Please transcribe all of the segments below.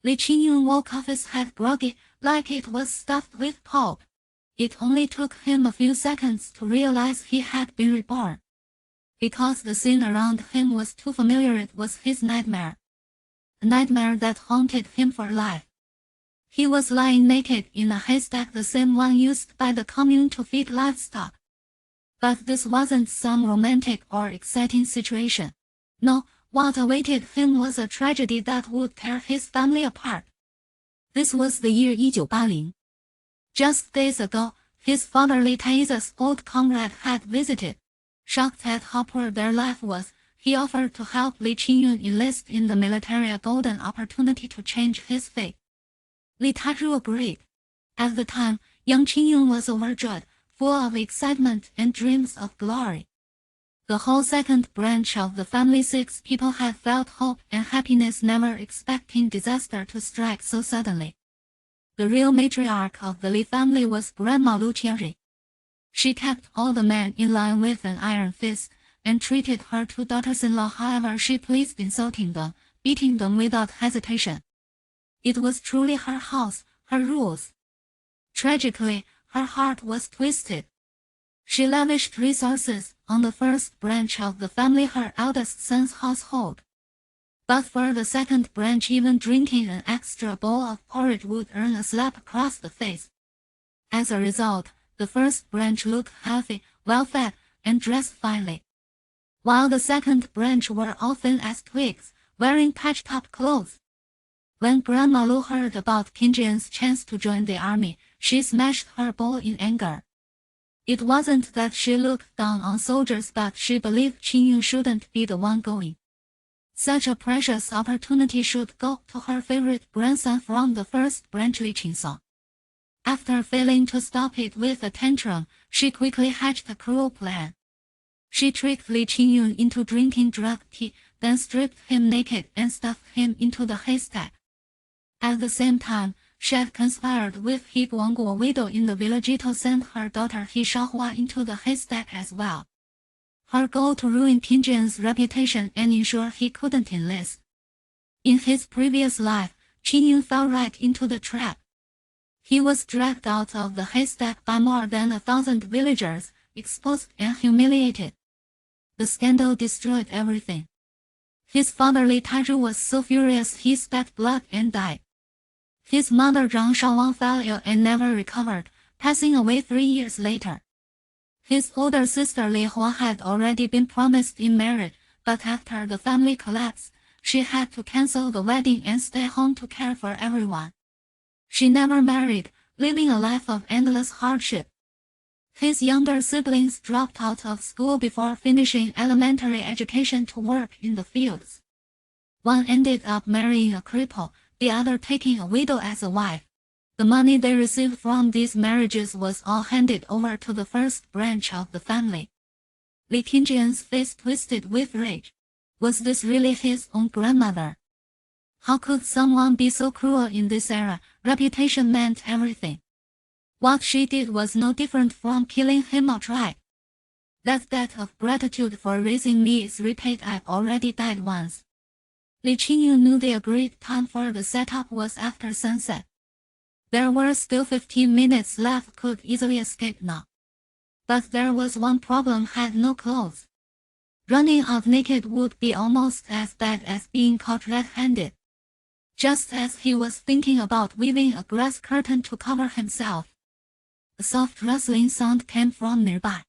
Li Qingyun woke off his head groggy, like it was stuffed with pulp. It only took him a few seconds to realize he had been reborn. Because the scene around him was too familiar, it was his nightmare. A nightmare that haunted him for life. He was lying naked in a haystack, the same one used by the commune to feed livestock. But this wasn't some romantic or exciting situation. No, what awaited him was a tragedy that would tear his family apart. This was the year 1980. Just days ago, his father Li Taiza's old comrade had visited. Shocked at how poor their life was, he offered to help Li Qingyun enlist in the military, a golden opportunity to change his fate. Li Taizhu agreed. At the time, young Qingyun was overjoyed, full of excitement and dreams of glory. The whole second branch of the family, 6 people, had felt hope and happiness, never expecting disaster to strike so suddenly. The real matriarch of the Li family was Grandma Li Qingyun. She kept all the men in line with an iron fist, and treated her 2 daughters-in-law however she pleased, insulting them, beating them without hesitation. It was truly her house, her rules. Tragically, her heart was twisted. She lavished resources on the first branch of the family, her eldest son's household. But for the second branch, even drinking an extra bowl of porridge would earn a slap across the face. As a result, the first branch looked healthy, well-fed, and dressed finely, while the second branch were all thin as twigs, wearing patched-up clothes. When Grandma Lu heard about Qingyun's chance to join the army, she smashed her bowl in anger. It wasn't that she looked down on soldiers, but she believed Qingyun shouldn't be the one going. Such a precious opportunity should go to her favorite grandson from the first branch, Li Qingyun. After failing to stop it with a tantrum, she quickly hatched a cruel plan. She tricked Li Qingyun into drinking drugged tea, then stripped him naked and stuffed him into the haystack. At the same time, she had conspired with He Guangguo, a widow in the village, to send her daughter He Shaohua into the haystack as well. Her goal to ruin Qingyun's reputation and ensure he couldn't enlist. In his previous life, Qingyun fell right into the trap. He was dragged out of the haystack by more than 1,000 villagers, exposed and humiliated. The scandal destroyed everything. His father Li Taizhu was so furious he spat blood and died. His mother Zhang Shaowang fell ill and never recovered, passing away 3 years later. His older sister Li Hua had already been promised in marriage, but after the family collapsed, she had to cancel the wedding and stay home to care for everyone. She never married, living a life of endless hardship. His younger siblings dropped out of school before finishing elementary education to work in the fields. One ended up marrying a cripple, the other taking a widow as a wife. The money they received from these marriages was all handed over to the first branch of the family. Li Qingyun's face twisted with rage. Was this really his own grandmother? How could someone be so cruel in this era? Reputation meant everything. What she did was no different from killing him outright. That debt of gratitude for raising me is repaid. I've already died once. Li Qingyun knew the agreed time for the setup was after sunset. There were still 15 minutes left, could easily escape now. But there was one problem: had no clothes. Running out naked would be almost as bad as being caught red-handed. Just as he was thinking about weaving a grass curtain to cover himself, a soft rustling sound came from nearby.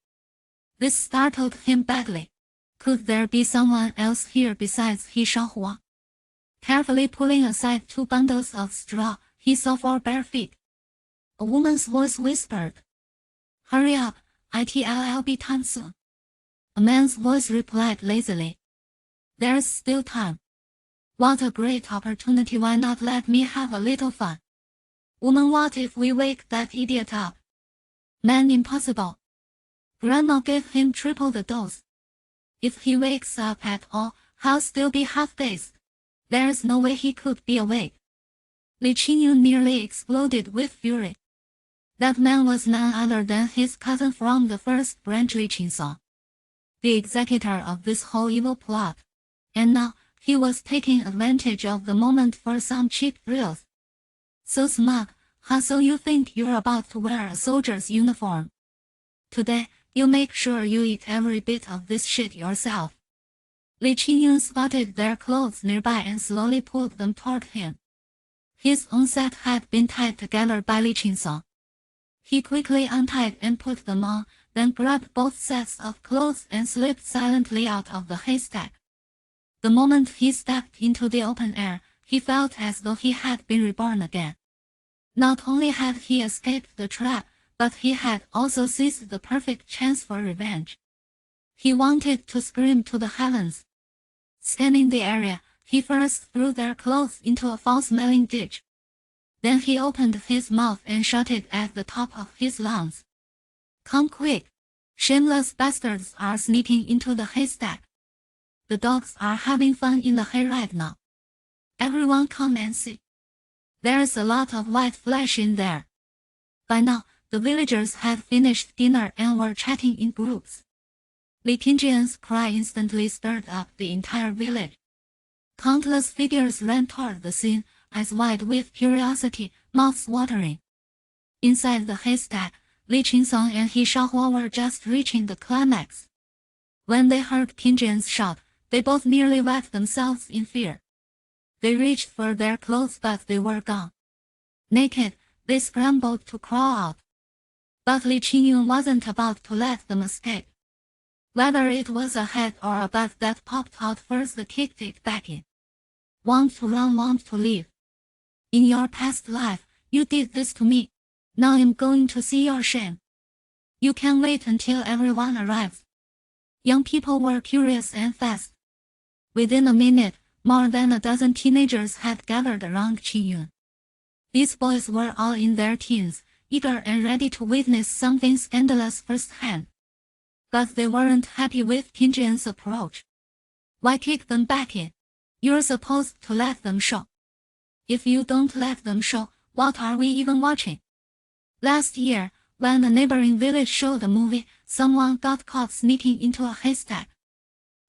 This startled him badly. Could there be someone else here besides He Shaohua? Carefully pulling aside 2 bundles of straw, he saw 4 bare feet. A woman's voice whispered, "Hurry up, it'll be time soon." A man's voice replied lazily, "There's still time." What a great opportunity, why not let me have a little fun? Woman, what if we wake that idiot up? Man, impossible. Grandma gave him triple the dose. If he wakes up at all, I'll still be half-dazed. There's no way he could be awake. Li Qingyun nearly exploded with fury. That man was none other than his cousin from the first branch, Li Qingyun, the executor of this whole evil plot. And now, He was taking advantage of the moment for some cheap thrills. So smart, huh? So you think you're about to wear a soldier's uniform? Today, you make sure you eat every bit of this shit yourself. Li Qingyun spotted their clothes nearby and slowly pulled them toward him. His own set had been tied together by Li Qingyun. He quickly untied and put them on, then grabbed both sets of clothes and slipped silently out of the haystack. The moment he stepped into the open air, he felt as though he had been reborn again. Not only had he escaped the trap, but he had also seized the perfect chance for revenge. He wanted to scream to the heavens. Scanning the area, he first threw their clothes into a foul-smelling ditch. Then he opened his mouth and shouted at the top of his lungs. Come quick! Shameless bastards are sneaking into the haystack. The dogs are having fun in the hay right now. Everyone come and see. There's a lot of white flesh in there. By now, the villagers had finished dinner and were chatting in groups. Li Qingyun's cry instantly stirred up the entire village. Countless figures ran toward the scene, eyes wide with curiosity, mouths watering. Inside the haystack, Li Qingyun and He Shaohua were just reaching the climax. When they heard Qingyun's shout, they both nearly wet themselves in fear. They reached for their clothes but they were gone. Naked, they scrambled to crawl out. But Li Qingyun wasn't about to let them escape. Whether it was a head or a butt that popped out first, they kicked it back in. Want to run, want to live. In your past life, you did this to me. Now I'm going to see your shame. You can wait until everyone arrives. Young people were curious and fast. Within a minute, more than a dozen teenagers had gathered around Qingyun. These boys were all in their teens, eager and ready to witness something scandalous firsthand. But they weren't happy with Qingyun's approach. Why kick them back in? You're supposed to let them show. If you don't let them show, what are we even watching? Last year, when a neighboring village showed a movie, someone got caught sneaking into a haystack.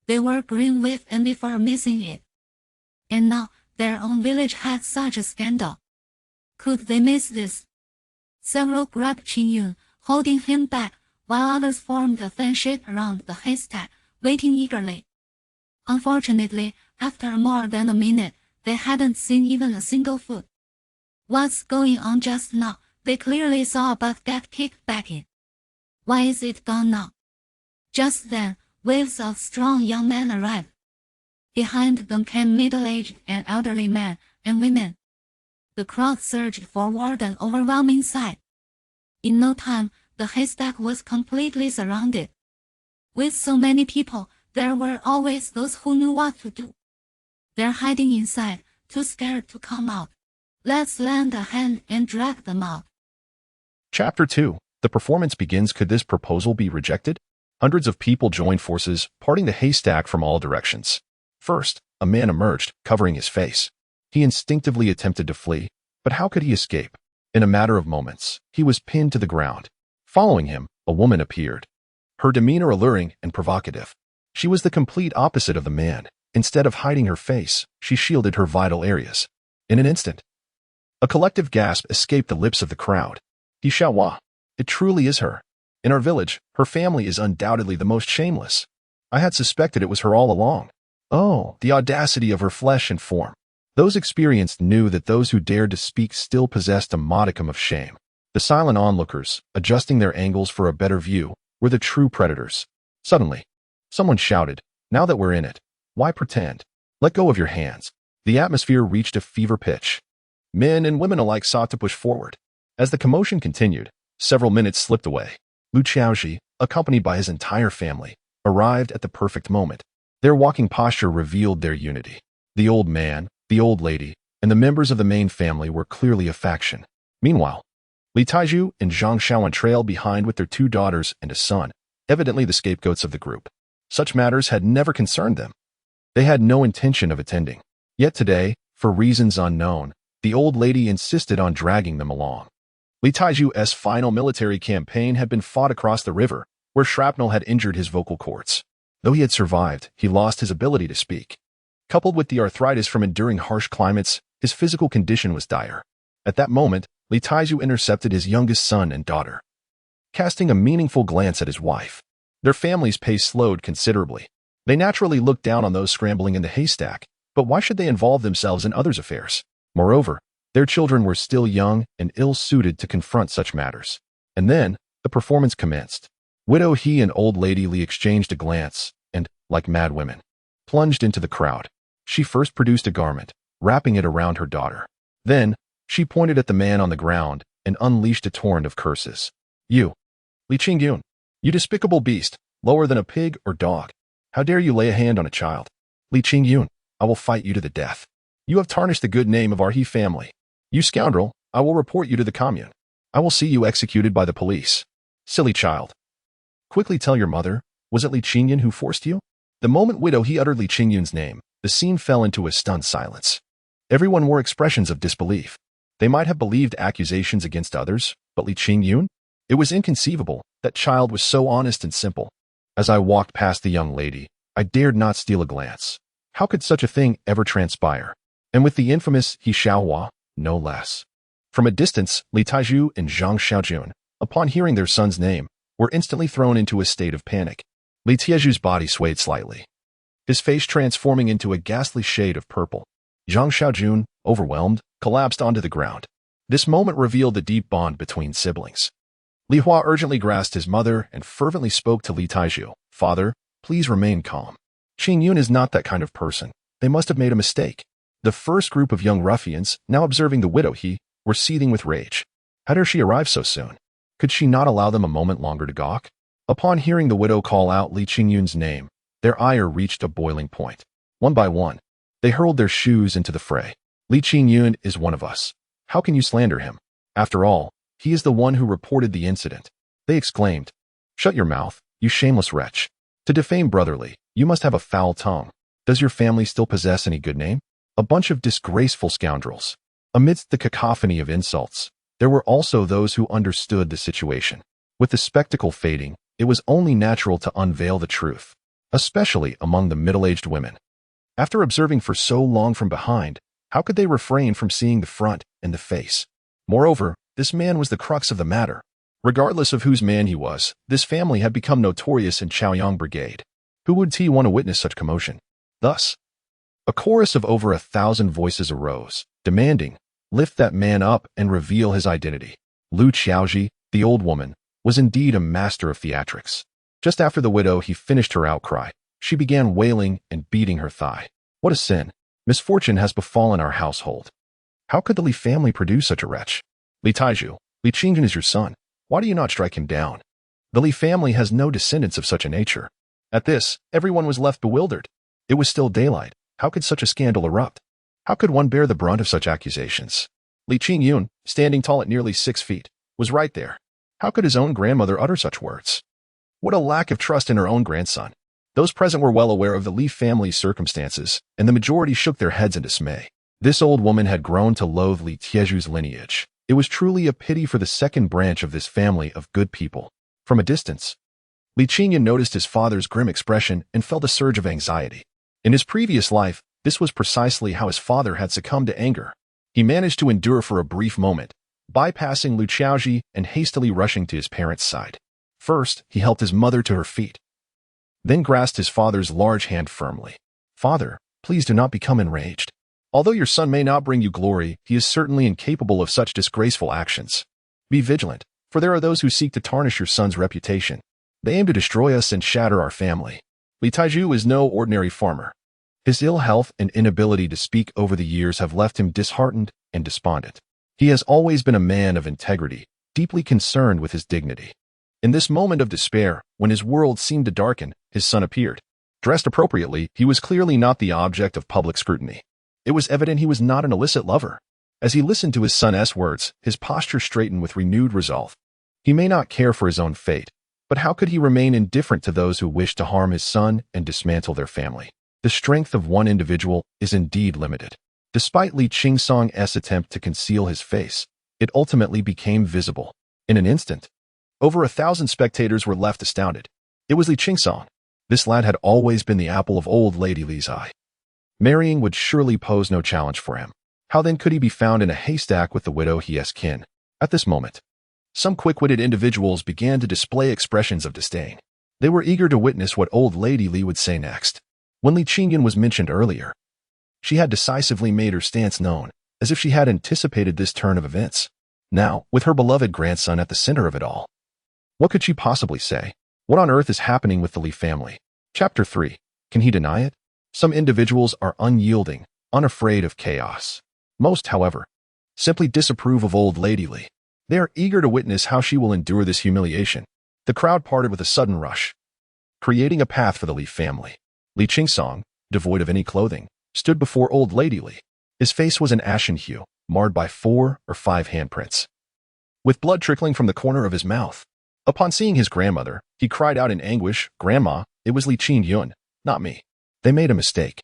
They were green with envy for missing it. And now, their own village had such a scandal. Could they miss this? Several grabbed Qingyun, holding him back, while others formed a thin shape around the haystack, waiting eagerly. Unfortunately, after more than a minute, they hadn't seen even a single foot. What's going on just now? They clearly saw a butt get kicked back in. Why is it gone now? Just then, waves of strong young men arrived. Behind them came middle-aged and elderly men and women. The crowd surged forward an overwhelming sight. In no time, the haystack was completely surrounded. With so many people, there were always those who knew what to do. They're hiding inside, too scared to come out. Let's lend a hand and drag them out. Chapter 2. The performance begins. Could this proposal be rejected? Hundreds of people joined forces, parting the haystack from all directions. First, a man emerged, covering his face. He instinctively attempted to flee, but how could he escape? In a matter of moments, he was pinned to the ground. Following him, a woman appeared. Her demeanor alluring and provocative. She was the complete opposite of the man. Instead of hiding her face, she shielded her vital areas. In an instant, a collective gasp escaped the lips of the crowd. He Shaohua. It truly is her. In our village, her family is undoubtedly the most shameless. I had suspected it was her all along. Oh, the audacity of her flesh and form. Those experienced knew that those who dared to speak still possessed a modicum of shame. The silent onlookers, adjusting their angles for a better view, were the true predators. Suddenly, someone shouted, "Now that we're in it, why pretend? Let go of your hands." The atmosphere reached a fever pitch. Men and women alike sought to push forward. As the commotion continued, several minutes slipped away. Lu Qiaoji, accompanied by his entire family, arrived at the perfect moment. Their walking posture revealed their unity. The old man, the old lady, and the members of the main family were clearly a faction. Meanwhile, Li Taiju and Zhang Shaoan trailed behind with their 2 daughters and a son, evidently the scapegoats of the group. Such matters had never concerned them. They had no intention of attending. Yet today, for reasons unknown, the old lady insisted on dragging them along. Li Taiju's final military campaign had been fought across the river, where shrapnel had injured his vocal cords. Though he had survived, he lost his ability to speak. Coupled with the arthritis from enduring harsh climates, his physical condition was dire. At that moment, Li Qingyun intercepted his youngest son and daughter, casting a meaningful glance at his wife. Their family's pace slowed considerably. They naturally looked down on those scrambling in the haystack, but why should they involve themselves in others' affairs? Moreover, their children were still young and ill-suited to confront such matters. And then, the performance commenced. Widow He and old lady Li exchanged a glance, and, like mad women, plunged into the crowd. She first produced a garment, wrapping it around her daughter. Then, she pointed at the man on the ground and unleashed a torrent of curses. You, Li Qingyun, you despicable beast, lower than a pig or dog. How dare you lay a hand on a child? Li Qingyun, I will fight you to the death. You have tarnished the good name of our He family. You scoundrel, I will report you to the commune. I will see you executed by the police. Silly child. Quickly tell your mother, was it Li Qingyun who forced you? The moment Widow He uttered Li Qingyun's name, the scene fell into a stunned silence. Everyone wore expressions of disbelief. They might have believed accusations against others, but Li Qingyun? It was inconceivable. That child was so honest and simple. As I walked past the young lady, I dared not steal a glance. How could such a thing ever transpire? And with the infamous He Xiaohua, no less. From a distance, Li Taiju and Zhang Xiaojun, upon hearing their son's name, were instantly thrown into a state of panic. Li Tieju's body swayed slightly, his face transforming into a ghastly shade of purple. Zhang Xiaojun, overwhelmed, collapsed onto the ground. This moment revealed the deep bond between siblings. Li Hua urgently grasped his mother and fervently spoke to Li Taiju. Father, please remain calm. Qingyun is not that kind of person. They must have made a mistake. The first group of young ruffians, now observing the widow He, were seething with rage. How dare she arrive so soon? Could she not allow them a moment longer to gawk? Upon hearing the widow call out Li Qingyun's name, their ire reached a boiling point. One by one, they hurled their shoes into the fray. Li Qingyun is one of us. How can you slander him? After all, he is the one who reported the incident. They exclaimed. Shut your mouth, you shameless wretch. To defame brotherly, you must have a foul tongue. Does your family still possess any good name? A bunch of disgraceful scoundrels. Amidst the cacophony of insults, there were also those who understood the situation. With the spectacle fading, it was only natural to unveil the truth, especially among the middle-aged women. After observing for so long from behind, how could they refrain from seeing the front and the face? Moreover, this man was the crux of the matter. Regardless of whose man he was, this family had become notorious in Chaoyang Brigade. Who would want to witness such commotion? Thus, a chorus of over 1,000 voices arose, demanding, lift that man up and reveal his identity. Lu Qiaoji, the old woman, was indeed a master of theatrics. Just after the widow He finished her outcry, she began wailing and beating her thigh. What a sin! Misfortune has befallen our household. How could the Li family produce such a wretch? Li Taiju, Li Qingyun is your son. Why do you not strike him down? The Li family has no descendants of such a nature. At this, everyone was left bewildered. It was still daylight. How could such a scandal erupt? How could one bear the brunt of such accusations? Li Qingyun, standing tall at nearly 6 feet, was right there. How could his own grandmother utter such words? What a lack of trust in her own grandson. Those present were well aware of the Li family's circumstances, and the majority shook their heads in dismay. This old woman had grown to loathe Li Tieju's lineage. It was truly a pity for the second branch of this family of good people. From a distance, Li Qingyun noticed his father's grim expression and felt a surge of anxiety. In his previous life, this was precisely how his father had succumbed to anger. He managed to endure for a brief moment, bypassing Lu Qiaoji and hastily rushing to his parents' side. First, he helped his mother to her feet, then grasped his father's large hand firmly. Father, please do not become enraged. Although your son may not bring you glory, he is certainly incapable of such disgraceful actions. Be vigilant, for there are those who seek to tarnish your son's reputation. They aim to destroy us and shatter our family. Li Taiju is no ordinary farmer. His ill health and inability to speak over the years have left him disheartened and despondent. He has always been a man of integrity, deeply concerned with his dignity. In this moment of despair, when his world seemed to darken, his son appeared. Dressed appropriately, he was clearly not the object of public scrutiny. It was evident he was not an illicit lover. As he listened to his son's words, his posture straightened with renewed resolve. He may not care for his own fate, but how could he remain indifferent to those who wish to harm his son and dismantle their family? The strength of one individual is indeed limited. Despite Li Qingsong's attempt to conceal his face, it ultimately became visible. In an instant, over 1,000 spectators were left astounded. It was Li Qingsong. This lad had always been the apple of old Lady Li's eye. Marrying would surely pose no challenge for him. How then could he be found in a haystack with the widow his kin? At this moment, some quick-witted individuals began to display expressions of disdain. They were eager to witness what old Lady Li would say next. When Li Qingyun was mentioned earlier, she had decisively made her stance known, as if she had anticipated this turn of events. Now, with her beloved grandson at the center of it all, what could she possibly say? What on earth is happening with the Li family? Chapter 3. Can he deny it? Some individuals are unyielding, unafraid of chaos. Most, however, simply disapprove of old Lady Li. They are eager to witness how she will endure this humiliation. The crowd parted with a sudden rush, creating a path for the Li family. Li Qingyun, devoid of any clothing, stood before old Lady Li. His face was an ashen hue, marred by 4 or 5 handprints, with blood trickling from the corner of his mouth. Upon seeing his grandmother, he cried out in anguish, "Grandma, it was Li Qingyun, not me. They made a mistake.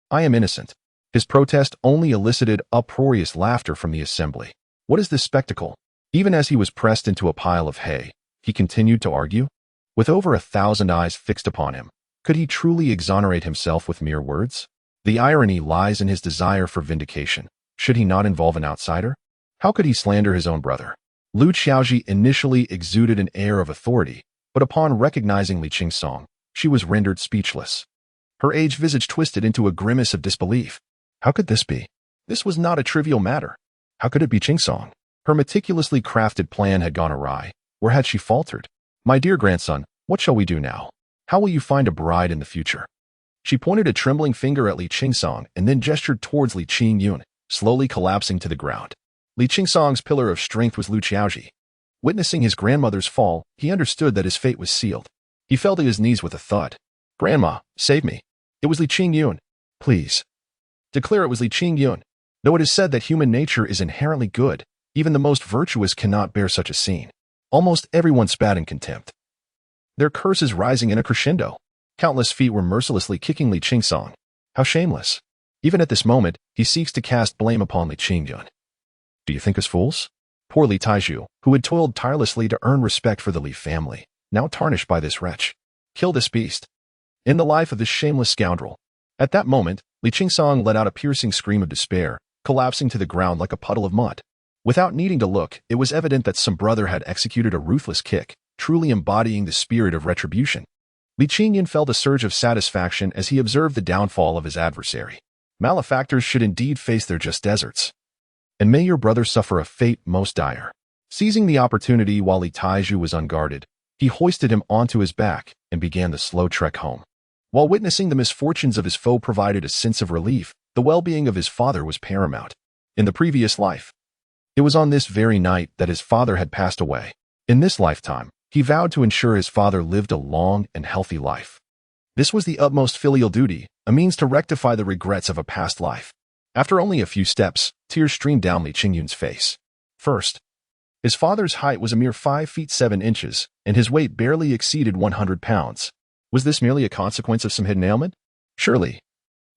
I am innocent." His protest only elicited uproarious laughter from the assembly. What is this spectacle? Even as he was pressed into a pile of hay, he continued to argue. With over 1,000 eyes fixed upon him, could he truly exonerate himself with mere words? The irony lies in his desire for vindication. Should he not involve an outsider? How could he slander his own brother? Lu Xiaoji initially exuded an air of authority, but upon recognizing Li Qingyun, she was rendered speechless. Her aged visage twisted into a grimace of disbelief. How could this be? This was not a trivial matter. How could it be Qingyun? Her meticulously crafted plan had gone awry, or had she faltered? "My dear grandson, what shall we do now? How will you find a bride in the future?" She pointed a trembling finger at Li Qingyun and then gestured towards Li Qingyun, slowly collapsing to the ground. Li Qingyun's pillar of strength was Lu Xiaoji. Witnessing his grandmother's fall, he understood that his fate was sealed. He fell to his knees with a thud. "Grandma, save me. It was Li Qingyun. Please. Declare it was Li Qingyun." Though it is said that human nature is inherently good, even the most virtuous cannot bear such a scene. Almost everyone spat in contempt, their curses rising in a crescendo. Countless feet were mercilessly kicking Li Qingyun. How shameless. Even at this moment, he seeks to cast blame upon Li Qingyun. Do you think us fools? Poor Li Taiju, who had toiled tirelessly to earn respect for the Li family, now tarnished by this wretch. Kill this beast. End the life of this shameless scoundrel. At that moment, Li Qingyun let out a piercing scream of despair, collapsing to the ground like a puddle of mud. Without needing to look, it was evident that some brother had executed a ruthless kick, truly embodying the spirit of retribution. Li Qingyun felt a surge of satisfaction as he observed the downfall of his adversary. Malefactors should indeed face their just deserts. And may your brother suffer a fate most dire. Seizing the opportunity while Li Taiju was unguarded, he hoisted him onto his back and began the slow trek home. While witnessing the misfortunes of his foe provided a sense of relief, the well-being of his father was paramount. In the previous life, it was on this very night that his father had passed away. In this lifetime, he vowed to ensure his father lived a long and healthy life. This was the utmost filial duty, a means to rectify the regrets of a past life. After only a few steps, tears streamed down Li Qingyun's face. First, his father's height was a mere 5 feet 7 inches, and his weight barely exceeded 100 pounds. Was this merely a consequence of some hidden ailment? Surely.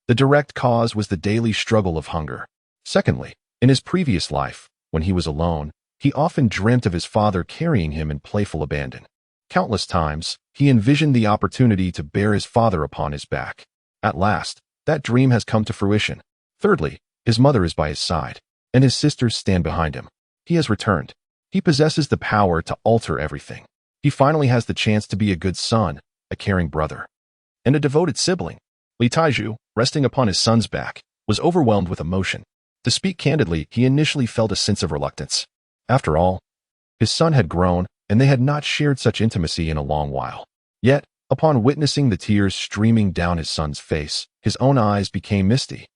The direct cause was the daily struggle of hunger. Secondly, in his previous life, when he was alone, he often dreamt of his father carrying him in playful abandon. Countless times, he envisioned the opportunity to bear his father upon his back. At last, that dream has come to fruition. Thirdly, his mother is by his side, and his sisters stand behind him. He has returned. He possesses the power to alter everything. He finally has the chance to be a good son, a caring brother, and a devoted sibling. Li Taiju, resting upon his son's back, was overwhelmed with emotion. To speak candidly, he initially felt a sense of reluctance. After all, his son had grown, and they had not shared such intimacy in a long while. Yet, upon witnessing the tears streaming down his son's face, his own eyes became misty.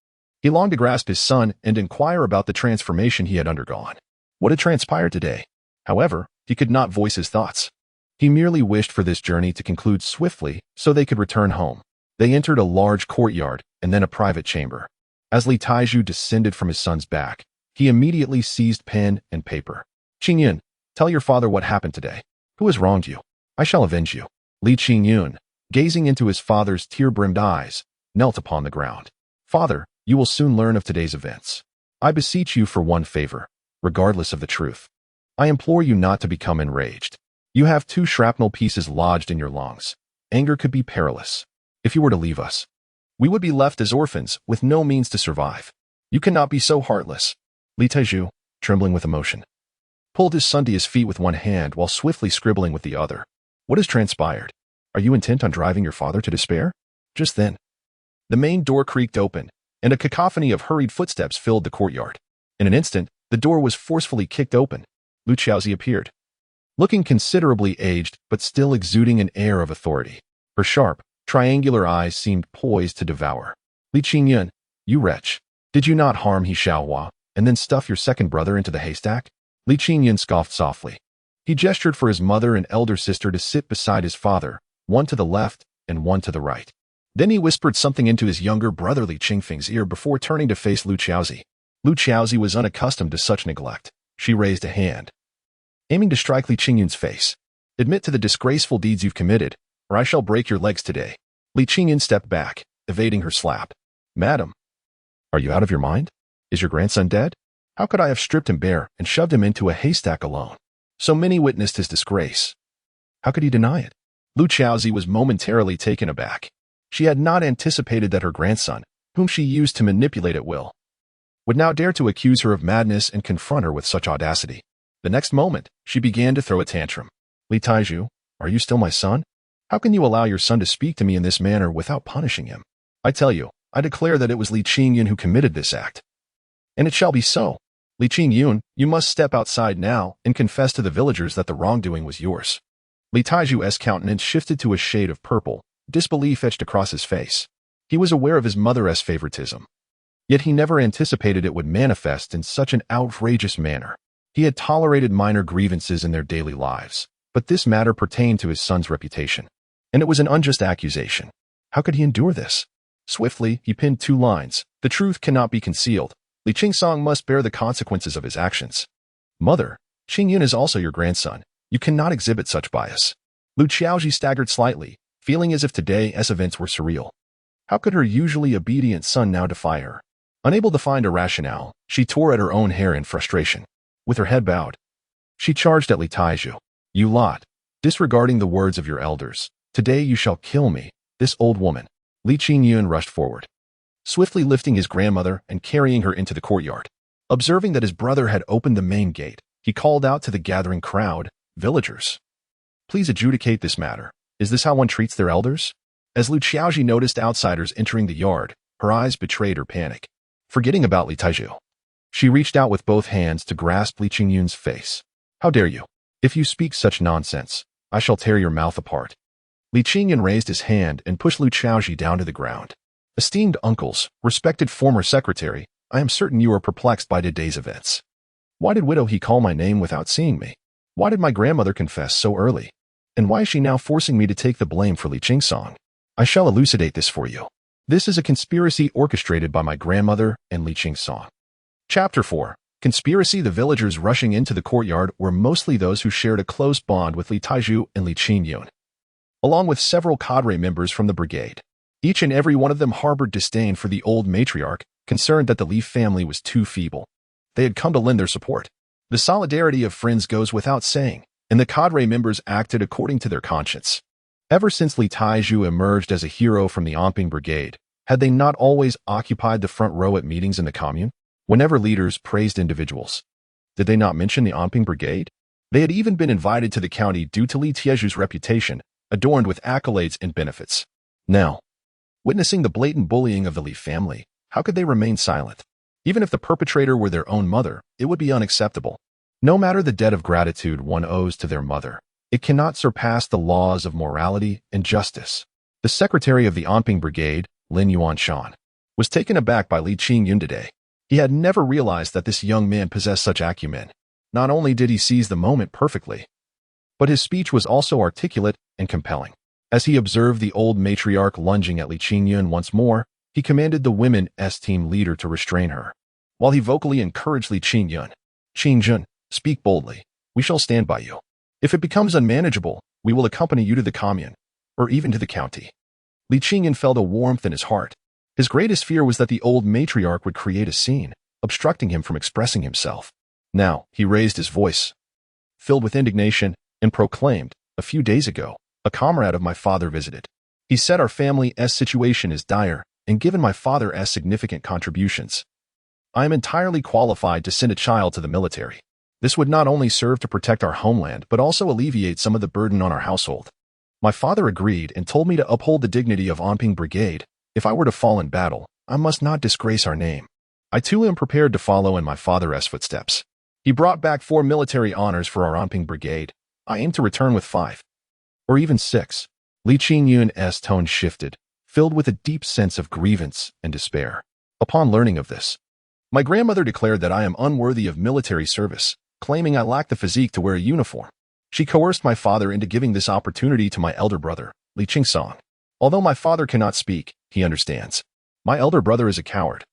He longed to grasp his son and inquire about the transformation he had undergone. What had transpired today? However, he could not voice his thoughts. He merely wished for this journey to conclude swiftly so they could return home. They entered a large courtyard and then a private chamber. As Li Taiju descended from his son's back, he immediately seized pen and paper. "Qingyun, tell your father what happened today. Who has wronged you? I shall avenge you." Li Qingyun, gazing into his father's tear-brimmed eyes, knelt upon the ground. "Father, you will soon learn of today's events. I beseech you for one favor, regardless of the truth. I implore you not to become enraged. You have 2 shrapnel pieces lodged in your lungs. Anger could be perilous. If you were to leave us, We would be left as orphans with no means to survive. You cannot be so heartless. Li Qingyun, trembling with emotion, pulled his son to his feet with one hand while swiftly scribbling with the other. What has transpired? Are you intent on driving your father to despair? Just then, the main door creaked open, and a cacophony of hurried footsteps filled the courtyard. In an instant, the door was forcefully kicked open. Lu Qiaozi appeared, looking considerably aged but still exuding an air of authority. Her sharp, triangular eyes seemed poised to devour. Li Qingyun, you wretch, did you not harm He Xiaohua and then stuff your second brother into the haystack? Li Qingyun scoffed softly. He gestured for his mother and elder sister to sit beside his father, one to the left and one to the right. Then he whispered something into his younger brother Li Qingfeng's ear before turning to face Lu Qiaozi. Lu Qiaozi was unaccustomed to such neglect. She raised a hand, aiming to strike Li Qingyun's face. Admit to the disgraceful deeds you've committed, or I shall break your legs today. Li Qingyun stepped back, evading her slap. Madam, are you out of your mind? Is your grandson dead? How could I have stripped him bare and shoved him into a haystack alone? So many witnessed his disgrace. How could he deny it? Lu Qiaozi was momentarily taken aback. She had not anticipated that her grandson, whom she used to manipulate at will, would now dare to accuse her of madness and confront her with such audacity. The next moment, she began to throw a tantrum. Li Taiju, are you still my son? How can you allow your son to speak to me in this manner without punishing him? I tell you, I declare that it was Li Qingyun who committed this act. And it shall be so. Li Qingyun, you must step outside now and confess to the villagers that the wrongdoing was yours. Li Taiju's countenance shifted to a shade of purple. Disbelief etched across his face. He was aware of his mother's favoritism, yet he never anticipated it would manifest in such an outrageous manner. He had tolerated minor grievances in their daily lives, but this matter pertained to his son's reputation, and it was an unjust accusation. How could he endure this? Swiftly, he pinned 2 lines. The truth cannot be concealed. Li Qingsong must bear the consequences of his actions. Mother, Qingyun is also your grandson. You cannot exhibit such bias. Lu Qiaozi staggered slightly, feeling as if today's events were surreal. How could her usually obedient son now defy her? Unable to find a rationale, she tore at her own hair in frustration. With her head bowed, she charged at Li Taiju. You lot, disregarding the words of your elders, today you shall kill me, this old woman. Li Qingyun rushed forward, swiftly lifting his grandmother and carrying her into the courtyard. Observing that his brother had opened the main gate, he called out to the gathering crowd, villagers, please adjudicate this matter. Is this how one treats their elders? As Lu Qiaozi noticed outsiders entering the yard, her eyes betrayed her panic. Forgetting about Li Taiju, she reached out with both hands to grasp Li Qingyun's face. How dare you? If you speak such nonsense, I shall tear your mouth apart. Li Qingyun raised his hand and pushed Lu Qiaozi down to the ground. Esteemed uncles, respected former secretary, I am certain you are perplexed by today's events. Why did Widow He call my name without seeing me? Why did my grandmother confess so early? And why is she now forcing me to take the blame for Li Qingsong? I shall elucidate this for you. This is a conspiracy orchestrated by my grandmother and Li Qingsong. Chapter 4. Conspiracy. The villagers rushing into the courtyard were mostly those who shared a close bond with Li Taiju and Li Qingyun, along with several cadre members from the brigade. Each and every one of them harbored disdain for the old matriarch, concerned that the Li family was too feeble. They had come to lend their support. The solidarity of friends goes without saying, and the cadre members acted according to their conscience. Ever since Li Taiju emerged as a hero from the Anping Brigade, had they not always occupied the front row at meetings in the commune? Whenever leaders praised individuals, did they not mention the Anping Brigade? They had even been invited to the county due to Li Tieju's reputation, adorned with accolades and benefits. Now, witnessing the blatant bullying of the Li family, how could they remain silent? Even if the perpetrator were their own mother, it would be unacceptable. No matter the debt of gratitude one owes to their mother, it cannot surpass the laws of morality and justice. The secretary of the Anping Brigade, Lin Yuanshan, was taken aback by Li Qingyun today. He had never realized that this young man possessed such acumen. Not only did he seize the moment perfectly, but his speech was also articulate and compelling. As he observed the old matriarch lunging at Li Qingyun once more, he commanded the women's team leader to restrain her, while he vocally encouraged Li Qingyun. Qingyun, speak boldly. We shall stand by you. If it becomes unmanageable, we will accompany you to the commune, or even to the county. Li Qingyun felt a warmth in his heart. His greatest fear was that the old matriarch would create a scene, obstructing him from expressing himself. Now, he raised his voice, filled with indignation, and proclaimed, a few days ago, a comrade of my father visited. He said our family's situation is dire, and given my father's significant contributions, I am entirely qualified to send a child to the military. This would not only serve to protect our homeland, but also alleviate some of the burden on our household. My father agreed and told me to uphold the dignity of Anping Brigade. If I were to fall in battle, I must not disgrace our name. I too am prepared to follow in my father's footsteps. He brought back 4 military honors for our Anping Brigade. I aim to return with 5. Or even 6. Li Qingyun's tone shifted, filled with a deep sense of grievance and despair. Upon learning of this, my grandmother declared that I am unworthy of military service, claiming I lack the physique to wear a uniform. She coerced my father into giving this opportunity to my elder brother, Li Qingyun. Although my father cannot speak, he understands. My elder brother is a coward.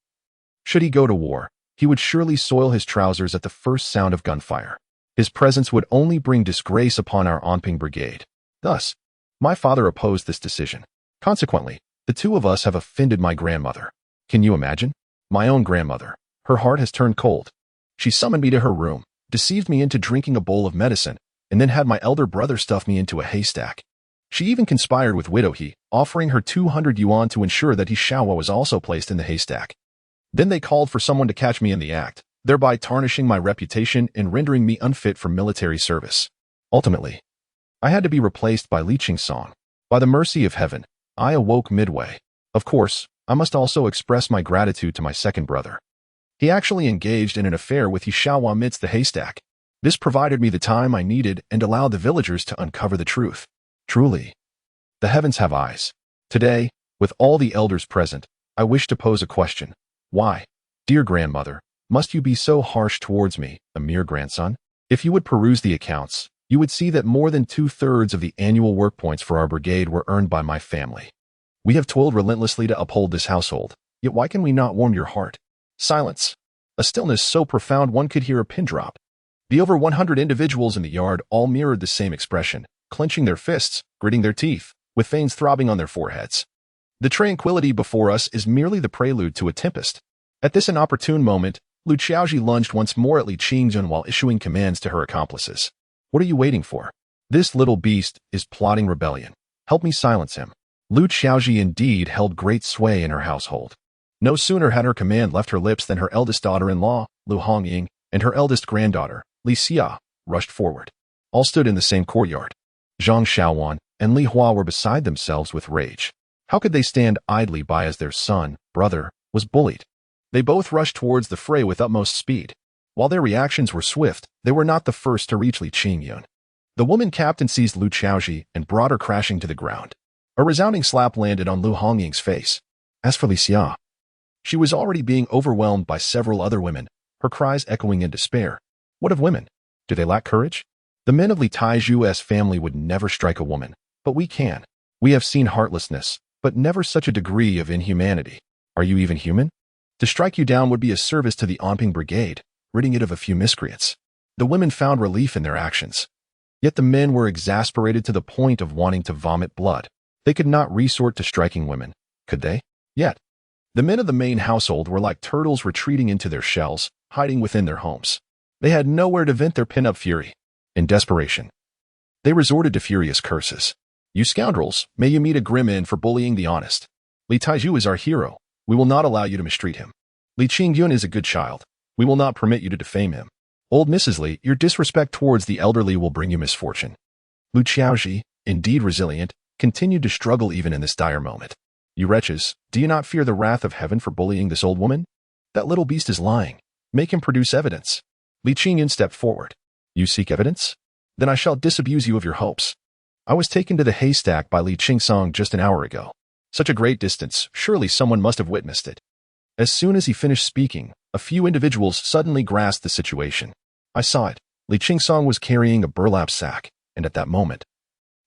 Should he go to war, he would surely soil his trousers at the first sound of gunfire. His presence would only bring disgrace upon our Anping Brigade. Thus, my father opposed this decision. Consequently, the two of us have offended my grandmother. Can you imagine? My own grandmother. Her heart has turned cold. She summoned me to her room, deceived me into drinking a bowl of medicine, and then had my elder brother stuff me into a haystack. She even conspired with Widow He, offering her 200 yuan to ensure that He Shaohua was also placed in the haystack. Then they called for someone to catch me in the act, thereby tarnishing my reputation and rendering me unfit for military service. Ultimately, I had to be replaced by Li Qingyun. By the mercy of heaven, I awoke midway. Of course, I must also express my gratitude to my second brother. He actually engaged in an affair with He Shaohua amidst the haystack. This provided me the time I needed and allowed the villagers to uncover the truth. Truly, the heavens have eyes. Today, with all the elders present, I wish to pose a question. Why, dear grandmother, must you be so harsh towards me, a mere grandson? If you would peruse the accounts, you would see that more than 2/3 of the annual work points for our brigade were earned by my family. We have toiled relentlessly to uphold this household, yet why can we not warm your heart? Silence. A stillness so profound one could hear a pin drop. The over 100 individuals in the yard all mirrored the same expression, clenching their fists, gritting their teeth, with veins throbbing on their foreheads. The tranquility before us is merely the prelude to a tempest. At this inopportune moment, Lu Xiaoji lunged once more at Li Qingyun while issuing commands to her accomplices. What are you waiting for? This little beast is plotting rebellion. Help me silence him. Lu Xiaoji indeed held great sway in her household. No sooner had her command left her lips than her eldest daughter-in-law, Lu Hongying, and her eldest granddaughter, Li Xia, rushed forward. All stood in the same courtyard. Zhang Xiaowan and Li Hua were beside themselves with rage. How could they stand idly by as their son, brother, was bullied? They both rushed towards the fray with utmost speed. While their reactions were swift, they were not the first to reach Li Qingyun. The woman captain seized Lu Xiaoji and brought her crashing to the ground. A resounding slap landed on Lu Hongying's face. As for Li Xia, she was already being overwhelmed by several other women, her cries echoing in despair. What of women? Do they lack courage? The men of Li Taiju's family would never strike a woman, but we can. We have seen heartlessness, but never such a degree of inhumanity. Are you even human? To strike you down would be a service to the Anping Brigade, ridding it of a few miscreants. The women found relief in their actions. Yet the men were exasperated to the point of wanting to vomit blood. They could not resort to striking women, could they? Yet, the men of the main household were like turtles retreating into their shells, hiding within their homes. They had nowhere to vent their pin-up fury. In desperation, they resorted to furious curses. You scoundrels, may you meet a grim end for bullying the honest. Li Taiju is our hero. We will not allow you to mistreat him. Li Qingyun is a good child. We will not permit you to defame him. Old Mrs. Li, your disrespect towards the elderly will bring you misfortune. Lu Xiaoji, indeed resilient, continued to struggle even in this dire moment. You wretches, do you not fear the wrath of heaven for bullying this old woman? That little beast is lying. Make him produce evidence. Li Qingyun stepped forward. You seek evidence? Then I shall disabuse you of your hopes. I was taken to the haystack by Li Qingyun just an hour ago. Such a great distance, surely someone must have witnessed it. As soon as he finished speaking, a few individuals suddenly grasped the situation. I saw it. Li Qingyun was carrying a burlap sack, and at that moment,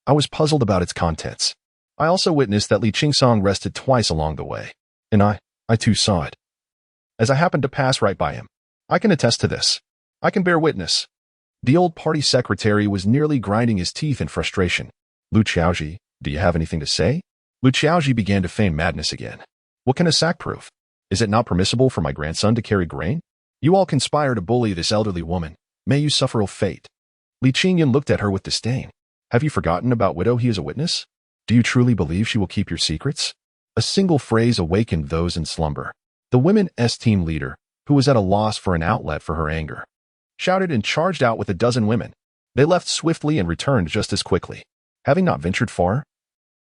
I was puzzled about its contents. I also witnessed that Li Qingyun rested twice along the way, and I too saw it. As I happened to pass right by him, I can attest to this. I can bear witness. The old party secretary was nearly grinding his teeth in frustration. Lu Xiaoji, do you have anything to say? Lu Xiaoji began to feign madness again. What can a sack prove? Is it not permissible for my grandson to carry grain? You all conspire to bully this elderly woman. May you suffer ill fate. Li Qingyun looked at her with disdain. Have you forgotten about Widow He is a witness? Do you truly believe she will keep your secrets? A single phrase awakened those in slumber. The women's team leader, who was at a loss for an outlet for her anger, shouted and charged out with a dozen women. They left swiftly and returned just as quickly. Having not ventured far,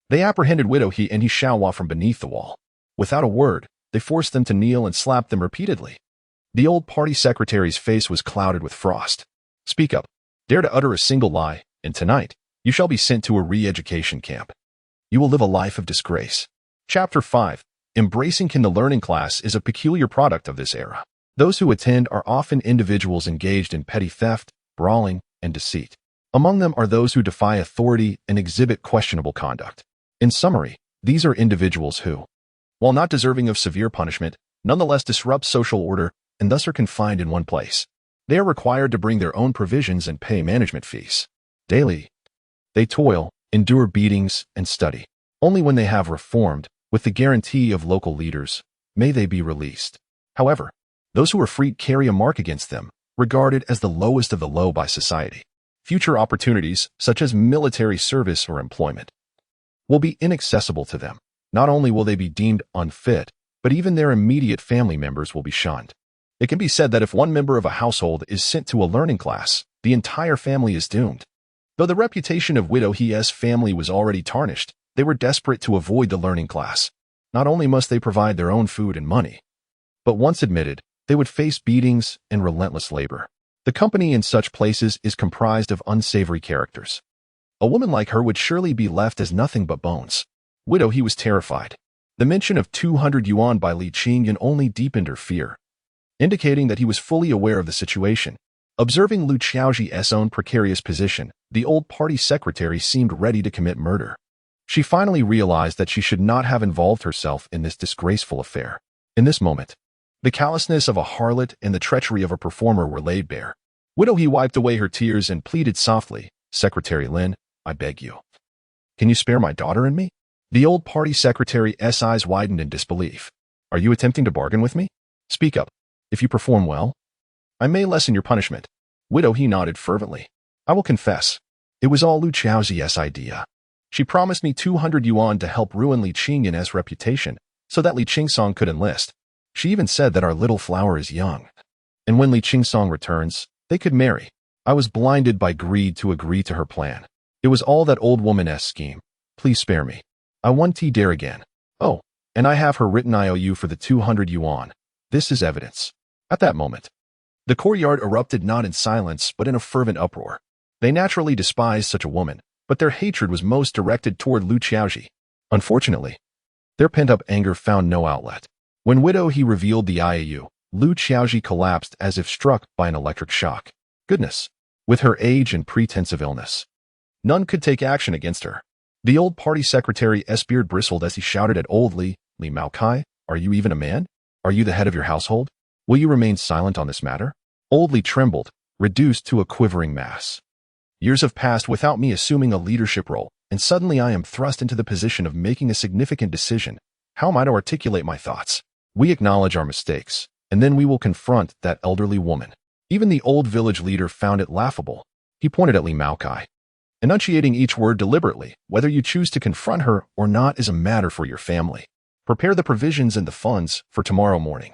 they apprehended Widow He and He Xiaohua from beneath the wall. Without a word, they forced them to kneel and slapped them repeatedly. The old party secretary's face was clouded with frost. Speak up. Dare to utter a single lie, and tonight, you shall be sent to a re-education camp. You will live a life of disgrace. Chapter 5. Embracing the learning class is a peculiar product of this era. Those who attend are often individuals engaged in petty theft, brawling, and deceit. Among them are those who defy authority and exhibit questionable conduct. In summary, these are individuals who, while not deserving of severe punishment, nonetheless disrupt social order and thus are confined in one place. They are required to bring their own provisions and pay management fees. Daily, they toil, endure beatings, and study. Only when they have reformed, with the guarantee of local leaders, may they be released. However, those who are freed carry a mark against them, regarded as the lowest of the low by society. Future opportunities, such as military service or employment, will be inaccessible to them. Not only will they be deemed unfit, but even their immediate family members will be shunned. It can be said that if one member of a household is sent to a learning class, the entire family is doomed. Though the reputation of Widow He's family was already tarnished, they were desperate to avoid the learning class. Not only must they provide their own food and money, but once admitted, they would face beatings and relentless labor. The company in such places is comprised of unsavory characters. A woman like her would surely be left as nothing but bones. Widow He was terrified. The mention of 200 yuan by Li Qingyun only deepened her fear, indicating that he was fully aware of the situation. Observing Lu Xiaoji's own precarious position, the old party secretary seemed ready to commit murder. She finally realized that she should not have involved herself in this disgraceful affair. In this moment, the callousness of a harlot and the treachery of a performer were laid bare. Widow He wiped away her tears and pleaded softly, "Secretary Lin, I beg you. Can you spare my daughter and me?" The old party secretary's eyes widened in disbelief. "Are you attempting to bargain with me? Speak up. If you perform well, I may lessen your punishment." Widow He nodded fervently. "I will confess. It was all Lu Xiaoji's idea. She promised me 200 yuan to help ruin Li Qingyun's reputation so that Li Qingsong could enlist. She even said that our little flower is young, and when Li Qingsong returns, they could marry. I was blinded by greed to agree to her plan. It was all that old woman's scheme. Please spare me. I want to dare again. Oh, and I have her written IOU for the 200 yuan. This is evidence." At that moment, the courtyard erupted not in silence but in a fervent uproar. They naturally despised such a woman, but their hatred was most directed toward Lu Xiaoji. Unfortunately, their pent-up anger found no outlet. When Widow He revealed the IOU, Lu Xiaoji collapsed as if struck by an electric shock. Goodness! With her age and pretense of illness, none could take action against her. The old party secretary's beard bristled as he shouted at old Li Maokai, "Are you even a man? Are you the head of your household? Will you remain silent on this matter?" Old Li trembled, reduced to a quivering mass. "Years have passed without me assuming a leadership role, and suddenly I am thrust into the position of making a significant decision. How am I to articulate my thoughts? We acknowledge our mistakes, and then we will confront that elderly woman." Even the old village leader found it laughable. He pointed at Li Maokai, enunciating each word deliberately. "Whether you choose to confront her or not is a matter for your family. Prepare the provisions and the funds for tomorrow morning.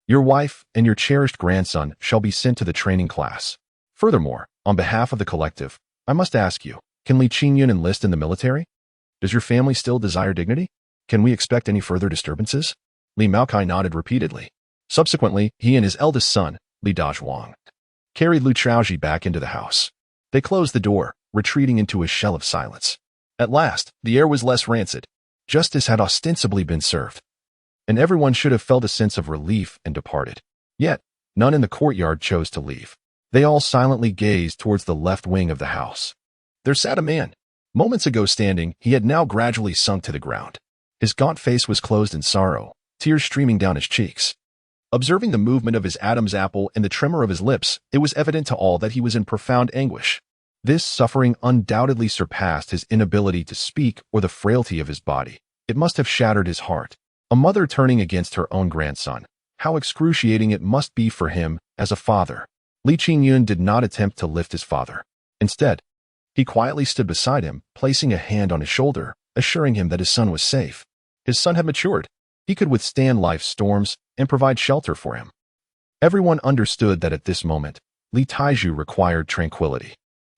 Your wife and your cherished grandson shall be sent to the training class. Furthermore, on behalf of the collective, I must ask you, can Li Qingyun enlist in the military? Does your family still desire dignity? Can we expect any further disturbances?" Li Maokai nodded repeatedly. Subsequently, he and his eldest son, Li Dazhuang, carried Lu Xiaoji back into the house. They closed the door, retreating into a shell of silence. At last, the air was less rancid. Justice had ostensibly been served, and everyone should have felt a sense of relief and departed. Yet, none in the courtyard chose to leave. They all silently gazed towards the left wing of the house. There sat a man. Moments ago standing, he had now gradually sunk to the ground. His gaunt face was closed in sorrow, tears streaming down his cheeks. Observing the movement of his Adam's apple and the tremor of his lips, it was evident to all that he was in profound anguish. This suffering undoubtedly surpassed his inability to speak or the frailty of his body. It must have shattered his heart. A mother turning against her own grandson. How excruciating it must be for him as a father. Li Qingyun did not attempt to lift his father. Instead, he quietly stood beside him, placing a hand on his shoulder, assuring him that his son was safe. His son had matured. He could withstand life's storms and provide shelter for him. Everyone understood that at this moment, Li Taiju required tranquility.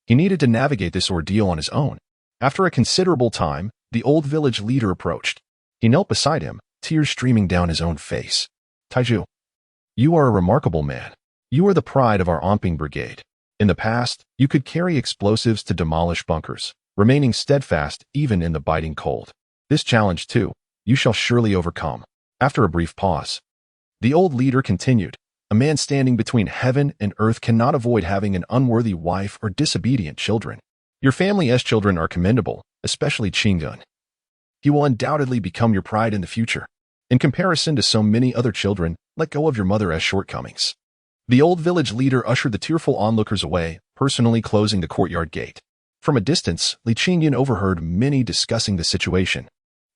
He needed to navigate this ordeal on his own. After a considerable time, the old village leader approached. He knelt beside him, tears streaming down his own face. Taiju, you are a remarkable man. You are the pride of our Onping brigade. In the past, you could carry explosives to demolish bunkers, remaining steadfast even in the biting cold. This challenge, too, you shall surely overcome. After a brief pause, the old leader continued. A man standing between heaven and earth cannot avoid having an unworthy wife or disobedient children. Your family's children are commendable, especially Qingyun. He will undoubtedly become your pride in the future. In comparison to so many other children, let go of your mother's shortcomings. The old village leader ushered the tearful onlookers away, personally closing the courtyard gate. From a distance, Li Qingyun overheard many discussing the situation.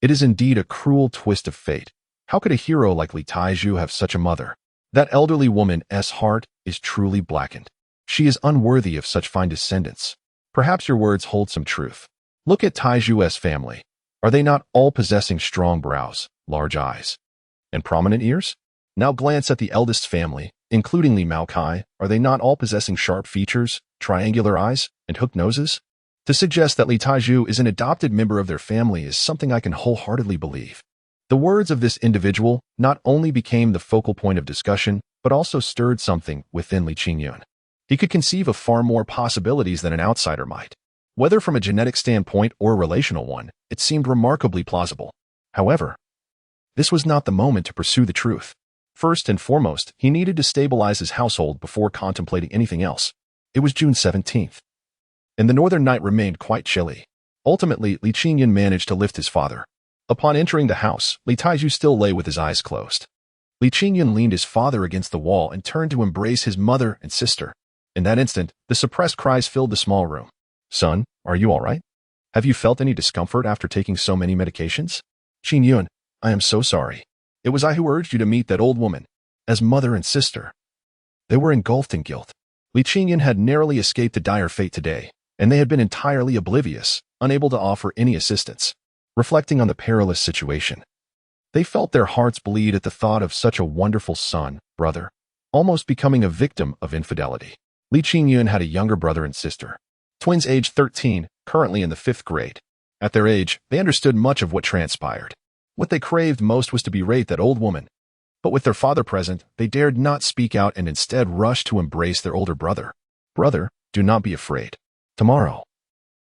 It is indeed a cruel twist of fate. How could a hero like Li Taiju have such a mother? That elderly woman's heart is truly blackened. She is unworthy of such fine descendants. Perhaps your words hold some truth. Look at Taiju's family. Are they not all possessing strong brows, large eyes, and prominent ears? Now glance at the eldest family, including Li Maokai. Are they not all possessing sharp features, triangular eyes, and hooked noses? To suggest that Li Taiju is an adopted member of their family is something I can wholeheartedly believe. The words of this individual not only became the focal point of discussion, but also stirred something within Li Qingyun. He could conceive of far more possibilities than an outsider might. Whether from a genetic standpoint or a relational one, it seemed remarkably plausible. However, this was not the moment to pursue the truth. First and foremost, he needed to stabilize his household before contemplating anything else. It was June 17th, and the northern night remained quite chilly. Ultimately, Li Qingyun managed to lift his father. Upon entering the house, Li Taiju still lay with his eyes closed. Li Qingyun leaned his father against the wall and turned to embrace his mother and sister. In that instant, the suppressed cries filled the small room. Son, are you all right? Have you felt any discomfort after taking so many medications? Qingyun, I am so sorry. It was I who urged you to meet that old woman, as mother and sister. They were engulfed in guilt. Li Qingyun had narrowly escaped a dire fate today, and they had been entirely oblivious, unable to offer any assistance. Reflecting on the perilous situation, they felt their hearts bleed at the thought of such a wonderful son, brother, almost becoming a victim of infidelity. Li Qingyun had a younger brother and sister, twins aged 13, currently in the 5th grade. At their age, they understood much of what transpired. What they craved most was to berate that old woman. But with their father present, they dared not speak out and instead rushed to embrace their older brother. Brother, do not be afraid. Tomorrow,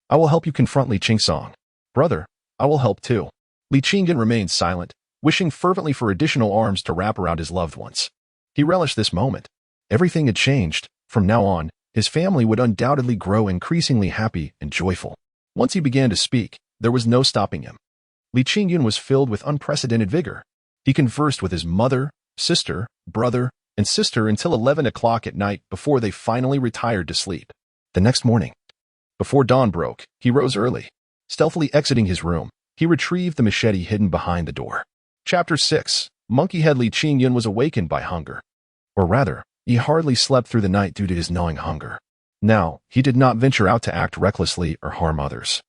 I will help you confront Li Qingsong. Brother, I will help too. Li Qingyun remained silent, wishing fervently for additional arms to wrap around his loved ones. He relished this moment. Everything had changed. From now on, his family would undoubtedly grow increasingly happy and joyful. Once he began to speak, there was no stopping him. Li Qingyun was filled with unprecedented vigor. He conversed with his mother, sister, brother, and sister until 11 o'clock at night before they finally retired to sleep. The next morning, before dawn broke, he rose early. Stealthily exiting his room, he retrieved the machete hidden behind the door. Chapter 6. Monkey-head Li Qingyun was awakened by hunger. Or rather, he hardly slept through the night due to his gnawing hunger. Now, he did not venture out to act recklessly or harm others,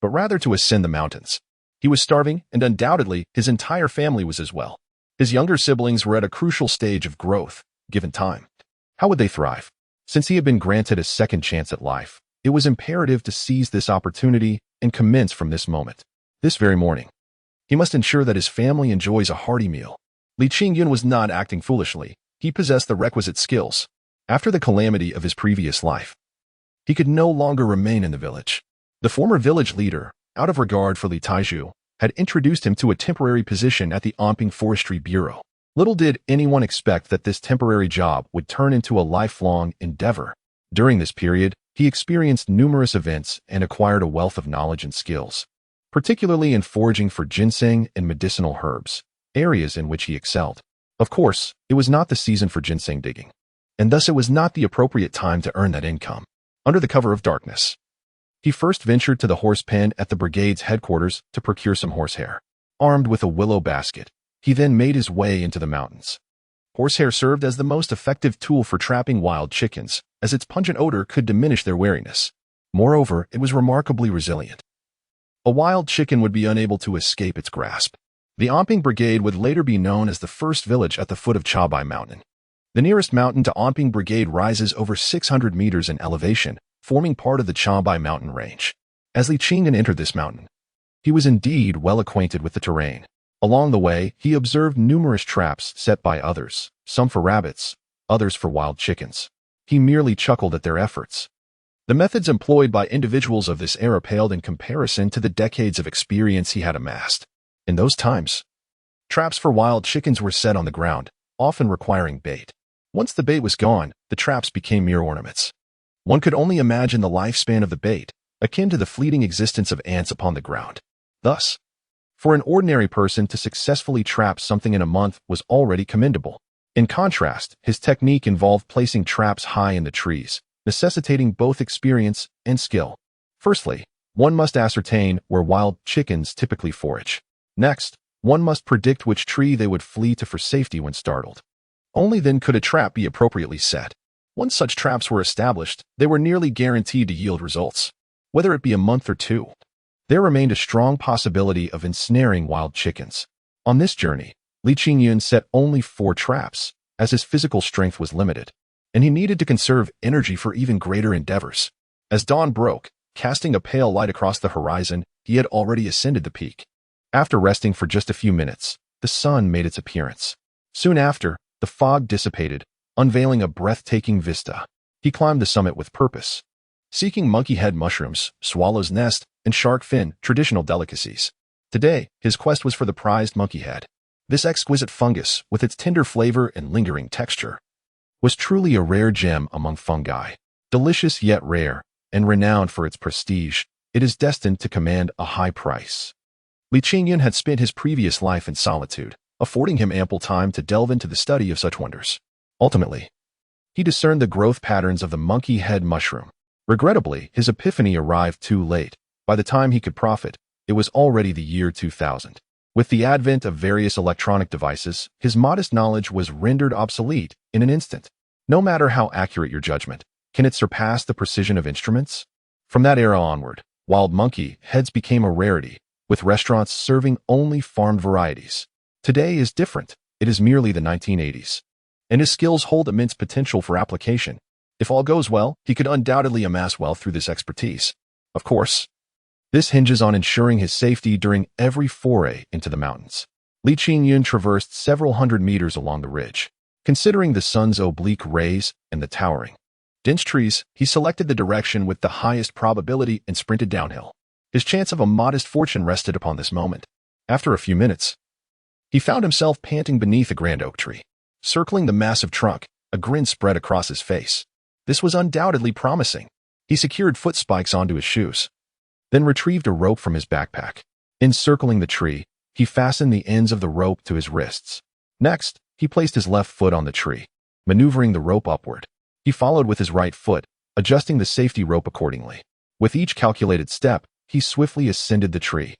but rather to ascend the mountains. He was starving, and undoubtedly, his entire family was as well. His younger siblings were at a crucial stage of growth, given time. How would they thrive? Since he had been granted a second chance at life, it was imperative to seize this opportunity and commence from this moment. This very morning, he must ensure that his family enjoys a hearty meal. Li Qingyun was not acting foolishly. He possessed the requisite skills. After the calamity of his previous life, he could no longer remain in the village. The former village leader, out of regard for Li Taiju, had introduced him to a temporary position at the Onping Forestry Bureau. Little did anyone expect that this temporary job would turn into a lifelong endeavor. During this period, he experienced numerous events and acquired a wealth of knowledge and skills, particularly in foraging for ginseng and medicinal herbs, areas in which he excelled. Of course, it was not the season for ginseng digging, and thus it was not the appropriate time to earn that income. Under the cover of darkness, he first ventured to the horse pen at the brigade's headquarters to procure some horsehair. Armed with a willow basket, he then made his way into the mountains. Horsehair served as the most effective tool for trapping wild chickens, as its pungent odor could diminish their wariness. Moreover, it was remarkably resilient. A wild chicken would be unable to escape its grasp. The Onping Brigade would later be known as the first village at the foot of Chabai Mountain. The nearest mountain to Onping Brigade rises over 600 meters in elevation, forming part of the Chabai mountain range. As Li Qingyun entered this mountain, he was indeed well acquainted with the terrain. Along the way, he observed numerous traps set by others, some for rabbits, others for wild chickens. He merely chuckled at their efforts. The methods employed by individuals of this era paled in comparison to the decades of experience he had amassed. In those times, traps for wild chickens were set on the ground, often requiring bait. Once the bait was gone, the traps became mere ornaments. One could only imagine the lifespan of the bait, akin to the fleeting existence of ants upon the ground. Thus, for an ordinary person to successfully trap something in a month was already commendable. In contrast, his technique involved placing traps high in the trees, necessitating both experience and skill. Firstly, one must ascertain where wild chickens typically forage. Next, one must predict which tree they would flee to for safety when startled. Only then could a trap be appropriately set. Once such traps were established, they were nearly guaranteed to yield results. Whether it be a month or two, there remained a strong possibility of ensnaring wild chickens. On this journey, Li Qingyun set only 4 traps, as his physical strength was limited, and he needed to conserve energy for even greater endeavors. As dawn broke, casting a pale light across the horizon, he had already ascended the peak. After resting for just a few minutes, the sun made its appearance. Soon after, the fog dissipated, unveiling a breathtaking vista. He climbed the summit with purpose, seeking monkey head mushrooms, swallow's nest, and shark fin, traditional delicacies. Today, his quest was for the prized monkey head. This exquisite fungus, with its tender flavor and lingering texture, was truly a rare gem among fungi. Delicious yet rare, and renowned for its prestige, it is destined to command a high price. Li Qingyun had spent his previous life in solitude, affording him ample time to delve into the study of such wonders. Ultimately, he discerned the growth patterns of the monkey head mushroom. Regrettably, his epiphany arrived too late. By the time he could profit, it was already the year 2000. With the advent of various electronic devices, his modest knowledge was rendered obsolete in an instant. No matter how accurate your judgment, can it surpass the precision of instruments? From that era onward, wild monkey heads became a rarity, with restaurants serving only farmed varieties. Today is different. It is merely the 1980s. And his skills hold immense potential for application. If all goes well, he could undoubtedly amass wealth through this expertise. Of course, this hinges on ensuring his safety during every foray into the mountains. Li Qingyun traversed several hundred meters along the ridge. Considering the sun's oblique rays and the towering, dense trees, he selected the direction with the highest probability and sprinted downhill. His chance of a modest fortune rested upon this moment. After a few minutes, he found himself panting beneath a grand oak tree. Circling the massive trunk, a grin spread across his face. This was undoubtedly promising. He secured foot spikes onto his shoes, then retrieved a rope from his backpack. Encircling the tree, he fastened the ends of the rope to his wrists. Next, he placed his left foot on the tree, maneuvering the rope upward. He followed with his right foot, adjusting the safety rope accordingly. With each calculated step, he swiftly ascended the tree.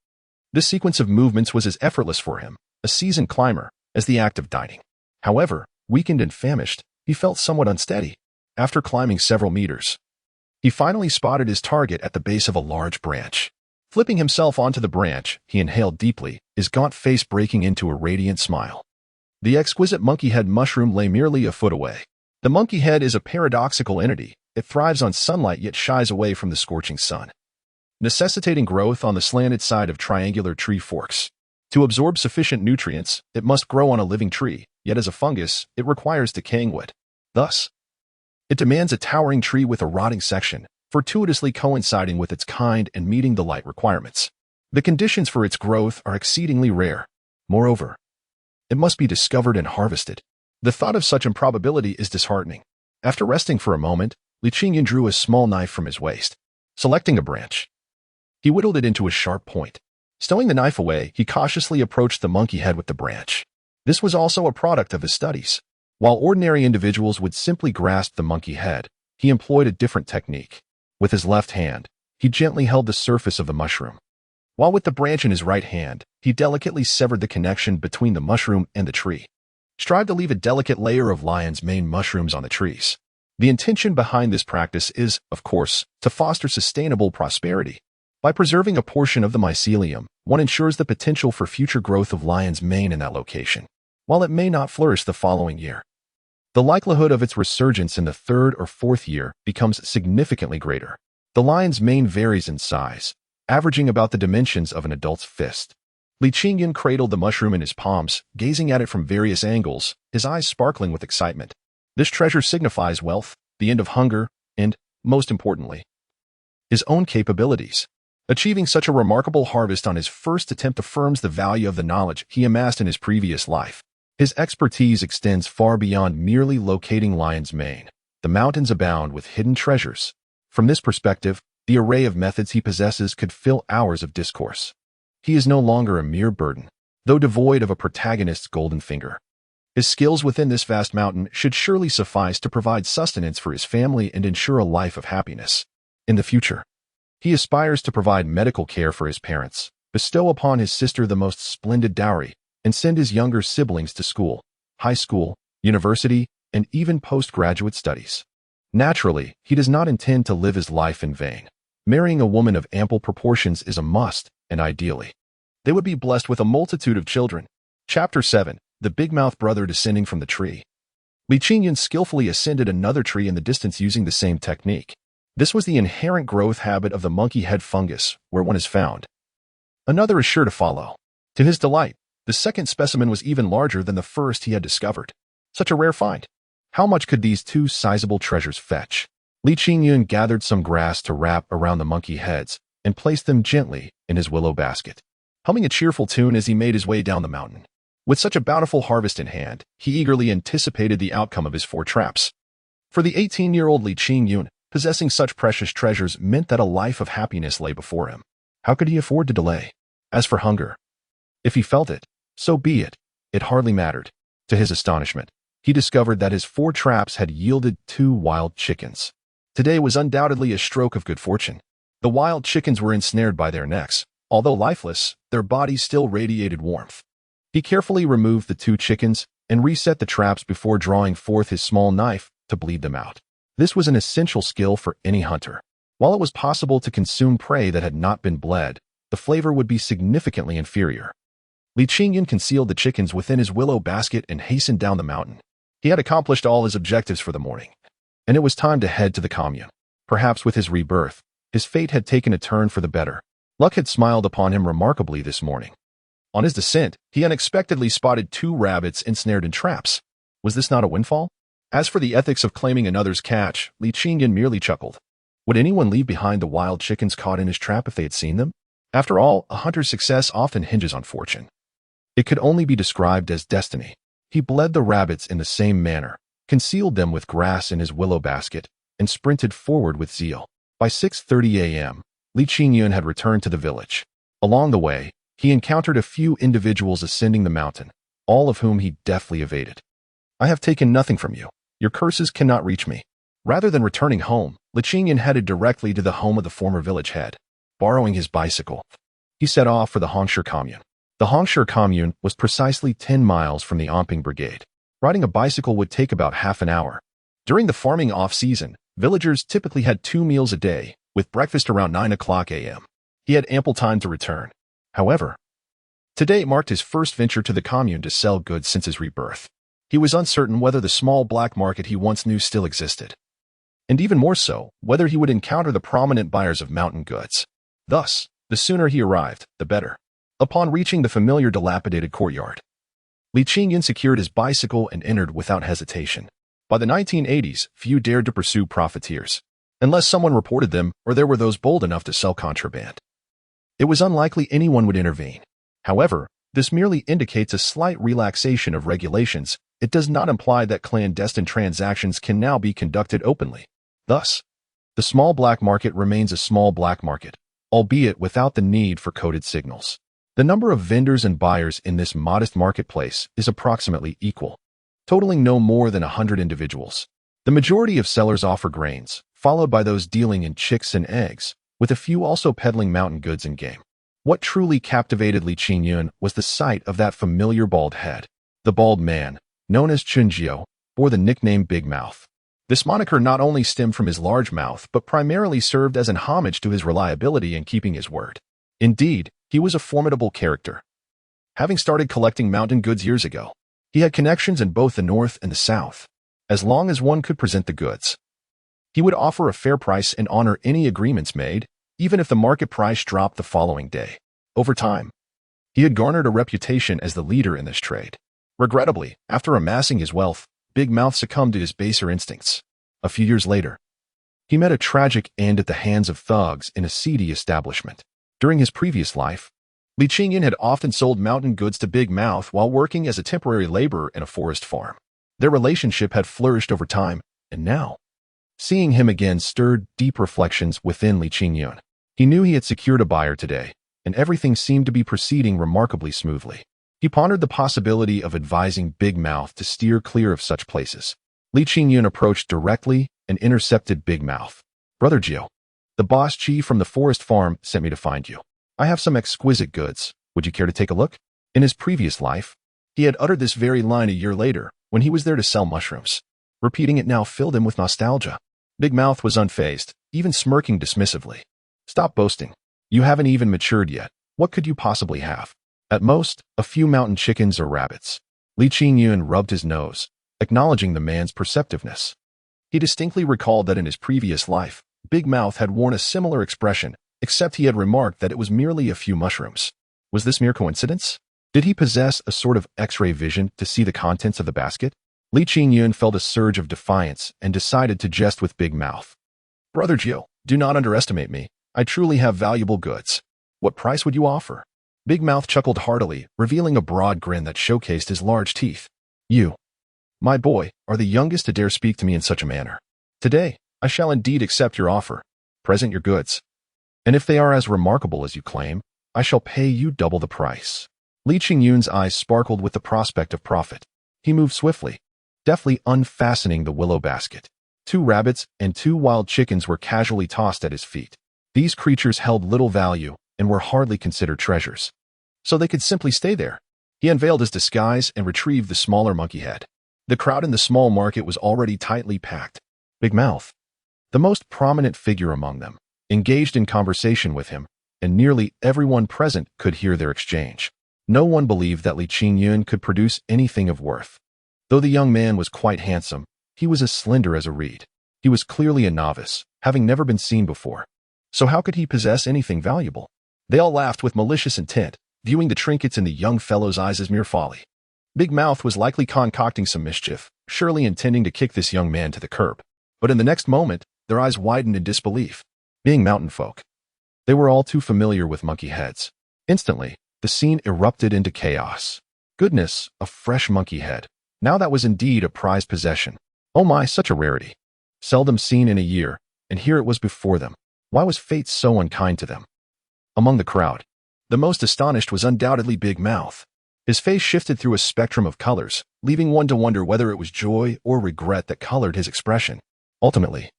This sequence of movements was as effortless for him, a seasoned climber, as the act of dining. However, weakened and famished, he felt somewhat unsteady. After climbing several meters, he finally spotted his target at the base of a large branch. Flipping himself onto the branch, he inhaled deeply, his gaunt face breaking into a radiant smile. The exquisite monkey head mushroom lay merely a foot away. The monkey head is a paradoxical entity. It thrives on sunlight yet shies away from the scorching sun, necessitating growth on the slanted side of triangular tree forks. To absorb sufficient nutrients, it must grow on a living tree, yet as a fungus, it requires decaying wood. Thus, it demands a towering tree with a rotting section, fortuitously coinciding with its kind and meeting the light requirements. The conditions for its growth are exceedingly rare. Moreover, it must be discovered and harvested. The thought of such improbability is disheartening. After resting for a moment, Li Qingyun drew a small knife from his waist. Selecting a branch, he whittled it into a sharp point. Stowing the knife away, he cautiously approached the monkey head with the branch. This was also a product of his studies. While ordinary individuals would simply grasp the monkey head, he employed a different technique. With his left hand, he gently held the surface of the mushroom, while with the branch in his right hand, he delicately severed the connection between the mushroom and the tree. Strive to leave a delicate layer of lion's mane mushrooms on the trees. The intention behind this practice is, of course, to foster sustainable prosperity. By preserving a portion of the mycelium, one ensures the potential for future growth of lion's mane in that location, while it may not flourish the following year. The likelihood of its resurgence in the third or fourth year becomes significantly greater. The lion's mane varies in size, averaging about the dimensions of an adult's fist. Li Qingyun cradled the mushroom in his palms, gazing at it from various angles, his eyes sparkling with excitement. This treasure signifies wealth, the end of hunger, and, most importantly, his own capabilities. Achieving such a remarkable harvest on his first attempt affirms the value of the knowledge he amassed in his previous life. His expertise extends far beyond merely locating lion's mane. The mountains abound with hidden treasures. From this perspective, the array of methods he possesses could fill hours of discourse. He is no longer a mere burden, though devoid of a protagonist's golden finger. His skills within this vast mountain should surely suffice to provide sustenance for his family and ensure a life of happiness. In the future, he aspires to provide medical care for his parents, bestow upon his sister the most splendid dowry, and send his younger siblings to school, high school, university, and even postgraduate studies. Naturally, he does not intend to live his life in vain. Marrying a woman of ample proportions is a must, and ideally, they would be blessed with a multitude of children. Chapter 7. The Big Mouth Brother Descending from the Tree. Li Qingyun skillfully ascended another tree in the distance using the same technique. This was the inherent growth habit of the monkey head fungus, where one is found, another is sure to follow. To his delight, the second specimen was even larger than the first he had discovered. Such a rare find. How much could these two sizable treasures fetch? Li Qingyun gathered some grass to wrap around the monkey heads and placed them gently in his willow basket, humming a cheerful tune as he made his way down the mountain. With such a bountiful harvest in hand, he eagerly anticipated the outcome of his 4 traps. For the 18-year-old Li Qingyun, possessing such precious treasures meant that a life of happiness lay before him. How could he afford to delay? As for hunger, if he felt it, so be it. It hardly mattered. To his astonishment, he discovered that his 4 traps had yielded 2 wild chickens. Today was undoubtedly a stroke of good fortune. The wild chickens were ensnared by their necks. Although lifeless, their bodies still radiated warmth. He carefully removed the 2 chickens and reset the traps before drawing forth his small knife to bleed them out. This was an essential skill for any hunter. While it was possible to consume prey that had not been bled, the flavor would be significantly inferior. Li Qingyun concealed the chickens within his willow basket and hastened down the mountain. He had accomplished all his objectives for the morning, and it was time to head to the commune. Perhaps with his rebirth, his fate had taken a turn for the better. Luck had smiled upon him remarkably this morning. On his descent, he unexpectedly spotted 2 rabbits ensnared in traps. Was this not a windfall? As for the ethics of claiming another's catch, Li Qingyun merely chuckled. Would anyone leave behind the wild chickens caught in his trap if they had seen them? After all, a hunter's success often hinges on fortune. It could only be described as destiny. He bled the rabbits in the same manner, concealed them with grass in his willow basket, and sprinted forward with zeal. By 6:30 a.m., Li Qingyun had returned to the village. Along the way, he encountered a few individuals ascending the mountain, all of whom he deftly evaded. I have taken nothing from you. Your curses cannot reach me. Rather than returning home, Li Qingyun headed directly to the home of the former village head. Borrowing his bicycle, he set off for the Hongshi commune. The Hongshi commune was precisely 10 miles from the Omping brigade. Riding a bicycle would take about half an hour. During the farming off-season, villagers typically had 2 meals a day, with breakfast around 9 o'clock a.m. He had ample time to return. However, today marked his first venture to the commune to sell goods since his rebirth. He was uncertain whether the small black market he once knew still existed, and even more so, whether he would encounter the prominent buyers of mountain goods. Thus, the sooner he arrived, the better. Upon reaching the familiar dilapidated courtyard, Li Qingyun secured his bicycle and entered without hesitation. By the 1980s, few dared to pursue profiteers, unless someone reported them or there were those bold enough to sell contraband. It was unlikely anyone would intervene. However, this merely indicates a slight relaxation of regulations. It does not imply that clandestine transactions can now be conducted openly. Thus, the small black market remains a small black market, albeit without the need for coded signals. The number of vendors and buyers in this modest marketplace is approximately equal, totaling no more than 100 individuals. The majority of sellers offer grains, followed by those dealing in chicks and eggs, with a few also peddling mountain goods and game. What truly captivated Li Qingyun was the sight of that familiar bald head. The bald man, known as Chunjiu, bore the nickname Big Mouth. This moniker not only stemmed from his large mouth but primarily served as an homage to his reliability in keeping his word. Indeed, He was a formidable character. Having started collecting mountain goods years ago, he had connections in both the north and the south. As long as one could present the goods, he would offer a fair price and honor any agreements made, even if the market price dropped the following day. Over time, he had garnered a reputation as the leader in this trade. Regrettably, after amassing his wealth, Big Mouth succumbed to his baser instincts. A few years later, he met a tragic end at the hands of thugs in a seedy establishment. During his previous life, Li Qingyun had often sold mountain goods to Big Mouth while working as a temporary laborer in a forest farm. Their relationship had flourished over time, and now, seeing him again stirred deep reflections within Li Qingyun. He knew he had secured a buyer today, and everything seemed to be proceeding remarkably smoothly. He pondered the possibility of advising Big Mouth to steer clear of such places. Li Qingyun approached directly and intercepted Big Mouth. "Brother Jiu, the boss chief from the forest farm sent me to find you. I have some exquisite goods. Would you care to take a look?" In his previous life, he had uttered this very line a year later when he was there to sell mushrooms. Repeating it now filled him with nostalgia. Big Mouth was unfazed, even smirking dismissively. "Stop boasting. You haven't even matured yet. What could you possibly have? At most, a few mountain chickens or rabbits." Li Qingyun rubbed his nose, acknowledging the man's perceptiveness. He distinctly recalled that in his previous life, Big Mouth had worn a similar expression, except he had remarked that it was merely a few mushrooms. Was this mere coincidence? Did he possess a sort of X-ray vision to see the contents of the basket? Li Qingyun felt a surge of defiance and decided to jest with Big Mouth. "Brother Jiu, do not underestimate me. I truly have valuable goods. What price would you offer?" Big Mouth chuckled heartily, revealing a broad grin that showcased his large teeth. "You, my boy, are the youngest to dare speak to me in such a manner. Today, I shall indeed accept your offer. Present your goods. And if they are as remarkable as you claim, I shall pay you double the price." Li Qingyun's eyes sparkled with the prospect of profit. He moved swiftly, deftly unfastening the willow basket. 2 rabbits and 2 wild chickens were casually tossed at his feet. These creatures held little value and were hardly considered treasures, so they could simply stay there. He unveiled his disguise and retrieved the smaller monkey head. The crowd in the small market was already tightly packed. Big Mouth, the most prominent figure among them, engaged in conversation with him, and nearly everyone present could hear their exchange. No one believed that Li Qingyun could produce anything of worth. Though the young man was quite handsome, he was as slender as a reed. He was clearly a novice, having never been seen before. So how could he possess anything valuable? They all laughed with malicious intent, viewing the trinkets in the young fellow's eyes as mere folly. Big Mouth was likely concocting some mischief, surely intending to kick this young man to the curb. But in the next moment, their eyes widened in disbelief. Being mountain folk, they were all too familiar with monkey heads. Instantly, the scene erupted into chaos. Goodness, a fresh monkey head. Now that was indeed a prized possession. Oh my, such a rarity. Seldom seen in a year, and here it was before them. Why was fate so unkind to them? Among the crowd, the most astonished was undoubtedly Big Mouth. His face shifted through a spectrum of colors, leaving one to wonder whether it was joy or regret that colored his expression. Ultimately,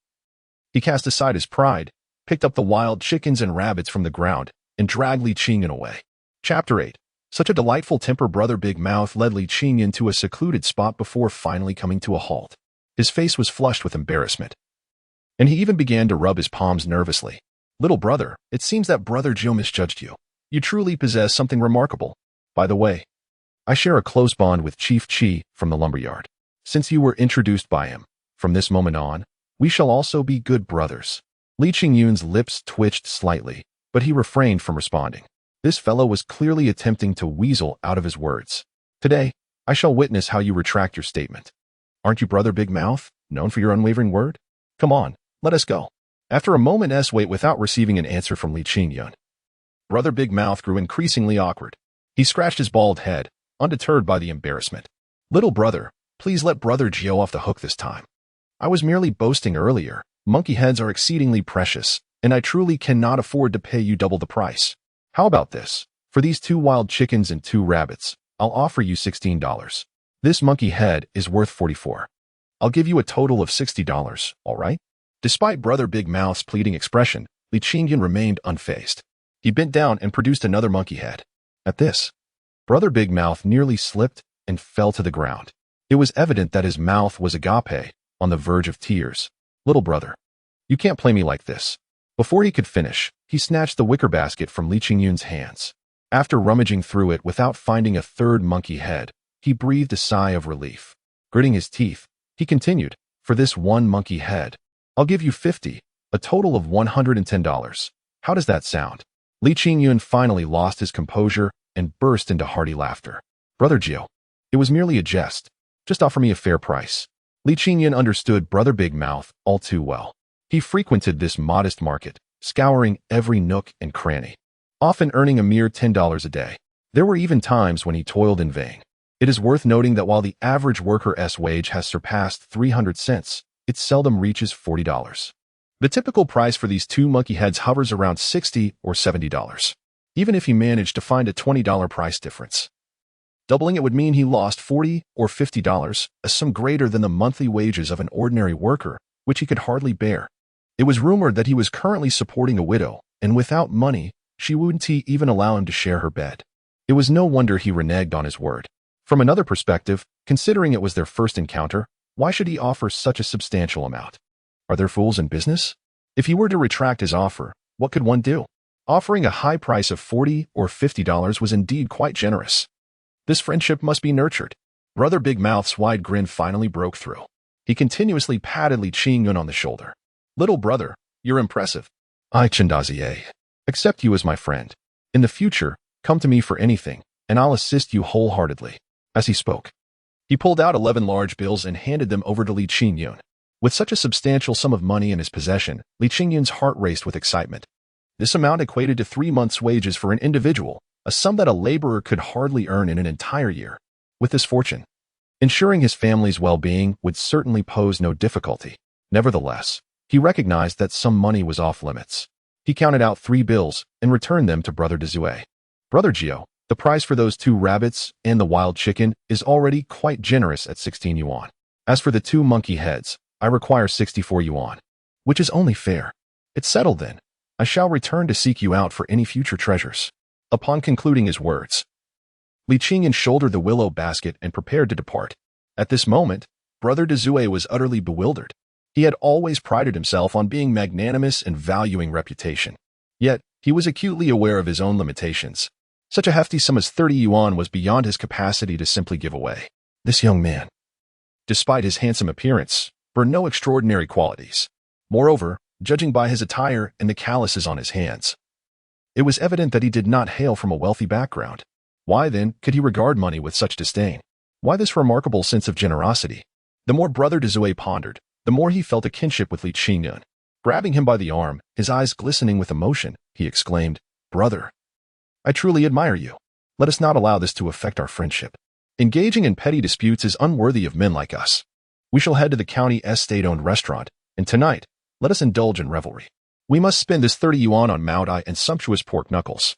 he cast aside his pride, picked up the wild chickens and rabbits from the ground, and dragged Li Qingyun away. Chapter 8. Such a delightful temper. Brother Big Mouth led Li Qingyun to a secluded spot before finally coming to a halt. His face was flushed with embarrassment, and he even began to rub his palms nervously. "Little brother, it seems that Brother Jiu misjudged you. You truly possess something remarkable. By the way, I share a close bond with Chief Chi from the lumberyard. Since you were introduced by him, from this moment on, we shall also be good brothers." Li Qingyun's lips twitched slightly, but he refrained from responding. This fellow was clearly attempting to weasel out of his words. "Today, I shall witness how you retract your statement. Aren't you Brother Big Mouth, known for your unwavering word? Come on, let us go." After a moment's wait without receiving an answer from Li Qingyun, Brother Big Mouth grew increasingly awkward. He scratched his bald head, undeterred by the embarrassment. "Little brother, please let Brother Jiu off the hook this time. I was merely boasting earlier. Monkey heads are exceedingly precious, and I truly cannot afford to pay you double the price. How about this? For these 2 wild chickens and 2 rabbits, I'll offer you $16. This monkey head is worth $44. I'll give you a total of $60, all right?" Despite Brother Big Mouth's pleading expression, Li Qingyun remained unfazed. He bent down and produced another monkey head. At this, Brother Big Mouth nearly slipped and fell to the ground. It was evident that his mouth was agape, on the verge of tears. "Little brother, you can't play me like this." Before he could finish, he snatched the wicker basket from Li Qingyun's hands. After rummaging through it without finding a third monkey head, he breathed a sigh of relief. Gritting his teeth, he continued, "For this one monkey head, I'll give you 50, a total of $110. How does that sound?" Li Qingyun finally lost his composure and burst into hearty laughter. "Brother Jiu, it was merely a jest. Just offer me a fair price." Li Qingyun understood Brother Big Mouth all too well. He frequented this modest market, scouring every nook and cranny, often earning a mere $10 a day. There were even times when he toiled in vain. It is worth noting that while the average worker's wage has surpassed 300 cents, it seldom reaches $40. The typical price for these two monkey heads hovers around $60 or $70, even if he managed to find a $20 price difference. Doubling it would mean he lost $40 or $50, a sum greater than the monthly wages of an ordinary worker, which he could hardly bear. It was rumored that he was currently supporting a widow, and without money, she wouldn't even allow him to share her bed. It was no wonder he reneged on his word. From another perspective, considering it was their first encounter, why should he offer such a substantial amount? Are there fools in business? If he were to retract his offer, what could one do? Offering a high price of $40 or $50 was indeed quite generous. This friendship must be nurtured. Brother Big Mouth's wide grin finally broke through. He continuously patted Li Qingyun on the shoulder. "Little brother, you're impressive. I accept you as my friend. In the future, come to me for anything, and I'll assist you wholeheartedly." As he spoke, he pulled out 11 large bills and handed them over to Li Qingyun. With such a substantial sum of money in his possession, Li Qingyun's heart raced with excitement. This amount equated to 3 months' wages for an individual, a sum that a laborer could hardly earn in an entire year. With this fortune, ensuring his family's well-being would certainly pose no difficulty. Nevertheless, he recognized that some money was off limits. He counted out 3 bills and returned them to Brother Dezue. "Brother Jiu, the price for those 2 rabbits and the wild chicken is already quite generous at 16 yuan. As for the 2 monkey heads, I require 64 yuan, which is only fair. It's settled then. I shall return to seek you out for any future treasures." Upon concluding his words, Li Qingyun shouldered the willow basket and prepared to depart. At this moment, Brother Dezue was utterly bewildered. He had always prided himself on being magnanimous and valuing reputation. Yet, he was acutely aware of his own limitations. Such a hefty sum as 30 yuan was beyond his capacity to simply give away. This young man, despite his handsome appearance, bore no extraordinary qualities. Moreover, judging by his attire and the calluses on his hands, it was evident that he did not hail from a wealthy background. Why, then, could he regard money with such disdain? Why this remarkable sense of generosity? The more Brother Dezue pondered, the more he felt a kinship with Li Qingyun. Grabbing him by the arm, his eyes glistening with emotion, he exclaimed, "Brother, I truly admire you. Let us not allow this to affect our friendship. Engaging in petty disputes is unworthy of men like us. We shall head to the county state-owned restaurant, and tonight, let us indulge in revelry. We must spend this 30 yuan on Mao Dai and sumptuous pork knuckles."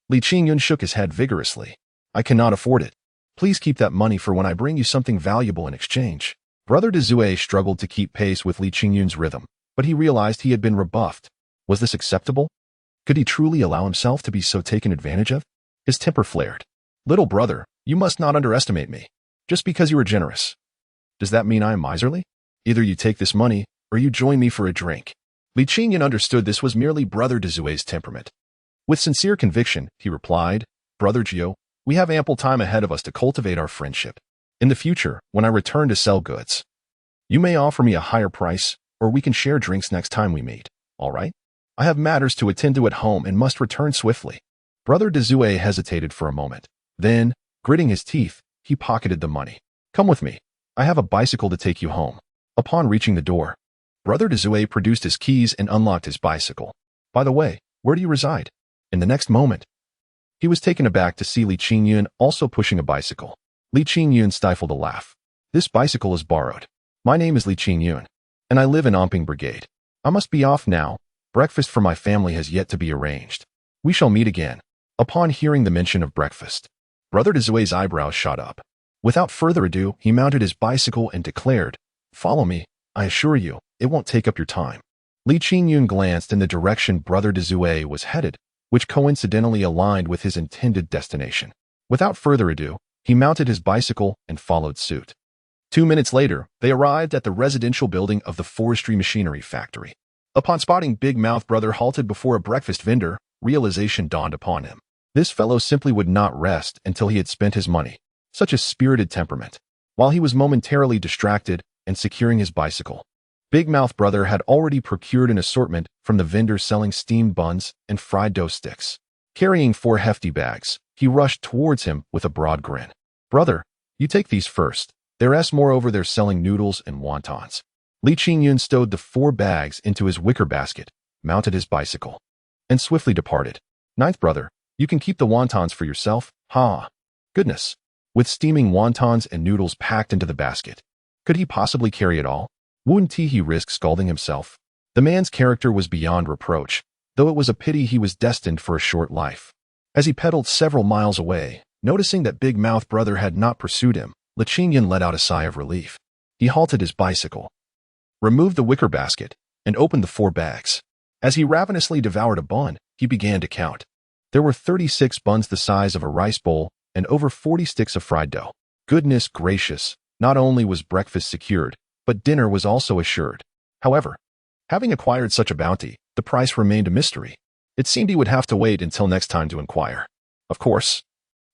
Li Qingyun shook his head vigorously. "I cannot afford it. Please keep that money for when I bring you something valuable in exchange." Brother Dezue struggled to keep pace with Li Qingyun's rhythm, but he realized he had been rebuffed. Was this acceptable? Could he truly allow himself to be so taken advantage of? His temper flared. "Little brother, you must not underestimate me. Just because you are generous, does that mean I am miserly? Either you take this money, or you join me for a drink." Li Qingyun understood this was merely Brother Dezue's temperament. With sincere conviction, he replied, "Brother Jiu, we have ample time ahead of us to cultivate our friendship. In the future, when I return to sell goods, you may offer me a higher price, or we can share drinks next time we meet. All right? I have matters to attend to at home and must return swiftly." Brother Dezue hesitated for a moment. Then, gritting his teeth, he pocketed the money. "Come with me. I have a bicycle to take you home." Upon reaching the door, Brother Dezue produced his keys and unlocked his bicycle. "By the way, where do you reside?" In the next moment, he was taken aback to see Li Qingyun also pushing a bicycle. Li Qingyun stifled a laugh. "This bicycle is borrowed. My name is Li Qingyun, and I live in Omping Brigade. I must be off now. Breakfast for my family has yet to be arranged. We shall meet again." Upon hearing the mention of breakfast, Brother Dezue's eyebrows shot up. Without further ado, he mounted his bicycle and declared, "Follow me. I assure you, it won't take up your time." Li Qingyun glanced in the direction Brother Dezue was headed, which coincidentally aligned with his intended destination. Without further ado, he mounted his bicycle and followed suit. 2 minutes later, they arrived at the residential building of the forestry machinery factory. Upon spotting Big Mouth Brother halted before a breakfast vendor, realization dawned upon him. This fellow simply would not rest until he had spent his money. Such a spirited temperament. While he was momentarily distracted and securing his bicycle, Big Mouth Brother had already procured an assortment from the vendor selling steamed buns and fried dough sticks. Carrying 4 hefty bags, he rushed towards him with a broad grin. "Brother, you take these first. Moreover, they're selling noodles and wontons." Li Qingyun stowed the 4 bags into his wicker basket, mounted his bicycle, and swiftly departed. "Ninth brother, you can keep the wontons for yourself, ha." Goodness. With steaming wontons and noodles packed into the basket, could he possibly carry it all? Wouldn't he risk scalding himself? The man's character was beyond reproach, though it was a pity he was destined for a short life. As he pedaled several miles away, noticing that Big Mouth Brother had not pursued him, Li Qingyun let out a sigh of relief. He halted his bicycle, removed the wicker basket, and opened the 4 bags. As he ravenously devoured a bun, he began to count. There were 36 buns the size of a rice bowl and over 40 sticks of fried dough. Goodness gracious, not only was breakfast secured, but dinner was also assured. However, having acquired such a bounty, the price remained a mystery. It seemed he would have to wait until next time to inquire. Of course,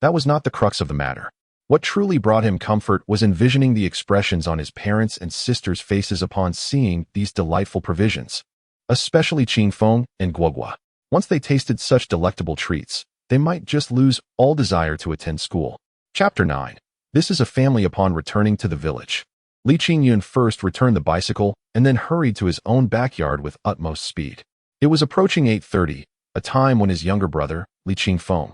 that was not the crux of the matter. What truly brought him comfort was envisioning the expressions on his parents' and sisters' faces upon seeing these delightful provisions, especially Qingfeng and Guogua. Once they tasted such delectable treats, they might just lose all desire to attend school. Chapter 9. This is a family upon returning to the village. Li Qingyun first returned the bicycle and then hurried to his own backyard with utmost speed. It was approaching 8:30, a time when his younger brother, Li Qingfeng,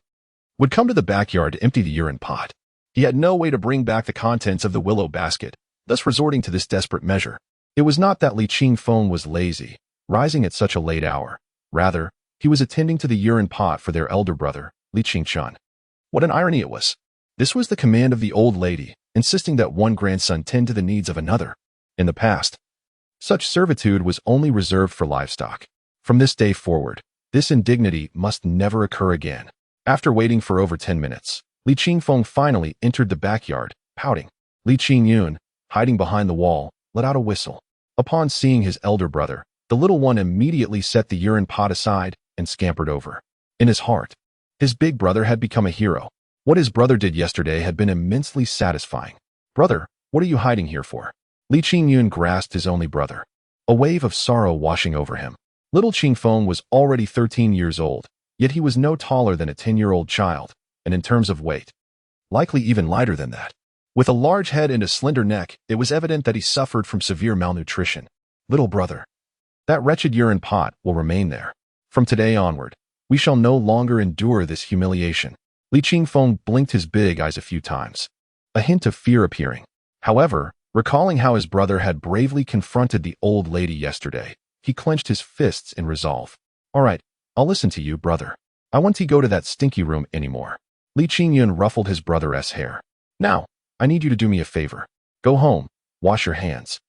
would come to the backyard to empty the urine pot. He had no way to bring back the contents of the willow basket, thus resorting to this desperate measure. It was not that Li Qingfeng was lazy, rising at such a late hour. Rather, he was attending to the urine pot for their elder brother, Li Qingchun. What an irony it was. This was the command of the old lady, insisting that one grandson tend to the needs of another. In the past, such servitude was only reserved for livestock. From this day forward, this indignity must never occur again. After waiting for over 10 minutes, Li Qingfeng finally entered the backyard, pouting. Li Qingyun, hiding behind the wall, let out a whistle. Upon seeing his elder brother, the little one immediately set the urine pot aside and scampered over. In his heart, his big brother had become a hero. What his brother did yesterday had been immensely satisfying. "Brother, what are you hiding here for?" Li Qingyun grasped his only brother, a wave of sorrow washing over him. Little Qingfeng was already 13 years old, yet he was no taller than a 10-year-old child, and in terms of weight, likely even lighter than that. With a large head and a slender neck, it was evident that he suffered from severe malnutrition. "Little brother, that wretched urine pot will remain there. From today onward, we shall no longer endure this humiliation." Li Qingfeng blinked his big eyes a few times, a hint of fear appearing. However, recalling how his brother had bravely confronted the old lady yesterday, he clenched his fists in resolve. "All right, I'll listen to you, brother. I won't go to that stinky room anymore." Li Qingyun ruffled his brother's hair. "Now, I need you to do me a favor. Go home, wash your hands,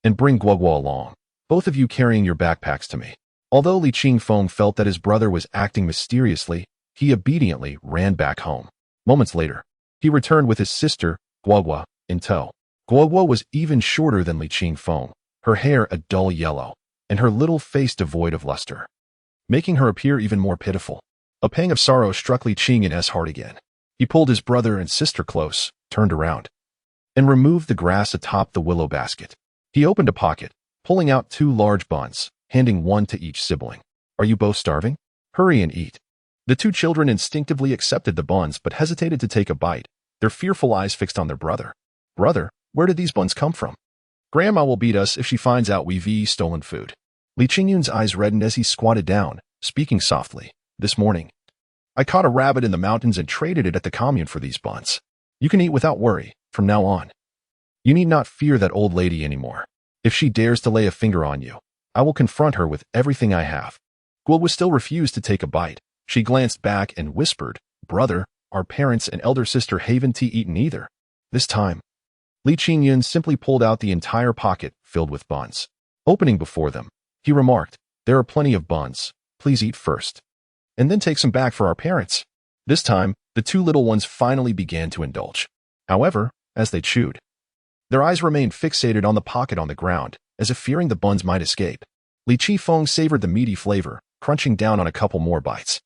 and bring Guogua along, both of you carrying your backpacks to me." Although Li Qingfeng felt that his brother was acting mysteriously, he obediently ran back home. Moments later, he returned with his sister, Guogua, in tow. Guogua was even shorter than Li Qingfeng, her hair a dull yellow, and her little face devoid of luster, making her appear even more pitiful. A pang of sorrow struck Li Qingyun's heart again. He pulled his brother and sister close, turned around, and removed the grass atop the willow basket. He opened a pocket, pulling out 2 large buns, handing one to each sibling. "Are you both starving? Hurry and eat." The 2 children instinctively accepted the buns but hesitated to take a bite, their fearful eyes fixed on their brother. "Brother, where did these buns come from? Grandma will beat us if she finds out we've stolen food." Li Qingyun's eyes reddened as he squatted down, speaking softly. "This morning, I caught a rabbit in the mountains and traded it at the commune for these buns. You can eat without worry, from now on. You need not fear that old lady anymore. If she dares to lay a finger on you, I will confront her with everything I have." Guogua still refused to take a bite. She glanced back and whispered, "Brother, our parents and elder sister haven't eaten either." This time, Li Qingyun simply pulled out the entire pocket filled with buns. Opening before them, he remarked, "There are plenty of buns. Please eat first, and then take some back for our parents." This time, the 2 little ones finally began to indulge. However, as they chewed, their eyes remained fixated on the pocket on the ground, as if fearing the buns might escape. Li Qingfeng savored the meaty flavor, crunching down on a couple more bites.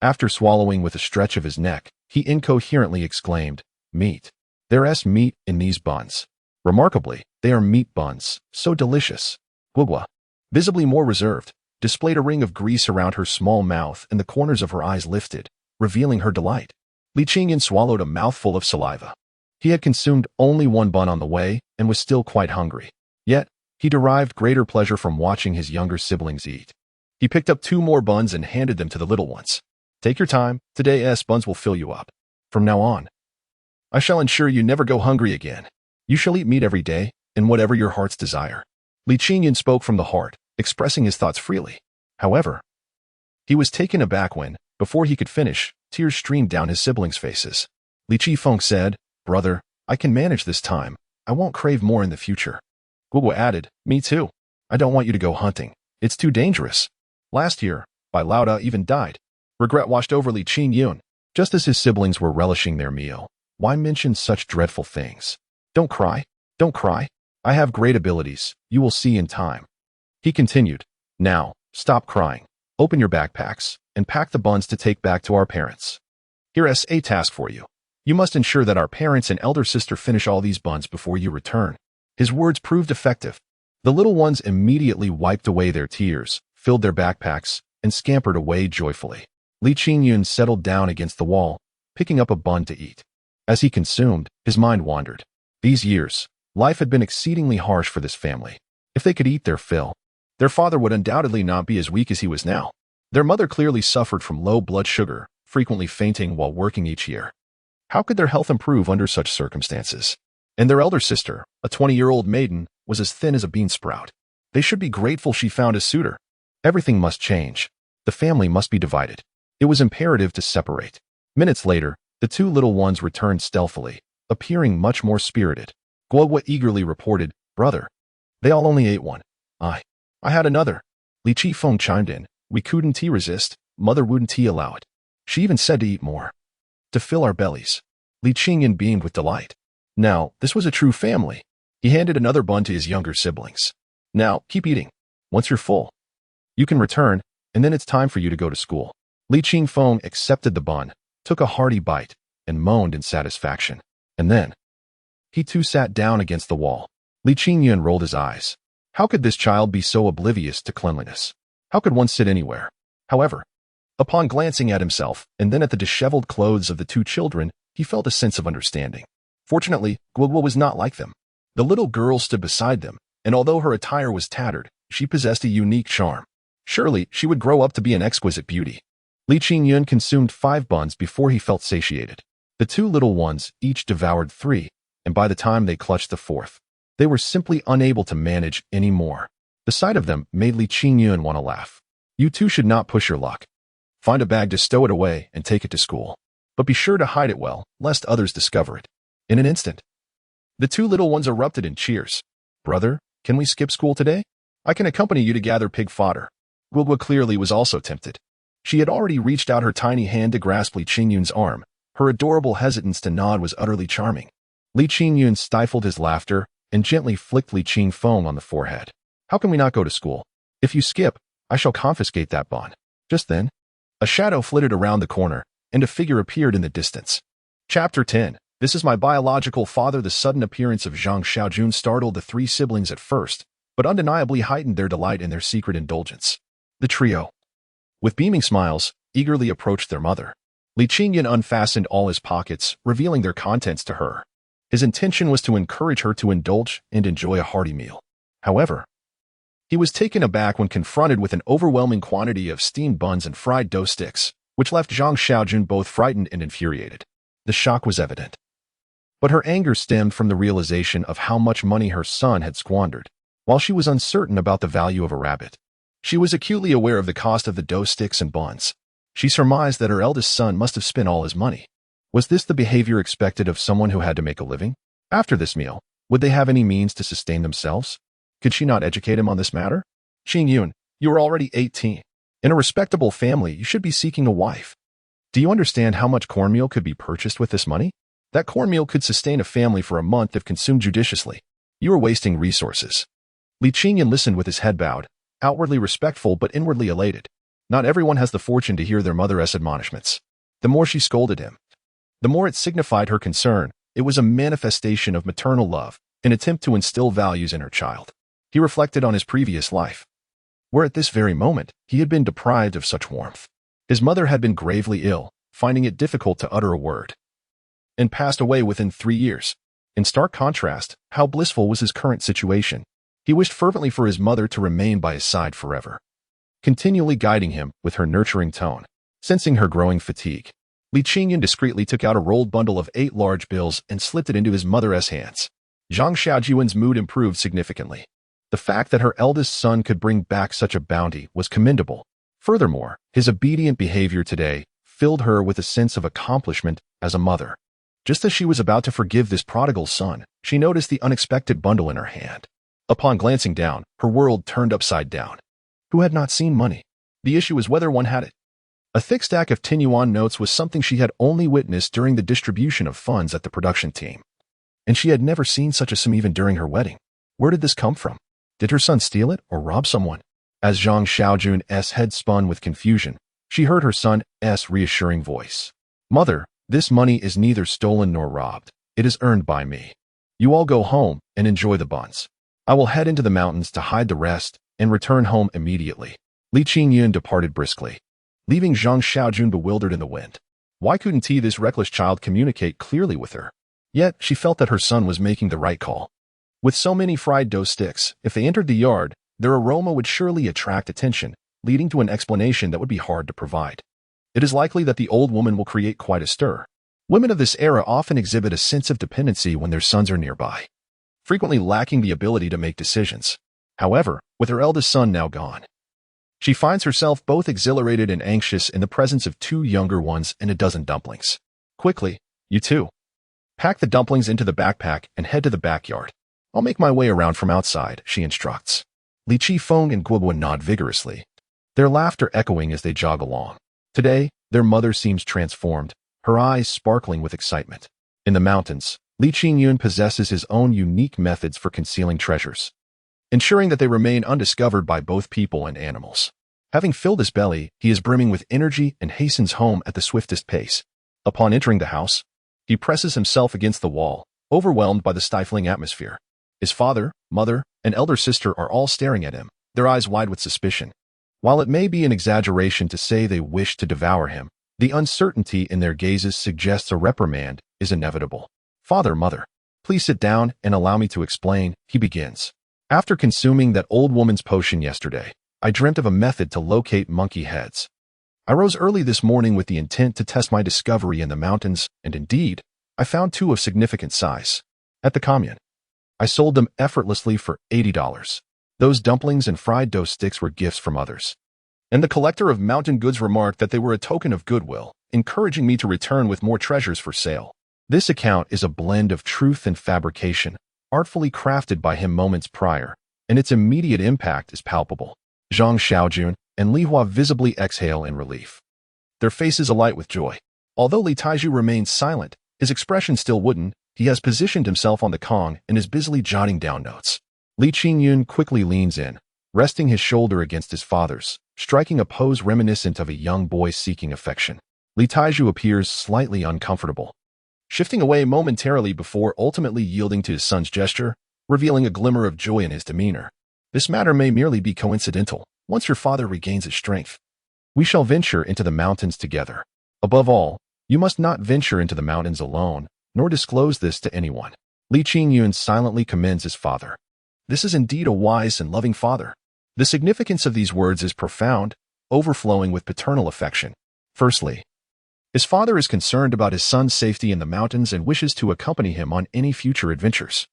After swallowing with a stretch of his neck, he incoherently exclaimed, "Meat. There's meat in these buns. Remarkably, they are meat buns, so delicious." Guogua, visibly more reserved, displayed a ring of grease around her small mouth and the corners of her eyes lifted, revealing her delight. Li Qingyun swallowed a mouthful of saliva. He had consumed only one bun on the way and was still quite hungry. Yet, he derived greater pleasure from watching his younger siblings eat. He picked up 2 more buns and handed them to the little ones. "Take your time, today's buns will fill you up. From now on, I shall ensure you never go hungry again. You shall eat meat every day, and whatever your heart's desire." Li Qingyun spoke from the heart, expressing his thoughts freely. However, he was taken aback when, before he could finish, tears streamed down his siblings' faces. Li Qifeng said, "Brother, I can manage this time. I won't crave more in the future." Guogua added, "Me too. I don't want you to go hunting. It's too dangerous. Last year, Bai Lauda even died." Regret washed over Li Qingyun. Just as his siblings were relishing their meal, why mention such dreadful things? "Don't cry. Don't cry. I have great abilities. You will see in time." He continued, "Now, stop crying. Open your backpacks and pack the buns to take back to our parents. Here's a task for you. You must ensure that our parents and elder sister finish all these buns before you return." His words proved effective. The little ones immediately wiped away their tears, filled their backpacks, and scampered away joyfully. Li Qingyun settled down against the wall, picking up a bun to eat. As he consumed, his mind wandered. These years, life had been exceedingly harsh for this family. If they could eat their fill, their father would undoubtedly not be as weak as he was now. Their mother clearly suffered from low blood sugar, frequently fainting while working each year. How could their health improve under such circumstances? And their elder sister, a 20-year-old maiden, was as thin as a bean sprout. They should be grateful she found a suitor. Everything must change. The family must be divided. It was imperative to separate. Minutes later, the 2 little ones returned stealthily, appearing much more spirited. Guogua eagerly reported, "Brother, they all only ate one. I had another." Li Qifeng chimed in, "We couldn't resist. Mother wouldn't allow it. She even said to eat more. To fill our bellies." Li Qingyun beamed with delight. Now, this was a true family. He handed another bun to his younger siblings. "Now, keep eating. Once you're full, you can return, and then it's time for you to go to school." Li Qingfeng accepted the bun, took a hearty bite, and moaned in satisfaction. And then, he too sat down against the wall. Li Qingyun rolled his eyes. How could this child be so oblivious to cleanliness? How could one sit anywhere? However, upon glancing at himself and then at the disheveled clothes of the 2 children, he felt a sense of understanding. Fortunately, Guogua was not like them. The little girl stood beside them, and although her attire was tattered, she possessed a unique charm. Surely, she would grow up to be an exquisite beauty. Li Qingyun consumed 5 buns before he felt satiated. The 2 little ones each devoured 3, and by the time they clutched the 4th, they were simply unable to manage any more. The sight of them made Li Qingyun want to laugh. "You 2 should not push your luck. Find a bag to stow it away and take it to school. But be sure to hide it well, lest others discover it." In an instant, the 2 little ones erupted in cheers. "Brother, can we skip school today? I can accompany you to gather pig fodder." Guogua clearly was also tempted. She had already reached out her tiny hand to grasp Li Qingyun's arm. Her adorable hesitance to nod was utterly charming. Li Qingyun stifled his laughter and gently flicked Li Qingfeng on the forehead. "How can we not go to school? If you skip, I shall confiscate that bond." Just then, a shadow flitted around the corner, and a figure appeared in the distance. Chapter 10. This is my biological father. The sudden appearance of Zhang Xiaojun startled the 3 siblings at first, but undeniably heightened their delight in their secret indulgence. The trio, with beaming smiles, eagerly approached their mother. Li Qingyun unfastened all his pockets, revealing their contents to her. His intention was to encourage her to indulge and enjoy a hearty meal. However, he was taken aback when confronted with an overwhelming quantity of steamed buns and fried dough sticks, which left Zhang Xiaojun both frightened and infuriated. The shock was evident. But her anger stemmed from the realization of how much money her son had squandered. While she was uncertain about the value of a rabbit, she was acutely aware of the cost of the dough sticks and buns. She surmised that her eldest son must have spent all his money. Was this the behavior expected of someone who had to make a living? After this meal, would they have any means to sustain themselves? Could she not educate him on this matter? "Qingyun, you are already 18. In a respectable family, you should be seeking a wife. Do you understand how much cornmeal could be purchased with this money? That cornmeal could sustain a family for a month if consumed judiciously. You are wasting resources." Li Qingyun listened with his head bowed, outwardly respectful but inwardly elated. Not everyone has the fortune to hear their mother's admonishments. The more she scolded him, the more it signified her concern. It was a manifestation of maternal love, an attempt to instill values in her child. He reflected on his previous life, where at this very moment he had been deprived of such warmth. His mother had been gravely ill, finding it difficult to utter a word, and passed away within 3 years. In stark contrast, how blissful was his current situation. He wished fervently for his mother to remain by his side forever, continually guiding him with her nurturing tone. Sensing her growing fatigue, Li Qingyun discreetly took out a rolled bundle of 8 large bills and slipped it into his mother's hands. Zhang Xiaojuan's mood improved significantly. The fact that her eldest son could bring back such a bounty was commendable. Furthermore, his obedient behavior today filled her with a sense of accomplishment as a mother. Just as she was about to forgive this prodigal son, she noticed the unexpected bundle in her hand. Upon glancing down, her world turned upside down. Who had not seen money? The issue is whether one had it. A thick stack of 10 yuan notes was something she had only witnessed during the distribution of funds at the production team. And she had never seen such a sum even during her wedding. Where did this come from? Did her son steal it or rob someone? As Zhang Xiaojun's head spun with confusion, she heard her son's reassuring voice. Mother, this money is neither stolen nor robbed. It is earned by me. You all go home and enjoy the buns. I will head into the mountains to hide the rest and return home immediately. Li Qingyun departed briskly, leaving Zhang Xiaojun bewildered in the wind. Why couldn't this reckless child communicate clearly with her? Yet she felt that her son was making the right call. With so many fried dough sticks, if they entered the yard, their aroma would surely attract attention, leading to an explanation that would be hard to provide. It is likely that the old woman will create quite a stir. Women of this era often exhibit a sense of dependency when their sons are nearby, frequently lacking the ability to make decisions. However, with her eldest son now gone, she finds herself both exhilarated and anxious in the presence of 2 younger ones and a dozen dumplings. Quickly, you two. Pack the dumplings into the backpack and head to the backyard. I'll make my way around from outside, she instructs. Li Qifeng and Guobuan nod vigorously, their laughter echoing as they jog along. Today, their mother seems transformed, her eyes sparkling with excitement. In the mountains, Li Qingyun possesses his own unique methods for concealing treasures, ensuring that they remain undiscovered by both people and animals. Having filled his belly, he is brimming with energy and hastens home at the swiftest pace. Upon entering the house, he presses himself against the wall, overwhelmed by the stifling atmosphere. His father, mother, and elder sister are all staring at him, their eyes wide with suspicion. While it may be an exaggeration to say they wish to devour him, the uncertainty in their gazes suggests a reprimand is inevitable. Father, mother, please sit down and allow me to explain, he begins. After consuming that old woman's potion yesterday, I dreamt of a method to locate monkey heads. I rose early this morning with the intent to test my discovery in the mountains, and indeed, I found 2 of significant size. At the commune, I sold them effortlessly for $80. Those dumplings and fried dough sticks were gifts from others. And the collector of mountain goods remarked that they were a token of goodwill, encouraging me to return with more treasures for sale. This account is a blend of truth and fabrication, artfully crafted by him moments prior, and its immediate impact is palpable. Zhang Xiaojun and Li Hua visibly exhale in relief, their faces alight with joy. Although Li Taiju remains silent, his expression still wooden. He has positioned himself on the Kong and is busily jotting down notes. Li Qingyun quickly leans in, resting his shoulder against his father's, striking a pose reminiscent of a young boy seeking affection. Li Taiju appears slightly uncomfortable, shifting away momentarily before ultimately yielding to his son's gesture, revealing a glimmer of joy in his demeanor. This matter may merely be coincidental. Once your father regains his strength, we shall venture into the mountains together. Above all, you must not venture into the mountains alone, nor disclose this to anyone. Li Qingyun silently commends his father. This is indeed a wise and loving father. The significance of these words is profound, overflowing with paternal affection. Firstly, his father is concerned about his son's safety in the mountains and wishes to accompany him on any future adventures.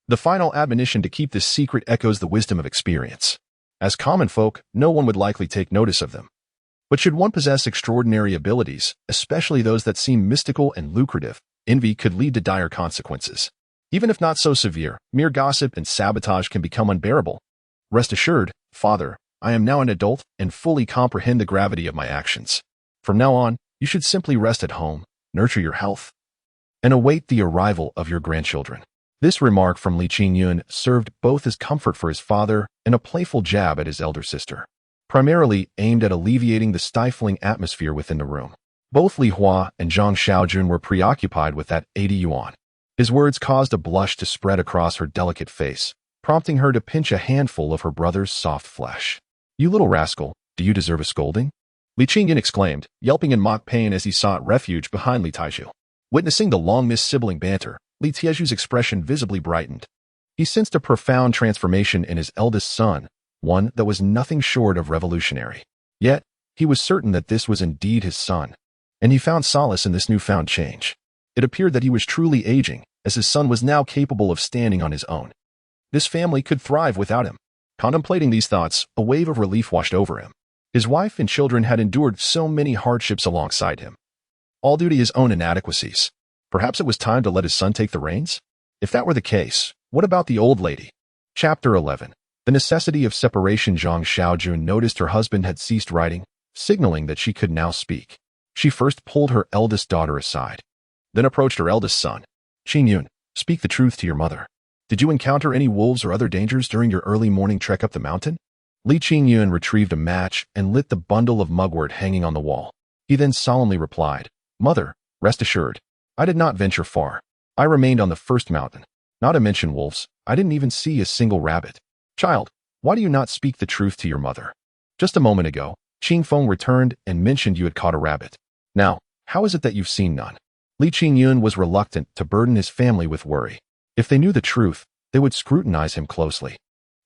The final admonition to keep this secret echoes the wisdom of experience. As common folk, no one would likely take notice of them. But should one possess extraordinary abilities, especially those that seem mystical and lucrative, envy could lead to dire consequences. Even if not so severe, mere gossip and sabotage can become unbearable. Rest assured, father, I am now an adult and fully comprehend the gravity of my actions. From now on, you should simply rest at home, nurture your health, and await the arrival of your grandchildren. This remark from Li Qingyun served both as comfort for his father and a playful jab at his elder sister. primarily aimed at alleviating the stifling atmosphere within the room. Both Li Hua and Zhang Xiaojun were preoccupied with that 80 yuan. His words caused a blush to spread across her delicate face, prompting her to pinch a handful of her brother's soft flesh. "You little rascal, do you deserve a scolding?" Li Qingyun exclaimed, yelping in mock pain as he sought refuge behind Li Taiju. Witnessing the long-missed sibling banter, Li Taiju's expression visibly brightened. He sensed a profound transformation in his eldest son, one that was nothing short of revolutionary. Yet, he was certain that this was indeed his son, and he found solace in this newfound change. It appeared that he was truly aging, as his son was now capable of standing on his own. This family could thrive without him. Contemplating these thoughts, a wave of relief washed over him. His wife and children had endured so many hardships alongside him, all due to his own inadequacies. Perhaps it was time to let his son take the reins? If that were the case, what about the old lady? Chapter 11. The necessity of separation. Zhang Xiaojun noticed her husband had ceased writing, signaling that she could now speak. She first pulled her eldest daughter aside, then approached her eldest son. "Qingyun, speak the truth to your mother. Did you encounter any wolves or other dangers during your early morning trek up the mountain?" Li Qingyun retrieved a match and lit the bundle of mugwort hanging on the wall. He then solemnly replied, "Mother, rest assured, I did not venture far. I remained on the first mountain. Not to mention wolves, I didn't even see a single rabbit." "Child, why do you not speak the truth to your mother? Just a moment ago, Qing Feng returned and mentioned you had caught a rabbit. Now, how is it that you've seen none?" Li Qingyun was reluctant to burden his family with worry. If they knew the truth, they would scrutinize him closely,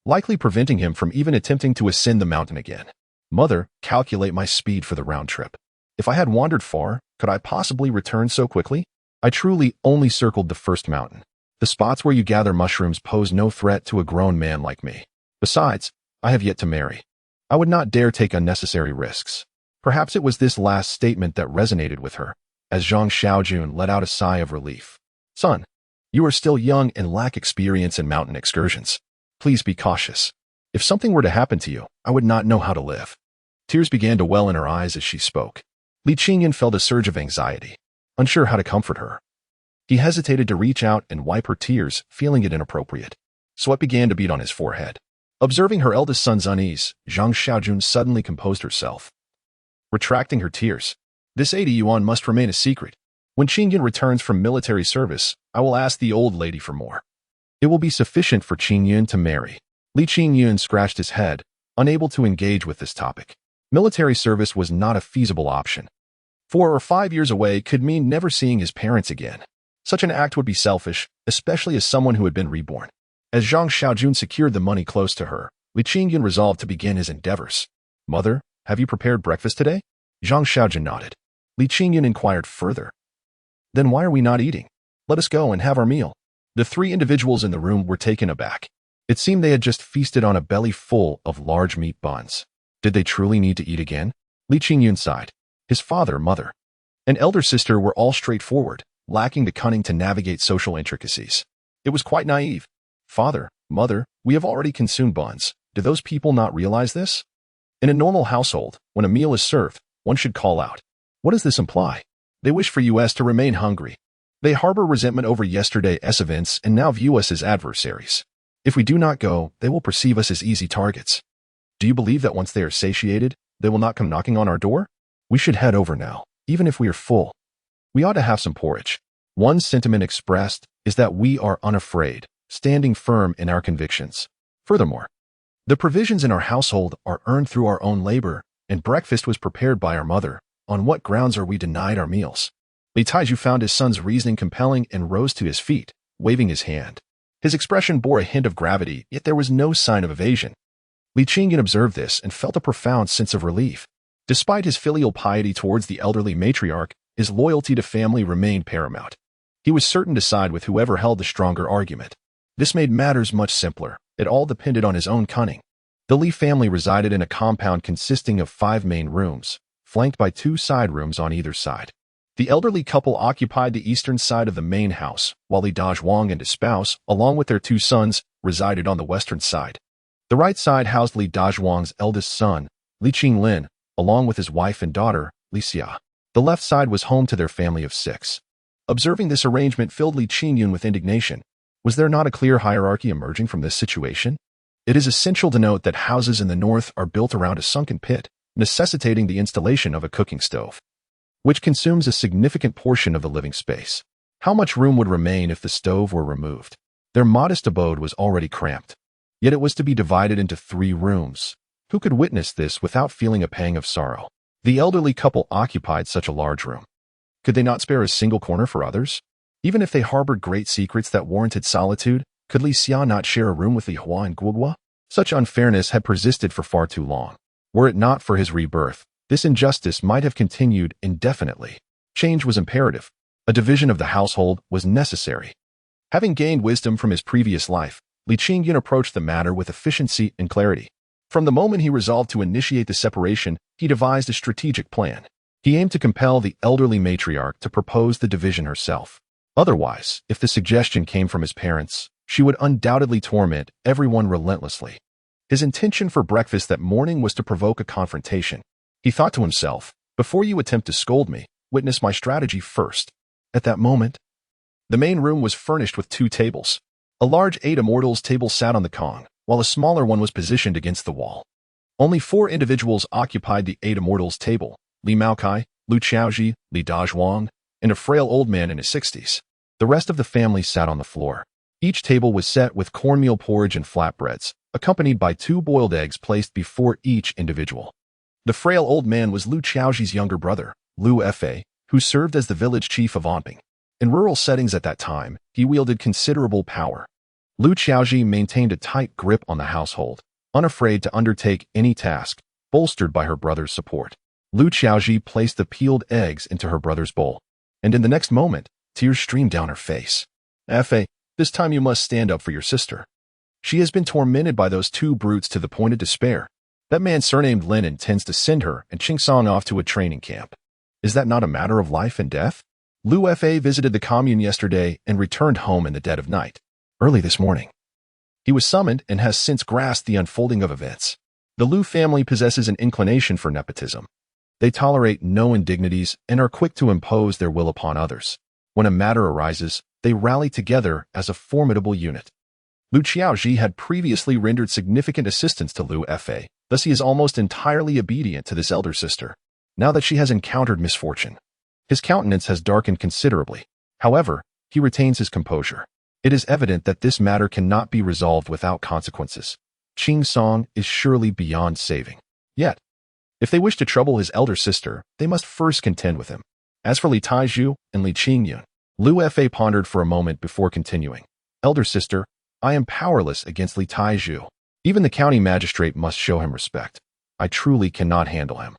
likely preventing him from even attempting to ascend the mountain again. "Mother, calculate my speed for the round trip. If I had wandered far, could I possibly return so quickly? I truly only circled the first mountain. The spots where you gather mushrooms pose no threat to a grown man like me. Besides, I have yet to marry. I would not dare take unnecessary risks." Perhaps it was this last statement that resonated with her, as Zhang Xiaojun let out a sigh of relief. "Son, you are still young and lack experience in mountain excursions. Please be cautious. If something were to happen to you, I would not know how to live." Tears began to well in her eyes as she spoke. Li Qingyun felt a surge of anxiety, unsure how to comfort her. He hesitated to reach out and wipe her tears, feeling it inappropriate. Sweat began to bead on his forehead. Observing her eldest son's unease, Zhang Xiaojun suddenly composed herself, retracting her tears. "This 80 yuan must remain a secret. When Qingyun returns from military service, I will ask the old lady for more. It will be sufficient for Qingyun to marry." Li Qingyun scratched his head, unable to engage with this topic. Military service was not a feasible option. 4 or 5 years away could mean never seeing his parents again. Such an act would be selfish, especially as someone who had been reborn. As Zhang Xiaojun secured the money close to her, Li Qingyun resolved to begin his endeavors. "Mother, have you prepared breakfast today?" Zhang Xiaojun nodded. Li Qingyun inquired further, "Then why are we not eating? Let us go and have our meal." The 3 individuals in the room were taken aback. It seemed they had just feasted on a belly full of large meat buns. Did they truly need to eat again? Li Qingyun sighed. His father, mother, and elder sister were all straightforward, lacking the cunning to navigate social intricacies. It was quite naive. "Father, mother, we have already consumed buns. Do those people not realize this?" In a normal household, when a meal is served, one should call out. What does this imply? They wish for us to remain hungry. They harbor resentment over yesterday's events and now view us as adversaries. If we do not go, they will perceive us as easy targets. Do you believe that once they are satiated, they will not come knocking on our door? We should head over now, even if we are full. We ought to have some porridge. One sentiment expressed is that we are unafraid, standing firm in our convictions. Furthermore, the provisions in our household are earned through our own labor, and breakfast was prepared by our mother. On what grounds are we denied our meals? Li Taiju found his son's reasoning compelling and rose to his feet, waving his hand. His expression bore a hint of gravity, yet there was no sign of evasion. Li Qingyun observed this and felt a profound sense of relief. Despite his filial piety towards the elderly matriarch, his loyalty to family remained paramount. He was certain to side with whoever held the stronger argument. This made matters much simpler. It all depended on his own cunning. The Li family resided in a compound consisting of 5 main rooms, flanked by 2 side rooms on either side. The elderly couple occupied the eastern side of the main house, while Li Dazhuang and his spouse, along with their 2 sons, resided on the western side. The right side housed Li Dazhuang's eldest son, Li Qinglin, along with his wife and daughter, Li Xia. The left side was home to their family of 6. Observing this arrangement filled Li Qingyun with indignation. Was there not a clear hierarchy emerging from this situation? It is essential to note that houses in the north are built around a sunken pit, necessitating the installation of a cooking stove, which consumes a significant portion of the living space. How much room would remain if the stove were removed? Their modest abode was already cramped, yet it was to be divided into 3 rooms. Who could witness this without feeling a pang of sorrow? The elderly couple occupied such a large room. Could they not spare a single corner for others? Even if they harbored great secrets that warranted solitude, could Li Xia not share a room with Li Hua and Guogua? Such unfairness had persisted for far too long. Were it not for his rebirth, this injustice might have continued indefinitely. Change was imperative. A division of the household was necessary. Having gained wisdom from his previous life, Li Qingyun approached the matter with efficiency and clarity. From the moment he resolved to initiate the separation, he devised a strategic plan. He aimed to compel the elderly matriarch to propose the division herself. Otherwise, if the suggestion came from his parents, she would undoubtedly torment everyone relentlessly. His intention for breakfast that morning was to provoke a confrontation. He thought to himself, before you attempt to scold me, witness my strategy first. At that moment, the main room was furnished with 2 tables. A large 8 immortals table sat on the Kong, while a smaller one was positioned against the wall. Only 4 individuals occupied the 8 immortals table: Li Maokai, Lu Qiaoji, Li Dazhuang, and a frail old man in his 60s. The rest of the family sat on the floor. Each table was set with cornmeal porridge and flatbreads, accompanied by 2 boiled eggs placed before each individual. The frail old man was Lu Qiaoji's younger brother, Lu Fa, who served as the village chief of Anping. In rural settings at that time, he wielded considerable power. Lu Qiaoji maintained a tight grip on the household, unafraid to undertake any task, bolstered by her brother's support. Lu Qiaoji placed the peeled eggs into her brother's bowl, and in the next moment, tears streamed down her face. Fa, this time you must stand up for your sister. She has been tormented by those 2 brutes to the point of despair. That man surnamed Lin intends to send her and Qingsong off to a training camp. Is that not a matter of life and death? Lu Fa visited the commune yesterday and returned home in the dead of night. Early this morning, he was summoned and has since grasped the unfolding of events. The Lu family possesses an inclination for nepotism. They tolerate no indignities and are quick to impose their will upon others. When a matter arises, they rally together as a formidable unit. Lu Qiaoji had previously rendered significant assistance to Lu Fa, thus he is almost entirely obedient to this elder sister. Now that she has encountered misfortune, his countenance has darkened considerably. However, he retains his composure. It is evident that this matter cannot be resolved without consequences. Qingsong is surely beyond saving. Yet, if they wish to trouble his elder sister, they must first contend with him. As for Li Taizhu and Li Qingyun, Lu Fa pondered for a moment before continuing. Elder sister, I am powerless against Li Taizhu. Even the county magistrate must show him respect. I truly cannot handle him.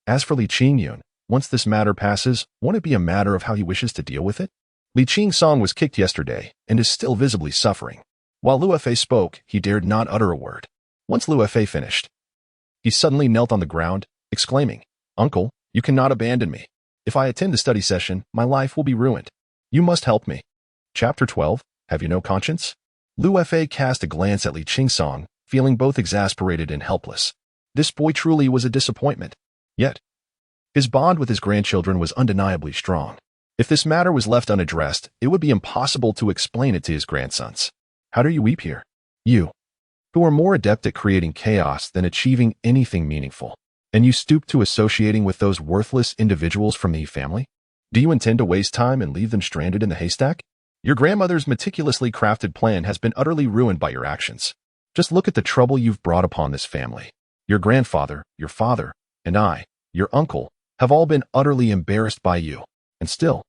As for Li Qingyun, once this matter passes, won't it be a matter of how he wishes to deal with it? Li Qingsong was kicked yesterday and is still visibly suffering. While Lu Fa spoke, he dared not utter a word. Once Lu Fa finished, he suddenly knelt on the ground, exclaiming, Uncle, you cannot abandon me. If I attend the study session, my life will be ruined. You must help me. Chapter 12, Have You No Conscience? Lu Fa cast a glance at Li Qingsong, feeling both exasperated and helpless. This boy truly was a disappointment. Yet, his bond with his grandchildren was undeniably strong. If this matter was left unaddressed, it would be impossible to explain it to his grandsons. How do you weep here? You, who are more adept at creating chaos than achieving anything meaningful, and you stoop to associating with those worthless individuals from the family? Do you intend to waste time and leave them stranded in the haystack? Your grandmother's meticulously crafted plan has been utterly ruined by your actions. Just look at the trouble you've brought upon this family. Your grandfather, your father, and I, your uncle, have all been utterly embarrassed by you. And still,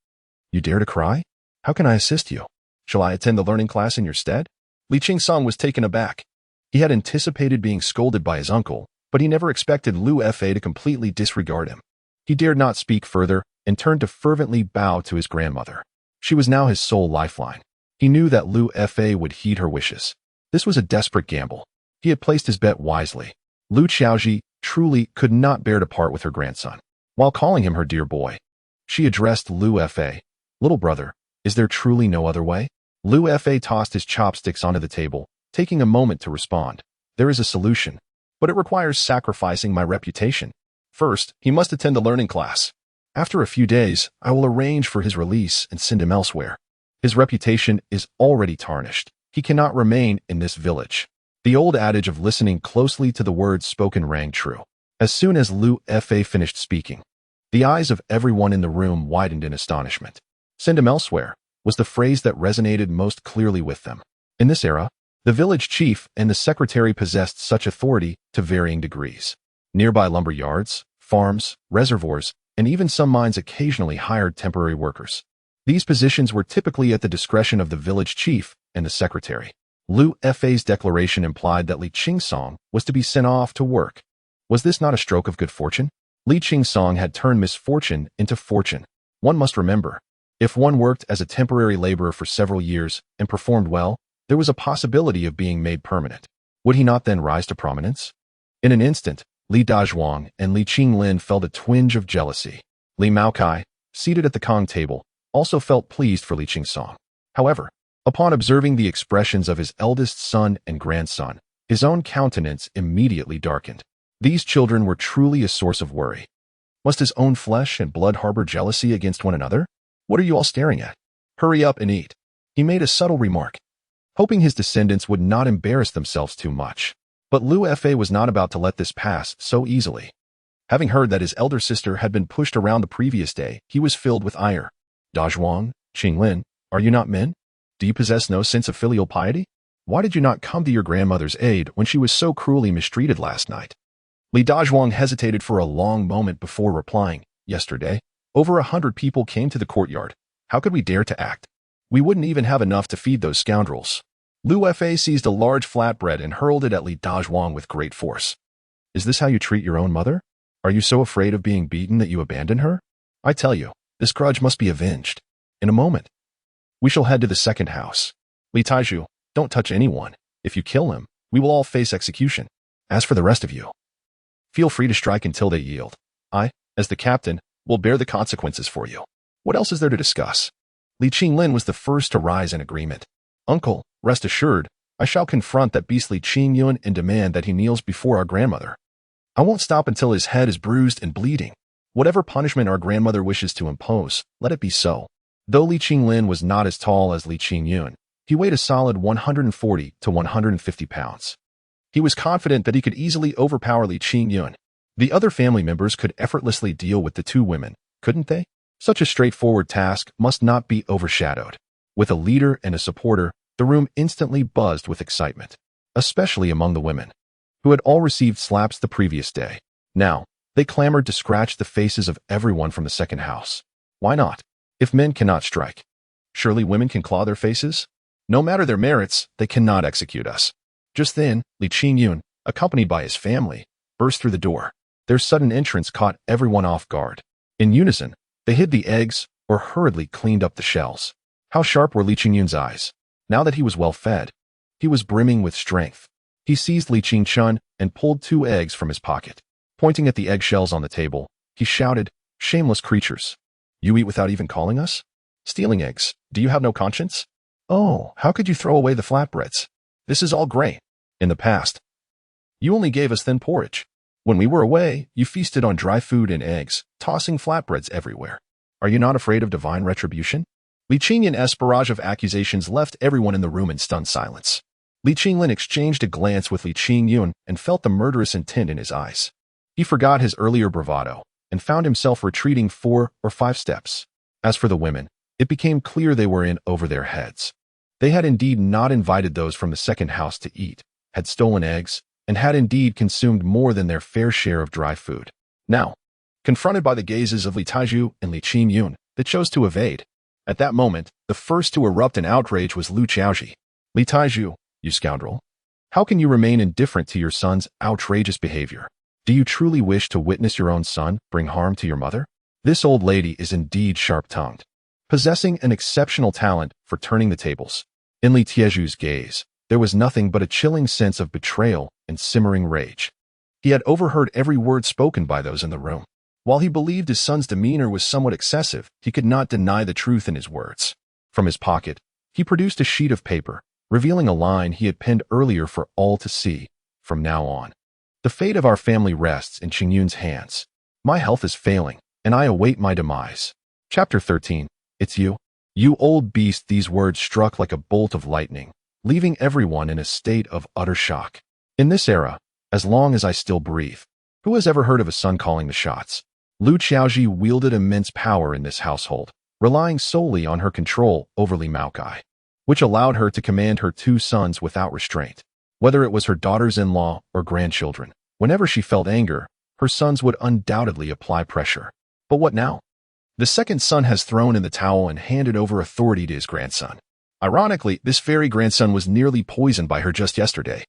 you dare to cry? How can I assist you? Shall I attend the learning class in your stead? Li Qingsong was taken aback. He had anticipated being scolded by his uncle, but he never expected Lu Fa to completely disregard him. He dared not speak further and turned to fervently bow to his grandmother. She was now his sole lifeline. He knew that Lu Fa would heed her wishes. This was a desperate gamble. He had placed his bet wisely. Lu Qiaoji truly could not bear to part with her grandson. While calling him her dear boy, she addressed Lu Fa. Little brother, is there truly no other way? Lu Fa tossed his chopsticks onto the table, taking a moment to respond. There is a solution, but it requires sacrificing my reputation. First, he must attend the learning class. After a few days, I will arrange for his release and send him elsewhere. His reputation is already tarnished. He cannot remain in this village. The old adage of listening closely to the words spoken rang true. As soon as Lu Fa finished speaking, the eyes of everyone in the room widened in astonishment. "Send him elsewhere," was the phrase that resonated most clearly with them. In this era, the village chief and the secretary possessed such authority to varying degrees. Nearby lumber yards, farms, reservoirs, and even some mines occasionally hired temporary workers. These positions were typically at the discretion of the village chief and the secretary. Lu Fa's declaration implied that Li Qingyun was to be sent off to work. Was this not a stroke of good fortune? Li Qingyun had turned misfortune into fortune. One must remember, if one worked as a temporary laborer for several years and performed well, there was a possibility of being made permanent. Would he not then rise to prominence? In an instant, Li Dazhuang and Li Qinglin felt a twinge of jealousy. Li Maokai, seated at the Kong table, also felt pleased for Li Qingyun. However, upon observing the expressions of his eldest son and grandson, his own countenance immediately darkened. These children were truly a source of worry. Must his own flesh and blood harbor jealousy against one another? "What are you all staring at? Hurry up and eat," he made a subtle remark, hoping his descendants would not embarrass themselves too much. But Lu Fa was not about to let this pass so easily. Having heard that his elder sister had been pushed around the previous day, he was filled with ire. "Dazhuang, Qinglin, are you not men? Do you possess no sense of filial piety? Why did you not come to your grandmother's aid when she was so cruelly mistreated last night?" Li Dazhuang hesitated for a long moment before replying. "Yesterday, over 100 people came to the courtyard. How could we dare to act? We wouldn't even have enough to feed those scoundrels." Lu Fa seized a large flatbread and hurled it at Li Dazhuang with great force. "Is this how you treat your own mother? Are you so afraid of being beaten that you abandon her? I tell you, this grudge must be avenged. In a moment, we shall head to the second house. Li Taiju, don't touch anyone. If you kill him, we will all face execution. As for the rest of you, feel free to strike until they yield. I, as the captain, will bear the consequences for you. What else is there to discuss?" Li Qinglin was the first to rise in agreement. "Uncle, rest assured, I shall confront that beastly Qingyun and demand that he kneels before our grandmother. I won't stop until his head is bruised and bleeding. Whatever punishment our grandmother wishes to impose, let it be so." Though Li Qinglin was not as tall as Li Qingyun, he weighed a solid 140 to 150 pounds. He was confident that he could easily overpower Li Qingyun. The other family members could effortlessly deal with the two women, couldn't they? Such a straightforward task must not be overshadowed. With a leader and a supporter, the room instantly buzzed with excitement, especially among the women, who had all received slaps the previous day. Now, they clamored to scratch the faces of everyone from the second house. Why not? If men cannot strike, surely women can claw their faces? No matter their merits, they cannot execute us. Just then, Li Qingyun, accompanied by his family, burst through the door. Their sudden entrance caught everyone off guard. In unison, they hid the eggs or hurriedly cleaned up the shells. How sharp were Li Qingyun's eyes. Now that he was well fed, he was brimming with strength. He seized Li Qingchun and pulled 2 eggs from his pocket. Pointing at the eggshells on the table, he shouted, "Shameless creatures! You eat without even calling us? Stealing eggs, do you have no conscience? Oh, how could you throw away the flatbreads? This is all grain. In the past, you only gave us thin porridge. When we were away, you feasted on dry food and eggs, tossing flatbreads everywhere. Are you not afraid of divine retribution?" Li Qingyun's barrage of accusations left everyone in the room in stunned silence. Li Qinglin exchanged a glance with Li Qingyun and felt the murderous intent in his eyes. He forgot his earlier bravado and found himself retreating 4 or 5 steps. As for the women, it became clear they were in over their heads. They had indeed not invited those from the second house to eat, had stolen eggs, and had indeed consumed more than their fair share of dry food. Now, confronted by the gazes of Li Taiju and Li Qingyun, they chose to evade. At that moment, the first to erupt in outrage was Lu Qiaoji. "Li Taiju, you scoundrel! How can you remain indifferent to your son's outrageous behavior? Do you truly wish to witness your own son bring harm to your mother?" This old lady is indeed sharp-tongued, possessing an exceptional talent for turning the tables. In Li Tieju's gaze, there was nothing but a chilling sense of betrayal and simmering rage. He had overheard every word spoken by those in the room. While he believed his son's demeanor was somewhat excessive, he could not deny the truth in his words. From his pocket, he produced a sheet of paper, revealing a line he had penned earlier for all to see. "From now on, the fate of our family rests in Qingyun's hands. My health is failing, and I await my demise." Chapter 13. It's you. You old beast. These words struck like a bolt of lightning. leaving everyone in a state of utter shock. In this era, as long as I still breathe, who has ever heard of a son calling the shots? Lu Qiaoji wielded immense power in this household, relying solely on her control over Li Maokai, which allowed her to command her two sons without restraint. Whether it was her daughters-in-law or grandchildren, whenever she felt anger, her sons would undoubtedly apply pressure. But what now? The second son has thrown in the towel and handed over authority to his grandson. Ironically, this very grandson was nearly poisoned by her just yesterday,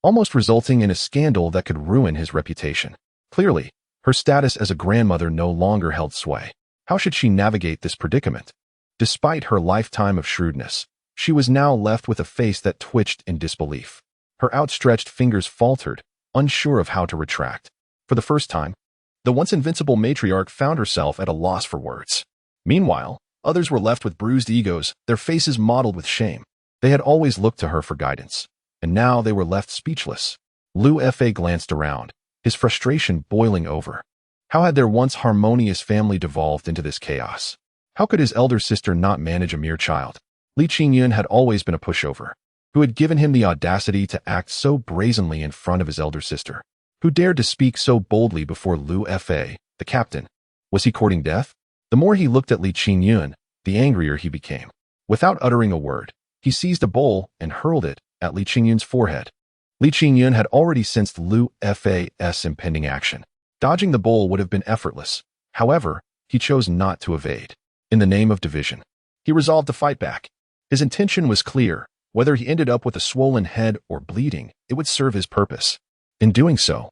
almost resulting in a scandal that could ruin his reputation. Clearly, her status as a grandmother no longer held sway. How should she navigate this predicament? Despite her lifetime of shrewdness, she was now left with a face that twitched in disbelief. Her outstretched fingers faltered, unsure of how to retract. For the first time, the once invincible matriarch found herself at a loss for words. Meanwhile, others were left with bruised egos, their faces mottled with shame. They had always looked to her for guidance, and now they were left speechless. Lu Fa glanced around, his frustration boiling over. How had their once harmonious family devolved into this chaos? How could his elder sister not manage a mere child? Li Qingyun had always been a pushover, who had given him the audacity to act so brazenly in front of his elder sister, who dared to speak so boldly before Lu Fa, the captain. Was he courting death? The more he looked at Li Qingyun, the angrier he became. Without uttering a word, he seized a bowl and hurled it at Li Qingyun's forehead. Li Qingyun had already sensed Lu Fa's impending action. Dodging the bowl would have been effortless. However, he chose not to evade. In the name of division, he resolved to fight back. His intention was clear. Whether he ended up with a swollen head or bleeding, it would serve his purpose. In doing so,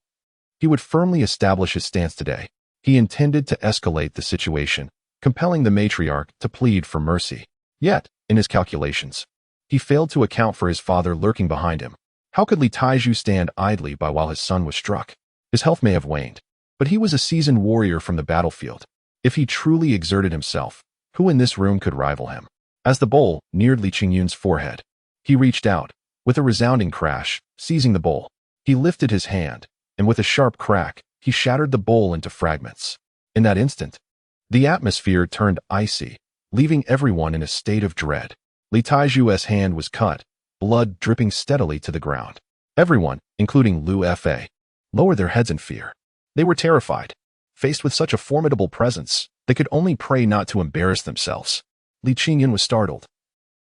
he would firmly establish his stance today. He intended to escalate the situation, compelling the matriarch to plead for mercy. Yet, in his calculations, he failed to account for his father lurking behind him. How could Li Taiju stand idly by while his son was struck? His health may have waned, but he was a seasoned warrior from the battlefield. If he truly exerted himself, who in this room could rival him? As the bowl neared Li Qingyun's forehead, he reached out. With a resounding crash, seizing the bowl, he lifted his hand, and with a sharp crack, he shattered the bowl into fragments. In that instant, the atmosphere turned icy, leaving everyone in a state of dread. Li Taiju's hand was cut, blood dripping steadily to the ground. Everyone, including Lu Fa, lowered their heads in fear. They were terrified. Faced with such a formidable presence, they could only pray not to embarrass themselves. Li Qingyun was startled,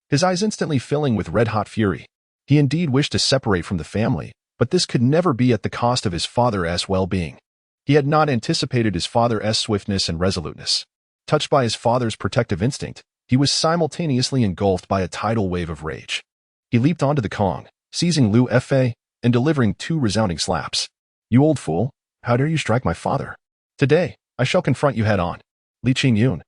his eyes instantly filling with red-hot fury. He indeed wished to separate from the family, but this could never be at the cost of his father's well-being. He had not anticipated his father's swiftness and resoluteness. Touched by his father's protective instinct, he was simultaneously engulfed by a tidal wave of rage. He leaped onto the Kong, seizing Lu Fa and delivering 2 resounding slaps. "You old fool, how dare you strike my father? Today, I shall confront you head-on." Li Qingyun,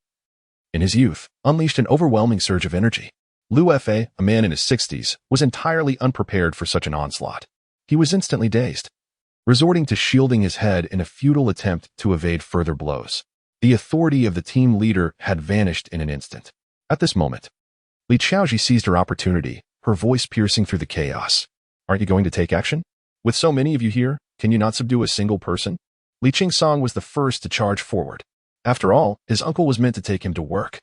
in his youth, unleashed an overwhelming surge of energy. Lu Fa, a man in his 60s, was entirely unprepared for such an onslaught. He was instantly dazed, resorting to shielding his head in a futile attempt to evade further blows. The authority of the team leader had vanished in an instant. At this moment, Li Qiaoji seized her opportunity, her voice piercing through the chaos. "Aren't you going to take action? With so many of you here, can you not subdue a single person?" Li Qingsong was the first to charge forward. After all, his uncle was meant to take him to work.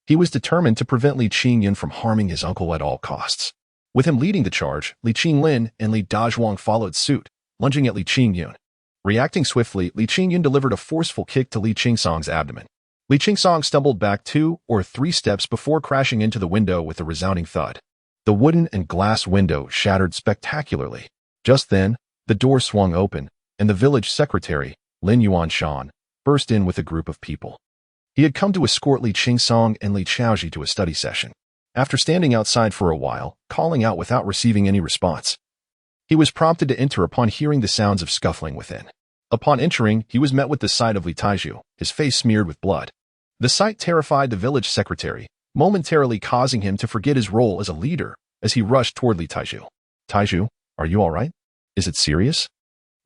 He was determined to prevent Li Qingyun from harming his uncle at all costs. With him leading the charge, Li Qinglin and Li Dazhuang followed suit, lunging at Li Qingyun. Reacting swiftly, Li Qingyun delivered a forceful kick to Li Qingsong's abdomen. Li Qingsong stumbled back 2 or 3 steps before crashing into the window with a resounding thud. The wooden and glass window shattered spectacularly. Just then, the door swung open, and the village secretary, Lin Yuanshan, burst in with a group of people. He had come to escort Li Qingsong and Li Qiaoji to a study session. After standing outside for a while, calling out without receiving any response, he was prompted to enter upon hearing the sounds of scuffling within. Upon entering, he was met with the sight of Li Taiju, his face smeared with blood. The sight terrified the village secretary, momentarily causing him to forget his role as a leader as he rushed toward Li Taiju. "Taiju, are you all right? Is it serious?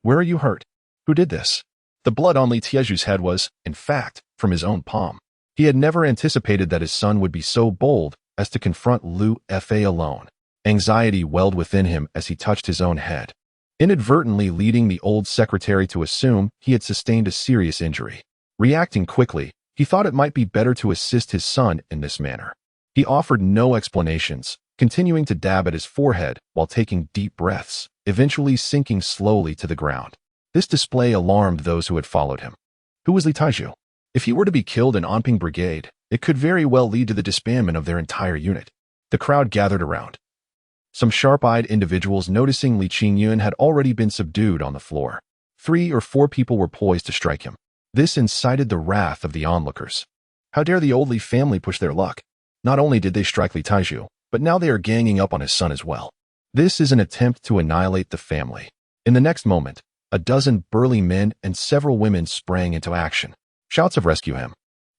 Where are you hurt? Who did this?" The blood on Li Taiju's head was, in fact, from his own palm. He had never anticipated that his son would be so bold as to confront Lu Fa alone. Anxiety welled within him as he touched his own head, inadvertently leading the old secretary to assume he had sustained a serious injury. Reacting quickly, he thought it might be better to assist his son in this manner. He offered no explanations, continuing to dab at his forehead while taking deep breaths, eventually sinking slowly to the ground. This display alarmed those who had followed him. Who was Li Qingyun? If he were to be killed in Anping Brigade, it could very well lead to the disbandment of their entire unit. The crowd gathered around. Some sharp-eyed individuals noticing Li Qingyun had already been subdued on the floor. 3 or 4 people were poised to strike him. This incited the wrath of the onlookers. How dare the old Li family push their luck? Not only did they strike Li Qingyun, but now they are ganging up on his son as well. This is an attempt to annihilate the family. In the next moment, a dozen burly men and several women sprang into action. Shouts of "Rescue him!"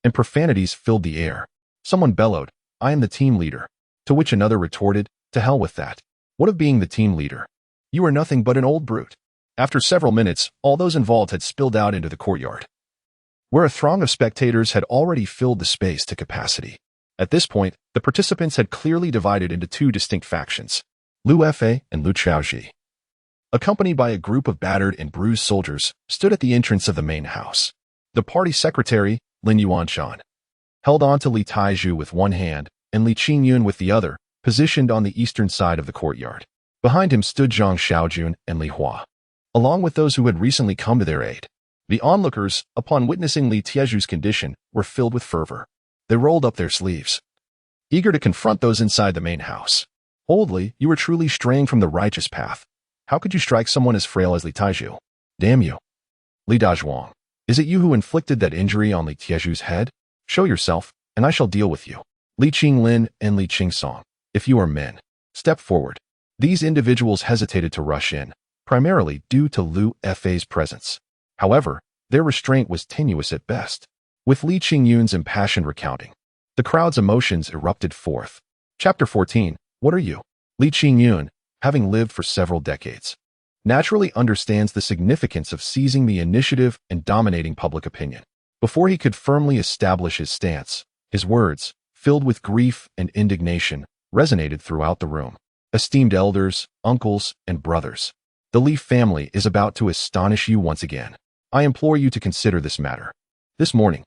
and profanities filled the air. Someone bellowed, "I am the team leader," to which another retorted, "To hell with that. What of being the team leader? You are nothing but an old brute." After several minutes, all those involved had spilled out into the courtyard, where a throng of spectators had already filled the space to capacity. At this point, the participants had clearly divided into 2 distinct factions, Lu Fa and Lu Xiaoji. Accompanied by a group of battered and bruised soldiers, stood at the entrance of the main house. The party secretary, Lin Yuanshan, held on to Li Taizhu with one hand and Li Qingyun with the other, positioned on the eastern side of the courtyard. Behind him stood Zhang Xiaojun and Li Hua, along with those who had recently come to their aid. The onlookers, upon witnessing Li Tiezhu's condition, were filled with fervor. They rolled up their sleeves, eager to confront those inside the main house. "Old Li, you are truly straying from the righteous path. How could you strike someone as frail as Li Taizhu? Damn you. Li Dazhuang, is it you who inflicted that injury on Li Tiezhu's head? Show yourself, and I shall deal with you. Li Qinglin and Li Qingsong, if you are men, step forward." These individuals hesitated to rush in, primarily due to Lu Fa's presence. However, their restraint was tenuous at best. With Li Qingyun's impassioned recounting, the crowd's emotions erupted forth. Chapter 14. What are you? Li Qingyun, having lived for several decades, naturally understands the significance of seizing the initiative and dominating public opinion. Before he could firmly establish his stance, his words, filled with grief and indignation, resonated throughout the room. Esteemed elders, uncles, and brothers, the Li family is about to astonish you once again. I implore you to consider this matter. This morning,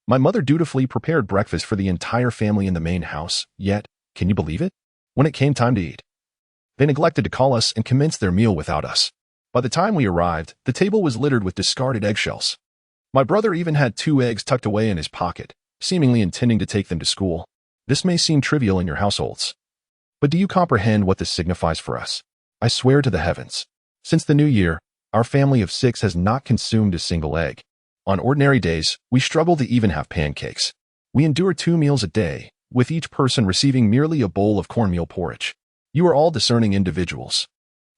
my mother dutifully prepared breakfast for the entire family in the main house, yet, can you believe it? When it came time to eat, they neglected to call us and commenced their meal without us. By the time we arrived, the table was littered with discarded eggshells. My brother even had 2 eggs tucked away in his pocket, seemingly intending to take them to school. This may seem trivial in your households, but do you comprehend what this signifies for us? I swear to the heavens, since the new year, our family of 6 has not consumed a single egg. On ordinary days, we struggle to even have pancakes. We endure 2 meals a day, with each person receiving merely a bowl of cornmeal porridge. You are all discerning individuals.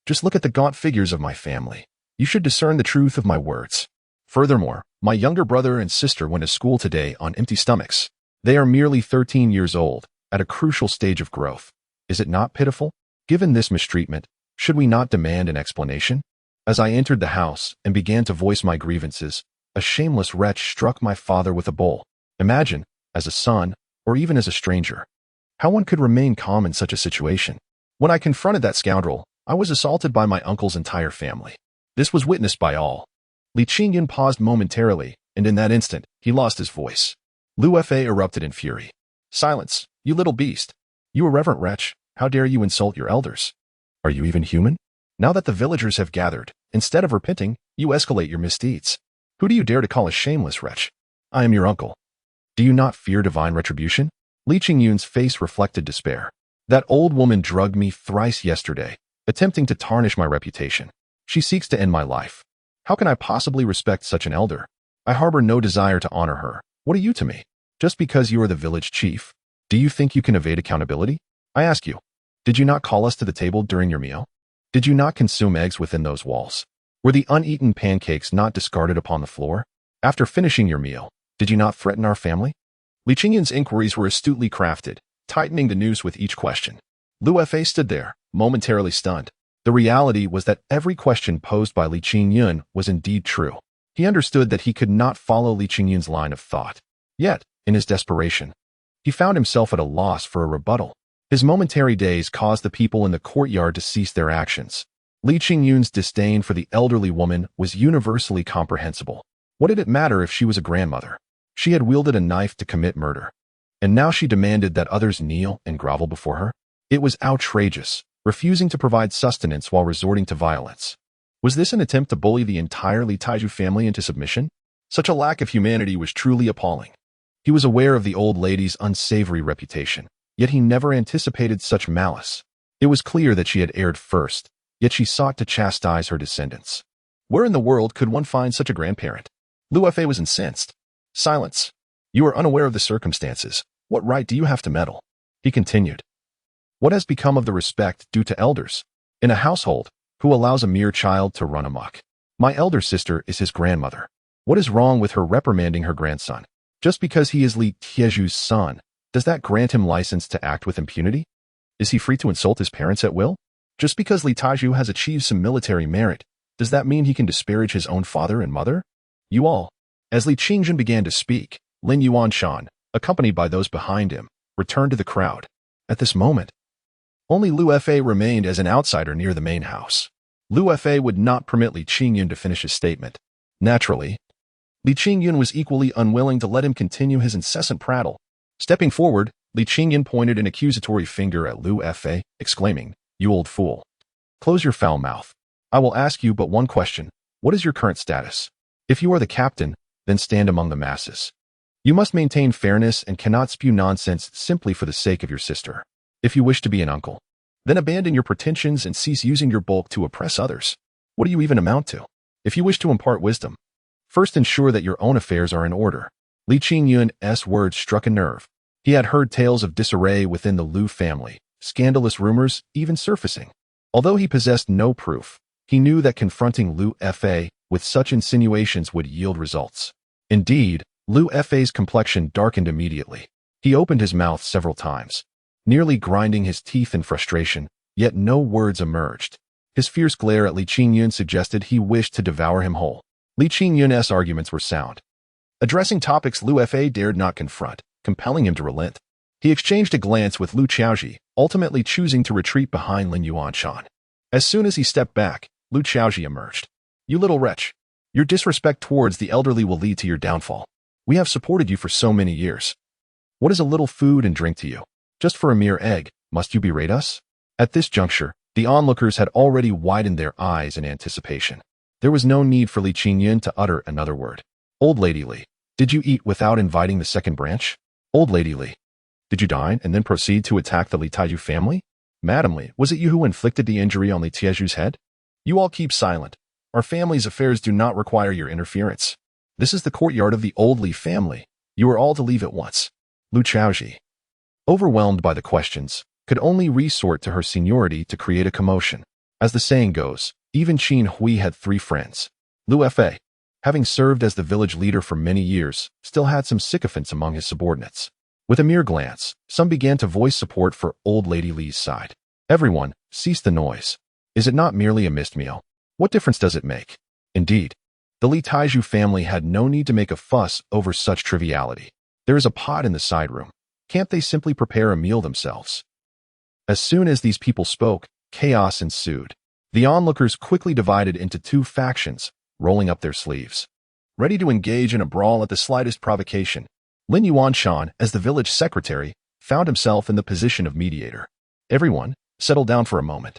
Just look at the gaunt figures of my family. You should discern the truth of my words. Furthermore, my younger brother and sister went to school today on empty stomachs. They are merely 13 years old, at a crucial stage of growth. Is it not pitiful? Given this mistreatment, should we not demand an explanation? As I entered the house and began to voice my grievances, a shameless wretch struck my father with a bowl. Imagine, as a son, or even as a stranger, how one could remain calm in such a situation. When I confronted that scoundrel, I was assaulted by my uncle's entire family. This was witnessed by all. Li Qingyun paused momentarily, and in that instant, he lost his voice. Lu Fa erupted in fury. "Silence, you little beast! You irreverent wretch, how dare you insult your elders? Are you even human? Now that the villagers have gathered, instead of repenting, you escalate your misdeeds. Who do you dare to call a shameless wretch? I am your uncle. Do you not fear divine retribution?" Li Qingyun's face reflected despair. "That old woman drugged me thrice yesterday, attempting to tarnish my reputation. She seeks to end my life. How can I possibly respect such an elder? I harbor no desire to honor her. What are you to me? Just because you are the village chief, do you think you can evade accountability? I ask you, did you not call us to the table during your meal? Did you not consume eggs within those walls? Were the uneaten pancakes not discarded upon the floor? After finishing your meal, did you not threaten our family?" Li Qingyun's inquiries were astutely crafted, tightening the noose with each question. Lu Fa stood there, momentarily stunned. The reality was that every question posed by Li Qingyun was indeed true. He understood that he could not follow Li Qingyun's line of thought. Yet, in his desperation, he found himself at a loss for a rebuttal. His momentary daze caused the people in the courtyard to cease their actions. Li Qingyun's disdain for the elderly woman was universally comprehensible. What did it matter if she was a grandmother? She had wielded a knife to commit murder, and now she demanded that others kneel and grovel before her. It was outrageous, refusing to provide sustenance while resorting to violence. Was this an attempt to bully the entire Li Taiju family into submission? Such a lack of humanity was truly appalling. He was aware of the old lady's unsavory reputation, yet he never anticipated such malice. It was clear that she had erred first, yet she sought to chastise her descendants. Where in the world could one find such a grandparent? Lu Fei was incensed. Silence. You are unaware of the circumstances. What right do you have to meddle? He continued. What has become of the respect due to elders in a household who allows a mere child to run amok? My elder sister is his grandmother. What is wrong with her reprimanding her grandson? Just because he is Li Qingyun's son, does that grant him license to act with impunity? Is he free to insult his parents at will? Just because Li Taiju has achieved some military merit, does that mean he can disparage his own father and mother? You all. As Li Qingyun began to speak, Lin Yuanshan, accompanied by those behind him, returned to the crowd. At this moment, only Lu Fei remained as an outsider near the main house. Lu Fei would not permit Li Qingyun to finish his statement. Naturally, Li Qingyun was equally unwilling to let him continue his incessant prattle. Stepping forward, Li Qingyun pointed an accusatory finger at Lu Fei, exclaiming, You old fool. Close your foul mouth. I will ask you but one question. What is your current status? If you are the captain, then stand among the masses. You must maintain fairness and cannot spew nonsense simply for the sake of your sister. If you wish to be an uncle, then abandon your pretensions and cease using your bulk to oppress others. What do you even amount to? If you wish to impart wisdom, first ensure that your own affairs are in order. Li Qingyun's words struck a nerve. He had heard tales of disarray within the Lu family, scandalous rumors even surfacing. Although he possessed no proof, he knew that confronting Lu Fei with such insinuations would yield results. Indeed, Lu Fei's complexion darkened immediately. He opened his mouth several times, nearly grinding his teeth in frustration, yet no words emerged. His fierce glare at Li Qingyun suggested he wished to devour him whole. Li Qingyun's arguments were sound. Addressing topics Lu Fei dared not confront, compelling him to relent. He exchanged a glance with Lu Qiaoji, ultimately choosing to retreat behind Lin Yuanshan. As soon as he stepped back, Lu Qiaoji emerged. You little wretch. Your disrespect towards the elderly will lead to your downfall. We have supported you for so many years. What is a little food and drink to you? Just for a mere egg, must you berate us? At this juncture, the onlookers had already widened their eyes in anticipation. There was no need for Li Qingyun to utter another word. Old Lady Li, did you eat without inviting the second branch? Old Lady Li, did you dine and then proceed to attack the Li Taiju family? Madam Li, was it you who inflicted the injury on Li Tieju's head? You all keep silent. Our family's affairs do not require your interference. This is the courtyard of the old Li family. You are all to leave at once. Lu Qiaoji, overwhelmed by the questions, could only resort to her seniority to create a commotion. As the saying goes, even Qin Hui had 3 friends. Lu Fei, having served as the village leader for many years, still had some sycophants among his subordinates. With a mere glance, some began to voice support for old Lady Li's side. Everyone, cease the noise. Is it not merely a missed meal? What difference does it make? Indeed, the Li Taiju family had no need to make a fuss over such triviality. There is a pot in the side room. Can't they simply prepare a meal themselves? As soon as these people spoke, chaos ensued. The onlookers quickly divided into 2 factions, rolling up their sleeves, ready to engage in a brawl at the slightest provocation. Lin Yuanshan, as the village secretary, found himself in the position of mediator. Everyone, settle down for a moment.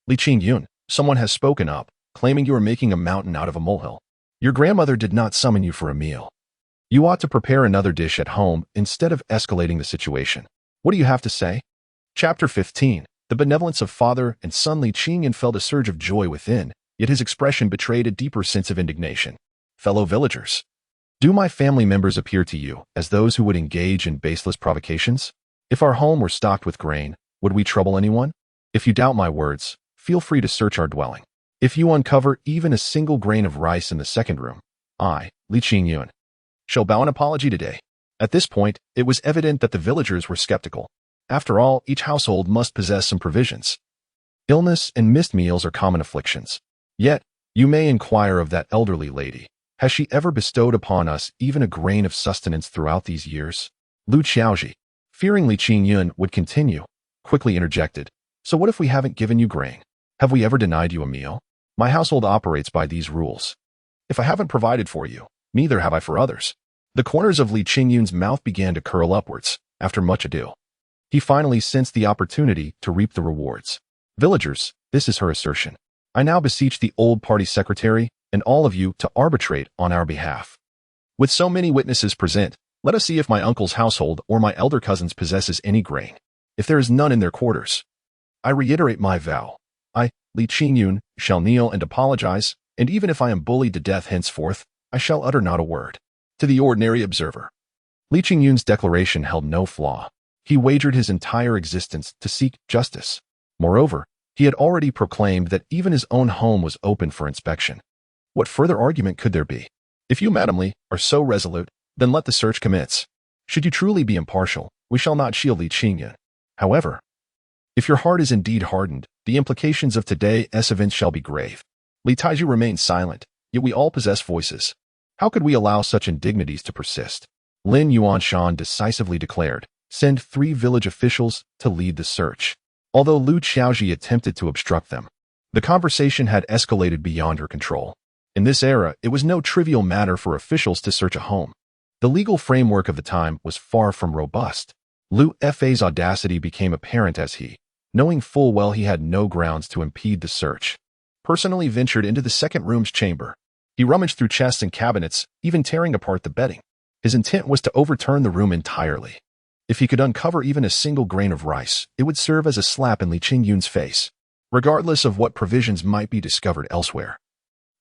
Li Qingyun, someone has spoken up, claiming you are making a mountain out of a molehill. Your grandmother did not summon you for a meal. You ought to prepare another dish at home instead of escalating the situation. What do you have to say? Chapter 15. The benevolence of father and son. Li Qingyun felt a surge of joy within, yet his expression betrayed a deeper sense of indignation. Fellow villagers, do my family members appear to you as those who would engage in baseless provocations? If our home were stocked with grain, would we trouble anyone? If you doubt my words, feel free to search our dwelling. If you uncover even a single grain of rice in the second room, I, Li Qingyun, shall bow an apology today. At this point, it was evident that the villagers were skeptical. After all, each household must possess some provisions. Illness and missed meals are common afflictions. Yet, you may inquire of that elderly lady. Has she ever bestowed upon us even a grain of sustenance throughout these years? Lu Qiaoji, fearing Li Qingyun would continue, quickly interjected. So what if we haven't given you grain? Have we ever denied you a meal? My household operates by these rules. If I haven't provided for you, neither have I for others. The corners of Li Qingyun's mouth began to curl upwards, after much ado. He finally sensed the opportunity to reap the rewards. Villagers, this is her assertion. I now beseech the old party secretary and all of you to arbitrate on our behalf. With so many witnesses present, let us see if my uncle's household or my elder cousins possesses any grain. If there is none in their quarters, I reiterate my vow. I, Li Qingyun, shall kneel and apologize, and even if I am bullied to death henceforth, I shall utter not a word. To the ordinary observer, Li Qingyun's declaration held no flaw. He wagered his entire existence to seek justice. Moreover, he had already proclaimed that even his own home was open for inspection. What further argument could there be? If you, Madam Li, are so resolute, then let the search commence. Should you truly be impartial, we shall not shield Li Qingyun. However, if your heart is indeed hardened, the implications of today's events shall be grave. Li Taiju remained silent, yet we all possess voices. How could we allow such indignities to persist? Lin Yuanshan decisively declared, send 3 village officials to lead the search. Although Lu Xiaoji attempted to obstruct them, the conversation had escalated beyond her control. In this era, it was no trivial matter for officials to search a home. The legal framework of the time was far from robust. Lu Fa's audacity became apparent as he, knowing full well he had no grounds to impede the search, personally ventured into the second room's chamber. He rummaged through chests and cabinets, even tearing apart the bedding. His intent was to overturn the room entirely. If he could uncover even a single grain of rice, it would serve as a slap in Li Qingyun's face. Regardless of what provisions might be discovered elsewhere,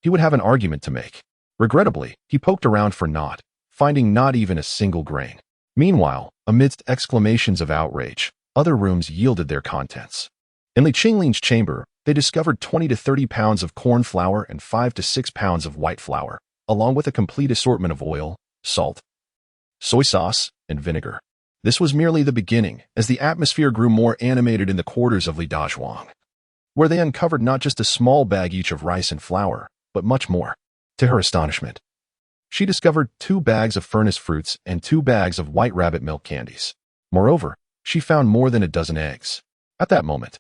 he would have an argument to make. Regrettably, he poked around for naught, finding not even a single grain. Meanwhile, amidst exclamations of outrage, other rooms yielded their contents. In Li Qingyun's chamber, they discovered 20 to 30 pounds of corn flour and 5 to 6 pounds of white flour, along with a complete assortment of oil, salt, soy sauce, and vinegar. This was merely the beginning, as the atmosphere grew more animated in the quarters of Li Dazhuang, where they uncovered not just a small bag each of rice and flour, but much more. To her astonishment, she discovered 2 bags of furnace fruits and 2 bags of white rabbit milk candies. Moreover, she found more than a dozen eggs. At that moment,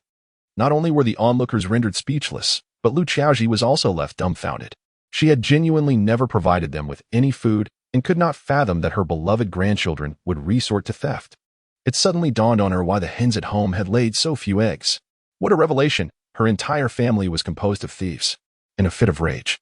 not only were the onlookers rendered speechless, but Lu Xiaoji was also left dumbfounded. She had genuinely never provided them with any food and could not fathom that her beloved grandchildren would resort to theft. It suddenly dawned on her why the hens at home had laid so few eggs. What a revelation! Her entire family was composed of thieves. In a fit of rage,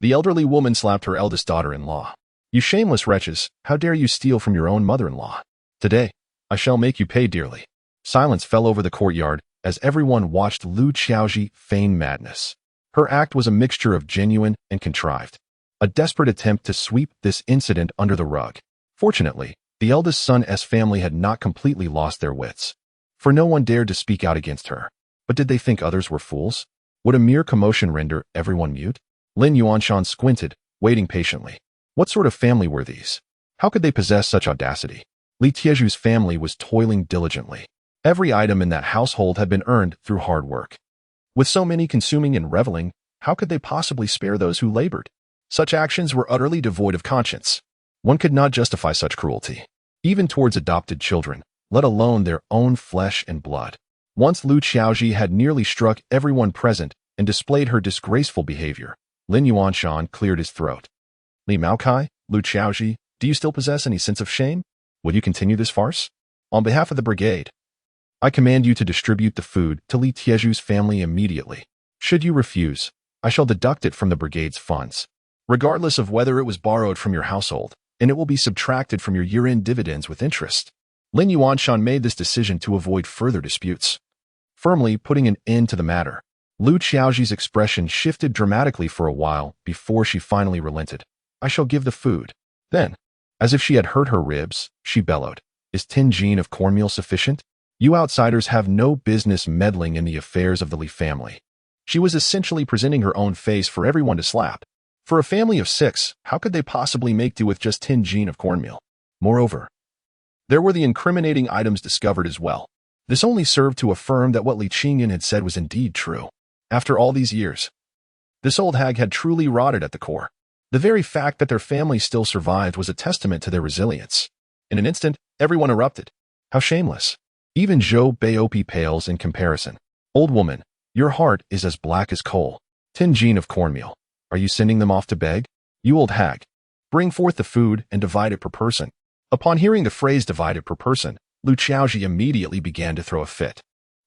the elderly woman slapped her eldest daughter-in-law. You shameless wretches, how dare you steal from your own mother-in-law? Today, I shall make you pay dearly. Silence fell over the courtyard as everyone watched Lu Xiaoji feign madness. Her act was a mixture of genuine and contrived, a desperate attempt to sweep this incident under the rug. Fortunately, the eldest son's family had not completely lost their wits, for no one dared to speak out against her. But did they think others were fools? Would a mere commotion render everyone mute? Lin Yuanshan squinted, waiting patiently. What sort of family were these? How could they possess such audacity? Li Tieju's family was toiling diligently. Every item in that household had been earned through hard work. With so many consuming and reveling, how could they possibly spare those who labored? Such actions were utterly devoid of conscience. One could not justify such cruelty, even towards adopted children, let alone their own flesh and blood. Once Lu Xiaoji had nearly struck everyone present and displayed her disgraceful behavior, Lin Yuanshan cleared his throat. Li Maokai, Lu Xiaoji, do you still possess any sense of shame? Will you continue this farce? On behalf of the brigade, I command you to distribute the food to Li Tieju's family immediately. Should you refuse, I shall deduct it from the brigade's funds, regardless of whether it was borrowed from your household, and it will be subtracted from your year-end dividends with interest. Lin Yuanshan made this decision to avoid further disputes, firmly putting an end to the matter. Lu Xiaoji's expression shifted dramatically for a while before she finally relented. I shall give the food. Then, as if she had hurt her ribs, she bellowed, is 10 jin of cornmeal sufficient? You outsiders have no business meddling in the affairs of the Li family. She was essentially presenting her own face for everyone to slap. For a family of 6, how could they possibly make do with just 10 jin of cornmeal? Moreover, there were the incriminating items discovered as well. This only served to affirm that what Li Qingyun had said was indeed true. After all these years, this old hag had truly rotted at the core. The very fact that their family still survived was a testament to their resilience. In an instant, everyone erupted. How shameless. Even Zhou Baopi pales in comparison. Old woman, your heart is as black as coal. 10 jin of cornmeal. Are you sending them off to beg? You old hag. Bring forth the food and divide it per person. Upon hearing the phrase divided per person, Lu Qiaoji immediately began to throw a fit.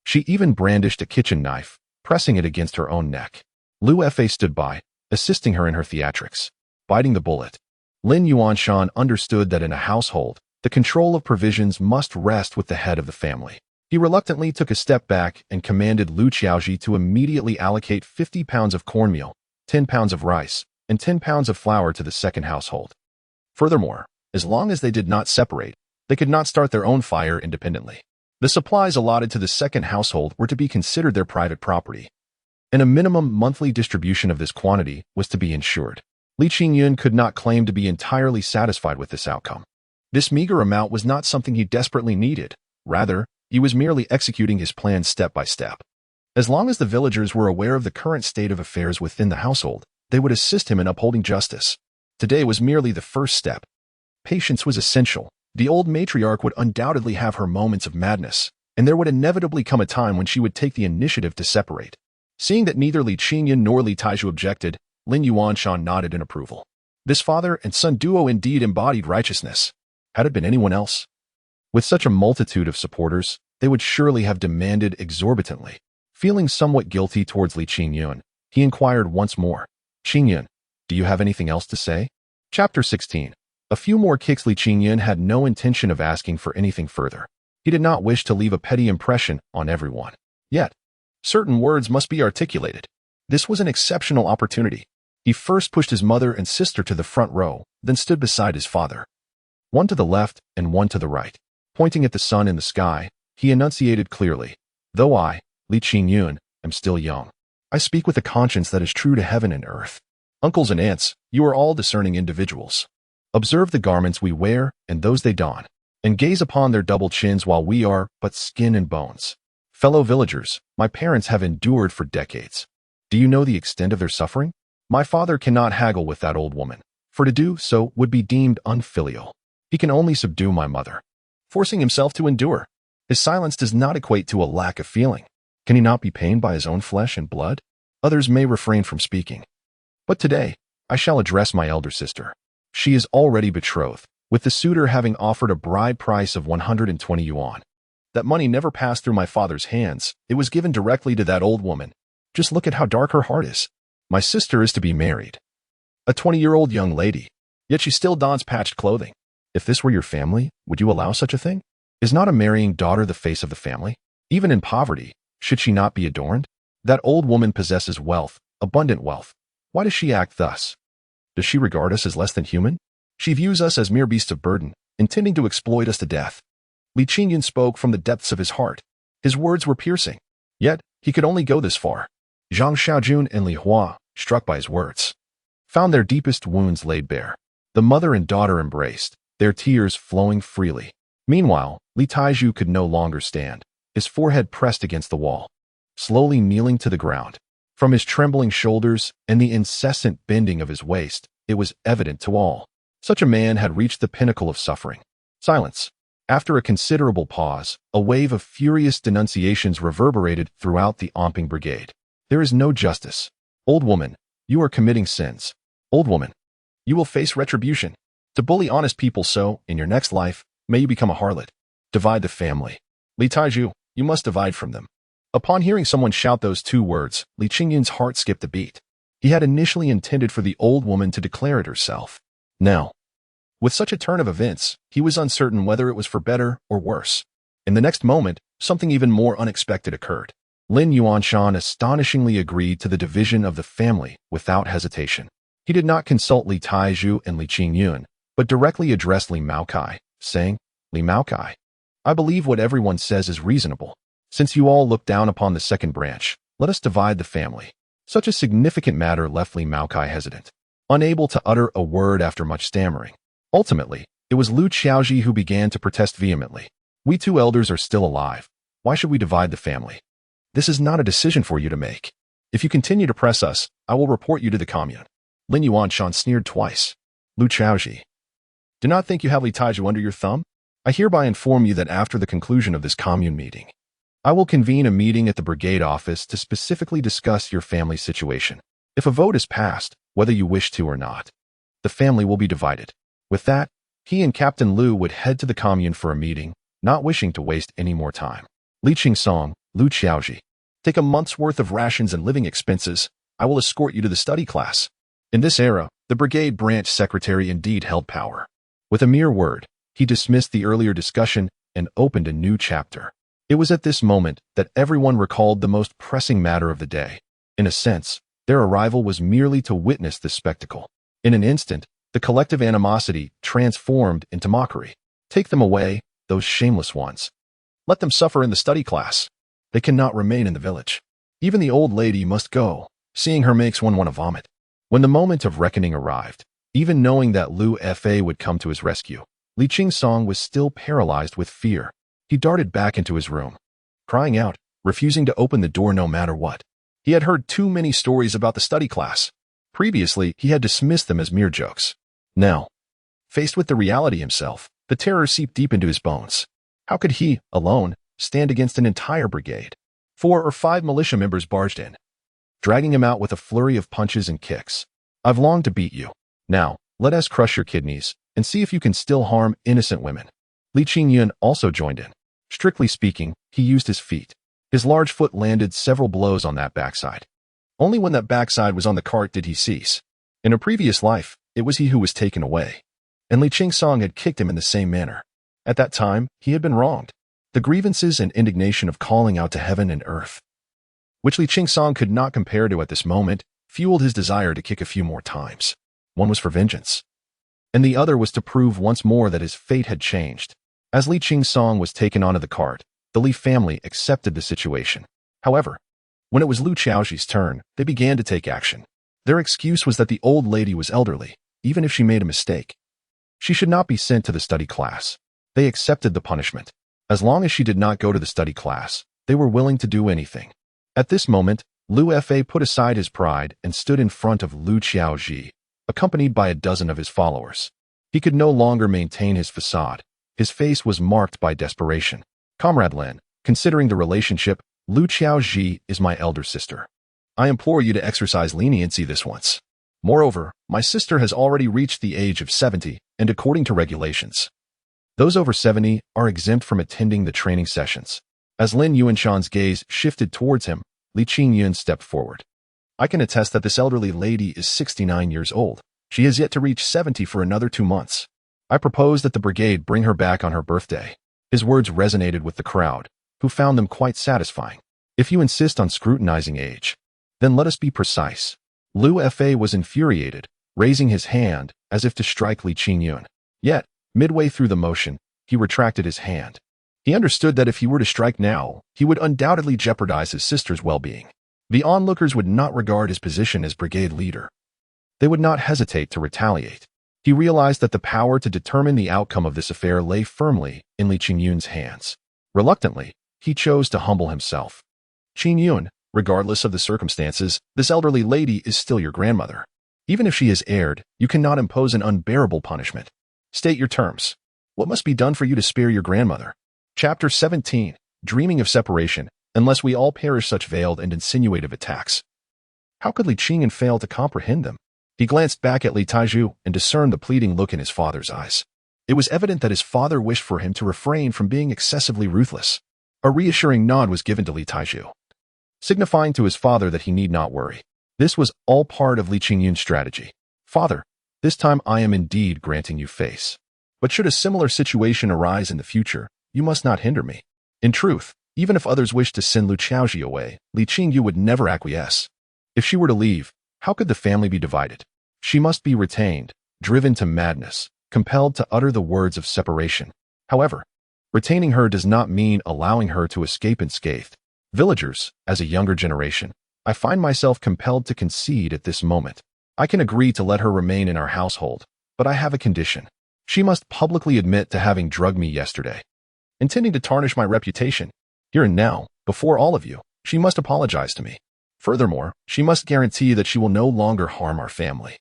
She even brandished a kitchen knife, pressing it against her own neck. Lu Fa stood by, assisting her in her theatrics. Biting the bullet, Lin Yuanshan understood that in a household, the control of provisions must rest with the head of the family. He reluctantly took a step back and commanded Lu Qiaoji to immediately allocate 50 pounds of cornmeal, 10 pounds of rice, and 10 pounds of flour to the second household. Furthermore, as long as they did not separate, they could not start their own fire independently. The supplies allotted to the second household were to be considered their private property, and a minimum monthly distribution of this quantity was to be ensured. Li Qingyun could not claim to be entirely satisfied with this outcome. This meager amount was not something he desperately needed. Rather, he was merely executing his plan step by step. As long as the villagers were aware of the current state of affairs within the household, they would assist him in upholding justice. Today was merely the first step. Patience was essential. The old matriarch would undoubtedly have her moments of madness, and there would inevitably come a time when she would take the initiative to separate. Seeing that neither Li Qingyun nor Li Taizhu objected, Lin Yuanshan nodded in approval. This father and son duo indeed embodied righteousness. Had it been anyone else? With such a multitude of supporters, they would surely have demanded exorbitantly. Feeling somewhat guilty towards Li Qingyun, he inquired once more, "Qingyun, do you have anything else to say?" Chapter 16. A few more kicks. Li Qingyun had no intention of asking for anything further. He did not wish to leave a petty impression on everyone. Yet, certain words must be articulated. This was an exceptional opportunity. He first pushed his mother and sister to the front row, then stood beside his father. One to the left and one to the right. Pointing at the sun in the sky, he enunciated clearly, "Though I, Li Qingyun, am still young, I speak with a conscience that is true to heaven and earth. Uncles and aunts, you are all discerning individuals. Observe the garments we wear and those they don, and gaze upon their double chins while we are but skin and bones. Fellow villagers, my parents have endured for decades. Do you know the extent of their suffering? My father cannot haggle with that old woman, for to do so would be deemed unfilial. He can only subdue my mother, forcing himself to endure. His silence does not equate to a lack of feeling. Can he not be pained by his own flesh and blood? Others may refrain from speaking. But today, I shall address my elder sister. She is already betrothed, with the suitor having offered a bride price of 120 yuan. That money never passed through my father's hands. It was given directly to that old woman. Just look at how dark her heart is. My sister is to be married. A 20-year-old young lady. Yet she still dons patched clothing. If this were your family, would you allow such a thing? Is not a marrying daughter the face of the family? Even in poverty, should she not be adorned? That old woman possesses wealth, abundant wealth. Why does she act thus? Does she regard us as less than human? She views us as mere beasts of burden, intending to exploit us to death." Li Qingyun spoke from the depths of his heart. His words were piercing. Yet, he could only go this far. Zhang Xiaojun and Li Hua, struck by his words, found their deepest wounds laid bare. The mother and daughter embraced, their tears flowing freely. Meanwhile, Li Taizhu could no longer stand, his forehead pressed against the wall, slowly kneeling to the ground. From his trembling shoulders and the incessant bending of his waist, it was evident to all. Such a man had reached the pinnacle of suffering. Silence. After a considerable pause, a wave of furious denunciations reverberated throughout the Omping brigade. "There is no justice. Old woman, you are committing sins. Old woman, you will face retribution. To bully honest people so, in your next life, may you become a harlot. Divide the family. Li Taizhu, you must divide from them." Upon hearing someone shout those two words, Li Qingyun's heart skipped a beat. He had initially intended for the old woman to declare it herself. Now, with such a turn of events, he was uncertain whether it was for better or worse. In the next moment, something even more unexpected occurred. Lin Yuanshan astonishingly agreed to the division of the family without hesitation. He did not consult Li Taizhu and Li Qingyun, but directly addressed Li Maokai, saying, "Li Maokai, I believe what everyone says is reasonable. Since you all look down upon the second branch, let us divide the family." Such a significant matter left Li Maokai hesitant, unable to utter a word after much stammering. Ultimately, it was Lu Qiaoji who began to protest vehemently. "We two elders are still alive. Why should we divide the family? This is not a decision for you to make. If you continue to press us, I will report you to the commune." Lin Yuanshan sneered twice. "Lu Qiaoji, do not think you have Li Taizhu under your thumb? I hereby inform you that after the conclusion of this commune meeting, I will convene a meeting at the brigade office to specifically discuss your family situation. If a vote is passed, whether you wish to or not, the family will be divided." With that, he and Captain Lu would head to the commune for a meeting, not wishing to waste any more time. Li Qingyun, Lu Qiaoji. Take a month's worth of rations and living expenses. I will escort you to the study class. In this era, the brigade branch secretary indeed held power. With a mere word, he dismissed the earlier discussion and opened a new chapter. It was at this moment that everyone recalled the most pressing matter of the day. In a sense, their arrival was merely to witness this spectacle. In an instant, the collective animosity transformed into mockery. Take them away, those shameless ones. Let them suffer in the study class. They cannot remain in the village. Even the old lady must go. Seeing her makes one want to vomit. When the moment of reckoning arrived, even knowing that Lu Fa would come to his rescue, Li Qingyun was still paralyzed with fear. He darted back into his room, crying out, refusing to open the door no matter what. He had heard too many stories about the study class. Previously, he had dismissed them as mere jokes. Now, faced with the reality himself, the terror seeped deep into his bones. How could he, alone, stand against an entire brigade? 4 or 5 militia members barged in, dragging him out with a flurry of punches and kicks. I've longed to beat you. Now, let us crush your kidneys and see if you can still harm innocent women. Li Qingyun also joined in. Strictly speaking, he used his feet. His large foot landed several blows on that backside. Only when that backside was on the cart did he cease. In a previous life, it was he who was taken away. And Li Qingyun had kicked him in the same manner. At that time, he had been wronged. The grievances and indignation of calling out to heaven and earth, which Li Qingyun could not compare to at this moment, fueled his desire to kick a few more times. One was for vengeance, and the other was to prove once more that his fate had changed. As Li Qingyun was taken onto the cart, the Li family accepted the situation. However, when it was Lu Qiaoji's turn, they began to take action. Their excuse was that the old lady was elderly, even if she made a mistake. She should not be sent to the study class. They accepted the punishment. As long as she did not go to the study class, they were willing to do anything. At this moment, Lu Fa put aside his pride and stood in front of Lu Qiaoji, accompanied by a dozen of his followers. He could no longer maintain his facade. His face was marked by desperation. Comrade Lin, considering the relationship, Lu Qiaoji is my elder sister. I implore you to exercise leniency this once. Moreover, my sister has already reached the age of 70, and according to regulations, those over 70 are exempt from attending the training sessions. As Lin Yuanshan's gaze shifted towards him, Li Qingyun stepped forward. I can attest that this elderly lady is 69 years old. She has yet to reach 70 for another 2 months. I propose that the brigade bring her back on her birthday. His words resonated with the crowd, who found them quite satisfying. If you insist on scrutinizing age, then let us be precise. Lu Fa was infuriated, raising his hand as if to strike Li Qingyun. Yet, midway through the motion, he retracted his hand. He understood that if he were to strike now, he would undoubtedly jeopardize his sister's well-being. The onlookers would not regard his position as brigade leader. They would not hesitate to retaliate. He realized that the power to determine the outcome of this affair lay firmly in Li Qingyun's hands. Reluctantly, he chose to humble himself. Qingyun, regardless of the circumstances, this elderly lady is still your grandmother. Even if she has erred, you cannot impose an unbearable punishment. State your terms. What must be done for you to spare your grandmother? Chapter 17, Dreaming of Separation, unless we all perish such veiled and insinuative attacks. How could Li Qingyun fail to comprehend them? He glanced back at Li Taiju and discerned the pleading look in his father's eyes. It was evident that his father wished for him to refrain from being excessively ruthless. A reassuring nod was given to Li Taiju, signifying to his father that he need not worry. This was all part of Li Qingyun's strategy. Father, this time I am indeed granting you face. But should a similar situation arise in the future, you must not hinder me. In truth, even if others wished to send Lu Qiaoji away, Li Qingyun would never acquiesce. If she were to leave, how could the family be divided? She must be retained, driven to madness, compelled to utter the words of separation. However, retaining her does not mean allowing her to escape unscathed. Villagers, as a younger generation, I find myself compelled to concede at this moment. I can agree to let her remain in our household, but I have a condition. She must publicly admit to having drugged me yesterday, intending to tarnish my reputation. Here and now, before all of you, she must apologize to me. Furthermore, she must guarantee that she will no longer harm our family.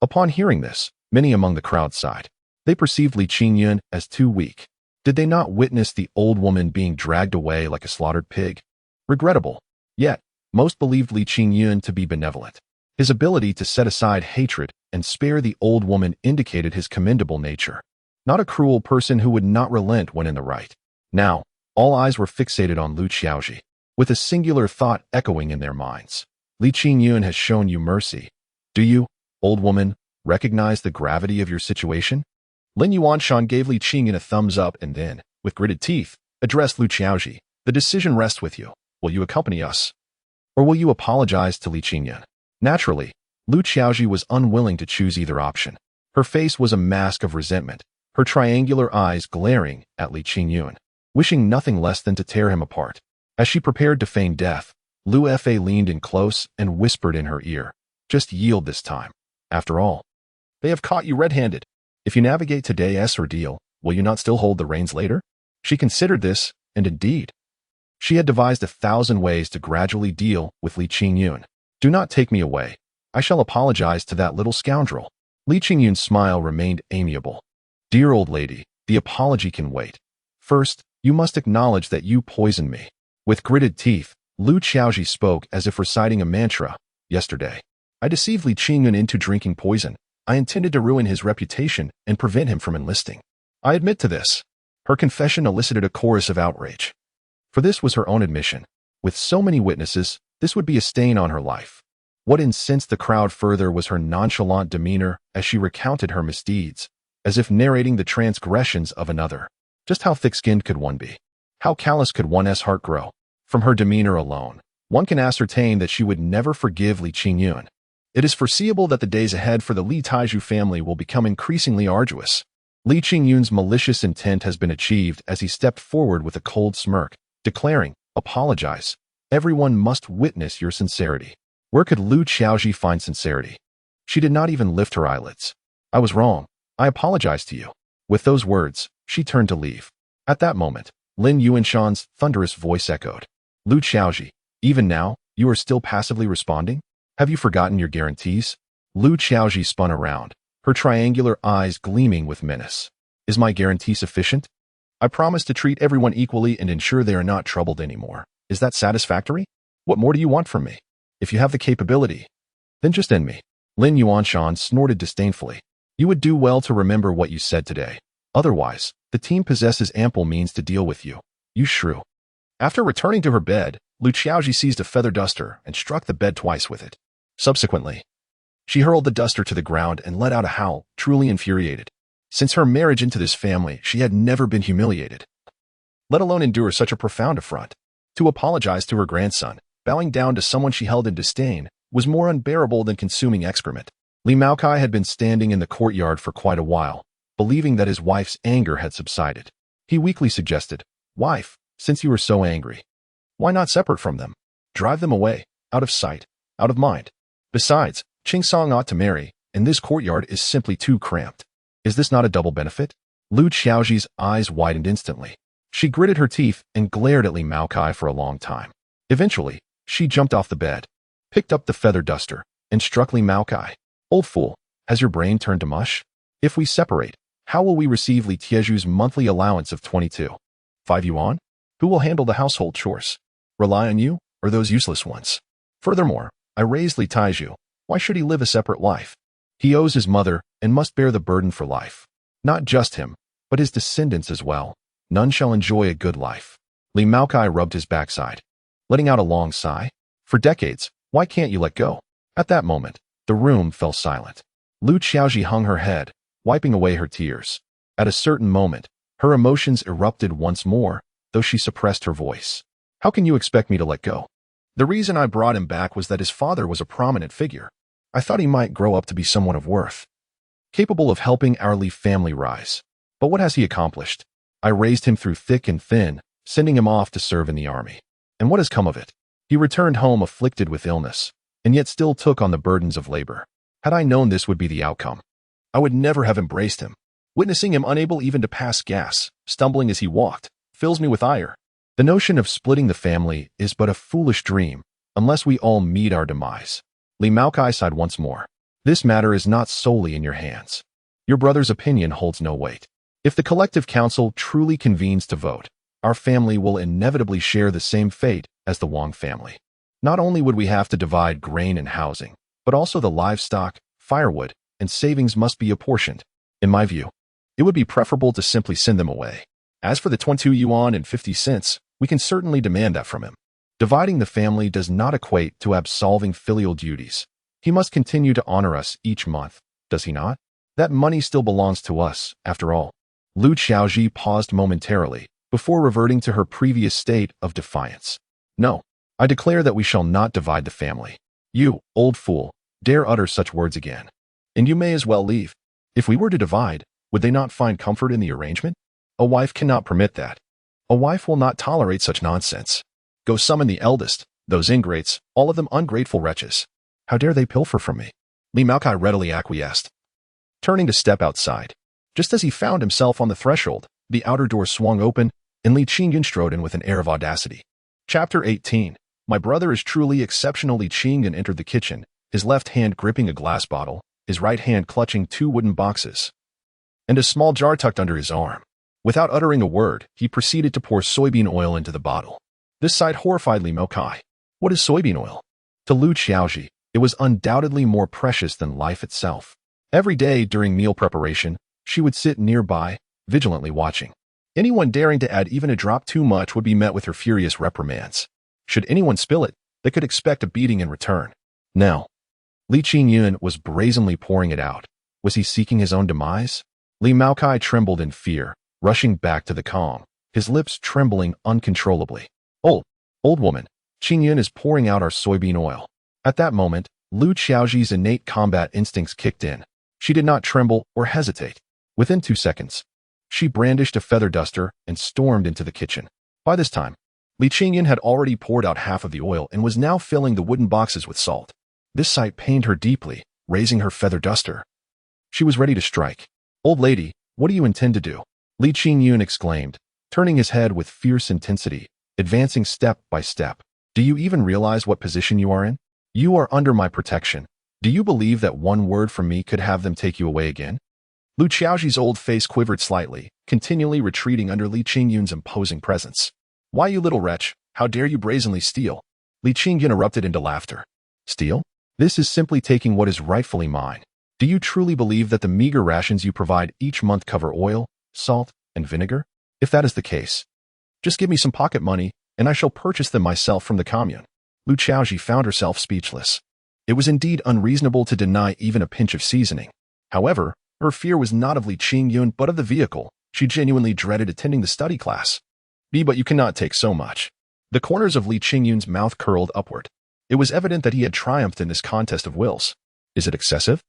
Upon hearing this, many among the crowd sighed. They perceived Li Qingyun as too weak. Did they not witness the old woman being dragged away like a slaughtered pig? Regrettable. Yet, most believed Li Qingyun to be benevolent. His ability to set aside hatred and spare the old woman indicated his commendable nature. Not a cruel person who would not relent when in the right. Now, all eyes were fixated on Lu Qiaoji, with a singular thought echoing in their minds. Li Qingyun has shown you mercy. Do you, old woman, recognize the gravity of your situation? Lin Yuanshan gave Li Qingyun a thumbs up and then, with gritted teeth, addressed Lu Qiaoji. The decision rests with you. Will you accompany us? Or will you apologize to Li Qingyun? Naturally, Lu Qiaoji was unwilling to choose either option. Her face was a mask of resentment, her triangular eyes glaring at Li Qingyun, wishing nothing less than to tear him apart. As she prepared to feign death, Lu Fa leaned in close and whispered in her ear, "Just yield this time. After all, they have caught you red-handed. If you navigate today's ordeal, will you not still hold the reins later?" She considered this, and indeed, she had devised 1,000 ways to gradually deal with Li Qingyun. "Do not take me away. I shall apologize to that little scoundrel." Li Qingyun's smile remained amiable. "Dear old lady, the apology can wait. First, you must acknowledge that you poisoned me." With gritted teeth, Lu Qiaoji spoke as if reciting a mantra. "Yesterday, I deceived Li Qingyun into drinking poison. I intended to ruin his reputation and prevent him from enlisting. I admit to this." Her confession elicited a chorus of outrage. For this was her own admission. With so many witnesses, this would be a stain on her life. What incensed the crowd further was her nonchalant demeanor as she recounted her misdeeds, as if narrating the transgressions of another. Just how thick-skinned could one be? How callous could one's heart grow? From her demeanor alone, one can ascertain that she would never forgive Li Qingyun. It is foreseeable that the days ahead for the Li Taiju family will become increasingly arduous. Li Qingyun's malicious intent has been achieved as he stepped forward with a cold smirk, declaring, "Apologize. Everyone must witness your sincerity." Where could Lu Qiaoji find sincerity? She did not even lift her eyelids. "I was wrong. I apologize to you." With those words, she turned to leave. At that moment, Lin Yuanshan's thunderous voice echoed. "Lu Qiaoji, even now, you are still passively responding? Have you forgotten your guarantees?" Lu Qiaoji spun around, her triangular eyes gleaming with menace. "Is my guarantee sufficient? I promise to treat everyone equally and ensure they are not troubled anymore. Is that satisfactory? What more do you want from me? If you have the capability, then just end me." Lin Yuanshan snorted disdainfully. "You would do well to remember what you said today. Otherwise, the team possesses ample means to deal with you. You shrew." After returning to her bed, Lu Qiaoji seized a feather duster and struck the bed twice with it. Subsequently, she hurled the duster to the ground and let out a howl, truly infuriated. Since her marriage into this family, she had never been humiliated, let alone endure such a profound affront. To apologize to her grandson, bowing down to someone she held in disdain, was more unbearable than consuming excrement. Li Maokai had been standing in the courtyard for quite a while, believing that his wife's anger had subsided. He weakly suggested, "Wife, since you are so angry, why not separate from them? Drive them away, out of sight, out of mind. Besides, Song ought to marry, and this courtyard is simply too cramped. Is this not a double benefit?" Lu Qiaoji's eyes widened instantly. She gritted her teeth and glared at Li Maokai for a long time. Eventually, she jumped off the bed, picked up the feather duster, and struck Li Maokai. "Old fool, has your brain turned to mush? If we separate, how will we receive Li Tieju's monthly allowance of 22.5 yuan? Who will handle the household chores? Rely on you, or those useless ones? Furthermore, I raised Li Taiju. Why should he live a separate life? He owes his mother and must bear the burden for life. Not just him, but his descendants as well. None shall enjoy a good life." Li Maokai rubbed his backside, letting out a long sigh. "For decades, why can't you let go?" At that moment, the room fell silent. Lu Qiaoji hung her head, wiping away her tears. At a certain moment, her emotions erupted once more, though she suppressed her voice. "How can you expect me to let go? The reason I brought him back was that his father was a prominent figure. I thought he might grow up to be someone of worth, capable of helping our Li family rise. But what has he accomplished? I raised him through thick and thin, sending him off to serve in the army. And what has come of it? He returned home afflicted with illness, and yet still took on the burdens of labor. Had I known this would be the outcome, I would never have embraced him. Witnessing him unable even to pass gas, stumbling as he walked, fills me with ire. The notion of splitting the family is but a foolish dream, unless we all meet our demise." Li Maokai sighed once more. "This matter is not solely in your hands. Your brother's opinion holds no weight. If the collective council truly convenes to vote, our family will inevitably share the same fate as the Wang family. Not only would we have to divide grain and housing, but also the livestock, firewood, and savings must be apportioned. In my view, it would be preferable to simply send them away. As for the 22 yuan and 50 cents, we can certainly demand that from him. Dividing the family does not equate to absolving filial duties. He must continue to honor us each month, does he not? That money still belongs to us, after all. Lu Xiaoji paused momentarily, before reverting to her previous state of defiance. No, I declare that we shall not divide the family. You, old fool, dare utter such words again. And you may as well leave. If we were to divide, would they not find comfort in the arrangement? A wife cannot permit that. A wife will not tolerate such nonsense. Go summon the eldest, those ingrates, all of them ungrateful wretches. How dare they pilfer from me? Li Maokai readily acquiesced, turning to step outside. Just as he found himself on the threshold, the outer door swung open, and Li Qingyun strode in with an air of audacity. Chapter 18. My brother is truly exceptional. Li Qingyun entered the kitchen, his left hand gripping a glass bottle, his right hand clutching 2 wooden boxes, and a small jar tucked under his arm. Without uttering a word, he proceeded to pour soybean oil into the bottle. This sight horrified Li Maokai. What is soybean oil? To Lu Xiaoji, it was undoubtedly more precious than life itself. Every day during meal preparation, she would sit nearby, vigilantly watching. Anyone daring to add even a drop too much would be met with her furious reprimands. Should anyone spill it, they could expect a beating in return. Now, Li Qingyun was brazenly pouring it out. Was he seeking his own demise? Li Maokai trembled in fear, rushing back to the calm, his lips trembling uncontrollably. Old woman, Qingyun is pouring out our soybean oil. At that moment, Lu Xiaoji's innate combat instincts kicked in. She did not tremble or hesitate. Within 2 seconds, she brandished a feather duster and stormed into the kitchen. By this time, Li Qingyun had already poured out half of the oil and was now filling the wooden boxes with salt. This sight pained her deeply, raising her feather duster. She was ready to strike. Old lady, what do you intend to do? Li Qingyun exclaimed, turning his head with fierce intensity, advancing step by step. Do you even realize what position you are in? You are under my protection. Do you believe that one word from me could have them take you away again? Lu Xiaoji's old face quivered slightly, continually retreating under Li Qingyun's imposing presence. Why, you little wretch, how dare you brazenly steal? Li Qingyun erupted into laughter. Steal? This is simply taking what is rightfully mine. Do you truly believe that the meager rations you provide each month cover oil, salt, and vinegar? If that is the case, just give me some pocket money, and I shall purchase them myself from the commune. Lu Xiaoji found herself speechless. It was indeed unreasonable to deny even a pinch of seasoning. However, her fear was not of Li Qingyun but of the vehicle. She genuinely dreaded attending the study class. But you cannot take so much. The corners of Li Qingyun's mouth curled upward. It was evident that he had triumphed in this contest of wills. Is it excessive?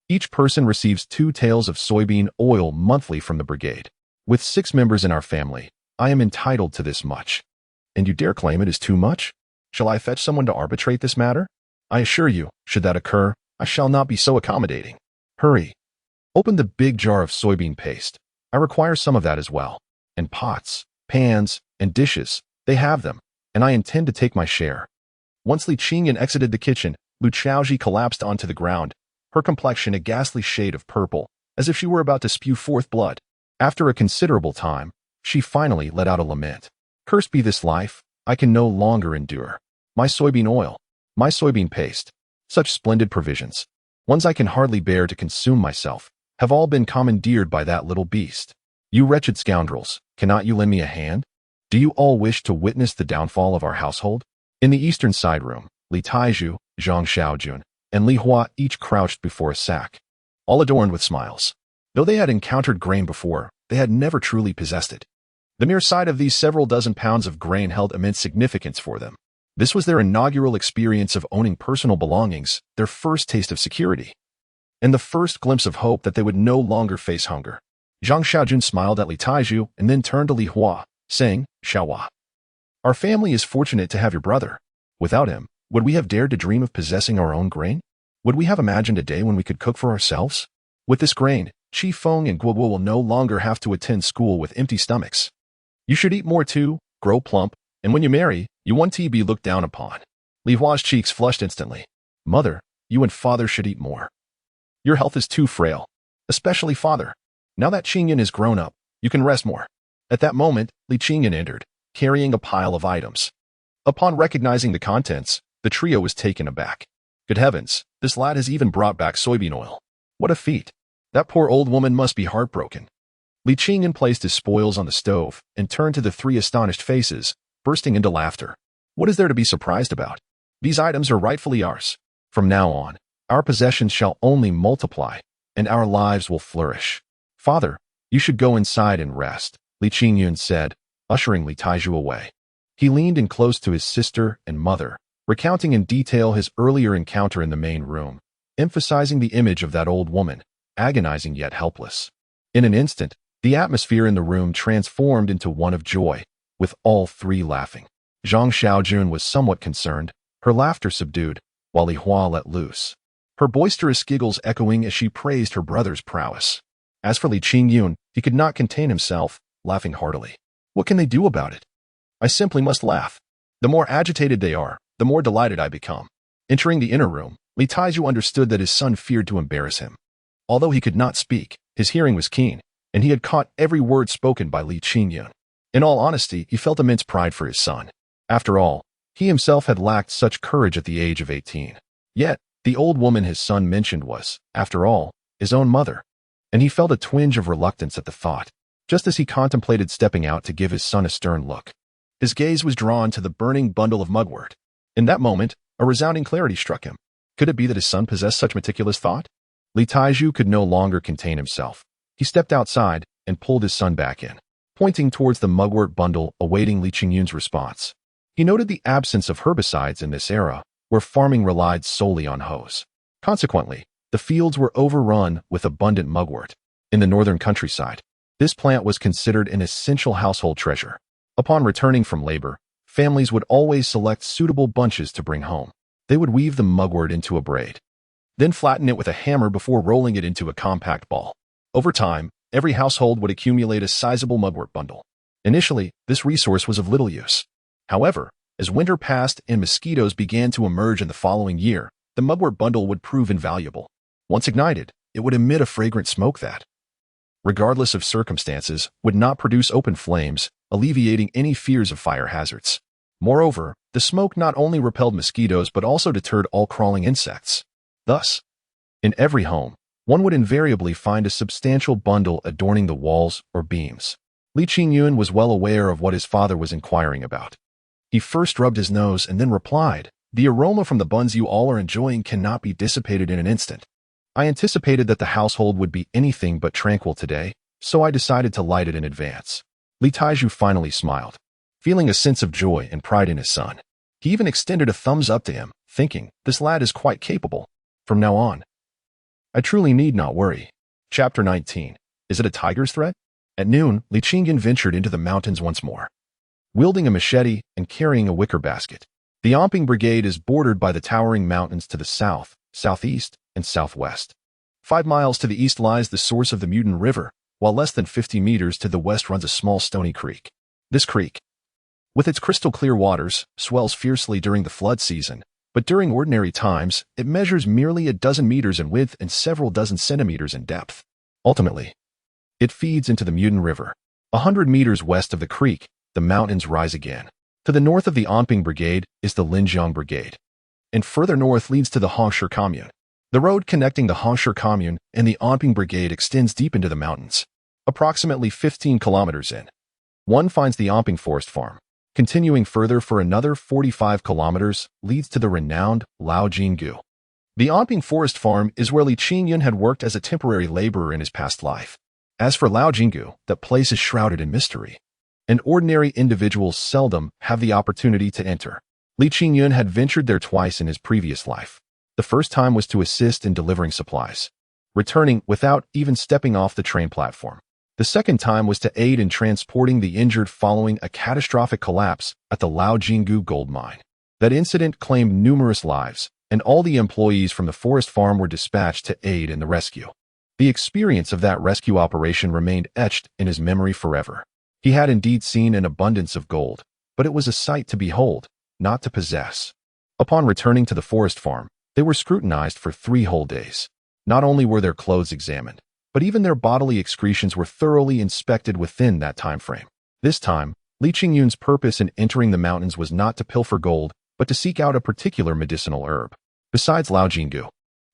Each person receives 2 taels of soybean oil monthly from the brigade. With 6 members in our family, I am entitled to this much. And you dare claim it is too much? Shall I fetch someone to arbitrate this matter? I assure you, should that occur, I shall not be so accommodating. Hurry. Open the big jar of soybean paste. I require some of that as well. And pots, pans, and dishes, they have them, and I intend to take my share. Once Li Qingyun exited the kitchen, Lu Xiaoji collapsed onto the ground, her complexion a ghastly shade of purple, as if she were about to spew forth blood. After a considerable time, she finally let out a lament. Cursed be this life, I can no longer endure. My soybean oil, my soybean paste, such splendid provisions, ones I can hardly bear to consume myself, have all been commandeered by that little beast. You wretched scoundrels, cannot you lend me a hand? Do you all wish to witness the downfall of our household? In the eastern side room, Li Taizhu, Zhang Xiaojun, and Li Hua each crouched before a sack, all adorned with smiles. Though they had encountered grain before, they had never truly possessed it. The mere sight of these several dozen pounds of grain held immense significance for them. This was their inaugural experience of owning personal belongings, their first taste of security, and the first glimpse of hope that they would no longer face hunger. Zhang Xiaojun smiled at Li Taizhu and then turned to Li Hua, saying, Xiaohua, our family is fortunate to have your brother. Without him, would we have dared to dream of possessing our own grain? Would we have imagined a day when we could cook for ourselves? With this grain, Qi Feng and Guo will no longer have to attend school with empty stomachs. You should eat more too, grow plump, and when you marry, you won't be looked down upon. Li Hua's cheeks flushed instantly. Mother, you and father should eat more. Your health is too frail, especially father. Now that Qingyun is grown up, you can rest more. At that moment, Li Qingyun entered, carrying a pile of items. Upon recognizing the contents, the trio was taken aback. Good heavens, this lad has even brought back soybean oil. What a feat. That poor old woman must be heartbroken. Li Qingyun placed his spoils on the stove and turned to the three astonished faces, bursting into laughter. What is there to be surprised about? These items are rightfully ours. From now on, our possessions shall only multiply, and our lives will flourish. Father, you should go inside and rest, Li Qingyun said, ushering Li Taiju away. He leaned in close to his sister and mother, recounting in detail his earlier encounter in the main room, emphasizing the image of that old woman, agonizing yet helpless. In an instant, the atmosphere in the room transformed into one of joy, with all three laughing. Zhang Xiaojun was somewhat concerned, her laughter subdued, while Li Hua let loose, her boisterous giggles echoing as she praised her brother's prowess. As for Li Qingyun, he could not contain himself, laughing heartily. What can they do about it? I simply must laugh. The more agitated they are, the more delighted I become. Entering the inner room, Li Taiju understood that his son feared to embarrass him. Although he could not speak, his hearing was keen, and he had caught every word spoken by Li Qingyun. In all honesty, he felt immense pride for his son. After all, he himself had lacked such courage at the age of 18. Yet, the old woman his son mentioned was, after all, his own mother, and he felt a twinge of reluctance at the thought, just as he contemplated stepping out to give his son a stern look. His gaze was drawn to the burning bundle of mugwort. In that moment, a resounding clarity struck him. Could it be that his son possessed such meticulous thought? Li Taiju could no longer contain himself. He stepped outside and pulled his son back in, pointing towards the mugwort bundle awaiting Li Qingyun's response. He noted the absence of herbicides in this era, where farming relied solely on hoes. Consequently, the fields were overrun with abundant mugwort. In the northern countryside, this plant was considered an essential household treasure. Upon returning from labor, families would always select suitable bunches to bring home. They would weave the mugwort into a braid, then flatten it with a hammer before rolling it into a compact ball. Over time, every household would accumulate a sizable mugwort bundle. Initially, this resource was of little use. However, as winter passed and mosquitoes began to emerge in the following year, the mugwort bundle would prove invaluable. Once ignited, it would emit a fragrant smoke that, regardless of circumstances, would not produce open flames, alleviating any fears of fire hazards. Moreover, the smoke not only repelled mosquitoes but also deterred all crawling insects. Thus, in every home, one would invariably find a substantial bundle adorning the walls or beams. Li Qingyun was well aware of what his father was inquiring about. He first rubbed his nose and then replied, "The aroma from the buns you all are enjoying cannot be dissipated in an instant. I anticipated that the household would be anything but tranquil today, so I decided to light it in advance." Li Taiju finally smiled, feeling a sense of joy and pride in his son. He even extended a thumbs up to him, thinking, this lad is quite capable. From now on, I truly need not worry. Chapter 19. Is it a tiger's threat? At noon, Li Qingyun ventured into the mountains once more, wielding a machete and carrying a wicker basket. The Omping Brigade is bordered by the towering mountains to the south, southeast, and southwest. 5 miles to the east lies the source of the Muden River, while less than 50 meters to the west runs a small stony creek. This creek, with its crystal-clear waters, swells fiercely during the flood season, but during ordinary times, it measures merely a dozen meters in width and several dozen centimeters in depth. Ultimately, it feeds into the Muden River. 100 meters west of the creek, the mountains rise again. To the north of the Omping Brigade is the Linjiang Brigade, and further north leads to the Hongsher Commune. The road connecting the Hongsher Commune and the Omping Brigade extends deep into the mountains. Approximately 15 kilometers in, one finds the Omping Forest Farm. Continuing further for another 45 kilometers leads to the renowned Lao Jinggu. The Omping Forest Farm is where Li Qingyun had worked as a temporary laborer in his past life. As for Lao Jinggu, that place is shrouded in mystery, and ordinary individuals seldom have the opportunity to enter. Li Qingyun had ventured there twice in his previous life. The first time was to assist in delivering supplies, returning without even stepping off the train platform. The second time was to aid in transporting the injured following a catastrophic collapse at the Lao Jinggu gold mine. That incident claimed numerous lives, and all the employees from the forest farm were dispatched to aid in the rescue. The experience of that rescue operation remained etched in his memory forever. He had indeed seen an abundance of gold, but it was a sight to behold, not to possess. Upon returning to the forest farm, they were scrutinized for 3 whole days. Not only were their clothes examined, but even their bodily excretions were thoroughly inspected within that time frame. This time, Li Qingyun's purpose in entering the mountains was not to pilfer gold, but to seek out a particular medicinal herb. Besides Lao Jinggu,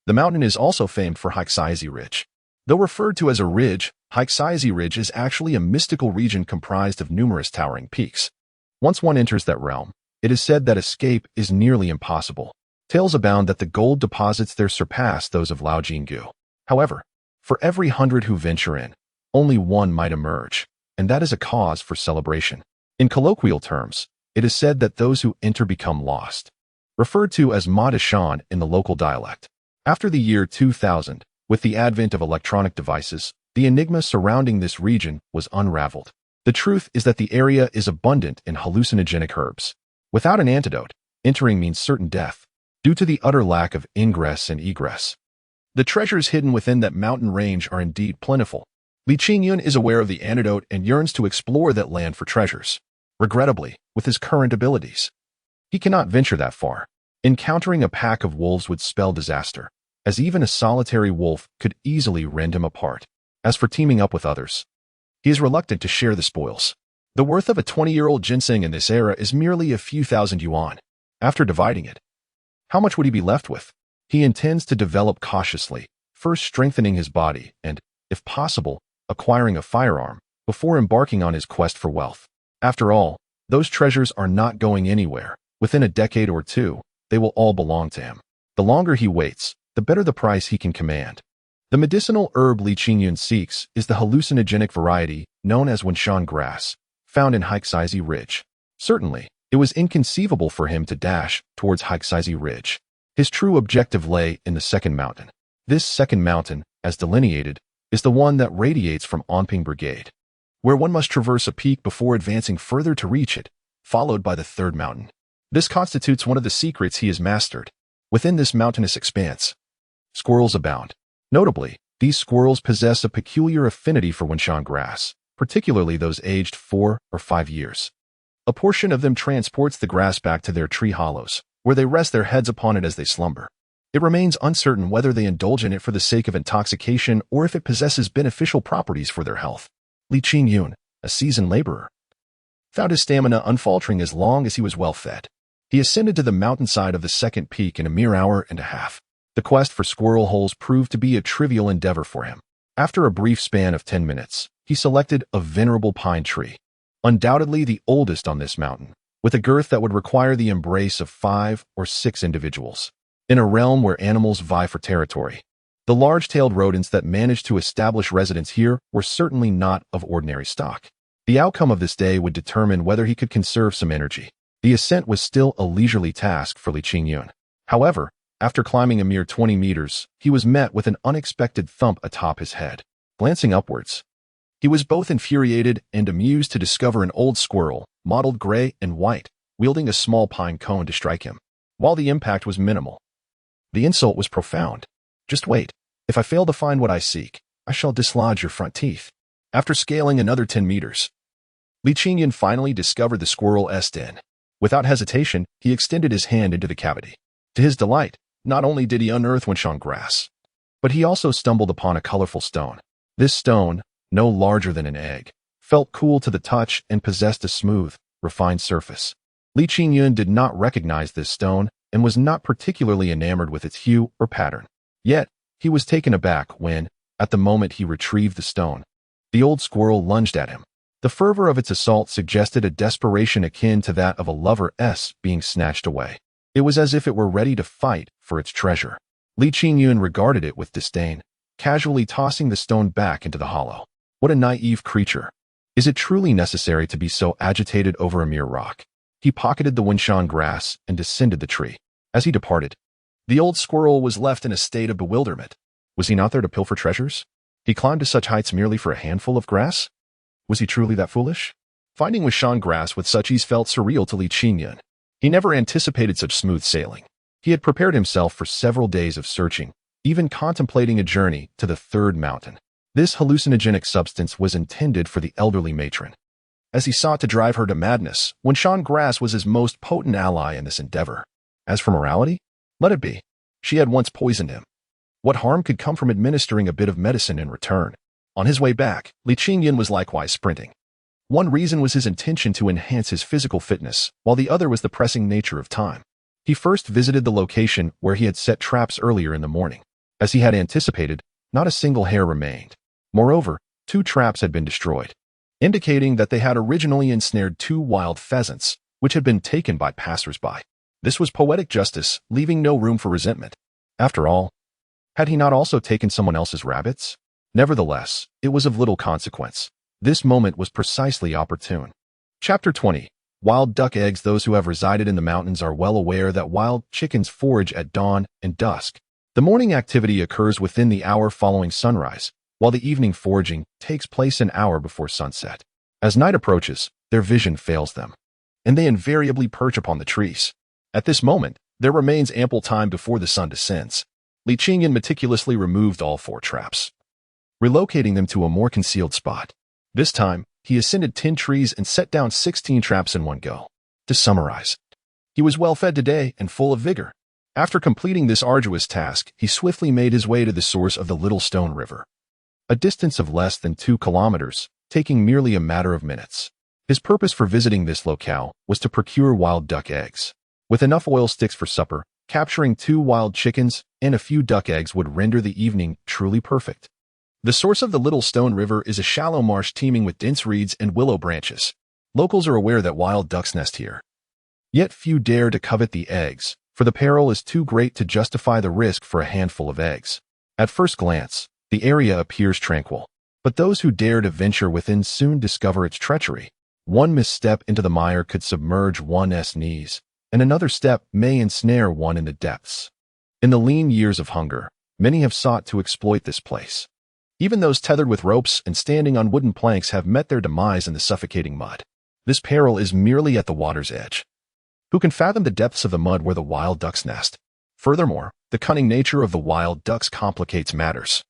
the mountain is also famed for Haixaizi Ridge. Though referred to as a ridge, Haystack Ridge is actually a mystical region comprised of numerous towering peaks. Once one enters that realm, it is said that escape is nearly impossible. Tales abound that the gold deposits there surpass those of Li Qingyun. However, for every 100 who venture in, only one might emerge, and that is a cause for celebration. In colloquial terms, it is said that those who enter become lost, referred to as ma-de-shan in the local dialect. After the year 2000, with the advent of electronic devices, the enigma surrounding this region was unraveled. The truth is that the area is abundant in hallucinogenic herbs. Without an antidote, entering means certain death, due to the utter lack of ingress and egress. The treasures hidden within that mountain range are indeed plentiful. Li Qingyun is aware of the antidote and yearns to explore that land for treasures. Regrettably, with his current abilities, he cannot venture that far. Encountering a pack of wolves would spell disaster, as even a solitary wolf could easily rend him apart. As for teaming up with others, he is reluctant to share the spoils. The worth of a 20-year-old ginseng in this era is merely a few thousand yuan. After dividing it, how much would he be left with? He intends to develop cautiously, first strengthening his body and, if possible, acquiring a firearm, before embarking on his quest for wealth. After all, those treasures are not going anywhere. Within a decade or two, they will all belong to him. The longer he waits, the better the price he can command. The medicinal herb Li Qingyun seeks is the hallucinogenic variety known as Wenshan grass, found in Haystack Ridge. Certainly, it was inconceivable for him to dash towards Haystack Ridge. His true objective lay in the second mountain. This second mountain, as delineated, is the one that radiates from Anping Brigade, where one must traverse a peak before advancing further to reach it, followed by the third mountain. This constitutes one of the secrets he has mastered. Within this mountainous expanse, squirrels abound. Notably, these squirrels possess a peculiar affinity for Wenshan grass, particularly those aged 4 or 5 years. A portion of them transports the grass back to their tree hollows, where they rest their heads upon it as they slumber. It remains uncertain whether they indulge in it for the sake of intoxication or if it possesses beneficial properties for their health. Li Qingyun, a seasoned laborer, found his stamina unfaltering as long as he was well fed. He ascended to the mountainside of the second peak in a mere hour and a half. The quest for squirrel holes proved to be a trivial endeavor for him. After a brief span of 10 minutes, he selected a venerable pine tree, undoubtedly the oldest on this mountain, with a girth that would require the embrace of 5 or 6 individuals. In a realm where animals vie for territory, the large-tailed rodents that managed to establish residence here were certainly not of ordinary stock. The outcome of this day would determine whether he could conserve some energy. The ascent was still a leisurely task for Li Qingyun. However, after climbing a mere 20 meters, he was met with an unexpected thump atop his head. Glancing upwards, he was both infuriated and amused to discover an old squirrel, mottled gray and white, wielding a small pine cone to strike him. While the impact was minimal, the insult was profound. "Just wait. If I fail to find what I seek, I shall dislodge your front teeth." After scaling another 10 meters, Li Qingyun finally discovered the squirrel's den. Without hesitation, he extended his hand into the cavity. To his delight, not only did he unearth Wenshan grass, but he also stumbled upon a colorful stone. This stone, no larger than an egg, felt cool to the touch and possessed a smooth, refined surface. Li Qingyun did not recognize this stone and was not particularly enamored with its hue or pattern. Yet, he was taken aback when, at the moment he retrieved the stone, the old squirrel lunged at him. The fervor of its assault suggested a desperation akin to that of a lover's being snatched away. It was as if it were ready to fight for its treasure. Li Qingyun regarded it with disdain, casually tossing the stone back into the hollow. What a naive creature. Is it truly necessary to be so agitated over a mere rock? He pocketed the Wenshan grass and descended the tree. As he departed, the old squirrel was left in a state of bewilderment. Was he not there to pilfer treasures? He climbed to such heights merely for a handful of grass? Was he truly that foolish? Finding Wenshan grass with such ease felt surreal to Li Qingyun. He never anticipated such smooth sailing. He had prepared himself for several days of searching, even contemplating a journey to the third mountain. This hallucinogenic substance was intended for the elderly matron. As he sought to drive her to madness, Wenshan grass was his most potent ally in this endeavor. As for morality, let it be. She had once poisoned him. What harm could come from administering a bit of medicine in return? On his way back, Li Qingyun was likewise sprinting. One reason was his intention to enhance his physical fitness, while the other was the pressing nature of time. He first visited the location where he had set traps earlier in the morning. As he had anticipated, not a single hair remained. Moreover, 2 traps had been destroyed, indicating that they had originally ensnared 2 wild pheasants, which had been taken by passers-by. This was poetic justice, leaving no room for resentment. After all, had he not also taken someone else's rabbits? Nevertheless, it was of little consequence. This moment was precisely opportune. Chapter 20. Wild duck eggs. Those who have resided in the mountains are well aware that wild chickens forage at dawn and dusk. The morning activity occurs within the hour following sunrise, while the evening foraging takes place an hour before sunset. As night approaches, their vision fails them, and they invariably perch upon the trees. At this moment, there remains ample time before the sun descends. Li Qingyun meticulously removed all 4 traps, relocating them to a more concealed spot. This time, he ascended 10 trees and set down 16 traps in one go. To summarize, he was well fed today and full of vigor. After completing this arduous task, he swiftly made his way to the source of the Little Stone River, a distance of less than 2 kilometers, taking merely a matter of minutes. His purpose for visiting this locale was to procure wild duck eggs. With enough oil sticks for supper, capturing 2 wild chickens and a few duck eggs would render the evening truly perfect. The source of the Little Stone River is a shallow marsh teeming with dense reeds and willow branches. Locals are aware that wild ducks nest here. Yet few dare to covet the eggs, for the peril is too great to justify the risk for a handful of eggs. At first glance, the area appears tranquil, but those who dare to venture within soon discover its treachery. One misstep into the mire could submerge one's knees, and another step may ensnare one in the depths. In the lean years of hunger, many have sought to exploit this place. Even those tethered with ropes and standing on wooden planks have met their demise in the suffocating mud. This peril is merely at the water's edge. Who can fathom the depths of the mud where the wild ducks nest? Furthermore, the cunning nature of the wild ducks complicates matters,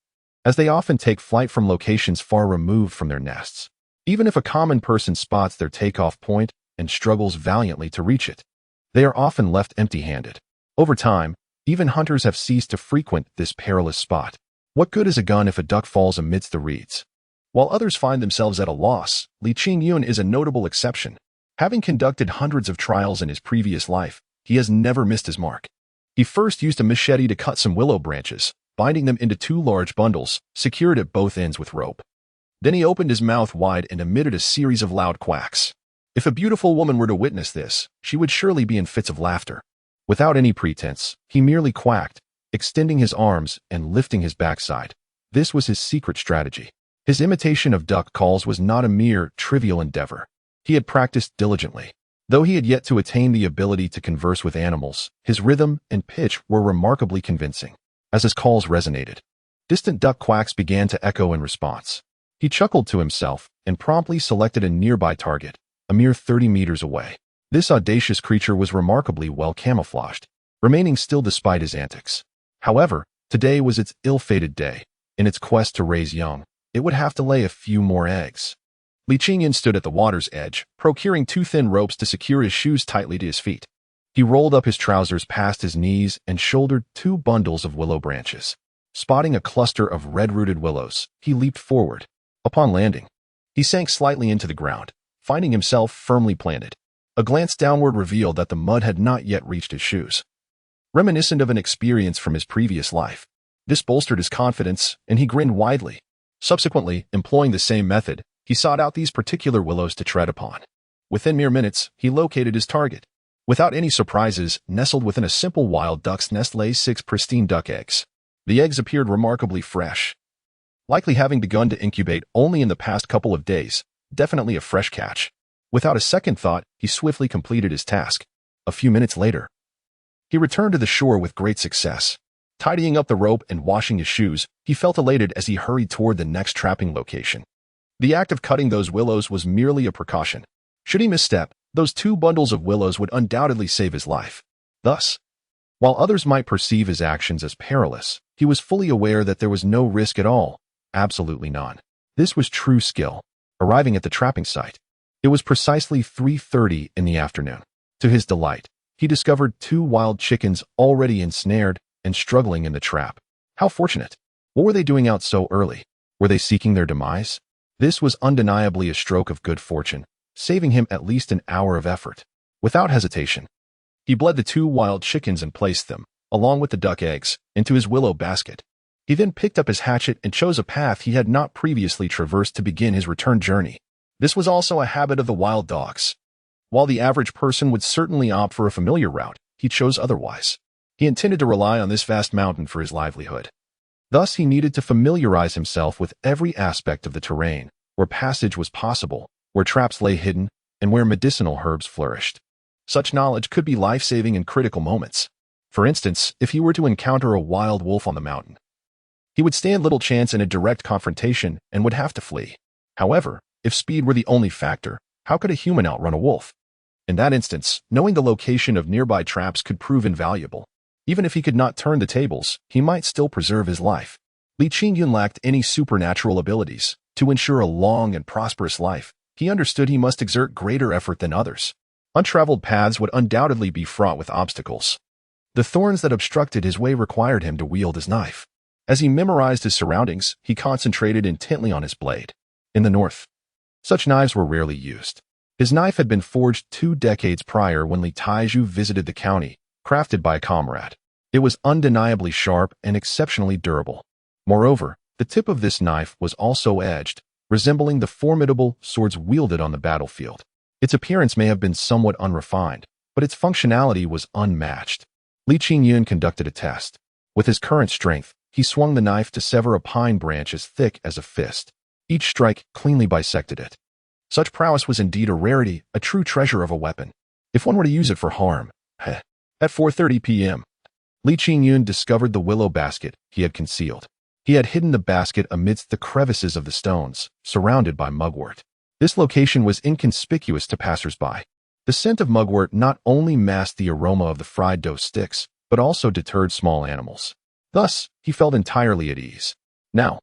as they often take flight from locations far removed from their nests. Even if a common person spots their takeoff point and struggles valiantly to reach it, they are often left empty-handed. Over time, even hunters have ceased to frequent this perilous spot. What good is a gun if a duck falls amidst the reeds? While others find themselves at a loss, Li Qingyun is a notable exception. Having conducted hundreds of trials in his previous life, he has never missed his mark. He first used a machete to cut some willow branches, binding them into 2 large bundles, secured at both ends with rope. Then he opened his mouth wide and emitted a series of loud quacks. If a beautiful woman were to witness this, she would surely be in fits of laughter. Without any pretense, he merely quacked, extending his arms and lifting his backside. This was his secret strategy. His imitation of duck calls was not a mere trivial endeavor. He had practiced diligently. Though he had yet to attain the ability to converse with animals, his rhythm and pitch were remarkably convincing. As his calls resonated, distant duck quacks began to echo in response. He chuckled to himself and promptly selected a nearby target, a mere 30 meters away. This audacious creature was remarkably well camouflaged, remaining still despite his antics. However, today was its ill-fated day. In its quest to raise young, it would have to lay a few more eggs. Li Qingyun stood at the water's edge, procuring 2 thin ropes to secure his shoes tightly to his feet. He rolled up his trousers past his knees and shouldered 2 bundles of willow branches. Spotting a cluster of red-rooted willows, he leaped forward. Upon landing, he sank slightly into the ground, finding himself firmly planted. A glance downward revealed that the mud had not yet reached his shoes. Reminiscent of an experience from his previous life, this bolstered his confidence, and he grinned widely. Subsequently, employing the same method, he sought out these particular willows to tread upon. Within mere minutes, he located his target. Without any surprises, nestled within a simple wild duck's nest lay 6 pristine duck eggs. The eggs appeared remarkably fresh, likely having begun to incubate only in the past couple of days. Definitely a fresh catch. Without a second thought, he swiftly completed his task. A few minutes later, he returned to the shore with great success. Tidying up the rope and washing his shoes, he felt elated as he hurried toward the next trapping location. The act of cutting those willows was merely a precaution. Should he misstep, those 2 bundles of willows would undoubtedly save his life. Thus, while others might perceive his actions as perilous, he was fully aware that there was no risk at all. Absolutely none. This was true skill. Arriving at the trapping site, it was precisely 3:30 in the afternoon. To his delight, he discovered 2 wild chickens already ensnared and struggling in the trap. How fortunate! What were they doing out so early? Were they seeking their demise? This was undeniably a stroke of good fortune, saving him at least an hour of effort. Without hesitation, he bled the 2 wild chickens and placed them, along with the duck eggs, into his willow basket. He then picked up his hatchet and chose a path he had not previously traversed to begin his return journey. This was also a habit of the wild dogs. While the average person would certainly opt for a familiar route, he chose otherwise. He intended to rely on this vast mountain for his livelihood. Thus, he needed to familiarize himself with every aspect of the terrain, where passage was possible, where traps lay hidden, and where medicinal herbs flourished. Such knowledge could be life-saving in critical moments. For instance, if he were to encounter a wild wolf on the mountain, he would stand little chance in a direct confrontation and would have to flee. However, if speed were the only factor, how could a human outrun a wolf? In that instance, knowing the location of nearby traps could prove invaluable. Even if he could not turn the tables, he might still preserve his life. Li Qingyun lacked any supernatural abilities. To ensure a long and prosperous life, he understood he must exert greater effort than others. Untraveled paths would undoubtedly be fraught with obstacles. The thorns that obstructed his way required him to wield his knife. As he memorized his surroundings, he concentrated intently on his blade. In the north, such knives were rarely used. His knife had been forged 2 decades prior when Li Qingyun visited the county, crafted by a comrade. It was undeniably sharp and exceptionally durable. Moreover, the tip of this knife was also edged, resembling the formidable swords wielded on the battlefield. Its appearance may have been somewhat unrefined, but its functionality was unmatched. Li Qingyun conducted a test. With his current strength, he swung the knife to sever a pine branch as thick as a fist. Each strike cleanly bisected it. Such prowess was indeed a rarity, a true treasure of a weapon. If one were to use it for harm, At 4:30 p.m., Li Qingyun discovered the willow basket he had concealed. He had hidden the basket amidst the crevices of the stones, surrounded by mugwort. This location was inconspicuous to passers-by. The scent of mugwort not only masked the aroma of the fried dough sticks, but also deterred small animals. Thus, he felt entirely at ease. Now,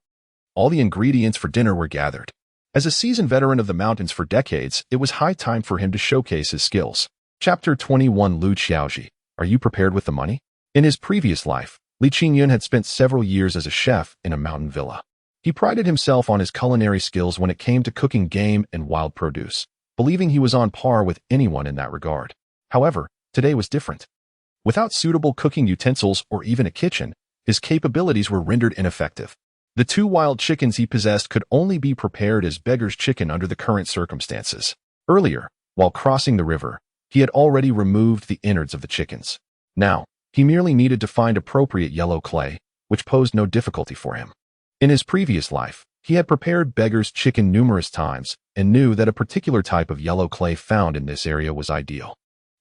all the ingredients for dinner were gathered. As a seasoned veteran of the mountains for decades, it was high time for him to showcase his skills. Chapter 21. Lu Qiaoji. Are you prepared with the money? In his previous life, Li Qingyun had spent several years as a chef in a mountain villa. He prided himself on his culinary skills when it came to cooking game and wild produce, believing he was on par with anyone in that regard. However, today was different. Without suitable cooking utensils or even a kitchen, his capabilities were rendered ineffective. The 2 wild chickens he possessed could only be prepared as beggar's chicken under the current circumstances. Earlier, while crossing the river, he had already removed the innards of the chickens. Now, he merely needed to find appropriate yellow clay, which posed no difficulty for him. In his previous life, he had prepared beggar's chicken numerous times and knew that a particular type of yellow clay found in this area was ideal.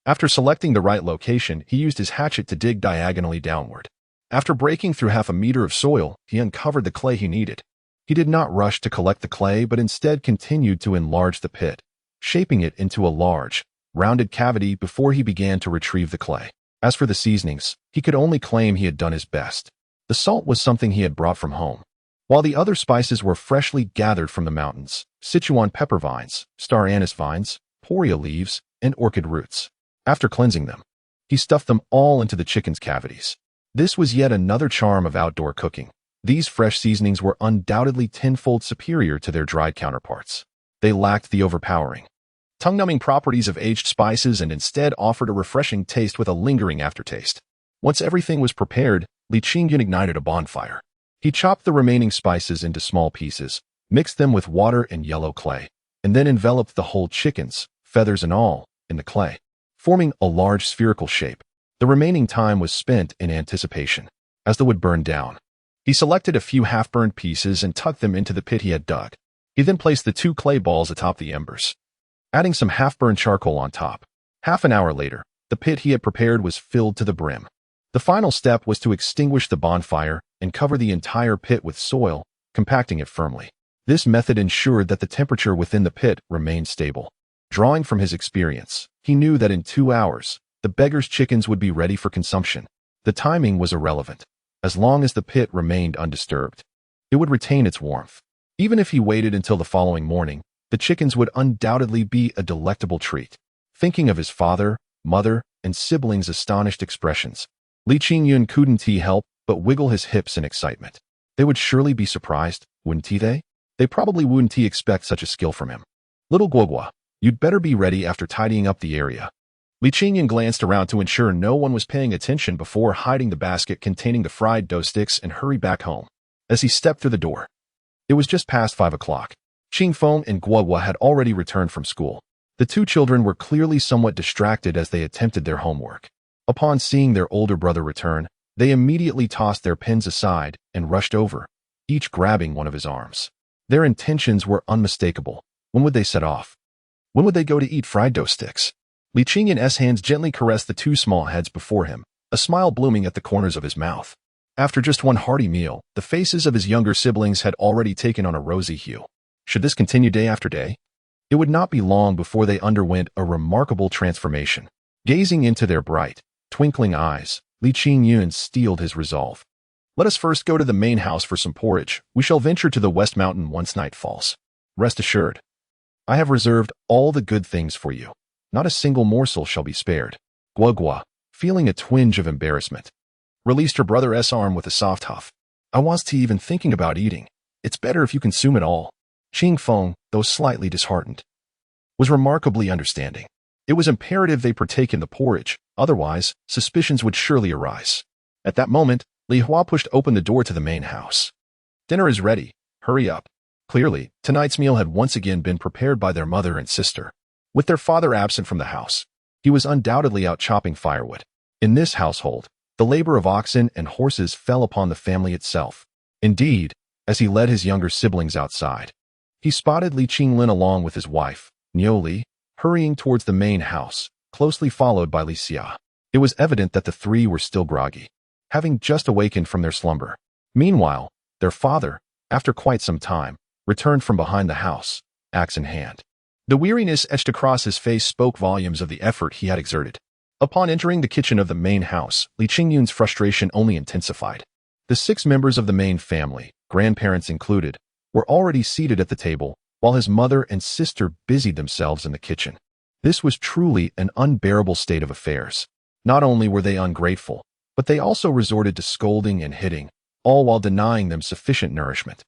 After selecting the right location, he used his hatchet to dig diagonally downward. After breaking through half a meter of soil, he uncovered the clay he needed. He did not rush to collect the clay, but instead continued to enlarge the pit, shaping it into a large, rounded cavity before he began to retrieve the clay. As for the seasonings, he could only claim he had done his best. The salt was something he had brought from home, while the other spices were freshly gathered from the mountains: Sichuan pepper vines, star anise vines, poria leaves, and orchid roots. After cleansing them, he stuffed them all into the chicken's cavities. This was yet another charm of outdoor cooking. These fresh seasonings were undoubtedly tenfold superior to their dried counterparts. They lacked the overpowering, tongue-numbing properties of aged spices and instead offered a refreshing taste with a lingering aftertaste. Once everything was prepared, Li Qingyun ignited a bonfire. He chopped the remaining spices into small pieces, mixed them with water and yellow clay, and then enveloped the whole chickens, feathers and all, in the clay, forming a large spherical shape. The remaining time was spent in anticipation. As the wood burned down, he selected a few half-burned pieces and tucked them into the pit he had dug. He then placed the 2 clay balls atop the embers, adding some half-burned charcoal on top. Half an hour later, the pit he had prepared was filled to the brim. The final step was to extinguish the bonfire and cover the entire pit with soil, compacting it firmly. This method ensured that the temperature within the pit remained stable. Drawing from his experience, he knew that in 2 hours, the beggar's chickens would be ready for consumption. The timing was irrelevant. As long as the pit remained undisturbed, it would retain its warmth. Even if he waited until the following morning, the chickens would undoubtedly be a delectable treat. Thinking of his father, mother, and siblings' astonished expressions, Li Qingyun couldn't help but wiggle his hips in excitement. They would surely be surprised, wouldn't they? They probably wouldn't expect such a skill from him. Little Guogua, you'd better be ready after tidying up the area. Li Qingyun glanced around to ensure no one was paying attention before hiding the basket containing the fried dough sticks and hurried back home. as he stepped through the door. It was just past 5 o'clock. Qingfeng and Guoguo had already returned from school. The two children were clearly somewhat distracted as they attempted their homework. Upon seeing their older brother return, they immediately tossed their pens aside and rushed over, each grabbing one of his arms. Their intentions were unmistakable. When would they set off? When would they go to eat fried dough sticks? Li Qingyun's hands gently caressed the two small heads before him, a smile blooming at the corners of his mouth. After just one hearty meal, the faces of his younger siblings had already taken on a rosy hue. Should this continue day after day? It would not be long before they underwent a remarkable transformation. Gazing into their bright, twinkling eyes, Li Qingyun steeled his resolve. Let us first go to the main house for some porridge. We shall venture to the West Mountain once night falls. Rest assured, I have reserved all the good things for you. Not a single morsel shall be spared. Guoguo, feeling a twinge of embarrassment, released her brother's arm with a soft huff. I wasn't even thinking about eating. It's better if you consume it all. Qingfeng, though slightly disheartened, was remarkably understanding. It was imperative they partake in the porridge, otherwise, suspicions would surely arise. At that moment, Li Hua pushed open the door to the main house. Dinner is ready. Hurry up. Clearly, tonight's meal had once again been prepared by their mother and sister. With their father absent from the house, he was undoubtedly out chopping firewood. In this household, the labor of oxen and horses fell upon the family itself. Indeed, as he led his younger siblings outside, he spotted Li Qingyun along with his wife, Niu Li, hurrying towards the main house, closely followed by Li Xia. It was evident that the three were still groggy, having just awakened from their slumber. Meanwhile, their father, after quite some time, returned from behind the house, axe in hand. The weariness etched across his face spoke volumes of the effort he had exerted. Upon entering the kitchen of the main house, Li Qingyun's frustration only intensified. The 6 members of the main family, grandparents included, were already seated at the table, while his mother and sister busied themselves in the kitchen. This was truly an unbearable state of affairs. Not only were they ungrateful, but they also resorted to scolding and hitting, all while denying them sufficient nourishment.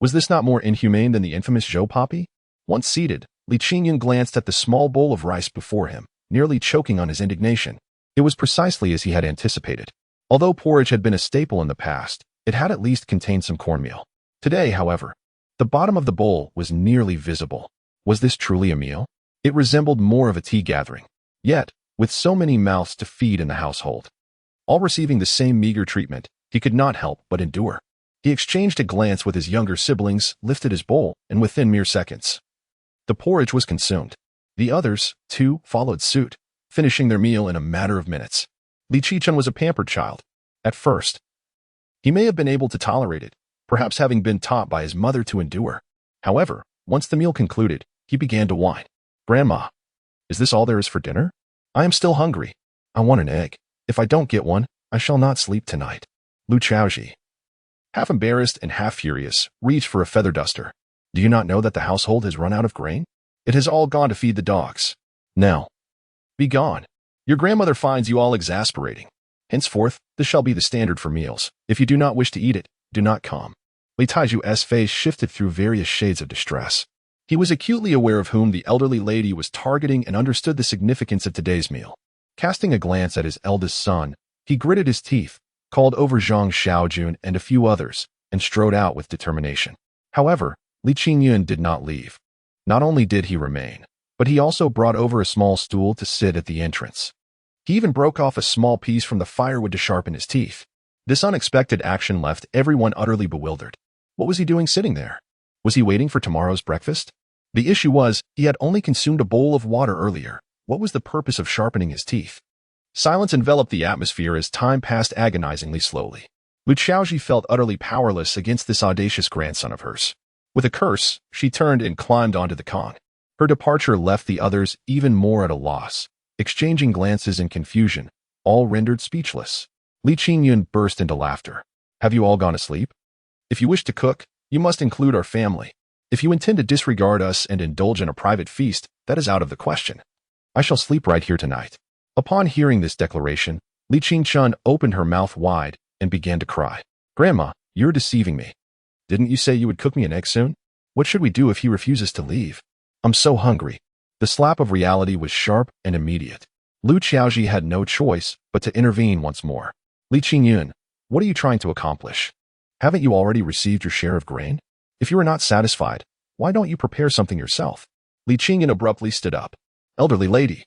Was this not more inhumane than the infamous Zhou Poppy? Once seated, Li Qingyun glanced at the small bowl of rice before him, nearly choking on his indignation. It was precisely as he had anticipated. Although porridge had been a staple in the past, it had at least contained some cornmeal. Today, however, the bottom of the bowl was nearly visible. Was this truly a meal? It resembled more of a tea gathering. Yet, with so many mouths to feed in the household, all receiving the same meager treatment, he could not help but endure. He exchanged a glance with his younger siblings, lifted his bowl, and within mere seconds, the porridge was consumed. The others, too, followed suit, finishing their meal in a matter of minutes. Li Qingyun was a pampered child. At first, he may have been able to tolerate it, perhaps having been taught by his mother to endure. However, once the meal concluded, he began to whine. Grandma, is this all there is for dinner? I am still hungry. I want an egg. If I don't get one, I shall not sleep tonight. Lu Chaoji, half embarrassed and half furious, reached for a feather duster. Do you not know that the household has run out of grain? It has all gone to feed the dogs. Now, be gone. Your grandmother finds you all exasperating. Henceforth, this shall be the standard for meals. If you do not wish to eat it, do not come. Li Taiju's face shifted through various shades of distress. He was acutely aware of whom the elderly lady was targeting and understood the significance of today's meal. Casting a glance at his eldest son, he gritted his teeth, called over Zhang Xiaojun and a few others, and strode out with determination. However, Li Qingyun did not leave. Not only did he remain, but he also brought over a small stool to sit at the entrance. He even broke off a small piece from the firewood to sharpen his teeth. This unexpected action left everyone utterly bewildered. What was he doing sitting there? Was he waiting for tomorrow's breakfast? The issue was, he had only consumed a bowl of water earlier. What was the purpose of sharpening his teeth? Silence enveloped the atmosphere as time passed agonizingly slowly. Lu Xiaoji felt utterly powerless against this audacious grandson of hers. With a curse, she turned and climbed onto the Kong. Her departure left the others even more at a loss, exchanging glances in confusion, all rendered speechless. Li Qingyun burst into laughter. Have you all gone asleep? If you wish to cook, you must include our family. If you intend to disregard us and indulge in a private feast, that is out of the question. I shall sleep right here tonight. Upon hearing this declaration, Li Qingyun opened her mouth wide and began to cry. Grandma, you're deceiving me. Didn't you say you would cook me an egg soon? What should we do if he refuses to leave? I'm so hungry. The slap of reality was sharp and immediate. Lu Qiaoji had no choice but to intervene once more. Li Qingyun, what are you trying to accomplish? Haven't you already received your share of grain? If you are not satisfied, why don't you prepare something yourself? Li Qingyun abruptly stood up. Elderly lady,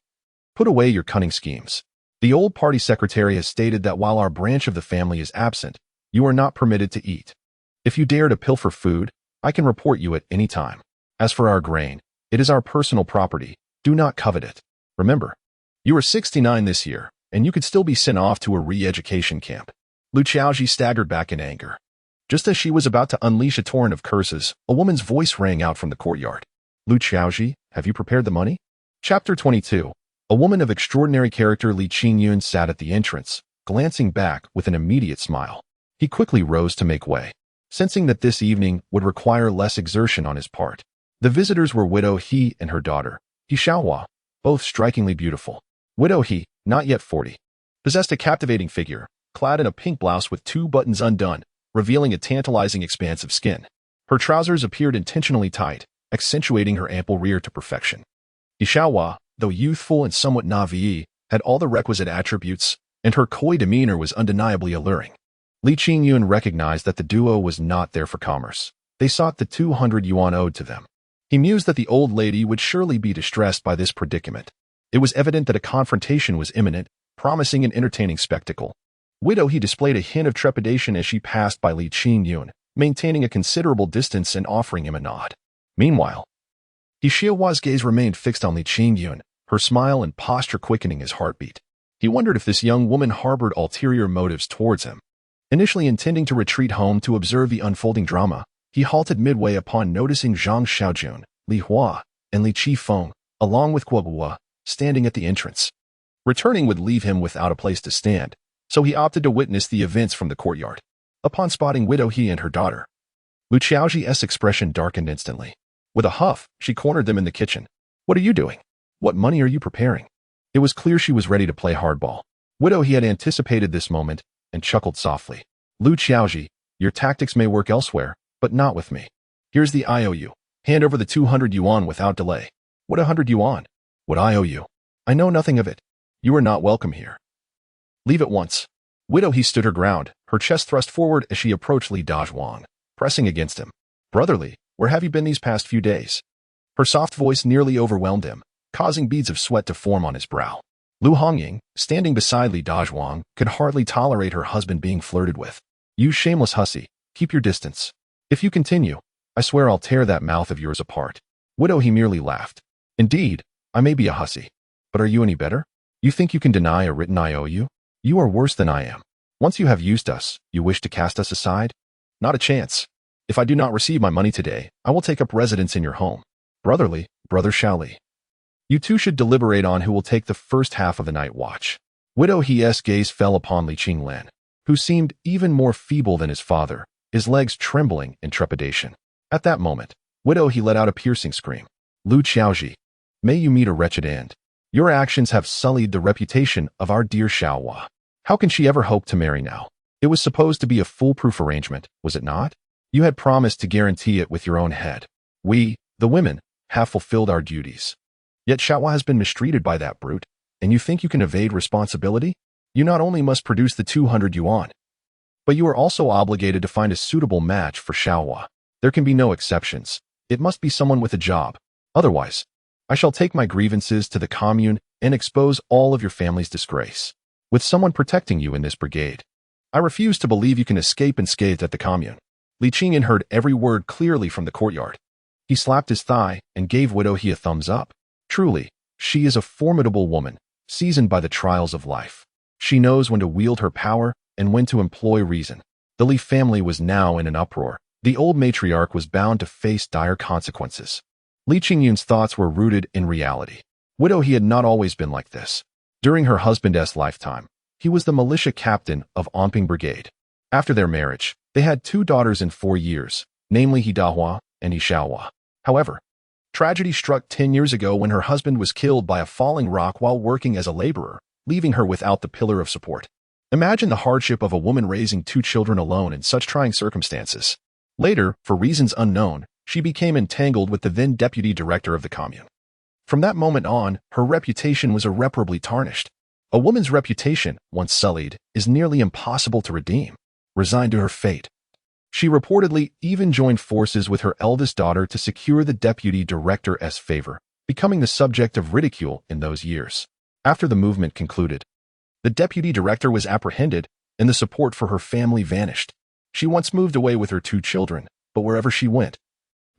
put away your cunning schemes. The old party secretary has stated that while our branch of the family is absent, you are not permitted to eat. If you dare to pilfer food, I can report you at any time. As for our grain, it is our personal property. Do not covet it. Remember, you are 69 this year, and you could still be sent off to a re-education camp. Lu Qiaoji staggered back in anger. Just as she was about to unleash a torrent of curses, a woman's voice rang out from the courtyard. Lu Qiaoji, have you prepared the money? Chapter 22. A woman of extraordinary character, Li Qingyun, sat at the entrance, glancing back with an immediate smile. He quickly rose to make way, sensing that this evening would require less exertion on his part. The visitors were Widow He and her daughter, He Xiaohua, both strikingly beautiful. Widow He, not yet 40, possessed a captivating figure, clad in a pink blouse with 2 buttons undone, revealing a tantalizing expanse of skin. Her trousers appeared intentionally tight, accentuating her ample rear to perfection. He Xiaohua, though youthful and somewhat naive, had all the requisite attributes, and her coy demeanor was undeniably alluring. Li Qingyun recognized that the duo was not there for commerce. They sought the 200 yuan owed to them. He mused that the old lady would surely be distressed by this predicament. It was evident that a confrontation was imminent, promising an entertaining spectacle. Widow He displayed a hint of trepidation as she passed by Li Qingyun, maintaining a considerable distance and offering him a nod. Meanwhile, He Xiaohua's gaze remained fixed on Li Qingyun, her smile and posture quickening his heartbeat. He wondered if this young woman harbored ulterior motives towards him. Initially intending to retreat home to observe the unfolding drama, he halted midway upon noticing Zhang Xiaojun, Li Hua, and Li Qifeng, along with Guoguo, standing at the entrance. Returning would leave him without a place to stand, so he opted to witness the events from the courtyard. Upon spotting Widow He and her daughter, Lu Qiaoji's expression darkened instantly. With a huff, she cornered them in the kitchen. What are you doing? What money are you preparing? It was clear she was ready to play hardball. Widow He had anticipated this moment and chuckled softly. Lu Qiaoji, your tactics may work elsewhere, but not with me. Here's the IOU. Hand over the 200 yuan without delay. What 100 yuan? What I owe you? I know nothing of it. You are not welcome here. Leave at once. Widow He stood her ground, her chest thrust forward as she approached Li Dazhuang, pressing against him. Brotherly, where have you been these past few days? Her soft voice nearly overwhelmed him, causing beads of sweat to form on his brow. Lu Hongying, standing beside Li Dazhuang, could hardly tolerate her husband being flirted with. You shameless hussy, keep your distance. If you continue, I swear I'll tear that mouth of yours apart. Widow He merely laughed. Indeed, I may be a hussy, but are you any better? You think you can deny a written IOU? You are worse than I am. Once you have used us, you wish to cast us aside? Not a chance. If I do not receive my money today, I will take up residence in your home. Brotherly, brother Shaoli. You two should deliberate on who will take the first half of the night watch. Widow He's gaze fell upon Li Qinglan, who seemed even more feeble than his father, his legs trembling in trepidation. At that moment, Widow He let out a piercing scream. Lu Qiaoji, may you meet a wretched end. Your actions have sullied the reputation of our dear Xiaohua. How can she ever hope to marry now? It was supposed to be a foolproof arrangement, was it not? You had promised to guarantee it with your own head. We, the women, have fulfilled our duties. Yet Xiaohua has been mistreated by that brute, and you think you can evade responsibility? You not only must produce the 200 yuan, but you are also obligated to find a suitable match for Xiaohua. There can be no exceptions. It must be someone with a job. Otherwise, I shall take my grievances to the commune and expose all of your family's disgrace. With someone protecting you in this brigade, I refuse to believe you can escape unscathed at the commune. Li Qingyun heard every word clearly from the courtyard. He slapped his thigh and gave Widow He a thumbs up. Truly, she is a formidable woman, seasoned by the trials of life. She knows when to wield her power and when to employ reason. The Li family was now in an uproar. The old matriarch was bound to face dire consequences. Li Qingyun's thoughts were rooted in reality. Widow He had not always been like this. During her husband's lifetime, he was the militia captain of Anping Brigade. After their marriage, they had 2 daughters in 4 years, namely He Dahua and He Xiaohua. However, tragedy struck 10 years ago when her husband was killed by a falling rock while working as a laborer, leaving her without the pillar of support. Imagine the hardship of a woman raising 2 children alone in such trying circumstances. Later, for reasons unknown, she became entangled with the then deputy director of the commune. From that moment on, her reputation was irreparably tarnished. A woman's reputation, once sullied, is nearly impossible to redeem. Resigned to her fate, She reportedly even joined forces with her eldest daughter to secure the deputy director's favor, becoming the subject of ridicule in those years. After the movement concluded, the deputy director was apprehended and the support for her family vanished. She once moved away with her 2 children, but wherever she went,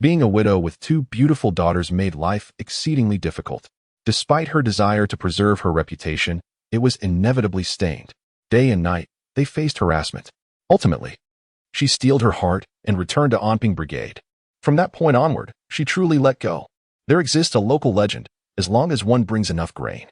being a widow with 2 beautiful daughters made life exceedingly difficult. Despite her desire to preserve her reputation, it was inevitably stained. Day and night, they faced harassment. Ultimately, she steeled her heart and returned to Anping Brigade. From that point onward, she truly let go. There exists a local legend, as long as one brings enough grain,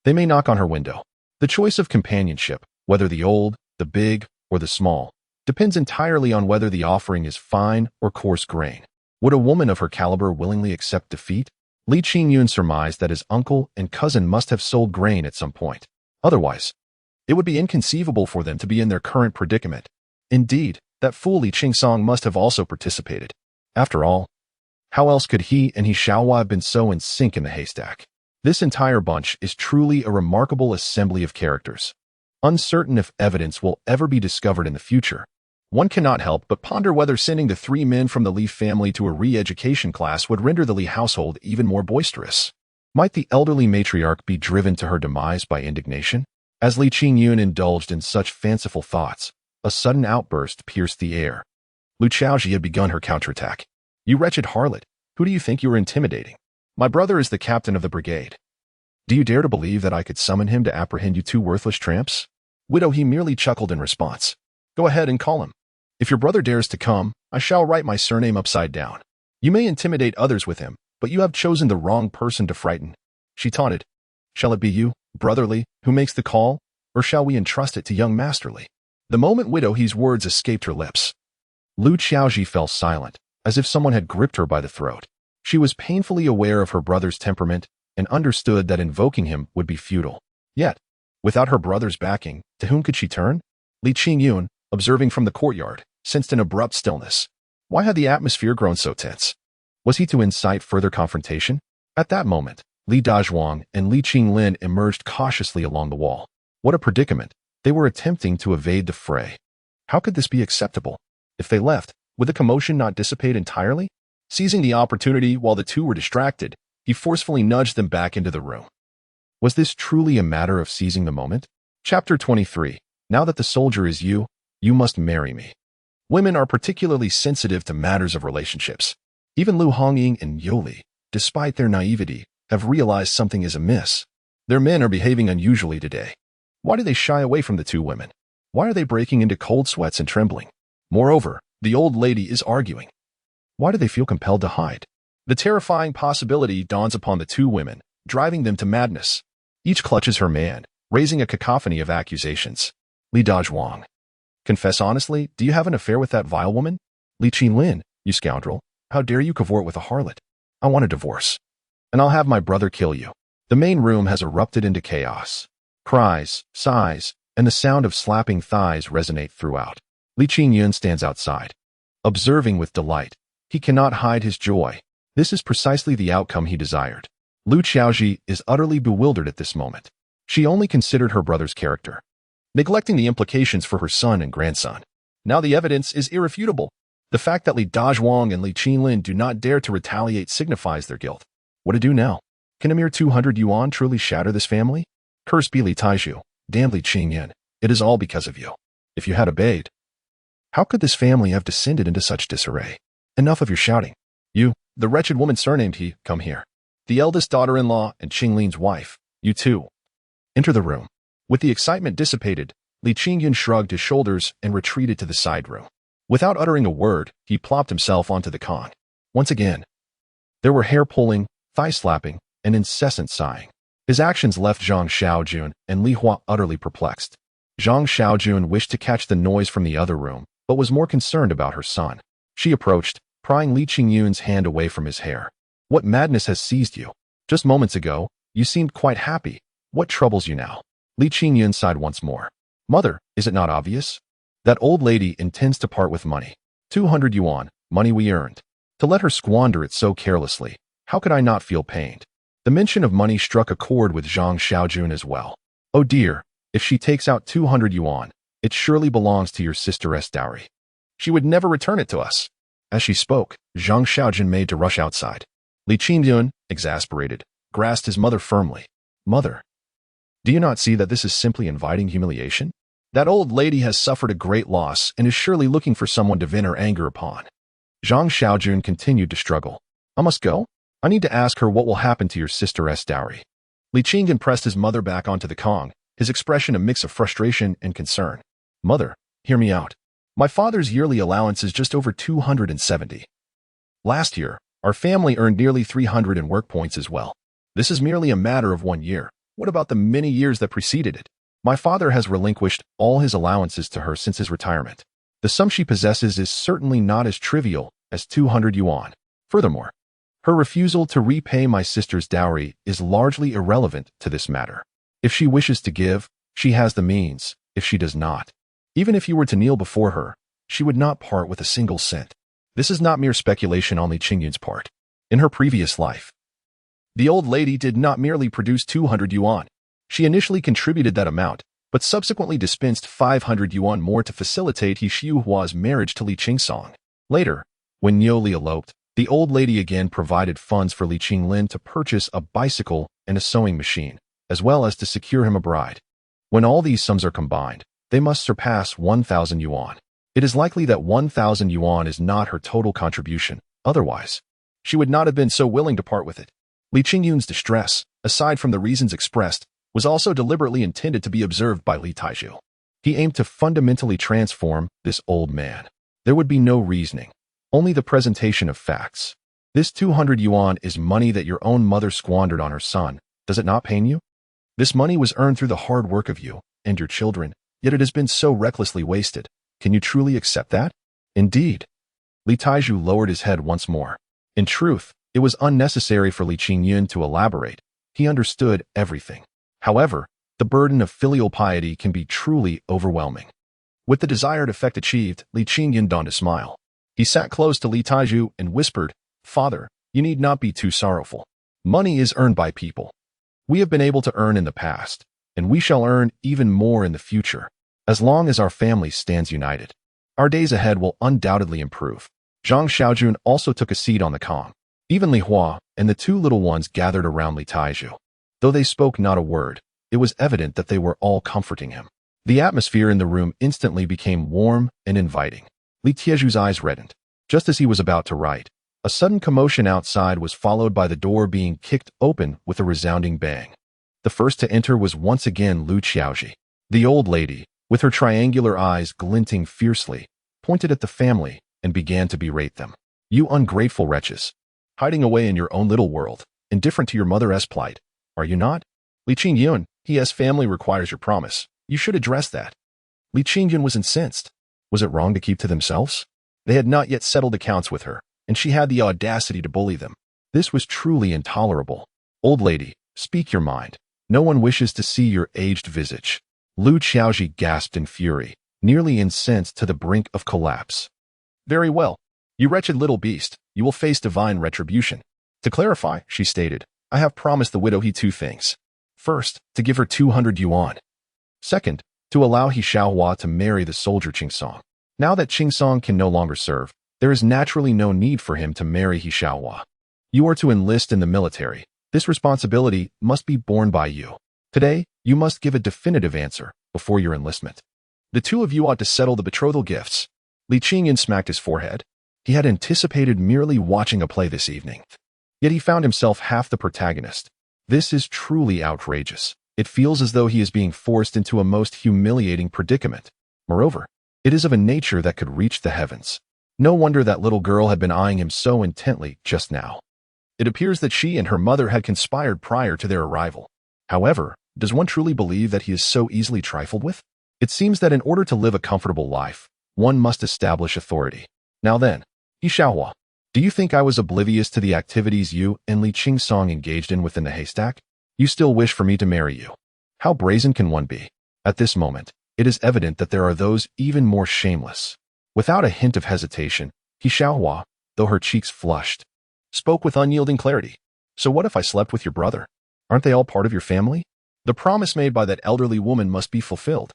they may knock on her window. The choice of companionship, whether the old, the big, or the small, depends entirely on whether the offering is fine or coarse grain. Would a woman of her caliber willingly accept defeat? Li Qingyun surmised that his uncle and cousin must have sold grain at some point. Otherwise, it would be inconceivable for them to be in their current predicament. Indeed, that fool Li Qingsong must have also participated. After all, how else could he and Xiaohua have been so in sync in the haystack? This entire bunch is truly a remarkable assembly of characters. Uncertain if evidence will ever be discovered in the future, one cannot help but ponder whether sending the 3 men from the Li family to a re-education class would render the Li household even more boisterous. Might the elderly matriarch be driven to her demise by indignation? As Li Qingyun indulged in such fanciful thoughts, a sudden outburst pierced the air. Lu Chaoji had begun her counterattack. "You wretched harlot, who do you think you are intimidating? My brother is the captain of the brigade. Do you dare to believe that I could summon him to apprehend you 2 worthless tramps?" Widow, he merely chuckled in response. "Go ahead and call him. If your brother dares to come, I shall write my surname upside down. You may intimidate others with him, but you have chosen the wrong person to frighten." She taunted. "Shall it be you, brotherly, who makes the call, or shall we entrust it to young Masterly?" The moment Widow He's words escaped her lips, Lu Xiaoji fell silent, as if someone had gripped her by the throat. She was painfully aware of her brother's temperament and understood that invoking him would be futile. Yet, without her brother's backing, to whom could she turn? Li Qingyun, observing from the courtyard, sensed an abrupt stillness. Why had the atmosphere grown so tense? Was he to incite further confrontation? At that moment, Li Dazhuang and Li Qinglin emerged cautiously along the wall. What a predicament! They were attempting to evade the fray. How could this be acceptable? If they left, would the commotion not dissipate entirely? Seizing the opportunity while the 2 were distracted, he forcefully nudged them back into the room. Was this truly a matter of seizing the moment? Chapter 23. Now that the soldier is you, you must marry me. Women are particularly sensitive to matters of relationships. Even Lu Hongying and Yoli, despite their naivety, have realized something is amiss. Their men are behaving unusually today. Why do they shy away from the 2 women? Why are they breaking into cold sweats and trembling? Moreover, the old lady is arguing. Why do they feel compelled to hide? The terrifying possibility dawns upon the 2 women, driving them to madness. Each clutches her man, raising a cacophony of accusations. Li Dazhuang. Confess honestly, do you have an affair with that vile woman? Li Qinlin, you scoundrel. How dare you cavort with a harlot? I want a divorce. And I'll have my brother kill you. The main room has erupted into chaos. Cries, sighs, and the sound of slapping thighs resonate throughout. Li Qingyun stands outside, observing with delight. He cannot hide his joy. This is precisely the outcome he desired. Lu Xiaoji is utterly bewildered at this moment. She only considered her brother's character, neglecting the implications for her son and grandson. Now the evidence is irrefutable. The fact that Li Dazhuang and Li Qinlin do not dare to retaliate signifies their guilt. What to do now? Can a mere 200 yuan truly shatter this family? Curse be Li Taizhu, damn Li Qingyun. It is all because of you. If you had obeyed, how could this family have descended into such disarray? Enough of your shouting. You, the wretched woman surnamed He, come here. The eldest daughter-in-law and Qinglin's wife, you too. Enter the room. With the excitement dissipated, Li Qingyun shrugged his shoulders and retreated to the side room. Without uttering a word, he plopped himself onto the con. Once again, there were hair-pulling, thigh-slapping, and incessant sighing. His actions left Zhang Xiaojun and Li Hua utterly perplexed. Zhang Xiaojun wished to catch the noise from the other room, but was more concerned about her son. She approached, prying Li Qingyun's hand away from his hair. What madness has seized you? Just moments ago, you seemed quite happy. What troubles you now? Li Qingyun sighed once more. Mother, is it not obvious? That old lady intends to part with money. 200 yuan, money we earned. To let her squander it so carelessly, how could I not feel pained? The mention of money struck a chord with Zhang Xiaojun as well. Oh dear, if she takes out 200 yuan, it surely belongs to your sister's dowry. She would never return it to us. As she spoke, Zhang Xiaojun made to rush outside. Li Qingyun, exasperated, grasped his mother firmly. Mother, do you not see that this is simply inviting humiliation? That old lady has suffered a great loss and is surely looking for someone to vent her anger upon. Zhang Xiaojun continued to struggle. I must go. I need to ask her what will happen to your sister's dowry. Li Qingyun pressed his mother back onto the Kong, his expression a mix of frustration and concern. Mother, hear me out. My father's yearly allowance is just over 270. Last year, our family earned nearly 300 in work points as well. This is merely a matter of 1 year. What about the many years that preceded it? My father has relinquished all his allowances to her since his retirement. The sum she possesses is certainly not as trivial as 200 yuan. Furthermore, her refusal to repay my sister's dowry is largely irrelevant to this matter. If she wishes to give, she has the means. If she does not, even if you were to kneel before her, she would not part with a single cent. This is not mere speculation on Li Qingyun's part. In her previous life, the old lady did not merely produce 200 yuan. She initially contributed that amount, but subsequently dispensed 500 yuan more to facilitate He Xiuhua's marriage to Li Qingsong. Later, when Niu Li eloped, the old lady again provided funds for Li Qinglin to purchase a bicycle and a sewing machine, as well as to secure him a bride. When all these sums are combined, they must surpass 1,000 yuan. It is likely that 1,000 yuan is not her total contribution. Otherwise, she would not have been so willing to part with it. Li Qingyun's distress, aside from the reasons expressed, was also deliberately intended to be observed by Li Taizhu. He aimed to fundamentally transform this old man. There would be no reasoning, only the presentation of facts. This 200 yuan is money that your own mother squandered on her son. Does it not pain you? This money was earned through the hard work of you and your children, yet it has been so recklessly wasted. Can you truly accept that? Indeed. Li Taizhu lowered his head once more. In truth, it was unnecessary for Li Qingyun to elaborate. He understood everything. However, the burden of filial piety can be truly overwhelming. With the desired effect achieved, Li Qingyun donned a smile. He sat close to Li Taizhu and whispered, Father, you need not be too sorrowful. Money is earned by people. We have been able to earn in the past, and we shall earn even more in the future. As long as our family stands united, our days ahead will undoubtedly improve. Zhang Xiaojun also took a seat on the Kong. Even Li Hua and the two little ones gathered around Li Taizhu. Though they spoke not a word, it was evident that they were all comforting him. The atmosphere in the room instantly became warm and inviting. Li Taizhu's eyes reddened. Just as he was about to write, a sudden commotion outside was followed by the door being kicked open with a resounding bang. The first to enter was once again Lu Qiaoji. The old lady, with her triangular eyes glinting fiercely, pointed at the family and began to berate them. You ungrateful wretches, hiding away in your own little world, indifferent to your mother's plight, are you not? Li Qingyun, his family requires your promise. You should address that. Li Qingyun was incensed. Was it wrong to keep to themselves? They had not yet settled accounts with her, and she had the audacity to bully them. This was truly intolerable. Old lady, speak your mind. No one wishes to see your aged visage. Lu Qiaoji gasped in fury, nearly incensed to the brink of collapse. Very well. You wretched little beast, you will face divine retribution. To clarify, she stated, I have promised the widow He two things. First, to give her 200 yuan. Second, to allow He Xiuhua to marry the soldier Qingsong. Now that Qingsong can no longer serve, there is naturally no need for him to marry He Xiuhua. You are to enlist in the military. This responsibility must be borne by you. Today, you must give a definitive answer before your enlistment. The two of you ought to settle the betrothal gifts. Li Qingyun smacked his forehead. He had anticipated merely watching a play this evening. Yet he found himself half the protagonist. This is truly outrageous. It feels as though he is being forced into a most humiliating predicament. Moreover, it is of a nature that could reach the heavens. No wonder that little girl had been eyeing him so intently just now. It appears that she and her mother had conspired prior to their arrival. However, does one truly believe that he is so easily trifled with? It seems that in order to live a comfortable life, one must establish authority. Now then, He Xiuhua, do you think I was oblivious to the activities you and Li Qingsong engaged in within the haystack? You still wish for me to marry you. How brazen can one be? At this moment, it is evident that there are those even more shameless. Without a hint of hesitation, He Xiuhua, though her cheeks flushed, spoke with unyielding clarity. So what if I slept with your brother? Aren't they all part of your family? The promise made by that elderly woman must be fulfilled.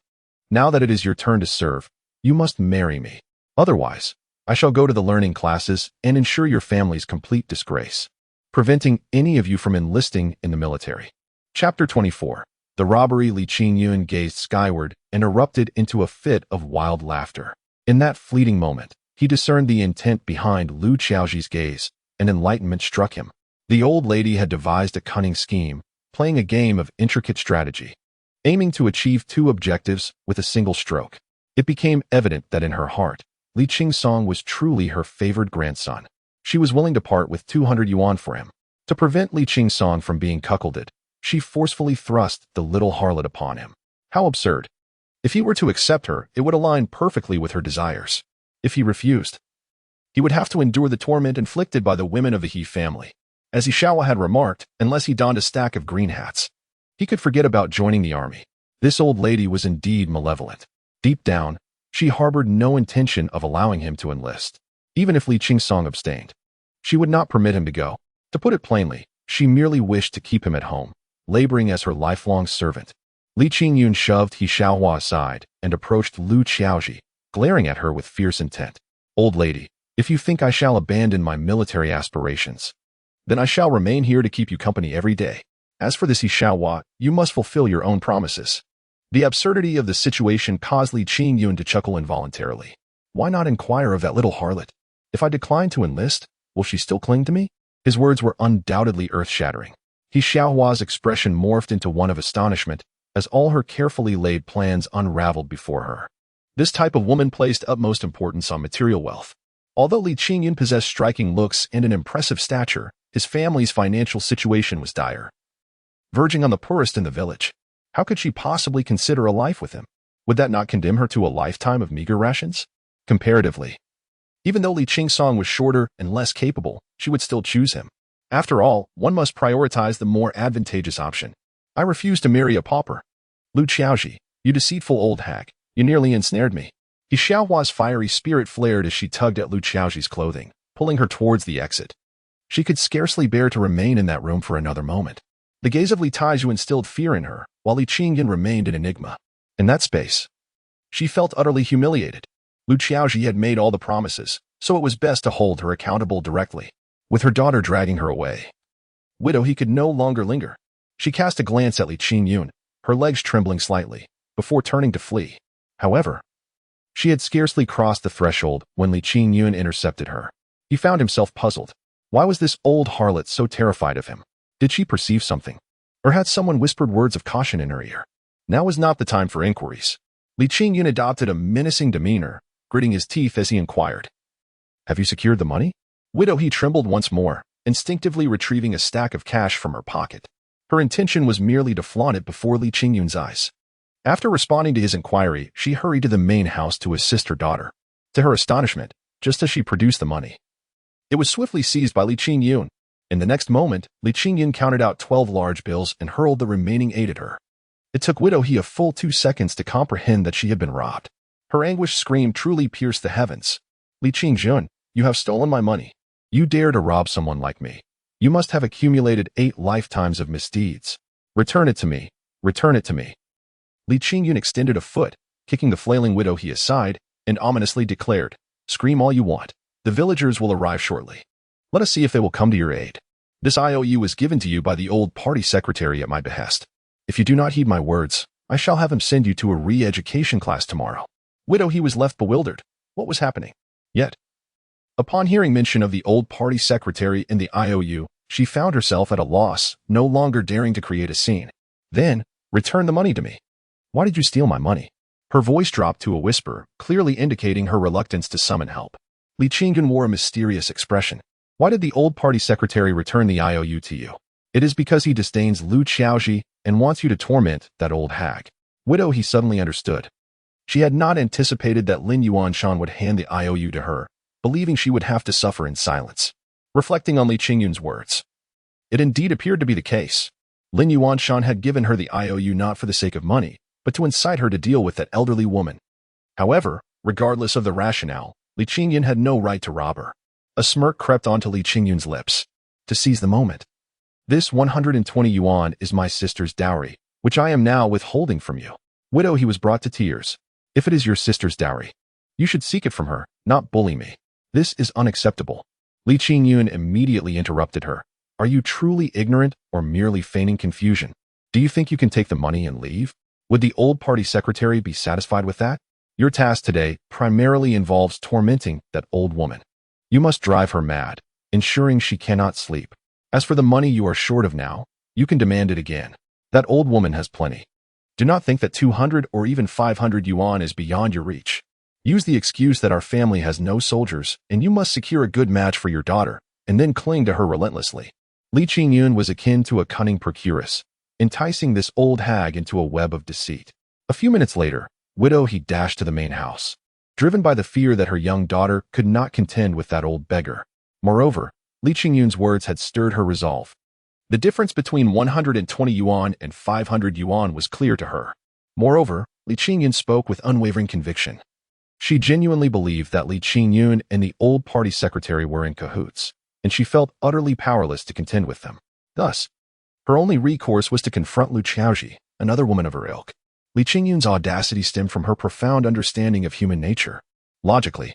Now that it is your turn to serve, you must marry me. Otherwise, I shall go to the learning classes and ensure your family's complete disgrace, preventing any of you from enlisting in the military. Chapter 24. The robbery. Li Qingyun gazed skyward and erupted into a fit of wild laughter. In that fleeting moment, he discerned the intent behind Lu Qiaoji's gaze, and enlightenment struck him. The old lady had devised a cunning scheme, playing a game of intricate strategy, aiming to achieve two objectives with a single stroke. It became evident that in her heart, Li Qingsong was truly her favored grandson. She was willing to part with 200 yuan for him. To prevent Li Qingsong from being cuckolded, she forcefully thrust the little harlot upon him. How absurd! If he were to accept her, it would align perfectly with her desires. If he refused, he would have to endure the torment inflicted by the women of the He family. As Ishawa had remarked, unless he donned a stack of green hats, he could forget about joining the army. This old lady was indeed malevolent. Deep down, she harbored no intention of allowing him to enlist. Even if Li Qingsong abstained, she would not permit him to go. To put it plainly, she merely wished to keep him at home, laboring as her lifelong servant. Li Qingyun shoved He Xiaohua aside and approached Lu Qiaoji, glaring at her with fierce intent. Old lady, if you think I shall abandon my military aspirations, then I shall remain here to keep you company every day. As for this He Xiaohua, you must fulfill your own promises. The absurdity of the situation caused Li Qingyun to chuckle involuntarily. Why not inquire of that little harlot? If I decline to enlist, will she still cling to me? His words were undoubtedly earth-shattering. He Xiaohua's expression morphed into one of astonishment as all her carefully laid plans unraveled before her. This type of woman placed utmost importance on material wealth. Although Li Qingyun possessed striking looks and an impressive stature, his family's financial situation was dire, verging on the poorest in the village. How could she possibly consider a life with him? Would that not condemn her to a lifetime of meager rations? Comparatively, even though Li Qingsong was shorter and less capable, she would still choose him. After all, one must prioritize the more advantageous option. I refuse to marry a pauper. Lu Qiaoji, you deceitful old hag, you nearly ensnared me. He Xiaohua's fiery spirit flared as she tugged at Lu Qiaoji's clothing, pulling her towards the exit. She could scarcely bear to remain in that room for another moment. The gaze of Li Taiju instilled fear in her, while Li Qingyun remained an enigma. In that space, she felt utterly humiliated. Lu Qiaoji had made all the promises, so it was best to hold her accountable directly. With her daughter dragging her away, widow, he could no longer linger. She cast a glance at Li Qingyun, her legs trembling slightly, before turning to flee. However, she had scarcely crossed the threshold when Li Qingyun intercepted her. He found himself puzzled. Why was this old harlot so terrified of him? Did she perceive something? Or had someone whispered words of caution in her ear? Now was not the time for inquiries. Li Qingyun adopted a menacing demeanor, gritting his teeth as he inquired. Have you secured the money? Widow, he trembled once more, instinctively retrieving a stack of cash from her pocket. Her intention was merely to flaunt it before Li Qingyun's eyes. After responding to his inquiry, she hurried to the main house to assist her daughter. To her astonishment, just as she produced the money, it was swiftly seized by Li Qingyun. In the next moment, Li Qingyun counted out 12 large bills and hurled the remaining 8 at her. It took Widow He a full 2 seconds to comprehend that she had been robbed. Her anguished scream truly pierced the heavens. Li Qingyun, you have stolen my money. You dare to rob someone like me. You must have accumulated 8 lifetimes of misdeeds. Return it to me. Return it to me. Li Qingyun extended a foot, kicking the flailing Widow He aside, and ominously declared, Scream all you want. The villagers will arrive shortly. Let us see if they will come to your aid. This IOU was given to you by the old party secretary at my behest. If you do not heed my words, I shall have him send you to a re-education class tomorrow. Widow He was left bewildered. What was happening? Yet, upon hearing mention of the old party secretary in the IOU, she found herself at a loss, no longer daring to create a scene. Then, return the money to me. Why did you steal my money? Her voice dropped to a whisper, clearly indicating her reluctance to summon help. Li Qingyun wore a mysterious expression. Why did the old party secretary return the IOU to you? It is because he disdains Lu Qiaoji and wants you to torment that old hag. Widow He suddenly understood. She had not anticipated that Lin Yuanshan would hand the IOU to her, believing she would have to suffer in silence. Reflecting on Li Qingyun's words, it indeed appeared to be the case. Lin Yuanshan had given her the IOU not for the sake of money, but to incite her to deal with that elderly woman. However, regardless of the rationale, Li Qingyun had no right to rob her. A smirk crept onto Li Qingyun's lips. To seize the moment. This 120 yuan is my sister's dowry, which I am now withholding from you. Widow He was brought to tears. If it is your sister's dowry, You should seek it from her, not bully me. This is unacceptable. Li Qingyun immediately interrupted her. Are you truly ignorant or merely feigning confusion? Do you think you can take the money and leave? Would the old party secretary be satisfied with that? Your task today primarily involves tormenting that old woman. You must drive her mad, ensuring she cannot sleep. As for the money you are short of now, you can demand it again. That old woman has plenty. Do not think that 200 or even 500 yuan is beyond your reach. Use the excuse that our family has no soldiers and you must secure a good match for your daughter, and then cling to her relentlessly. Li Qingyun was akin to a cunning procuress, enticing this old hag into a web of deceit. A few minutes later, widow he dashed to the main house, driven by the fear that her young daughter could not contend with that old beggar. Moreover, Li Qingyun's words had stirred her resolve. The difference between 120 yuan and 500 yuan was clear to her. Moreover, Li Qingyun spoke with unwavering conviction. She genuinely believed that Li Qingyun and the old party secretary were in cahoots, and she felt utterly powerless to contend with them. Thus, her only recourse was to confront Lu Qiaoji, another woman of her ilk. Li Qingyun's audacity stemmed from her profound understanding of human nature. Logically,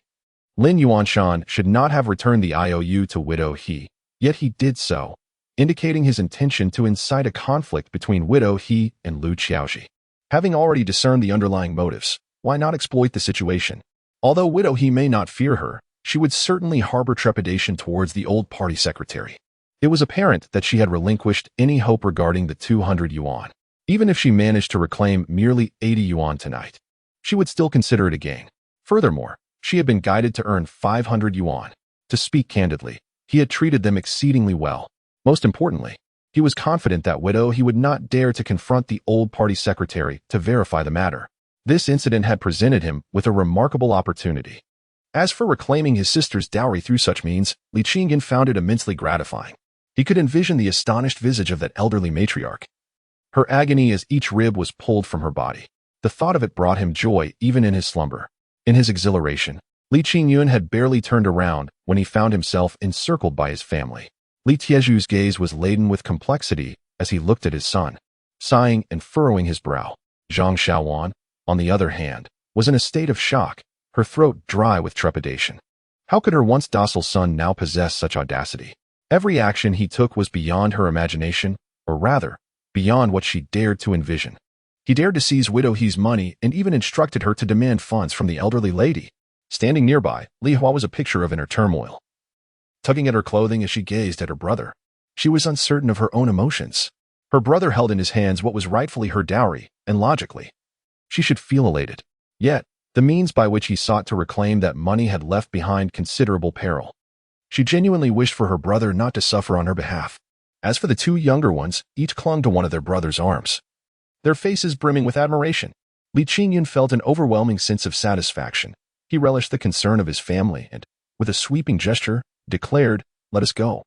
Lin Yuanshan should not have returned the IOU to widow He, yet he did so, indicating his intention to incite a conflict between widow He and Lu Qiaoji. Having already discerned the underlying motives, why not exploit the situation? Although widow He may not fear her, she would certainly harbor trepidation towards the old party secretary. It was apparent that she had relinquished any hope regarding the 200 yuan. Even if she managed to reclaim merely 80 yuan tonight, she would still consider it a gain. Furthermore, she had been guided to earn 500 yuan. To speak candidly, he had treated them exceedingly well. Most importantly, he was confident that widow He would not dare to confront the old party secretary to verify the matter. This incident had presented him with a remarkable opportunity. As for reclaiming his sister's dowry through such means, Li Qingyun found it immensely gratifying. He could envision the astonished visage of that elderly matriarch. Her agony as each rib was pulled from her body. The thought of it brought him joy even in his slumber. In his exhilaration, Li Qingyun had barely turned around when he found himself encircled by his family. Li Tieju's gaze was laden with complexity as he looked at his son, sighing and furrowing his brow. Zhang Xiaowan, on the other hand, was in a state of shock, her throat dry with trepidation. How could her once docile son now possess such audacity? Every action he took was beyond her imagination, or rather, beyond what she dared to envision. He dared to seize widow He's money and even instructed her to demand funds from the elderly lady. Standing nearby, Li Hua was a picture of inner turmoil. Tugging at her clothing as she gazed at her brother, she was uncertain of her own emotions. Her brother held in his hands what was rightfully her dowry, and logically, she should feel elated. Yet, the means by which he sought to reclaim that money had left behind considerable peril. She genuinely wished for her brother not to suffer on her behalf. As for the two younger ones, each clung to one of their brother's arms, their faces brimming with admiration. Li Qingyun felt an overwhelming sense of satisfaction. He relished the concern of his family and, with a sweeping gesture, declared, "Let us go.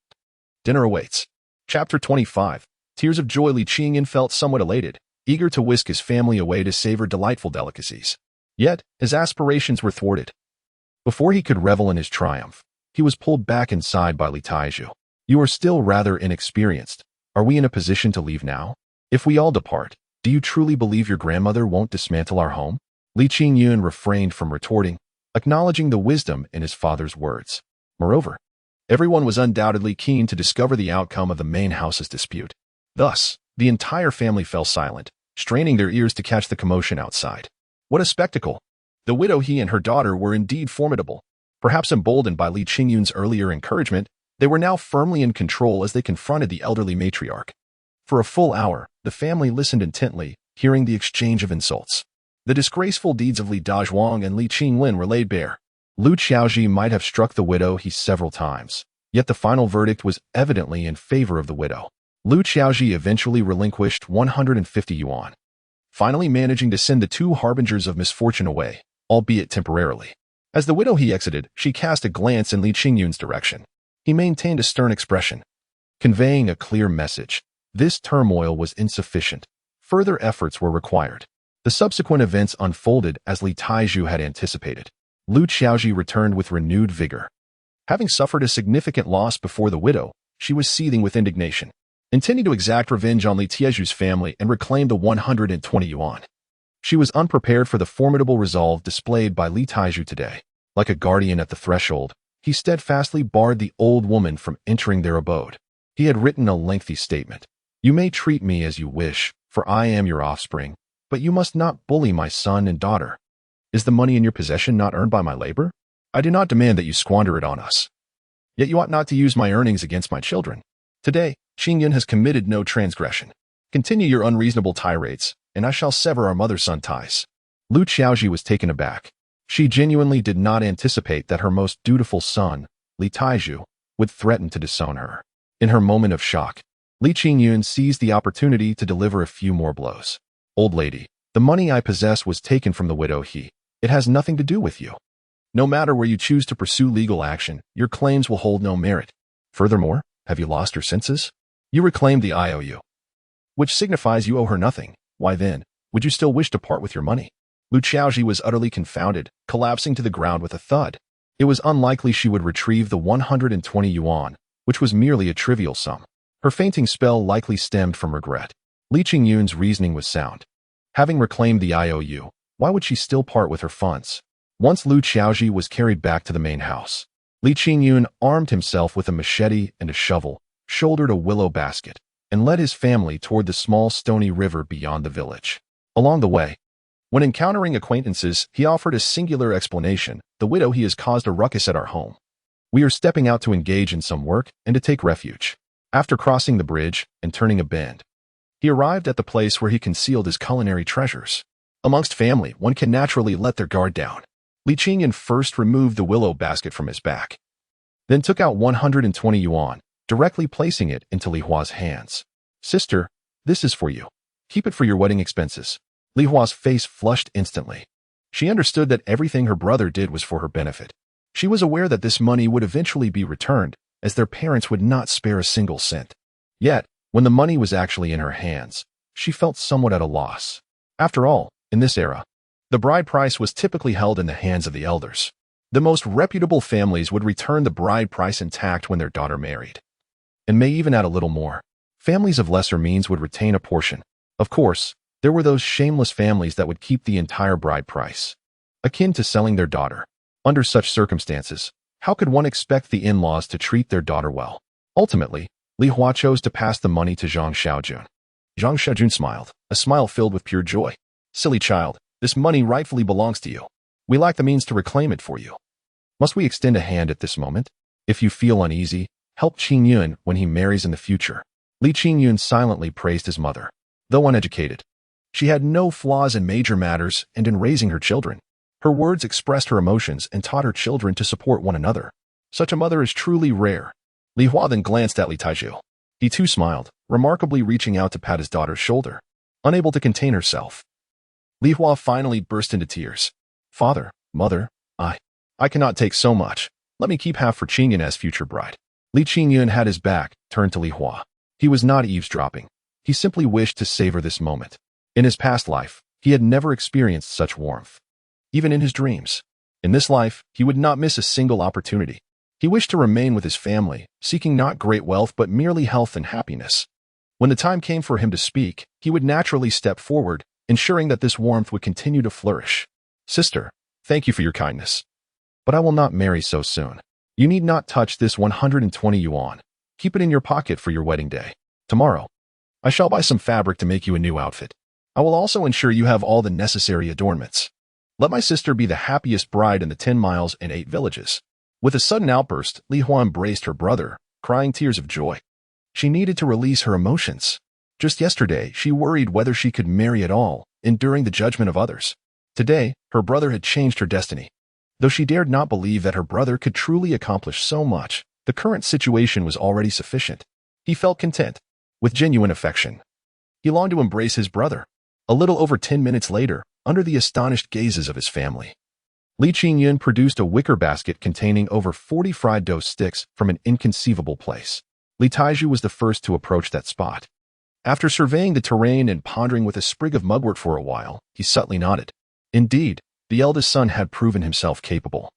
Dinner awaits." Chapter 25. Tears of joy. Li Qingyun felt somewhat elated, eager to whisk his family away to savor delightful delicacies. Yet, his aspirations were thwarted. Before he could revel in his triumph, he was pulled back inside by Li Taiju. "You are still rather inexperienced. Are we in a position to leave now? If we all depart, do you truly believe your grandmother won't dismantle our home?" Li Qingyun refrained from retorting, acknowledging the wisdom in his father's words. Moreover, everyone was undoubtedly keen to discover the outcome of the main house's dispute. Thus, the entire family fell silent, straining their ears to catch the commotion outside. What a spectacle! The widow He and her daughter were indeed formidable. Perhaps emboldened by Li Qingyun's earlier encouragement, they were now firmly in control as they confronted the elderly matriarch. For a full hour, the family listened intently, hearing the exchange of insults. The disgraceful deeds of Li Dazhuang and Li Qinglin were laid bare. Lu Qiaoji might have struck the widow He several times, yet the final verdict was evidently in favor of the widow. Lu Qiaoji eventually relinquished 150 yuan, finally managing to send the two harbingers of misfortune away, albeit temporarily. As the widow He exited, she cast a glance in Li Qingyun's direction. He maintained a stern expression, conveying a clear message. This turmoil was insufficient. Further efforts were required. The subsequent events unfolded as Li Taiju had anticipated. Lu Qiaoji returned with renewed vigor. Having suffered a significant loss before the widow, she was seething with indignation, intending to exact revenge on Li Tieju's family and reclaim the 120 yuan. She was unprepared for the formidable resolve displayed by Li Qingyun today. Like a guardian at the threshold, he steadfastly barred the old woman from entering their abode. He had written a lengthy statement. You may treat me as you wish, for I am your offspring, but you must not bully my son and daughter. Is the money in your possession not earned by my labor? I do not demand that you squander it on us. Yet you ought not to use my earnings against my children. Today, Qingyun has committed no transgression. Continue your unreasonable tirades, and I shall sever our mother-son ties. Lu Xiaoji was taken aback. She genuinely did not anticipate that her most dutiful son, Li Qingyun, would threaten to disown her. In her moment of shock, Li Qingyun seized the opportunity to deliver a few more blows. Old lady, the money I possess was taken from the widow He. It has nothing to do with you. No matter where you choose to pursue legal action, your claims will hold no merit. Furthermore, have you lost your senses? You reclaimed the IOU, which signifies you owe her nothing. Why then, would you still wish to part with your money? Lu Xiaoji was utterly confounded, collapsing to the ground with a thud. It was unlikely she would retrieve the 120 yuan, which was merely a trivial sum. Her fainting spell likely stemmed from regret. Li Qingyun's reasoning was sound. Having reclaimed the IOU, why would she still part with her funds? Once Lu Xiaoji was carried back to the main house, Li Qingyun armed himself with a machete and a shovel, shouldered a willow basket, and led his family toward the small stony river beyond the village. Along the way, when encountering acquaintances, he offered a singular explanation. The widow He has caused a ruckus at our home. We are stepping out to engage in some work and to take refuge. After crossing the bridge and turning a bend, he arrived at the place where he concealed his culinary treasures. Amongst family, one can naturally let their guard down. Li Qingyun first removed the willow basket from his back, then took out 120 yuan, directly placing it into Li Hua's hands. Sister, this is for you. Keep it for your wedding expenses. Li Hua's face flushed instantly. She understood that everything her brother did was for her benefit. She was aware that this money would eventually be returned, as their parents would not spare a single cent. Yet, when the money was actually in her hands, she felt somewhat at a loss. After all, in this era, the bride price was typically held in the hands of the elders. The most reputable families would return the bride price intact when their daughter married, and may even add a little more. Families of lesser means would retain a portion. Of course, there were those shameless families that would keep the entire bride price, akin to selling their daughter. Under such circumstances, how could one expect the in-laws to treat their daughter well? Ultimately, Li Hua chose to pass the money to Zhang Xiaojun. Zhang Xiaojun smiled, a smile filled with pure joy. Silly child, this money rightfully belongs to you. We lack the means to reclaim it for you. Must we extend a hand at this moment? If you feel uneasy, help Qingyun when he marries in the future. Li Qingyun silently praised his mother. Though uneducated, she had no flaws in major matters and in raising her children. Her words expressed her emotions and taught her children to support one another. Such a mother is truly rare. Li Hua then glanced at Li Qingyun. He too smiled, remarkably reaching out to pat his daughter's shoulder. Unable to contain herself, Li Hua finally burst into tears. Father, mother, I cannot take so much. Let me keep half for Qingyun as future bride. Li Qingyun had his back turned to Li Hua. He was not eavesdropping. He simply wished to savor this moment. In his past life, he had never experienced such warmth. Even in his dreams. In this life, he would not miss a single opportunity. He wished to remain with his family, seeking not great wealth but merely health and happiness. When the time came for him to speak, he would naturally step forward, ensuring that this warmth would continue to flourish. Sister, thank you for your kindness. But I will not marry so soon. You need not touch this 120 yuan. Keep it in your pocket for your wedding day. Tomorrow, I shall buy some fabric to make you a new outfit. I will also ensure you have all the necessary adornments. Let my sister be the happiest bride in the 10 miles and 8 villages. With a sudden outburst, Li Hua embraced her brother, crying tears of joy. She needed to release her emotions. Just yesterday, she worried whether she could marry at all, enduring the judgment of others. Today, her brother had changed her destiny. Though she dared not believe that her brother could truly accomplish so much, the current situation was already sufficient. He felt content, with genuine affection. He longed to embrace his brother. A little over 10 minutes later, under the astonished gazes of his family, Li Qingyun produced a wicker basket containing over 40 fried dough sticks from an inconceivable place. Li Qingyun was the first to approach that spot. After surveying the terrain and pondering with a sprig of mugwort for a while, he subtly nodded. Indeed, the eldest son had proven himself capable.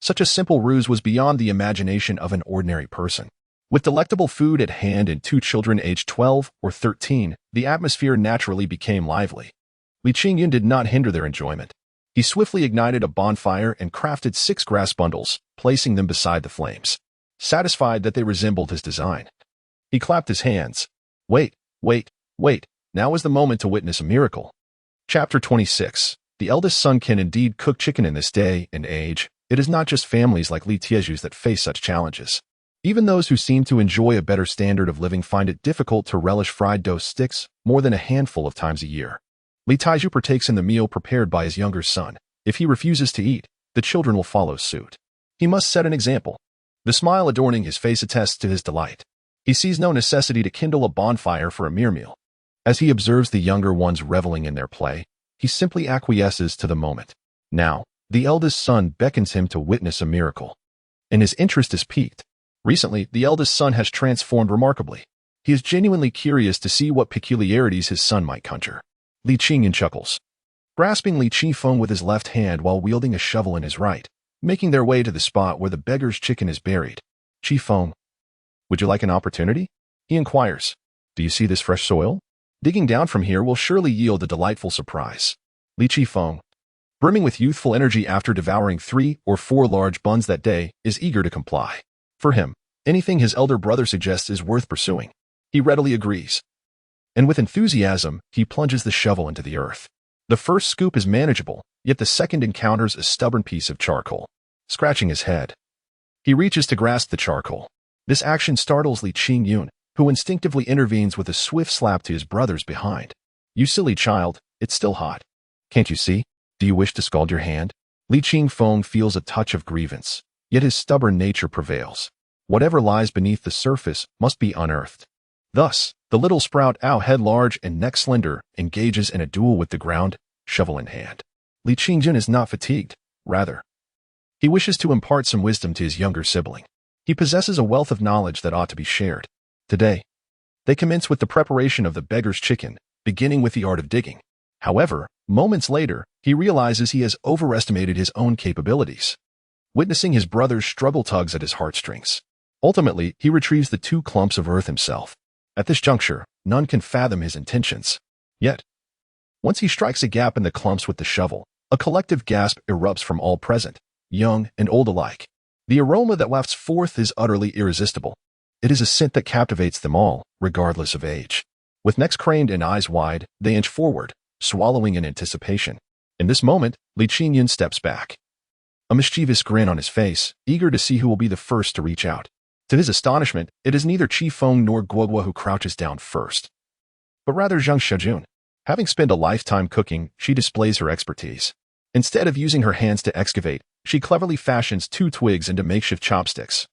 Such a simple ruse was beyond the imagination of an ordinary person. With delectable food at hand and 2 children aged 12 or 13, the atmosphere naturally became lively. Li Qingyun did not hinder their enjoyment. He swiftly ignited a bonfire and crafted 6 grass bundles, placing them beside the flames. Satisfied that they resembled his design, he clapped his hands. Wait, wait, wait, now is the moment to witness a miracle. Chapter 26. The eldest son can indeed cook chicken in this day and age. It is not just families like Li Tieju's that face such challenges. Even those who seem to enjoy a better standard of living find it difficult to relish fried dough sticks more than a handful of times a year. Li Taiju partakes in the meal prepared by his younger son. If he refuses to eat, the children will follow suit. He must set an example. The smile adorning his face attests to his delight. He sees no necessity to kindle a bonfire for a mere meal. As he observes the younger ones reveling in their play, he simply acquiesces to the moment. Now, the eldest son beckons him to witness a miracle, and his interest is piqued. Recently, the eldest son has transformed remarkably. He is genuinely curious to see what peculiarities his son might conjure. Li Qingyun chuckles, grasping Li Qifeng with his left hand while wielding a shovel in his right, making their way to the spot where the beggar's chicken is buried. Qifeng, would you like an opportunity? He inquires. Do you see this fresh soil? Digging down from here will surely yield a delightful surprise. Li Qifeng, brimming with youthful energy after devouring 3 or 4 large buns that day, is eager to comply. For him, anything his elder brother suggests is worth pursuing. He readily agrees. And with enthusiasm, he plunges the shovel into the earth. The first scoop is manageable, yet the second encounters a stubborn piece of charcoal. Scratching his head, he reaches to grasp the charcoal. This action startles Li Qingyun, who instinctively intervenes with a swift slap to his brother's behind. You silly child, it's still hot. Can't you see? Do you wish to scald your hand? Li Qingfeng feels a touch of grievance, yet his stubborn nature prevails. Whatever lies beneath the surface must be unearthed. Thus, the little sprout, head large and neck slender, engages in a duel with the ground, shovel in hand. Li Qingyun is not fatigued, rather. He wishes to impart some wisdom to his younger sibling. He possesses a wealth of knowledge that ought to be shared. Today, they commence with the preparation of the beggar's chicken, beginning with the art of digging. However, moments later, he realizes he has overestimated his own capabilities. Witnessing his brother's struggle tugs at his heartstrings. Ultimately, he retrieves the 2 clumps of earth himself. At this juncture, none can fathom his intentions. Yet, once he strikes a gap in the clumps with the shovel, a collective gasp erupts from all present, young and old alike. The aroma that wafts forth is utterly irresistible. It is a scent that captivates them all, regardless of age. With necks craned and eyes wide, they inch forward, swallowing in anticipation. In this moment, Li Qingyun steps back, a mischievous grin on his face, eager to see who will be the first to reach out. To his astonishment, it is neither Qifeng nor Guogua who crouches down first, but rather Zhang Xiaojun. Having spent a lifetime cooking, she displays her expertise. Instead of using her hands to excavate, she cleverly fashions 2 twigs into makeshift chopsticks,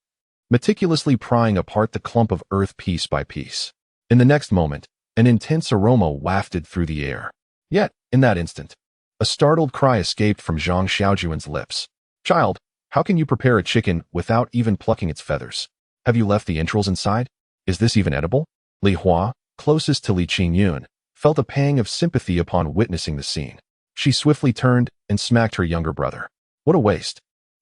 meticulously prying apart the clump of earth piece by piece. In the next moment, an intense aroma wafted through the air. Yet, in that instant, a startled cry escaped from Zhang Xiaojun's lips. Child, how can you prepare a chicken without even plucking its feathers? Have you left the entrails inside? Is this even edible? Li Hua, closest to Li Qingyun, felt a pang of sympathy upon witnessing the scene. She swiftly turned and smacked her younger brother. What a waste.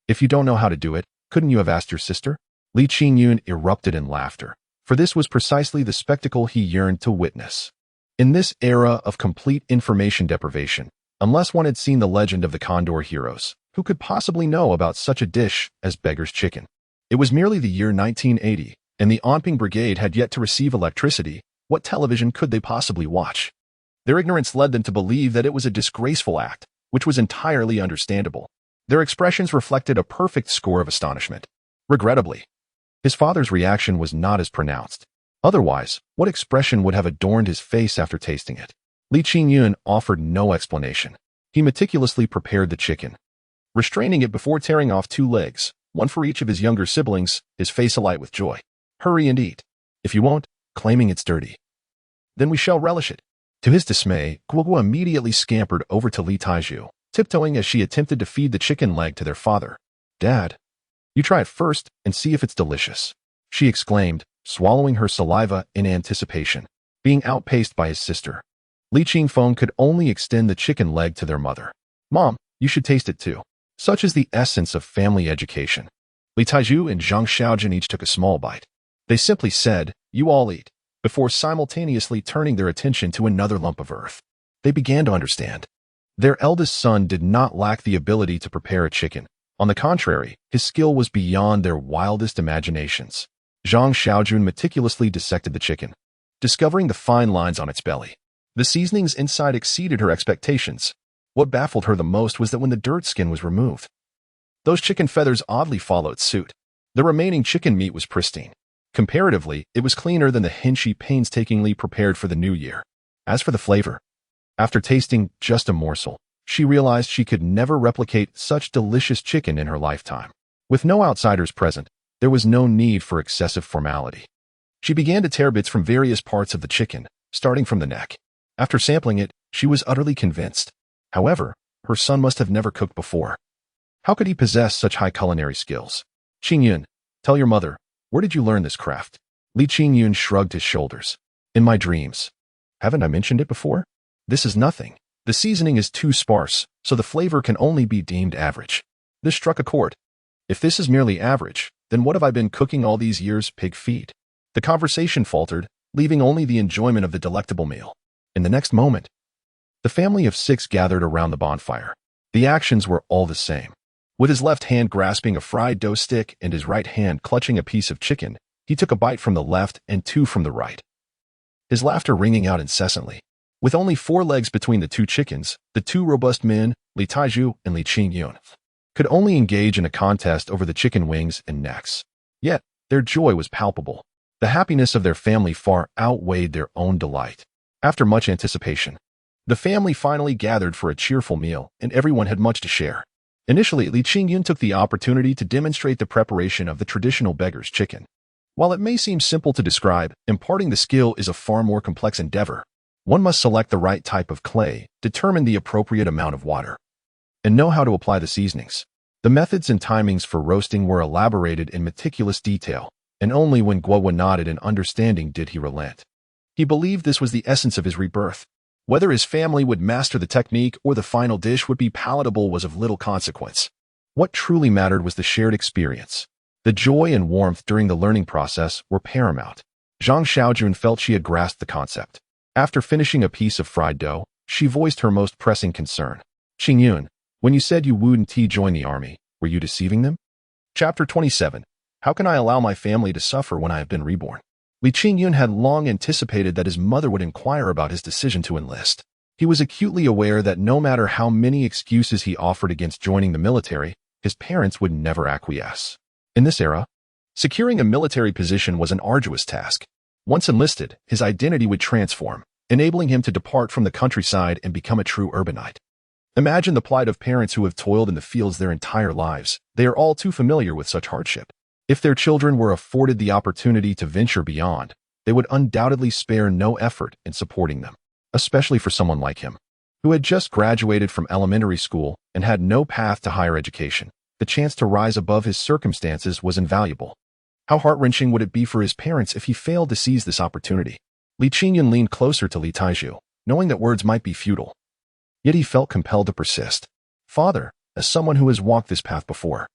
If you don't know how to do it, couldn't you have asked your sister? Li Qingyun erupted in laughter, for this was precisely the spectacle he yearned to witness. In this era of complete information deprivation, unless one had seen the legend of the Condor heroes, who could possibly know about such a dish as beggar's chicken? It was merely the year 1980, and the Anping Brigade had yet to receive electricity. What television could they possibly watch? Their ignorance led them to believe that it was a disgraceful act, which was entirely understandable. Their expressions reflected a perfect score of astonishment. Regrettably, his father's reaction was not as pronounced. Otherwise, what expression would have adorned his face after tasting it? Li Qingyun offered no explanation. He meticulously prepared the chicken, restraining it before tearing off 2 legs, one for each of his younger siblings, his face alight with joy. Hurry and eat. If you won't, claiming it's dirty, then we shall relish it. To his dismay, Guogua immediately scampered over to Li Taiju, tiptoeing as she attempted to feed the chicken leg to their father. Dad, you try it first and see if it's delicious, she exclaimed, swallowing her saliva in anticipation. Being outpaced by his sister, Li Qingfeng could only extend the chicken leg to their mother. Mom, you should taste it too. Such is the essence of family education. Li Taiju and Zhang Xiaojun each took a small bite. They simply said, "You all eat," before simultaneously turning their attention to another lump of earth. they began to understand. Their eldest son did not lack the ability to prepare a chicken. On the contrary, his skill was beyond their wildest imaginations. Zhang Xiaojun meticulously dissected the chicken, discovering the fine lines on its belly. The seasonings inside exceeded her expectations. What baffled her the most was that when the dirt skin was removed, those chicken feathers oddly followed suit. The remaining chicken meat was pristine. Comparatively, it was cleaner than the hen she painstakingly prepared for the new year. As for the flavor, after tasting just a morsel, she realized she could never replicate such delicious chicken in her lifetime. With no outsiders present, there was no need for excessive formality. She began to tear bits from various parts of the chicken, starting from the neck. After sampling it, she was utterly convinced. However, her son must have never cooked before. How could he possess such high culinary skills? Qingyun, tell your mother, where did you learn this craft? Li Qingyun shrugged his shoulders. In my dreams. Haven't I mentioned it before? This is nothing. The seasoning is too sparse, so the flavor can only be deemed average. This struck a chord. If this is merely average, then what have I been cooking all these years? Pig feet. The conversation faltered, leaving only the enjoyment of the delectable meal. In the next moment, the family of 6 gathered around the bonfire. The actions were all the same. With his left hand grasping a fried dough stick and his right hand clutching a piece of chicken, he took a bite from the left and 2 from the right, his laughter ringing out incessantly. With only 4 legs between the 2 chickens, the 2 robust men, Li Taiju and Li Qingyun, could only engage in a contest over the chicken wings and necks. Yet, their joy was palpable. The happiness of their family far outweighed their own delight. After much anticipation, the family finally gathered for a cheerful meal, and everyone had much to share. Initially, Li Qingyun took the opportunity to demonstrate the preparation of the traditional beggar's chicken. While it may seem simple to describe, imparting the skill is a far more complex endeavor. One must select the right type of clay, determine the appropriate amount of water, and know how to apply the seasonings. The methods and timings for roasting were elaborated in meticulous detail, and only when Guo nodded in understanding did he relent. He believed this was the essence of his rebirth. Whether his family would master the technique or the final dish would be palatable was of little consequence. What truly mattered was the shared experience. The joy and warmth during the learning process were paramount. Zhang Xiaojun felt she had grasped the concept. After finishing a piece of fried dough, she voiced her most pressing concern. Qingyun, when you said you wouldn't join the army, were you deceiving them? Chapter 27. How can I allow my family to suffer when I have been reborn? Li Qingyun had long anticipated that his mother would inquire about his decision to enlist. He was acutely aware that no matter how many excuses he offered against joining the military, his parents would never acquiesce. In this era, securing a military position was an arduous task. Once enlisted, his identity would transform, enabling him to depart from the countryside and become a true urbanite. Imagine the plight of parents who have toiled in the fields their entire lives. They are all too familiar with such hardship. If their children were afforded the opportunity to venture beyond, they would undoubtedly spare no effort in supporting them, especially for someone like him, who had just graduated from elementary school and had no path to higher education. The chance to rise above his circumstances was invaluable. How heart-wrenching would it be for his parents if he failed to seize this opportunity? Li Qingyun leaned closer to Li Taiju, knowing that words might be futile. Yet he felt compelled to persist. Father, as someone who has walked this path before,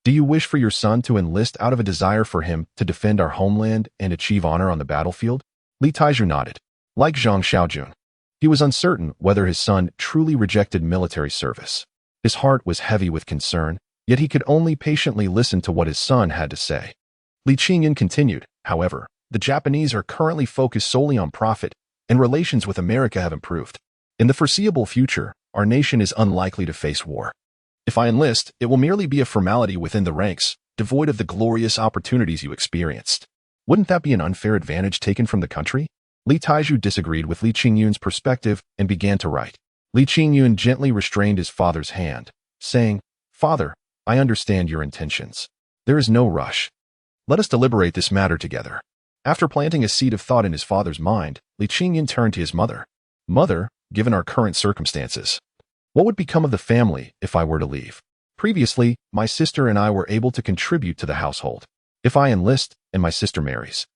do you wish for your son to enlist out of a desire for him to defend our homeland and achieve honor on the battlefield? Li Taiju nodded. Like Zhang Xiaojun, he was uncertain whether his son truly rejected military service. His heart was heavy with concern, yet he could only patiently listen to what his son had to say. Li Qingyun continued, however, the Japanese are currently focused solely on profit, and relations with America have improved. In the foreseeable future, our nation is unlikely to face war. If I enlist, it will merely be a formality within the ranks, devoid of the glorious opportunities you experienced. Wouldn't that be an unfair advantage taken from the country? Li Taiju disagreed with Li Qingyun's perspective and began to write. Li Qingyun gently restrained his father's hand, saying, Father, I understand your intentions. There is no rush. Let us deliberate this matter together. After planting a seed of thought in his father's mind, Li Qingyun turned to his mother. Mother, given our current circumstances, what would become of the family if I were to leave? Previously, my sister and I were able to contribute to the household. If I enlist and my sister marries,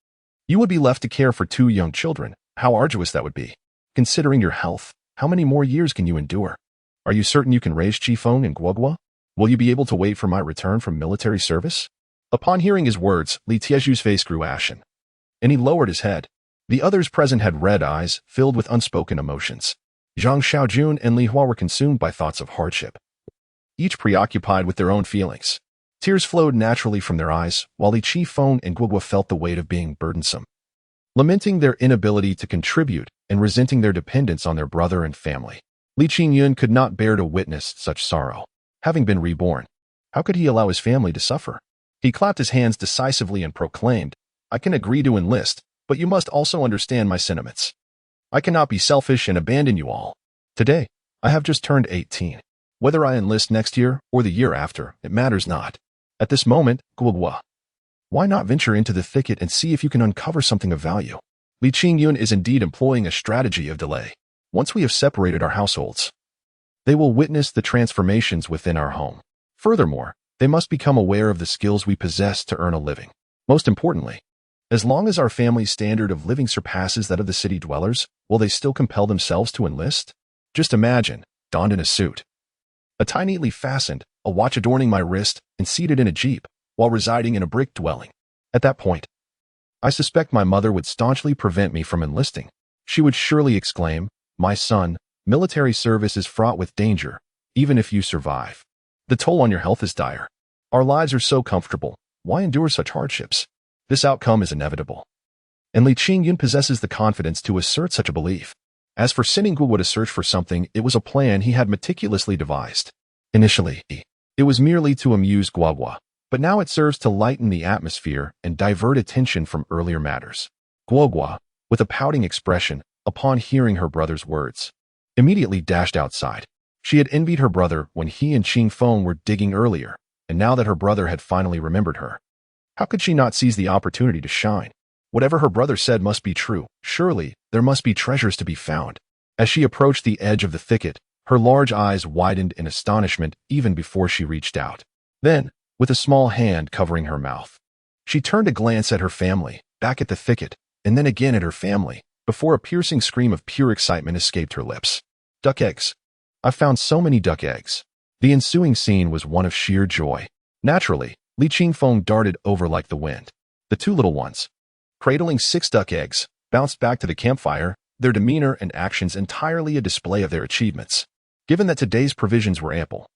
you would be left to care for 2 young children. How arduous that would be. Considering your health, how many more years can you endure? Are you certain you can raise Qifeng and Guogua? Will you be able to wait for my return from military service? Upon hearing his words, Li Tieju's face grew ashen, and he lowered his head. The others present had red eyes filled with unspoken emotions. Zhang Xiaojun and Li Hua were consumed by thoughts of hardship, each preoccupied with their own feelings. Tears flowed naturally from their eyes, while Li Qifeng and Guogua felt the weight of being burdensome, lamenting their inability to contribute and resenting their dependence on their brother and family. Li Qingyun could not bear to witness such sorrow. Having been reborn, how could he allow his family to suffer? He clapped his hands decisively and proclaimed, "I can agree to enlist, but you must also understand my sentiments. I cannot be selfish and abandon you all. Today, I have just turned 18. Whether I enlist next year or the year after, it matters not. At this moment, Guogua, why not venture into the thicket and see if you can uncover something of value?" Li Qingyun is indeed employing a strategy of delay. Once we have separated our households, they will witness the transformations within our home. Furthermore, they must become aware of the skills we possess to earn a living. Most importantly, as long as our family's standard of living surpasses that of the city dwellers, will they still compel themselves to enlist? Just imagine, donned in a suit, a tie neatly fastened, a watch adorning my wrist, and seated in a jeep, while residing in a brick dwelling. At that point, I suspect my mother would staunchly prevent me from enlisting. She would surely exclaim, "My son, military service is fraught with danger, even if you survive. The toll on your health is dire. Our lives are so comfortable. Why endure such hardships?" This outcome is inevitable. And Li Qingyun possesses the confidence to assert such a belief. As for sending Guogua to search for something, it was a plan he had meticulously devised. Initially, it was merely to amuse Guogua, but now it serves to lighten the atmosphere and divert attention from earlier matters. Guogua, with a pouting expression, upon hearing her brother's words, immediately dashed outside. She had envied her brother when he and Qingfeng were digging earlier, and now that her brother had finally remembered her, how could she not seize the opportunity to shine? Whatever her brother said must be true. Surely, there must be treasures to be found. As she approached the edge of the thicket, her large eyes widened in astonishment even before she reached out. Then, with a small hand covering her mouth, she turned to glance at her family, back at the thicket, and then again at her family, before a piercing scream of pure excitement escaped her lips. "Duck eggs! I've found so many duck eggs." The ensuing scene was one of sheer joy. Naturally, Li Qingfeng darted over like the wind. The two little ones, cradling 6 duck eggs, bounced back to the campfire, their demeanor and actions entirely a display of their achievements. Given that today's provisions were ample,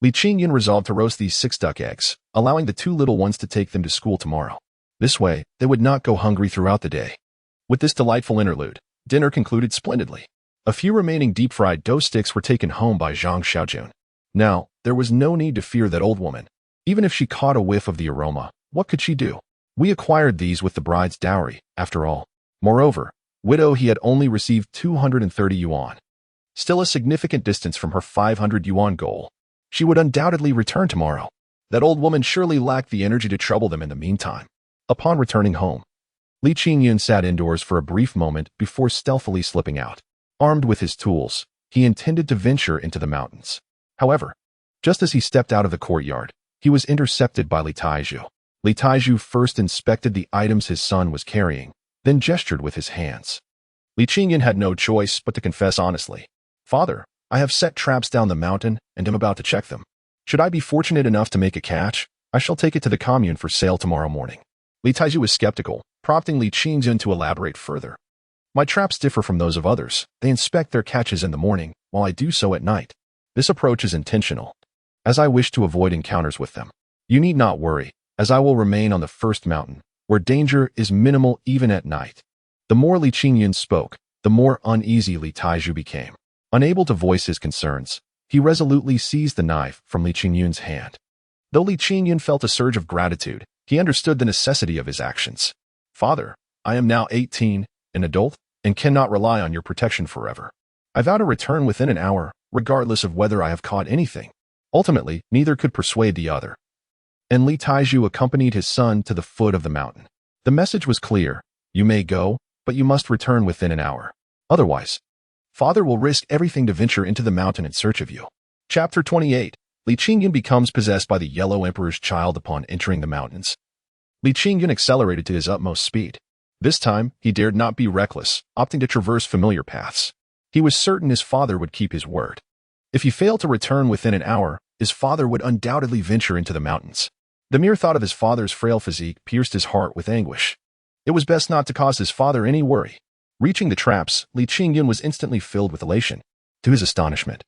Li Qingyun resolved to roast these 6 duck eggs, allowing the two little ones to take them to school tomorrow. This way, they would not go hungry throughout the day. With this delightful interlude, dinner concluded splendidly. A few remaining deep-fried dough sticks were taken home by Zhang Xiaojun. Now, there was no need to fear that old woman. Even if she caught a whiff of the aroma, what could she do? We acquired these with the bride's dowry, after all. Moreover, widow he had only received 230 yuan. Still a significant distance from her 500 yuan goal. She would undoubtedly return tomorrow. That old woman surely lacked the energy to trouble them in the meantime. Upon returning home, Li Qingyun sat indoors for a brief moment before stealthily slipping out. Armed with his tools, he intended to venture into the mountains. However, just as he stepped out of the courtyard, he was intercepted by Li Taizhu. Li Taizhu first inspected the items his son was carrying, then gestured with his hands. Li Qingyun had no choice but to confess honestly. "Father, I have set traps down the mountain and am about to check them. Should I be fortunate enough to make a catch, I shall take it to the commune for sale tomorrow morning." Li Taizhu was skeptical, prompting Li Qingyun to elaborate further. "My traps differ from those of others. They inspect their catches in the morning, while I do so at night. This approach is intentional, as I wish to avoid encounters with them. You need not worry, as I will remain on the first mountain, where danger is minimal even at night." The more Li Qingyun spoke, the more uneasy Li Taizhu became. Unable to voice his concerns, he resolutely seized the knife from Li Qingyun's hand. Though Li Qingyun felt a surge of gratitude, he understood the necessity of his actions. "Father, I am now 18, an adult, and cannot rely on your protection forever. I vow to return within an hour, regardless of whether I have caught anything." Ultimately, neither could persuade the other, and Li Taizhu accompanied his son to the foot of the mountain. The message was clear: you may go, but you must return within an hour. Otherwise, father will risk everything to venture into the mountain in search of you. Chapter 28. Li Qingyun becomes possessed by the Yellow Emperor's child upon entering the mountains. Li Qingyun accelerated to his utmost speed. This time, he dared not be reckless, opting to traverse familiar paths. He was certain his father would keep his word. If he failed to return within an hour, his father would undoubtedly venture into the mountains. The mere thought of his father's frail physique pierced his heart with anguish. It was best not to cause his father any worry. Reaching the traps, Li Qingyun was instantly filled with elation. To his astonishment,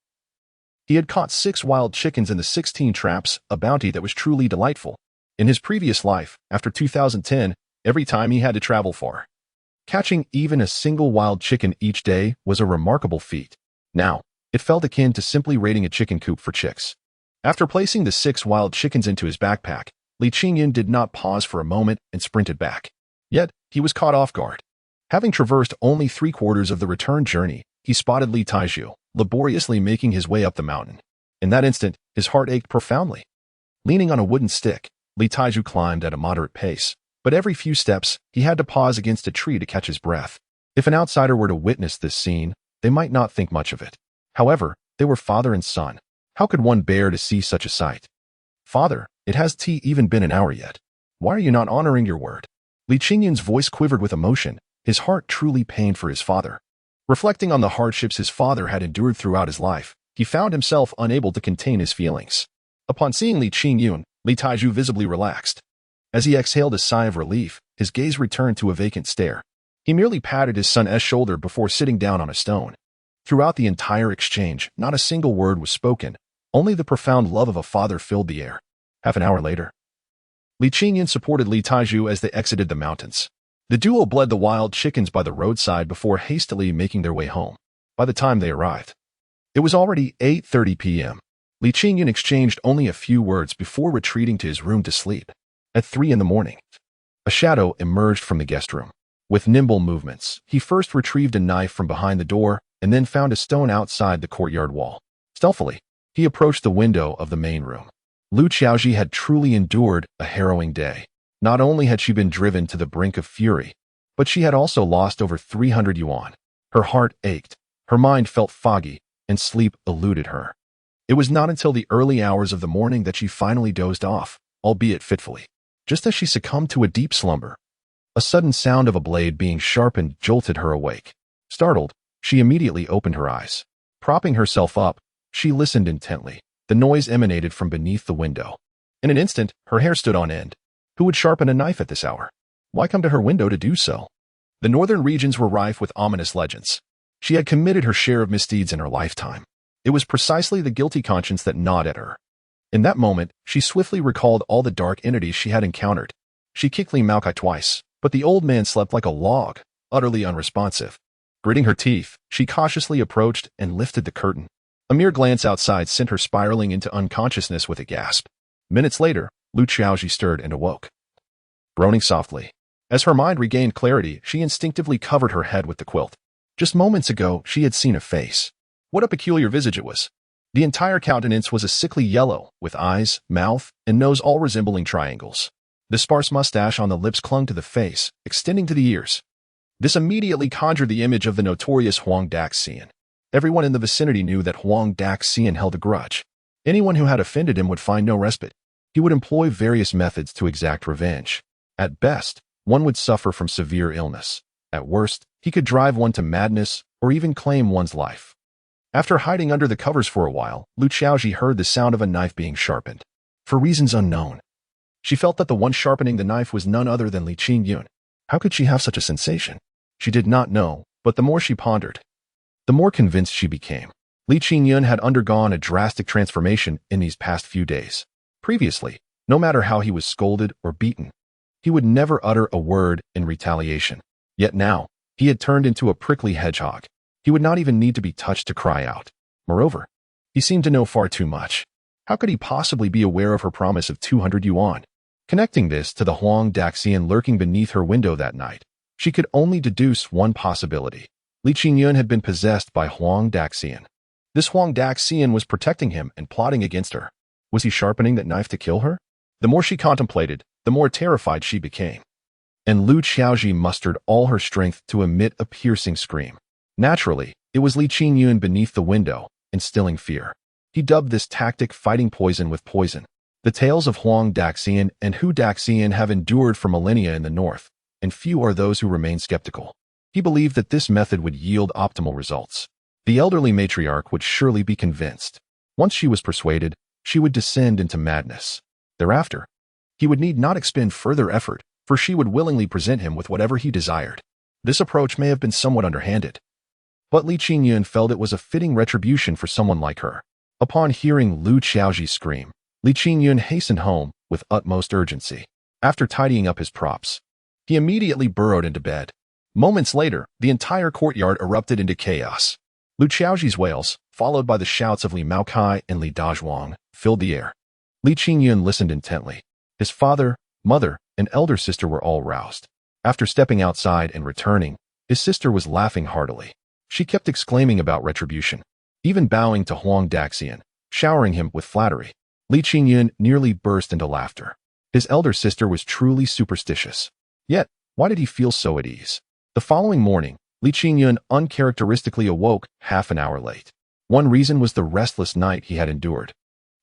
he had caught 6 wild chickens in the 16 traps, a bounty that was truly delightful. In his previous life, after 2010, every time he had to travel far, catching even a single wild chicken each day was a remarkable feat. Now, it felt akin to simply raiding a chicken coop for chicks. After placing the 6 wild chickens into his backpack, Li Qingyun did not pause for a moment and sprinted back. Yet, he was caught off guard. Having traversed only 3/4 of the return journey, he spotted Li Taiju, laboriously making his way up the mountain. In that instant, his heart ached profoundly. Leaning on a wooden stick, Li Taiju climbed at a moderate pace, but every few steps, he had to pause against a tree to catch his breath. If an outsider were to witness this scene, they might not think much of it. However, they were father and son. How could one bear to see such a sight? "Father, it has even been an hour yet. Why are you not honoring your word?" Li Qingyun's voice quivered with emotion, his heart truly pained for his father. Reflecting on the hardships his father had endured throughout his life, he found himself unable to contain his feelings. Upon seeing Li Qingyun, Li Taiju visibly relaxed. As he exhaled a sigh of relief, his gaze returned to a vacant stare. He merely patted his son's shoulder before sitting down on a stone. Throughout the entire exchange, not a single word was spoken. Only the profound love of a father filled the air. Half an hour later, Li Qingyun supported Li Taiju as they exited the mountains. The duo bled the wild chickens by the roadside before hastily making their way home. By the time they arrived, it was already 8:30 p.m. Li Qingyun exchanged only a few words before retreating to his room to sleep. At 3 a.m, a shadow emerged from the guest room. With nimble movements, he first retrieved a knife from behind the door and then found a stone outside the courtyard wall. Stealthily, he approached the window of the main room. Lu Qiaoji had truly endured a harrowing day. Not only had she been driven to the brink of fury, but she had also lost over 300 yuan. Her heart ached, her mind felt foggy, and sleep eluded her. It was not until the early hours of the morning that she finally dozed off, albeit fitfully. Just as she succumbed to a deep slumber, a sudden sound of a blade being sharpened jolted her awake. Startled, she immediately opened her eyes. Propping herself up, she listened intently. The noise emanated from beneath the window. In an instant, her hair stood on end. Who would sharpen a knife at this hour? Why come to her window to do so? The northern regions were rife with ominous legends. She had committed her share of misdeeds in her lifetime. It was precisely the guilty conscience that gnawed at her. In that moment, she swiftly recalled all the dark entities she had encountered. She kicked Li Maokai twice, but the old man slept like a log, utterly unresponsive. Gritting her teeth, she cautiously approached and lifted the curtain. A mere glance outside sent her spiraling into unconsciousness with a gasp. Minutes later, Lu Qiaoji stirred and awoke, groaning softly. As her mind regained clarity, she instinctively covered her head with the quilt. Just moments ago, she had seen a face. What a peculiar visage it was. The entire countenance was a sickly yellow, with eyes, mouth, and nose all resembling triangles. The sparse mustache on the lips clung to the face, extending to the ears. This immediately conjured the image of the notorious Huang Daxian. Everyone in the vicinity knew that Huang Daxian held a grudge. Anyone who had offended him would find no respite. He would employ various methods to exact revenge. At best, one would suffer from severe illness. At worst, he could drive one to madness or even claim one's life. After hiding under the covers for a while, Lu Qiaoji heard the sound of a knife being sharpened. For reasons unknown, she felt that the one sharpening the knife was none other than Li Qingyun. How could she have such a sensation? She did not know, but the more she pondered, the more convinced she became. Li Qingyun had undergone a drastic transformation in these past few days. Previously, no matter how he was scolded or beaten, he would never utter a word in retaliation. Yet now, he had turned into a prickly hedgehog. He would not even need to be touched to cry out. Moreover, he seemed to know far too much. How could he possibly be aware of her promise of 200 yuan? Connecting this to the Huang Daxian lurking beneath her window that night, she could only deduce one possibility. Li Qingyun had been possessed by Huang Daxian. This Huang Daxian was protecting him and plotting against her. Was he sharpening that knife to kill her? The more she contemplated, the more terrified she became. And Lu Qiaoji mustered all her strength to emit a piercing scream. Naturally, it was Li Qingyun beneath the window, instilling fear. He dubbed this tactic fighting poison with poison. The tales of Huang Daxian and Hu Daxian have endured for millennia in the north, and few are those who remain skeptical. He believed that this method would yield optimal results. The elderly matriarch would surely be convinced. Once she was persuaded, she would descend into madness. Thereafter, he would need not expend further effort, for she would willingly present him with whatever he desired. This approach may have been somewhat underhanded, But Li Qingyun felt it was a fitting retribution for someone like her. Upon hearing Lu Xiaoji's scream, Li Qingyun hastened home with utmost urgency. After tidying up his props, he immediately burrowed into bed. Moments later, the entire courtyard erupted into chaos. Lu Xiaoji's wails, followed by the shouts of Li Maokai and Li Dazhuang, filled the air. Li Qingyun listened intently. His father, mother, and elder sister were all roused. After stepping outside and returning, his sister was laughing heartily. She kept exclaiming about retribution, even bowing to Huang Daxian, showering him with flattery. Li Qingyun nearly burst into laughter. His elder sister was truly superstitious. Yet, why did he feel so at ease? The following morning, Li Qingyun uncharacteristically awoke half an hour late. One reason was the restless night he had endured.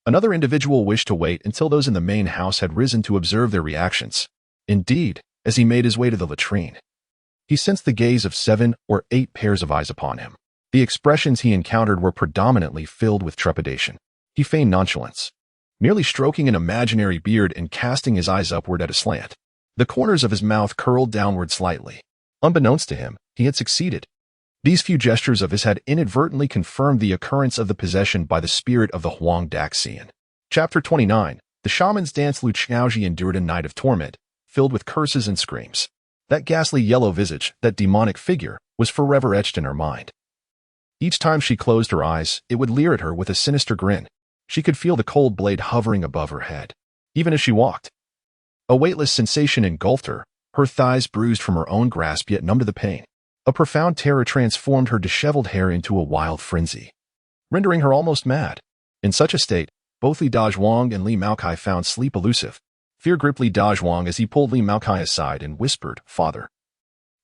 Another individual wished to wait until those in the main house had risen to observe their reactions. Indeed, as he made his way to the latrine, he sensed the gaze of 7 or 8 pairs of eyes upon him. The expressions he encountered were predominantly filled with trepidation. He feigned nonchalance, merely stroking an imaginary beard and casting his eyes upward at a slant. The corners of his mouth curled downward slightly. Unbeknownst to him, he had succeeded. These few gestures of his had inadvertently confirmed the occurrence of the possession by the spirit of the Huang Daxian. Chapter 29. The shaman's dance. Lu Xiaoji endured a night of torment, filled with curses and screams. That ghastly yellow visage, that demonic figure, was forever etched in her mind. Each time she closed her eyes, it would leer at her with a sinister grin. She could feel the cold blade hovering above her head, even as she walked. A weightless sensation engulfed her, her thighs bruised from her own grasp yet numb to the pain. A profound terror transformed her disheveled hair into a wild frenzy, rendering her almost mad. In such a state, both Li Dazhuang and Li Maokai found sleep elusive. Fear gripped Li Dazhuang as he pulled Li Maokai aside and whispered, "Father,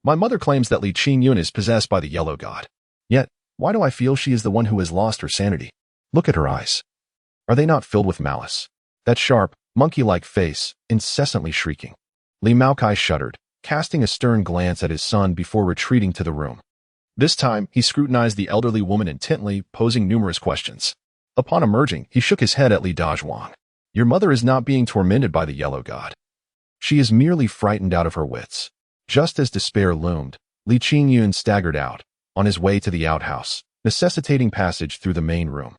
my mother claims that Li Qingyun is possessed by the Yellow God. Yet, why do I feel she is the one who has lost her sanity? Look at her eyes. Are they not filled with malice? That sharp, monkey-like face, incessantly shrieking." Li Maokai shuddered, casting a stern glance at his son before retreating to the room. This time, he scrutinized the elderly woman intently, posing numerous questions. Upon emerging, he shook his head at Li Dazhuang. "Your mother is not being tormented by the Yellow God. She is merely frightened out of her wits." Just as despair loomed, Li Qingyun staggered out, on his way to the outhouse, necessitating passage through the main room.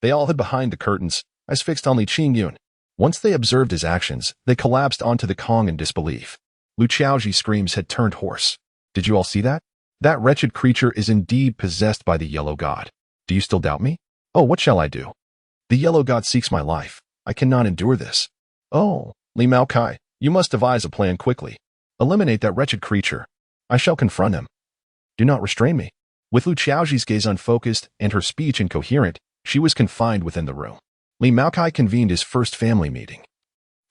They all hid behind the curtains, eyes fixed on Li Qingyun. Once they observed his actions, they collapsed onto the Kong in disbelief. Lu Xiaoji's screams had turned hoarse. "Did you all see that? That wretched creature is indeed possessed by the Yellow God. Do you still doubt me? Oh, what shall I do? The Yellow God seeks my life. I cannot endure this. Oh, Li Maokai, you must devise a plan quickly. Eliminate that wretched creature. I shall confront him. Do not restrain me." With Lu Xiaoji's gaze unfocused and her speech incoherent, she was confined within the room. Li Maokai convened his first family meeting,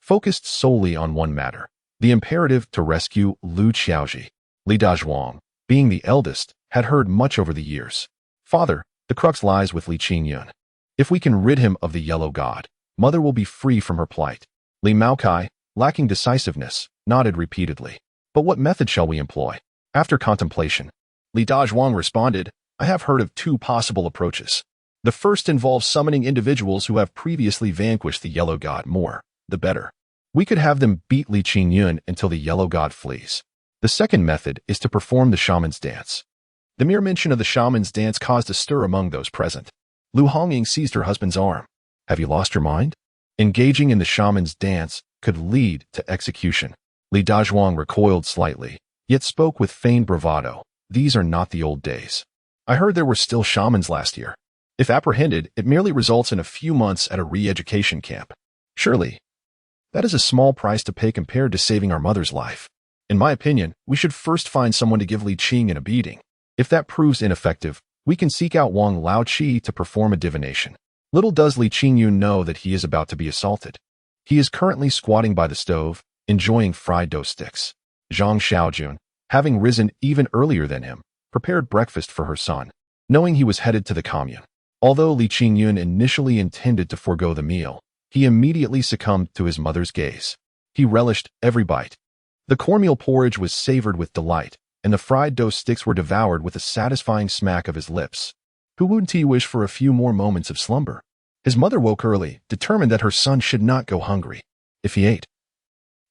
focused solely on one matter: the imperative to rescue Lu Xiaoji. Li Dazhuang, being the eldest, had heard much over the years. "Father, the crux lies with Li Qingyun. If we can rid him of the Yellow God, Mother will be free from her plight." Li Maokai, lacking decisiveness, nodded repeatedly. "But what method shall we employ?" After contemplation, Li Dazhuang responded, "I have heard of 2 possible approaches. The first involves summoning individuals who have previously vanquished the Yellow God. More, the better. We could have them beat Li Qingyun until the Yellow God flees. The second method is to perform the shaman's dance." The mere mention of the shaman's dance caused a stir among those present. Lu Hongying seized her husband's arm. "Have you lost your mind? Engaging in the shaman's dance could lead to execution." Li Dazhuang recoiled slightly, yet spoke with feigned bravado. "These are not the old days. I heard there were still shamans last year. If apprehended, it merely results in a few months at a re-education camp. Surely, that is a small price to pay compared to saving our mother's life. In my opinion, we should first find someone to give Li Qingyun a beating. If that proves ineffective, we can seek out Wang Laoqi to perform a divination." Little does Li Qingyun know that he is about to be assaulted. He is currently squatting by the stove, enjoying fried dough sticks. Zhang Xiaojun, having risen even earlier than him, prepared breakfast for her son, knowing he was headed to the commune. Although Li Qingyun initially intended to forego the meal, he immediately succumbed to his mother's gaze. He relished every bite. The cornmeal porridge was savored with delight, and the fried dough sticks were devoured with a satisfying smack of his lips. Who wouldn't he wish for a few more moments of slumber? His mother woke early, determined that her son should not go hungry. If he ate,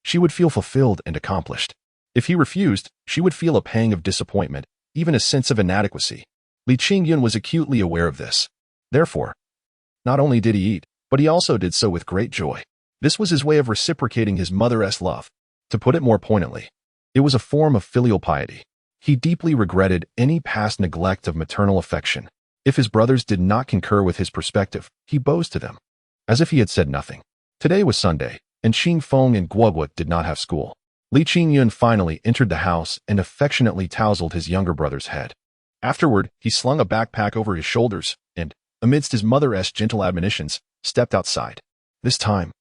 she would feel fulfilled and accomplished. If he refused, she would feel a pang of disappointment, even a sense of inadequacy. Li Qingyun was acutely aware of this. Therefore, not only did he eat, but he also did so with great joy. This was his way of reciprocating his mother's love. To put it more pointedly, it was a form of filial piety. He deeply regretted any past neglect of maternal affection. If his brothers did not concur with his perspective, he bows to them, as if he had said nothing. Today was Sunday, and Qing Feng and Guoguo did not have school. Li Qingyun finally entered the house and affectionately tousled his younger brother's head. Afterward, he slung a backpack over his shoulders and, amidst his mother's gentle admonitions, stepped outside. This time,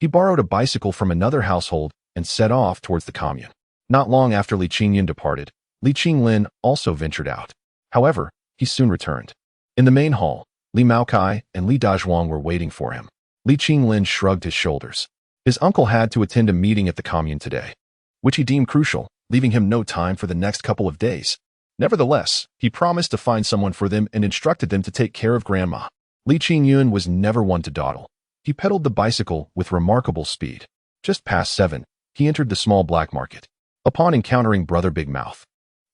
he borrowed a bicycle from another household and set off towards the commune. Not long after Li Qingyun departed, Li Qinglin also ventured out. However, he soon returned. In the main hall, Li Maokai and Li Dazhuang were waiting for him. Li Qinglin shrugged his shoulders. His uncle had to attend a meeting at the commune today, which he deemed crucial, leaving him no time for the next couple of days. Nevertheless, he promised to find someone for them and instructed them to take care of Grandma. Li Qingyun was never one to dawdle. He pedaled the bicycle with remarkable speed. Just past 7, he entered the small black market. Upon encountering Brother Big Mouth,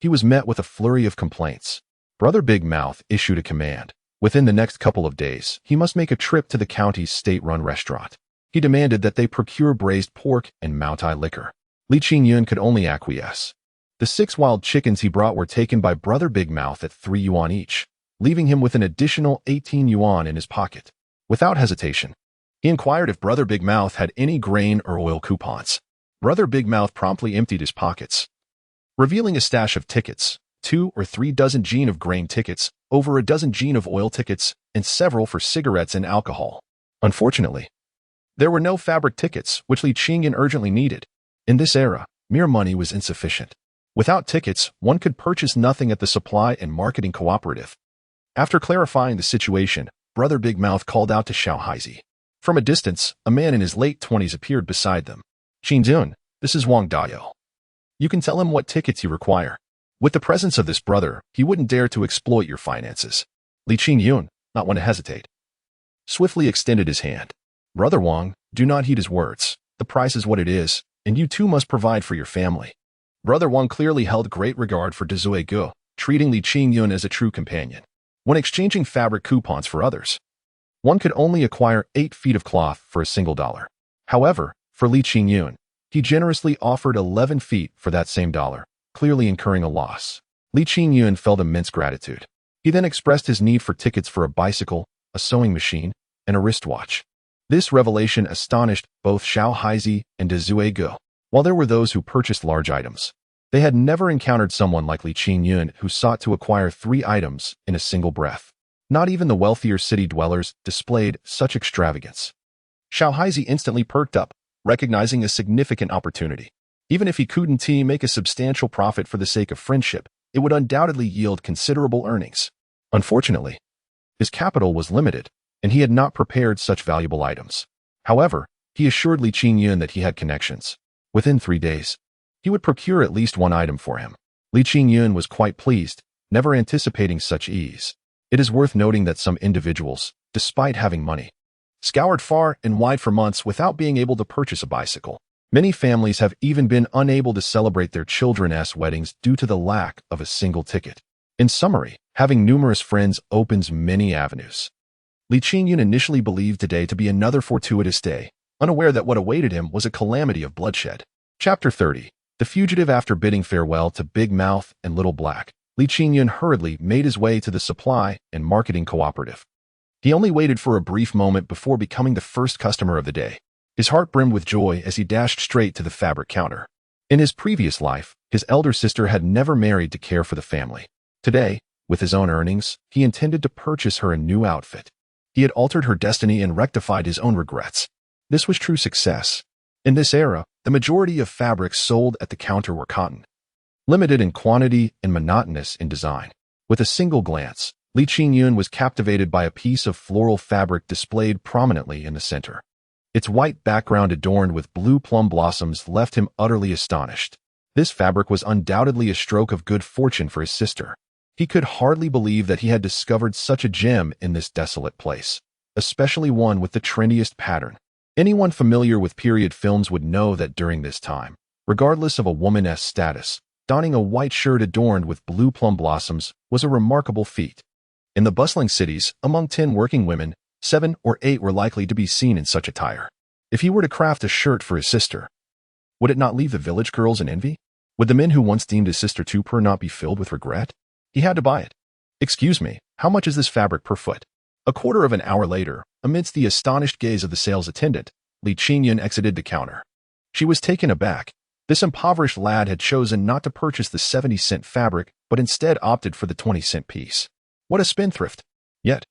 he was met with a flurry of complaints. Brother Big Mouth issued a command. Within the next couple of days, he must make a trip to the county's state-run restaurant. He demanded that they procure braised pork and Maotai liquor. Li Qingyun could only acquiesce. The 6 wild chickens he brought were taken by Brother Big Mouth at 3 yuan each, leaving him with an additional 18 yuan in his pocket. Without hesitation, he inquired if Brother Big Mouth had any grain or oil coupons. Brother Big Mouth promptly emptied his pockets, revealing a stash of tickets, 2 or 3 dozen jin of grain tickets, over a dozen jin of oil tickets, and several for cigarettes and alcohol. Unfortunately, there were no fabric tickets, which Li Qingyun urgently needed. In this era, mere money was insufficient. Without tickets, one could purchase nothing at the supply and marketing cooperative. After clarifying the situation, Brother Big Mouth called out to Xiao Haizi. From a distance, a man in his late 20s appeared beside them. Qingyun, this is Wang Dayo. You can tell him what tickets you require. With the presence of this brother, he wouldn't dare to exploit your finances. Li Qingyun, not one to hesitate, swiftly extended his hand. Brother Wang, do not heed his words. The price is what it is, and you too must provide for your family. Brother Wang clearly held great regard for Dezui Gu, treating Li Qingyun as a true companion. When exchanging fabric coupons for others, one could only acquire 8 feet of cloth for a single dollar. However, for Li Qingyun, he generously offered 11 feet for that same dollar, clearly incurring a loss. Li Qingyun felt immense gratitude. He then expressed his need for tickets for a bicycle, a sewing machine, and a wristwatch. This revelation astonished both Xiao Haizi and Dezui Gu. While there were those who purchased large items, they had never encountered someone like Li Qingyun who sought to acquire 3 items in a single breath. Not even the wealthier city dwellers displayed such extravagance. Xiao Haizi instantly perked up, recognizing a significant opportunity. Even if he couldn't make a substantial profit for the sake of friendship, it would undoubtedly yield considerable earnings. Unfortunately, his capital was limited, and he had not prepared such valuable items. However, he assured Li Qingyun that he had connections. Within 3 days, he would procure at least 1 item for him. Li Qingyun was quite pleased, never anticipating such ease. It is worth noting that some individuals, despite having money, scoured far and wide for months without being able to purchase a bicycle. Many families have even been unable to celebrate their children's weddings due to the lack of a single ticket. In summary, having numerous friends opens many avenues. Li Qingyun initially believed today to be another fortuitous day, unaware that what awaited him was a calamity of bloodshed. Chapter 30. The fugitive. After bidding farewell to Big Mouth and Little Black, Li Qingyun hurriedly made his way to the supply and marketing cooperative. He only waited for a brief moment before becoming the first customer of the day. His heart brimmed with joy as he dashed straight to the fabric counter. In his previous life, his elder sister had never married to care for the family. Today, with his own earnings, he intended to purchase her a new outfit. He had altered her destiny and rectified his own regrets. This was true success. In this era, the majority of fabrics sold at the counter were cotton, limited in quantity and monotonous in design. With a single glance, Li Qingyun was captivated by a piece of floral fabric displayed prominently in the center. Its white background adorned with blue plum blossoms left him utterly astonished. This fabric was undoubtedly a stroke of good fortune for his sister. He could hardly believe that he had discovered such a gem in this desolate place, especially one with the trendiest pattern. Anyone familiar with period films would know that during this time, regardless of a woman's status, donning a white shirt adorned with blue plum blossoms, was a remarkable feat. In the bustling cities, among 10 working women, 7 or 8 were likely to be seen in such attire. If he were to craft a shirt for his sister, would it not leave the village girls in envy? Would the men who once deemed his sister too poor not be filled with regret? He had to buy it. "Excuse me, how much is this fabric per foot?" A quarter of an hour later, amidst the astonished gaze of the sales attendant, Li Qingyun exited the counter. She was taken aback. This impoverished lad had chosen not to purchase the 70-cent fabric, but instead opted for the 20-cent piece. What a spendthrift! Yet,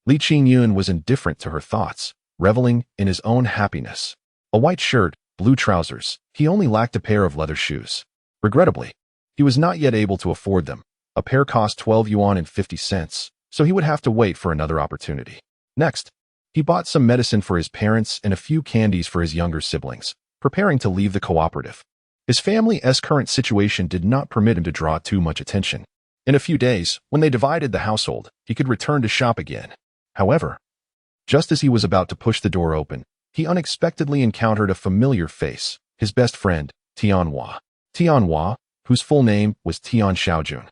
Li Qingyun was indifferent to her thoughts, reveling in his own happiness. A white shirt, blue trousers, he only lacked a pair of leather shoes. Regrettably, he was not yet able to afford them. A pair cost 12 yuan and 50 cents, so he would have to wait for another opportunity. Next, he bought some medicine for his parents and a few candies for his younger siblings, preparing to leave the cooperative. His family's current situation did not permit him to draw too much attention. In a few days, when they divided the household, he could return to shop again. However, just as he was about to push the door open, he unexpectedly encountered a familiar face, his best friend, Tianhua. Tianhua, whose full name was Tian Xiaojun,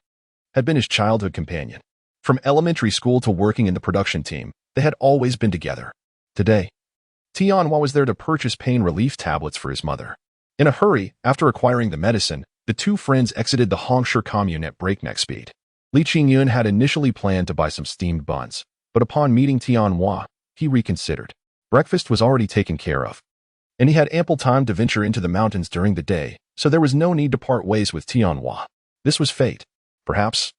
had been his childhood companion. From elementary school to working in the production team, they had always been together. Today, Tianhua was there to purchase pain relief tablets for his mother. In a hurry, after acquiring the medicine, the two friends exited the Hongshe commune at breakneck speed. Li Qingyun had initially planned to buy some steamed buns, but upon meeting Tianhua, he reconsidered. Breakfast was already taken care of, and he had ample time to venture into the mountains during the day, so there was no need to part ways with Tianhua. This was fate. Perhaps,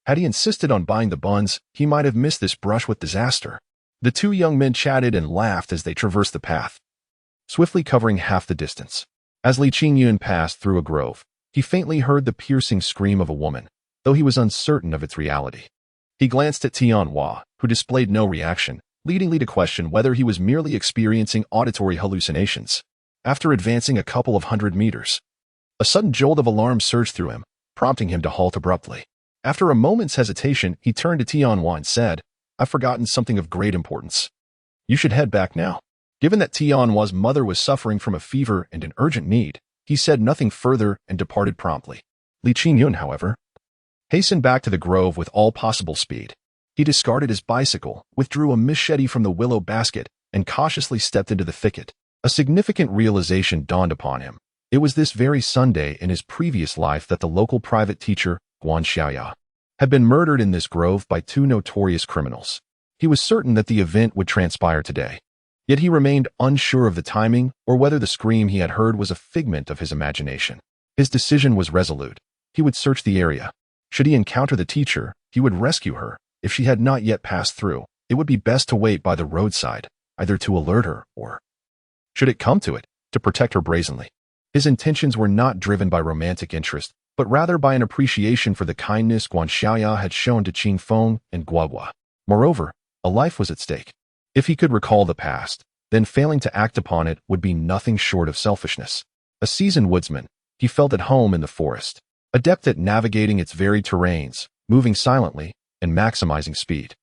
had he insisted on buying the buns, he might have missed this brush with disaster. The two young men chatted and laughed as they traversed the path, swiftly covering half the distance. As Li Qingyun passed through a grove, he faintly heard the piercing scream of a woman, though he was uncertain of its reality. He glanced at Tianhua, who displayed no reaction, leading Li to question whether he was merely experiencing auditory hallucinations. After advancing a couple of 100 meters, a sudden jolt of alarm surged through him, prompting him to halt abruptly. After a moment's hesitation, he turned to Tianhua and said, "I've forgotten something of great importance. You should head back now." Given that Tianhua's mother was suffering from a fever and an urgent need, he said nothing further and departed promptly. Li Qingyun, however, hastened back to the grove with all possible speed. He discarded his bicycle, withdrew a machete from the willow basket, and cautiously stepped into the thicket. A significant realization dawned upon him. It was this very Sunday in his previous life that the local private teacher, Guan Xiaoya, had been murdered in this grove by two notorious criminals. He was certain that the event would transpire today. Yet he remained unsure of the timing or whether the scream he had heard was a figment of his imagination. His decision was resolute. He would search the area. Should he encounter the teacher, he would rescue her. If she had not yet passed through, it would be best to wait by the roadside, either to alert her or, should it come to it, to protect her brazenly. His intentions were not driven by romantic interest, but rather by an appreciation for the kindness Guan Xiaoya had shown to Qin Feng and Guagua. Moreover, a life was at stake. If he could recall the past, then failing to act upon it would be nothing short of selfishness. A seasoned woodsman, he felt at home in the forest, adept at navigating its varied terrains, moving silently, and maximizing speed.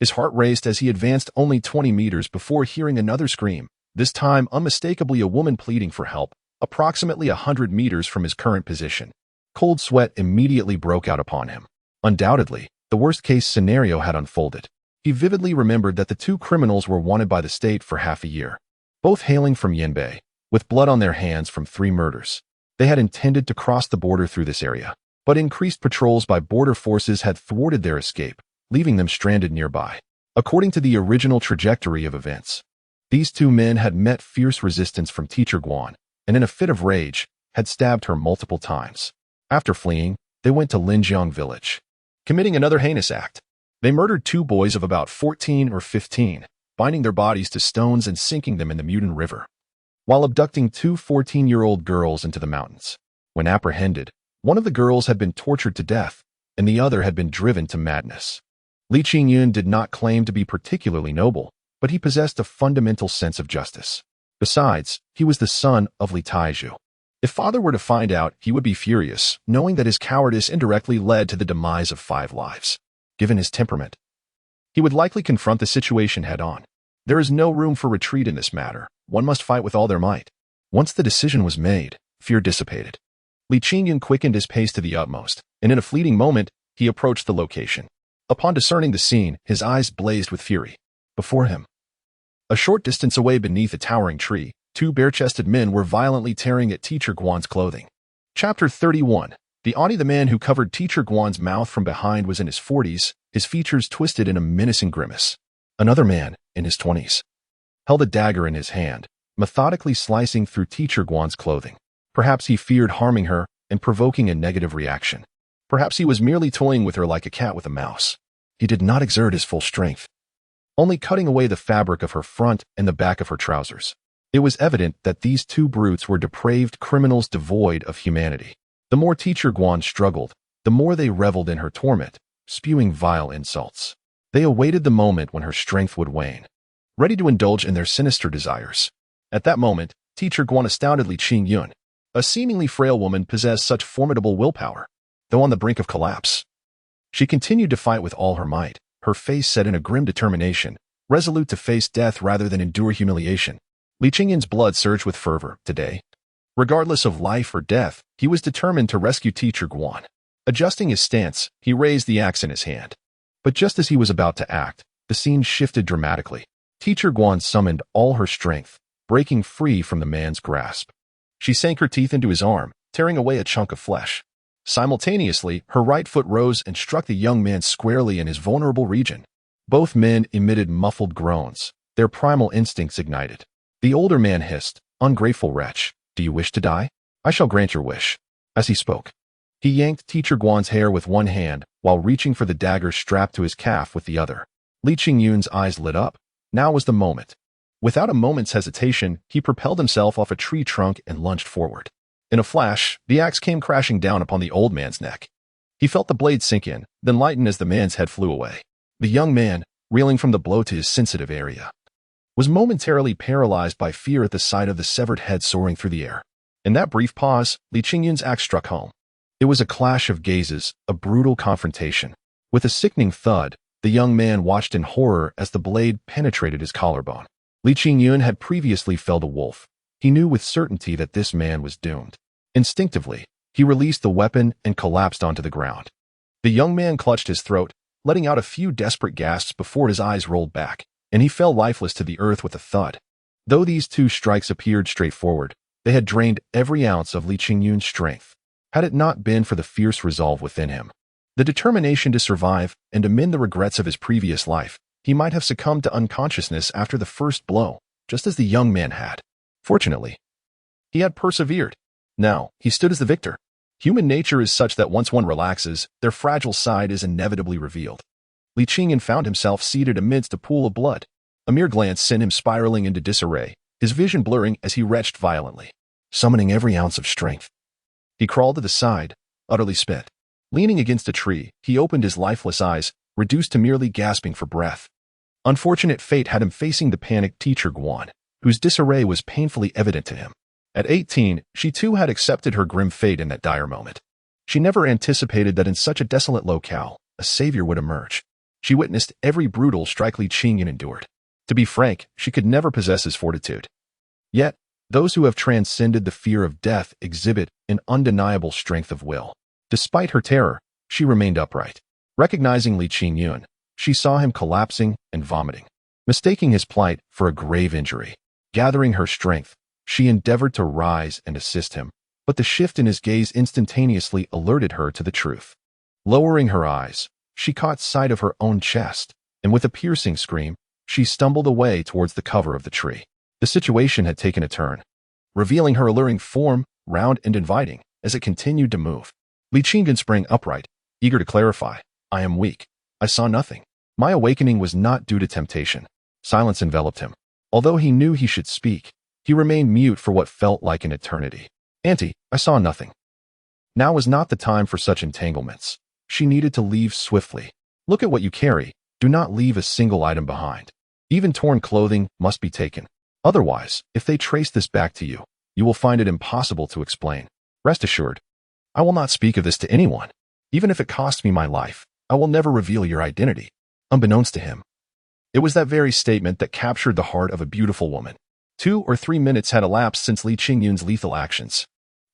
His heart raced as he advanced only 20 meters before hearing another scream, this time unmistakably a woman pleading for help, approximately 100 meters from his current position. Cold sweat immediately broke out upon him. Undoubtedly, the worst-case scenario had unfolded. He vividly remembered that the two criminals were wanted by the state for half a year, both hailing from Yanbei, with blood on their hands from 3 murders. They had intended to cross the border through this area, but increased patrols by border forces had thwarted their escape, leaving them stranded nearby. According to the original trajectory of events, these two men had met fierce resistance from Teacher Guan, and in a fit of rage, had stabbed her multiple times. After fleeing, they went to Linjiang village, committing another heinous act. They murdered 2 boys of about 14 or 15, binding their bodies to stones and sinking them in the Muden River, while abducting 2 14-year-old girls into the mountains. When apprehended, one of the girls had been tortured to death, and the other had been driven to madness. Li Qingyun did not claim to be particularly noble, but he possessed a fundamental sense of justice. Besides, he was the son of Li Taizhu. If father were to find out, he would be furious, knowing that his cowardice indirectly led to the demise of 5 lives. Given his temperament, he would likely confront the situation head-on. There is no room for retreat in this matter. One must fight with all their might. Once the decision was made, fear dissipated. Li Qingyun quickened his pace to the utmost, and in a fleeting moment, he approached the location. Upon discerning the scene, his eyes blazed with fury. Before him, a short distance away beneath a towering tree, two bare-chested men were violently tearing at Teacher Guan's clothing. Chapter 31. The man who covered Teacher Guan's mouth from behind was in his 40s, his features twisted in a menacing grimace. Another man, in his 20s, held a dagger in his hand, methodically slicing through Teacher Guan's clothing. Perhaps he feared harming her and provoking a negative reaction. Perhaps he was merely toying with her like a cat with a mouse. He did not exert his full strength, only cutting away the fabric of her front and the back of her trousers. It was evident that these two brutes were depraved criminals devoid of humanity. The more Teacher Guan struggled, the more they reveled in her torment, spewing vile insults. They awaited the moment when her strength would wane, ready to indulge in their sinister desires. At that moment, Teacher Guan astounded Li Qingyun. A seemingly frail woman possessed such formidable willpower. Though on the brink of collapse, she continued to fight with all her might, her face set in a grim determination, resolute to face death rather than endure humiliation. Li Qingyun's blood surged with fervor. Today, regardless of life or death, he was determined to rescue Teacher Guan. Adjusting his stance, he raised the axe in his hand. But just as he was about to act, the scene shifted dramatically. Teacher Guan summoned all her strength, breaking free from the man's grasp. She sank her teeth into his arm, tearing away a chunk of flesh. Simultaneously, her right foot rose and struck the young man squarely in his vulnerable region. Both men emitted muffled groans, their primal instincts ignited. The older man hissed, "Ungrateful wretch, do you wish to die? I shall grant your wish." As he spoke, he yanked Teacher Guan's hair with one hand while reaching for the dagger strapped to his calf with the other. Li Qingyun's eyes lit up. Now was the moment. Without a moment's hesitation, he propelled himself off a tree trunk and lunged forward. In a flash, the axe came crashing down upon the old man's neck. He felt the blade sink in, then lighten as the man's head flew away. The young man, reeling from the blow to his sensitive area, was momentarily paralyzed by fear at the sight of the severed head soaring through the air. In that brief pause, Li Qingyun's axe struck home. It was a clash of gazes, a brutal confrontation. With a sickening thud, the young man watched in horror as the blade penetrated his collarbone. Li Qingyun had previously felled a wolf. He knew with certainty that this man was doomed. Instinctively, he released the weapon and collapsed onto the ground. The young man clutched his throat, letting out a few desperate gasps before his eyes rolled back, and he fell lifeless to the earth with a thud. Though these two strikes appeared straightforward, they had drained every ounce of Li Qingyun's strength. Had it not been for the fierce resolve within him, the determination to survive and amend the regrets of his previous life, he might have succumbed to unconsciousness after the first blow, just as the young man had. Fortunately, he had persevered. Now, he stood as the victor. Human nature is such that once one relaxes, their fragile side is inevitably revealed. Li Qingyun found himself seated amidst a pool of blood. A mere glance sent him spiraling into disarray, his vision blurring as he retched violently. Summoning every ounce of strength, he crawled to the side, utterly spent. Leaning against a tree, he opened his lifeless eyes, reduced to merely gasping for breath. Unfortunate fate had him facing the panicked Teacher Guan, whose disarray was painfully evident to him. At 18, she too had accepted her grim fate in that dire moment. She never anticipated that in such a desolate locale, a savior would emerge. She witnessed every brutal strike Li Qingyun endured. To be frank, she could never possess his fortitude. Yet, those who have transcended the fear of death exhibit an undeniable strength of will. Despite her terror, she remained upright. Recognizing Li Qingyun, she saw him collapsing and vomiting. Mistaking his plight for a grave injury, gathering her strength, she endeavored to rise and assist him, but the shift in his gaze instantaneously alerted her to the truth. Lowering her eyes, she caught sight of her own chest, and with a piercing scream, she stumbled away towards the cover of the tree. The situation had taken a turn, revealing her alluring form, round and inviting, as it continued to move. Li Qingyun sprang upright, eager to clarify. "I am weak. I saw nothing. My awakening was not due to temptation." Silence enveloped him. Although he knew he should speak, he remained mute for what felt like an eternity. "Auntie, I saw nothing." Now was not the time for such entanglements. She needed to leave swiftly. "Look at what you carry. Do not leave a single item behind. Even torn clothing must be taken. Otherwise, if they trace this back to you, you will find it impossible to explain. Rest assured, I will not speak of this to anyone. Even if it costs me my life, I will never reveal your identity." Unbeknownst to him, it was that very statement that captured the heart of a beautiful woman. 2 or 3 minutes had elapsed since Li Qingyun's lethal actions.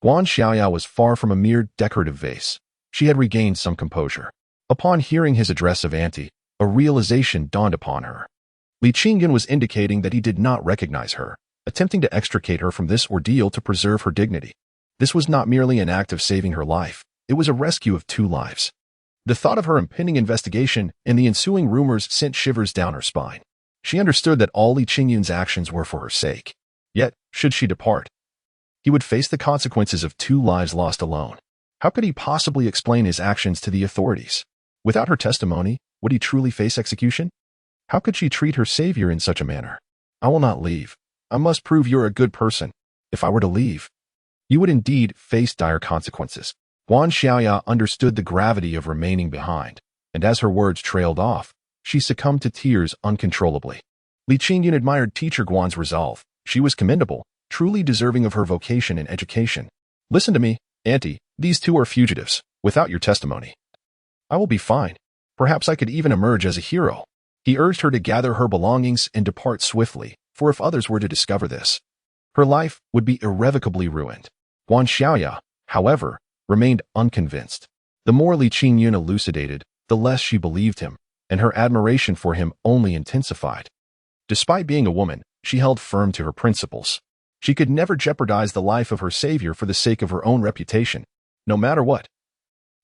Guan Xiaoya was far from a mere decorative vase. She had regained some composure. Upon hearing his address of auntie, a realization dawned upon her. Li Qingyun was indicating that he did not recognize her, attempting to extricate her from this ordeal to preserve her dignity. This was not merely an act of saving her life, it was a rescue of 2 lives. The thought of her impending investigation and the ensuing rumors sent shivers down her spine. She understood that all Li Qingyun's actions were for her sake. Yet, should she depart, he would face the consequences of 2 lives lost alone. How could he possibly explain his actions to the authorities? Without her testimony, would he truly face execution? How could she treat her savior in such a manner? I will not leave. I must prove you're a good person. If I were to leave, you would indeed face dire consequences. Guan Xiaoya understood the gravity of remaining behind, and as her words trailed off, she succumbed to tears uncontrollably. Li Qingyun admired teacher Guan's resolve. She was commendable, truly deserving of her vocation and education. Listen to me, auntie, these 2 are fugitives, without your testimony. I will be fine. Perhaps I could even emerge as a hero. He urged her to gather her belongings and depart swiftly, for if others were to discover this, her life would be irrevocably ruined. Guan Xiaoya, however, remained unconvinced. The more Li Qingyun elucidated, the less she believed him, and her admiration for him only intensified. Despite being a woman, she held firm to her principles. She could never jeopardize the life of her savior for the sake of her own reputation, no matter what.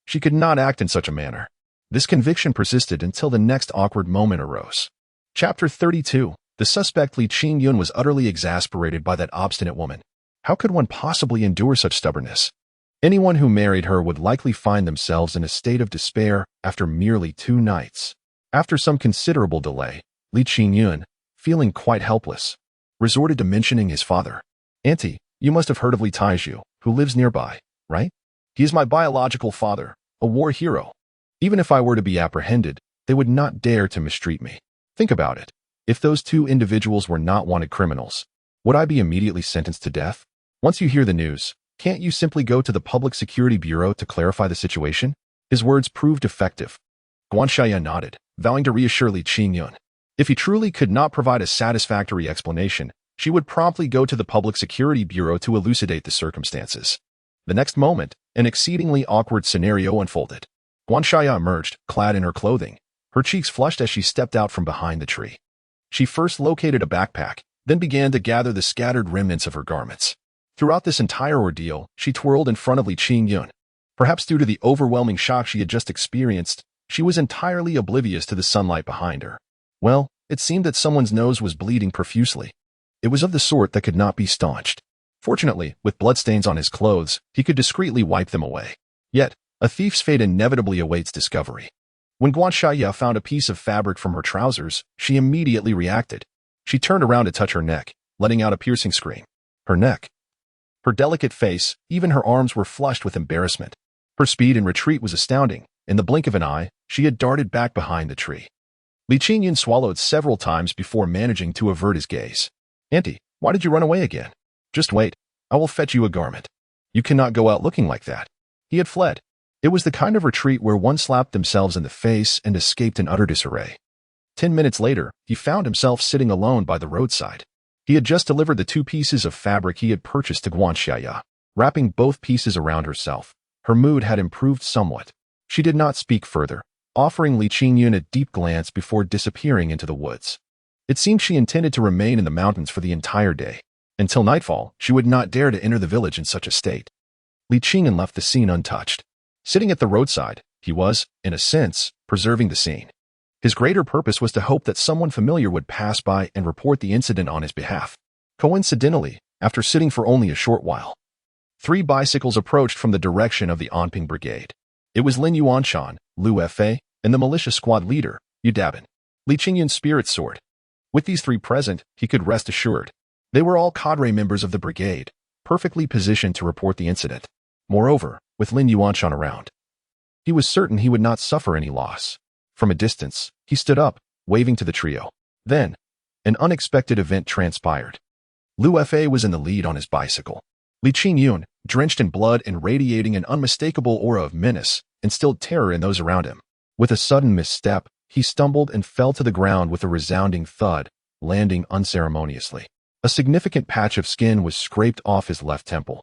She could not act in such a manner. This conviction persisted until the next awkward moment arose. Chapter 32. The suspect Li Qingyun was utterly exasperated by that obstinate woman. How could one possibly endure such stubbornness? Anyone who married her would likely find themselves in a state of despair after merely 2 nights. After some considerable delay, Li Qingyun, feeling quite helpless, resorted to mentioning his father. Auntie, you must have heard of Li Taizhu, who lives nearby, right? He is my biological father, a war hero. Even if I were to be apprehended, they would not dare to mistreat me. Think about it. If those 2 individuals were not wanted criminals, would I be immediately sentenced to death? Once you hear the news, can't you simply go to the Public Security Bureau to clarify the situation? His words proved effective. Guan Xiaoya nodded, vowing to reassure Li Qingyun. If he truly could not provide a satisfactory explanation, she would promptly go to the Public Security Bureau to elucidate the circumstances. The next moment, an exceedingly awkward scenario unfolded. Guan Xiaoya emerged, clad in her clothing. Her cheeks flushed as she stepped out from behind the tree. She first located a backpack, then began to gather the scattered remnants of her garments. Throughout this entire ordeal, she twirled in front of Li Qingyun. Perhaps due to the overwhelming shock she had just experienced, she was entirely oblivious to the sunlight behind her. Well, it seemed that someone's nose was bleeding profusely. It was of the sort that could not be staunched. Fortunately, with bloodstains on his clothes, he could discreetly wipe them away. Yet, a thief's fate inevitably awaits discovery. When Guan Xiaoya found a piece of fabric from her trousers, she immediately reacted. She turned around to touch her neck, letting out a piercing scream. Her neck. Her delicate face, even her arms were flushed with embarrassment. Her speed in retreat was astounding. In the blink of an eye, she had darted back behind the tree. Li Qingyun swallowed several times before managing to avert his gaze. Auntie, why did you run away again? Just wait. I will fetch you a garment. You cannot go out looking like that. He had fled. It was the kind of retreat where one slapped themselves in the face and escaped in utter disarray. 10 minutes later, he found himself sitting alone by the roadside. He had just delivered the 2 pieces of fabric he had purchased to Guan Xiaoya. Wrapping both pieces around herself, her mood had improved somewhat. She did not speak further, offering Li Qingyun a deep glance before disappearing into the woods. It seemed she intended to remain in the mountains for the entire day. Until nightfall, she would not dare to enter the village in such a state. Li Qingyun left the scene untouched. Sitting at the roadside, he was, in a sense, preserving the scene. His greater purpose was to hope that someone familiar would pass by and report the incident on his behalf. Coincidentally, after sitting for only a short while, 3 bicycles approached from the direction of the Anping Brigade. It was Lin Yuanshan, Lu Fei, and the militia squad leader, Yu Dabin. Li Qingyun's spirit soared. With these 3 present, he could rest assured. They were all cadre members of the brigade, perfectly positioned to report the incident. Moreover, with Lin Yuanshan around, he was certain he would not suffer any loss. From a distance, he stood up, waving to the trio. Then, an unexpected event transpired. Lu Fei was in the lead on his bicycle. Li Qingyun, drenched in blood and radiating an unmistakable aura of menace, instilled terror in those around him. With a sudden misstep, he stumbled and fell to the ground with a resounding thud, landing unceremoniously. A significant patch of skin was scraped off his left temple.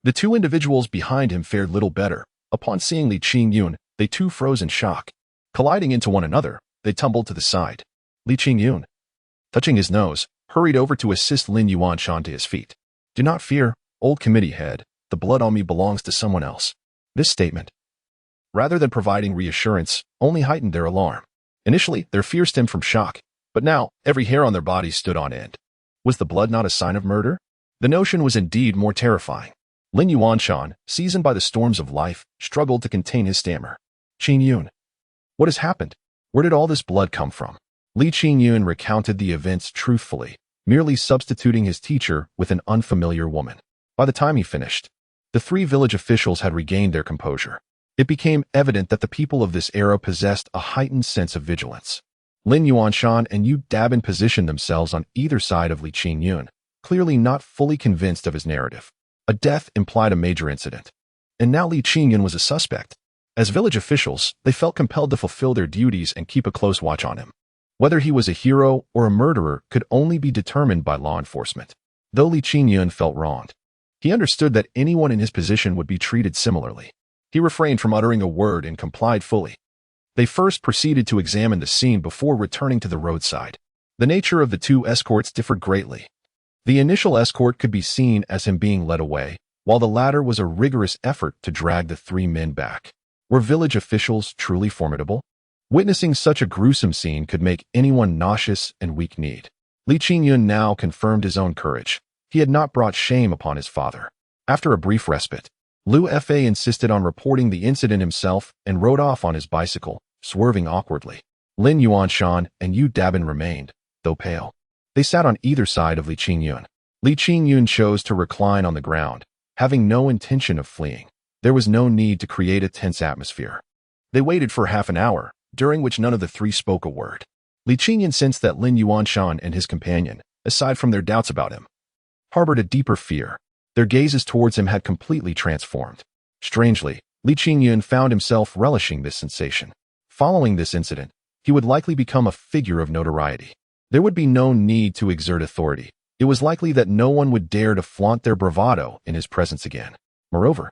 The two individuals behind him fared little better. Upon seeing Li Qingyun, they too froze in shock. Colliding into one another, they tumbled to the side. Li Qingyun, touching his nose, hurried over to assist Lin Yuanshan to his feet. Do not fear, old committee head. The blood on me belongs to someone else. This statement, rather than providing reassurance, only heightened their alarm. Initially, their fear stemmed from shock, but now, every hair on their bodies stood on end. Was the blood not a sign of murder? The notion was indeed more terrifying. Lin Yuanshan, seasoned by the storms of life, struggled to contain his stammer. Qingyun, what has happened? Where did all this blood come from? Li Qingyun recounted the events truthfully, merely substituting his teacher with an unfamiliar woman. By the time he finished, the three village officials had regained their composure. It became evident that the people of this era possessed a heightened sense of vigilance. Lin Yuanshan and Yu Dabin positioned themselves on either side of Li Qingyun, clearly not fully convinced of his narrative. A death implied a major incident. And now Li Qingyun was a suspect. As village officials, they felt compelled to fulfill their duties and keep a close watch on him. Whether he was a hero or a murderer could only be determined by law enforcement. Though Li Qingyun felt wronged, he understood that anyone in his position would be treated similarly. He refrained from uttering a word and complied fully. They first proceeded to examine the scene before returning to the roadside. The nature of the two escorts differed greatly. The initial escort could be seen as him being led away, while the latter was a rigorous effort to drag the three men back. Were village officials truly formidable? Witnessing such a gruesome scene could make anyone nauseous and weak-kneed. Li Qingyun now confirmed his own courage. He had not brought shame upon his father. After a brief respite, Lu Fa insisted on reporting the incident himself and rode off on his bicycle, swerving awkwardly. Lin Yuanshan and Yu Dabin remained, though pale. They sat on either side of Li Qingyun. Li Qingyun chose to recline on the ground, having no intention of fleeing. There was no need to create a tense atmosphere. They waited for half an hour, during which none of the three spoke a word. Li Qingyun sensed that Lin Yuanshan and his companion, aside from their doubts about him, harbored a deeper fear. Their gazes towards him had completely transformed. Strangely, Li Qingyun found himself relishing this sensation. Following this incident, he would likely become a figure of notoriety. There would be no need to exert authority. It was likely that no one would dare to flaunt their bravado in his presence again. Moreover,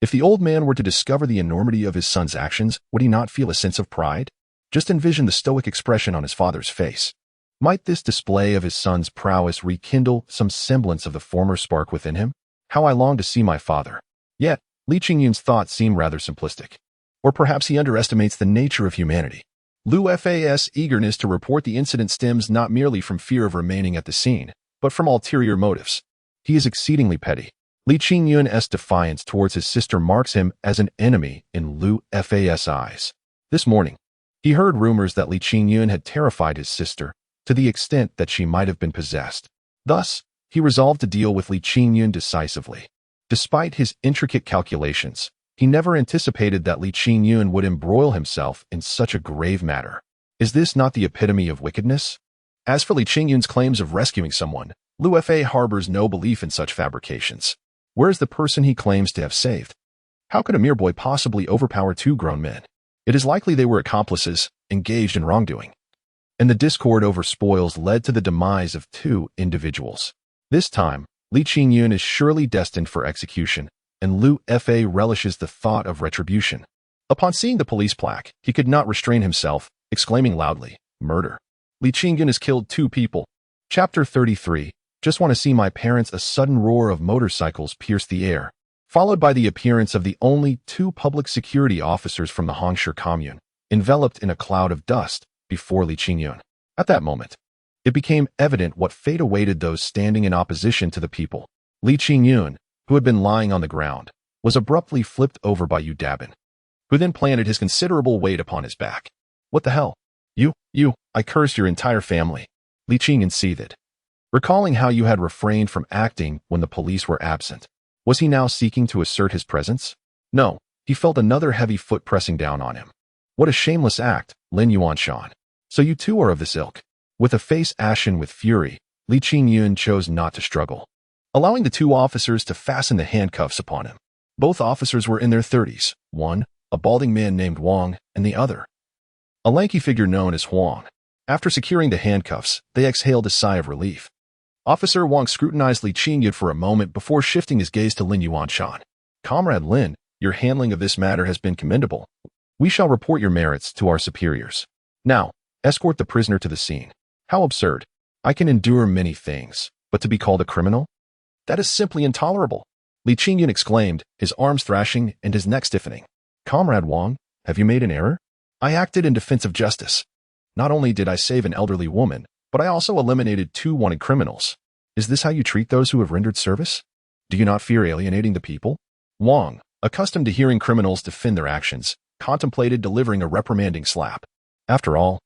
if the old man were to discover the enormity of his son's actions, would he not feel a sense of pride? Just envision the stoic expression on his father's face. Might this display of his son's prowess rekindle some semblance of the former spark within him? How I long to see my father. Yet, Li Qingyun's thoughts seem rather simplistic. Or perhaps he underestimates the nature of humanity. Lu Fa's eagerness to report the incident stems not merely from fear of remaining at the scene, but from ulterior motives. He is exceedingly petty. Li Qingyun's defiance towards his sister marks him as an enemy in Lu Fa's eyes. This morning, he heard rumors that Li Qingyun had terrified his sister, to the extent that she might have been possessed. Thus, he resolved to deal with Li Qingyun decisively. Despite his intricate calculations, he never anticipated that Li Qingyun would embroil himself in such a grave matter. Is this not the epitome of wickedness? As for Li Qingyun's claims of rescuing someone, Lu Fa harbors no belief in such fabrications. Where is the person he claims to have saved? How could a mere boy possibly overpower two grown men? It is likely they were accomplices, engaged in wrongdoing. And the discord over spoils led to the demise of two individuals. This time, Li Qingyun is surely destined for execution, and Lu Fa relishes the thought of retribution. Upon seeing the police plaque, he could not restrain himself, exclaiming loudly, "Murder! Li Qingyun has killed two people." Chapter 33. Just want to see my parents. A sudden roar of motorcycles pierced the air, followed by the appearance of the only two public security officers from the Hongshe commune, enveloped in a cloud of dust, before Li Qingyun. At that moment, it became evident what fate awaited those standing in opposition to the people. Li Qingyun, who had been lying on the ground, was abruptly flipped over by Yu Dabin, who then planted his considerable weight upon his back. "What the hell? You, I curse your entire family." Li Qingyun seethed, recalling how you had refrained from acting when the police were absent. Was he now seeking to assert his presence? No, he felt another heavy foot pressing down on him. What a shameless act, Lin Yuanshan. So you too are of this ilk. With a face ashen with fury, Li Qingyun chose not to struggle, allowing the two officers to fasten the handcuffs upon him. Both officers were in their 30s, one, a balding man named Wang, and the other, a lanky figure known as Huang. After securing the handcuffs, they exhaled a sigh of relief. Officer Wang scrutinized Li Qingyun for a moment before shifting his gaze to Lin Yuanshan. Comrade Lin, your handling of this matter has been commendable. We shall report your merits to our superiors. Now, escort the prisoner to the scene. How absurd. I can endure many things, but to be called a criminal? That is simply intolerable. Li Qingyun exclaimed, his arms thrashing and his neck stiffening. Comrade Wang, have you made an error? I acted in defense of justice. Not only did I save an elderly woman, but I also eliminated 2 wanted criminals. Is this how you treat those who have rendered service? Do you not fear alienating the people? Wang, accustomed to hearing criminals defend their actions, contemplated delivering a reprimanding slap. After all,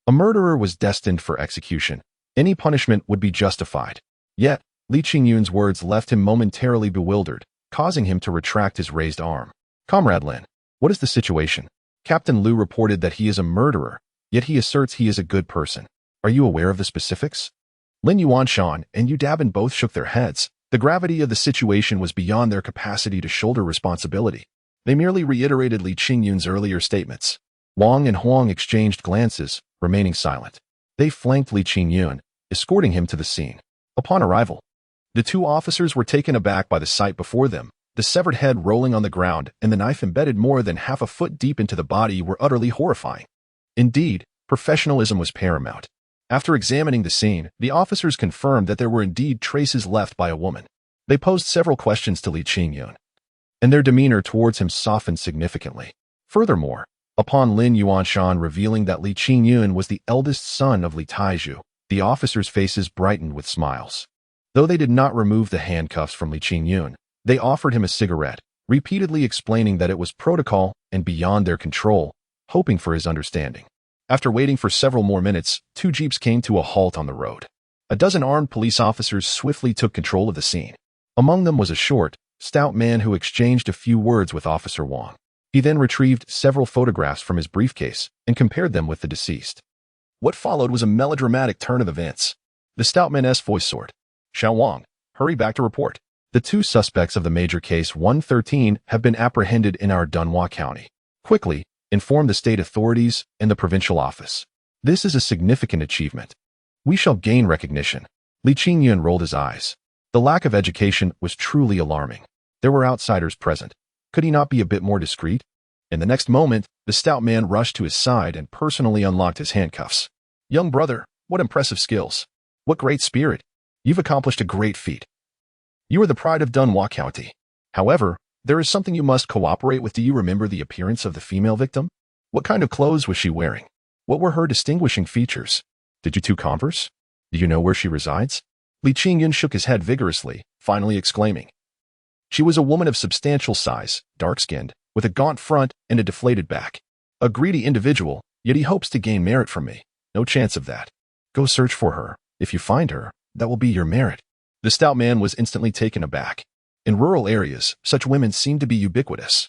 a murderer was destined for execution. Any punishment would be justified. Yet, Li Qingyun's words left him momentarily bewildered, causing him to retract his raised arm. Comrade Lin, what is the situation? Captain Liu reported that he is a murderer, yet he asserts he is a good person. Are you aware of the specifics? Lin Yuanshan and Yu Dabin both shook their heads. The gravity of the situation was beyond their capacity to shoulder responsibility. They merely reiterated Li Qingyun's earlier statements. Wang and Huang exchanged glances, remaining silent. They flanked Li Qingyun, escorting him to the scene. Upon arrival, the 2 officers were taken aback by the sight before them. The severed head rolling on the ground and the knife embedded more than half a foot deep into the body were utterly horrifying. Indeed, professionalism was paramount. After examining the scene, the officers confirmed that there were indeed traces left by a woman. They posed several questions to Li Qingyun, and their demeanor towards him softened significantly. Furthermore, upon Lin Yuanshan revealing that Li Qingyun was the eldest son of Li Taizhu, the officers' faces brightened with smiles. Though they did not remove the handcuffs from Li Qingyun, they offered him a cigarette, repeatedly explaining that it was protocol and beyond their control, hoping for his understanding. After waiting for several more minutes, 2 jeeps came to a halt on the road. A dozen armed police officers swiftly took control of the scene. Among them was a short, stout man who exchanged a few words with Officer Wang. He then retrieved several photographs from his briefcase and compared them with the deceased. What followed was a melodramatic turn of events. The stout man's voice soared. Xiao Wang, hurry back to report. The 2 suspects of the major case 113 have been apprehended in our Dunhua County. Quickly, inform the state authorities and the provincial office. This is a significant achievement. We shall gain recognition. Li Qingyun rolled his eyes. The lack of education was truly alarming. There were outsiders present. Could he not be a bit more discreet? In the next moment, the stout man rushed to his side and personally unlocked his handcuffs. Young brother, what impressive skills. What great spirit. You've accomplished a great feat. You are the pride of Dunhua County. However, there is something you must cooperate with. Do you remember the appearance of the female victim? What kind of clothes was she wearing? What were her distinguishing features? Did you 2 converse? Do you know where she resides? Li Qingyun shook his head vigorously, finally exclaiming. She was a woman of substantial size, dark-skinned, with a gaunt front and a deflated back. A greedy individual, yet he hopes to gain merit from me. No chance of that. Go search for her. If you find her, that will be your merit. The stout man was instantly taken aback. In rural areas, such women seem to be ubiquitous.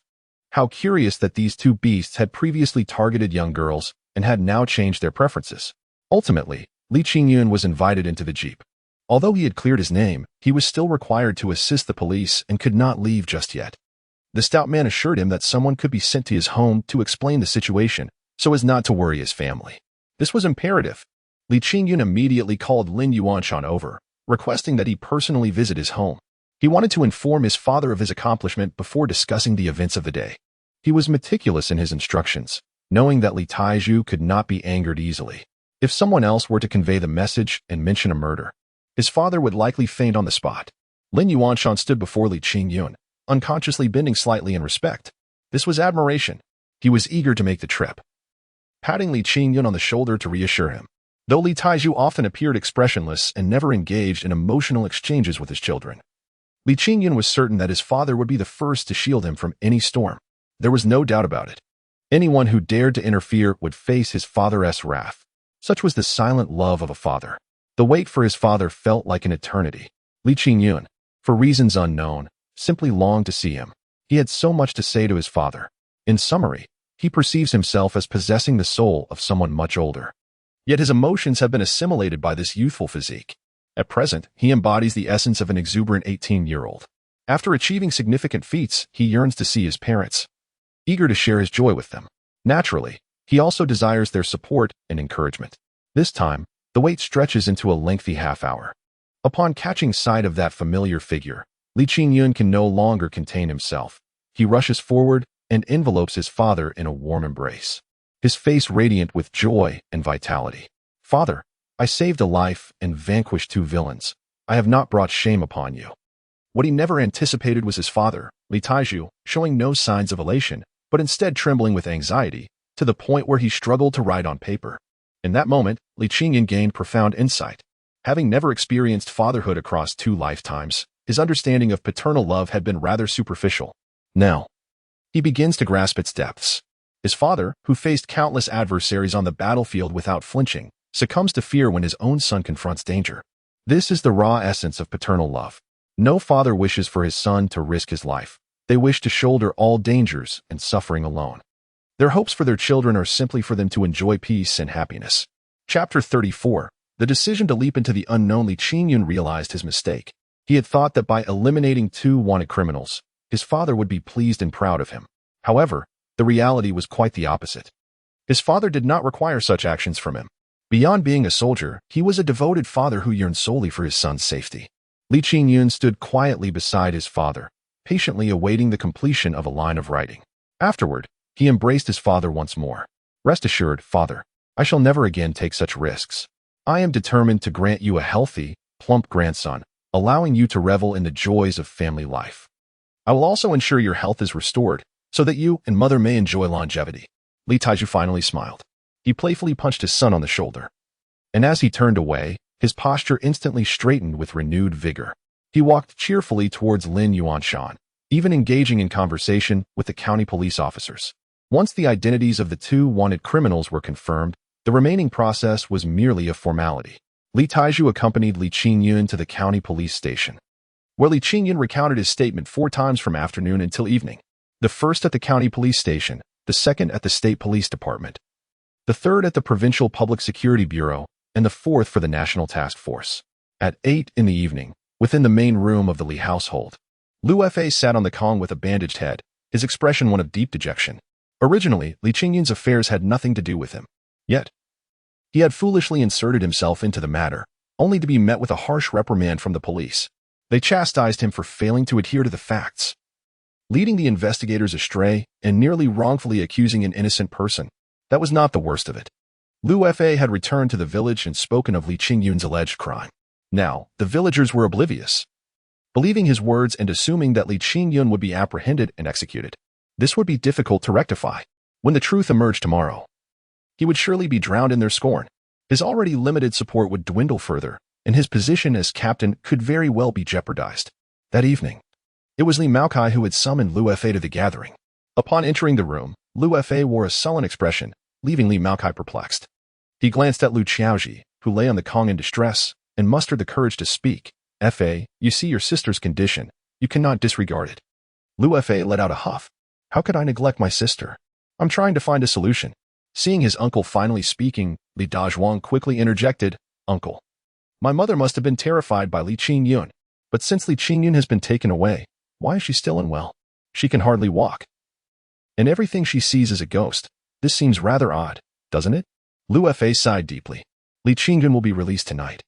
How curious that these 2 beasts had previously targeted young girls and had now changed their preferences. Ultimately, Li Qingyun was invited into the jeep. Although he had cleared his name, he was still required to assist the police and could not leave just yet. The stout man assured him that someone could be sent to his home to explain the situation, so as not to worry his family. This was imperative. Li Qingyun immediately called Lin Yuanshan over, requesting that he personally visit his home. He wanted to inform his father of his accomplishment before discussing the events of the day. He was meticulous in his instructions, knowing that Li Taizhu could not be angered easily. If someone else were to convey the message and mention a murder, his father would likely faint on the spot. Lin Yuanshan stood before Li Qingyun, unconsciously bending slightly in respect. This was admiration. He was eager to make the trip, patting Li Qingyun on the shoulder to reassure him. Though Li Taizhu often appeared expressionless and never engaged in emotional exchanges with his children, Li Qingyun was certain that his father would be the first to shield him from any storm. There was no doubt about it. Anyone who dared to interfere would face his father's wrath. Such was the silent love of a father. The wait for his father felt like an eternity. Li Qingyun, for reasons unknown, simply longed to see him. He had so much to say to his father. In summary, he perceives himself as possessing the soul of someone much older. Yet his emotions have been assimilated by this youthful physique. At present, he embodies the essence of an exuberant 18-year-old. After achieving significant feats, he yearns to see his parents, eager to share his joy with them. Naturally, he also desires their support and encouragement. This time, the wait stretches into a lengthy half-hour. Upon catching sight of that familiar figure, Li Qingyun can no longer contain himself. He rushes forward and envelopes his father in a warm embrace, his face radiant with joy and vitality. "Father, I saved a life and vanquished 2 villains. I have not brought shame upon you." What he never anticipated was his father, Li Taiju, showing no signs of elation, but instead trembling with anxiety, to the point where he struggled to write on paper. In that moment, Li Qingyun gained profound insight. Having never experienced fatherhood across 2 lifetimes, his understanding of paternal love had been rather superficial. Now, he begins to grasp its depths. His father, who faced countless adversaries on the battlefield without flinching, succumbs to fear when his own son confronts danger. This is the raw essence of paternal love. No father wishes for his son to risk his life. They wish to shoulder all dangers and suffering alone. Their hopes for their children are simply for them to enjoy peace and happiness. Chapter 34. The decision to leap into the unknown. Li Qingyun realized his mistake. He had thought that by eliminating 2 wanted criminals, his father would be pleased and proud of him. However, the reality was quite the opposite. His father did not require such actions from him. Beyond being a soldier, he was a devoted father who yearned solely for his son's safety. Li Qingyun stood quietly beside his father, patiently awaiting the completion of a line of writing. Afterward, he embraced his father once more. "Rest assured, father, I shall never again take such risks. I am determined to grant you a healthy, plump grandson, allowing you to revel in the joys of family life. I will also ensure your health is restored, so that you and mother may enjoy longevity." Li Taiju finally smiled. He playfully punched his son on the shoulder. And as he turned away, his posture instantly straightened with renewed vigor. He walked cheerfully towards Lin Yuanshan, even engaging in conversation with the county police officers. Once the identities of the 2 wanted criminals were confirmed, the remaining process was merely a formality. Li Taiju accompanied Li Qingyun to the county police station, where Li Qingyun recounted his statement 4 times from afternoon until evening. The first at the county police station, the second at the state police department, the third at the provincial public security bureau, and the 4th for the national task force. At 8 in the evening, within the main room of the Li household, Lu Fa sat on the Kong with a bandaged head, his expression one of deep dejection. Originally, Li Qingyun's affairs had nothing to do with him. Yet, he had foolishly inserted himself into the matter, only to be met with a harsh reprimand from the police. They chastised him for failing to adhere to the facts, leading the investigators astray and nearly wrongfully accusing an innocent person. That was not the worst of it. Lu Fa had returned to the village and spoken of Li Qingyun's alleged crime. Now, the villagers were oblivious, believing his words and assuming that Li Qingyun would be apprehended and executed. This would be difficult to rectify. When the truth emerged tomorrow, he would surely be drowned in their scorn. His already limited support would dwindle further, and his position as captain could very well be jeopardized. That evening, it was Li Maokai who had summoned Lu Fa to the gathering. Upon entering the room, Lu Fa wore a sullen expression, leaving Li Maokai perplexed. He glanced at Lu Qiaoji, who lay on the Kong in distress, and mustered the courage to speak. "Fa, you see your sister's condition. You cannot disregard it." Lu Fa let out a huff. "How could I neglect my sister? I'm trying to find a solution." Seeing his uncle finally speaking, Li Dazhuang quickly interjected, "Uncle, my mother must have been terrified by Li Qingyun. But since Li Qingyun has been taken away, why is she still unwell? She can hardly walk. And everything she sees is a ghost. This seems rather odd, doesn't it?" Lu Fa sighed deeply. "Li Qingyun will be released tonight.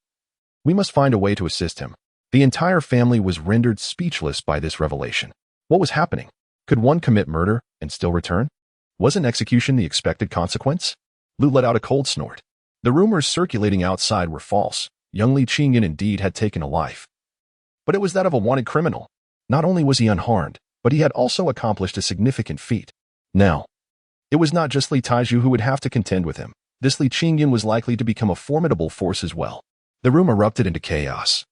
We must find a way to assist him." The entire family was rendered speechless by this revelation. What was happening? Could one commit murder and still return? Wasn't execution the expected consequence? Lu let out a cold snort. The rumors circulating outside were false. Young Li Qingyun indeed had taken a life. But it was that of a wanted criminal. Not only was he unharmed, but he had also accomplished a significant feat. Now, it was not just Li Taiju who would have to contend with him. This Li Qingyun was likely to become a formidable force as well. The room erupted into chaos,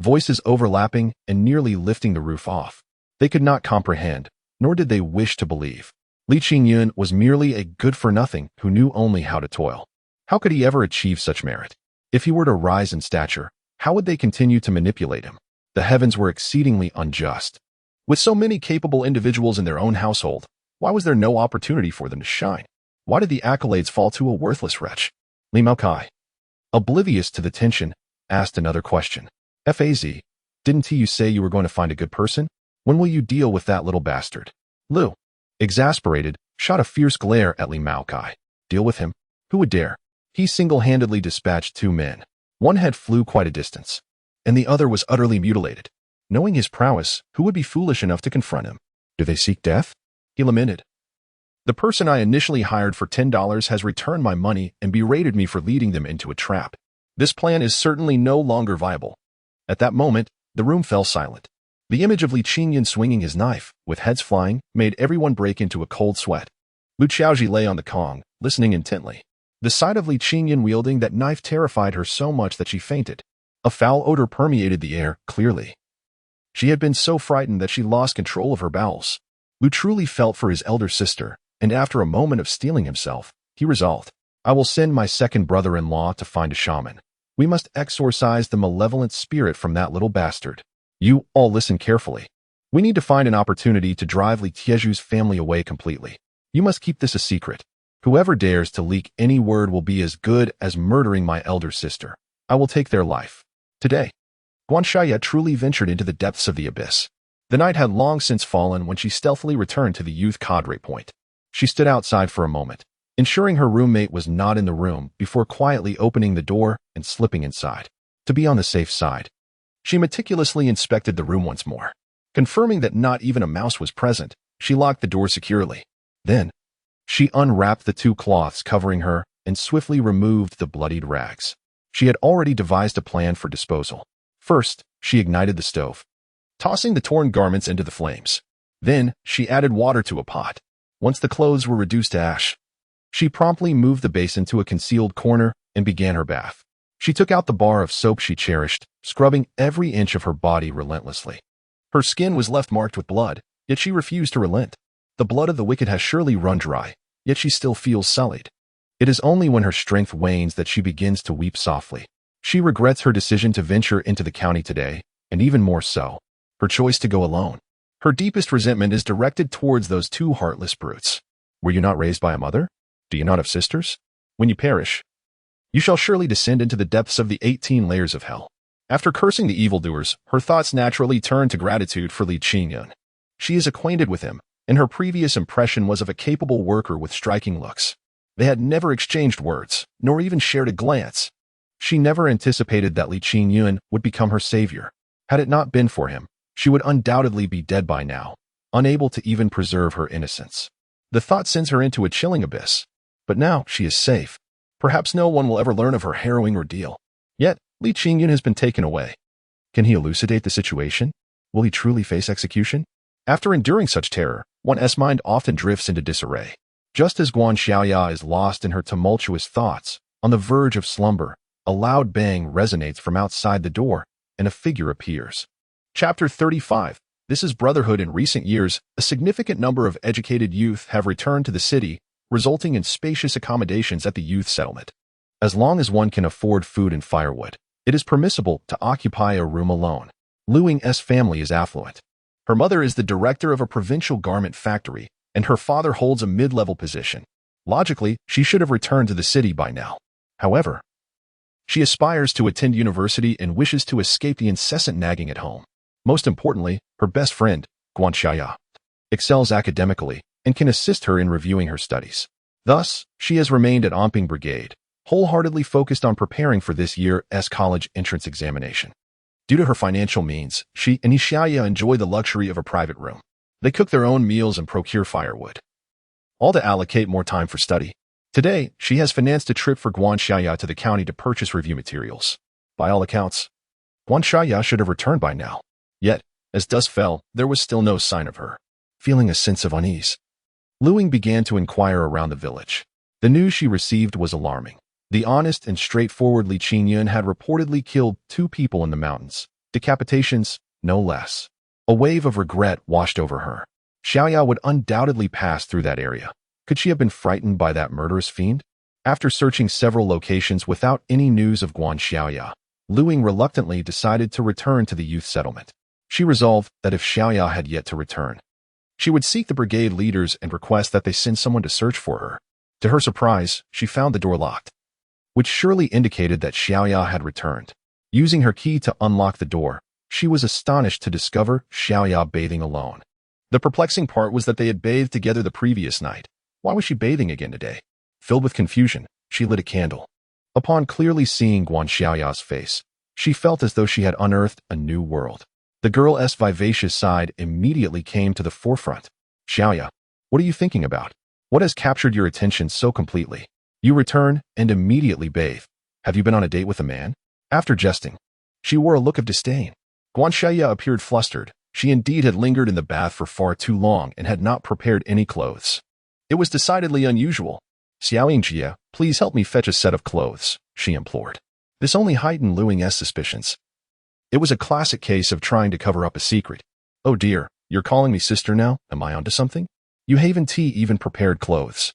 voices overlapping and nearly lifting the roof off. They could not comprehend, nor did they wish to believe. Li Qingyun was merely a good-for-nothing who knew only how to toil. How could he ever achieve such merit? If he were to rise in stature, how would they continue to manipulate him? The heavens were exceedingly unjust. With so many capable individuals in their own household, why was there no opportunity for them to shine? Why did the accolades fall to a worthless wretch? Li Maokai, oblivious to the tension, asked another question. "Faz, didn't you say you were going to find a good person? When will you deal with that little bastard?" Lu, exasperated, shot a fierce glare at Li Maokai. "Deal with him? Who would dare?" He single-handedly dispatched 2 men. One head flew quite a distance. and the other was utterly mutilated. Knowing his prowess, who would be foolish enough to confront him? Do they seek death? He lamented. The person I initially hired for $10 has returned my money and berated me for leading them into a trap. This plan is certainly no longer viable. At that moment, the room fell silent. The image of Li Qingyun swinging his knife, with heads flying, made everyone break into a cold sweat. Lu Xiaoji lay on the Kong, listening intently. The sight of Li Qingyun wielding that knife terrified her so much that she fainted. A foul odor permeated the air, clearly. She had been so frightened that she lost control of her bowels. Lu truly felt for his elder sister, and after a moment of steeling himself, he resolved, I will send my second brother-in-law to find a shaman. We must exorcise the malevolent spirit from that little bastard. You all listen carefully. We need to find an opportunity to drive Li Tieju's family away completely. You must keep this a secret. Whoever dares to leak any word will be as good as murdering my elder sister. I will take their life. Today, Guanxia truly ventured into the depths of the abyss. The night had long since fallen when she stealthily returned to the youth cadre point. She stood outside for a moment, ensuring her roommate was not in the room before quietly opening the door and slipping inside. To be on the safe side, she meticulously inspected the room once more. Confirming that not even a mouse was present, she locked the door securely. Then, she unwrapped the two cloths covering her and swiftly removed the bloodied rags. She had already devised a plan for disposal. First, she ignited the stove, tossing the torn garments into the flames. Then, she added water to a pot. Once the clothes were reduced to ash, she promptly moved the basin to a concealed corner and began her bath. She took out the bar of soap she cherished, scrubbing every inch of her body relentlessly. Her skin was left marked with blood, yet she refused to relent. The blood of the wicked has surely run dry, yet she still feels sullied. It is only when her strength wanes that she begins to weep softly. She regrets her decision to venture into the county today, and even more so, her choice to go alone. Her deepest resentment is directed towards those two heartless brutes. Were you not raised by a mother? Do you not have sisters? When you perish, you shall surely descend into the depths of the 18 layers of hell. After cursing the evildoers, her thoughts naturally turned to gratitude for Li Qingyun. She is acquainted with him, and her previous impression was of a capable worker with striking looks. They had never exchanged words, nor even shared a glance. She never anticipated that Li Qingyun would become her savior. Had it not been for him, she would undoubtedly be dead by now, unable to even preserve her innocence. The thought sends her into a chilling abyss. But now she is safe. Perhaps no one will ever learn of her harrowing ordeal. Yet, Li Qingyun has been taken away. Can he elucidate the situation? Will he truly face execution? After enduring such terror, one's mind often drifts into disarray. Just as Guanxia is lost in her tumultuous thoughts, on the verge of slumber, a loud bang resonates from outside the door, and a figure appears. Chapter 35. This is Brotherhood. In recent years, a significant number of educated youth have returned to the city, resulting in spacious accommodations at the youth settlement. As long as one can afford food and firewood, it is permissible to occupy a room alone. Luing's family is affluent. Her mother is the director of a provincial garment factory, and her father holds a mid-level position. Logically, she should have returned to the city by now. However, she aspires to attend university and wishes to escape the incessant nagging at home. Most importantly, her best friend, Guanxia, excels academically and can assist her in reviewing her studies. Thus, she has remained at Omping Brigade, wholeheartedly focused on preparing for this year's college entrance examination. Due to her financial means, she and Xiaoya enjoy the luxury of a private room. They cook their own meals and procure firewood, all to allocate more time for study. Today, she has financed a trip for Guanxia to the county to purchase review materials. By all accounts, Guanxia should have returned by now. Yet, as dusk fell, there was still no sign of her. Feeling a sense of unease, Luing began to inquire around the village. The news she received was alarming. The honest and straightforward Li Qingyun had reportedly killed 2 people in the mountains. Decapitations, no less. A wave of regret washed over her. Xiaoya would undoubtedly pass through that area. Could she have been frightened by that murderous fiend? After searching several locations without any news of Guanxia, Luing reluctantly decided to return to the youth settlement. She resolved that if Xiaoya had yet to return, she would seek the brigade leaders and request that they send someone to search for her. To her surprise, she found the door locked, which surely indicated that Xiaoya had returned. Using her key to unlock the door, she was astonished to discover Xiaoya bathing alone. The perplexing part was that they had bathed together the previous night. Why was she bathing again today? Filled with confusion, she lit a candle. Upon clearly seeing Guanxia's face, She felt as though she had unearthed a new world. The girl's vivacious side immediately came to the forefront. Xiaoya, what are you thinking about? What has captured your attention so completely? You return and immediately bathe. Have you been on a date with a man? After jesting, she wore a look of disdain. Guanxia appeared flustered. She indeed had lingered in the bath for far too long and had not prepared any clothes. It was decidedly unusual. Xiaoyingjia, please help me fetch a set of clothes, she implored. This only heightened Lu Ying's suspicions. It was a classic case of trying to cover up a secret. Oh dear, you're calling me sister now? Am I onto something? You haven't even prepared clothes.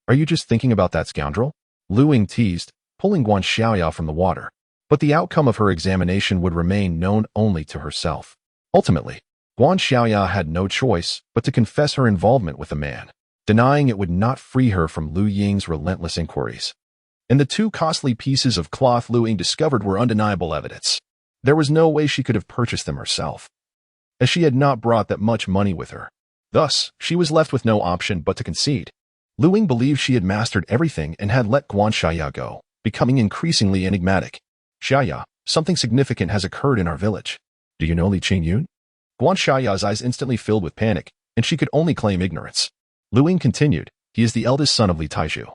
Are you just thinking about that scoundrel? Lu Ying teased, pulling Guanxiao from the water. But the outcome of her examination would remain known only to herself. Ultimately, Guanxiao had no choice but to confess her involvement with the man. Denying it would not free her from Lu Ying's relentless inquiries. And the 2 costly pieces of cloth Lu Ying discovered were undeniable evidence. There was no way she could have purchased them herself, as she had not brought that much money with her. Thus, she was left with no option but to concede. Lu Ying believed she had mastered everything and had let Guanxiao go, becoming increasingly enigmatic. Xiaoya, something significant has occurred in our village. Do you know Li Qingyun? Guanxiao's eyes instantly filled with panic, and she could only claim ignorance. Lu Ying continued, he is the eldest son of Li Taizhu,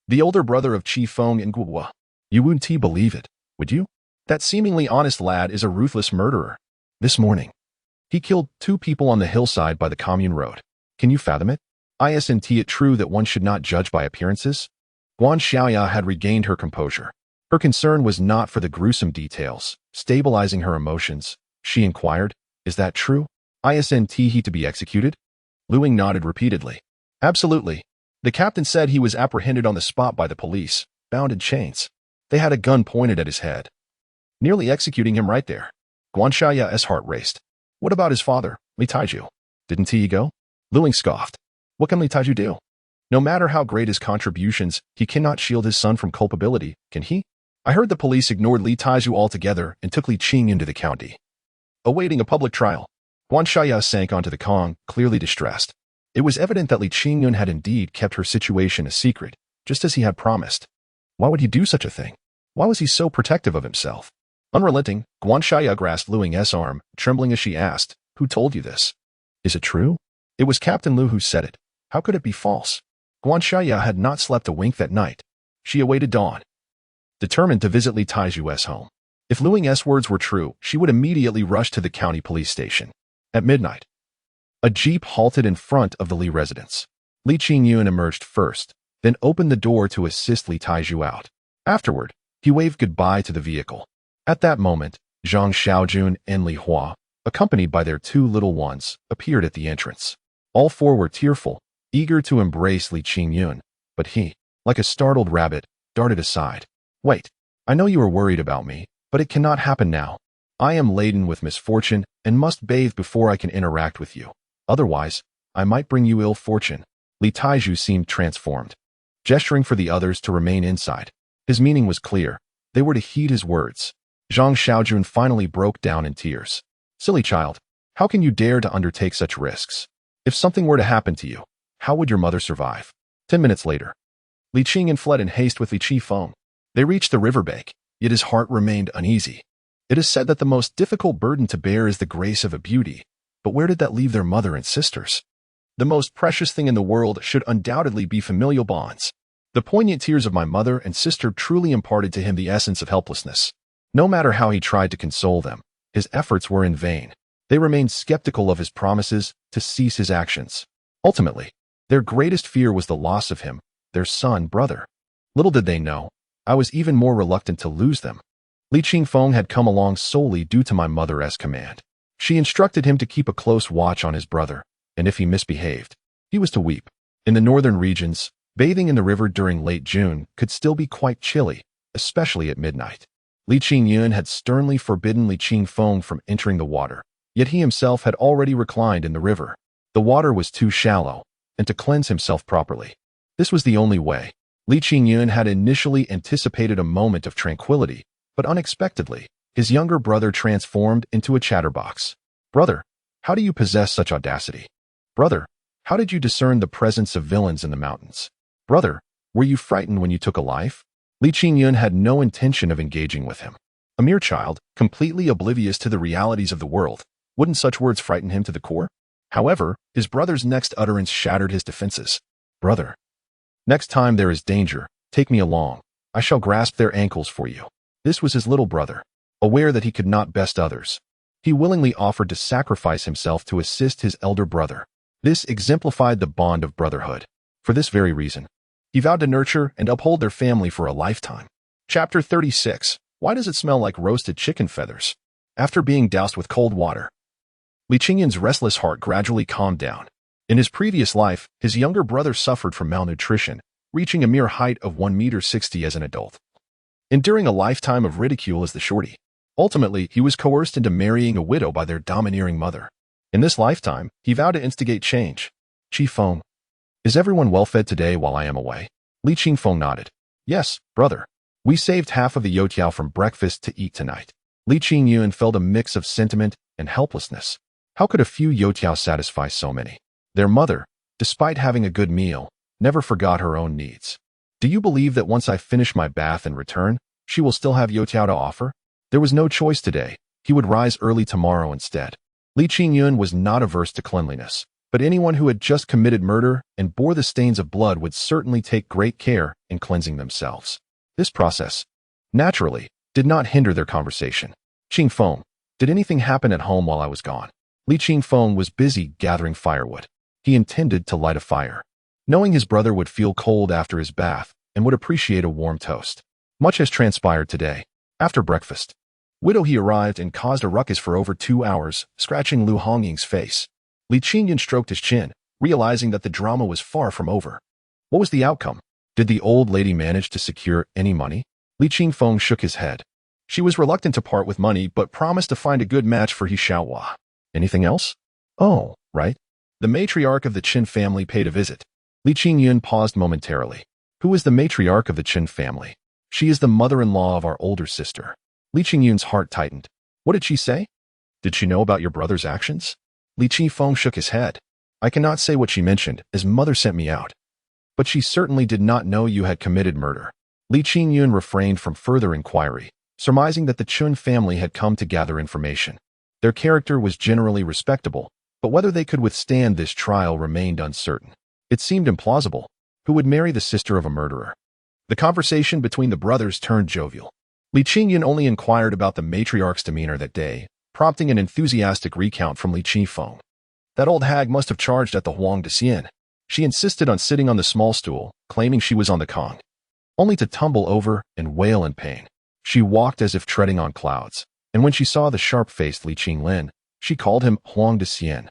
the older brother of Qi Feng and Guo. You wouldn't believe it, would you? That seemingly honest lad is a ruthless murderer. This morning, he killed 2 people on the hillside by the commune road. Can you fathom it? Isn't it true that one should not judge by appearances? Guanxiao had regained her composure. Her concern was not for the gruesome details. Stabilizing her emotions, she inquired, is that true? Isn't he to be executed? Lu Ying nodded repeatedly. Absolutely. The captain said he was apprehended on the spot by the police, bound in chains. They had a gun pointed at his head, nearly executing him right there. Guanxiao's heart raced. What about his father, Li Taizhu? Didn't he go? Lu Ying scoffed. What can Li Taizhu do? No matter how great his contributions, he cannot shield his son from culpability, can he? I heard the police ignored Li Taizhu altogether and took Li Qingyun into the county, awaiting a public trial. Guanxiao sank onto the Kong, clearly distressed. It was evident that Li Qingyun had indeed kept her situation a secret, just as he had promised. Why would he do such a thing? Why was he so protective of himself? Unrelenting, Guanxiao grasped Lu Ying's arm, trembling as she asked, who told you this? Is it true? It was Captain Lu who said it. How could it be false? Guanxiao had not slept a wink that night. She awaited dawn, determined to visit Li Taizhu's home. If Lu Ying's words were true, she would immediately rush to the county police station. At midnight, a jeep halted in front of the Li residence. Li Qingyun emerged first, then opened the door to assist Li Taizhu out. Afterward, he waved goodbye to the vehicle. At that moment, Zhang Xiaojun and Li Hua, accompanied by their 2 little ones, appeared at the entrance. All 4 were tearful, eager to embrace Li Qingyun, but he, like a startled rabbit, darted aside. Wait, I know you are worried about me, but it cannot happen now. I am laden with misfortune and must bathe before I can interact with you. Otherwise, I might bring you ill fortune. Li Taizhu seemed transformed, gesturing for the others to remain inside. His meaning was clear. They were to heed his words. Zhang Xiaojun finally broke down in tears. Silly child, how can you dare to undertake such risks? If something were to happen to you, how would your mother survive? 10 minutes later, Li Qingyun fled in haste with Li Qifeng. They reached the riverbank, yet his heart remained uneasy. It is said that the most difficult burden to bear is the grace of a beauty, but where did that leave their mother and sisters? The most precious thing in the world should undoubtedly be familial bonds. The poignant tears of my mother and sister truly imparted to him the essence of helplessness. No matter how he tried to console them, his efforts were in vain. They remained skeptical of his promises to cease his actions. Ultimately, their greatest fear was the loss of him, their son, brother. Little did they know, I was even more reluctant to lose them. Li Qingfeng had come along solely due to my mother's command. She instructed him to keep a close watch on his brother, and if he misbehaved, he was to weep. In the northern regions, bathing in the river during late June could still be quite chilly, especially at midnight. Li Qingyun had sternly forbidden Li Qingfeng from entering the water, yet he himself had already reclined in the river. The water was too shallow, and to cleanse himself properly, this was the only way. Li Qingyun had initially anticipated a moment of tranquility, but unexpectedly, his younger brother transformed into a chatterbox. Brother, how do you possess such audacity? Brother, how did you discern the presence of villains in the mountains? Brother, were you frightened when you took a life? Li Qingyun had no intention of engaging with him. A mere child, completely oblivious to the realities of the world. Wouldn't such words frighten him to the core? However, his brother's next utterance shattered his defenses. Brother, next time there is danger, take me along. I shall grasp their ankles for you. This was his little brother. Aware that he could not best others, he willingly offered to sacrifice himself to assist his elder brother. This exemplified the bond of brotherhood. For this very reason, he vowed to nurture and uphold their family for a lifetime. Chapter 36. Why does it smell like roasted chicken feathers? After being doused with cold water, Li Qingyun's restless heart gradually calmed down. In his previous life, his younger brother suffered from malnutrition, reaching a mere height of 1.60 m as an adult. Enduring a lifetime of ridicule as the shorty, ultimately he was coerced into marrying a widow by their domineering mother. In this lifetime, he vowed to instigate change. Qifeng, is everyone well fed today while I am away? Li Qingfeng nodded. Yes, brother. We saved half of the youtiao from breakfast to eat tonight. Li Qingyun felt a mix of sentiment and helplessness. How could a few youtiao satisfy so many? Their mother, despite having a good meal, never forgot her own needs. Do you believe that once I finish my bath and return, she will still have youtiao to offer? There was no choice today. He would rise early tomorrow instead. Li Qingyun was not averse to cleanliness, but anyone who had just committed murder and bore the stains of blood would certainly take great care in cleansing themselves. This process, naturally, did not hinder their conversation. Qingfeng, did anything happen at home while I was gone? Li Qingfeng was busy gathering firewood. He intended to light a fire, knowing his brother would feel cold after his bath and would appreciate a warm toast. Much has transpired today. After breakfast, Widow He arrived and caused a ruckus for over 2 hours, scratching Lu Hongying's face. Li Qingyun stroked his chin, realizing that the drama was far from over. What was the outcome? Did the old lady manage to secure any money? Li Qingfeng shook his head. She was reluctant to part with money but promised to find a good match for He Xiaohua. Anything else? Oh, right. The matriarch of the Qin family paid a visit. Li Qingyun paused momentarily. Who is the matriarch of the Qin family? She is the mother-in-law of our older sister. Li Qingyun's heart tightened. What did she say? Did she know about your brother's actions? Li Qifeng shook his head. I cannot say what she mentioned, as mother sent me out. But she certainly did not know you had committed murder. Li Qingyun refrained from further inquiry, surmising that the Qin family had come to gather information. Their character was generally respectable, but whether they could withstand this trial remained uncertain. It seemed implausible. Who would marry the sister of a murderer? The conversation between the brothers turned jovial. Li Qingyun only inquired about the matriarch's demeanor that day, prompting an enthusiastic recount from Li Qifeng. That old hag must have charged at the Huang de Xian. She insisted on sitting on the small stool, claiming she was on the Kong, only to tumble over and wail in pain. She walked as if treading on clouds, and when she saw the sharp-faced Li Qinglin, she called him Huang de Xian.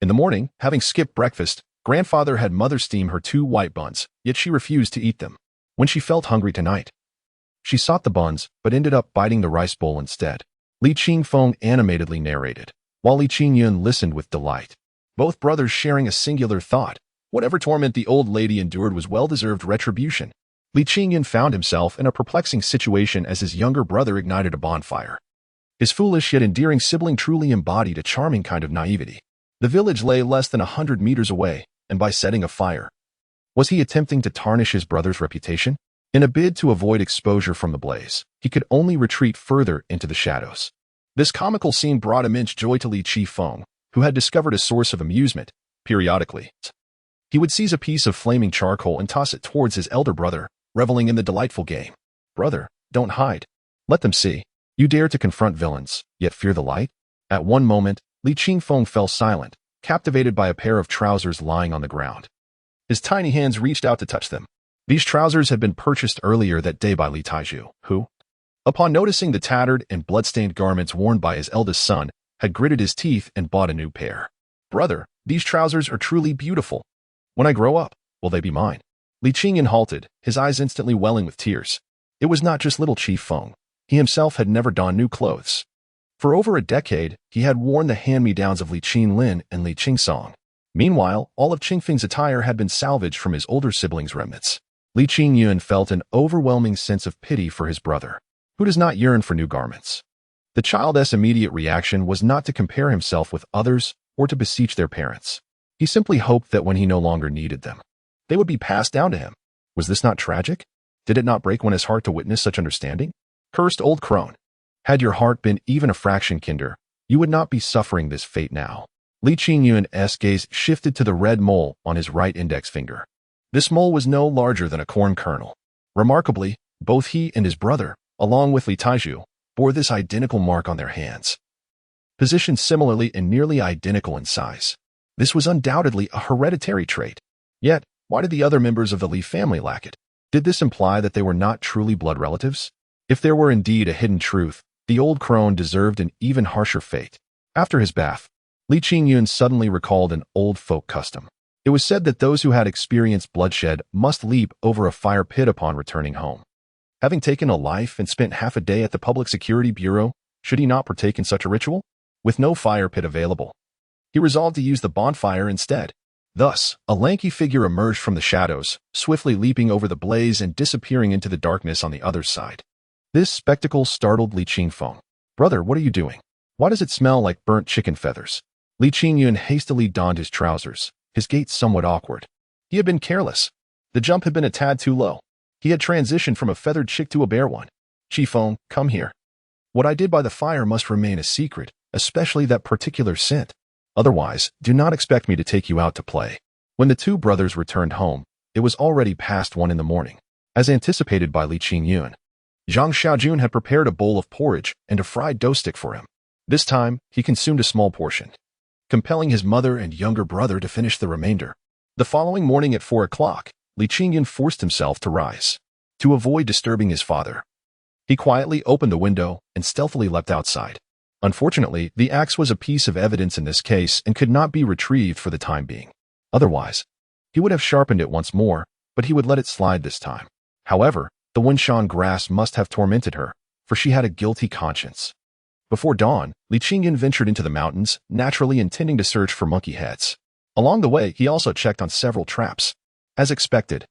In the morning, having skipped breakfast, grandfather had mother steam her 2 white buns, yet she refused to eat them. When she felt hungry tonight, she sought the buns, but ended up biting the rice bowl instead. Li Qingfeng animatedly narrated, while Li Qingyun listened with delight. Both brothers sharing a singular thought. Whatever torment the old lady endured was well-deserved retribution. Li Qingyun found himself in a perplexing situation as his younger brother ignited a bonfire. His foolish yet endearing sibling truly embodied a charming kind of naivety. The village lay less than 100 meters away, and by setting a fire, was he attempting to tarnish his brother's reputation? In a bid to avoid exposure from the blaze, he could only retreat further into the shadows. This comical scene brought immense joy to Li Qifeng, who had discovered a source of amusement. Periodically, he would seize a piece of flaming charcoal and toss it towards his elder brother, reveling in the delightful game. Brother, don't hide. Let them see. You dare to confront villains, yet fear the light? At one moment, Li Qingfeng fell silent, captivated by a pair of trousers lying on the ground. His tiny hands reached out to touch them. These trousers had been purchased earlier that day by Li Taiju, who, upon noticing the tattered and blood-stained garments worn by his eldest son, had gritted his teeth and bought a new pair. Brother, these trousers are truly beautiful. When I grow up, will they be mine? Li Qingyun halted, his eyes instantly welling with tears. It was not just little Qifeng. He himself had never donned new clothes. For over a decade, he had worn the hand-me-downs of Li Qinglin and Li Qingsong. Meanwhile, all of Qingfeng's attire had been salvaged from his older siblings' remnants. Li Qingyun felt an overwhelming sense of pity for his brother. Who does not yearn for new garments? The child's immediate reaction was not to compare himself with others or to beseech their parents. He simply hoped that when he no longer needed them, they would be passed down to him. Was this not tragic? Did it not break one's heart to witness such understanding? Cursed old crone. Had your heart been even a fraction kinder, you would not be suffering this fate now. Li Qingyun's gaze shifted to the red mole on his right index finger. This mole was no larger than a corn kernel. Remarkably, both he and his brother, along with Li Taiju, bore this identical mark on their hands. Positioned similarly and nearly identical in size. This was undoubtedly a hereditary trait. Yet, why did the other members of the Li family lack it? Did this imply that they were not truly blood relatives? If there were indeed a hidden truth, the old crone deserved an even harsher fate. After his bath, Li Qingyun suddenly recalled an old folk custom. It was said that those who had experienced bloodshed must leap over a fire pit upon returning home. Having taken a life and spent half a day at the Public Security Bureau, should he not partake in such a ritual? With no fire pit available, he resolved to use the bonfire instead. Thus, a lanky figure emerged from the shadows, swiftly leaping over the blaze and disappearing into the darkness on the other side. This spectacle startled Li Qingfeng. "Brother, what are you doing? Why does it smell like burnt chicken feathers?" Li Qingyun hastily donned his trousers, his gait somewhat awkward. He had been careless. The jump had been a tad too low. He had transitioned from a feathered chick to a bare one. "Qifeng, come here. What I did by the fire must remain a secret, especially that particular scent. Otherwise, do not expect me to take you out to play." When the two brothers returned home, it was already past 1 in the morning. As anticipated by Li Qingyun, Zhang Xiaojun had prepared a bowl of porridge and a fried dough stick for him. This time, he consumed a small portion, compelling his mother and younger brother to finish the remainder. The following morning at 4 o'clock, Li Qingyun forced himself to rise. To avoid disturbing his father, he quietly opened the window and stealthily leapt outside. Unfortunately, the axe was a piece of evidence in this case and could not be retrieved for the time being. Otherwise, he would have sharpened it once more, but he would let it slide this time. However, the Wenshan grass must have tormented her, for she had a guilty conscience. Before dawn, Li Qingyun ventured into the mountains, naturally intending to search for monkey heads. Along the way, he also checked on several traps. As expected,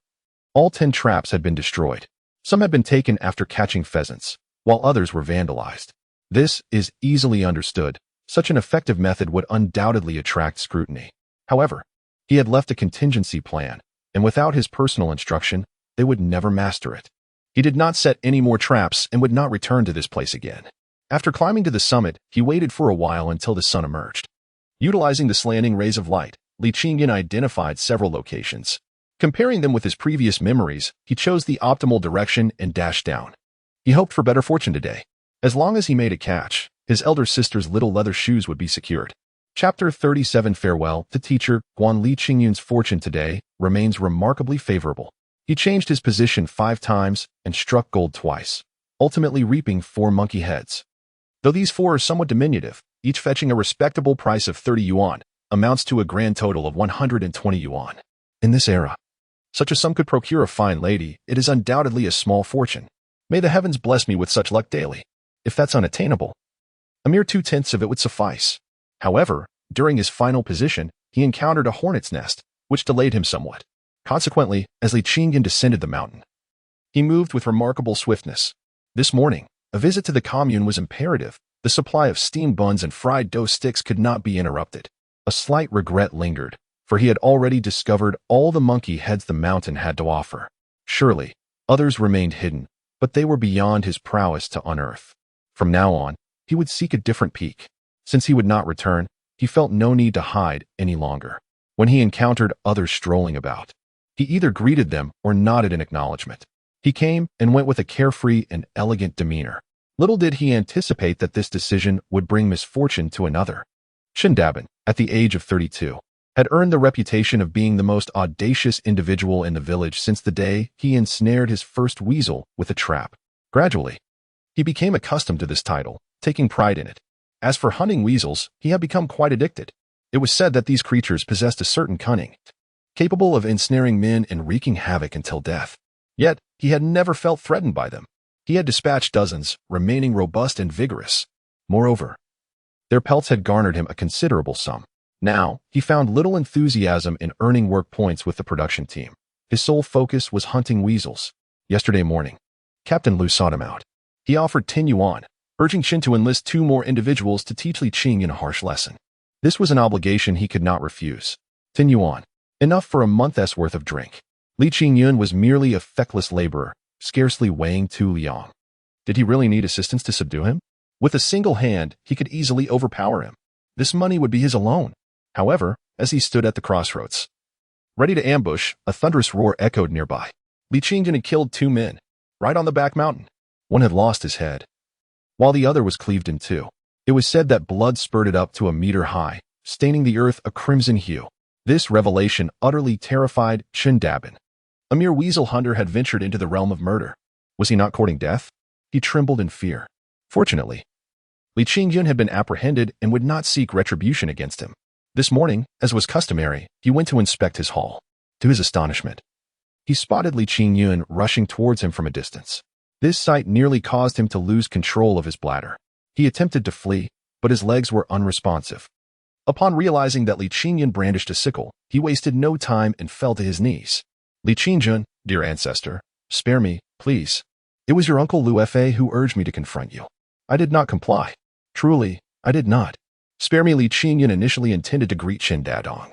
all 10 traps had been destroyed. Some had been taken after catching pheasants, while others were vandalized. This is easily understood. Such an effective method would undoubtedly attract scrutiny. However, he had left a contingency plan, and without his personal instruction, they would never master it. He did not set any more traps and would not return to this place again. After climbing to the summit, he waited for a while until the sun emerged. Utilizing the slanting rays of light, Li Qingyun identified several locations. Comparing them with his previous memories, he chose the optimal direction and dashed down. He hoped for better fortune today. As long as he made a catch, his elder sister's little leather shoes would be secured. Chapter 37 Farewell to Teacher Guan. Li Qingyun's fortune today remains remarkably favorable. He changed his position 5 times and struck gold twice, ultimately reaping 4 monkey heads. Though these 4 are somewhat diminutive, each fetching a respectable price of 30 yuan, amounts to a grand total of 120 yuan. In this era, such a sum could procure a fine lady. It is undoubtedly a small fortune. May the heavens bless me with such luck daily. If that's unattainable, a mere 2/10 of it would suffice. However, during his final position, he encountered a hornet's nest, which delayed him somewhat. Consequently, as Li Qingyun descended the mountain, he moved with remarkable swiftness. This morning, a visit to the commune was imperative. The supply of steamed buns and fried dough sticks could not be interrupted. A slight regret lingered, for he had already discovered all the monkey heads the mountain had to offer. Surely, others remained hidden, but they were beyond his prowess to unearth. From now on, he would seek a different peak. Since he would not return, he felt no need to hide any longer. When he encountered others strolling about, he either greeted them or nodded in acknowledgement. He came and went with a carefree and elegant demeanor. Little did he anticipate that this decision would bring misfortune to another. Shindabin, at the age of 32, had earned the reputation of being the most audacious individual in the village since the day he ensnared his first weasel with a trap. Gradually, he became accustomed to this title, taking pride in it. As for hunting weasels, he had become quite addicted. It was said that these creatures possessed a certain cunning, capable of ensnaring men and wreaking havoc until death. Yet, he had never felt threatened by them. He had dispatched dozens, remaining robust and vigorous. Moreover, their pelts had garnered him a considerable sum. Now, he found little enthusiasm in earning work points with the production team. His sole focus was hunting weasels. Yesterday morning, Captain Lu sought him out. He offered 10 yuan, urging Shin to enlist 2 more individuals to teach Li Qingyun a harsh lesson. This was an obligation he could not refuse. 10 yuan, enough for a month's worth of drink. Li Qingyun was merely a feckless laborer, scarcely weighing 2 liang. Did he really need assistance to subdue him? With a single hand, he could easily overpower him. This money would be his alone. However, as he stood at the crossroads, ready to ambush, a thunderous roar echoed nearby. Li Qingyun had killed 2 men, right on the back mountain. One had lost his head, while the other was cleaved in 2. It was said that blood spurted up to a meter high, staining the earth a crimson hue. This revelation utterly terrified Chen Dabin. A mere weasel hunter had ventured into the realm of murder. Was he not courting death? He trembled in fear. Fortunately, Li Qingyun had been apprehended and would not seek retribution against him. This morning, as was customary, he went to inspect his hall. To his astonishment, he spotted Li Qingyun rushing towards him from a distance. This sight nearly caused him to lose control of his bladder. He attempted to flee, but his legs were unresponsive. Upon realizing that Li Qingyun brandished a sickle, he wasted no time and fell to his knees. Li Qingyun, dear ancestor, spare me, please. It was your uncle Lu Fa who urged me to confront you. I did not comply. Truly, I did not. Spare me. Li Qingyun initially intended to greet Chen Dadong,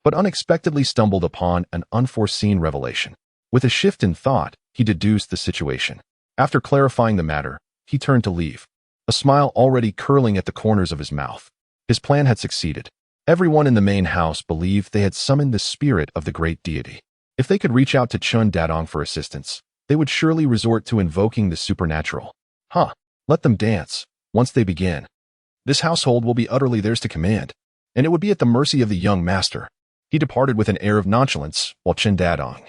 but unexpectedly stumbled upon an unforeseen revelation. With a shift in thought, he deduced the situation. After clarifying the matter, he turned to leave, a smile already curling at the corners of his mouth. His plan had succeeded. Everyone in the main house believed they had summoned the spirit of the great deity. If they could reach out to Chen Dadong for assistance, they would surely resort to invoking the supernatural. Let them dance. Once they begin, this household will be utterly theirs to command, and it would be at the mercy of the young master. He departed with an air of nonchalance, while Chen Dadong,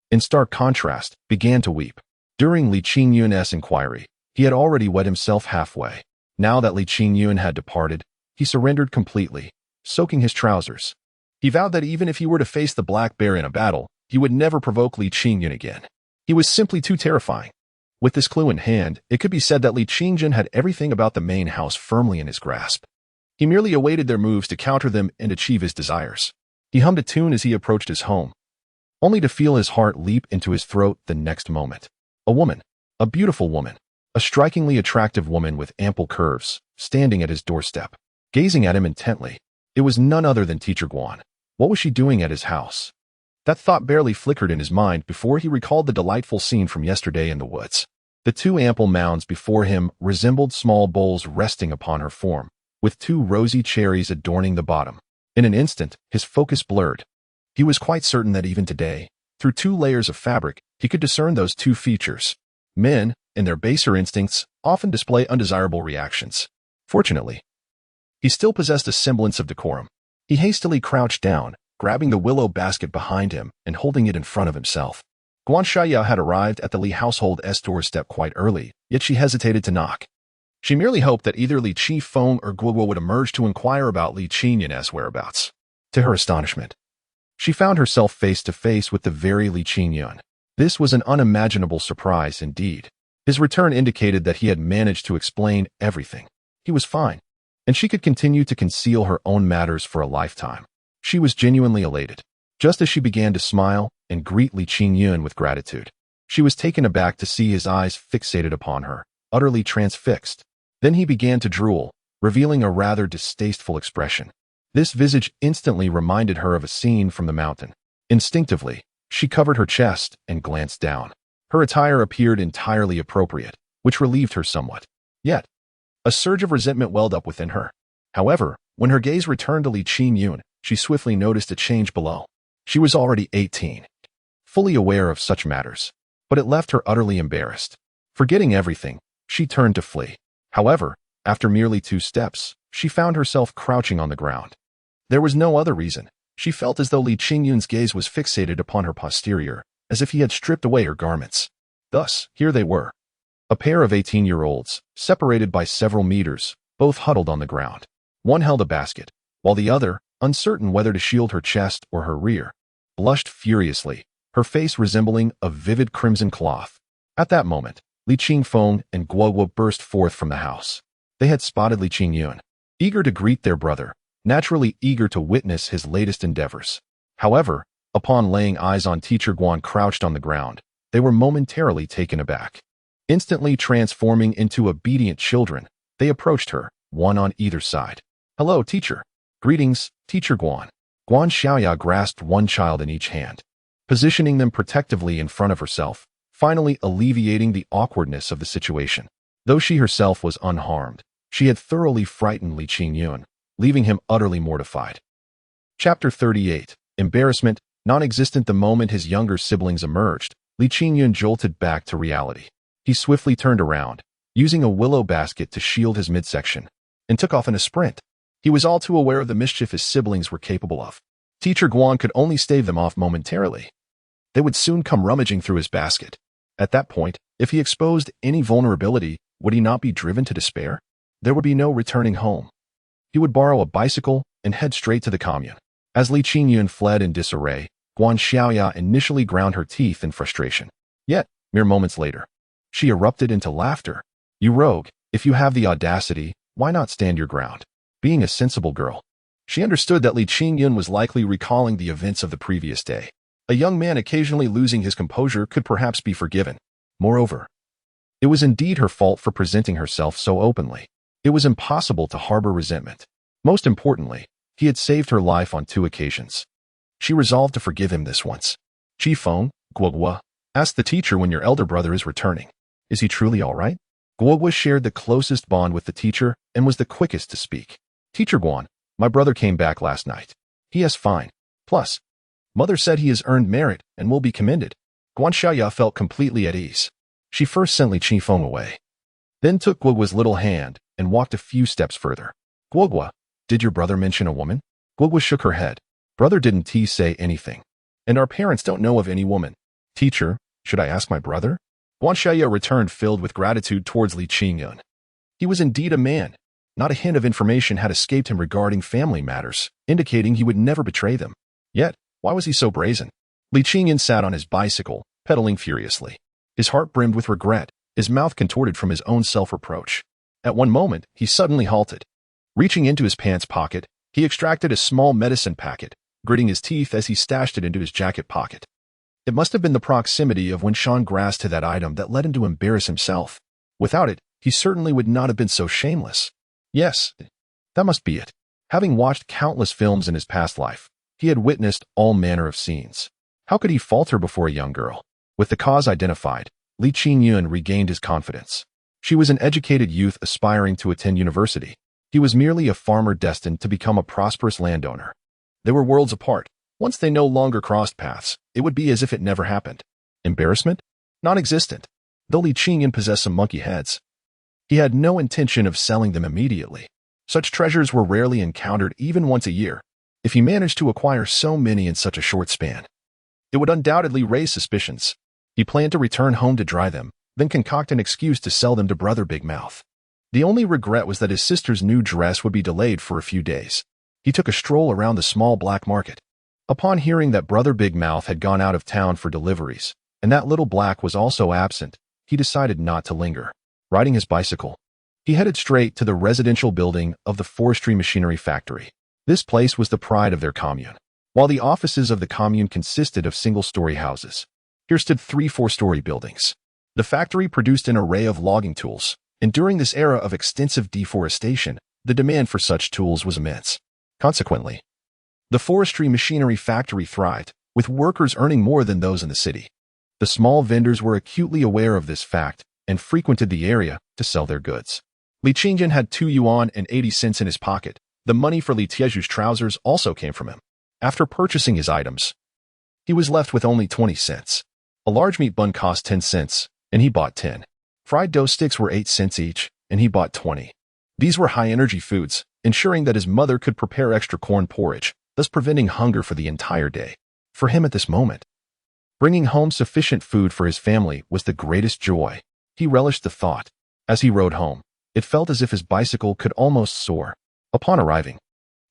in stark contrast, began to weep. During Li Qingyun's inquiry, he had already wet himself halfway. Now that Li Qingyun had departed, he surrendered completely, soaking his trousers. He vowed that even if he were to face the black bear in a battle, he would never provoke Li Qingyun again. He was simply too terrifying. With this clue in hand, it could be said that Li Qingyun had everything about the main house firmly in his grasp. He merely awaited their moves to counter them and achieve his desires. He hummed a tune as he approached his home, only to feel his heart leap into his throat the next moment. A woman, a beautiful woman, a strikingly attractive woman with ample curves, standing at his doorstep, gazing at him intently. It was none other than Teacher Guan. What was she doing at his house? That thought barely flickered in his mind before he recalled the delightful scene from yesterday in the woods. The 2 ample mounds before him resembled small bowls resting upon her form, with 2 rosy cherries adorning the bottom. In an instant, his focus blurred. He was quite certain that even today, through 2 layers of fabric, he could discern those 2 features. Men, in their baser instincts, often display undesirable reactions. Fortunately, he still possessed a semblance of decorum. He hastily crouched down, grabbing the willow basket behind him and holding it in front of himself. Guan Shaya had arrived at the Li household's doorstep quite early, yet she hesitated to knock. She merely hoped that either Li Qifeng or Guo would emerge to inquire about Li Qingyun's whereabouts. To her astonishment, she found herself face to face with the very Li Qingyun. This was an unimaginable surprise indeed. His return indicated that he had managed to explain everything. He was fine, and she could continue to conceal her own matters for a lifetime. She was genuinely elated. Just as she began to smile and greet Li Qingyun with gratitude, she was taken aback to see his eyes fixated upon her, utterly transfixed. Then he began to drool, revealing a rather distasteful expression. This visage instantly reminded her of a scene from the mountain. Instinctively, she covered her chest and glanced down. Her attire appeared entirely appropriate, which relieved her somewhat. Yet, a surge of resentment welled up within her. However, when her gaze returned to Li Qingyun, she swiftly noticed a change below. She was already 18, fully aware of such matters, but it left her utterly embarrassed. Forgetting everything, she turned to flee. However, after merely 2 steps, she found herself crouching on the ground. There was no other reason. She felt as though Li Qingyun's gaze was fixated upon her posterior, as if he had stripped away her garments. Thus, here they were, a pair of 18-year-olds, separated by several meters, both huddled on the ground. One held a basket, while the other, uncertain whether to shield her chest or her rear, blushed furiously, her face resembling a vivid crimson cloth. At that moment, Li Qingfeng and Guo burst forth from the house. They had spotted Li Qingyun, eager to greet their brother, naturally eager to witness his latest endeavors. However, upon laying eyes on Teacher Guan crouched on the ground, they were momentarily taken aback. Instantly transforming into obedient children, they approached her, one on either side. "Hello, teacher." "Greetings, Teacher Guan." Guan Xiaoya grasped one child in each hand, positioning them protectively in front of herself, finally alleviating the awkwardness of the situation. Though she herself was unharmed, she had thoroughly frightened Li Qingyun, leaving him utterly mortified. Chapter 38. Embarrassment, non-existent the moment his younger siblings emerged. Li Qingyun jolted back to reality. He swiftly turned around, using a willow basket to shield his midsection, and took off in a sprint. He was all too aware of the mischief his siblings were capable of. Teacher Guan could only stave them off momentarily. They would soon come rummaging through his basket. At that point, if he exposed any vulnerability, would he not be driven to despair? There would be no returning home. He would borrow a bicycle and head straight to the commune. As Li Qingyun fled in disarray, Guan Xiaoya initially ground her teeth in frustration. Yet, mere moments later, she erupted into laughter. You rogue, if you have the audacity, why not stand your ground? Being a sensible girl, she understood that Li Qingyun was likely recalling the events of the previous day. A young man occasionally losing his composure could perhaps be forgiven. Moreover, it was indeed her fault for presenting herself so openly. It was impossible to harbor resentment. Most importantly, he had saved her life on 2 occasions. She resolved to forgive him this once. Qifeng, Guogua, ask the teacher when your elder brother is returning. Is he truly all right? Guogua shared the closest bond with the teacher and was the quickest to speak. Teacher Guan, my brother came back last night. He is fine. Plus, mother said he has earned merit and will be commended. Guan Xiaoya felt completely at ease. She first sent Li Qifeng away, then took Guogua's little hand and walked a few steps further. Guogua, did your brother mention a woman? Guogua shook her head. Brother didn't say anything. And our parents don't know of any woman. Teacher, should I ask my brother? Guan Xiaoya returned filled with gratitude towards Li Qingyun. He was indeed a man. Not a hint of information had escaped him regarding family matters, indicating he would never betray them. Yet, why was he so brazen? Li Qingyun sat on his bicycle, pedaling furiously. His heart brimmed with regret, his mouth contorted from his own self-reproach. At one moment, he suddenly halted. Reaching into his pants pocket, he extracted a small medicine packet, gritting his teeth as he stashed it into his jacket pocket. It must have been the proximity of Wenshang grass to that item that led him to embarrass himself. Without it, he certainly would not have been so shameless. Yes, that must be it. Having watched countless films in his past life, he had witnessed all manner of scenes. How could he falter before a young girl? With the cause identified, Li Qingyun regained his confidence. She was an educated youth aspiring to attend university. He was merely a farmer destined to become a prosperous landowner. They were worlds apart. Once they no longer crossed paths, it would be as if it never happened. Embarrassment? Non-existent. Though Li Qingyun possessed some monkey heads, he had no intention of selling them immediately. Such treasures were rarely encountered even once a year. If he managed to acquire so many in such a short span, it would undoubtedly raise suspicions. He planned to return home to dry them, then concoct an excuse to sell them to Brother Big Mouth. The only regret was that his sister's new dress would be delayed for a few days. He took a stroll around the small black market. Upon hearing that Brother Big Mouth had gone out of town for deliveries, and that Little Black was also absent, he decided not to linger. Riding his bicycle, he headed straight to the residential building of the forestry machinery factory. This place was the pride of their commune. While the offices of the commune consisted of single-story houses, here stood 3 4-story buildings. The factory produced an array of logging tools, and during this era of extensive deforestation, the demand for such tools was immense. Consequently, the forestry machinery factory thrived, with workers earning more than those in the city. The small vendors were acutely aware of this fact and frequented the area to sell their goods. Li Qingyun had 2 yuan and 80 cents in his pocket. The money for Li Tieju's trousers also came from him. After purchasing his items, he was left with only 20 cents. A large meat bun cost 10 cents, and he bought 10. Fried dough sticks were 8 cents each, and he bought 20. These were high-energy foods, ensuring that his mother could prepare extra corn porridge, thus preventing hunger for the entire day. For him at this moment, bringing home sufficient food for his family was the greatest joy. He relished the thought. As he rode home, it felt as if his bicycle could almost soar. Upon arriving,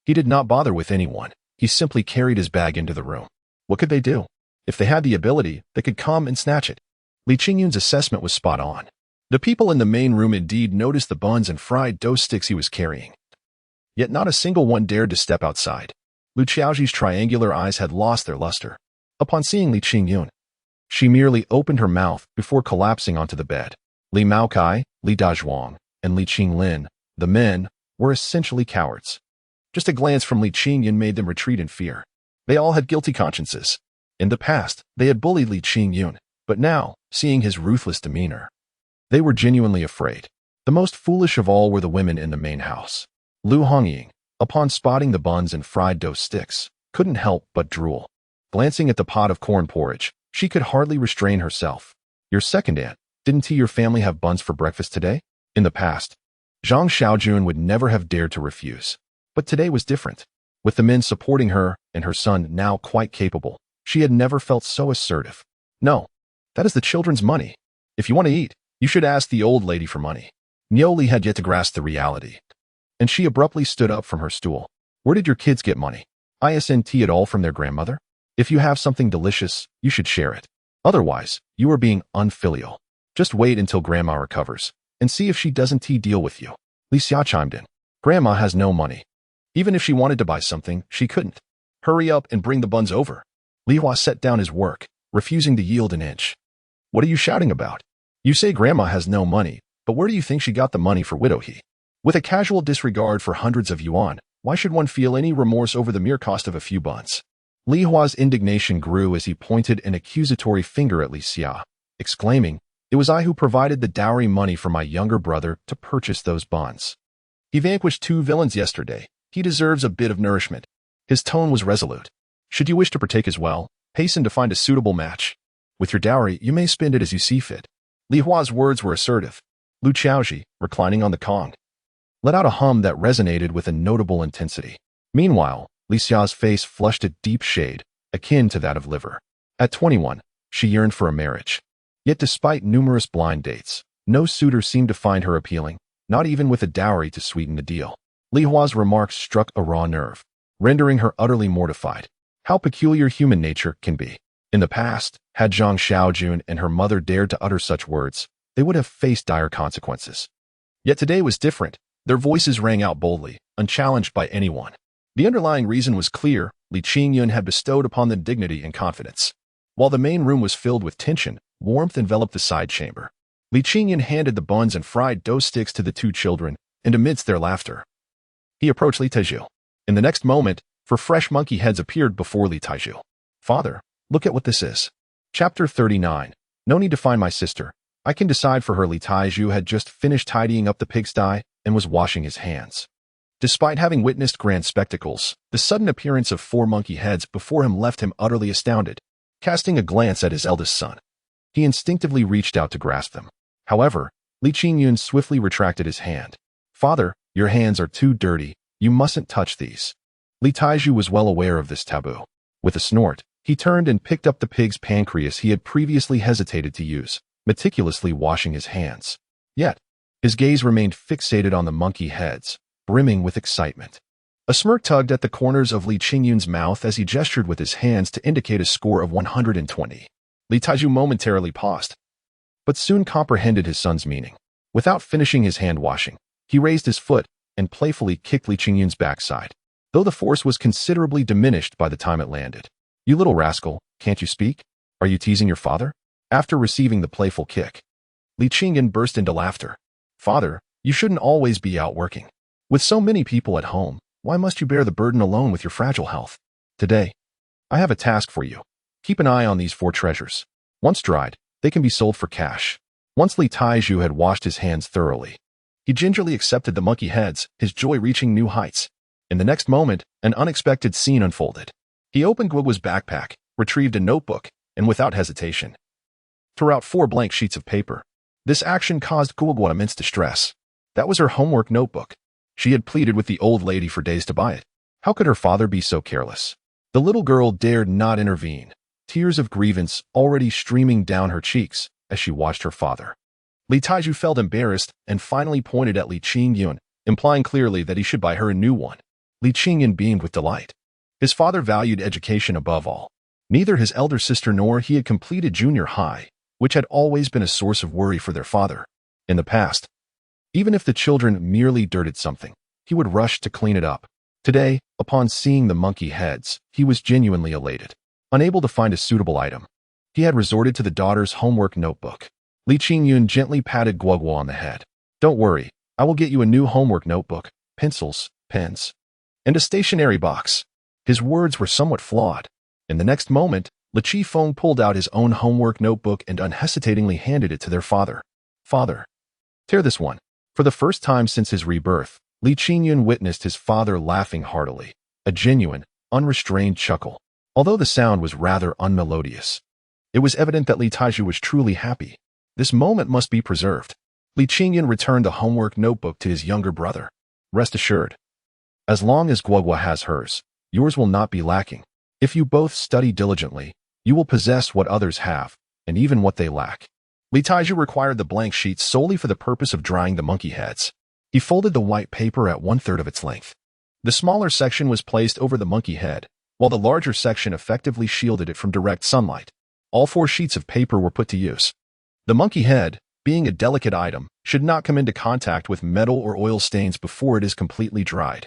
he did not bother with anyone. He simply carried his bag into the room. What could they do? If they had the ability, they could come and snatch it. Li Qingyun's assessment was spot on. The people in the main room indeed noticed the buns and fried dough sticks he was carrying. Yet not a single one dared to step outside. Lu Qiaoji's triangular eyes had lost their luster. Upon seeing Li Qingyun, she merely opened her mouth before collapsing onto the bed. Li Maokai, Li Dazhuang, and Li Qinglin, the men, were essentially cowards. Just a glance from Li Qingyun made them retreat in fear. They all had guilty consciences. In the past, they had bullied Li Qingyun, but now, seeing his ruthless demeanor, they were genuinely afraid. The most foolish of all were the women in the main house. Lu Hongying, upon spotting the buns and fried dough sticks, couldn't help but drool. Glancing at the pot of corn porridge, she could hardly restrain herself. Your second aunt, didn't your family have buns for breakfast today? In the past, Zhang Xiaojun would never have dared to refuse. But today was different. With the men supporting her and her son now quite capable, she had never felt so assertive. No, that is the children's money. If you want to eat, you should ask the old lady for money. Nioli had yet to grasp the reality, and she abruptly stood up from her stool. Where did your kids get money? Isn't it all from their grandmother? If you have something delicious, you should share it. Otherwise, you are being unfilial. Just wait until Grandma recovers, and see if she doesn't deal with you. Li Xia chimed in. Grandma has no money. Even if she wanted to buy something, she couldn't. Hurry up and bring the buns over. Li Hua set down his work, refusing to yield an inch. What are you shouting about? You say Grandma has no money, but where do you think she got the money for widow he? With a casual disregard for hundreds of yuan, why should one feel any remorse over the mere cost of a few buns? Li Hua's indignation grew as he pointed an accusatory finger at Li Xia, exclaiming, It was I who provided the dowry money for my younger brother to purchase those buns. He vanquished 2 villains yesterday. He deserves a bit of nourishment. His tone was resolute. Should you wish to partake as well, hasten to find a suitable match. With your dowry, you may spend it as you see fit. Li Hua's words were assertive. Lu Qiaoji, reclining on the Kong, let out a hum that resonated with a notable intensity. Meanwhile, Li Xia's face flushed a deep shade, akin to that of liver. At 21, she yearned for a marriage. Yet despite numerous blind dates, no suitor seemed to find her appealing, not even with a dowry to sweeten the deal. Li Hua's remarks struck a raw nerve, rendering her utterly mortified. How peculiar human nature can be. In the past, had Zhang Xiaojun and her mother dared to utter such words, they would have faced dire consequences. Yet today was different. Their voices rang out boldly, unchallenged by anyone. The underlying reason was clear. Li Qingyun had bestowed upon them dignity and confidence. While the main room was filled with tension, warmth enveloped the side chamber. Li Qingyun handed the buns and fried dough sticks to the 2 children, and amidst their laughter, he approached Li Taiju. In the next moment, fresh monkey heads appeared before Li Taiju. Father, look at what this is. Chapter 39. No need to find my sister. I can decide for her. Li Taiju had just finished tidying up the pigsty and was washing his hands. Despite having witnessed grand spectacles, the sudden appearance of 4 monkey heads before him left him utterly astounded. Casting a glance at his eldest son, he instinctively reached out to grasp them. However, Li Qingyun swiftly retracted his hand. Father, your hands are too dirty. You mustn't touch these. Li Taiju was well aware of this taboo. With a snort, he turned and picked up the pig's pancreas he had previously hesitated to use, meticulously washing his hands. Yet, his gaze remained fixated on the monkey heads, brimming with excitement. A smirk tugged at the corners of Li Qingyun's mouth as he gestured with his hands to indicate a score of 120. Li Taiju momentarily paused, but soon comprehended his son's meaning. Without finishing his hand washing, he raised his foot and playfully kicked Li Qingyun's backside, though the force was considerably diminished by the time it landed. You little rascal, can't you speak? Are you teasing your father? After receiving the playful kick, Li Qingyun burst into laughter. Father, you shouldn't always be out working. With so many people at home, why must you bear the burden alone with your fragile health? Today, I have a task for you. Keep an eye on these 4 treasures. Once dried, they can be sold for cash. Once Li Taiju had washed his hands thoroughly, he gingerly accepted the monkey heads, his joy reaching new heights. In the next moment, an unexpected scene unfolded. He opened Guoguo's backpack, retrieved a notebook, and without hesitation, tore out 4 blank sheets of paper. This action caused Guoguo immense distress. That was her homework notebook. She had pleaded with the old lady for days to buy it. How could her father be so careless? The little girl dared not intervene, tears of grievance already streaming down her cheeks as she watched her father. Li Taiju felt embarrassed and finally pointed at Li Qingyun, implying clearly that he should buy her a new one. Li Qingyun beamed with delight. His father valued education above all. Neither his elder sister nor he had completed junior high, which had always been a source of worry for their father. In the past, even if the children merely dirted something, he would rush to clean it up. Today, upon seeing the monkey heads, he was genuinely elated. Unable to find a suitable item, he had resorted to the daughter's homework notebook. Li Qingyun gently patted Guoguo on the head. Don't worry, I will get you a new homework notebook, pencils, pens, and a stationery box. His words were somewhat flawed. In the next moment, Li Qifeng pulled out his own homework notebook and unhesitatingly handed it to their father. Father, tear this one. For the first time since his rebirth, Li Qingyun witnessed his father laughing heartily, a genuine, unrestrained chuckle. Although the sound was rather unmelodious, it was evident that Li Taiju was truly happy. This moment must be preserved. Li Qingyun returned the homework notebook to his younger brother. Rest assured, as long as Guogua has hers, yours will not be lacking. If you both study diligently, you will possess what others have, and even what they lack. Li Taiju required the blank sheet solely for the purpose of drying the monkey heads. He folded the white paper at 1/3 of its length. The smaller section was placed over the monkey head, while the larger section effectively shielded it from direct sunlight. All 4 sheets of paper were put to use. The monkey head, being a delicate item, should not come into contact with metal or oil stains before it is completely dried.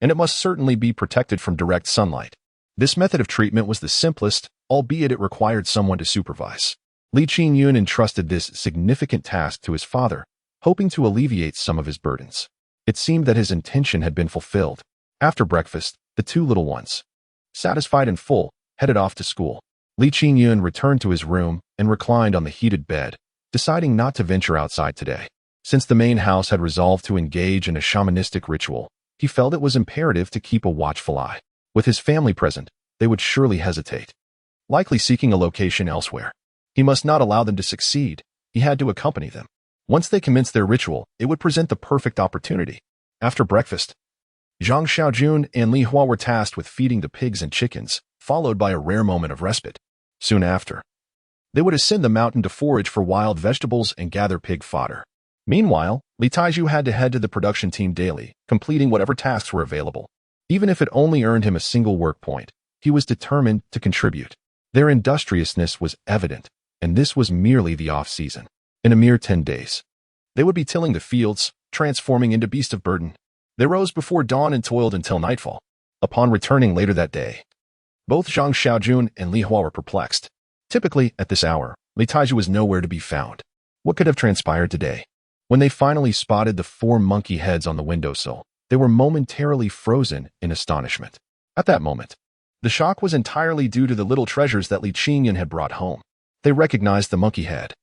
And it must certainly be protected from direct sunlight. This method of treatment was the simplest, albeit it required someone to supervise. Li Qingyun entrusted this significant task to his father, hoping to alleviate some of his burdens. It seemed that his intention had been fulfilled. After breakfast, the 2 little ones, satisfied and full, headed off to school. Li Qingyun returned to his room and reclined on the heated bed, deciding not to venture outside today. Since the main house had resolved to engage in a shamanistic ritual, he felt it was imperative to keep a watchful eye. With his family present, they would surely hesitate, likely seeking a location elsewhere. He must not allow them to succeed. He had to accompany them. Once they commenced their ritual, it would present the perfect opportunity. After breakfast, Zhang Xiaojun and Li Hua were tasked with feeding the pigs and chickens, followed by a rare moment of respite. Soon after, they would ascend the mountain to forage for wild vegetables and gather pig fodder. Meanwhile, Li Taiju had to head to the production team daily, completing whatever tasks were available. Even if it only earned him a single work point, he was determined to contribute. Their industriousness was evident, and this was merely the off-season. In a mere 10 days, they would be tilling the fields, transforming into beasts of burden. They rose before dawn and toiled until nightfall. Upon returning later that day, both Zhang Xiaojun and Li Hua were perplexed. Typically, at this hour, Li Taiju was nowhere to be found. What could have transpired today? When they finally spotted the 4 monkey heads on the windowsill, they were momentarily frozen in astonishment. At that moment, the shock was entirely due to the little treasures that Li Qingyun had brought home. They recognized the monkey head.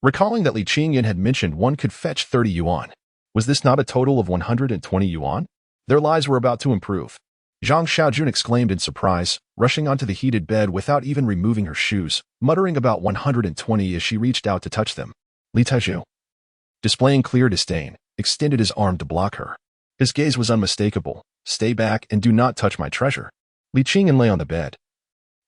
Recalling that Li Qingyun had mentioned one could fetch 30 yuan, was this not a total of 120 yuan? Their lives were about to improve. Zhang Xiaojun exclaimed in surprise, rushing onto the heated bed without even removing her shoes, muttering about 120 as she reached out to touch them. Li Taiju, displaying clear disdain, extended his arm to block her. His gaze was unmistakable. Stay back and do not touch my treasure. Li Qingyun lay on the bed.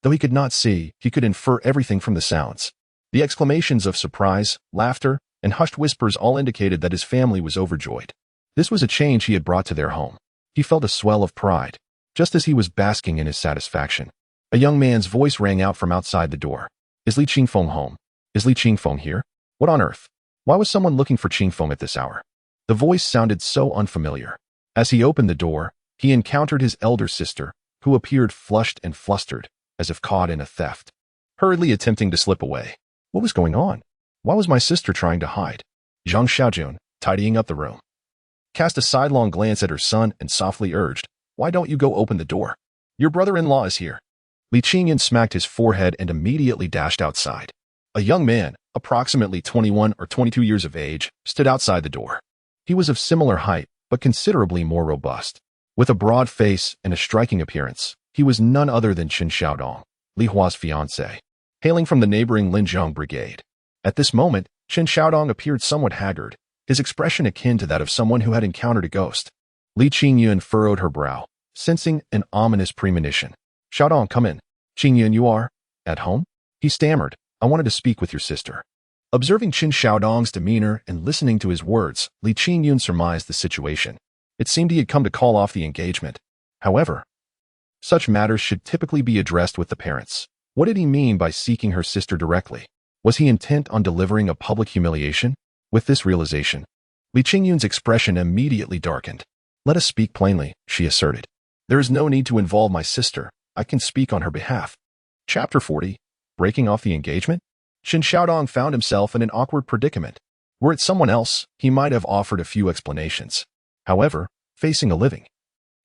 Though he could not see, he could infer everything from the sounds. The exclamations of surprise, laughter, and hushed whispers all indicated that his family was overjoyed. This was a change he had brought to their home. He felt a swell of pride. Just as he was basking in his satisfaction, a young man's voice rang out from outside the door. Is Li Qingfeng home? Is Li Qingfeng here? What on earth? Why was someone looking for Qingfeng at this hour? The voice sounded so unfamiliar. As he opened the door, he encountered his elder sister, who appeared flushed and flustered, as if caught in a theft, hurriedly attempting to slip away. What was going on? Why was my sister trying to hide? Zhang Xiaojun, tidying up the room, cast a sidelong glance at her son and softly urged, why don't you go open the door? Your brother-in-law is here. Li Qingyun smacked his forehead and immediately dashed outside. A young man, approximately 21 or 22 years of age, stood outside the door. He was of similar height, but considerably more robust. With a broad face and a striking appearance, he was none other than Chen Xiaodong, Li Hua's fiancé, hailing from the neighboring Linzhong brigade. At this moment, Chen Xiaodong appeared somewhat haggard, his expression akin to that of someone who had encountered a ghost. Li Qingyun furrowed her brow, sensing an ominous premonition. Xiaodong, come in. Qingyun, you are at home? He stammered. I wanted to speak with your sister. Observing Chen Xiaodong's demeanor and listening to his words, Li Qingyun surmised the situation. It seemed he had come to call off the engagement. However, such matters should typically be addressed with the parents. What did he mean by seeking her sister directly? Was he intent on delivering a public humiliation? With this realization, Li Qingyun's expression immediately darkened. Let us speak plainly, she asserted. There is no need to involve my sister. I can speak on her behalf. Chapter 40. Breaking off the engagement? Chen Xiaodong found himself in an awkward predicament. Were it someone else, he might have offered a few explanations. However, facing a living,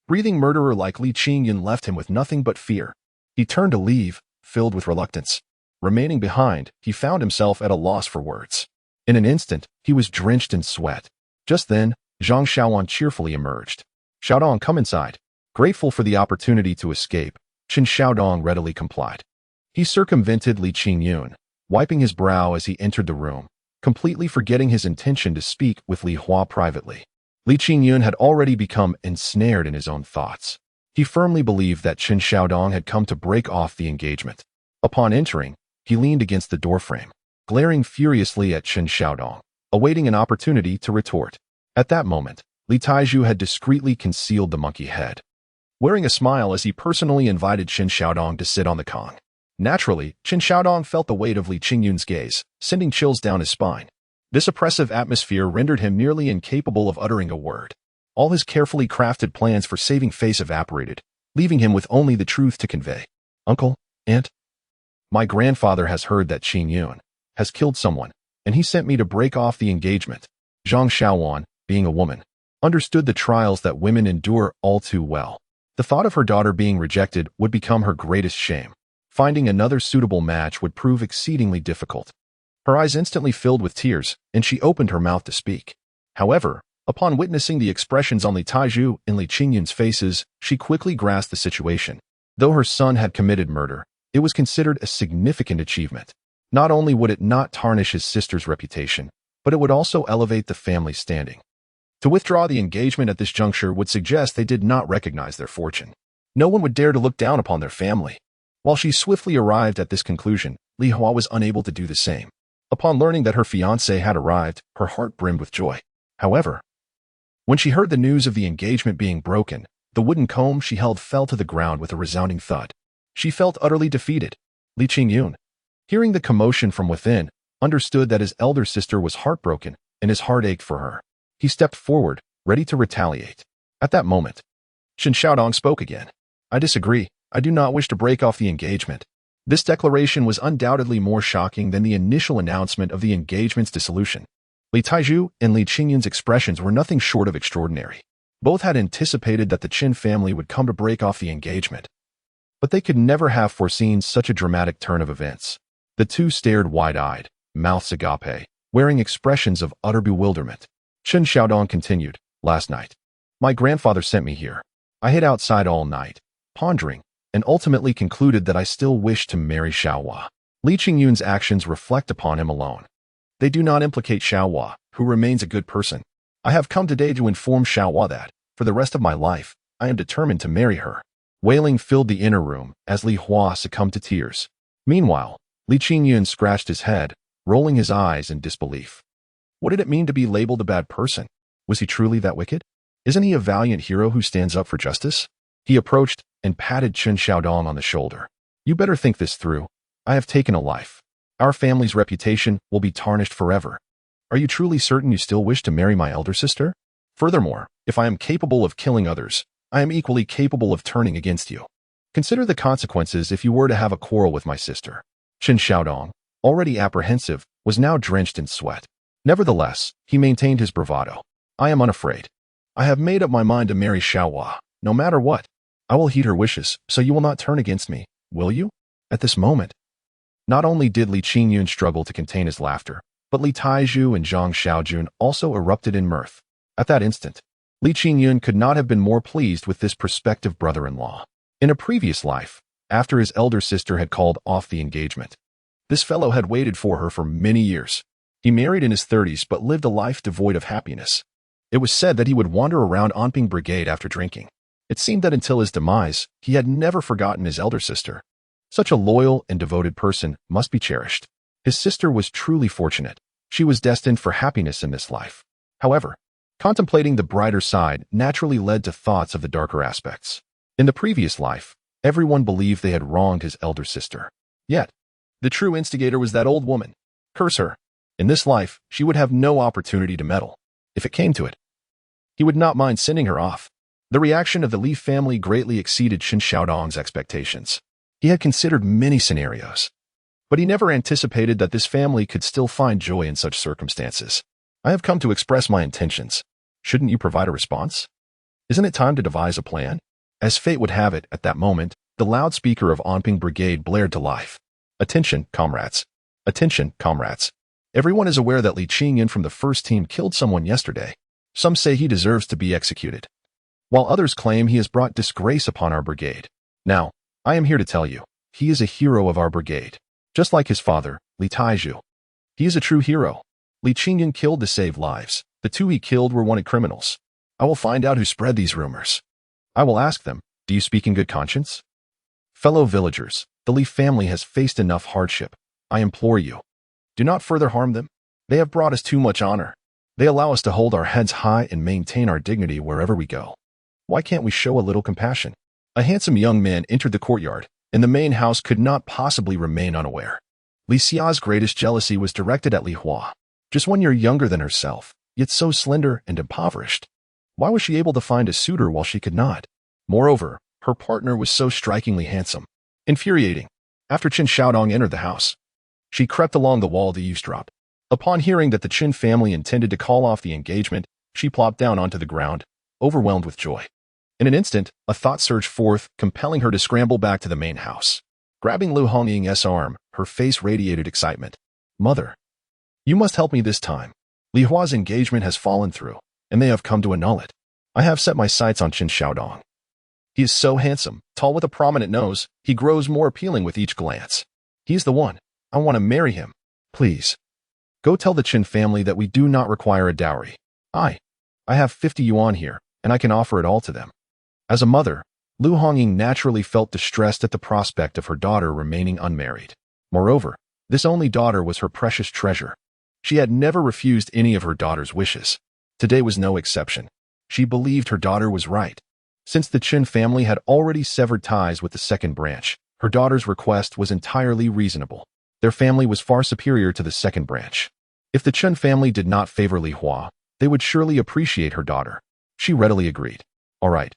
breathing murderer like Li Qingyun left him with nothing but fear. He turned to leave, filled with reluctance. Remaining behind, he found himself at a loss for words. In an instant, he was drenched in sweat. Just then, Zhang Xiaoan cheerfully emerged. "Xiaodong, come inside." Grateful for the opportunity to escape, Qin Xiaodong readily complied. He circumvented Li Qingyun, wiping his brow as he entered the room, completely forgetting his intention to speak with Li Hua privately. Li Qingyun had already become ensnared in his own thoughts. He firmly believed that Qin Xiaodong had come to break off the engagement. Upon entering, he leaned against the doorframe, glaring furiously at Qin Xiaodong, awaiting an opportunity to retort. At that moment, Li Taizhu had discreetly concealed the monkey head, wearing a smile as he personally invited Qin Xiaodong to sit on the Kong. Naturally, Qin Xiaodong felt the weight of Li Qingyun's gaze, sending chills down his spine. This oppressive atmosphere rendered him nearly incapable of uttering a word. All his carefully crafted plans for saving face evaporated, leaving him with only the truth to convey. "Uncle, Aunt, my grandfather has heard that Qingyun has killed someone, and he sent me to break off the engagement." Zhang Xiaoan, being a woman, understood the trials that women endure all too well. The thought of her daughter being rejected would become her greatest shame. Finding another suitable match would prove exceedingly difficult. Her eyes instantly filled with tears, and she opened her mouth to speak. However, upon witnessing the expressions on Li Taizhu and Li Qingyun's faces, she quickly grasped the situation. Though her son had committed murder, it was considered a significant achievement. Not only would it not tarnish his sister's reputation, but it would also elevate the family's standing. To withdraw the engagement at this juncture would suggest they did not recognize their fortune. No one would dare to look down upon their family. While she swiftly arrived at this conclusion, Li Hua was unable to do the same. Upon learning that her fiancé had arrived, her heart brimmed with joy. However, when she heard the news of the engagement being broken, the wooden comb she held fell to the ground with a resounding thud. She felt utterly defeated. Li Qingyun, hearing the commotion from within, understood that his elder sister was heartbroken, and his heart ached for her. He stepped forward, ready to retaliate. At that moment, Qin Xiaodong spoke again. "I disagree. I do not wish to break off the engagement." This declaration was undoubtedly more shocking than the initial announcement of the engagement's dissolution. Li Taizhu and Li Qingyun's expressions were nothing short of extraordinary. Both had anticipated that the Qin family would come to break off the engagement, but they could never have foreseen such a dramatic turn of events. The two stared wide-eyed, mouths agape, wearing expressions of utter bewilderment. Qin Xiaodong continued, "Last night, my grandfather sent me here. I hid outside all night, pondering, and ultimately concluded that I still wished to marry Xiaohua." Li Qingyun's actions reflect upon him alone. They do not implicate Xiaohua, who remains a good person. "I have come today to inform Xiaohua that, for the rest of my life, I am determined to marry her." Wailing filled the inner room as Li Hua succumbed to tears. Meanwhile, Li Qingyun scratched his head, rolling his eyes in disbelief. What did it mean to be labeled a bad person? Was he truly that wicked? Isn't he a valiant hero who stands up for justice? He approached and patted Qin Xiaodong on the shoulder. "You better think this through. I have taken a life. Our family's reputation will be tarnished forever. Are you truly certain you still wish to marry my elder sister? Furthermore, if I am capable of killing others, I am equally capable of turning against you. Consider the consequences if you were to have a quarrel with my sister." Qin Xiaodong, already apprehensive, was now drenched in sweat. Nevertheless, he maintained his bravado. "I am unafraid. I have made up my mind to marry Xiaohua, no matter what. I will heed her wishes, so you will not turn against me, will you?" At this moment, not only did Li Qingyun struggle to contain his laughter, but Li Taizhu and Zhang Xiaojun also erupted in mirth. At that instant, Li Qingyun could not have been more pleased with this prospective brother-in-law. In a previous life, after his elder sister had called off the engagement, this fellow had waited for her for many years. He married in his 30s but lived a life devoid of happiness. It was said that he would wander around Anping Brigade after drinking. It seemed that until his demise, he had never forgotten his elder sister. Such a loyal and devoted person must be cherished. His sister was truly fortunate. She was destined for happiness in this life. However, contemplating the brighter side naturally led to thoughts of the darker aspects. In the previous life, everyone believed they had wronged his elder sister. Yet, the true instigator was that old woman. Curse her. In this life, she would have no opportunity to meddle. If it came to it, he would not mind sending her off. The reaction of the Li family greatly exceeded Qin Xiaodong's expectations. He had considered many scenarios, but he never anticipated that this family could still find joy in such circumstances. "I have come to express my intentions. Shouldn't you provide a response? Isn't it time to devise a plan?" As fate would have it, at that moment, the loudspeaker of Anping Brigade blared to life. "Attention, comrades. Attention, comrades. Everyone is aware that Li Qingyun from the first team killed someone yesterday. Some say he deserves to be executed, while others claim he has brought disgrace upon our brigade. Now, I am here to tell you, he is a hero of our brigade. Just like his father, Li Qingyun. He is a true hero. Li Qingyun killed to save lives. The two he killed were wanted criminals. I will find out who spread these rumors. I will ask them, do you speak in good conscience? Fellow villagers, the Li family has faced enough hardship. I implore you, do not further harm them. They have brought us too much honor. They allow us to hold our heads high and maintain our dignity wherever we go. Why can't we show a little compassion? A handsome young man entered the courtyard, and the main house could not possibly remain unaware. Li Xia's greatest jealousy was directed at Li Hua. Just 1 year younger than herself, yet so slender and impoverished. Why was she able to find a suitor while she could not? Moreover, her partner was so strikingly handsome. Infuriating. After Qin Xiaodong entered the house, she crept along the wall to eavesdrop. Upon hearing that the Qin family intended to call off the engagement, she plopped down onto the ground, overwhelmed with joy. In an instant, a thought surged forth, compelling her to scramble back to the main house. Grabbing Lu Hongying's arm, her face radiated excitement. Mother, you must help me this time. Li Hua's engagement has fallen through, and they have come to annul it. I have set my sights on Qin Xiaodong. He is so handsome, tall with a prominent nose, he grows more appealing with each glance. He is the one. I want to marry him. Please. Go tell the Qin family that we do not require a dowry. I have 50 yuan here, and I can offer it all to them. As a mother, Lu Hongying naturally felt distressed at the prospect of her daughter remaining unmarried. Moreover, this only daughter was her precious treasure. She had never refused any of her daughter's wishes. Today was no exception. She believed her daughter was right. Since the Qin family had already severed ties with the second branch, her daughter's request was entirely reasonable. Their family was far superior to the second branch. If the Qin family did not favor Li Hua, they would surely appreciate her daughter. She readily agreed. All right,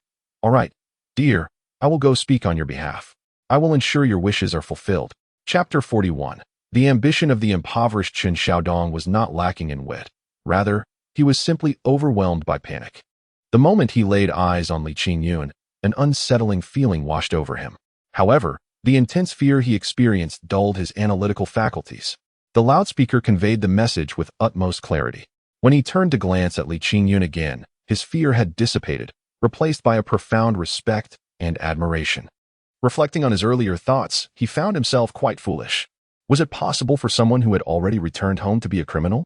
dear, I will go speak on your behalf. I will ensure your wishes are fulfilled. Chapter 41. The ambition of the impoverished Qin Xiaodong was not lacking in wit. Rather, he was simply overwhelmed by panic. The moment he laid eyes on Li Qingyun, an unsettling feeling washed over him. However, the intense fear he experienced dulled his analytical faculties. The loudspeaker conveyed the message with utmost clarity. When he turned to glance at Li Qingyun again, his fear had dissipated, replaced by a profound respect and admiration. Reflecting on his earlier thoughts, he found himself quite foolish. Was it possible for someone who had already returned home to be a criminal?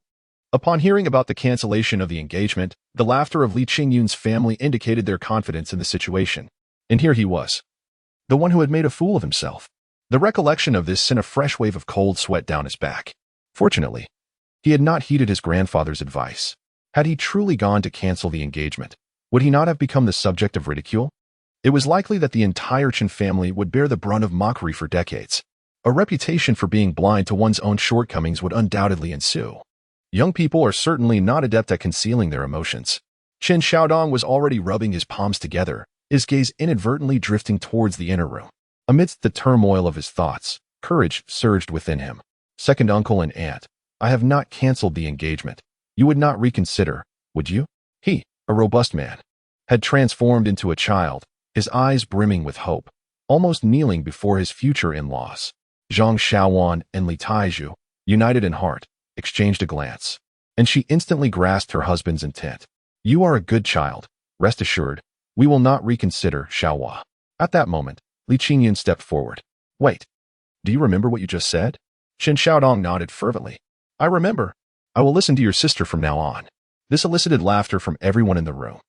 Upon hearing about the cancellation of the engagement, the laughter of Li Qingyun's family indicated their confidence in the situation. And here he was, the one who had made a fool of himself. The recollection of this sent a fresh wave of cold sweat down his back. Fortunately, he had not heeded his grandfather's advice. Had he truly gone to cancel the engagement, would he not have become the subject of ridicule? It was likely that the entire Qin family would bear the brunt of mockery for decades. A reputation for being blind to one's own shortcomings would undoubtedly ensue. Young people are certainly not adept at concealing their emotions. Qin Xiaodong was already rubbing his palms together, his gaze inadvertently drifting towards the inner room. Amidst the turmoil of his thoughts, courage surged within him. Second uncle and aunt, I have not cancelled the engagement. You would not reconsider, would you? He, a robust man, had transformed into a child, his eyes brimming with hope, almost kneeling before his future in-laws. Zhang Xiaowan and Li Taizhu, united in heart, exchanged a glance, and she instantly grasped her husband's intent. You are a good child. Rest assured, we will not reconsider, Xiaohua. At that moment, Li Qingyun stepped forward. Wait, do you remember what you just said? Qin Xiaodong nodded fervently. I remember. I will listen to your sister from now on. This elicited laughter from everyone in the room,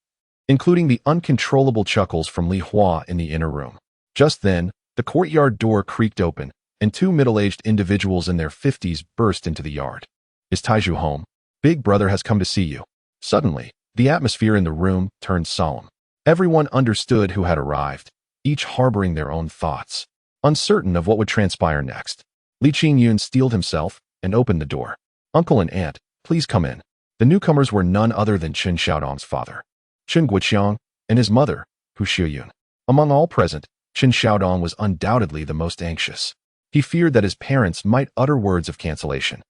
including the uncontrollable chuckles from Li Hua in the inner room. Just then, the courtyard door creaked open, and two middle-aged individuals in their 50s burst into the yard. Is Taizhu home? Big brother has come to see you. Suddenly, the atmosphere in the room turned solemn. Everyone understood who had arrived, each harboring their own thoughts, uncertain of what would transpire next. Li Qingyun steeled himself and opened the door. Uncle and aunt, please come in. The newcomers were none other than Qin Xiaodong's father, Qin Guoqiang, and his mother, Hu Xiuyun. Among all present, Qin Xiaodong was undoubtedly the most anxious. He feared that his parents might utter words of cancellation.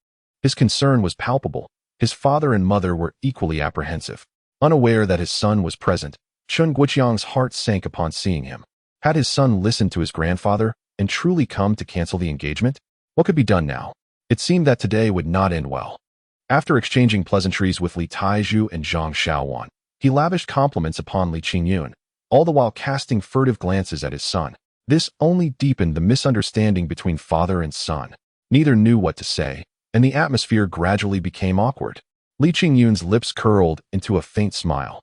His concern was palpable. His father and mother were equally apprehensive. Unaware that his son was present, Qin Guoqiang's heart sank upon seeing him. Had his son listened to his grandfather and truly come to cancel the engagement? What could be done now? It seemed that today would not end well. After exchanging pleasantries with Li Taizhu and Zhang Xiaowan, he lavished compliments upon Li Qingyun, all the while casting furtive glances at his son. This only deepened the misunderstanding between father and son. Neither knew what to say, and the atmosphere gradually became awkward. Li Qingyun's lips curled into a faint smile.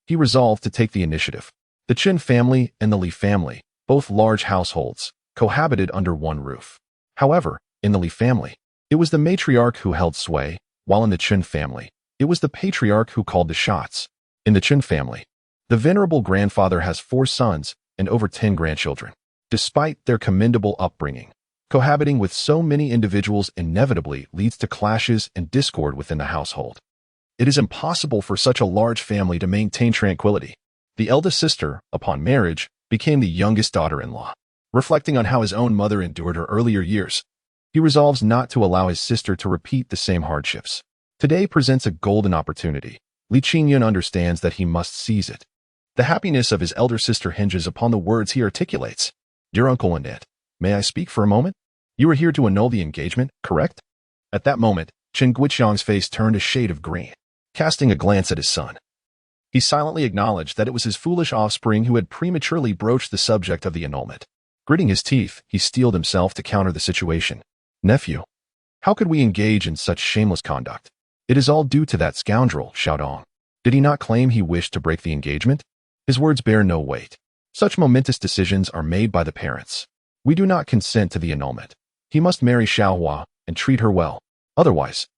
He resolved to take the initiative. The Qin family and the Li family, both large households, cohabited under one roof. However, in the Li family, it was the matriarch who held sway, while in the Qin family, it was the patriarch who called the shots. In the Qin family, the venerable grandfather has 4 sons and over 10 grandchildren. Despite their commendable upbringing, cohabiting with so many individuals inevitably leads to clashes and discord within the household. It is impossible for such a large family to maintain tranquility. The eldest sister, upon marriage, became the youngest daughter-in-law. Reflecting on how his own mother endured her earlier years, he resolves not to allow his sister to repeat the same hardships. Today presents a golden opportunity. Li Qingyun understands that he must seize it. The happiness of his elder sister hinges upon the words he articulates. Dear uncle and aunt, may I speak for a moment? You are here to annul the engagement, correct? At that moment, Chen Guiqiang's face turned a shade of green, casting a glance at his son. He silently acknowledged that it was his foolish offspring who had prematurely broached the subject of the annulment. Gritting his teeth, he steeled himself to counter the situation. Nephew, how could we engage in such shameless conduct? It is all due to that scoundrel, Xiaodong. Did he not claim he wished to break the engagement? His words bear no weight. Such momentous decisions are made by the parents. We do not consent to the annulment. He must marry Xiaohua and treat her well. Otherwise,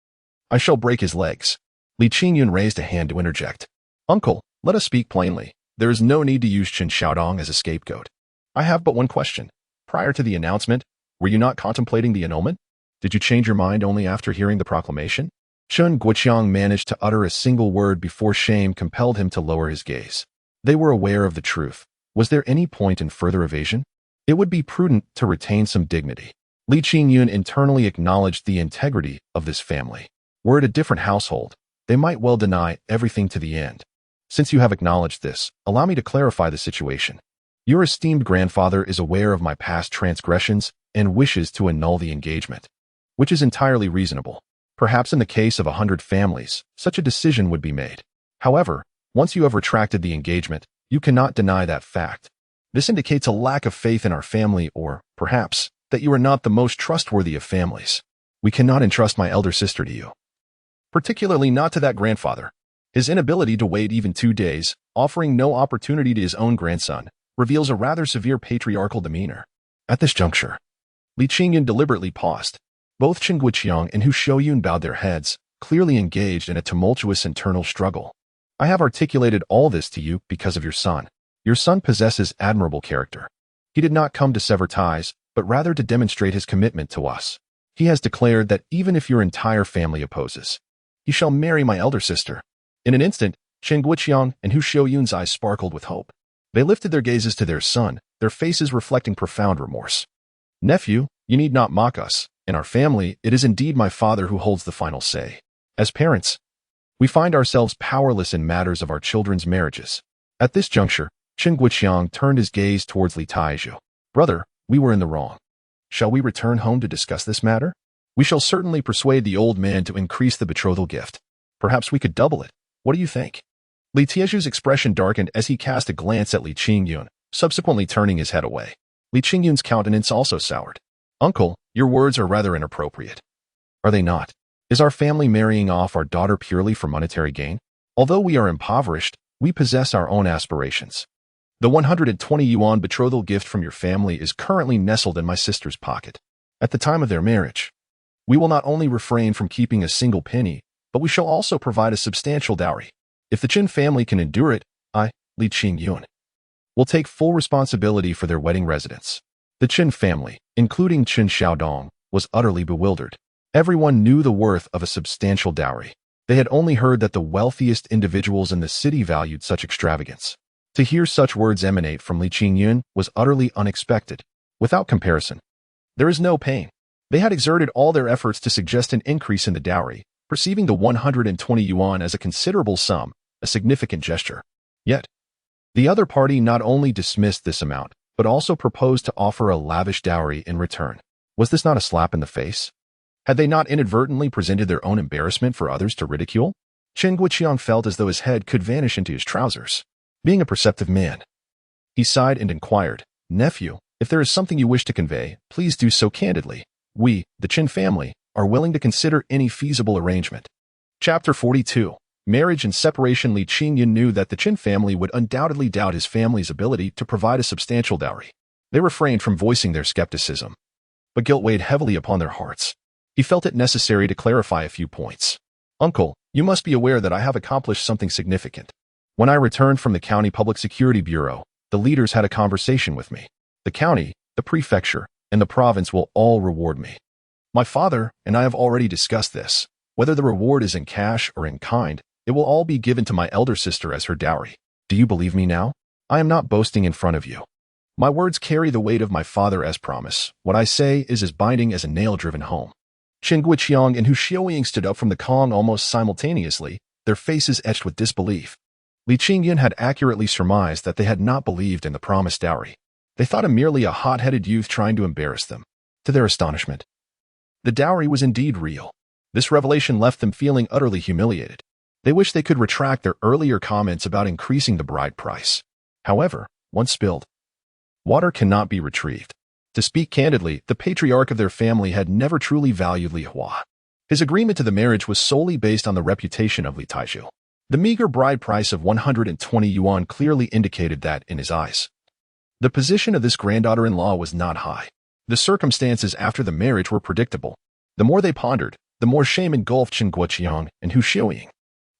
I shall break his legs. Li Qingyun raised a hand to interject. Uncle, let us speak plainly. There is no need to use Chen Xiaodong as a scapegoat. I have but one question. Prior to the announcement, were you not contemplating the annulment? Did you change your mind only after hearing the proclamation? Chen Guiqiang managed to utter a single word before shame compelled him to lower his gaze. They were aware of the truth. Was there any point in further evasion? It would be prudent to retain some dignity. Li Qingyun internally acknowledged the integrity of this family. Were it a different household, they might well deny everything to the end. Since you have acknowledged this, allow me to clarify the situation. Your esteemed grandfather is aware of my past transgressions and wishes to annul the engagement, which is entirely reasonable. Perhaps in the case of 100 families, such a decision would be made. However, once you have retracted the engagement, you cannot deny that fact. This indicates a lack of faith in our family or, perhaps, that you are not the most trustworthy of families. We cannot entrust my elder sister to you. Particularly not to that grandfather. His inability to wait even 2 days, offering no opportunity to his own grandson, reveals a rather severe patriarchal demeanor. At this juncture, Li Qingyun deliberately paused. Both Chen Guiqiang and Hu Shouyun bowed their heads, clearly engaged in a tumultuous internal struggle. I have articulated all this to you because of your son. Your son possesses admirable character. He did not come to sever ties, but rather to demonstrate his commitment to us. He has declared that even if your entire family opposes, he shall marry my elder sister. In an instant, Chen Guiqiang and Hu Shouyun's eyes sparkled with hope. They lifted their gazes to their son, their faces reflecting profound remorse. Nephew, you need not mock us. In our family, it is indeed my father who holds the final say. As parents, we find ourselves powerless in matters of our children's marriages. At this juncture, Chen Guiqiang turned his gaze towards Li Taizhu. Brother, we were in the wrong. Shall we return home to discuss this matter? We shall certainly persuade the old man to increase the betrothal gift. Perhaps we could double it. What do you think? Li Taizhu's expression darkened as he cast a glance at Li Qingyun, subsequently turning his head away. Li Qingyun's countenance also soured. Uncle, your words are rather inappropriate. Are they not? Is our family marrying off our daughter purely for monetary gain? Although we are impoverished, we possess our own aspirations. The 120 yuan betrothal gift from your family is currently nestled in my sister's pocket. At the time of their marriage, we will not only refrain from keeping a single penny, but we shall also provide a substantial dowry. If the Qin family can endure it, I, Li Qingyun, will take full responsibility for their wedding residence. The Qin family, including Chen Xiaodong, was utterly bewildered. Everyone knew the worth of a substantial dowry. They had only heard that the wealthiest individuals in the city valued such extravagance. To hear such words emanate from Li Qingyun was utterly unexpected. Without comparison, there is no pain. They had exerted all their efforts to suggest an increase in the dowry, perceiving the 120 yuan as a considerable sum, a significant gesture. Yet, the other party not only dismissed this amount, but also proposed to offer a lavish dowry in return. Was this not a slap in the face? Had they not inadvertently presented their own embarrassment for others to ridicule? Chen Guoqiang felt as though his head could vanish into his trousers. Being a perceptive man, he sighed and inquired, "Nephew, if there is something you wish to convey, please do so candidly. We, the Qin family, are willing to consider any feasible arrangement." Chapter 42. Marriage and Separation. Li Qingyun knew that the Qin family would undoubtedly doubt his family's ability to provide a substantial dowry. They refrained from voicing their skepticism, but guilt weighed heavily upon their hearts. He felt it necessary to clarify a few points. "Uncle, you must be aware that I have accomplished something significant. When I returned from the County Public Security Bureau, the leaders had a conversation with me. The county, the prefecture, and the province will all reward me. My father and I have already discussed this. Whether the reward is in cash or in kind, it will all be given to my elder sister as her dowry. Do you believe me now? I am not boasting in front of you. My words carry the weight of my father as promise. What I say is as binding as a nail driven home." Chen Guoqiang and Hu Xiaoying stood up from the Kong almost simultaneously, their faces etched with disbelief. Li Qingyun had accurately surmised that they had not believed in the promised dowry. They thought him merely a hot-headed youth trying to embarrass them. To their astonishment, the dowry was indeed real. This revelation left them feeling utterly humiliated. They wished they could retract their earlier comments about increasing the bride price. However, once spilled, water cannot be retrieved. To speak candidly, the patriarch of their family had never truly valued Li Hua. His agreement to the marriage was solely based on the reputation of Li Taizhu. The meager bride price of 120 yuan clearly indicated that, in his eyes, the position of this granddaughter-in-law was not high. The circumstances after the marriage were predictable. The more they pondered, the more shame engulfed Chen Guoqiang and Hu Xiaoying.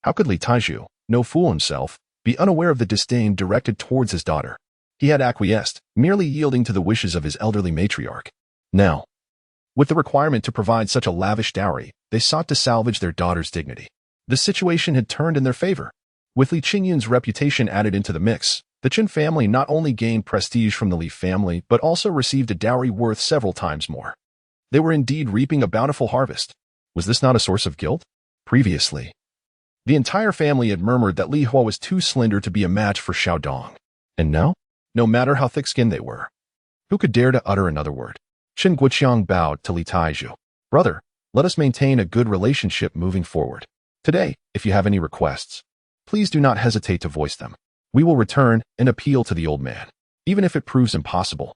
How could Li Taizhu, no fool himself, be unaware of the disdain directed towards his daughter? He had acquiesced, merely yielding to the wishes of his elderly matriarch. Now, with the requirement to provide such a lavish dowry, they sought to salvage their daughter's dignity. The situation had turned in their favor. With Li Qingyun's reputation added into the mix, the Qin family not only gained prestige from the Li family but also received a dowry worth several times more. They were indeed reaping a bountiful harvest. Was this not a source of guilt? Previously, the entire family had murmured that Li Hua was too slender to be a match for Xiao Dong. And now, no matter how thick-skinned they were, who could dare to utter another word? Chen Guoqiang bowed to Li Taizhu. "Brother, let us maintain a good relationship moving forward. Today, if you have any requests, please do not hesitate to voice them. We will return and appeal to the old man, even if it proves impossible.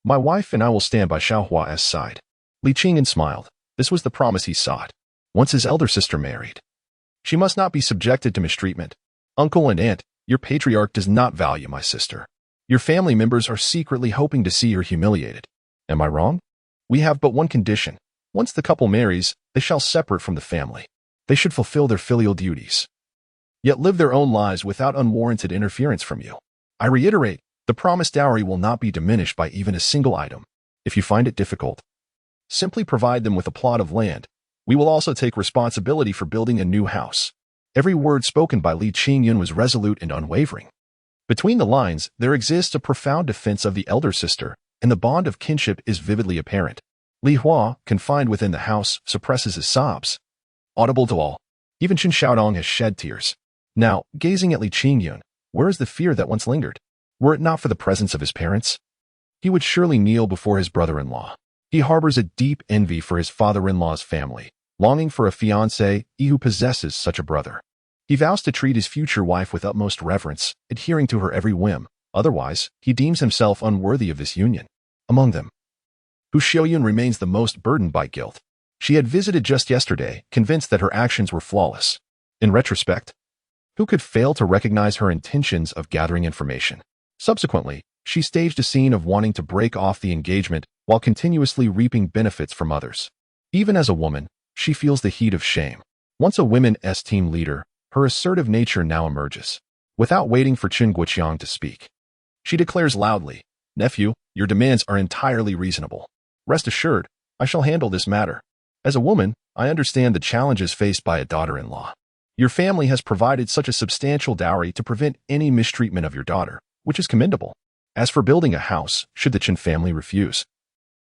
My wife and I will stand by Xiaohua's side." Li Qingyun smiled. This was the promise he sought. Once his elder sister married, she must not be subjected to mistreatment. "Uncle and aunt, your patriarch does not value my sister. Your family members are secretly hoping to see her humiliated. Am I wrong? We have but one condition. Once the couple marries, they shall separate from the family. They should fulfill their filial duties, yet live their own lives without unwarranted interference from you. I reiterate, the promised dowry will not be diminished by even a single item. If you find it difficult, simply provide them with a plot of land. We will also take responsibility for building a new house." Every word spoken by Li Qingyun was resolute and unwavering. Between the lines, there exists a profound defense of the elder sister, and the bond of kinship is vividly apparent. Li Hua, confined within the house, suppresses his sobs, audible to all. Even Chen Xiaodong has shed tears. Now, gazing at Li Qingyun, where is the fear that once lingered? Were it not for the presence of his parents, he would surely kneel before his brother-in-law. He harbors a deep envy for his father-in-law's family, longing for a fiancé who possesses such a brother. He vows to treat his future wife with utmost reverence, adhering to her every whim. Otherwise, he deems himself unworthy of this union. Among them, Hu Xiaoyun remains the most burdened by guilt. She had visited just yesterday, convinced that her actions were flawless. In retrospect, who could fail to recognize her intentions of gathering information? Subsequently, she staged a scene of wanting to break off the engagement while continuously reaping benefits from others. Even as a woman, she feels the heat of shame. Once a women's team leader, her assertive nature now emerges. Without waiting for Chen Guoqiang to speak, she declares loudly, "Nephew, your demands are entirely reasonable. Rest assured, I shall handle this matter. As a woman, I understand the challenges faced by a daughter-in-law. Your family has provided such a substantial dowry to prevent any mistreatment of your daughter, which is commendable. As for building a house, should the Chen family refuse,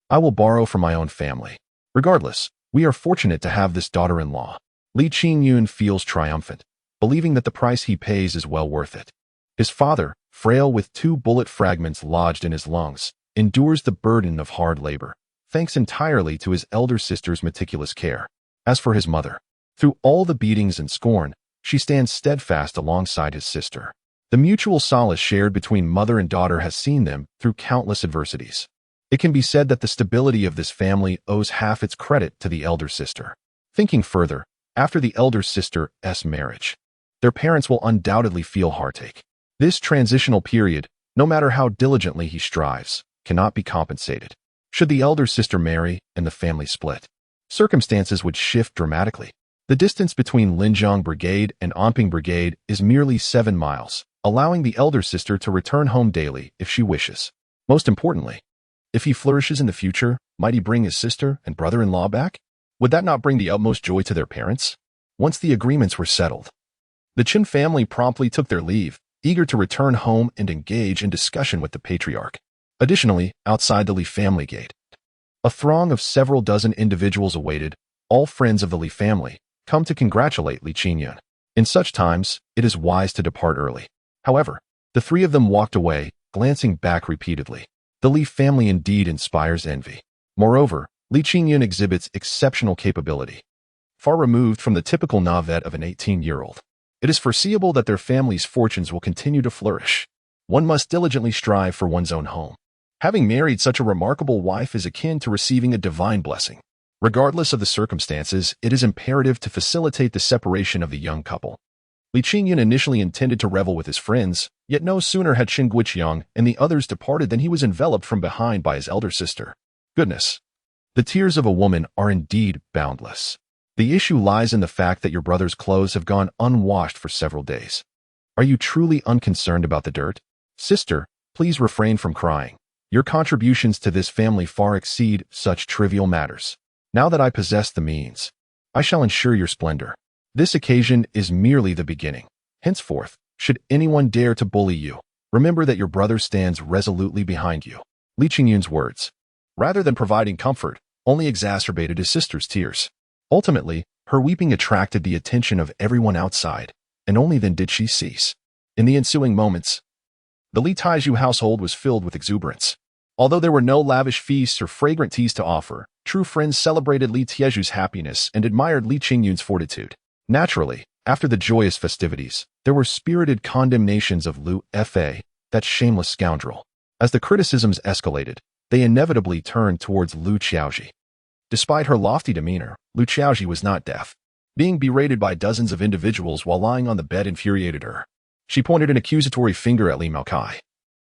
I will borrow from my own family. Regardless, we are fortunate to have this daughter-in-law." Li Qingyun feels triumphant, believing that the price he pays is well worth it. His father, frail with 2 bullet fragments lodged in his lungs, endures the burden of hard labor, thanks entirely to his elder sister's meticulous care. As for his mother, through all the beatings and scorn, she stands steadfast alongside his sister. The mutual solace shared between mother and daughter has seen them through countless adversities. It can be said that the stability of this family owes half its credit to the elder sister. Thinking further, after the elder sister's marriage, their parents will undoubtedly feel heartache. This transitional period, no matter how diligently he strives, cannot be compensated. Should the elder sister marry and the family split, circumstances would shift dramatically. The distance between Linjiang Brigade and Anping Brigade is merely 7 miles, allowing the elder sister to return home daily if she wishes. Most importantly, if he flourishes in the future, might he bring his sister and brother-in-law back? Would that not bring the utmost joy to their parents? Once the agreements were settled, the Qin family promptly took their leave, eager to return home and engage in discussion with the patriarch. Additionally, outside the Li family gate, a throng of several dozen individuals awaited, all friends of the Li family, come to congratulate Li Qingyun. In such times, it is wise to depart early. However, the three of them walked away, glancing back repeatedly. The Li family indeed inspires envy. Moreover, Li Qingyun exhibits exceptional capability, far removed from the typical navet of an 18-year-old. It is foreseeable that their family's fortunes will continue to flourish. One must diligently strive for one's own home. Having married such a remarkable wife is akin to receiving a divine blessing. Regardless of the circumstances, it is imperative to facilitate the separation of the young couple. Li Qingyun initially intended to revel with his friends, yet no sooner had Qin Guiqiang and the others departed than he was enveloped from behind by his elder sister. Goodness! The tears of a woman are indeed boundless. The issue lies in the fact that your brother's clothes have gone unwashed for several days. Are you truly unconcerned about the dirt? Sister, please refrain from crying. Your contributions to this family far exceed such trivial matters. Now that I possess the means, I shall ensure your splendor. This occasion is merely the beginning. Henceforth, should anyone dare to bully you, remember that your brother stands resolutely behind you. Li Qingyun's words, rather than providing comfort, only exacerbated his sister's tears. Ultimately, her weeping attracted the attention of everyone outside, and only then did she cease. In the ensuing moments, the Li Taiju household was filled with exuberance. Although there were no lavish feasts or fragrant teas to offer, true friends celebrated Li Tieju's happiness and admired Li Qingyun's fortitude. Naturally, after the joyous festivities, there were spirited condemnations of Lu Fa, that shameless scoundrel. As the criticisms escalated, they inevitably turned towards Lu Qiaoji. Despite her lofty demeanor, Lu Qiaoji was not deaf. Being berated by dozens of individuals while lying on the bed infuriated her. She pointed an accusatory finger at Li Maokai,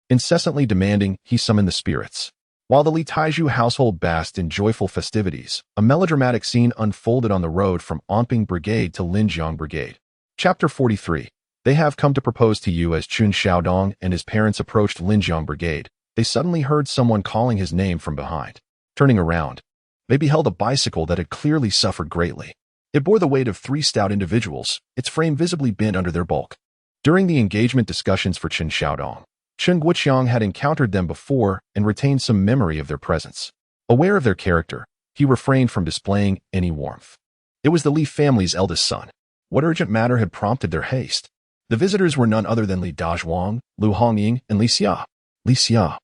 incessantly demanding he summon the spirits. While the Li Taiju household basked in joyful festivities, a melodramatic scene unfolded on the road from Anping Brigade to Linjiang Brigade. Chapter 43. They have come to propose to you. As Chun Xiaodong and his parents approached Linjiang Brigade, they suddenly heard someone calling his name from behind. Turning around, they beheld a bicycle that had clearly suffered greatly. It bore the weight of 3 stout individuals, its frame visibly bent under their bulk. During the engagement discussions for Chun Xiaodong, Qin Guiqiang had encountered them before and retained some memory of their presence. Aware of their character, he refrained from displaying any warmth. It was the Li family's eldest son. What urgent matter had prompted their haste? The visitors were none other than Li Dazhuang, Lu Hongying, and Li Xia. Li Xia,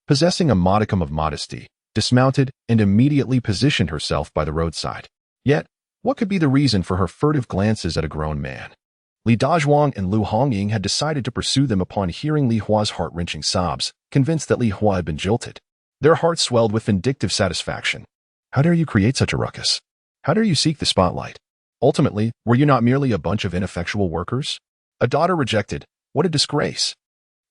possessing a modicum of modesty, dismounted and immediately positioned herself by the roadside. Yet, what could be the reason for her furtive glances at a grown man? Li Dazhuang and Lu Hongying had decided to pursue them upon hearing Li Hua's heart-wrenching sobs, convinced that Li Hua had been jilted. Their hearts swelled with vindictive satisfaction. How dare you create such a ruckus? How dare you seek the spotlight? Ultimately, were you not merely a bunch of ineffectual workers? A daughter rejected. What a disgrace.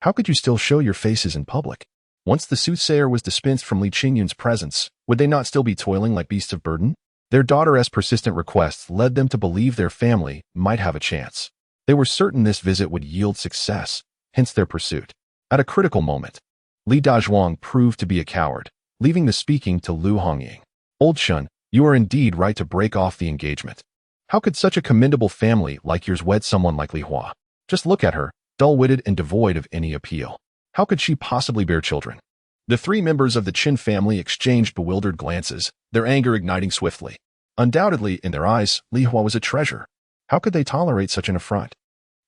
How could you still show your faces in public? Once the soothsayer was dispensed from Li Qingyun's presence, would they not still be toiling like beasts of burden? Their daughter's persistent requests led them to believe their family might have a chance. They were certain this visit would yield success, hence their pursuit. At a critical moment, Li Dazhuang proved to be a coward, leaving the speaking to Lu Hongying. Old Shun, you are indeed right to break off the engagement. How could such a commendable family like yours wed someone like Li Hua? Just look at her, dull-witted and devoid of any appeal. How could she possibly bear children? The 3 members of the Qin family exchanged bewildered glances, their anger igniting swiftly. Undoubtedly, in their eyes, Li Hua was a treasure. How could they tolerate such an affront?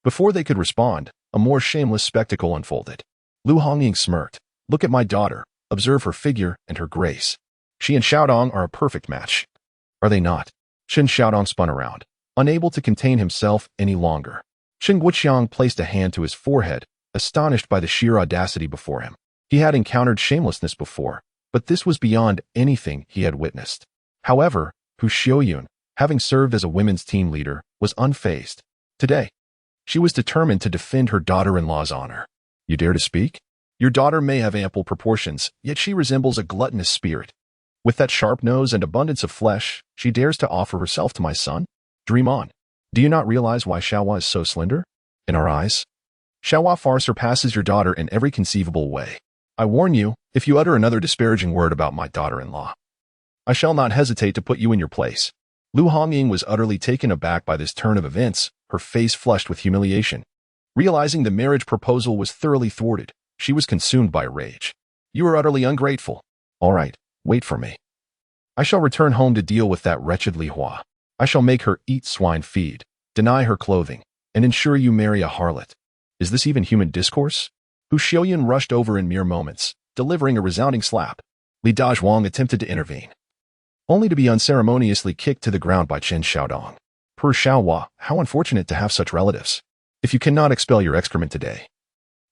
Before they could respond, a more shameless spectacle unfolded. Lu Hongying smirked. Look at my daughter, observe her figure and her grace. She and Xiaodong are a perfect match. Are they not? Chen Xiaodong spun around, unable to contain himself any longer. Chen Guoqiang placed a hand to his forehead, astonished by the sheer audacity before him. He had encountered shamelessness before, but this was beyond anything he had witnessed. However, Hu Xiaoyun, having served as a women's team leader, was unfazed. Today, she was determined to defend her daughter-in-law's honor. You dare to speak? Your daughter may have ample proportions, yet she resembles a gluttonous spirit. With that sharp nose and abundance of flesh, she dares to offer herself to my son? Dream on. Do you not realize why Xiaohua is so slender? In our eyes, Xiaohua far surpasses your daughter in every conceivable way. I warn you, if you utter another disparaging word about my daughter-in-law, I shall not hesitate to put you in your place. Lu Hongying was utterly taken aback by this turn of events, her face flushed with humiliation. Realizing the marriage proposal was thoroughly thwarted, she was consumed by rage. You are utterly ungrateful. All right, wait for me. I shall return home to deal with that wretched Li Hua. I shall make her eat swine feed, deny her clothing, and ensure you marry a harlot. Is this even human discourse? Hu Xiaoyun rushed over in mere moments, delivering a resounding slap. Li Dazhuang attempted to intervene, only to be unceremoniously kicked to the ground by Chen Xiaodong. Per Xiaohua, how unfortunate to have such relatives. If you cannot expel your excrement today,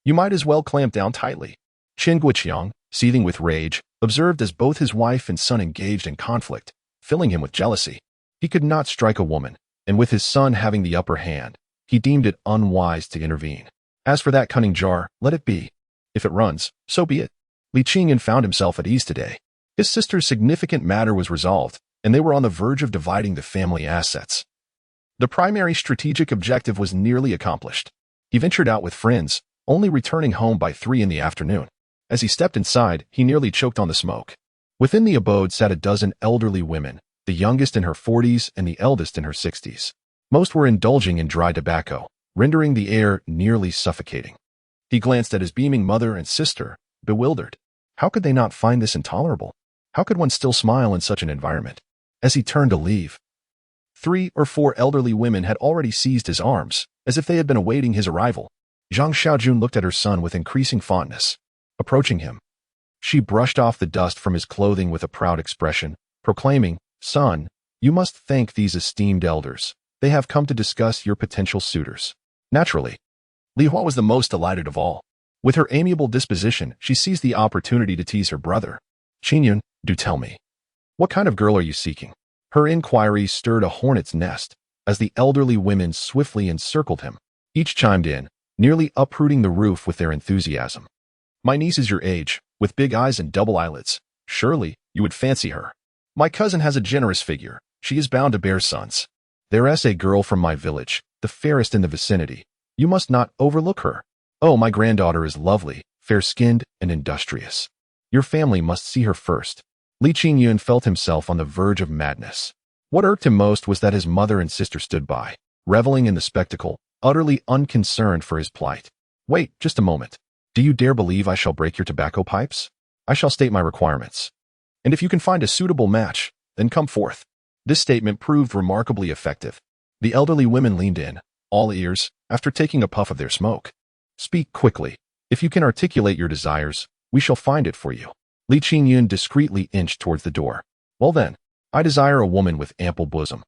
you might as well clamp down tightly. Chen Guoqiang, seething with rage, observed as both his wife and son engaged in conflict, filling him with jealousy. He could not strike a woman, and with his son having the upper hand, he deemed it unwise to intervene. As for that cunning jar, let it be. If it runs, so be it. Li Qingyun found himself at ease today. His sister's significant matter was resolved, and they were on the verge of dividing the family assets. The primary strategic objective was nearly accomplished. He ventured out with friends, only returning home by 3 in the afternoon. As he stepped inside, he nearly choked on the smoke. Within the abode sat a dozen elderly women, the youngest in her 40s and the eldest in her 60s. Most were indulging in dry tobacco, rendering the air nearly suffocating. He glanced at his beaming mother and sister, bewildered. How could they not find this intolerable? How could one still smile in such an environment? As he turned to leave, 3 or 4 elderly women had already seized his arms, as if they had been awaiting his arrival. Zhang Xiaojun looked at her son with increasing fondness. Approaching him, she brushed off the dust from his clothing with a proud expression, proclaiming, "Son, you must thank these esteemed elders. They have come to discuss your potential suitors." Naturally, Li Hua was the most delighted of all. With her amiable disposition, she seized the opportunity to tease her brother. "Qingyun, do tell me, what kind of girl are you seeking?" Her inquiry stirred a hornet's nest, as the elderly women swiftly encircled him. Each chimed in, nearly uprooting the roof with their enthusiasm. "My niece is your age, with big eyes and double eyelids. Surely, you would fancy her. My cousin has a generous figure. She is bound to bear sons. There's a girl from my village, the fairest in the vicinity. You must not overlook her. Oh, my granddaughter is lovely, fair-skinned, and industrious. Your family must see her first." Li Qingyun felt himself on the verge of madness. What irked him most was that his mother and sister stood by, reveling in the spectacle, utterly unconcerned for his plight. "Wait, just a moment. Do you dare believe I shall break your tobacco pipes? I shall state my requirements. And if you can find a suitable match, then come forth." This statement proved remarkably effective. The elderly women leaned in, all ears, after taking a puff of their smoke. "Speak quickly. If you can articulate your desires, we shall find it for you." Li Qingyun discreetly inched towards the door. "Well then, I desire a woman with ample bosom,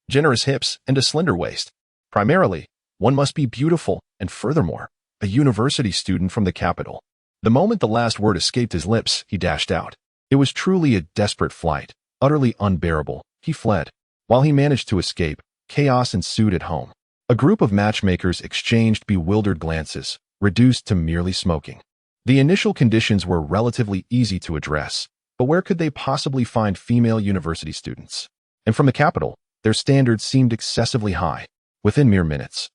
generous hips, and a slender waist. Primarily, one must be beautiful, and furthermore, a university student from the capital." The moment the last word escaped his lips, he dashed out. It was truly a desperate flight, utterly unbearable. He fled. While he managed to escape, chaos ensued at home. A group of matchmakers exchanged bewildered glances, reduced to merely smoking. The initial conditions were relatively easy to address, but where could they possibly find female university students? And from the capital, their standards seemed excessively high. Within mere minutes,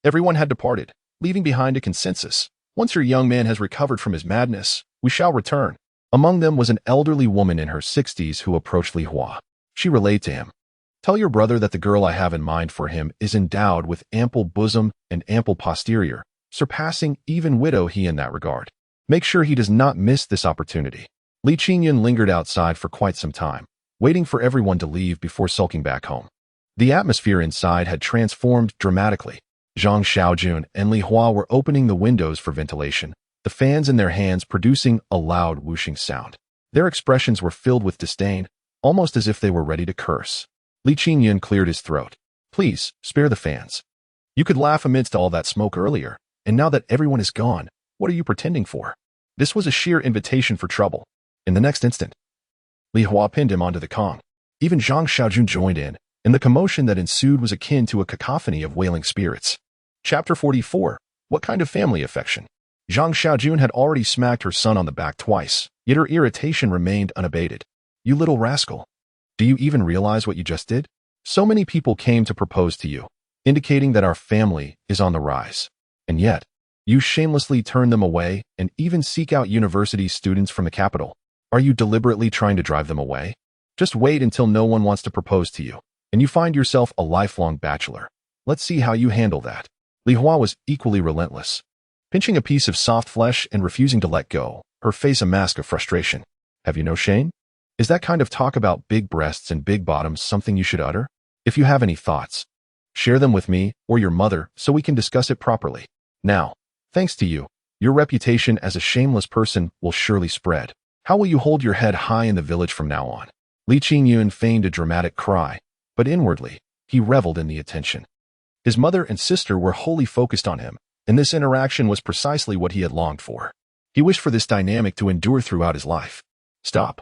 everyone had departed, leaving behind a consensus. "Once your young man has recovered from his madness, we shall return." Among them was an elderly woman in her 60s who approached Li Hua. She relayed to him, "Tell your brother that the girl I have in mind for him is endowed with ample bosom and ample posterior, surpassing even widow he in that regard. Make sure he does not miss this opportunity." Li Qingyun lingered outside for quite some time, waiting for everyone to leave before sulking back home. The atmosphere inside had transformed dramatically. Zhang Xiaojun and Li Hua were opening the windows for ventilation, the fans in their hands producing a loud whooshing sound. Their expressions were filled with disdain, almost as if they were ready to curse. Li Qingyun cleared his throat. Please, spare the fans. You could laugh amidst all that smoke earlier, and now that everyone is gone, what are you pretending for? This was a sheer invitation for trouble. In the next instant, Li Hua pinned him onto the Kong. Even Zhang Xiaojun joined in, and the commotion that ensued was akin to a cacophony of wailing spirits. Chapter 44. What kind of family affection? Zhang Xiaojun had already smacked her son on the back twice, yet her irritation remained unabated. You little rascal. Do you even realize what you just did? So many people came to propose to you, indicating that our family is on the rise. And yet, you shamelessly turn them away and even seek out university students from the capital. Are you deliberately trying to drive them away? Just wait until no one wants to propose to you, and you find yourself a lifelong bachelor. Let's see how you handle that. Li Hua was equally relentless, pinching a piece of soft flesh and refusing to let go, her face a mask of frustration. Have you no shame? Is that kind of talk about big breasts and big bottoms something you should utter? If you have any thoughts, share them with me or your mother so we can discuss it properly. Now, thanks to you, your reputation as a shameless person will surely spread. How will you hold your head high in the village from now on? Li Qingyun feigned a dramatic cry, but inwardly, he reveled in the attention. His mother and sister were wholly focused on him, and this interaction was precisely what he had longed for. He wished for this dynamic to endure throughout his life. Stop.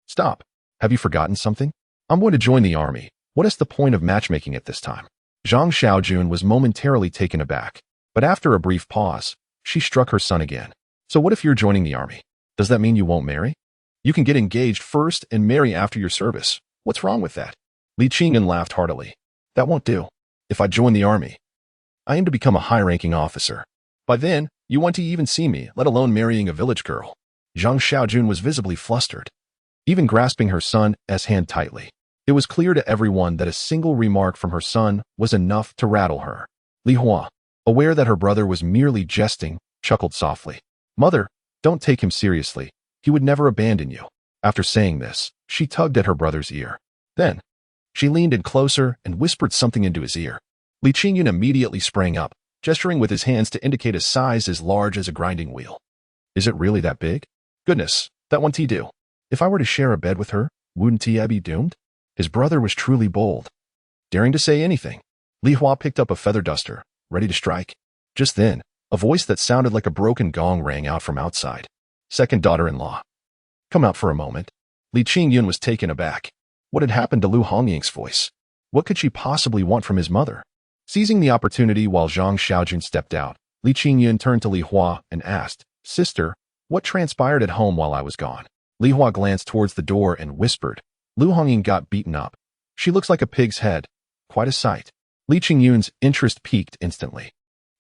Stop. Have you forgotten something? I'm going to join the army. What is the point of matchmaking at this time? Zhang Xiaojun was momentarily taken aback, but after a brief pause, she struck her son again. So what if you're joining the army? Does that mean you won't marry? You can get engaged first and marry after your service. What's wrong with that? Li Qingyun laughed heartily. That won't do. If I join the army, I aim to become a high-ranking officer. By then, you won't even see me, let alone marrying a village girl. Zhang Xiaojun was visibly flustered, even grasping her son's hand tightly. It was clear to everyone that a single remark from her son was enough to rattle her. Li Hua, aware that her brother was merely jesting, chuckled softly. Mother, don't take him seriously. He would never abandon you. After saying this, she tugged at her brother's ear. Then, she leaned in closer and whispered something into his ear. Li Qingyun immediately sprang up, gesturing with his hands to indicate a size as large as a grinding wheel. Is it really that big? Goodness, that won't he do? If I were to share a bed with her, wouldn't he be doomed? His brother was truly bold, daring to say anything. Li Hua picked up a feather duster, ready to strike. Just then, a voice that sounded like a broken gong rang out from outside. Second daughter-in-law. Come out for a moment. Li Qingyun was taken aback. What had happened to Lu Hongying's voice? What could she possibly want from his mother? Seizing the opportunity while Zhang Xiaojun stepped out, Li Qingyun turned to Li Hua and asked, Sister, what transpired at home while I was gone? Li Hua glanced towards the door and whispered, Lu Hongying got beaten up. She looks like a pig's head. Quite a sight. Li Qingyun's interest peaked instantly.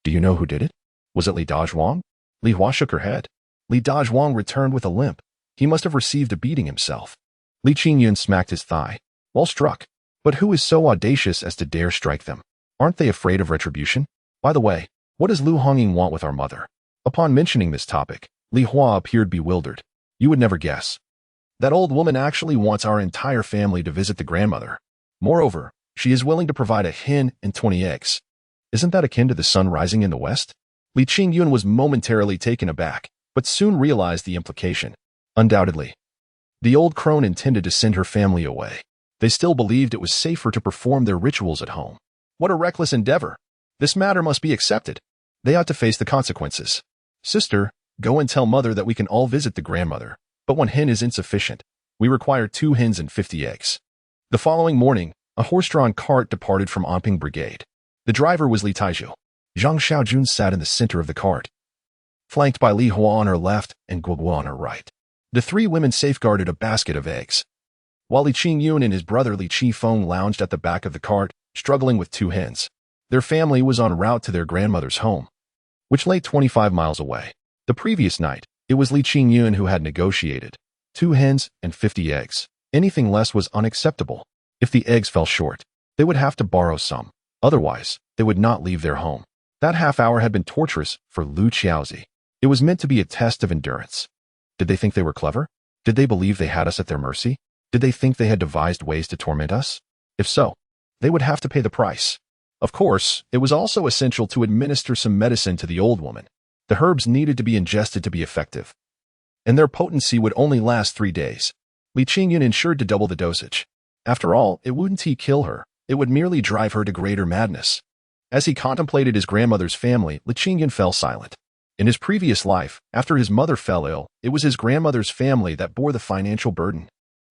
Do you know who did it? Was it Li Dazhuang? Li Hua shook her head. Li Dazhuang returned with a limp. He must have received a beating himself. Li Qingyun smacked his thigh. Well struck. But who is so audacious as to dare strike them? Aren't they afraid of retribution? By the way, what does Lu Hongying want with our mother? Upon mentioning this topic, Li Hua appeared bewildered. You would never guess. That old woman actually wants our entire family to visit the grandmother. Moreover, she is willing to provide a hen and 20 eggs. Isn't that akin to the sun rising in the west? Li Qingyun was momentarily taken aback, but soon realized the implication. Undoubtedly, the old crone intended to send her family away. They still believed it was safer to perform their rituals at home. What a reckless endeavor. This matter must be accepted. They ought to face the consequences. Sister, go and tell mother that we can all visit the grandmother, but 1 hen is insufficient. We require 2 hens and 50 eggs. The following morning, a horse-drawn cart departed from Anping Brigade. The driver was Li Taizhu. Zhang Xiaojun sat in the center of the cart, flanked by Li Hua on her left and Guoguo on her right. The 3 women safeguarded a basket of eggs, while Li Qingyun and his brother Li Qifeng lounged at the back of the cart, struggling with 2 hens. Their family was en route to their grandmother's home, which lay 25 miles away. The previous night, it was Li Qingyun who had negotiated 2 hens and 50 eggs. Anything less was unacceptable. If the eggs fell short, they would have to borrow some. Otherwise, they would not leave their home. That half hour had been torturous for Lu Qiaozi. It was meant to be a test of endurance. Did they think they were clever? Did they believe they had us at their mercy? Did they think they had devised ways to torment us? If so, they would have to pay the price. Of course, it was also essential to administer some medicine to the old woman. The herbs needed to be ingested to be effective, and their potency would only last 3 days. Li Qingyun ensured to double the dosage. After all, it wouldn't kill her, it would merely drive her to greater madness. As he contemplated his grandmother's family, Li Qingyun fell silent. In his previous life, after his mother fell ill, it was his grandmother's family that bore the financial burden.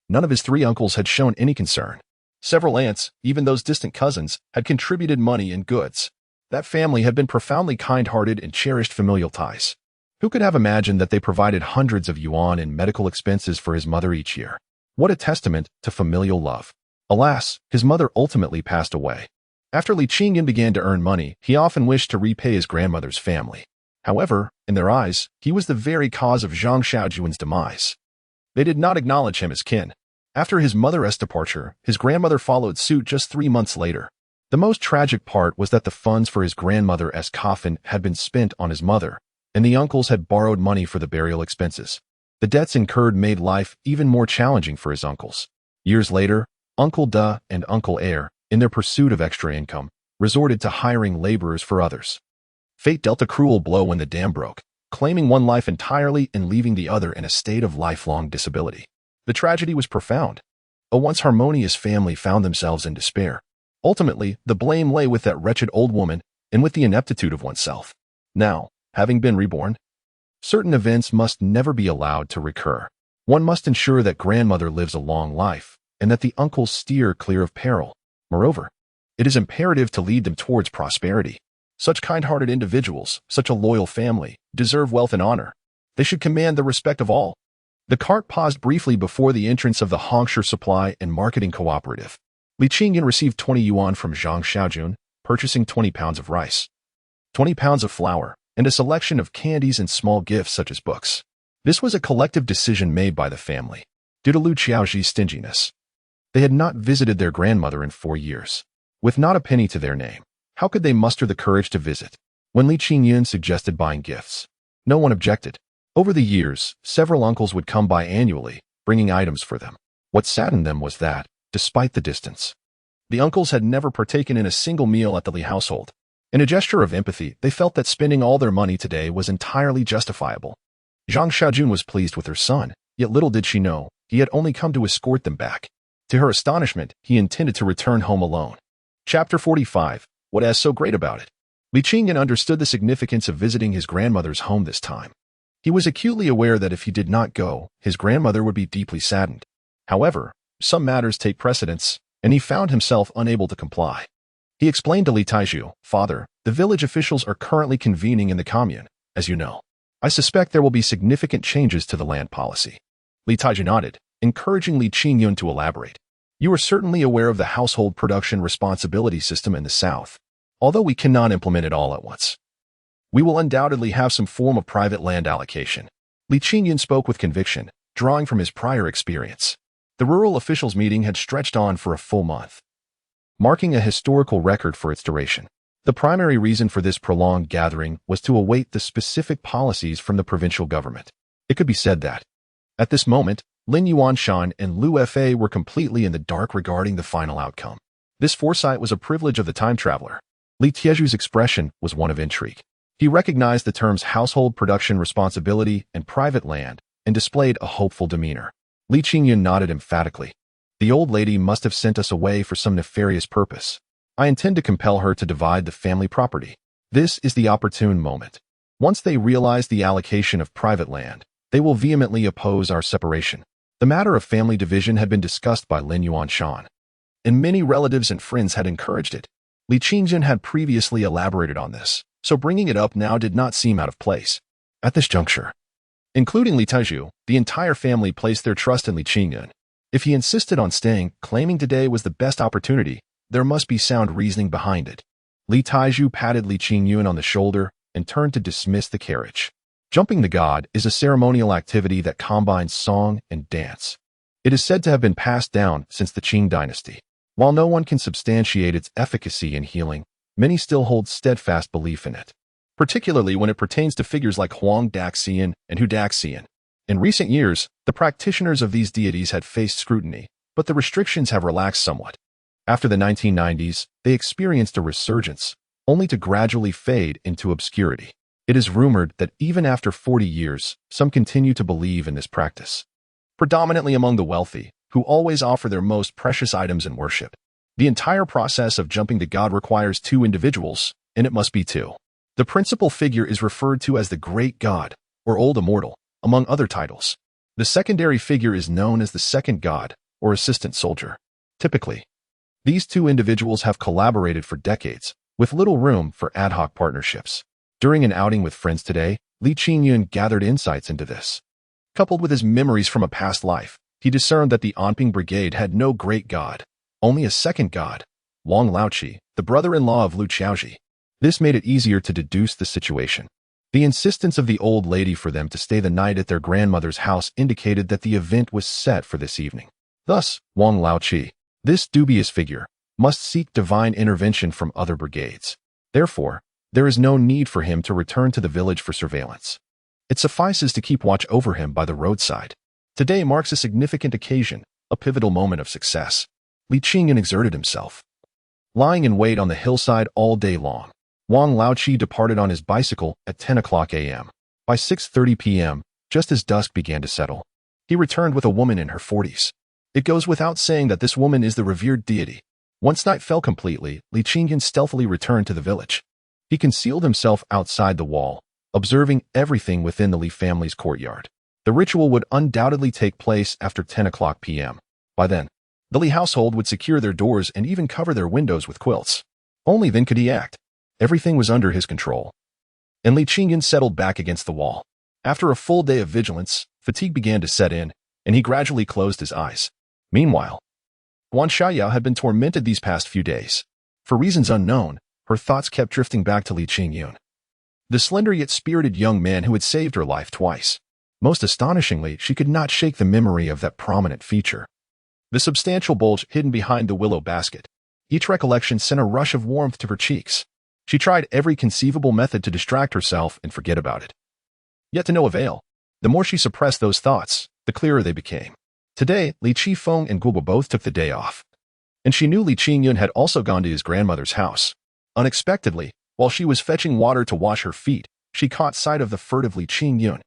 None of his 3 uncles had shown any concern. Several aunts, even those distant cousins, had contributed money and goods. That family had been profoundly kind-hearted and cherished familial ties. Who could have imagined that they provided hundreds of yuan in medical expenses for his mother each year? What a testament to familial love. Alas, his mother ultimately passed away. After Li Qingyun began to earn money, he often wished to repay his grandmother's family. However, in their eyes, he was the very cause of Zhang Xiaojuan's demise. They did not acknowledge him as kin. After his mother's departure, his grandmother followed suit just 3 months later. The most tragic part was that the funds for his grandmother's coffin had been spent on his mother, and the uncles had borrowed money for the burial expenses. The debts incurred made life even more challenging for his uncles. Years later, Uncle Da and Uncle Air, in their pursuit of extra income, resorted to hiring laborers for others. Fate dealt a cruel blow when the dam broke, claiming one life entirely and leaving the other in a state of lifelong disability. The tragedy was profound. A once harmonious family found themselves in despair. Ultimately, the blame lay with that wretched old woman and with the ineptitude of oneself. Now, having been reborn, certain events must never be allowed to recur. One must ensure that grandmother lives a long life and that the uncles steer clear of peril. Moreover, it is imperative to lead them towards prosperity. Such kind-hearted individuals, such a loyal family, deserve wealth and honor. They should command the respect of all. The cart paused briefly before the entrance of the Hongsher Supply and Marketing Cooperative. Li Qingyun received 20 yuan from Zhang Xiaojun, purchasing 20 pounds of rice, 20 pounds of flour, and a selection of candies and small gifts such as books. This was a collective decision made by the family, due to Lu Qiaoji's stinginess. They had not visited their grandmother in 4 years. With not a penny to their name, how could they muster the courage to visit? When Li Qingyun suggested buying gifts, no one objected. Over the years, several uncles would come by annually, bringing items for them. What saddened them was that, despite the distance, the uncles had never partaken in a single meal at the Li household. In a gesture of empathy, they felt that spending all their money today was entirely justifiable. Zhang Xiaojun was pleased with her son, yet little did she know, he had only come to escort them back. To her astonishment, he intended to return home alone. Chapter 45. What is so great about it? Li Qingyun understood the significance of visiting his grandmother's home this time. He was acutely aware that if he did not go, his grandmother would be deeply saddened. However, some matters take precedence, and he found himself unable to comply. He explained to Li Taizhu, "Father, the village officials are currently convening in the commune, as you know. I suspect there will be significant changes to the land policy." Li Taizhu nodded, encouraging Li Qingyun to elaborate. "You are certainly aware of the household production responsibility system in the south, although we cannot implement it all at once. We will undoubtedly have some form of private land allocation." Li Qingyun spoke with conviction, drawing from his prior experience. The rural officials' meeting had stretched on for a full month, marking a historical record for its duration. The primary reason for this prolonged gathering was to await the specific policies from the provincial government. It could be said that, at this moment, Lin Yuanshan and Lu Fa were completely in the dark regarding the final outcome. This foresight was a privilege of the time traveler. Li Tieju's expression was one of intrigue. He recognized the terms household production responsibility and private land and displayed a hopeful demeanor. Li Qingyun nodded emphatically. "The old lady must have sent us away for some nefarious purpose. I intend to compel her to divide the family property. This is the opportune moment. Once they realize the allocation of private land, they will vehemently oppose our separation." The matter of family division had been discussed by Lin Yuanshan, and many relatives and friends had encouraged it. Li Qingyun had previously elaborated on this, so bringing it up now did not seem out of place. At this juncture, including Li Taizhu, the entire family placed their trust in Li Qingyun. If he insisted on staying, claiming today was the best opportunity, there must be sound reasoning behind it. Li Taizhu patted Li Qingyun on the shoulder and turned to dismiss the carriage. Jumping the god is a ceremonial activity that combines song and dance. It is said to have been passed down since the Qing dynasty. While no one can substantiate its efficacy in healing, many still hold steadfast belief in it, particularly when it pertains to figures like Huang Daxian and Hu Daxian. In recent years, the practitioners of these deities had faced scrutiny, but the restrictions have relaxed somewhat. After the 1990s, they experienced a resurgence, only to gradually fade into obscurity. It is rumored that even after 40 years, some continue to believe in this practice, predominantly among the wealthy, who always offer their most precious items in worship. The entire process of jumping to God requires two individuals, and it must be two. The principal figure is referred to as the Great God, or Old Immortal, among other titles. The secondary figure is known as the Second God, or Assistant Soldier. Typically, these two individuals have collaborated for decades, with little room for ad hoc partnerships. During an outing with friends today, Li Qingyun gathered insights into this. Coupled with his memories from a past life, he discerned that the Anping Brigade had no great god, only a second god, Wang Laoqi, the brother-in-law of Lu Qiaoji. This made it easier to deduce the situation. The insistence of the old lady for them to stay the night at their grandmother's house indicated that the event was set for this evening. Thus, Wang Laoqi, this dubious figure, must seek divine intervention from other brigades. Therefore, there is no need for him to return to the village for surveillance. It suffices to keep watch over him by the roadside. Today marks a significant occasion, a pivotal moment of success. Li Qingyun exerted himself. Lying in wait on the hillside all day long, Wang Laoqi departed on his bicycle at 10 o'clock a.m. By 6:30 p.m., just as dusk began to settle, he returned with a woman in her 40s. It goes without saying that this woman is the revered deity. Once night fell completely, Li Qingyun stealthily returned to the village. He concealed himself outside the wall, observing everything within the Li family's courtyard. The ritual would undoubtedly take place after 10 o'clock p.m. By then, the Li household would secure their doors and even cover their windows with quilts. Only then could he act. Everything was under his control. And Li Qingyun settled back against the wall. After a full day of vigilance, fatigue began to set in, and he gradually closed his eyes. Meanwhile, Guan Xiaoyao had been tormented these past few days. For reasons unknown, her thoughts kept drifting back to Li Qingyun, the slender yet spirited young man who had saved her life twice. Most astonishingly, she could not shake the memory of that prominent feature, the substantial bulge hidden behind the willow basket. Each recollection sent a rush of warmth to her cheeks. She tried every conceivable method to distract herself and forget about it. Yet to no avail. The more she suppressed those thoughts, the clearer they became. Today, Li Qifeng and Guobo both took the day off. And she knew Li Qingyun had also gone to his grandmother's house. Unexpectedly, while she was fetching water to wash her feet, she caught sight of the furtive Li Qingyun.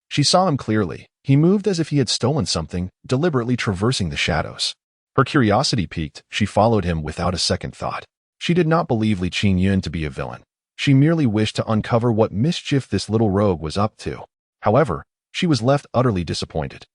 She saw him clearly. He moved as if he had stolen something, deliberately traversing the shadows. Her curiosity piqued, she followed him without a second thought. She did not believe Li Qingyun to be a villain. She merely wished to uncover what mischief this little rogue was up to. However, she was left utterly disappointed.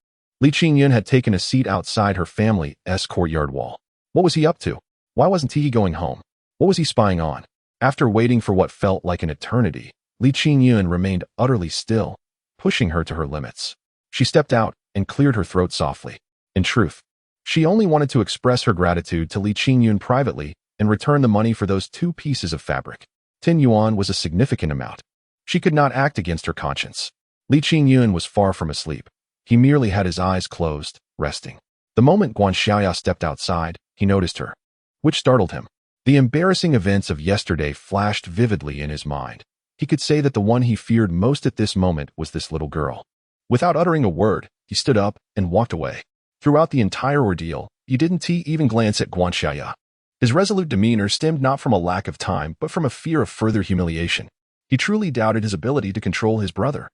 Li Qingyun had taken a seat outside her family's courtyard wall. What was he up to? Why wasn't he going home? What was he spying on? After waiting for what felt like an eternity, Li Qingyun remained utterly still, pushing her to her limits. She stepped out and cleared her throat softly. In truth, she only wanted to express her gratitude to Li Qingyun privately and return the money for those 2 pieces of fabric. 10 yuan was a significant amount. She could not act against her conscience. Li Qingyun was far from asleep. He merely had his eyes closed, resting. The moment Guan Xiaoyao stepped outside, he noticed her, which startled him. The embarrassing events of yesterday flashed vividly in his mind. He could say that the one he feared most at this moment was this little girl. Without uttering a word, he stood up and walked away. Throughout the entire ordeal, he didn't even glance at Guan Xiaoyao. His resolute demeanor stemmed not from a lack of time, but from a fear of further humiliation. He truly doubted his ability to control his brother.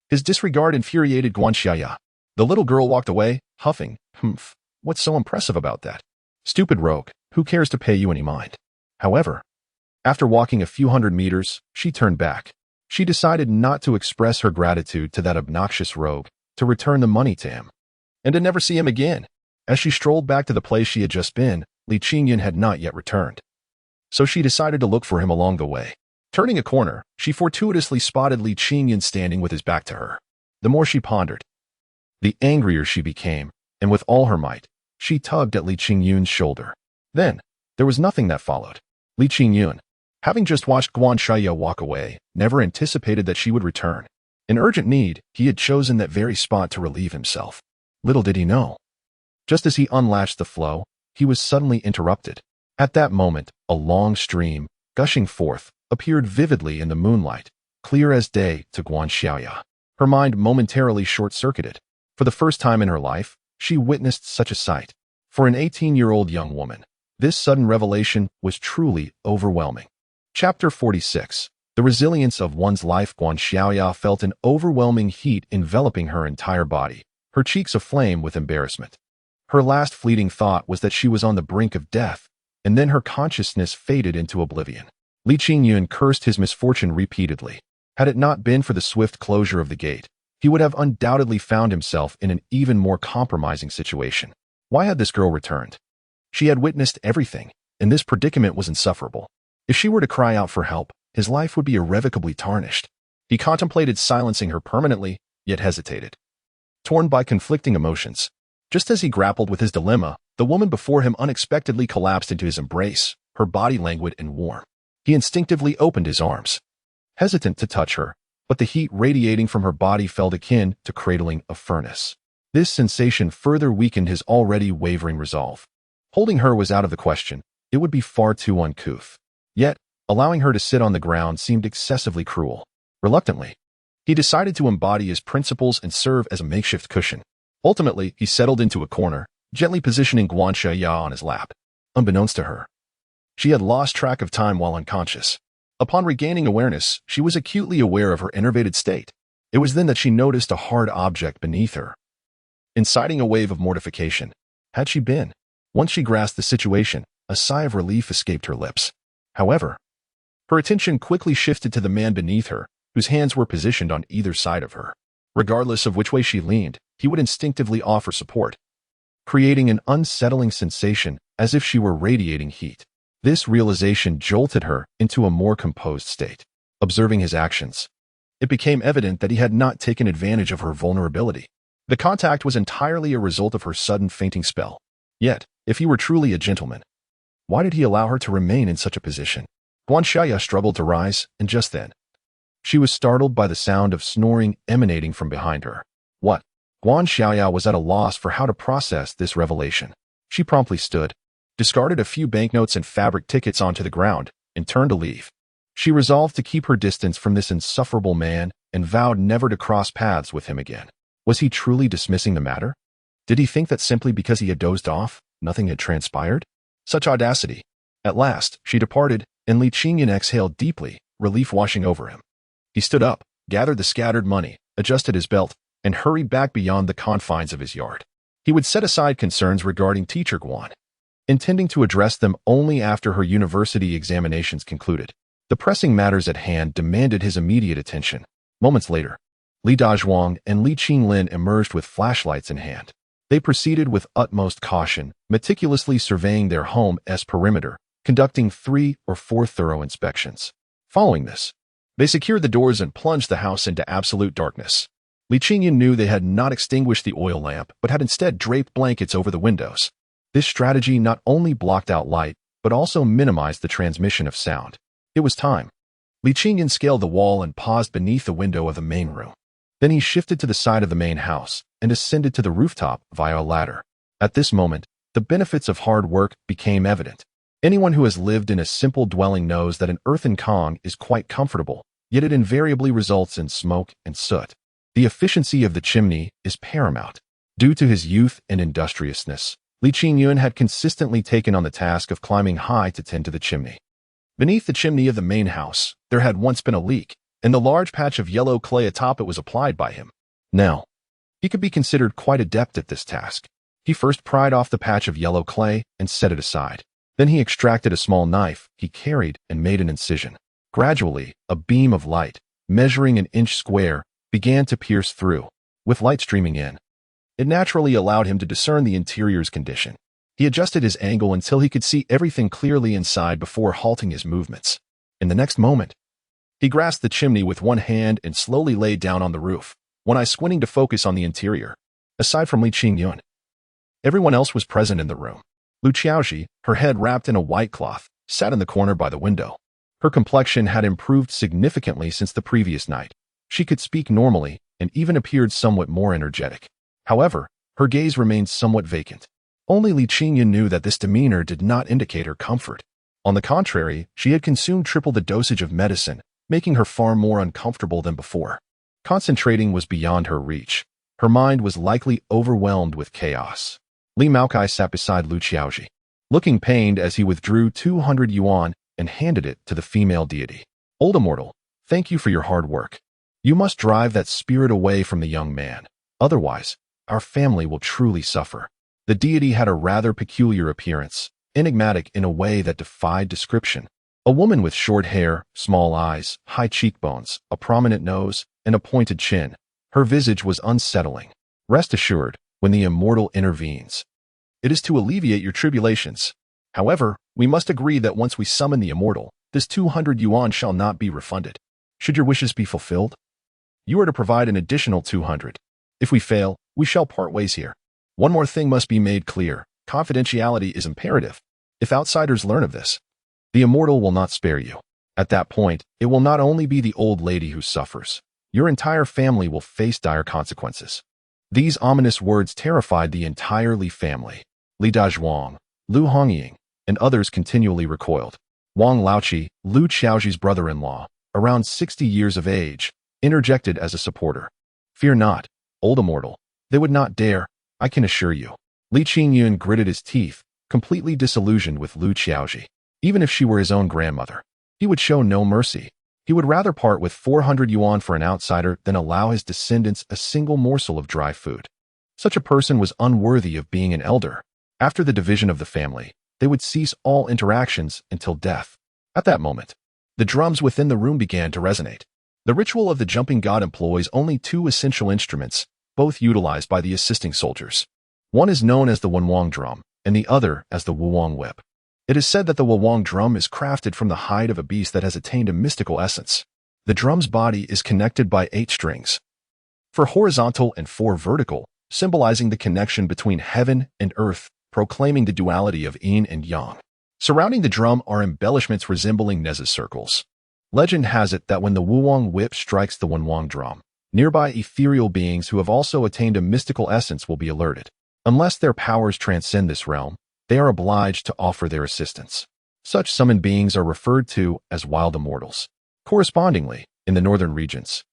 His disregard infuriated Guan Xiaoyao. The little girl walked away, huffing. Humph, what's so impressive about that? Stupid rogue, who cares to pay you any mind? However, after walking a few hundred meters, she turned back. She decided not to express her gratitude to that obnoxious rogue, to return the money to him, and to never see him again. As she strolled back to the place she had just been, Li Qingyun had not yet returned. So she decided to look for him along the way. Turning a corner, she fortuitously spotted Li Qingyun standing with his back to her. The more she pondered, the angrier she became, and with all her might, she tugged at Li Qingyun's shoulder. Then, there was nothing that followed. Li Qingyun, having just watched Guan Xiaoyao walk away, never anticipated that she would return. In urgent need, he had chosen that very spot to relieve himself. Little did he know. Just as he unlatched the flow, he was suddenly interrupted. At that moment, a long stream, gushing forth, appeared vividly in the moonlight, clear as day to Guan Xiaoyao. Her mind momentarily short-circuited. For the first time in her life, she witnessed such a sight. For an 18-year-old young woman, this sudden revelation was truly overwhelming. Chapter 46. The resilience of one's life. Guan Xiaoya felt an overwhelming heat enveloping her entire body, her cheeks aflame with embarrassment. Her last fleeting thought was that she was on the brink of death, and then her consciousness faded into oblivion. Li Qingyun cursed his misfortune repeatedly. Had it not been for the swift closure of the gate, he would have undoubtedly found himself in an even more compromising situation. Why had this girl returned? She had witnessed everything, and this predicament was insufferable. If she were to cry out for help, his life would be irrevocably tarnished. He contemplated silencing her permanently, yet hesitated. Torn by conflicting emotions, just as he grappled with his dilemma, the woman before him unexpectedly collapsed into his embrace, her body languid and warm. He instinctively opened his arms, hesitant to touch her, but the heat radiating from her body felt akin to cradling a furnace. This sensation further weakened his already wavering resolve. Holding her was out of the question. It would be far too uncouth. Yet, allowing her to sit on the ground seemed excessively cruel. Reluctantly, he decided to embody his principles and serve as a makeshift cushion. Ultimately, he settled into a corner, gently positioning Guan Xiaoya on his lap. Unbeknownst to her, she had lost track of time while unconscious. Upon regaining awareness, she was acutely aware of her enervated state. It was then that she noticed a hard object beneath her, inciting a wave of mortification. Had she been? Once she grasped the situation, a sigh of relief escaped her lips. However, her attention quickly shifted to the man beneath her, whose hands were positioned on either side of her. Regardless of which way she leaned, he would instinctively offer support, creating an unsettling sensation as if she were radiating heat. This realization jolted her into a more composed state. Observing his actions, it became evident that he had not taken advantage of her vulnerability. The contact was entirely a result of her sudden fainting spell. Yet, if he were truly a gentleman, why did he allow her to remain in such a position? Guan Xiaoya struggled to rise, and just then, she was startled by the sound of snoring emanating from behind her. What? Guan Xiaoya was at a loss for how to process this revelation. She promptly stood, discarded a few banknotes and fabric tickets onto the ground, and turned to leave. She resolved to keep her distance from this insufferable man and vowed never to cross paths with him again. Was he truly dismissing the matter? Did he think that simply because he had dozed off, nothing had transpired? Such audacity. At last, she departed, and Li Qingyun exhaled deeply, relief washing over him. He stood up, gathered the scattered money, adjusted his belt, and hurried back beyond the confines of his yard. He would set aside concerns regarding teacher Guan, intending to address them only after her university examinations concluded. The pressing matters at hand demanded his immediate attention. Moments later, Li Dazhuang and Li Qinglin emerged with flashlights in hand. They proceeded with utmost caution, meticulously surveying their home's perimeter, conducting 3 or 4 thorough inspections. Following this, they secured the doors and plunged the house into absolute darkness. Li Qingyun knew they had not extinguished the oil lamp, but had instead draped blankets over the windows. This strategy not only blocked out light, but also minimized the transmission of sound. It was time. Li Qingyun scaled the wall and paused beneath the window of the main room. Then he shifted to the side of the main house and ascended to the rooftop via a ladder. At this moment, the benefits of hard work became evident. Anyone who has lived in a simple dwelling knows that an earthen Kong is quite comfortable, yet it invariably results in smoke and soot. The efficiency of the chimney is paramount. Due to his youth and industriousness, Li Qingyun had consistently taken on the task of climbing high to tend to the chimney. Beneath the chimney of the main house, there had once been a leak, and the large patch of yellow clay atop it was applied by him. Now, he could be considered quite adept at this task. He first pried off the patch of yellow clay and set it aside. Then he extracted a small knife he carried and made an incision. Gradually, a beam of light, measuring an inch square, began to pierce through. With light streaming in, it naturally allowed him to discern the interior's condition. He adjusted his angle until he could see everything clearly inside before halting his movements. In the next moment, he grasped the chimney with one hand and slowly laid down on the roof, one eye squinting to focus on the interior. Aside from Li Qingyun, everyone else was present in the room. Lu Qiaoji, her head wrapped in a white cloth, sat in the corner by the window. Her complexion had improved significantly since the previous night. She could speak normally and even appeared somewhat more energetic. However, her gaze remained somewhat vacant. Only Li Qingyun knew that this demeanor did not indicate her comfort. On the contrary, she had consumed triple the dosage of medicine, making her far more uncomfortable than before. Concentrating was beyond her reach. Her mind was likely overwhelmed with chaos. Li Maokai sat beside Lu Qiaoji, looking pained as he withdrew 200 yuan and handed it to the female deity. Old immortal, Thank you for your hard work. You must drive that spirit away from the young man. Otherwise, our family will truly suffer. The deity had a rather peculiar appearance, enigmatic in a way that defied description. A woman with short hair, small eyes, high cheekbones, a prominent nose, and a pointed chin. Her visage was unsettling. Rest assured, when the immortal intervenes, it is to alleviate your tribulations. However, we must agree that once we summon the immortal, this 200 yuan shall not be refunded. Should your wishes be fulfilled, you are to provide an additional 200. If we fail, we shall part ways here. One more thing must be made clear. Confidentiality is imperative. If outsiders learn of this, the immortal will not spare you. At that point, it will not only be the old lady who suffers. Your entire family will face dire consequences. These ominous words terrified the entire Li family. Li Dazhuang, Lu Hongying, and others continually recoiled. Wang Laoqi, Lu Xiaoji's brother-in-law, around 60 years of age, interjected as a supporter. Fear not, old immortal. They would not dare, I can assure you. Li Qingyun gritted his teeth, completely disillusioned with Lu Xiaoji. Even if she were his own grandmother, he would show no mercy. He would rather part with 400 yuan for an outsider than allow his descendants a single morsel of dry food. Such a person was unworthy of being an elder. After the division of the family, they would cease all interactions until death. At that moment, the drums within the room began to resonate. The ritual of the jumping god employs only two essential instruments, both utilized by the assisting soldiers. One is known as the Wenwang drum, and the other as the Wuwang whip. It is said that the Wuwang drum is crafted from the hide of a beast that has attained a mystical essence. The drum's body is connected by 8 strings, 4 horizontal and 4 vertical, symbolizing the connection between heaven and earth, proclaiming the duality of yin and yang. Surrounding the drum are embellishments resembling Nez's circles. Legend has it that when the Wuwang whip strikes the Wenwang drum, nearby ethereal beings who have also attained a mystical essence will be alerted. Unless their powers transcend this realm, they are obliged to offer their assistance. Such summoned beings are referred to as wild immortals. Correspondingly, in the northern regions,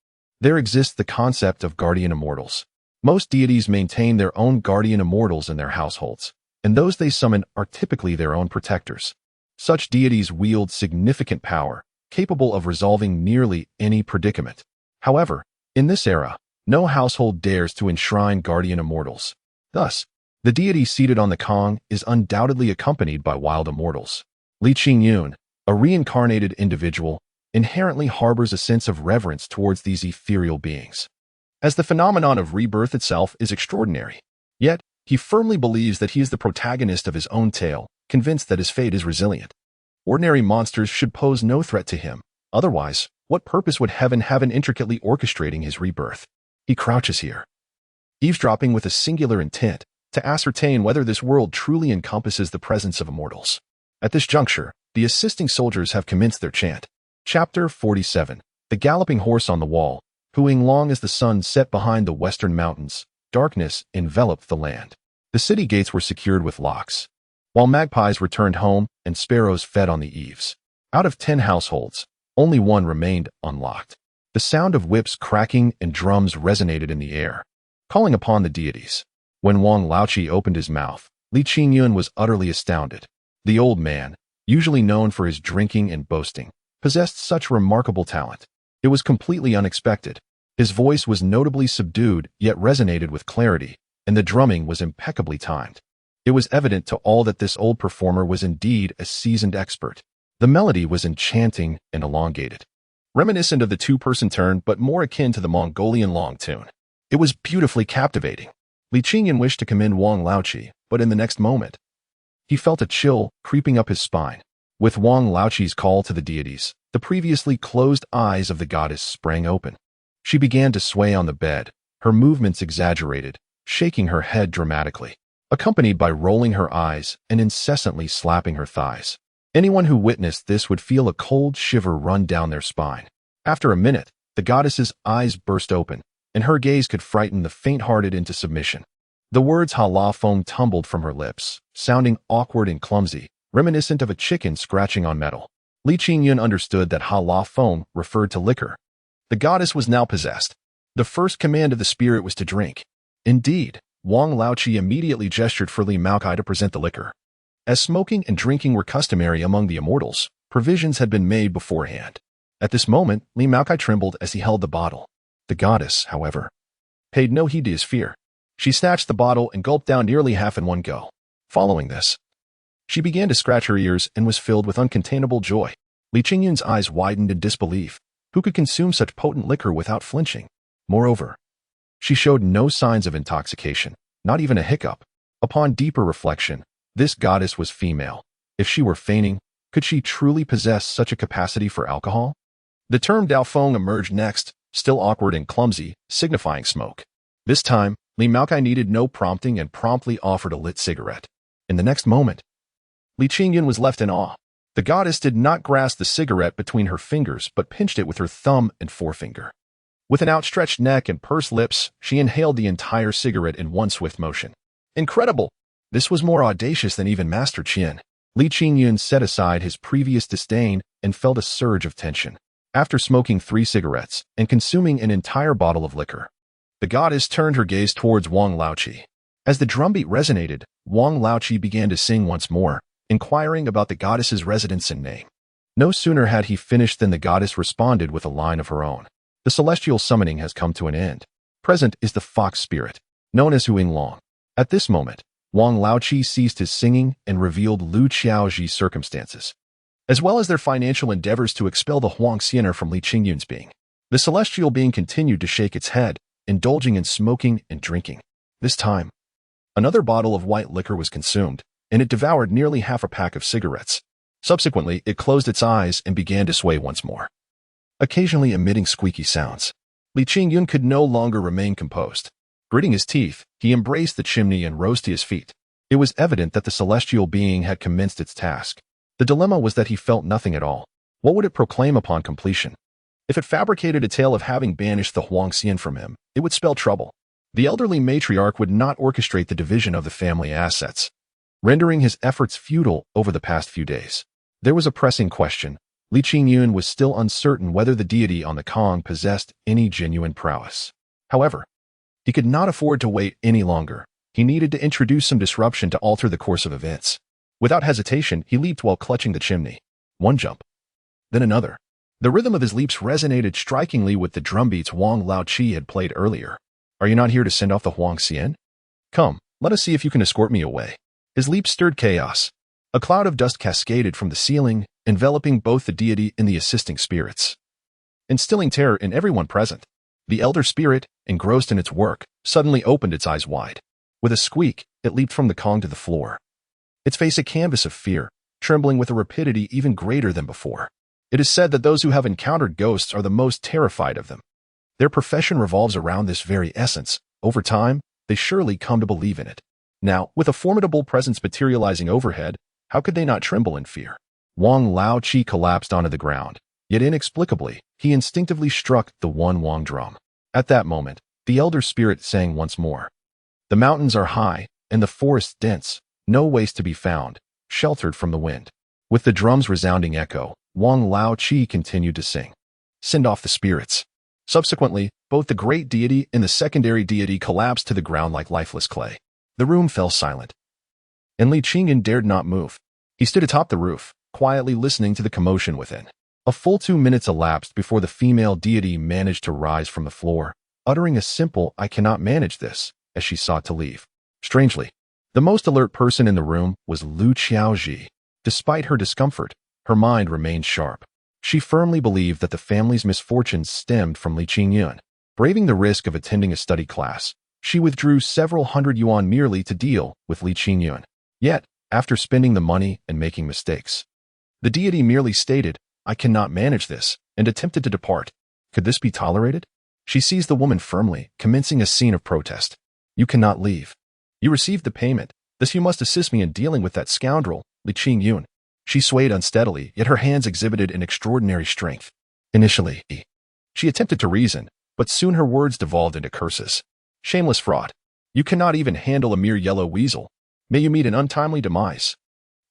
there exists the concept of guardian immortals. Most deities maintain their own guardian immortals in their households, and those they summon are typically their own protectors. Such deities wield significant power, capable of resolving nearly any predicament. However, in this era, no household dares to enshrine guardian immortals. Thus, the deity seated on the Kong is undoubtedly accompanied by wild immortals. Li Qingyun, a reincarnated individual, inherently harbors a sense of reverence towards these ethereal beings. As the phenomenon of rebirth itself is extraordinary, yet he firmly believes that he is the protagonist of his own tale, convinced that his fate is resilient. Ordinary monsters should pose no threat to him. Otherwise, what purpose would heaven have in intricately orchestrating his rebirth? He crouches here, eavesdropping with a singular intent, to ascertain whether this world truly encompasses the presence of immortals. At this juncture, the assisting soldiers have commenced their chant. Chapter 47. The Galloping Horse on the Wall. Hooing long as the sun set behind the western mountains, darkness enveloped the land. The city gates were secured with locks, while magpies returned home and sparrows fed on the eaves. Out of 10 households, only one remained unlocked. The sound of whips cracking and drums resonated in the air, calling upon the deities. When Wang Laoqi opened his mouth, Li Qingyun was utterly astounded. The old man, usually known for his drinking and boasting, possessed such remarkable talent. It was completely unexpected. His voice was notably subdued, yet resonated with clarity, and the drumming was impeccably timed. It was evident to all that this old performer was indeed a seasoned expert. The melody was enchanting and elongated, reminiscent of the two-person turn but more akin to the Mongolian long tune. It was beautifully captivating. Li Qingyun wished to commend Wang Laoqi, but in the next moment, he felt a chill creeping up his spine. With Wang Laoqi's call to the deities, the previously closed eyes of the goddess sprang open. She began to sway on the bed, her movements exaggerated, shaking her head dramatically, accompanied by rolling her eyes and incessantly slapping her thighs. Anyone who witnessed this would feel a cold shiver run down their spine. After a minute, the goddess's eyes burst open, and her gaze could frighten the faint-hearted into submission. The words "hala foam" tumbled from her lips, sounding awkward and clumsy, reminiscent of a chicken scratching on metal. Li Qingyun understood that hala foam referred to liquor. The goddess was now possessed. The first command of the spirit was to drink. Indeed, Wang Laoqi immediately gestured for Li Maokai to present the liquor. As smoking and drinking were customary among the immortals, provisions had been made beforehand. At this moment, Li Maokai trembled as he held the bottle. The goddess, however, paid no heed to his fear. She snatched the bottle and gulped down nearly half in one go. Following this, she began to scratch her ears and was filled with uncontainable joy. Li Qingyun's eyes widened in disbelief. Who could consume such potent liquor without flinching? Moreover, she showed no signs of intoxication, not even a hiccup. Upon deeper reflection, this goddess was female. If she were feigning, could she truly possess such a capacity for alcohol? The term Dao Feng emerged next, still awkward and clumsy, signifying smoke. This time, Li Maokai needed no prompting and promptly offered a lit cigarette. In the next moment, Li Qingyun was left in awe. The goddess did not grasp the cigarette between her fingers but pinched it with her thumb and forefinger. With an outstretched neck and pursed lips, she inhaled the entire cigarette in one swift motion. Incredible! This was more audacious than even Master Qian. Li Qingyun set aside his previous disdain and felt a surge of tension. After smoking 3 cigarettes and consuming an entire bottle of liquor, the goddess turned her gaze towards Wang Laoqi. As the drumbeat resonated, Wang Laoqi began to sing once more, inquiring about the goddess's residence and name. No sooner had he finished than the goddess responded with a line of her own. The celestial summoning has come to an end. Present is the fox spirit, known as Huing Long. At this moment, Wang Laoqi ceased his singing and revealed Lu Qiaoji's circumstances, as well as their financial endeavors to expel the Huang Xianer from Li Qingyun's being. The celestial being continued to shake its head, indulging in smoking and drinking. This time, another bottle of white liquor was consumed, and it devoured nearly half a pack of cigarettes. Subsequently, it closed its eyes and began to sway once more, occasionally emitting squeaky sounds. Li Qingyun could no longer remain composed. Gritting his teeth, he embraced the chimney and rose to his feet. It was evident that the celestial being had commenced its task. The dilemma was that he felt nothing at all. What would it proclaim upon completion? If it fabricated a tale of having banished the Huang Xian from him, it would spell trouble. The elderly matriarch would not orchestrate the division of the family assets, rendering his efforts futile over the past few days. There was a pressing question. Li Qingyun was still uncertain whether the deity on the Kong possessed any genuine prowess. However, he could not afford to wait any longer. He needed to introduce some disruption to alter the course of events. Without hesitation, he leaped while clutching the chimney. One jump, then another. The rhythm of his leaps resonated strikingly with the drumbeats Wang Laoqi had played earlier. Are you not here to send off the Huang Xian? Come, let us see if you can escort me away. His leap stirred chaos. A cloud of dust cascaded from the ceiling, enveloping both the deity and the assisting spirits, instilling terror in everyone present. The elder spirit, engrossed in its work, suddenly opened its eyes wide. With a squeak, it leaped from the Kong to the floor, its face a canvas of fear, trembling with a rapidity even greater than before. It is said that those who have encountered ghosts are the most terrified of them. Their profession revolves around this very essence. Over time, they surely come to believe in it. Now, with a formidable presence materializing overhead, how could they not tremble in fear? Wang Laoqi collapsed onto the ground, yet inexplicably, he instinctively struck the one Wang drum. At that moment, the elder spirit sang once more. The mountains are high, and the forests dense, no waste to be found, sheltered from the wind. With the drum's resounding echo, Wang Laoqi continued to sing. Send off the spirits. Subsequently, both the great deity and the secondary deity collapsed to the ground like lifeless clay. The room fell silent, and Li Qingyun dared not move. He stood atop the roof, quietly listening to the commotion within. A full 2 minutes elapsed before the female deity managed to rise from the floor, uttering a simple "I cannot manage this," as she sought to leave. Strangely, the most alert person in the room was Lu Qiaoji. Despite her discomfort, her mind remained sharp. She firmly believed that the family's misfortunes stemmed from Li Qingyun. Braving the risk of attending a study class, she withdrew several hundred yuan merely to deal with Li Qingyun. Yet, after spending the money and making mistakes, the deity merely stated, "I cannot manage this," and attempted to depart. Could this be tolerated? She seized the woman firmly, commencing a scene of protest. "You cannot leave. You received the payment, thus you must assist me in dealing with that scoundrel, Li Qingyun." She swayed unsteadily, yet her hands exhibited an extraordinary strength. Initially, she attempted to reason, but soon her words devolved into curses. "Shameless fraud. You cannot even handle a mere yellow weasel. May you meet an untimely demise."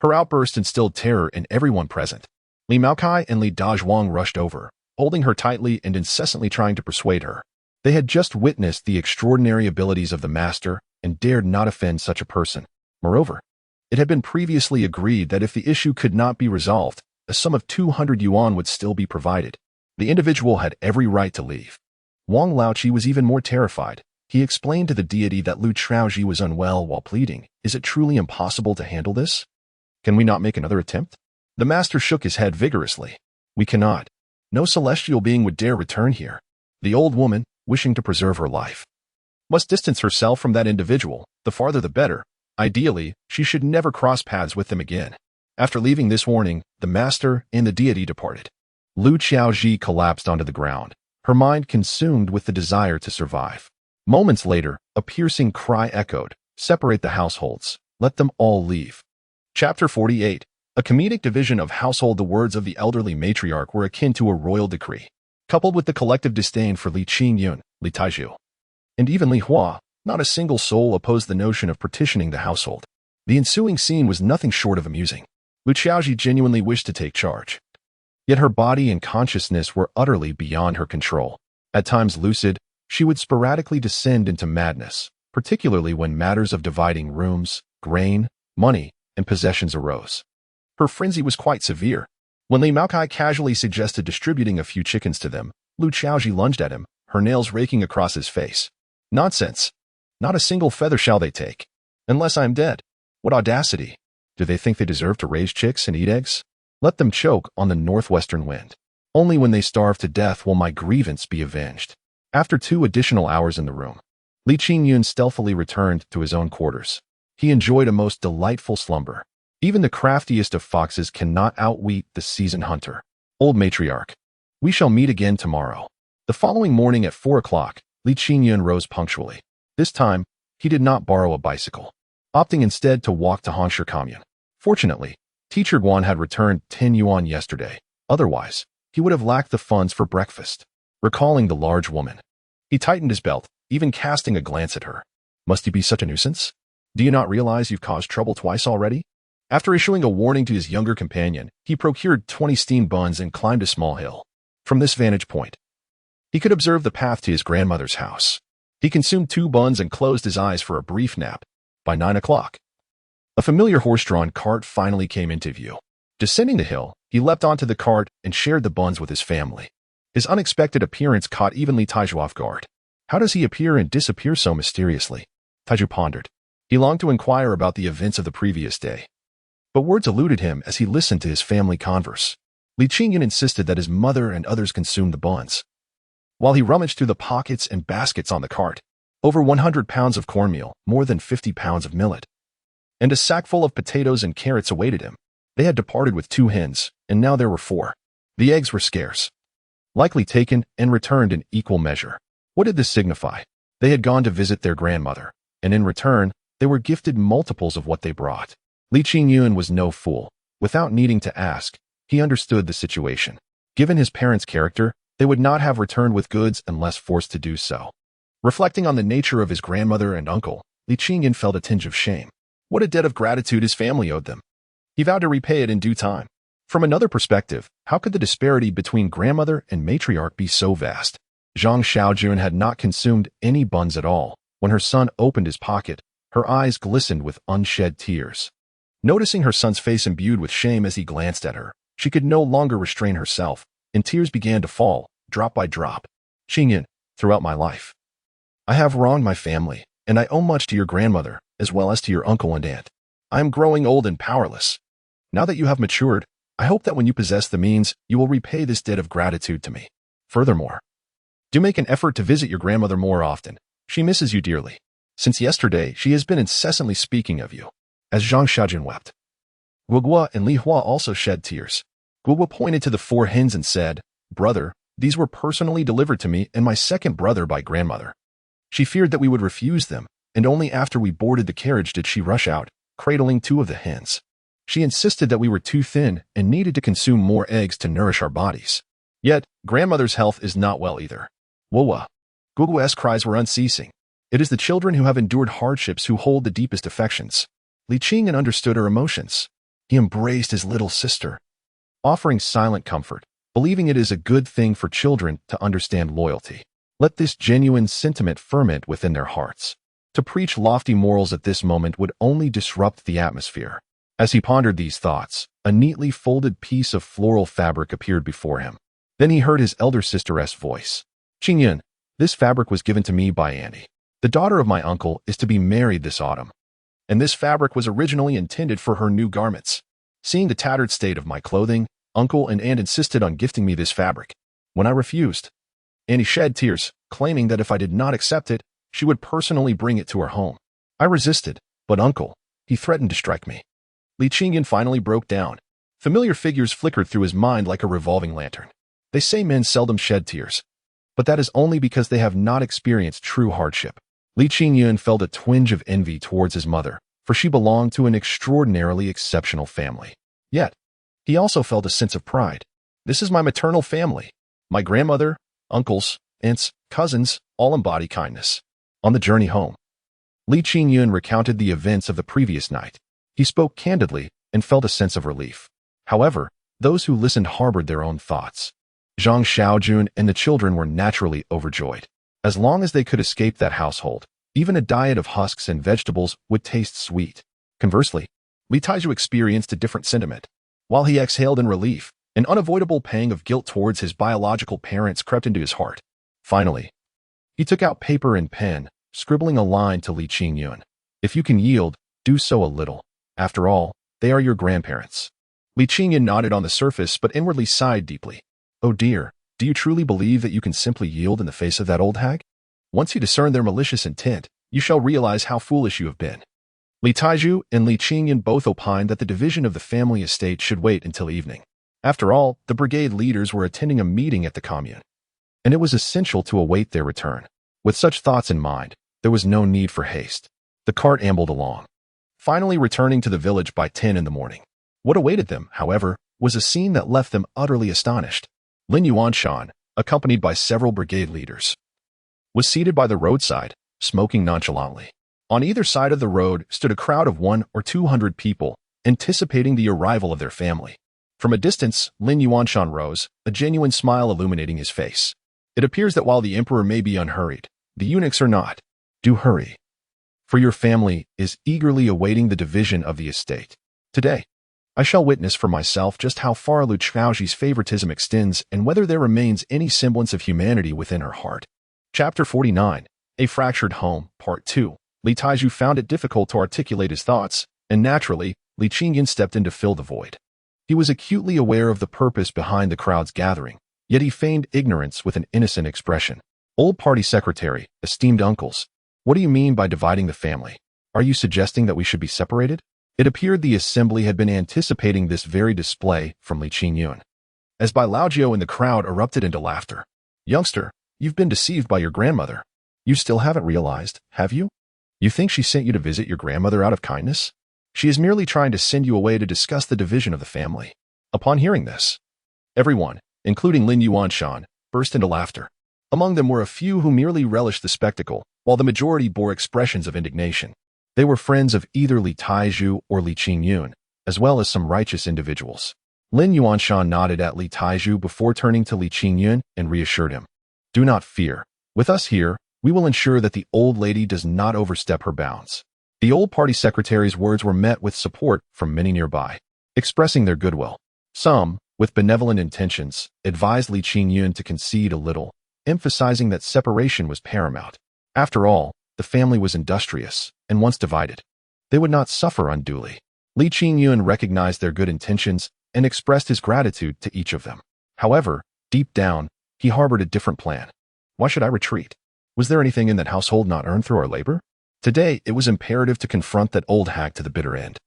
Her outburst instilled terror in everyone present. Li Maokai and Li Dazhuang rushed over, holding her tightly and incessantly trying to persuade her. They had just witnessed the extraordinary abilities of the master and dared not offend such a person. Moreover, it had been previously agreed that if the issue could not be resolved, a sum of 200 yuan would still be provided. The individual had every right to leave. Wang Laoqi was even more terrified. He explained to the deity that Lu Chaoji was unwell while pleading. Is it truly impossible to handle this? Can we not make another attempt? The master shook his head vigorously. We cannot. No celestial being would dare return here. The old woman, wishing to preserve her life, must distance herself from that individual. The farther the better. Ideally, she should never cross paths with them again. After leaving this warning, the master and the deity departed. Lu Qiaoji collapsed onto the ground, her mind consumed with the desire to survive. Moments later, a piercing cry echoed, "Separate the households. Let them all leave." Chapter 48. A comedic division of household. The words of the elderly matriarch were akin to a royal decree, coupled with the collective disdain for Li Qingyun, Li Taizhu, and even Li Hua. Not a single soul opposed the notion of partitioning the household. The ensuing scene was nothing short of amusing. Lu Qiaoji genuinely wished to take charge, yet her body and consciousness were utterly beyond her control. At times lucid, she would sporadically descend into madness, particularly when matters of dividing rooms, grain, money, and possessions arose. Her frenzy was quite severe. When Li Maokai casually suggested distributing a few chickens to them, Lu Qiaoji lunged at him, her nails raking across his face. Nonsense! Not a single feather shall they take. Unless I am dead. What audacity! Do they think they deserve to raise chicks and eat eggs? Let them choke on the northwestern wind. Only when they starve to death will my grievance be avenged. After 2 additional hours in the room, Li Qingyun stealthily returned to his own quarters. He enjoyed a most delightful slumber. Even the craftiest of foxes cannot outwit the seasoned hunter. Old matriarch. We shall meet again tomorrow. The following morning at 4 o'clock, Li Qingyun rose punctually. This time, he did not borrow a bicycle, opting instead to walk to Hangshi Commune. Fortunately, Teacher Guan had returned 10 yuan yesterday. Otherwise, he would have lacked the funds for breakfast. Recalling the large woman, he tightened his belt, even casting a glance at her. Must you be such a nuisance? Do you not realize you've caused trouble twice already? After issuing a warning to his younger companion, he procured 20 steamed buns and climbed a small hill. From this vantage point, he could observe the path to his grandmother's house. He consumed 2 buns and closed his eyes for a brief nap. By 9 o'clock, a familiar horse-drawn cart finally came into view. Descending the hill, he leapt onto the cart and shared the buns with his family. His unexpected appearance caught even Li Taizhu off guard. How does he appear and disappear so mysteriously? Taizhu pondered. He longed to inquire about the events of the previous day, but words eluded him as he listened to his family converse. Li Qingyun insisted that his mother and others consume the buns, while he rummaged through the pockets and baskets on the cart. Over 100 pounds of cornmeal, more than 50 pounds of millet, and a sack full of potatoes and carrots awaited him. They had departed with 2 hens, and now there were 4. The eggs were scarce, likely taken and returned in equal measure. What did this signify? They had gone to visit their grandmother, and in return, they were gifted multiples of what they brought. Li Qingyun was no fool. Without needing to ask, he understood the situation. Given his parents' character, they would not have returned with goods unless forced to do so. Reflecting on the nature of his grandmother and uncle, Li Qingyun felt a tinge of shame. What a debt of gratitude his family owed them. He vowed to repay it in due time. From another perspective, how could the disparity between grandmother and matriarch be so vast? Zhang Xiaojun had not consumed any buns at all. When her son opened his pocket, her eyes glistened with unshed tears. Noticing her son's face imbued with shame as he glanced at her, she could no longer restrain herself, and tears began to fall, drop by drop. Qingyun, throughout my life, I have wronged my family, and I owe much to your grandmother, as well as to your uncle and aunt. I am growing old and powerless. Now that you have matured, I hope that when you possess the means, you will repay this debt of gratitude to me. Furthermore, do make an effort to visit your grandmother more often. She misses you dearly. Since yesterday, she has been incessantly speaking of you. As Zhang Xiaojun wept, Guogua and Li Hua also shed tears. Guogua pointed to the 4 hens and said, "Brother, these were personally delivered to me and my second brother by grandmother. She feared that we would refuse them, and only after we boarded the carriage did she rush out, cradling 2 of the hens. She insisted that we were too thin and needed to consume more eggs to nourish our bodies. Yet, grandmother's health is not well either." Wowa. Guogua's cries were unceasing. It is the children who have endured hardships who hold the deepest affections. Li Qingyun understood her emotions. He embraced his little sister, offering silent comfort, believing it is a good thing for children to understand loyalty. Let this genuine sentiment ferment within their hearts. To preach lofty morals at this moment would only disrupt the atmosphere. As he pondered these thoughts, a neatly folded piece of floral fabric appeared before him. Then he heard his elder sister's voice. Qingyun, this fabric was given to me by Annie. The daughter of my uncle is to be married this autumn. And this fabric was originally intended for her new garments. Seeing the tattered state of my clothing, uncle and aunt insisted on gifting me this fabric. When I refused, Annie shed tears, claiming that if I did not accept it, she would personally bring it to her home. I resisted, but uncle, he threatened to strike me. Li Qingyun finally broke down. Familiar figures flickered through his mind like a revolving lantern. They say men seldom shed tears, but that is only because they have not experienced true hardship. Li Qingyun felt a twinge of envy towards his mother, for she belonged to an extraordinarily exceptional family. Yet, he also felt a sense of pride. This is my maternal family. My grandmother, uncles, aunts, cousins, all embody kindness. On the journey home, Li Qingyun recounted the events of the previous night. He spoke candidly and felt a sense of relief. However, those who listened harbored their own thoughts. Zhang Xiaojun and the children were naturally overjoyed. As long as they could escape that household, even a diet of husks and vegetables would taste sweet. Conversely, Li Taizhu experienced a different sentiment. While he exhaled in relief, an unavoidable pang of guilt towards his biological parents crept into his heart. Finally, he took out paper and pen, scribbling a line to Li Qingyun. If you can yield, do so a little. After all, they are your grandparents. Li Qingyun nodded on the surface but inwardly sighed deeply. Oh dear, do you truly believe that you can simply yield in the face of that old hag? Once you discern their malicious intent, you shall realize how foolish you have been. Li Taizhu and Li Qingyun both opined that the division of the family estate should wait until evening. After all, the brigade leaders were attending a meeting at the commune, and it was essential to await their return. With such thoughts in mind, there was no need for haste. The cart ambled along, finally returning to the village by 10 in the morning. What awaited them, however, was a scene that left them utterly astonished. Lin Yuanshan, accompanied by several brigade leaders, was seated by the roadside, smoking nonchalantly. On either side of the road stood a crowd of 100 or 200 people, anticipating the arrival of their family. From a distance, Lin Yuanshan rose, a genuine smile illuminating his face. It appears that while the emperor may be unhurried, the eunuchs are not. Do hurry, for your family is eagerly awaiting the division of the estate. Today, I shall witness for myself just how far Lu Chaoji's favoritism extends and whether there remains any semblance of humanity within her heart. Chapter 49, A Fractured Home, Part 2. Li Taizhu found it difficult to articulate his thoughts, and naturally, Li Qingyun stepped in to fill the void. He was acutely aware of the purpose behind the crowd's gathering, yet he feigned ignorance with an innocent expression. Old party secretary, esteemed uncles, what do you mean by dividing the family? Are you suggesting that we should be separated? It appeared the assembly had been anticipating this very display from Li Qingyun. As Bai Laojiu and the crowd erupted into laughter. Youngster, you've been deceived by your grandmother. You still haven't realized, have you? You think she sent you to visit your grandmother out of kindness? She is merely trying to send you away to discuss the division of the family. Upon hearing this, everyone, including Lin Yuanshan, burst into laughter. Among them were a few who merely relished the spectacle, while the majority bore expressions of indignation. They were friends of either Li Taizhu or Li Qingyun, as well as some righteous individuals. Lin Yuanshan nodded at Li Taizhu before turning to Li Qingyun and reassured him. Do not fear. With us here, we will ensure that the old lady does not overstep her bounds. The old party secretary's words were met with support from many nearby, expressing their goodwill. Some, with benevolent intentions, advised Li Qingyun to concede a little, emphasizing that separation was paramount. After all, the family was industrious, and once divided, they would not suffer unduly. Li Qingyun recognized their good intentions and expressed his gratitude to each of them. However, deep down, he harbored a different plan. Why should I retreat? Was there anything in that household not earned through our labor? Today, it was imperative to confront that old hag to the bitter end.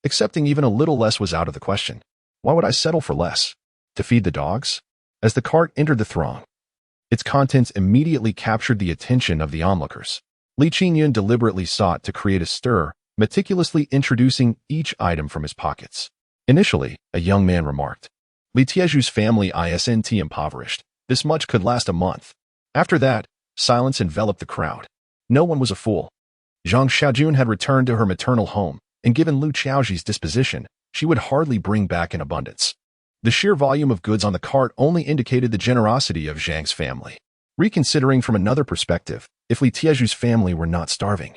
Accepting even a little less was out of the question. Why would I settle for less? To feed the dogs? As the cart entered the throng, its contents immediately captured the attention of the onlookers. Li Qingyun deliberately sought to create a stir, meticulously introducing each item from his pockets. Initially, a young man remarked, Li Tiezhu's family isn't impoverished. This much could last a month. After that, silence enveloped the crowd. No one was a fool. Zhang Xiaojun had returned to her maternal home, and given Lu Chaoji's disposition, she would hardly bring back in abundance. The sheer volume of goods on the cart only indicated the generosity of Zhang's family. Reconsidering from another perspective, if Li Tiezhu's family were not starving,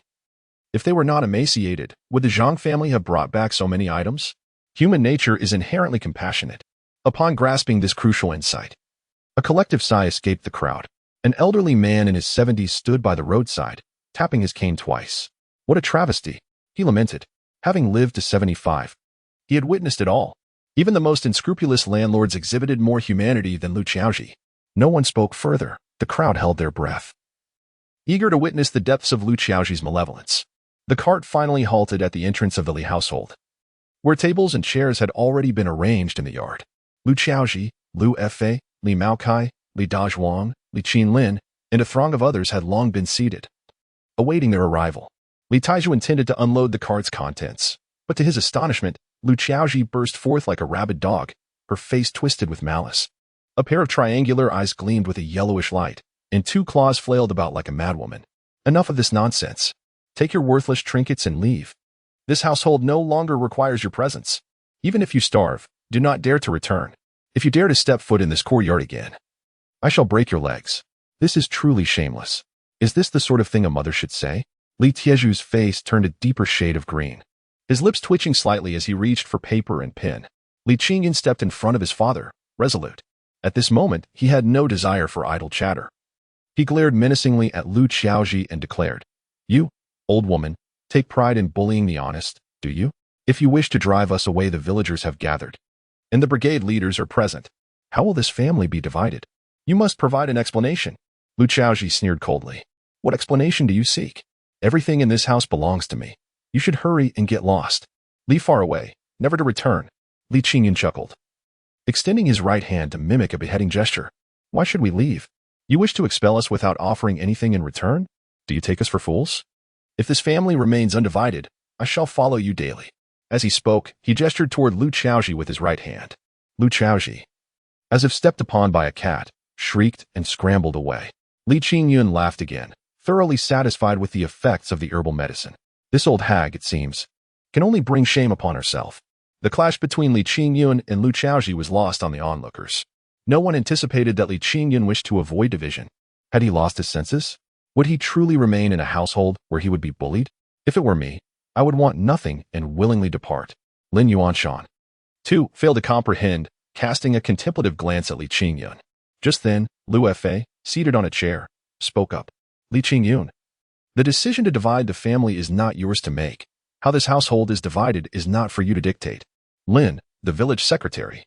if they were not emaciated, would the Zhang family have brought back so many items? Human nature is inherently compassionate. Upon grasping this crucial insight, a collective sigh escaped the crowd. An elderly man in his 70s stood by the roadside, tapping his cane twice. What a travesty, he lamented. Having lived to 75, he had witnessed it all. Even the most unscrupulous landlords exhibited more humanity than Li Qingyun. No one spoke further. The crowd held their breath, eager to witness the depths of Li Qingyun's malevolence. The cart finally halted at the entrance of the Li household, where tables and chairs had already been arranged in the yard. Li Qingyun, Lu Fei, Li Maokai, Li Dazhuang, Li Qinlin, and a throng of others had long been seated, awaiting their arrival. Li Taizhu intended to unload the cart's contents, but to his astonishment, Li Qiaoji burst forth like a rabid dog, her face twisted with malice. A pair of triangular eyes gleamed with a yellowish light, and two claws flailed about like a madwoman. Enough of this nonsense. Take your worthless trinkets and leave. This household no longer requires your presence. Even if you starve, do not dare to return. If you dare to step foot in this courtyard again, I shall break your legs. This is truly shameless. Is this the sort of thing a mother should say? Li Tieju's face turned a deeper shade of green, his lips twitching slightly as he reached for paper and pen. Li Qingyun stepped in front of his father, resolute. At this moment, he had no desire for idle chatter. He glared menacingly at Lu Qiaoji and declared, "You, old woman, take pride in bullying the honest, do you? If you wish to drive us away, the villagers have gathered, and the brigade leaders are present. How will this family be divided? You must provide an explanation." Lu Qiaoji sneered coldly. "What explanation do you seek? Everything in this house belongs to me. You should hurry and get lost. Leave far away, never to return." Li Qingyun chuckled, extending his right hand to mimic a beheading gesture. "Why should we leave? You wish to expel us without offering anything in return? Do you take us for fools? If this family remains undivided, I shall follow you daily." As he spoke, he gestured toward Lu Qiaoji with his right hand. Lu Qiaoji, as if stepped upon by a cat, shrieked and scrambled away. Li Qingyun laughed again, thoroughly satisfied with the effects of the herbal medicine. This old hag, it seems, can only bring shame upon herself. The clash between Li Qingyun and Lu Qiaoji was lost on the onlookers. No one anticipated that Li Qingyun wished to avoid division. Had he lost his senses? Would he truly remain in a household where he would be bullied? If it were me, I would want nothing and willingly depart. Lin Yuanshan, too, failed to comprehend, casting a contemplative glance at Li Qingyun. Just then, Lu Fei, seated on a chair, spoke up. "Li Qingyun, the decision to divide the family is not yours to make. How this household is divided is not for you to dictate. Lin, the village secretary,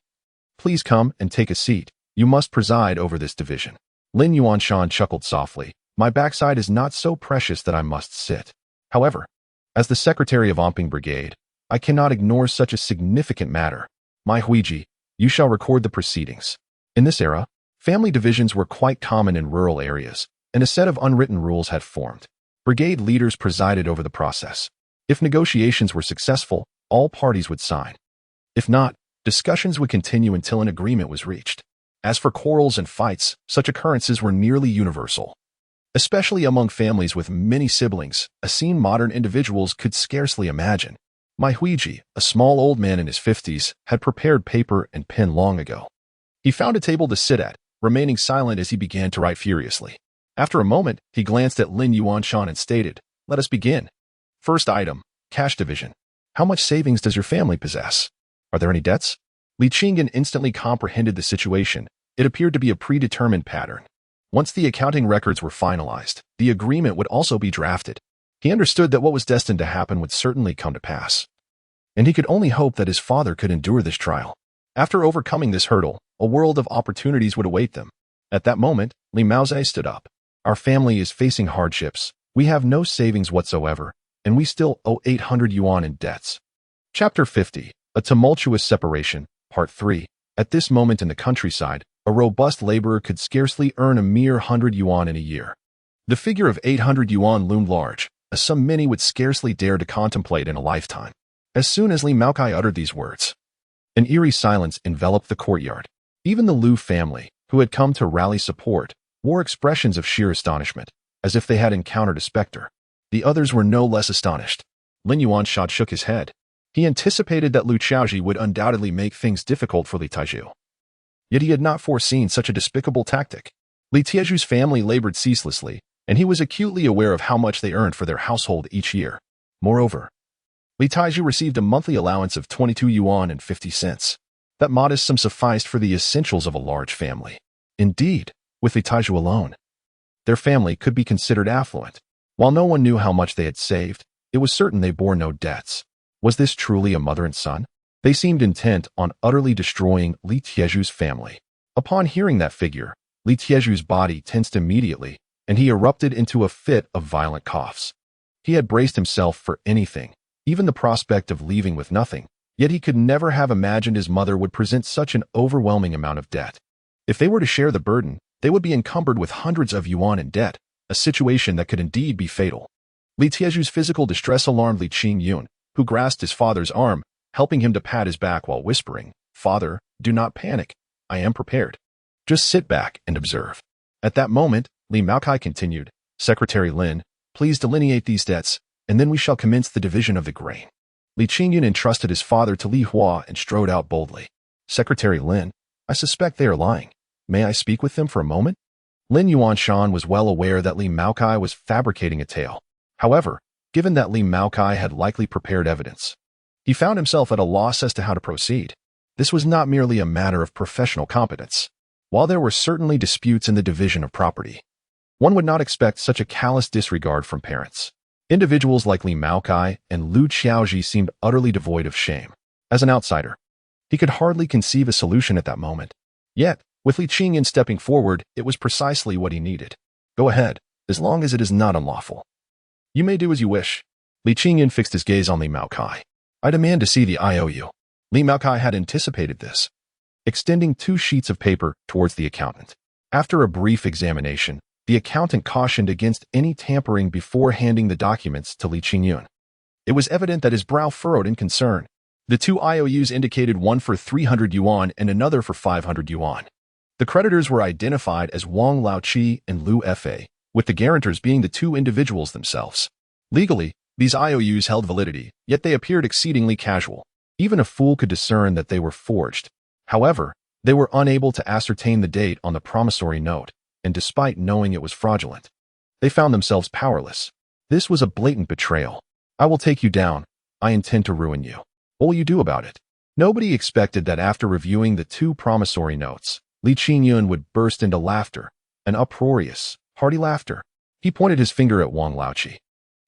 please come and take a seat. You must preside over this division." Lin Yuanshan chuckled softly. "My backside is not so precious that I must sit. However, as the secretary of Omping Brigade, I cannot ignore such a significant matter. My Huiji, you shall record the proceedings." In this era, family divisions were quite common in rural areas, and a set of unwritten rules had formed. Brigade leaders presided over the process. If negotiations were successful, all parties would sign. If not, discussions would continue until an agreement was reached. As for quarrels and fights, such occurrences were nearly universal, especially among families with many siblings, a scene modern individuals could scarcely imagine. My Huiji, a small old man in his 50s, had prepared paper and pen long ago. He found a table to sit at, remaining silent as he began to write furiously. After a moment, he glanced at Lin Yuanshan and stated, "Let us begin. First item, cash division. How much savings does your family possess? Are there any debts?" Li Qingyun instantly comprehended the situation. It appeared to be a predetermined pattern. Once the accounting records were finalized, the agreement would also be drafted. He understood that what was destined to happen would certainly come to pass, and he could only hope that his father could endure this trial. After overcoming this hurdle, a world of opportunities would await them. At that moment, Li Maozhe stood up. "Our family is facing hardships. We have no savings whatsoever, and we still owe 800 yuan in debts." Chapter 50, A Tumultuous Separation, Part 3. At this moment in the countryside, a robust laborer could scarcely earn a mere 100 yuan in a year. The figure of 800 yuan loomed large, a sum many would scarcely dare to contemplate in a lifetime. As soon as Li Maokai uttered these words, an eerie silence enveloped the courtyard. Even the Lu family, who had come to rally support, wore expressions of sheer astonishment, as if they had encountered a specter. The others were no less astonished. Lin Yuanshan shook his head. He anticipated that Lu Qiaoji would undoubtedly make things difficult for Li Taizhu. Yet he had not foreseen such a despicable tactic. Li Tieju's family labored ceaselessly, and he was acutely aware of how much they earned for their household each year. Moreover, Li Taizhu received a monthly allowance of 22 yuan and 50 cents. That modest sum sufficed for the essentials of a large family. Indeed, with Li Taiju alone, their family could be considered affluent. While no one knew how much they had saved, it was certain they bore no debts. Was this truly a mother and son? They seemed intent on utterly destroying Li Tieju's family. Upon hearing that figure, Li Tieju's body tensed immediately, and he erupted into a fit of violent coughs. He had braced himself for anything, even the prospect of leaving with nothing, yet he could never have imagined his mother would present such an overwhelming amount of debt. If they were to share the burden, they would be encumbered with hundreds of yuan in debt, a situation that could indeed be fatal. Li Tieju's physical distress alarmed Li Qingyun, who grasped his father's arm, helping him to pat his back while whispering, "Father, do not panic. I am prepared. Just sit back and observe." At that moment, Li Maokai continued, "Secretary Lin, please delineate these debts, and then we shall commence the division of the grain." Li Qingyun entrusted his father to Li Hua and strode out boldly. "Secretary Lin, I suspect they are lying. May I speak with them for a moment?" Lin Yuanshan was well aware that Li Maokai was fabricating a tale. However, given that Li Maokai had likely prepared evidence, he found himself at a loss as to how to proceed. This was not merely a matter of professional competence. While there were certainly disputes in the division of property, one would not expect such a callous disregard from parents. Individuals like Li Maokai and Lu Xiaoji seemed utterly devoid of shame. As an outsider, he could hardly conceive a solution at that moment. Yet, with Li Qingyun stepping forward, it was precisely what he needed. "Go ahead, as long as it is not unlawful. You may do as you wish." Li Qingyun fixed his gaze on Li Maokai. "I demand to see the IOU." Li Maokai had anticipated this, extending 2 sheets of paper towards the accountant. After a brief examination, the accountant cautioned against any tampering before handing the documents to Li Qingyun. It was evident that his brow furrowed in concern. The 2 IOUs indicated one for 300 yuan and another for 500 yuan. The creditors were identified as Wang Laoqi and Lu Fa, with the guarantors being the 2 individuals themselves. Legally, these IOUs held validity, yet they appeared exceedingly casual. Even a fool could discern that they were forged. However, they were unable to ascertain the date on the promissory note, and despite knowing it was fraudulent, they found themselves powerless. This was a blatant betrayal. "I will take you down. I intend to ruin you. What will you do about it?" Nobody expected that after reviewing the 2 promissory notes, Li Qingyun would burst into laughter, an uproarious, hearty laughter. He pointed his finger at Wang Laoqi,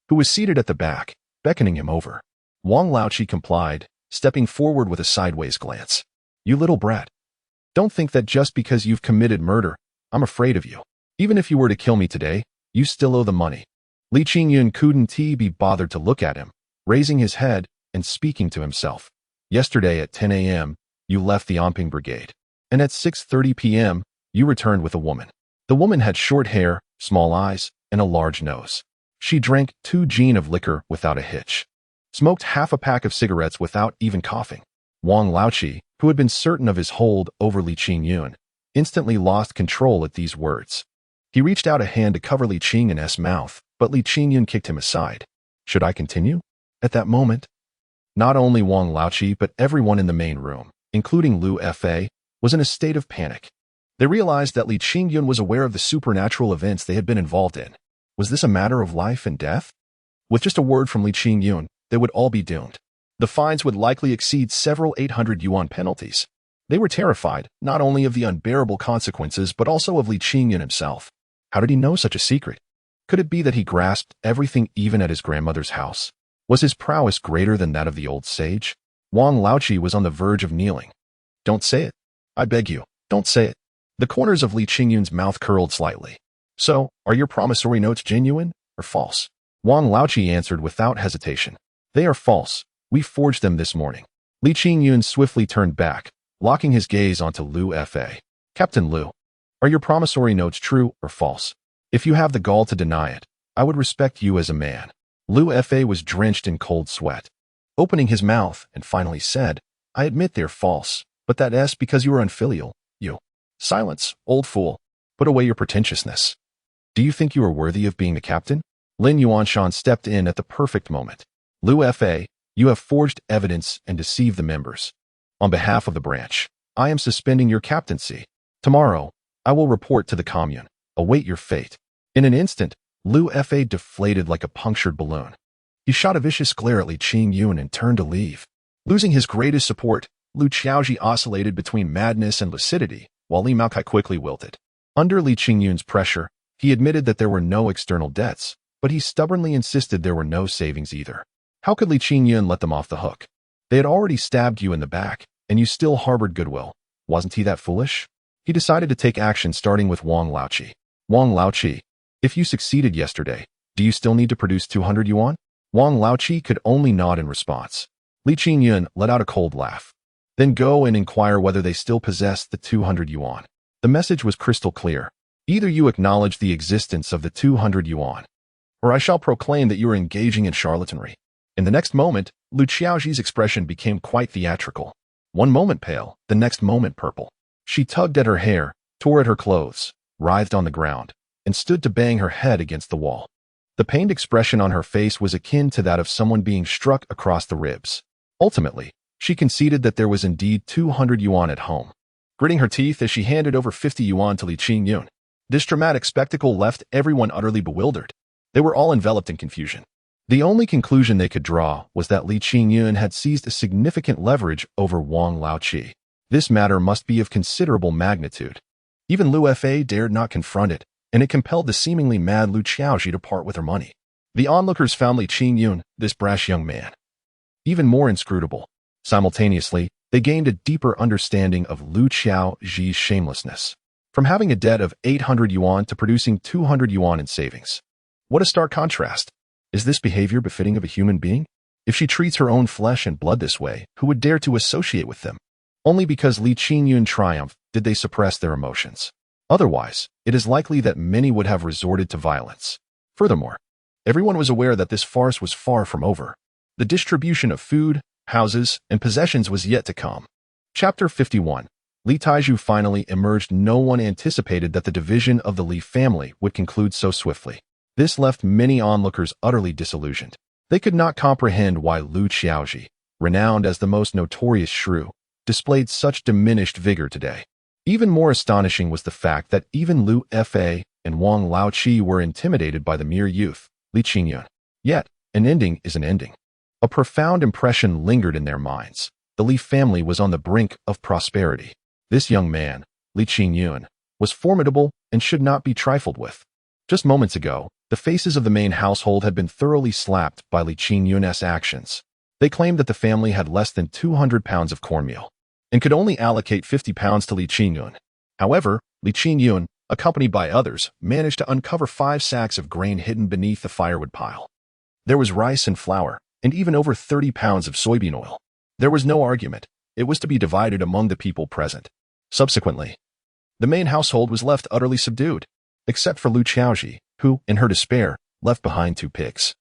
who was seated at the back, beckoning him over. Wang Laoqi complied, stepping forward with a sideways glance. "You little brat. Don't think that just because you've committed murder, I'm afraid of you. Even if you were to kill me today, you still owe the money." Li Qingyun couldn't be bothered to look at him, raising his head and speaking to himself. "Yesterday at 10 a.m., you left the Anping Brigade, and at 6:30 p.m., you returned with a woman. The woman had short hair, small eyes, and a large nose. She drank 2 gin of liquor without a hitch, smoked half a pack of cigarettes without even coughing." Wang Laoqi, who had been certain of his hold over Li Qingyun, instantly lost control at these words. He reached out a hand to cover Li Qingyun's mouth, but Li Qingyun kicked him aside. "Should I continue?" At that moment, not only Wang Laoqi but everyone in the main room, including Lu Fa, was in a state of panic. They realized that Li Qingyun was aware of the supernatural events they had been involved in. Was this a matter of life and death? With just a word from Li Qingyun, they would all be doomed. The fines would likely exceed several 800 yuan penalties. They were terrified, not only of the unbearable consequences, but also of Li Qingyun himself. How did he know such a secret? Could it be that he grasped everything even at his grandmother's house? Was his prowess greater than that of the old sage? Wang Laoqi was on the verge of kneeling. "Don't say it. I beg you, don't say it." The corners of Li Qingyun's mouth curled slightly. "So, are your promissory notes genuine or false?" Wang Laoqi answered without hesitation. "They are false. We forged them this morning." Li Qingyun swiftly turned back, locking his gaze onto Lu Fa. "Captain Lu, are your promissory notes true or false? If you have the gall to deny it, I would respect you as a man." Lu Fa was drenched in cold sweat, opening his mouth, and finally said, "I admit they're false, but that's because you are unfilial. You." "Silence, old fool. Put away your pretentiousness. Do you think you are worthy of being the captain?" Lin Yuanshan stepped in at the perfect moment. "Lu Fa, you have forged evidence and deceived the members. On behalf of the branch, I am suspending your captaincy. Tomorrow, I will report to the commune. Await your fate." In an instant, Lu Fa deflated like a punctured balloon. He shot a vicious glare at Li Qingyun and turned to leave. Losing his greatest support, Lu Qiaoji oscillated between madness and lucidity, while Li Maokai quickly wilted. Under Li Qingyun's pressure, he admitted that there were no external debts, but he stubbornly insisted there were no savings either. How could Li Qingyun let them off the hook? They had already stabbed you in the back, and you still harbored goodwill. Wasn't he that foolish? He decided to take action starting with Wang Laoqi. Wang Laoqi, if you succeeded yesterday, do you still need to produce 200 yuan? Wang Laoqi could only nod in response. Li Qingyun let out a cold laugh. Then go and inquire whether they still possess the 200 yuan. The message was crystal clear. Either you acknowledge the existence of the 200 yuan, or I shall proclaim that you are engaging in charlatanry. In the next moment, Lu Qiaoji's expression became quite theatrical. One moment pale, the next moment purple. She tugged at her hair, tore at her clothes, writhed on the ground, and stood to bang her head against the wall. The pained expression on her face was akin to that of someone being struck across the ribs. Ultimately, she conceded that there was indeed 200 yuan at home. Gritting her teeth as she handed over 50 yuan to Li Qingyun, this dramatic spectacle left everyone utterly bewildered. They were all enveloped in confusion. The only conclusion they could draw was that Li Qingyun had seized a significant leverage over Wang Laoqi. This matter must be of considerable magnitude. Even Lu Fa dared not confront it, and it compelled the seemingly mad Lu Qiaoji to part with her money. The onlookers found Li Qingyun, this brash young man, even more inscrutable. Simultaneously, they gained a deeper understanding of Lu Qiaoji's shamelessness. From having a debt of 800 yuan to producing 200 yuan in savings. What a stark contrast. Is this behavior befitting of a human being? If she treats her own flesh and blood this way, who would dare to associate with them? Only because Li Qingyun triumphed did they suppress their emotions. Otherwise, it is likely that many would have resorted to violence. Furthermore, everyone was aware that this farce was far from over. The distribution of food, houses, and possessions was yet to come. Chapter 51. Li Taiju finally emerged. No one anticipated that the division of the Li family would conclude so swiftly. This left many onlookers utterly disillusioned. They could not comprehend why Lu Qiaoji, renowned as the most notorious shrew, displayed such diminished vigor today. Even more astonishing was the fact that even Lu Fa and Wang Laoqi were intimidated by the mere youth, Li Qingyun. Yet, an ending is an ending. A profound impression lingered in their minds. The Li family was on the brink of prosperity. This young man, Li Qingyun, was formidable and should not be trifled with. Just moments ago, the faces of the main household had been thoroughly slapped by Li Qingyun's actions. They claimed that the family had less than 200 pounds of cornmeal and could only allocate 50 pounds to Li Qingyun. However, Li Qingyun, accompanied by others, managed to uncover 5 sacks of grain hidden beneath the firewood pile. There was rice and flour, and even over 30 pounds of soybean oil. There was no argument. It was to be divided among the people present. Subsequently, the main household was left utterly subdued, except for Lu Qiaoji, who, in her despair, left behind 2 pigs.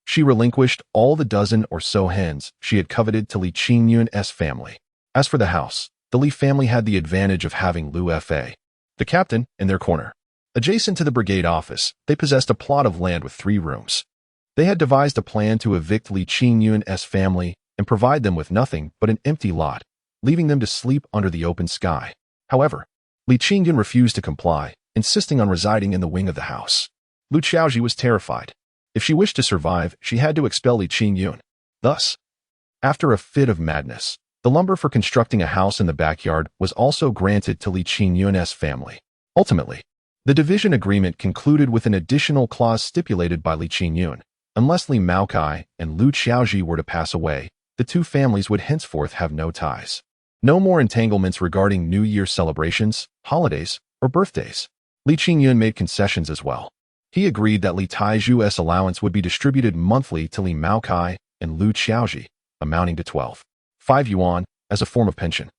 She relinquished all the dozen or so hens she had coveted to Li Qingyun's family. As for the house, the Li family had the advantage of having Lu Fa, the captain, in their corner. Adjacent to the brigade office, they possessed a plot of land with 3 rooms. They had devised a plan to evict Li Qingyun's family and provide them with nothing but an empty lot, leaving them to sleep under the open sky. However, Li Qingyun refused to comply, insisting on residing in the wing of the house. Lu Qiaoji was terrified. If she wished to survive, she had to expel Li Qingyun. Thus, after a fit of madness, the lumber for constructing a house in the backyard was also granted to Li Qingyun's family. Ultimately, the division agreement concluded with an additional clause stipulated by Li Qingyun. Unless Li Maokai and Lu Qiaoji were to pass away, the 2 families would henceforth have no ties. No more entanglements regarding New Year celebrations, holidays, or birthdays. Li Qingyun made concessions as well. He agreed that Li Taiju's allowance would be distributed monthly to Li Maokai and Lu Qiaoji, amounting to 12.5 yuan, as a form of pension.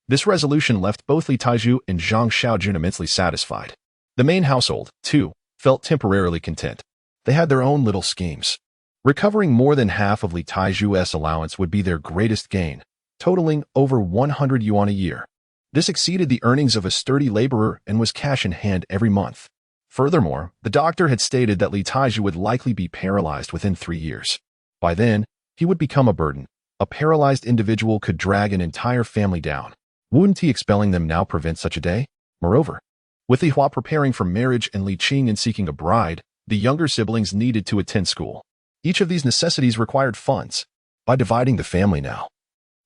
This resolution left both Li Taiju and Zhang Xiaojun immensely satisfied. The main household, too, felt temporarily content. They had their own little schemes. Recovering more than half of Li Taiju's allowance would be their greatest gain, totaling over 100 yuan a year. This exceeded the earnings of a sturdy laborer and was cash in hand every month. Furthermore, the doctor had stated that Li Taiju would likely be paralyzed within 3 years. By then, he would become a burden. A paralyzed individual could drag an entire family down. Wouldn't he expelling them now prevent such a day? Moreover, with Li Hua preparing for marriage and Li Qingyun seeking a bride, the younger siblings needed to attend school. Each of these necessities required funds. By dividing the family now,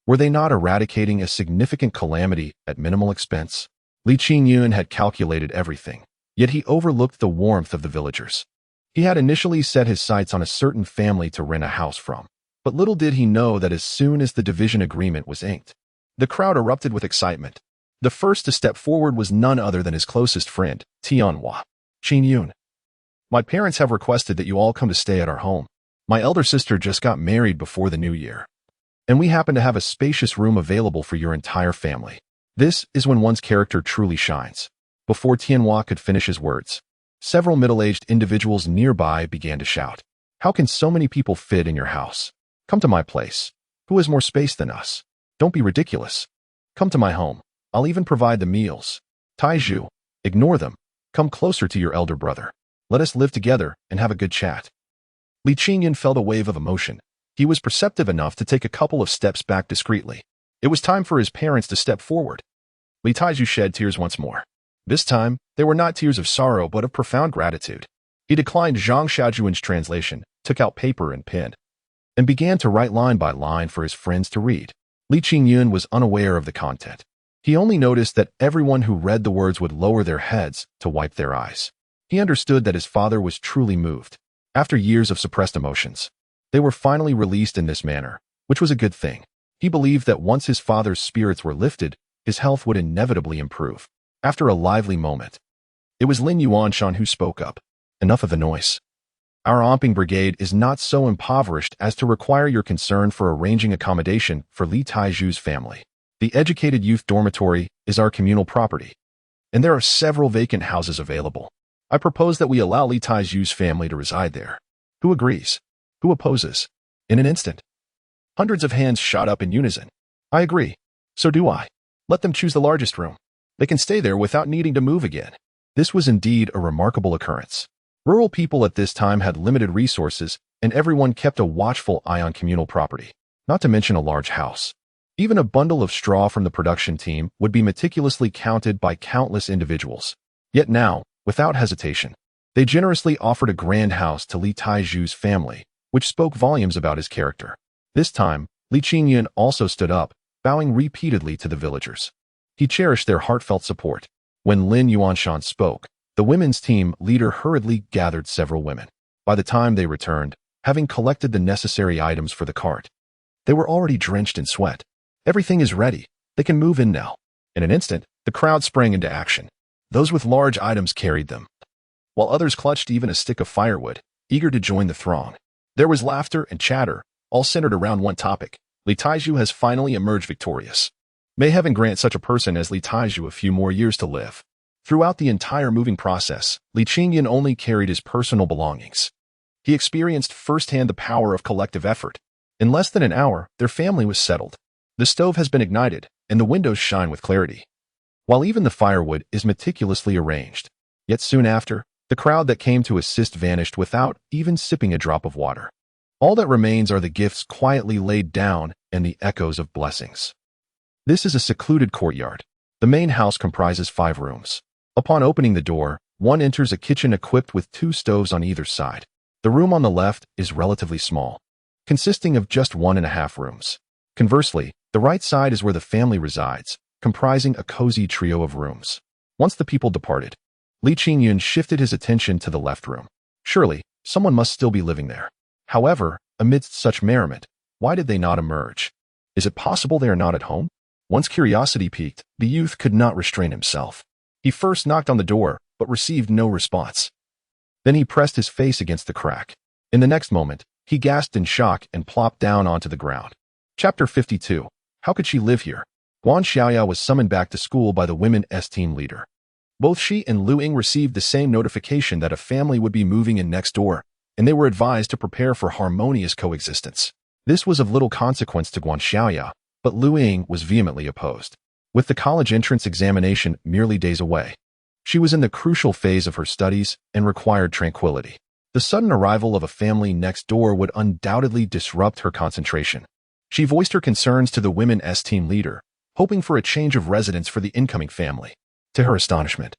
Were they not eradicating a significant calamity at minimal expense? Li Qingyun had calculated everything, yet he overlooked the warmth of the villagers. He had initially set his sights on a certain family to rent a house from, but little did he know that as soon as the division agreement was inked, the crowd erupted with excitement. The first to step forward was none other than his closest friend, Tianhua. Qingyun. My parents have requested that you all come to stay at our home. My elder sister just got married before the new year, and we happen to have a spacious room available for your entire family. This is when one's character truly shines. Before Tianhua could finish his words, several middle-aged individuals nearby began to shout, "How can so many people fit in your house? Come to my place. Who has more space than us? Don't be ridiculous. Come to my home. I'll even provide the meals. Taizhu, ignore them. Come closer to your elder brother. Let us live together and have a good chat." Li Qingyun felt a wave of emotion. He was perceptive enough to take a couple of steps back discreetly. It was time for his parents to step forward. Li Taizhu shed tears once more. This time, they were not tears of sorrow but of profound gratitude. He declined Zhang Xiaojuan's translation, took out paper and pen, and began to write line by line for his friends to read. Li Qingyun was unaware of the content. He only noticed that everyone who read the words would lower their heads to wipe their eyes. He understood that his father was truly moved. After years of suppressed emotions, they were finally released in this manner, which was a good thing. He believed that once his father's spirits were lifted, his health would inevitably improve. After a lively moment, it was Lin Yuanshan who spoke up. Enough of the noise. Our Omping Brigade is not so impoverished as to require your concern for arranging accommodation for Li Taizhu's family. The educated youth dormitory is our communal property, and there are several vacant houses available. I propose that we allow Li Taizhu's family to reside there. Who agrees? Who opposes? In an instant, hundreds of hands shot up in unison. I agree. So do I. Let them choose the largest room. They can stay there without needing to move again. This was indeed a remarkable occurrence. Rural people at this time had limited resources, and everyone kept a watchful eye on communal property, not to mention a large house. Even a bundle of straw from the production team would be meticulously counted by countless individuals. Yet now, without hesitation, they generously offered a grand house to Li Taizhu's family, which spoke volumes about his character. This time, Li Qingyun also stood up, bowing repeatedly to the villagers. He cherished their heartfelt support. When Lin Yuanshan spoke, the women's team leader hurriedly gathered several women. By the time they returned, having collected the necessary items for the cart, they were already drenched in sweat. Everything is ready. They can move in now. In an instant, the crowd sprang into action. Those with large items carried them, while others clutched even a stick of firewood, eager to join the throng. There was laughter and chatter, all centered around one topic. Li Taizhu has finally emerged victorious. May heaven grant such a person as Li Taizhu a few more years to live. Throughout the entire moving process, Li Qingyun only carried his personal belongings. He experienced firsthand the power of collective effort. In less than an hour, their family was settled. The stove has been ignited, and the windows shine with clarity, while even the firewood is meticulously arranged. Yet soon after, the crowd that came to assist vanished without even sipping a drop of water. All that remains are the gifts quietly laid down and the echoes of blessings. This is a secluded courtyard. The main house comprises 5 rooms. Upon opening the door, one enters a kitchen equipped with 2 stoves on either side. The room on the left is relatively small, consisting of just 1.5 rooms. Conversely, the right side is where the family resides, comprising a cozy trio of rooms. Once the people departed, Li Qingyun shifted his attention to the left room. Surely, someone must still be living there. However, amidst such merriment, why did they not emerge? Is it possible they are not at home? Once curiosity piqued, the youth could not restrain himself. He first knocked on the door, but received no response. Then he pressed his face against the crack. In the next moment, he gasped in shock and plopped down onto the ground. Chapter 52. How could she live here? Guan Xiaoya was summoned back to school by the women's team leader. Both she and Lu Ying received the same notification that a family would be moving in next door, and they were advised to prepare for harmonious coexistence. This was of little consequence to Guan Xiaoya, but Lu Ying was vehemently opposed. With the college entrance examination merely days away, she was in the crucial phase of her studies and required tranquility. The sudden arrival of a family next door would undoubtedly disrupt her concentration. She voiced her concerns to the women's team leader, hoping for a change of residence for the incoming family. To her astonishment,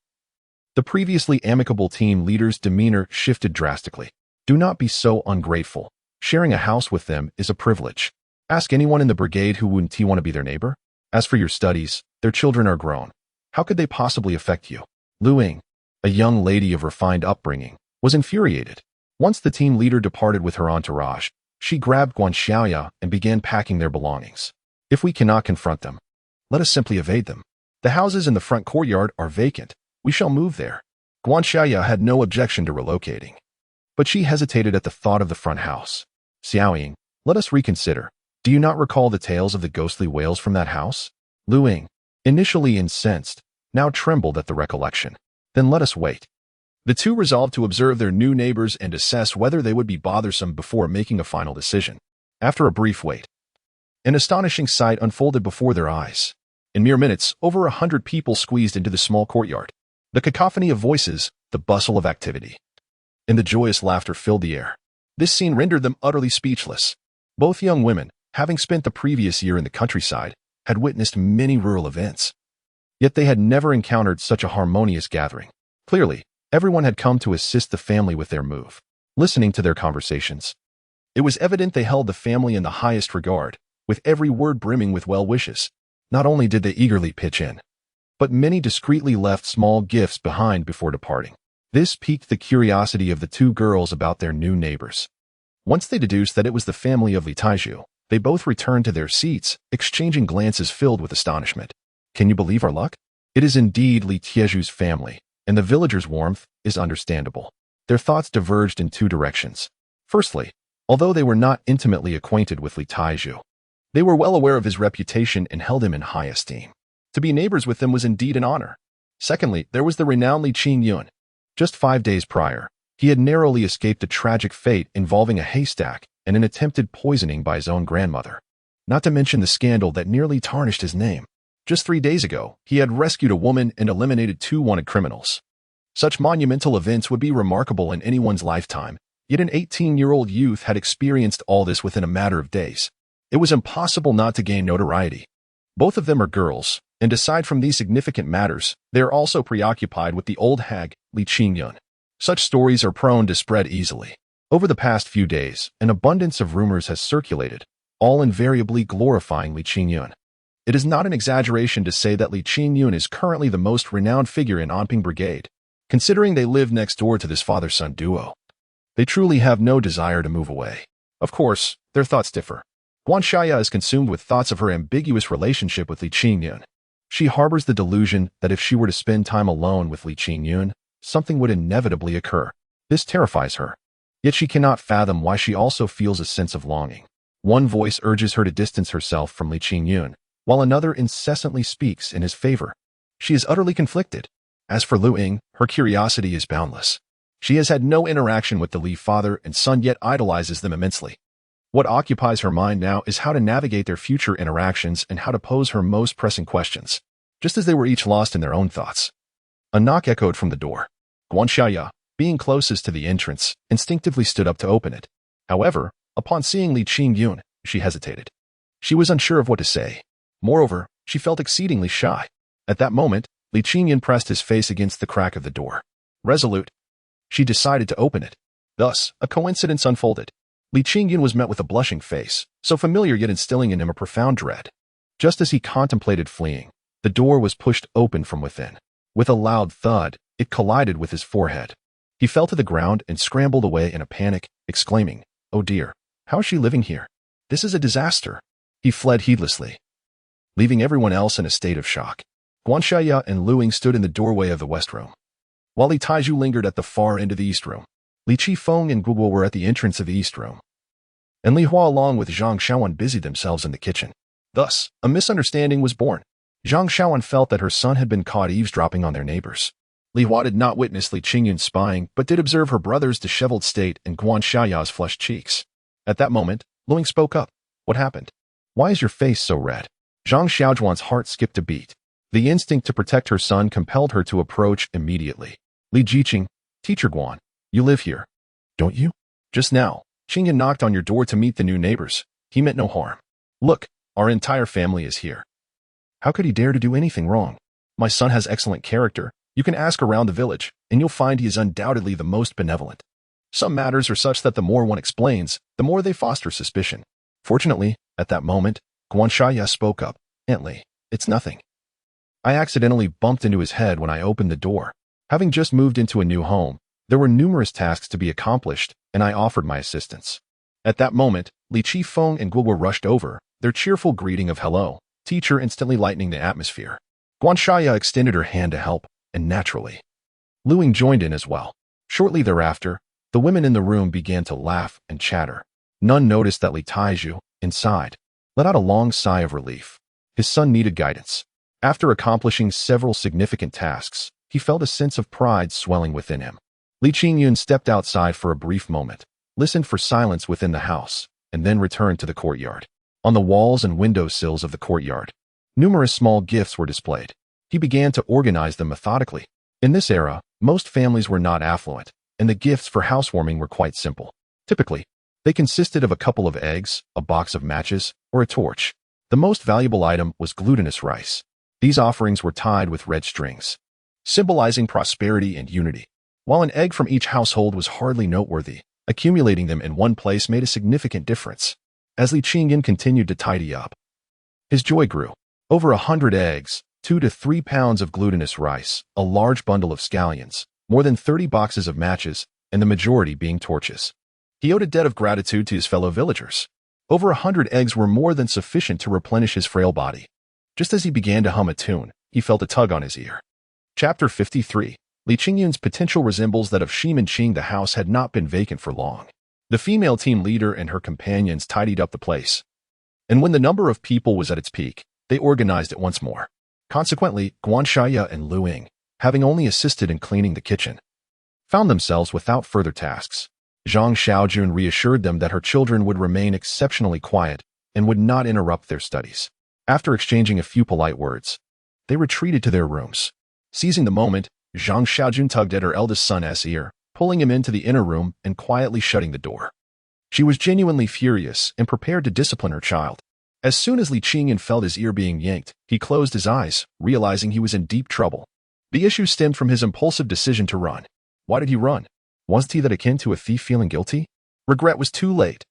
the previously amicable team leader's demeanor shifted drastically. Do not be so ungrateful. Sharing a house with them is a privilege. Ask anyone in the brigade who wouldn't want to be their neighbor. As for your studies, their children are grown. How could they possibly affect you? Lu Ying, a young lady of refined upbringing, was infuriated. Once the team leader departed with her entourage, she grabbed Guan Xiaoya and began packing their belongings. If we cannot confront them, let us simply evade them. The houses in the front courtyard are vacant. We shall move there. Guan Xiaoya had no objection to relocating, but she hesitated at the thought of the front house. Xiaoying, let us reconsider. Do you not recall the tales of the ghostly wails from that house? Lu Ying, initially incensed, now trembled at the recollection. Then let us wait. The two resolved to observe their new neighbors and assess whether they would be bothersome before making a final decision. After a brief wait, an astonishing sight unfolded before their eyes. In mere minutes, over 100 people squeezed into the small courtyard. The cacophony of voices, the bustle of activity, and the joyous laughter filled the air. This scene rendered them utterly speechless. Both young women, having spent the previous year in the countryside, had witnessed many rural events. Yet they had never encountered such a harmonious gathering. Clearly, everyone had come to assist the family with their move. Listening to their conversations, it was evident they held the family in the highest regard, with every word brimming with well wishes. Not only did they eagerly pitch in, but many discreetly left small gifts behind before departing. This piqued the curiosity of the two girls about their new neighbors. Once they deduced that it was the family of Li Qingyun, they both returned to their seats, exchanging glances filled with astonishment. Can you believe our luck? It is indeed Li Qingyun's family, and the villagers' warmth is understandable. Their thoughts diverged in two directions. Firstly, although they were not intimately acquainted with Li Qingyun, they were well aware of his reputation and held him in high esteem. To be neighbors with him was indeed an honor. Secondly, there was the renowned Li Qingyun. Just 5 days prior, he had narrowly escaped a tragic fate involving a haystack and an attempted poisoning by his own grandmother. Not to mention the scandal that nearly tarnished his name. Just 3 days ago, he had rescued a woman and eliminated 2 wanted criminals. Such monumental events would be remarkable in anyone's lifetime, yet an 18-year-old youth had experienced all this within a matter of days. It was impossible not to gain notoriety. Both of them are girls, and aside from these significant matters, they are also preoccupied with the old hag, Li Qingyun. Such stories are prone to spread easily. Over the past few days, an abundance of rumors has circulated, all invariably glorifying Li Qingyun. It is not an exaggeration to say that Li Qingyun is currently the most renowned figure in Anping Brigade, considering they live next door to this father-son duo. They truly have no desire to move away. Of course, their thoughts differ. Guan Xiaoya is consumed with thoughts of her ambiguous relationship with Li Qingyun. She harbors the delusion that if she were to spend time alone with Li Qingyun, something would inevitably occur. This terrifies her. Yet she cannot fathom why she also feels a sense of longing. One voice urges her to distance herself from Li Qingyun, while another incessantly speaks in his favor. She is utterly conflicted. As for Lu Ying, her curiosity is boundless. She has had no interaction with the Li father and son yet idolizes them immensely. What occupies her mind now is how to navigate their future interactions and how to pose her most pressing questions, just as they were each lost in their own thoughts. A knock echoed from the door. Guan Xiaoya, being closest to the entrance, instinctively stood up to open it. However, upon seeing Li Qingyun, she hesitated. She was unsure of what to say. Moreover, she felt exceedingly shy. At that moment, Li Qingyun pressed his face against the crack of the door. Resolute, she decided to open it. Thus, a coincidence unfolded. Li Qingyun was met with a blushing face, so familiar yet instilling in him a profound dread. Just as he contemplated fleeing, the door was pushed open from within. With a loud thud, it collided with his forehead. He fell to the ground and scrambled away in a panic, exclaiming, "Oh dear, how is she living here? This is a disaster." He fled heedlessly, leaving everyone else in a state of shock. Guan Xiaoya and Lu Ying stood in the doorway of the west room, while Li Taiju lingered at the far end of the east room. Li Qifeng and Guguo were at the entrance of the east room, and Li Hua along with Zhang Shaoan busied themselves in the kitchen. Thus, a misunderstanding was born. Zhang Shaoan felt that her son had been caught eavesdropping on their neighbors. Li Hua did not witness Li Qingyun spying, but did observe her brother's disheveled state and Guan Xiaoya's flushed cheeks. At that moment, Lu Ying spoke up. "What happened? Why is your face so red?" Zhang Xiaojuan's heart skipped a beat. The instinct to protect her son compelled her to approach immediately. "Li Jiqing, Teacher Guan, you live here, don't you? Just now, Qingyun knocked on your door to meet the new neighbors. He meant no harm. Look, our entire family is here. How could he dare to do anything wrong? My son has excellent character. You can ask around the village, and you'll find he is undoubtedly the most benevolent. Some matters are such that the more one explains, the more they foster suspicion. Fortunately, at that moment, Guanxia spoke up. "Aunt Li, it's nothing. I accidentally bumped into his head when I opened the door. Having just moved into a new home, there were numerous tasks to be accomplished, and I offered my assistance." At that moment, Li Qifeng and Guo rushed over, their cheerful greeting of "hello, teacher" instantly lightening the atmosphere. Guanxia extended her hand to help, and naturally, Luing joined in as well. Shortly thereafter, the women in the room began to laugh and chatter. None noticed that Li Taiju, inside, let out a long sigh of relief. His son needed guidance. After accomplishing several significant tasks, he felt a sense of pride swelling within him. Li Qingyun stepped outside for a brief moment, listened for silence within the house, and then returned to the courtyard. On the walls and windowsills of the courtyard, numerous small gifts were displayed. He began to organize them methodically. In this era, most families were not affluent, and the gifts for housewarming were quite simple. Typically, they consisted of a couple of eggs, a box of matches, or a torch. The most valuable item was glutinous rice. These offerings were tied with red strings, symbolizing prosperity and unity. While an egg from each household was hardly noteworthy, accumulating them in one place made a significant difference. As Li Qingyun continued to tidy up, his joy grew. Over 100 eggs, 2 to 3 pounds of glutinous rice, a large bundle of scallions, more than 30 boxes of matches, and the majority being torches. He owed a debt of gratitude to his fellow villagers. Over 100 eggs were more than sufficient to replenish his frail body. Just as he began to hum a tune, he felt a tug on his ear. Chapter 53. Li Qingyun's potential resembles that of Shimanqing. The house had not been vacant for long. The female team leader and her companions tidied up the place. And when the number of people was at its peak, they organized it once more. Consequently, Guanxia and Luing, having only assisted in cleaning the kitchen, found themselves without further tasks. Zhang Xiaojun reassured them that her children would remain exceptionally quiet and would not interrupt their studies. After exchanging a few polite words, they retreated to their rooms. Seizing the moment, Zhang Xiaojun tugged at her eldest son's ear, pulling him into the inner room and quietly shutting the door. She was genuinely furious and prepared to discipline her child. As soon as Li Qingyun felt his ear being yanked, he closed his eyes, realizing he was in deep trouble. The issue stemmed from his impulsive decision to run. Why did he run? Wasn't he that akin to a thief feeling guilty? Regret was too late.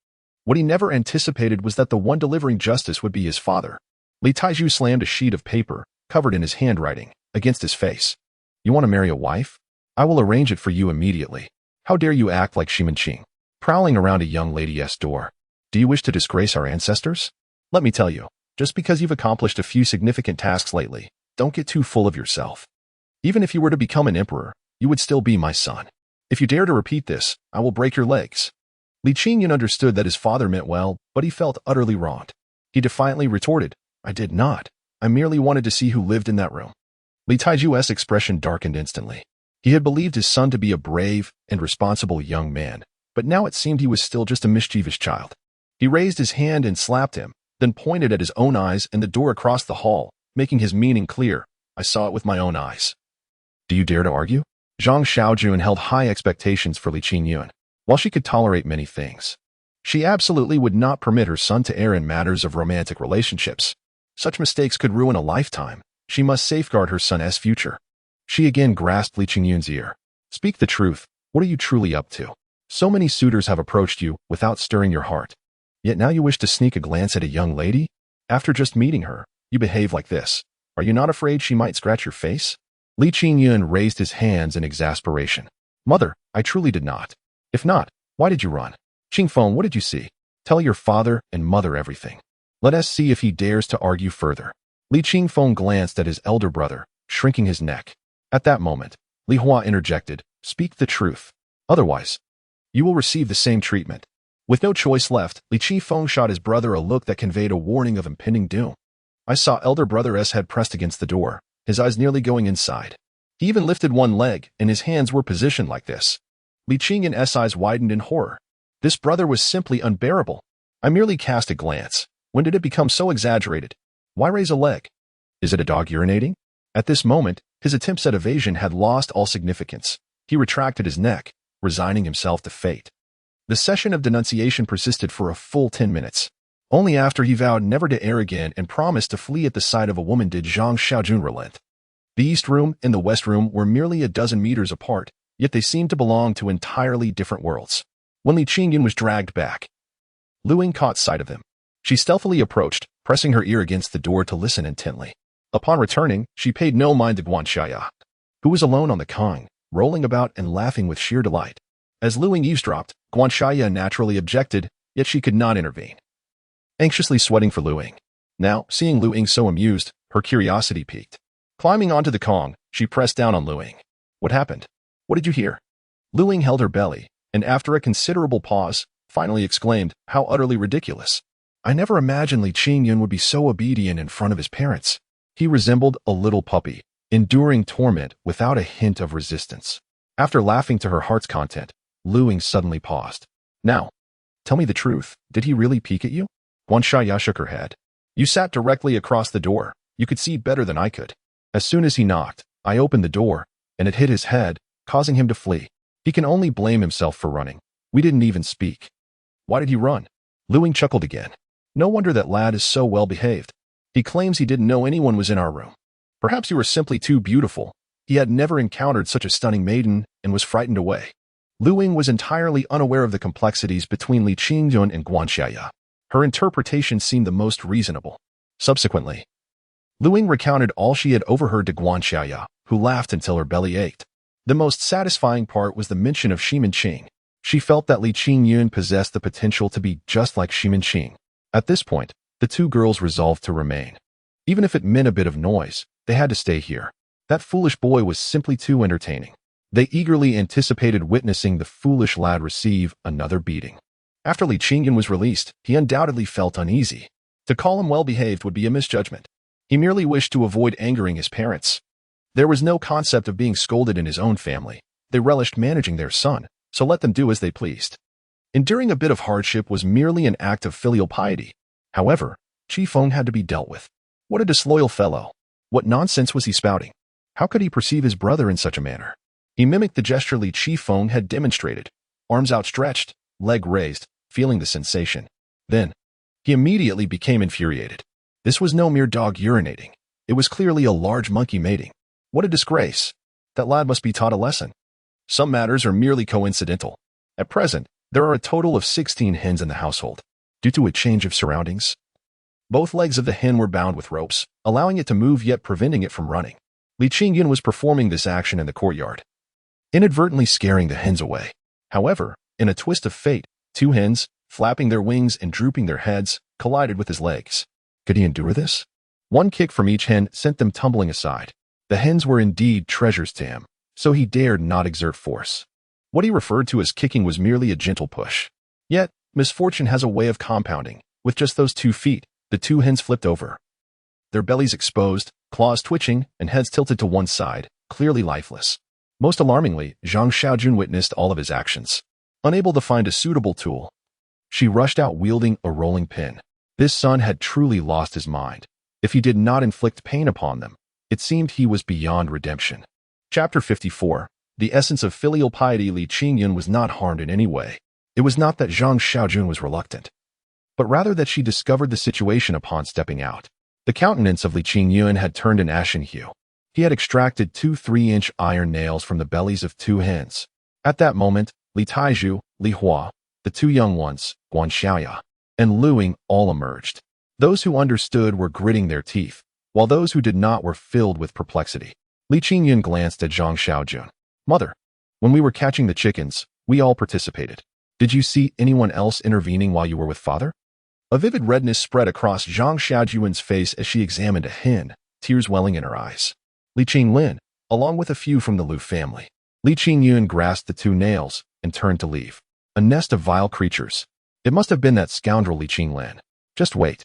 What he never anticipated was that the one delivering justice would be his father. Li Taiju slammed a sheet of paper, covered in his handwriting, against his face. "You want to marry a wife? I will arrange it for you immediately. How dare you act like Shimanqing, prowling around a young lady's door? Do you wish to disgrace our ancestors? Let me tell you, just because you've accomplished a few significant tasks lately, don't get too full of yourself. Even if you were to become an emperor, you would still be my son. If you dare to repeat this, I will break your legs." Li Qingyun understood that his father meant well, but he felt utterly wronged. He defiantly retorted, "I did not. I merely wanted to see who lived in that room." Li Taiju's expression darkened instantly. He had believed his son to be a brave and responsible young man, but now it seemed he was still just a mischievous child. He raised his hand and slapped him, then pointed at his own eyes and the door across the hall, making his meaning clear. "I saw it with my own eyes. Do you dare to argue?" Zhang Xiaojun held high expectations for Li Qingyun. While she could tolerate many things, she absolutely would not permit her son to err in matters of romantic relationships. Such mistakes could ruin a lifetime. She must safeguard her son's future. She again grasped Li Qingyun's ear. "Speak the truth. What are you truly up to? So many suitors have approached you without stirring your heart. Yet now you wish to sneak a glance at a young lady? After just meeting her, you behave like this. Are you not afraid she might scratch your face?" Li Qingyun raised his hands in exasperation. "Mother, I truly did not. If not, why did you run? Qingfeng, what did you see? Tell your father and mother everything. Let us see if he dares to argue further." Li Qingfeng glanced at his elder brother, shrinking his neck. At that moment, Li Hua interjected, "Speak the truth. Otherwise, you will receive the same treatment." With no choice left, Li Qifeng shot his brother a look that conveyed a warning of impending doom. I saw elder brother's head pressed against the door, his eyes nearly going inside. He even lifted one leg, and his hands were positioned like this. Li Qingyun's eyes widened in horror. This brother was simply unbearable. I merely cast a glance. When did it become so exaggerated? Why raise a leg? Is it a dog urinating? At this moment, his attempts at evasion had lost all significance. He retracted his neck, resigning himself to fate. The session of denunciation persisted for a full 10 minutes. Only after he vowed never to err again and promised to flee at the sight of a woman did Zhang Xiaojun relent. The east room and the west room were merely a dozen meters apart, yet they seemed to belong to entirely different worlds. When Li Qingyun was dragged back, Luing caught sight of him. She stealthily approached, pressing her ear against the door to listen intently. Upon returning, she paid no mind to Guanxia, who was alone on the Kong, rolling about and laughing with sheer delight. As Luing eavesdropped, Guanxia naturally objected, yet she could not intervene. Anxiously sweating for Luing. Now, seeing Luing so amused, her curiosity piqued. Climbing onto the Kong, she pressed down on Luing. What happened? What did you hear? Luing held her belly, and after a considerable pause, finally exclaimed, how utterly ridiculous. I never imagined Li Qingyun would be so obedient in front of his parents. He resembled a little puppy, enduring torment without a hint of resistance. After laughing to her heart's content, Luing suddenly paused. Now, tell me the truth, did he really peek at you? Guanxia shook her head. You sat directly across the door. You could see better than I could. As soon as he knocked, I opened the door, and it hit his head, causing him to flee. He can only blame himself for running. We didn't even speak. Why did he run? Luing chuckled again. No wonder that lad is so well behaved. He claims he didn't know anyone was in our room. Perhaps you were simply too beautiful. He had never encountered such a stunning maiden and was frightened away. Luing was entirely unaware of the complexities between Li Qingyun and Guanxia. Her interpretation seemed the most reasonable. Subsequently, Luing recounted all she had overheard to Guanxia, who laughed until her belly ached. The most satisfying part was the mention of Shimenqing. She felt that Li Qingyun possessed the potential to be just like Shimenqing. At this point, the two girls resolved to remain. Even if it meant a bit of noise, they had to stay here. That foolish boy was simply too entertaining. They eagerly anticipated witnessing the foolish lad receive another beating. After Li Qingyun was released, he undoubtedly felt uneasy. To call him well-behaved would be a misjudgment. He merely wished to avoid angering his parents. There was no concept of being scolded in his own family. They relished managing their son, so let them do as they pleased. Enduring a bit of hardship was merely an act of filial piety. However, Qi Feng had to be dealt with. What a disloyal fellow. What nonsense was he spouting? How could he perceive his brother in such a manner? He mimicked the gesture Li Qi Feng had demonstrated, arms outstretched, leg raised, feeling the sensation. Then, he immediately became infuriated. This was no mere dog urinating. It was clearly a large monkey mating. What a disgrace. That lad must be taught a lesson. Some matters are merely coincidental. At present, there are a total of 16 hens in the household. Due to a change of surroundings, both legs of the hen were bound with ropes, allowing it to move yet preventing it from running. Li Qingyun was performing this action in the courtyard, inadvertently scaring the hens away. However, in a twist of fate, two hens, flapping their wings and drooping their heads, collided with his legs. Could he endure this? One kick from each hen sent them tumbling aside. The hens were indeed treasures to him, so he dared not exert force. What he referred to as kicking was merely a gentle push. Yet, misfortune has a way of compounding. With just those 2 feet, the two hens flipped over. Their bellies exposed, claws twitching, and heads tilted to one side, clearly lifeless. Most alarmingly, Zhang Xiaojun witnessed all of his actions. Unable to find a suitable tool, she rushed out wielding a rolling pin. This son had truly lost his mind. If he did not inflict pain upon them, it seemed he was beyond redemption. Chapter 54. The essence of filial piety. Li Qingyun was not harmed in any way. It was not that Zhang Xiaojun was reluctant, but rather that she discovered the situation upon stepping out. The countenance of Li Qingyun had turned an ashen hue. He had extracted 2 3-inch iron nails from the bellies of 2 hens. At that moment, Li Taizhu, Li Hua, the 2 young ones, Guanxia, and Luing all emerged. Those who understood were gritting their teeth, while those who did not were filled with perplexity. Li Qingyun glanced at Zhang Xiaojun. Mother, when we were catching the chickens, we all participated. Did you see anyone else intervening while you were with father? A vivid redness spread across Zhang Xiaojun's face as she examined a hen, tears welling in her eyes. Li Qinglin, along with a few from the Lu family. Li Qingyun grasped the 2 nails and turned to leave. A nest of vile creatures. It must have been that scoundrel Li Qinglin. Just wait.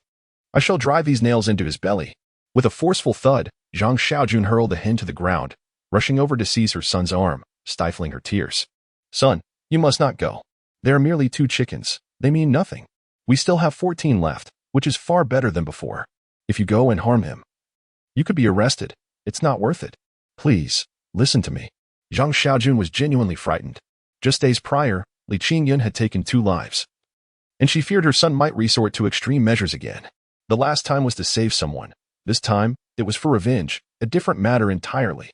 I shall drive these nails into his belly. With a forceful thud, Zhang Xiaojun hurled the hen to the ground, rushing over to seize her son's arm, stifling her tears. Son, you must not go. They are merely 2 chickens. They mean nothing. We still have 14 left, which is far better than before. If you go and harm him, you could be arrested. It's not worth it. Please, listen to me. Zhang Xiaojun was genuinely frightened. Just days prior, Li Qingyun had taken 2 lives, and she feared her son might resort to extreme measures again. The last time was to save someone. This time, it was for revenge, a different matter entirely.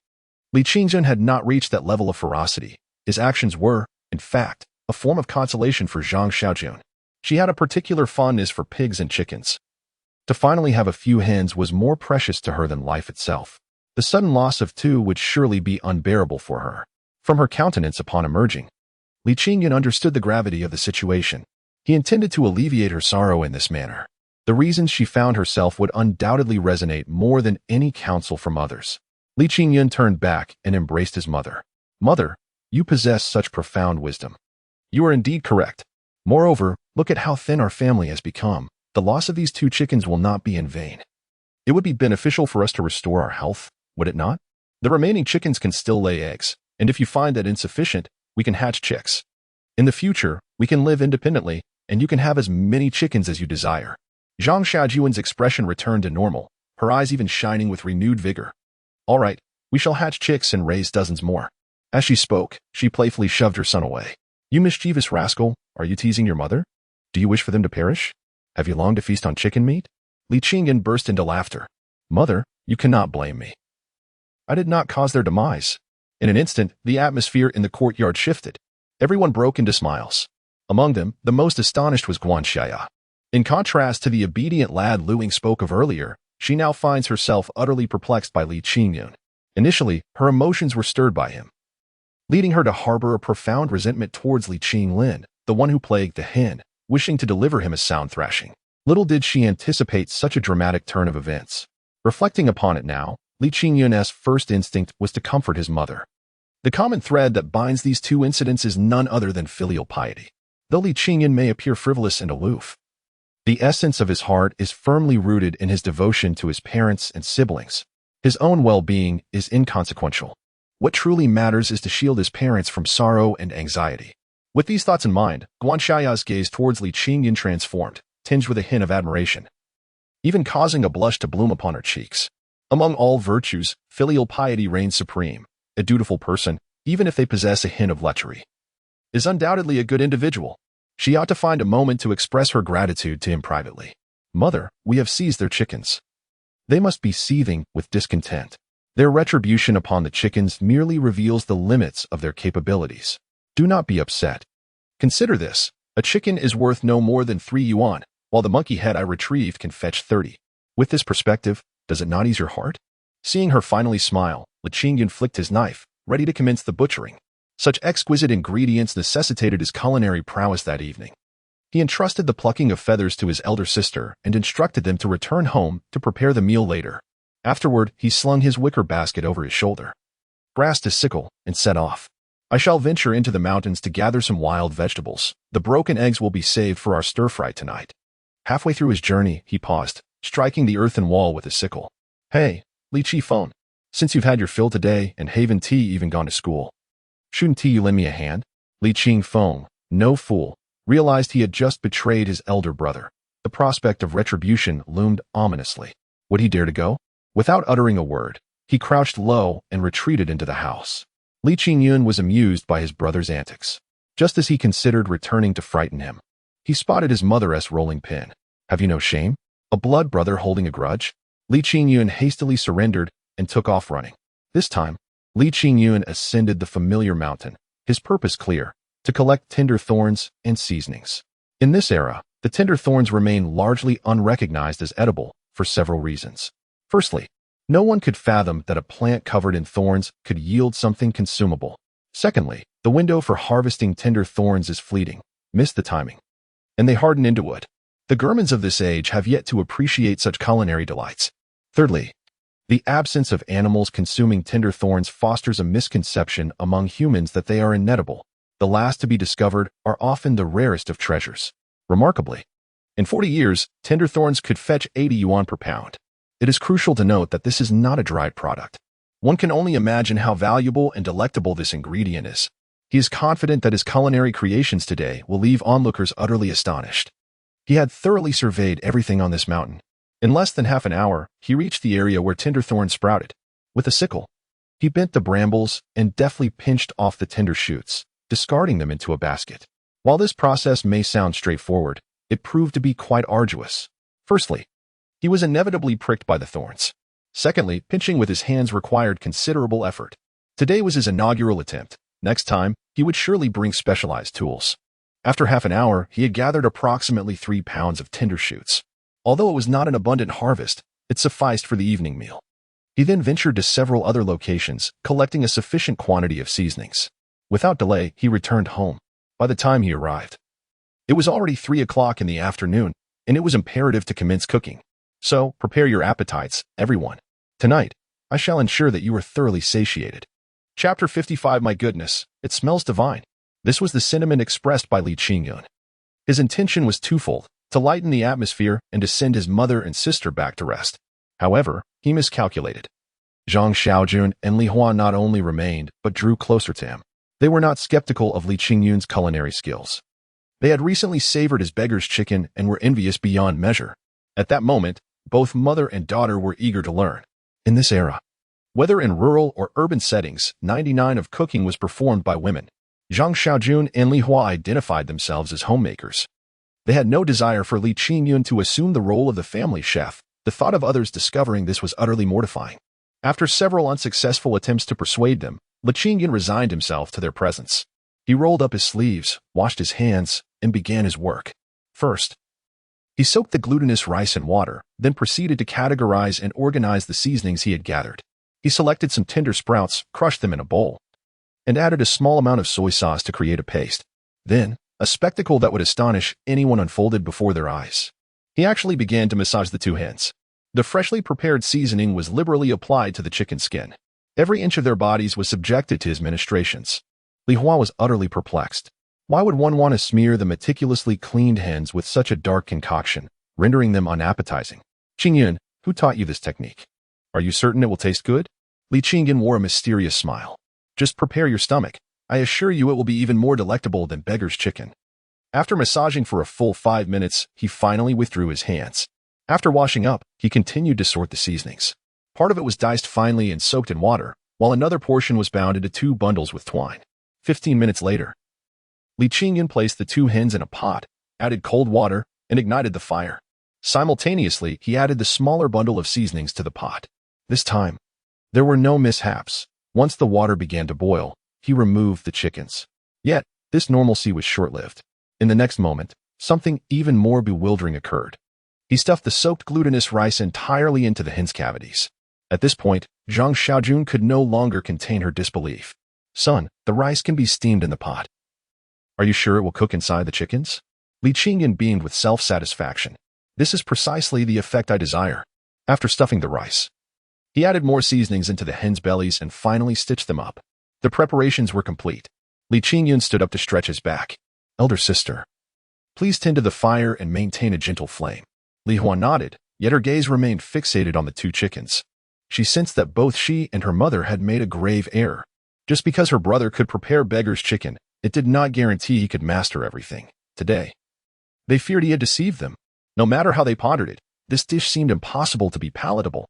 Li Qingyun had not reached that level of ferocity. His actions were, in fact, a form of consolation for Zhang Xiaojun. She had a particular fondness for pigs and chickens. To finally have a few hens was more precious to her than life itself. The sudden loss of two would surely be unbearable for her. From her countenance upon emerging, Li Qingyun understood the gravity of the situation. He intended to alleviate her sorrow in this manner. The reasons she found herself would undoubtedly resonate more than any counsel from others. Li Qingyun turned back and embraced his mother. Mother, you possess such profound wisdom. You are indeed correct. Moreover, look at how thin our family has become. The loss of these two chickens will not be in vain. It would be beneficial for us to restore our health, would it not? The remaining chickens can still lay eggs, and if you find that insufficient, we can hatch chicks. In the future, we can live independently, and you can have as many chickens as you desire. Zhang Xiaojuan's expression returned to normal, her eyes even shining with renewed vigor. All right, we shall hatch chicks and raise dozens more. As she spoke, she playfully shoved her son away. You mischievous rascal, are you teasing your mother? Do you wish for them to perish? Have you longed to feast on chicken meat? Li Qingyun burst into laughter. Mother, you cannot blame me. I did not cause their demise. In an instant, the atmosphere in the courtyard shifted. Everyone broke into smiles. Among them, the most astonished was Guanxia. In contrast to the obedient lad Lu Ying spoke of earlier, she now finds herself utterly perplexed by Li Qingyun. Initially, her emotions were stirred by him, leading her to harbor a profound resentment towards Li Qinglin, the one who plagued the hen, wishing to deliver him a sound thrashing. Little did she anticipate such a dramatic turn of events. Reflecting upon it now, Li Qingyun's first instinct was to comfort his mother. The common thread that binds these two incidents is none other than filial piety. Though Li Qingyun may appear frivolous and aloof, the essence of his heart is firmly rooted in his devotion to his parents and siblings. His own well-being is inconsequential. What truly matters is to shield his parents from sorrow and anxiety. With these thoughts in mind, Guanxia's gaze towards Li Qingyun transformed, tinged with a hint of admiration, even causing a blush to bloom upon her cheeks. Among all virtues, filial piety reigns supreme. A dutiful person, even if they possess a hint of lechery, is undoubtedly a good individual. She ought to find a moment to express her gratitude to him privately. Mother, we have seized their chickens. They must be seething with discontent. Their retribution upon the chickens merely reveals the limits of their capabilities. Do not be upset. Consider this. A chicken is worth no more than 3 yuan, while the monkey head I retrieved can fetch 30. With this perspective, does it not ease your heart? Seeing her finally smile, Li Qingyun flicked his knife, ready to commence the butchering. Such exquisite ingredients necessitated his culinary prowess that evening. He entrusted the plucking of feathers to his elder sister and instructed them to return home to prepare the meal later. Afterward, he slung his wicker basket over his shoulder, grasped his sickle, and set off. I shall venture into the mountains to gather some wild vegetables. The broken eggs will be saved for our stir-fry tonight. Halfway through his journey, he paused, striking the earthen wall with his sickle. Hey, Li Qifeng, since you've had your fill today and Haven Tea even gone to school, shouldn't you lend me a hand? Li Qingfeng, no fool, realized he had just betrayed his elder brother. The prospect of retribution loomed ominously. Would he dare to go? Without uttering a word, he crouched low and retreated into the house. Li Qingyun was amused by his brother's antics. Just as he considered returning to frighten him, he spotted his mother's rolling pin. Have you no shame? A blood brother holding a grudge? Li Qingyun hastily surrendered and took off running. This time, Li Qingyun ascended the familiar mountain, his purpose clear, to collect tender thorns and seasonings. In this era, the tender thorns remain largely unrecognized as edible for several reasons. Firstly, no one could fathom that a plant covered in thorns could yield something consumable. Secondly, the window for harvesting tender thorns is fleeting. Miss the timing, and they harden into wood. The gourmands of this age have yet to appreciate such culinary delights. Thirdly, the absence of animals consuming tender thorns fosters a misconception among humans that they are inedible. The last to be discovered are often the rarest of treasures. Remarkably, in 40 years, tender thorns could fetch 80 yuan per pound. It is crucial to note that this is not a dried product. One can only imagine how valuable and delectable this ingredient is. He is confident that his culinary creations today will leave onlookers utterly astonished. He had thoroughly surveyed everything on this mountain. In less than half an hour, he reached the area where tender thorns sprouted. With a sickle, he bent the brambles and deftly pinched off the tender shoots, discarding them into a basket. While this process may sound straightforward, it proved to be quite arduous. Firstly, he was inevitably pricked by the thorns. Secondly, pinching with his hands required considerable effort. Today was his inaugural attempt. Next time, he would surely bring specialized tools. After half an hour, he had gathered approximately 3 pounds of tender shoots. Although it was not an abundant harvest, it sufficed for the evening meal. He then ventured to several other locations, collecting a sufficient quantity of seasonings. Without delay, he returned home. By the time he arrived, it was already 3 o'clock in the afternoon, and it was imperative to commence cooking. So, prepare your appetites, everyone. Tonight, I shall ensure that you are thoroughly satiated. Chapter 55. My goodness, it smells divine. This was the sentiment expressed by Li Qingyun. His intention was twofold: to lighten the atmosphere and to send his mother and sister back to rest. However, he miscalculated. Zhang Xiaojun and Li Hua not only remained, but drew closer to him. They were not skeptical of Li Qingyun's culinary skills. They had recently savored his beggar's chicken and were envious beyond measure. At that moment, both mother and daughter were eager to learn. In this era, whether in rural or urban settings, 99% of cooking was performed by women. Zhang Xiaojun and Li Hua identified themselves as homemakers. They had no desire for Li Qingyun to assume the role of the family chef. The thought of others discovering this was utterly mortifying. After several unsuccessful attempts to persuade them, Li Qingyun resigned himself to their presence. He rolled up his sleeves, washed his hands, and began his work. First, he soaked the glutinous rice in water, then proceeded to categorize and organize the seasonings he had gathered. He selected some tender sprouts, crushed them in a bowl, and added a small amount of soy sauce to create a paste. Then, a spectacle that would astonish anyone unfolded before their eyes. He actually began to massage the 2 hens. The freshly prepared seasoning was liberally applied to the chicken skin. Every inch of their bodies was subjected to his ministrations. Li Hua was utterly perplexed. Why would one want to smear the meticulously cleaned hens with such a dark concoction, rendering them unappetizing? Qingyun, who taught you this technique? Are you certain it will taste good? Li Qingyun wore a mysterious smile. Just prepare your stomach. I assure you it will be even more delectable than beggar's chicken. After massaging for a full 5 minutes, he finally withdrew his hands. After washing up, he continued to sort the seasonings. Part of it was diced finely and soaked in water, while another portion was bound into 2 bundles with twine. 15 minutes later, Li Qingyun placed the 2 hens in a pot, added cold water, and ignited the fire. Simultaneously, he added the smaller bundle of seasonings to the pot. This time, there were no mishaps. Once the water began to boil, he removed the chickens. Yet, this normalcy was short-lived. In the next moment, something even more bewildering occurred. He stuffed the soaked glutinous rice entirely into the hens' cavities. At this point, Zhang Xiaojun could no longer contain her disbelief. Son, the rice can be steamed in the pot. Are you sure it will cook inside the chickens? Li Qingyun beamed with self-satisfaction. This is precisely the effect I desire. After stuffing the rice, he added more seasonings into the hens' bellies and finally stitched them up. The preparations were complete. Li Qingyun stood up to stretch his back. Elder sister, please tend to the fire and maintain a gentle flame. Li Hua nodded, yet her gaze remained fixated on the 2 chickens. She sensed that both she and her mother had made a grave error. Just because her brother could prepare beggar's chicken, it did not guarantee he could master everything. Today, they feared he had deceived them. No matter how they pondered it, this dish seemed impossible to be palatable.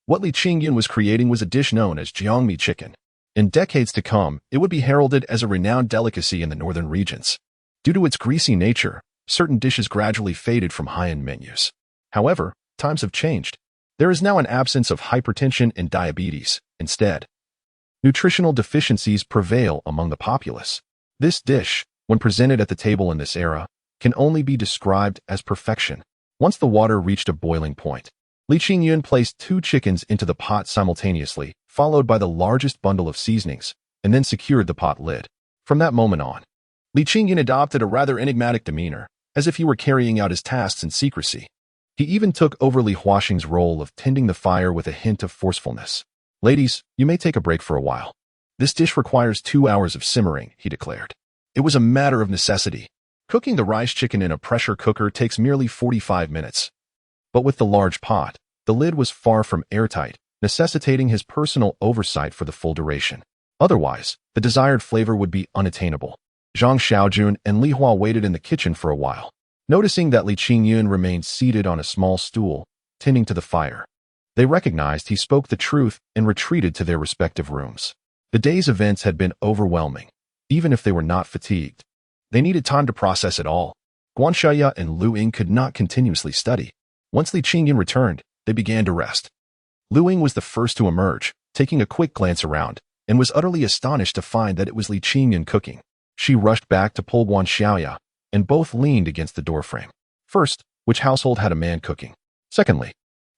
What Li Qingyun was creating was a dish known as jiangmi chicken. In decades to come, it would be heralded as a renowned delicacy in the northern regions. Due to its greasy nature, certain dishes gradually faded from high-end menus. However, times have changed. There is now an absence of hypertension and diabetes. Instead, nutritional deficiencies prevail among the populace. This dish, when presented at the table in this era, can only be described as perfection. Once the water reached a boiling point, Li Qingyun placed 2 chickens into the pot simultaneously, followed by the largest bundle of seasonings, and then secured the pot lid. From that moment on, Li Qingyun adopted a rather enigmatic demeanor, as if he were carrying out his tasks in secrecy. He even took over Li Huaxing's role of tending the fire with a hint of forcefulness. Ladies, you may take a break for a while. This dish requires 2 hours of simmering, he declared. It was a matter of necessity. Cooking the rice chicken in a pressure cooker takes merely 45 minutes. But with the large pot, the lid was far from airtight, necessitating his personal oversight for the full duration. Otherwise, the desired flavor would be unattainable. Zhang Xiaojun and Li Hua waited in the kitchen for a while, noticing that Li Qingyun remained seated on a small stool, tending to the fire. They recognized he spoke the truth and retreated to their respective rooms. The day's events had been overwhelming, even if they were not fatigued. They needed time to process it all. Guanxia and Lu Ying could not continuously study. Once Li Qingyun returned, they began to rest. Lu Ying was the first to emerge, taking a quick glance around, and was utterly astonished to find that it was Li Qingyun cooking. She rushed back to pull Guanxia, and both leaned against the doorframe. First, which household had a man cooking? Secondly,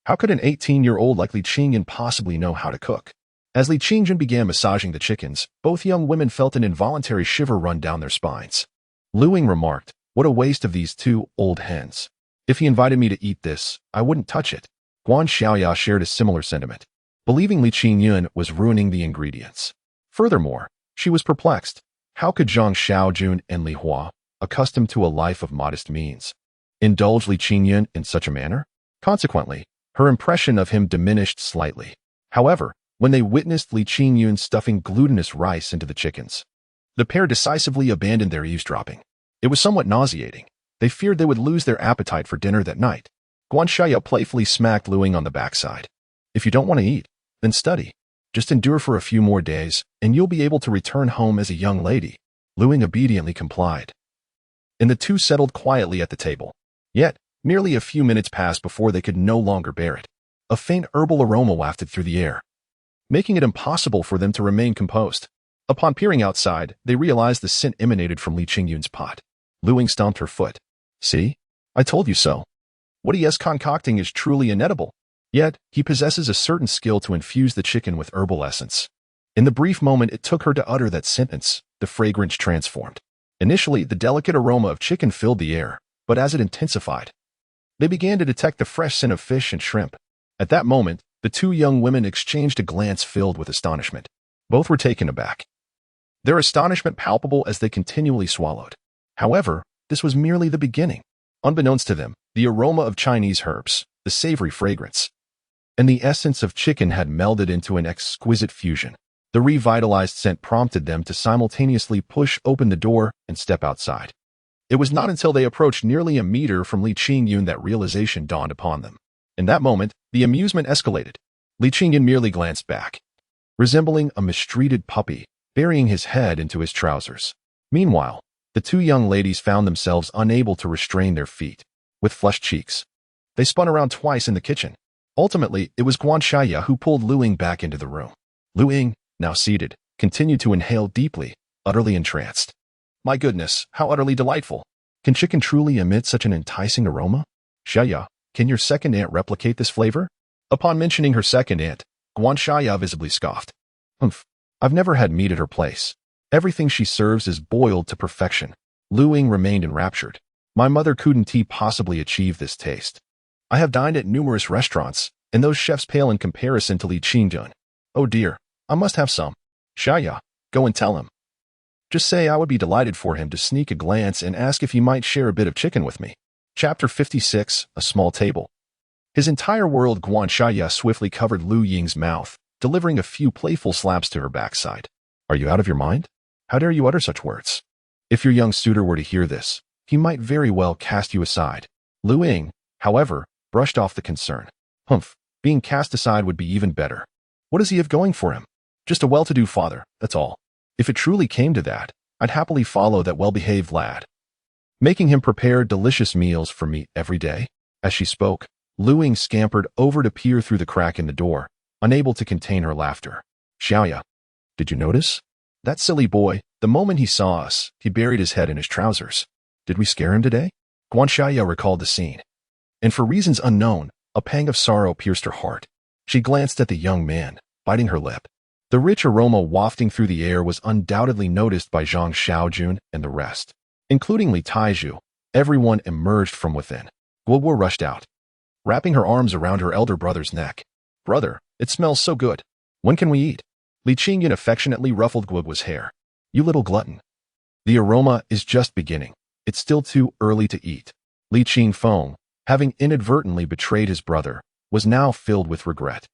how could an 18-year-old like Li Qingyun possibly know how to cook? As Li Qingyun began massaging the chickens, both young women felt an involuntary shiver run down their spines. Lu Ying remarked, "What a waste of these two old hens. If he invited me to eat this, I wouldn't touch it." Guan Xiaoya shared a similar sentiment, believing Li Qingyun was ruining the ingredients. Furthermore, she was perplexed. How could Zhang Xiaojun and Li Hua, accustomed to a life of modest means, indulge Li Qingyun in such a manner? Consequently, her impression of him diminished slightly. However, when they witnessed Li Qingyun stuffing glutinous rice into the chickens, the pair decisively abandoned their eavesdropping. It was somewhat nauseating. They feared they would lose their appetite for dinner that night. Guan Xiaoya playfully smacked Lu Ying on the backside. "If you don't want to eat, then study. Just endure for a few more days, and you'll be able to return home as a young lady." Lu Ying obediently complied, and the two settled quietly at the table. Yet, merely a few minutes passed before they could no longer bear it. A faint herbal aroma wafted through the air, making it impossible for them to remain composed. Upon peering outside, they realized the scent emanated from Li Qingyun's pot. Lu Ying stomped her foot. "See? I told you so. What he is concocting is truly inedible. Yet, he possesses a certain skill to infuse the chicken with herbal essence." In the brief moment it took her to utter that sentence, the fragrance transformed. Initially, the delicate aroma of chicken filled the air, but as it intensified, they began to detect the fresh scent of fish and shrimp. At that moment, the two young women exchanged a glance filled with astonishment. Both were taken aback, their astonishment palpable as they continually swallowed. However, this was merely the beginning. Unbeknownst to them, the aroma of Chinese herbs, the savory fragrance, and the essence of chicken had melded into an exquisite fusion. The revitalized scent prompted them to simultaneously push open the door and step outside. It was not until they approached nearly a meter from Li Qingyun that realization dawned upon them. In that moment, the amusement escalated. Li Qingyun merely glanced back, resembling a mistreated puppy, burying his head into his trousers. Meanwhile, the two young ladies found themselves unable to restrain their feet. With flushed cheeks, they spun around twice in the kitchen. Ultimately, it was Guan Xiaoya who pulled Lu Ying back into the room. Lu Ying, now seated, continued to inhale deeply, utterly entranced. "My goodness, how utterly delightful. Can chicken truly emit such an enticing aroma? Xiaoya, can your second aunt replicate this flavor?" Upon mentioning her second aunt, Guan Xiaoya visibly scoffed. "Humph, I've never had meat at her place. Everything she serves is boiled to perfection." Lu Ying remained enraptured. "My mother couldn't possibly achieve this taste. I have dined at numerous restaurants, and those chefs pale in comparison to Li Qingyun. Oh dear, I must have some. Xiaoya, go and tell him. Just say I would be delighted for him to sneak a glance and ask if he might share a bit of chicken with me." Chapter 56, A Small Table. His entire world, Guan Xiaoya swiftly covered Lu Ying's mouth, delivering a few playful slaps to her backside. "Are you out of your mind? How dare you utter such words? If your young suitor were to hear this, he might very well cast you aside." Lu Ying, however, brushed off the concern. "Humph, being cast aside would be even better. What does he have going for him? Just a well-to-do father, that's all. If it truly came to that, I'd happily follow that well-behaved lad, making him prepare delicious meals for me every day." As she spoke, Lu Ying scampered over to peer through the crack in the door, unable to contain her laughter. "Xiaoya, did you notice? That silly boy, the moment he saw us, he buried his head in his trousers. Did we scare him today?" Guan Xiaoya recalled the scene, and for reasons unknown, a pang of sorrow pierced her heart. She glanced at the young man, biting her lip. The rich aroma wafting through the air was undoubtedly noticed by Zhang Xiaojun and the rest, including Li Taizhu. Everyone emerged from within. Guo rushed out, wrapping her arms around her elder brother's neck. "Brother, it smells so good. When can we eat?" Li Qingyun affectionately ruffled Guo's hair. "You little glutton. The aroma is just beginning. It's still too early to eat." Li Qingfeng, having inadvertently betrayed his brother, was now filled with regret.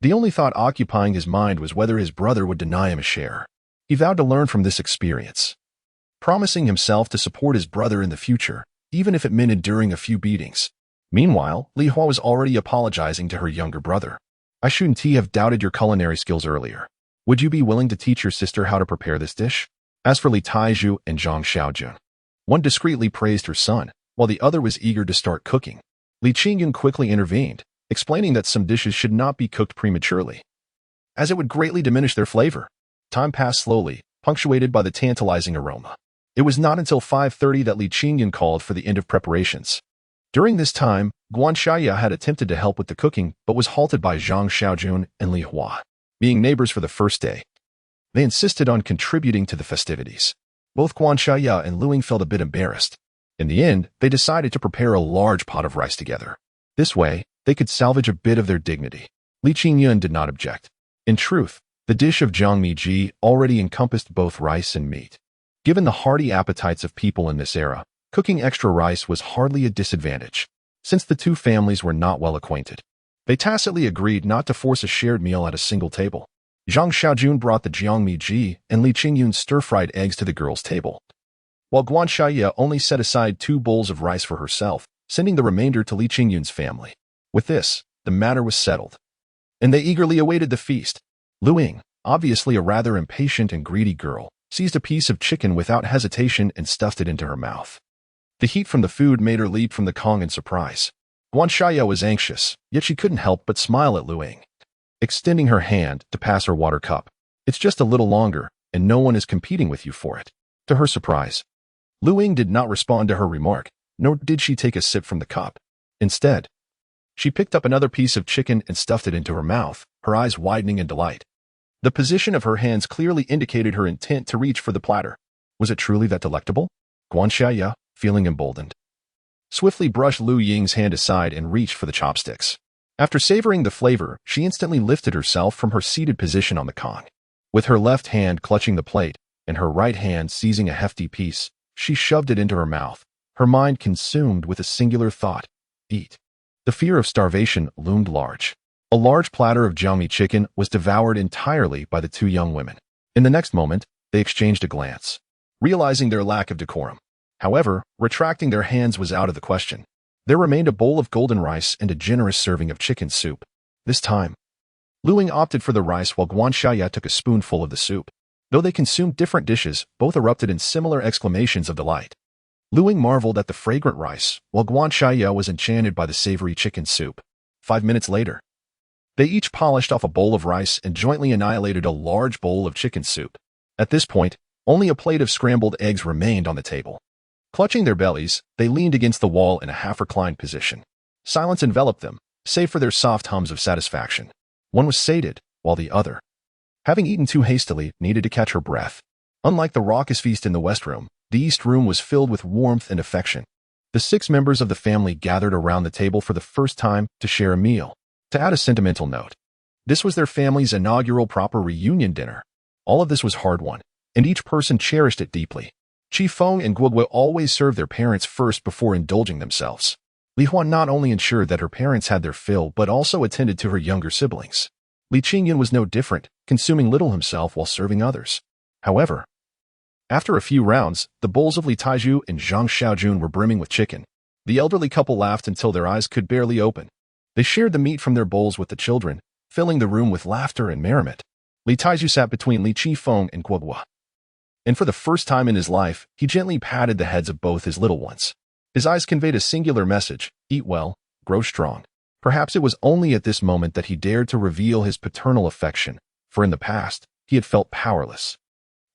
The only thought occupying his mind was whether his brother would deny him a share. He vowed to learn from this experience, promising himself to support his brother in the future, even if it meant enduring a few beatings. Meanwhile, Li Hua was already apologizing to her younger brother. "I shouldn't have doubted your culinary skills earlier. Would you be willing to teach your sister how to prepare this dish?" As for Li Taizhu and Zhang Xiaojun, one discreetly praised her son, while the other was eager to start cooking. Li Qingyun quickly intervened, explaining that some dishes should not be cooked prematurely, as it would greatly diminish their flavor. Time passed slowly, punctuated by the tantalizing aroma. It was not until 5:30 that Li Qingyun called for the end of preparations. During this time, Guan Xiaoya had attempted to help with the cooking but was halted by Zhang Xiaojun and Li Hua. Being neighbors for the first day, they insisted on contributing to the festivities. Both Guan Xiaoya and Luing felt a bit embarrassed. In the end, they decided to prepare a large pot of rice together. This way, they could salvage a bit of their dignity. Li Qingyun did not object. In truth, the dish of jiangmiji already encompassed both rice and meat. Given the hearty appetites of people in this era, cooking extra rice was hardly a disadvantage. Since the two families were not well acquainted, they tacitly agreed not to force a shared meal at a single table. Zhang Xiaojun brought the jiangmiji and Li Qingyun stir-fried eggs to the girls' table, while Guan Xiaoya only set aside 2 bowls of rice for herself, sending the remainder to Li Qingyun's family. With this, the matter was settled, and they eagerly awaited the feast. Luing, obviously a rather impatient and greedy girl, seized a piece of chicken without hesitation and stuffed it into her mouth. The heat from the food made her leap from the Kong in surprise. Guan Xiaoya was anxious, yet she couldn't help but smile at Luing, extending her hand to pass her water cup. It's just a little longer, and no one is competing with you for it. To her surprise, Luing did not respond to her remark, nor did she take a sip from the cup. Instead, she picked up another piece of chicken and stuffed it into her mouth, her eyes widening in delight. The position of her hands clearly indicated her intent to reach for the platter. Was it truly that delectable? Guan Xiaoya, feeling emboldened, swiftly brushed Lu Ying's hand aside and reached for the chopsticks. After savoring the flavor, she instantly lifted herself from her seated position on the Kong. With her left hand clutching the plate and her right hand seizing a hefty piece, she shoved it into her mouth, her mind consumed with a singular thought: eat. The fear of starvation loomed large. A large platter of jiangmi chicken was devoured entirely by the 2 young women. In the next moment, they exchanged a glance, realizing their lack of decorum. However, retracting their hands was out of the question. There remained a bowl of golden rice and a generous serving of chicken soup. This time, Luing opted for the rice while Guan Xiaoya took a spoonful of the soup. Though they consumed different dishes, both erupted in similar exclamations of delight. Luing marveled at the fragrant rice, while Guan Xiaoya was enchanted by the savory chicken soup. 5 minutes later, they each polished off a bowl of rice and jointly annihilated a large bowl of chicken soup. At this point, only a plate of scrambled eggs remained on the table. Clutching their bellies, they leaned against the wall in a half-reclined position. Silence enveloped them, save for their soft hums of satisfaction. One was sated, while the other, having eaten too hastily, needed to catch her breath. Unlike the raucous feast in the West Room, the East Room was filled with warmth and affection. The 6 members of the family gathered around the table for the first time to share a meal. To add a sentimental note, this was their family's inaugural proper reunion dinner. All of this was hard-won, and each person cherished it deeply. Qi Feng and Guogui always served their parents first before indulging themselves. Li Hua not only ensured that her parents had their fill but also attended to her younger siblings. Li Qingyun was no different, consuming little himself while serving others. However, after a few rounds, the bowls of Li Taiju and Zhang Xiaojun were brimming with chicken. The elderly couple laughed until their eyes could barely open. They shared the meat from their bowls with the children, filling the room with laughter and merriment. Li Taiju sat between Li Qifeng and Guogui, and for the first time in his life, he gently patted the heads of both his little ones. His eyes conveyed a singular message: eat well, grow strong. Perhaps it was only at this moment that he dared to reveal his paternal affection, for in the past, he had felt powerless.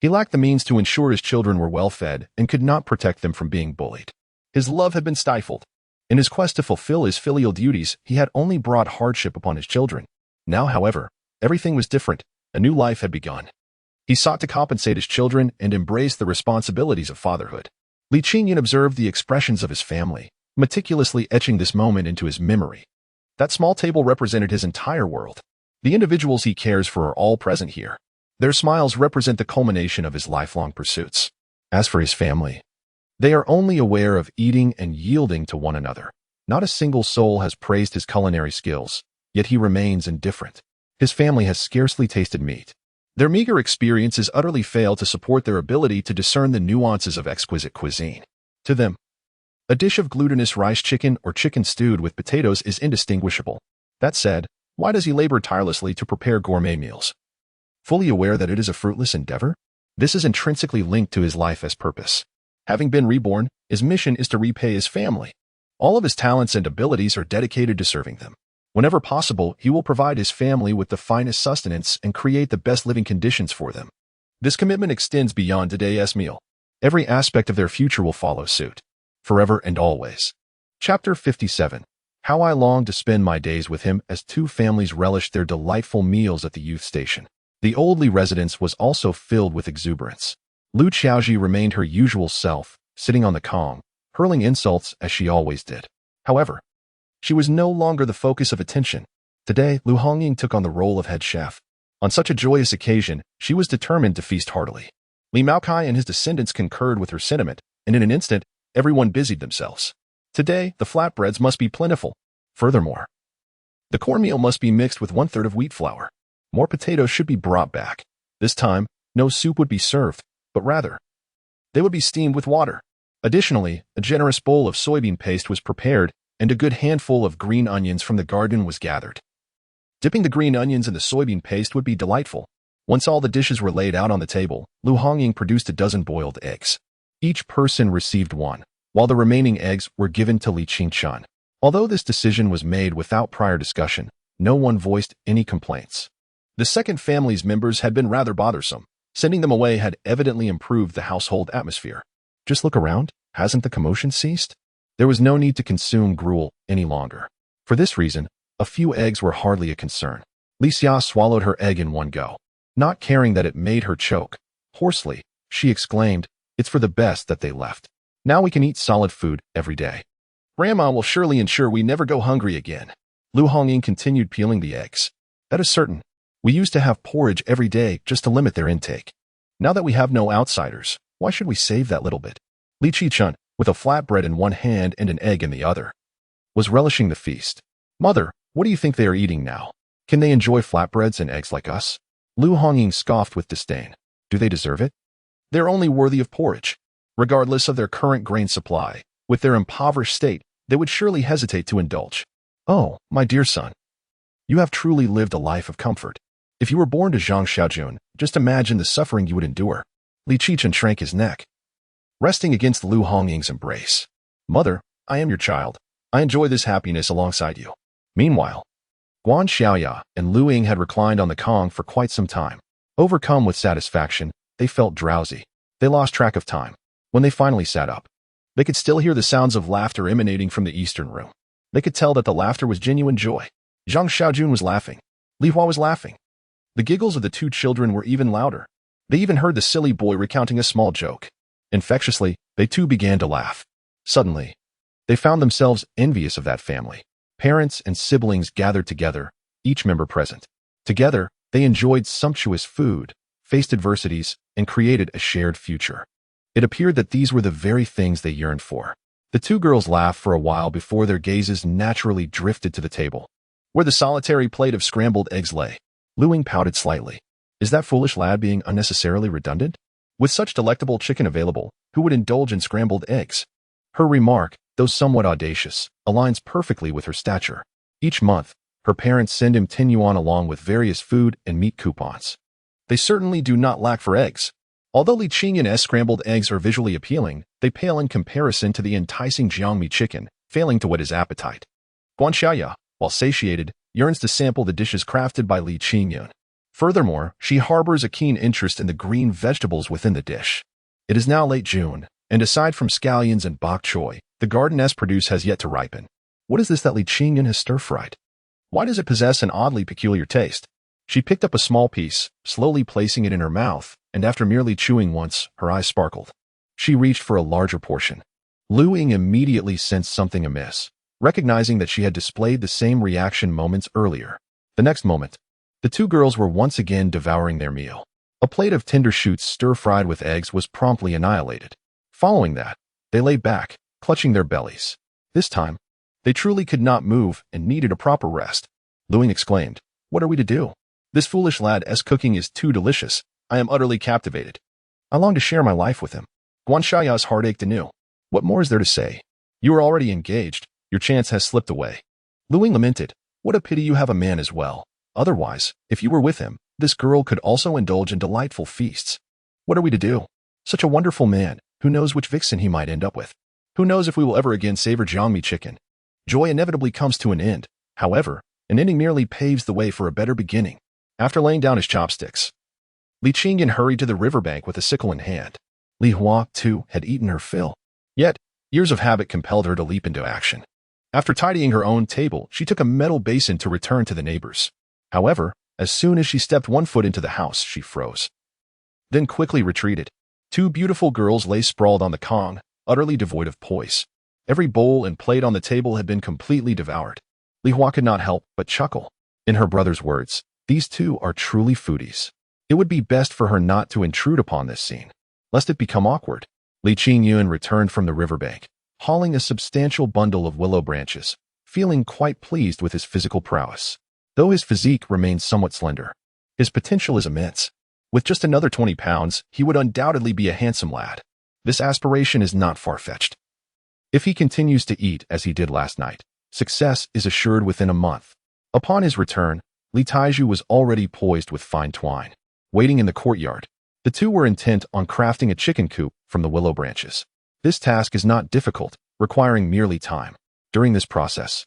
He lacked the means to ensure his children were well fed and could not protect them from being bullied. His love had been stifled. In his quest to fulfill his filial duties, he had only brought hardship upon his children. Now, however, everything was different. A new life had begun. He sought to compensate his children and embrace the responsibilities of fatherhood. Li Qingyun observed the expressions of his family, meticulously etching this moment into his memory. That small table represented his entire world. The individuals he cares for are all present here. Their smiles represent the culmination of his lifelong pursuits. As for his family, they are only aware of eating and yielding to one another. Not a single soul has praised his culinary skills, yet he remains indifferent. His family has scarcely tasted meat. Their meager experiences utterly fail to support their ability to discern the nuances of exquisite cuisine. To them, a dish of glutinous rice chicken or chicken stewed with potatoes is indistinguishable. That said, why does he labor tirelessly to prepare gourmet meals? Fully aware that it is a fruitless endeavor? This is intrinsically linked to his life as purpose. Having been reborn, his mission is to repay his family. All of his talents and abilities are dedicated to serving them. Whenever possible, he will provide his family with the finest sustenance and create the best living conditions for them. This commitment extends beyond today's meal. Every aspect of their future will follow suit. Forever and always. Chapter 57. How I longed to spend my days with him as two families relished their delightful meals at the youth station. The old Li residence was also filled with exuberance. Lu Qiaoji remained her usual self, sitting on the Kong, hurling insults as she always did. However, she was no longer the focus of attention. Today, Lu Hongying took on the role of head chef. On such a joyous occasion, she was determined to feast heartily. Li Maokai and his descendants concurred with her sentiment, and in an instant, everyone busied themselves. Today, the flatbreads must be plentiful. Furthermore, the cornmeal must be mixed with 1/3 of wheat flour. More potatoes should be brought back. This time, no soup would be served, but rather, they would be steamed with water. Additionally, a generous bowl of soybean paste was prepared, and a good handful of green onions from the garden was gathered. Dipping the green onions in the soybean paste would be delightful. Once all the dishes were laid out on the table, Lu Hongying produced a dozen boiled eggs. Each person received one, while the remaining eggs were given to Li Qingyun. Although this decision was made without prior discussion, no one voiced any complaints. The second family's members had been rather bothersome. Sending them away had evidently improved the household atmosphere. Just look around. Hasn't the commotion ceased? There was no need to consume gruel any longer. For this reason, a few eggs were hardly a concern. Li Xia swallowed her egg in one go. Not caring that it made her choke. Hoarsely, she exclaimed, "It's for the best that they left. Now we can eat solid food every day. Grandma will surely ensure we never go hungry again." Lu Hongying continued peeling the eggs. "That is certain. We used to have porridge every day just to limit their intake. Now that we have no outsiders, why should we save that little bit?" Li Qingyun, with a flatbread in one hand and an egg in the other, was relishing the feast. "Mother, what do you think they are eating now? Can they enjoy flatbreads and eggs like us?" Lu Hongying scoffed with disdain. "Do they deserve it? They're only worthy of porridge. Regardless of their current grain supply, with their impoverished state, they would surely hesitate to indulge. Oh, my dear son, you have truly lived a life of comfort. If you were born to Zhang Xiaojun, just imagine the suffering you would endure." Li Qingyun shrank his neck, resting against Lu Hongying's embrace. "Mother, I am your child. I enjoy this happiness alongside you." Meanwhile, Guan Xiaoya and Lu Ying had reclined on the Kong for quite some time. Overcome with satisfaction, they felt drowsy. They lost track of time. When they finally sat up, they could still hear the sounds of laughter emanating from the eastern room. They could tell that the laughter was genuine joy. Zhang Xiaojun was laughing. Li Hua was laughing. The giggles of the two children were even louder. They even heard the silly boy recounting a small joke. Infectiously, they too began to laugh. Suddenly, they found themselves envious of that family. Parents and siblings gathered together, each member present. Together, they enjoyed sumptuous food, faced adversities, and created a shared future. It appeared that these were the very things they yearned for. The two girls laughed for a while before their gazes naturally drifted to the table, where the solitary plate of scrambled eggs lay. Lu Ying pouted slightly. Is that foolish lad being unnecessarily redundant? With such delectable chicken available, who would indulge in scrambled eggs? Her remark, though somewhat audacious, aligns perfectly with her stature. Each month, her parents send him 10 yuan along with various food and meat coupons. They certainly do not lack for eggs. Although Li Qingyun's scrambled eggs are visually appealing, they pale in comparison to the enticing jiangmi chicken, failing to whet his appetite. Guan Xiaoya, while satiated, yearns to sample the dishes crafted by Li Qingyun. Furthermore, she harbors a keen interest in the green vegetables within the dish. It is now late June, and aside from scallions and bok choy, the garden's produce has yet to ripen. What is this that Li Qingyun has stir-fried? Why does it possess an oddly peculiar taste? She picked up a small piece, slowly placing it in her mouth, and after merely chewing once, her eyes sparkled. She reached for a larger portion. Lu Ying immediately sensed something amiss, recognizing that she had displayed the same reaction moments earlier. The next moment, the two girls were once again devouring their meal. A plate of tender shoots stir-fried with eggs was promptly annihilated. Following that, they lay back, clutching their bellies. This time, they truly could not move and needed a proper rest. Lu Ying exclaimed, "What are we to do? This foolish lad's cooking is too delicious. I am utterly captivated. I long to share my life with him." Guan Xiaoya's heart ached anew. What more is there to say? You are already engaged. Your chance has slipped away. Lu Ying lamented, "What a pity you have a man as well. Otherwise, if you were with him, this girl could also indulge in delightful feasts. What are we to do? Such a wonderful man. Who knows which vixen he might end up with? Who knows if we will ever again savor jiangmi chicken?" Joy inevitably comes to an end. However, an ending merely paves the way for a better beginning. After laying down his chopsticks, Li Qingyun hurried to the riverbank with a sickle in hand. Li Hua, too, had eaten her fill. Yet, years of habit compelled her to leap into action. After tidying her own table, she took a metal basin to return to the neighbors. However, as soon as she stepped one foot into the house, she froze. Then quickly retreated. Two beautiful girls lay sprawled on the kong, utterly devoid of poise. Every bowl and plate on the table had been completely devoured. Li Hua could not help but chuckle. In her brother's words, these two are truly foodies. It would be best for her not to intrude upon this scene, lest it become awkward. Li Qingyun returned from the riverbank, hauling a substantial bundle of willow branches, feeling quite pleased with his physical prowess. Though his physique remained somewhat slender, his potential is immense. With just another 20 pounds, he would undoubtedly be a handsome lad. This aspiration is not far-fetched. If he continues to eat as he did last night, success is assured within a month. Upon his return, Li Taiju was already poised with fine twine, waiting in the courtyard. The two were intent on crafting a chicken coop from the willow branches. This task is not difficult, requiring merely time. During this process,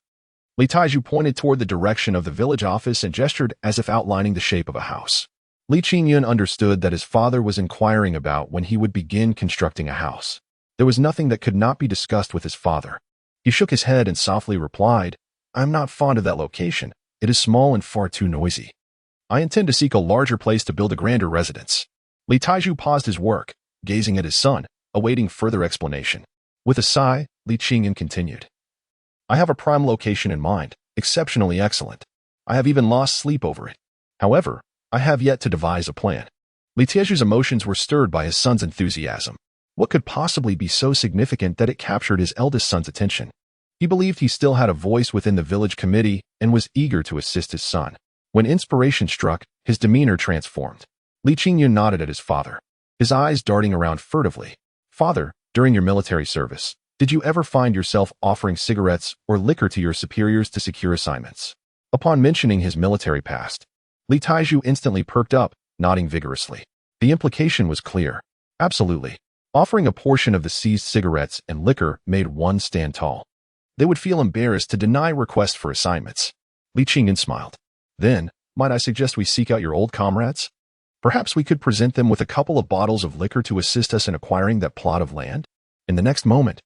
Li Taiju pointed toward the direction of the village office and gestured as if outlining the shape of a house. Li Qingyun understood that his father was inquiring about when he would begin constructing a house. There was nothing that could not be discussed with his father. He shook his head and softly replied, "I'm not fond of that location. It is small and far too noisy. I intend to seek a larger place to build a grander residence." Li Taiju paused his work, gazing at his son, awaiting further explanation. With a sigh, Li Qingyun continued, "I have a prime location in mind, exceptionally excellent. I have even lost sleep over it. However, I have yet to devise a plan." Li Taiju's emotions were stirred by his son's enthusiasm. What could possibly be so significant that it captured his eldest son's attention? He believed he still had a voice within the village committee and was eager to assist his son. When inspiration struck, his demeanor transformed. Li Qingyun nodded at his father, his eyes darting around furtively. "Father, during your military service, did you ever find yourself offering cigarettes or liquor to your superiors to secure assignments?" Upon mentioning his military past, Li Taiju instantly perked up, nodding vigorously. The implication was clear. Absolutely. Offering a portion of the seized cigarettes and liquor made one stand tall. They would feel embarrassed to deny requests for assignments. Li Qingyun smiled. "Then, might I suggest we seek out your old comrades? Perhaps we could present them with a couple of bottles of liquor to assist us in acquiring that plot of land?" In the next moment,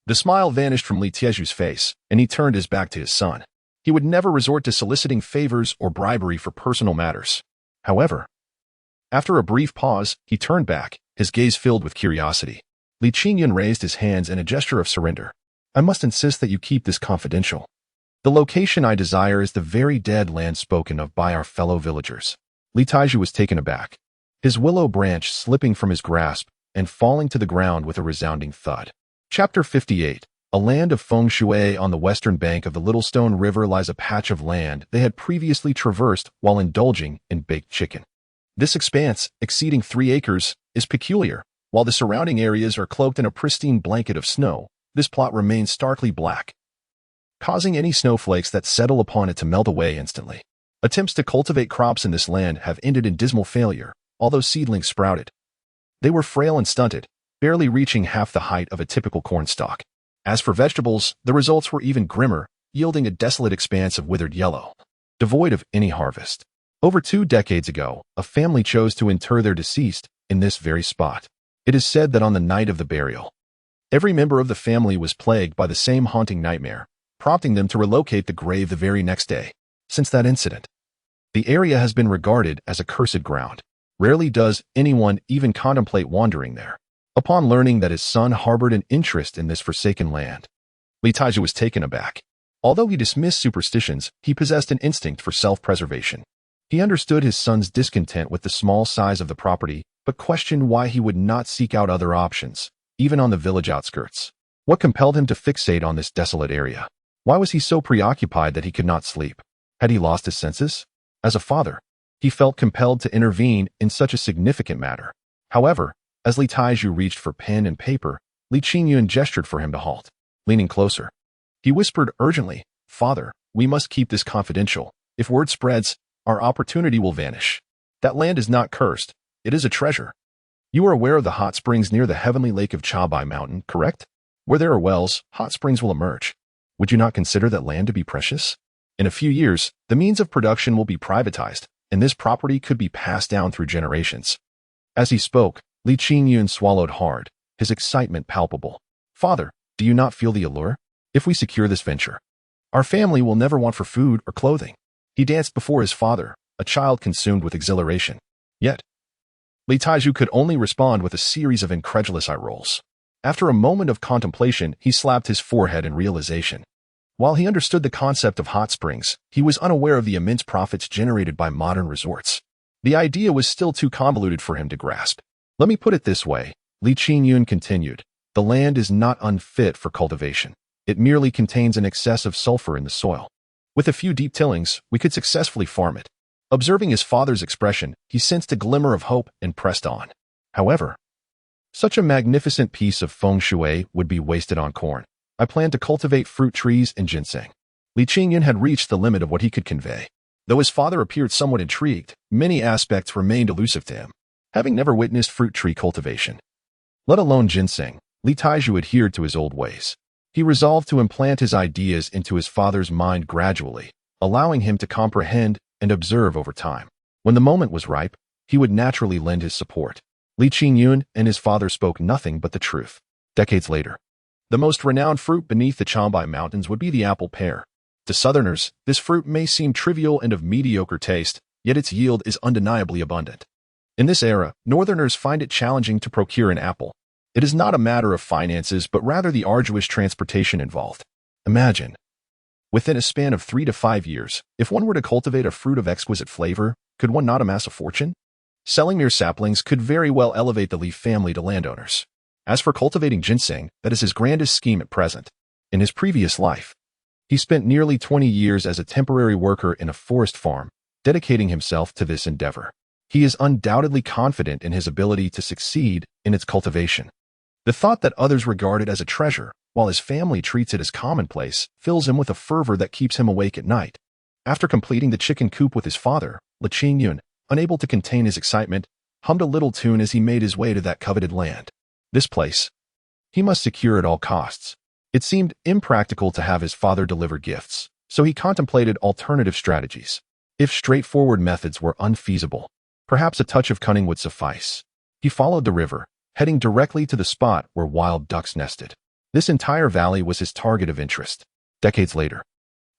the smile vanished from Li Taiju's face, and he turned his back to his son. He would never resort to soliciting favors or bribery for personal matters. However, after a brief pause, he turned back, his gaze filled with curiosity. Li Qingyun raised his hands in a gesture of surrender. "I must insist that you keep this confidential. The location I desire is the very dead land spoken of by our fellow villagers." Li Taiju was taken aback, his willow branch slipping from his grasp and falling to the ground with a resounding thud. Chapter 58. A land of feng shui. On the western bank of the Little Stone River lies a patch of land they had previously traversed while indulging in baked chicken. This expanse, exceeding 3 acres, is peculiar. While the surrounding areas are cloaked in a pristine blanket of snow, this plot remains starkly black, causing any snowflakes that settle upon it to melt away instantly. Attempts to cultivate crops in this land have ended in dismal failure, although seedlings sprouted. They were frail and stunted, barely reaching half the height of a typical corn stalk. As for vegetables, the results were even grimmer, yielding a desolate expanse of withered yellow, devoid of any harvest. Over 2 decades ago, a family chose to inter their deceased in this very spot. It is said that on the night of the burial, every member of the family was plagued by the same haunting nightmare, prompting them to relocate the grave the very next day. Since that incident, the area has been regarded as a cursed ground. Rarely does anyone even contemplate wandering there. Upon learning that his son harbored an interest in this forsaken land, Li Taiju was taken aback. Although he dismissed superstitions, he possessed an instinct for self-preservation. He understood his son's discontent with the small size of the property, but questioned why he would not seek out other options, even on the village outskirts. What compelled him to fixate on this desolate area? Why was he so preoccupied that he could not sleep? Had he lost his senses? As a father, he felt compelled to intervene in such a significant matter. However, as Li Taiju reached for pen and paper, Li Qingyun gestured for him to halt. Leaning closer, he whispered urgently, "Father, we must keep this confidential. If word spreads, our opportunity will vanish. That land is not cursed. It is a treasure. You are aware of the hot springs near the heavenly lake of Chabai Mountain, correct? Where there are wells, hot springs will emerge. Would you not consider that land to be precious? In a few years, the means of production will be privatized, and this property could be passed down through generations." As he spoke, Li Qingyun swallowed hard, his excitement palpable. Father, do you not feel the allure? If we secure this venture, our family will never want for food or clothing. He danced before his father, a child consumed with exhilaration. Yet, Li Taiju could only respond with a series of incredulous eye rolls. After a moment of contemplation, he slapped his forehead in realization. While he understood the concept of hot springs, he was unaware of the immense profits generated by modern resorts. The idea was still too convoluted for him to grasp. Let me put it this way, Li Qingyun continued. The land is not unfit for cultivation. It merely contains an excess of sulfur in the soil. With a few deep tillings, we could successfully farm it. Observing his father's expression, he sensed a glimmer of hope and pressed on. However, such a magnificent piece of feng shui would be wasted on corn. I plan to cultivate fruit trees and ginseng. Li Qingyun had reached the limit of what he could convey. Though his father appeared somewhat intrigued, many aspects remained elusive to him, having never witnessed fruit tree cultivation. Let alone ginseng, Li Taiju adhered to his old ways. He resolved to implant his ideas into his father's mind gradually, allowing him to comprehend and observe over time. When the moment was ripe, he would naturally lend his support. Li Qingyun and his father spoke nothing but the truth. Decades later, the most renowned fruit beneath the Changbai Mountains would be the apple pear. To Southerners, this fruit may seem trivial and of mediocre taste, yet its yield is undeniably abundant. In this era, Northerners find it challenging to procure an apple. It is not a matter of finances, but rather the arduous transportation involved. Imagine, within a span of 3 to 5 years, if one were to cultivate a fruit of exquisite flavor, could one not amass a fortune? Selling mere saplings could very well elevate the Li family to landowners. As for cultivating ginseng, that is his grandest scheme at present. In his previous life, he spent nearly 20 years as a temporary worker in a forest farm, dedicating himself to this endeavor. He is undoubtedly confident in his ability to succeed in its cultivation. The thought that others regard it as a treasure, while his family treats it as commonplace, fills him with a fervor that keeps him awake at night. After completing the chicken coop with his father, Li Qingyun, unable to contain his excitement, hummed a little tune as he made his way to that coveted land. This place, he must secure at all costs. It seemed impractical to have his father deliver gifts, so he contemplated alternative strategies. If straightforward methods were unfeasible, perhaps a touch of cunning would suffice. He followed the river, heading directly to the spot where wild ducks nested. This entire valley was his target of interest. Decades later,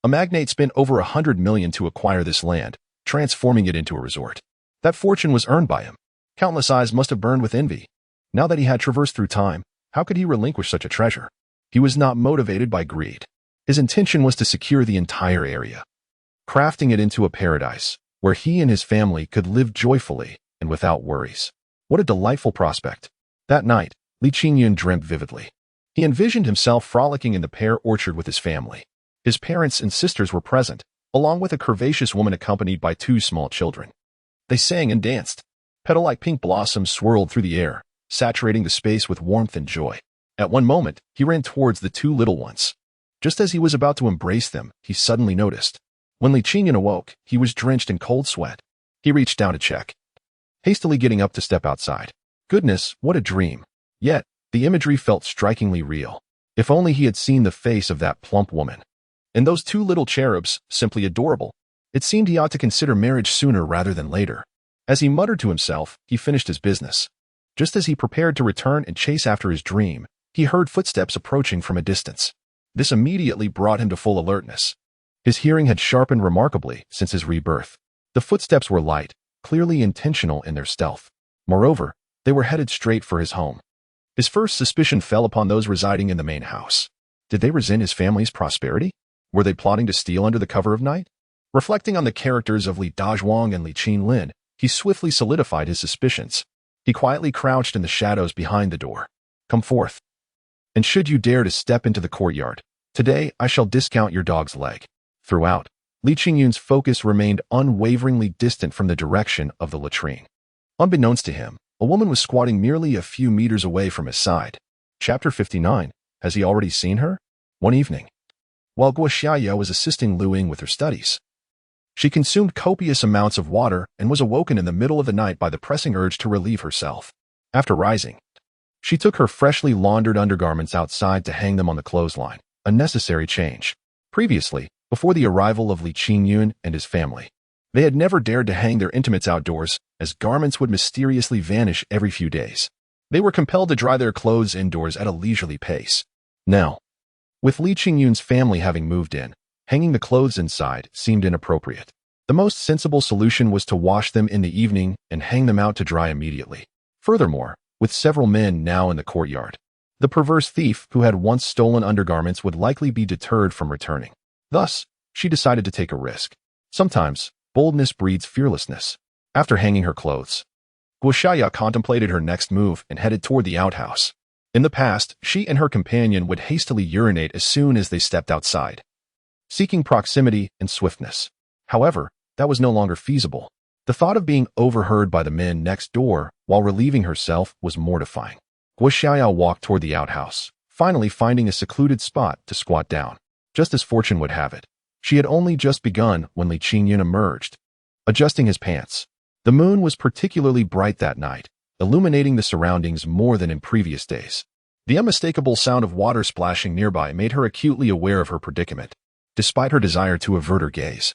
a magnate spent over 100 million to acquire this land, transforming it into a resort. That fortune was earned by him. Countless eyes must have burned with envy. Now that he had traversed through time, how could he relinquish such a treasure? He was not motivated by greed. His intention was to secure the entire area, crafting it into a paradise where he and his family could live joyfully and without worries. What a delightful prospect. That night, Li Qingyun dreamt vividly. He envisioned himself frolicking in the pear orchard with his family. His parents and sisters were present, along with a curvaceous woman accompanied by 2 small children. They sang and danced. Petal-like pink blossoms swirled through the air, saturating the space with warmth and joy. At one moment, he ran towards the 2 little ones. Just as he was about to embrace them, he suddenly noticed. When Li Qingyun awoke, he was drenched in cold sweat. He reached down to check, hastily getting up to step outside. Goodness, what a dream. Yet, the imagery felt strikingly real. If only he had seen the face of that plump woman. And those 2 little cherubs, simply adorable. It seemed he ought to consider marriage sooner rather than later. As he muttered to himself, he finished his business. Just as he prepared to return and chase after his dream, he heard footsteps approaching from a distance. This immediately brought him to full alertness. His hearing had sharpened remarkably since his rebirth. The footsteps were light, clearly intentional in their stealth. Moreover, they were headed straight for his home. His first suspicion fell upon those residing in the main house. Did they resent his family's prosperity? Were they plotting to steal under the cover of night? Reflecting on the characters of Li Dazhuang and Li Qinlin, he swiftly solidified his suspicions. He quietly crouched in the shadows behind the door. Come forth. And should you dare to step into the courtyard, today I shall discount your dog's leg. Throughout, Li Qingyun's focus remained unwaveringly distant from the direction of the latrine. Unbeknownst to him, a woman was squatting merely a few meters away from his side. Chapter 59. Has he already seen her? One evening, while Guo Xiaoyao was assisting Lu Ying with her studies, she consumed copious amounts of water and was awoken in the middle of the night by the pressing urge to relieve herself. After rising, she took her freshly laundered undergarments outside to hang them on the clothesline, a necessary change. Previously, before the arrival of Li Qingyun and his family, they had never dared to hang their intimates outdoors, as garments would mysteriously vanish every few days. They were compelled to dry their clothes indoors at a leisurely pace. Now, with Li Qingyun's family having moved in, hanging the clothes inside seemed inappropriate. The most sensible solution was to wash them in the evening and hang them out to dry immediately. Furthermore, with several men now in the courtyard, the perverse thief who had once stolen undergarments would likely be deterred from returning. Thus, she decided to take a risk. Sometimes, boldness breeds fearlessness. After hanging her clothes, Guoxiaya contemplated her next move and headed toward the outhouse. In the past, she and her companion would hastily urinate as soon as they stepped outside, seeking proximity and swiftness. However, that was no longer feasible. The thought of being overheard by the men next door while relieving herself was mortifying. Guoxiaya walked toward the outhouse, finally finding a secluded spot to squat down. Just as fortune would have it, she had only just begun when Li Qingyun emerged, adjusting his pants. The moon was particularly bright that night, illuminating the surroundings more than in previous days. The unmistakable sound of water splashing nearby made her acutely aware of her predicament, despite her desire to avert her gaze.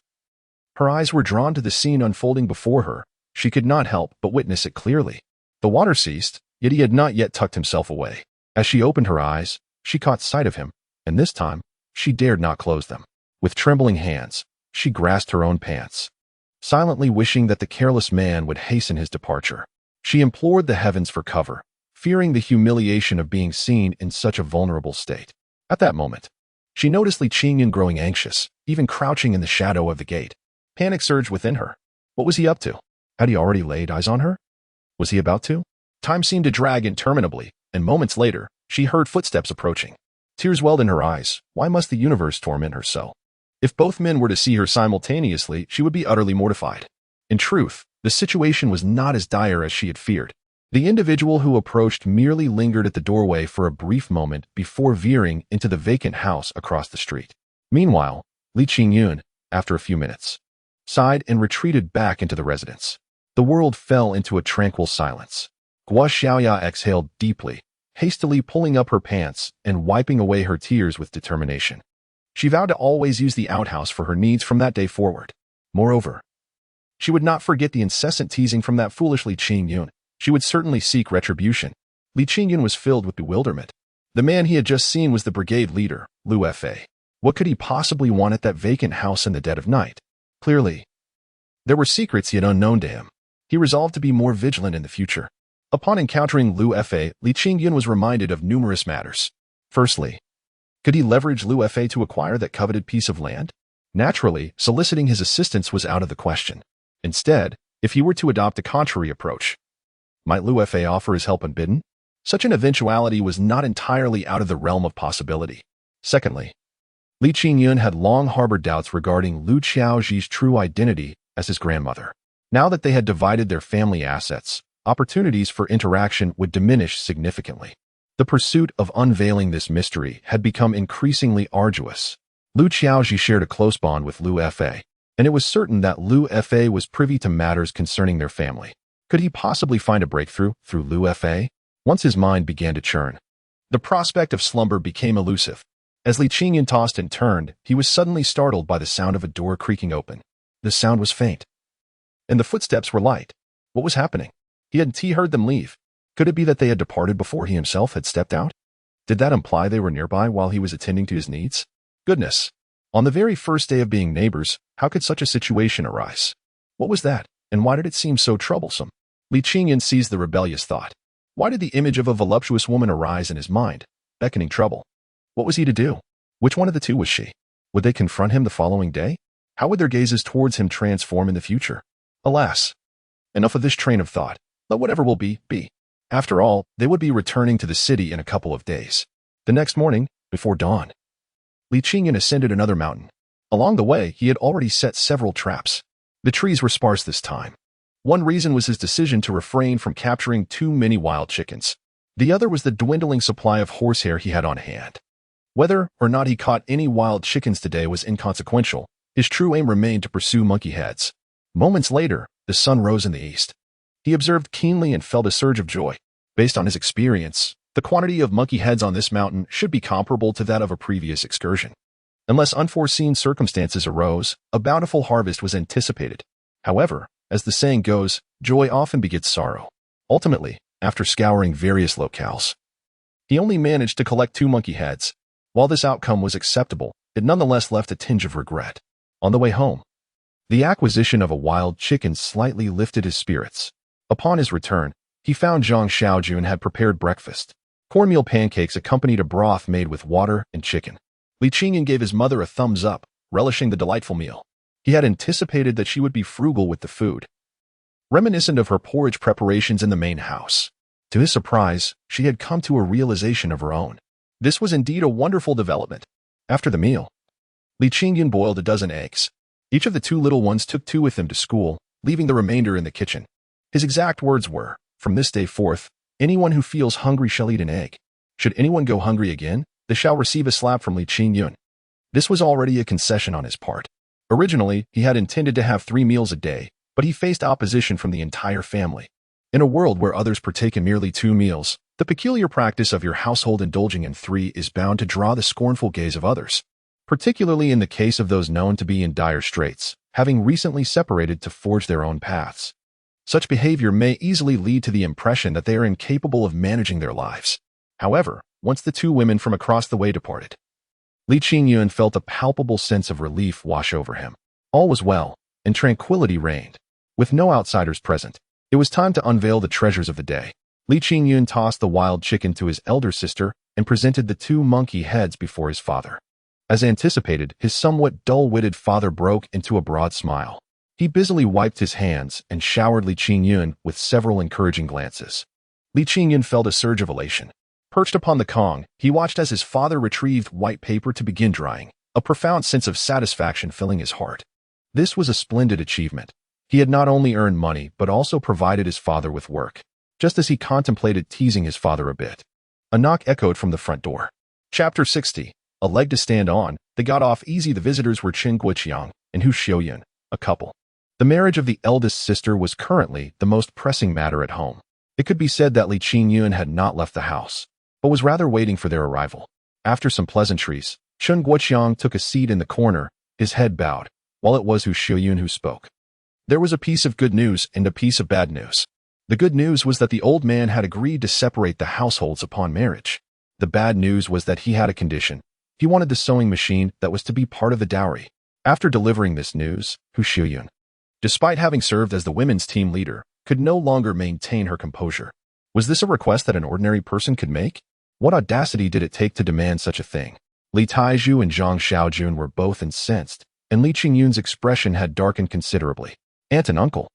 Her eyes were drawn to the scene unfolding before her. She could not help but witness it clearly. The water ceased, yet he had not yet tucked himself away. As she opened her eyes, she caught sight of him, and this time, she dared not close them. With trembling hands, she grasped her own pants, silently wishing that the careless man would hasten his departure. She implored the heavens for cover, fearing the humiliation of being seen in such a vulnerable state. At that moment, she noticed Li Qingyun growing anxious, even crouching in the shadow of the gate. Panic surged within her. What was he up to? Had he already laid eyes on her? Was he about to? Time seemed to drag interminably, and moments later, she heard footsteps approaching. Tears welled in her eyes. Why must the universe torment her so? If both men were to see her simultaneously, she would be utterly mortified. In truth, the situation was not as dire as she had feared. The individual who approached merely lingered at the doorway for a brief moment before veering into the vacant house across the street. Meanwhile, Li Qingyun, after a few minutes, sighed and retreated back into the residence. The world fell into a tranquil silence. Guoxiaya exhaled deeply, hastily pulling up her pants and wiping away her tears with determination. She vowed to always use the outhouse for her needs from that day forward. Moreover, she would not forget the incessant teasing from that foolish Li Qingyun. She would certainly seek retribution. Li Qingyun was filled with bewilderment. The man he had just seen was the brigade leader, Lu Fa. What could he possibly want at that vacant house in the dead of night? Clearly, there were secrets yet unknown to him. He resolved to be more vigilant in the future. Upon encountering Lu Fa, Li Qingyun was reminded of numerous matters. Firstly, could he leverage Lu Fa to acquire that coveted piece of land? Naturally, soliciting his assistance was out of the question. Instead, if he were to adopt a contrary approach, might Lu Fa offer his help unbidden? Such an eventuality was not entirely out of the realm of possibility. Secondly, Li Qingyun had long harbored doubts regarding Lu Qiaoji's true identity as his grandmother. Now that they had divided their family assets, opportunities for interaction would diminish significantly. The pursuit of unveiling this mystery had become increasingly arduous. Lu Qiaoji shared a close bond with Lu Fa, and it was certain that Lu Fa was privy to matters concerning their family. Could he possibly find a breakthrough through Lu Fa? Once his mind began to churn, the prospect of slumber became elusive. As Li Qingyun tossed and turned, he was suddenly startled by the sound of a door creaking open. The sound was faint, and the footsteps were light. What was happening? He hadn't heard them leave. Could it be that they had departed before he himself had stepped out? Did that imply they were nearby while he was attending to his needs? Goodness! On the very first day of being neighbors, how could such a situation arise? What was that, and why did it seem so troublesome? Li Qingyun seized the rebellious thought. Why did the image of a voluptuous woman arise in his mind, beckoning trouble? What was he to do? Which one of the two was she? Would they confront him the following day? How would their gazes towards him transform in the future? Alas! Enough of this train of thought. Let whatever will be, be. After all, they would be returning to the city in a couple of days. The next morning, before dawn, Li Qingyun ascended another mountain. Along the way, he had already set several traps. The trees were sparse this time. One reason was his decision to refrain from capturing too many wild chickens. The other was the dwindling supply of horsehair he had on hand. Whether or not he caught any wild chickens today was inconsequential. His true aim remained to pursue monkey heads. Moments later, the sun rose in the east. He observed keenly and felt a surge of joy. Based on his experience, the quantity of monkey heads on this mountain should be comparable to that of a previous excursion. Unless unforeseen circumstances arose, a bountiful harvest was anticipated. However, as the saying goes, joy often begets sorrow. Ultimately, after scouring various locales. He only managed to collect 2 monkey heads. While this outcome was acceptable, it nonetheless left a tinge of regret. On the way home, the acquisition of a wild chicken slightly lifted his spirits. Upon his return, he found Zhang Xiaojun had prepared breakfast. Cornmeal pancakes accompanied a broth made with water and chicken. Li Qingyun gave his mother a thumbs up, relishing the delightful meal. He had anticipated that she would be frugal with the food, reminiscent of her porridge preparations in the main house. To his surprise, she had come to a realization of her own. This was indeed a wonderful development. After the meal, Li Qingyun boiled a dozen eggs. Each of the 2 little ones took 2 with them to school, leaving the remainder in the kitchen. His exact words were, "From this day forth, anyone who feels hungry shall eat an egg. Should anyone go hungry again, they shall receive a slap from Li Qingyun." This was already a concession on his part. Originally, he had intended to have 3 meals a day, but he faced opposition from the entire family. In a world where others partake in merely 2 meals, the peculiar practice of your household indulging in 3 is bound to draw the scornful gaze of others, particularly in the case of those known to be in dire straits, having recently separated to forge their own paths. Such behavior may easily lead to the impression that they are incapable of managing their lives. However, once the 2 women from across the way departed, Li Qingyun felt a palpable sense of relief wash over him. All was well, and tranquility reigned. With no outsiders present, it was time to unveil the treasures of the day. Li Qingyun tossed the wild chicken to his elder sister and presented the 2 monkey heads before his father. As anticipated, his somewhat dull-witted father broke into a broad smile. He busily wiped his hands and showered Li Qingyun with several encouraging glances. Li Qingyun felt a surge of elation. Perched upon the Kong, he watched as his father retrieved white paper to begin drying, a profound sense of satisfaction filling his heart. This was a splendid achievement. He had not only earned money but also provided his father with work. Just as he contemplated teasing his father a bit, a knock echoed from the front door. Chapter 60. A leg to stand on. They got off easy. The visitors were Chen Guoqiang and Hu Xiuyun, a couple. The marriage of the eldest sister was currently the most pressing matter at home. It could be said that Li Qingyun had not left the house, but was rather waiting for their arrival. After some pleasantries, Chen Guoqiang took a seat in the corner, his head bowed, while it was Hu Xiuyun who spoke. There was a piece of good news and a piece of bad news. The good news was that the old man had agreed to separate the households upon marriage. The bad news was that he had a condition. He wanted the sewing machine that was to be part of the dowry. After delivering this news, Hu Xiuyun, despite having served as the women's team leader, could no longer maintain her composure. Was this a request that an ordinary person could make? What audacity did it take to demand such a thing? Li Taizhu and Zhang Xiaojun were both incensed, and Li Qingyun's expression had darkened considerably. "Aunt and uncle,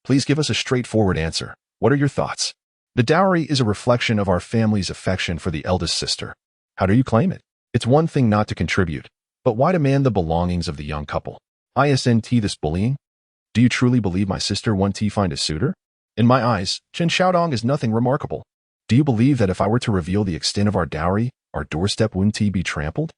please give us a straightforward answer. What are your thoughts? The dowry is a reflection of our family's affection for the eldest sister. How do you claim it? It's one thing not to contribute, but why demand the belongings of the young couple? Isn't this bullying? Do you truly believe my sister won't find a suitor? In my eyes, Chen Xiaodong is nothing remarkable. Do you believe that if I were to reveal the extent of our dowry, our doorstep wouldn't be trampled?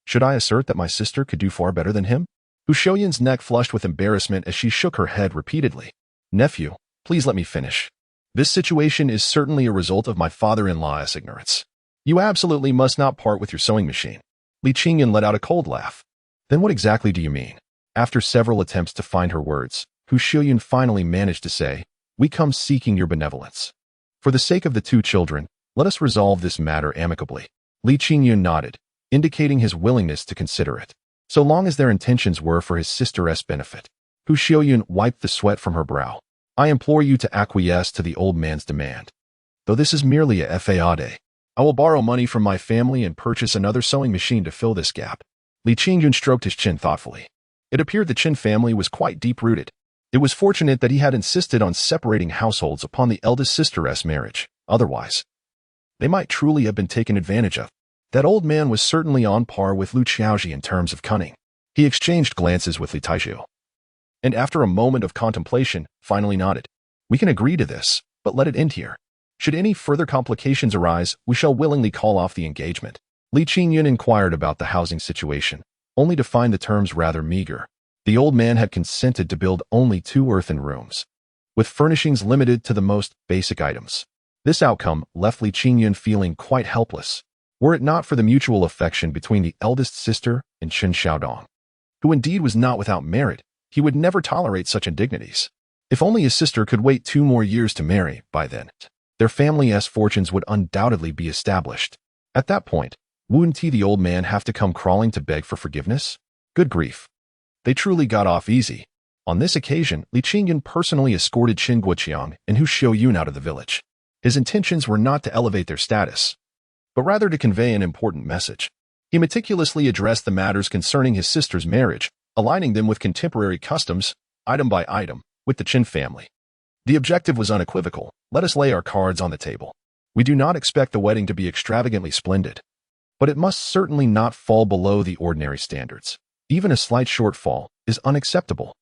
Should I assert that my sister could do far better than him?" Hu Xiuyun's neck flushed with embarrassment as she shook her head repeatedly. "Nephew, please let me finish. This situation is certainly a result of my father-in-law's ignorance. You absolutely must not part with your sewing machine." Li Qingyun let out a cold laugh. "Then what exactly do you mean?" After several attempts to find her words, Hu Xiuyun finally managed to say, "We come seeking your benevolence. For the sake of the 2 children, let us resolve this matter amicably." Li Qingyun nodded, indicating his willingness to consider it, so long as their intentions were for his sister's benefit. Hu Xiuyun wiped the sweat from her brow. "I implore you to acquiesce to the old man's demand. Though this is merely a fade, I will borrow money from my family and purchase another sewing machine to fill this gap." Li Qingyun stroked his chin thoughtfully. It appeared the Qin family was quite deep-rooted. It was fortunate that he had insisted on separating households upon the eldest sister's marriage. Otherwise, they might truly have been taken advantage of. That old man was certainly on par with Lu Qiaoji in terms of cunning. He exchanged glances with Li Taizhu, and after a moment of contemplation, finally nodded. "We can agree to this, but let it end here. Should any further complications arise, we shall willingly call off the engagement." Li Qingyun inquired about the housing situation, only to find the terms rather meager. The old man had consented to build only 2 earthen rooms, with furnishings limited to the most basic items. This outcome left Li Qingyun feeling quite helpless, were it not for the mutual affection between the eldest sister and Chen Xiaodong, who indeed was not without merit. He would never tolerate such indignities. If only his sister could wait 2 more years to marry, by then their family's fortunes would undoubtedly be established. At that point, wouldn't the old man have to come crawling to beg for forgiveness? Good grief. They truly got off easy. On this occasion, Li Qingyun personally escorted Qingyun and Hu Xiaoyun out of the village. His intentions were not to elevate their status, but rather to convey an important message. He meticulously addressed the matters concerning his sister's marriage, aligning them with contemporary customs, item by item, with the Qin family. The objective was unequivocal. Let us lay our cards on the table. We do not expect the wedding to be extravagantly splendid, but it must certainly not fall below the ordinary standards. Even a slight shortfall is unacceptable.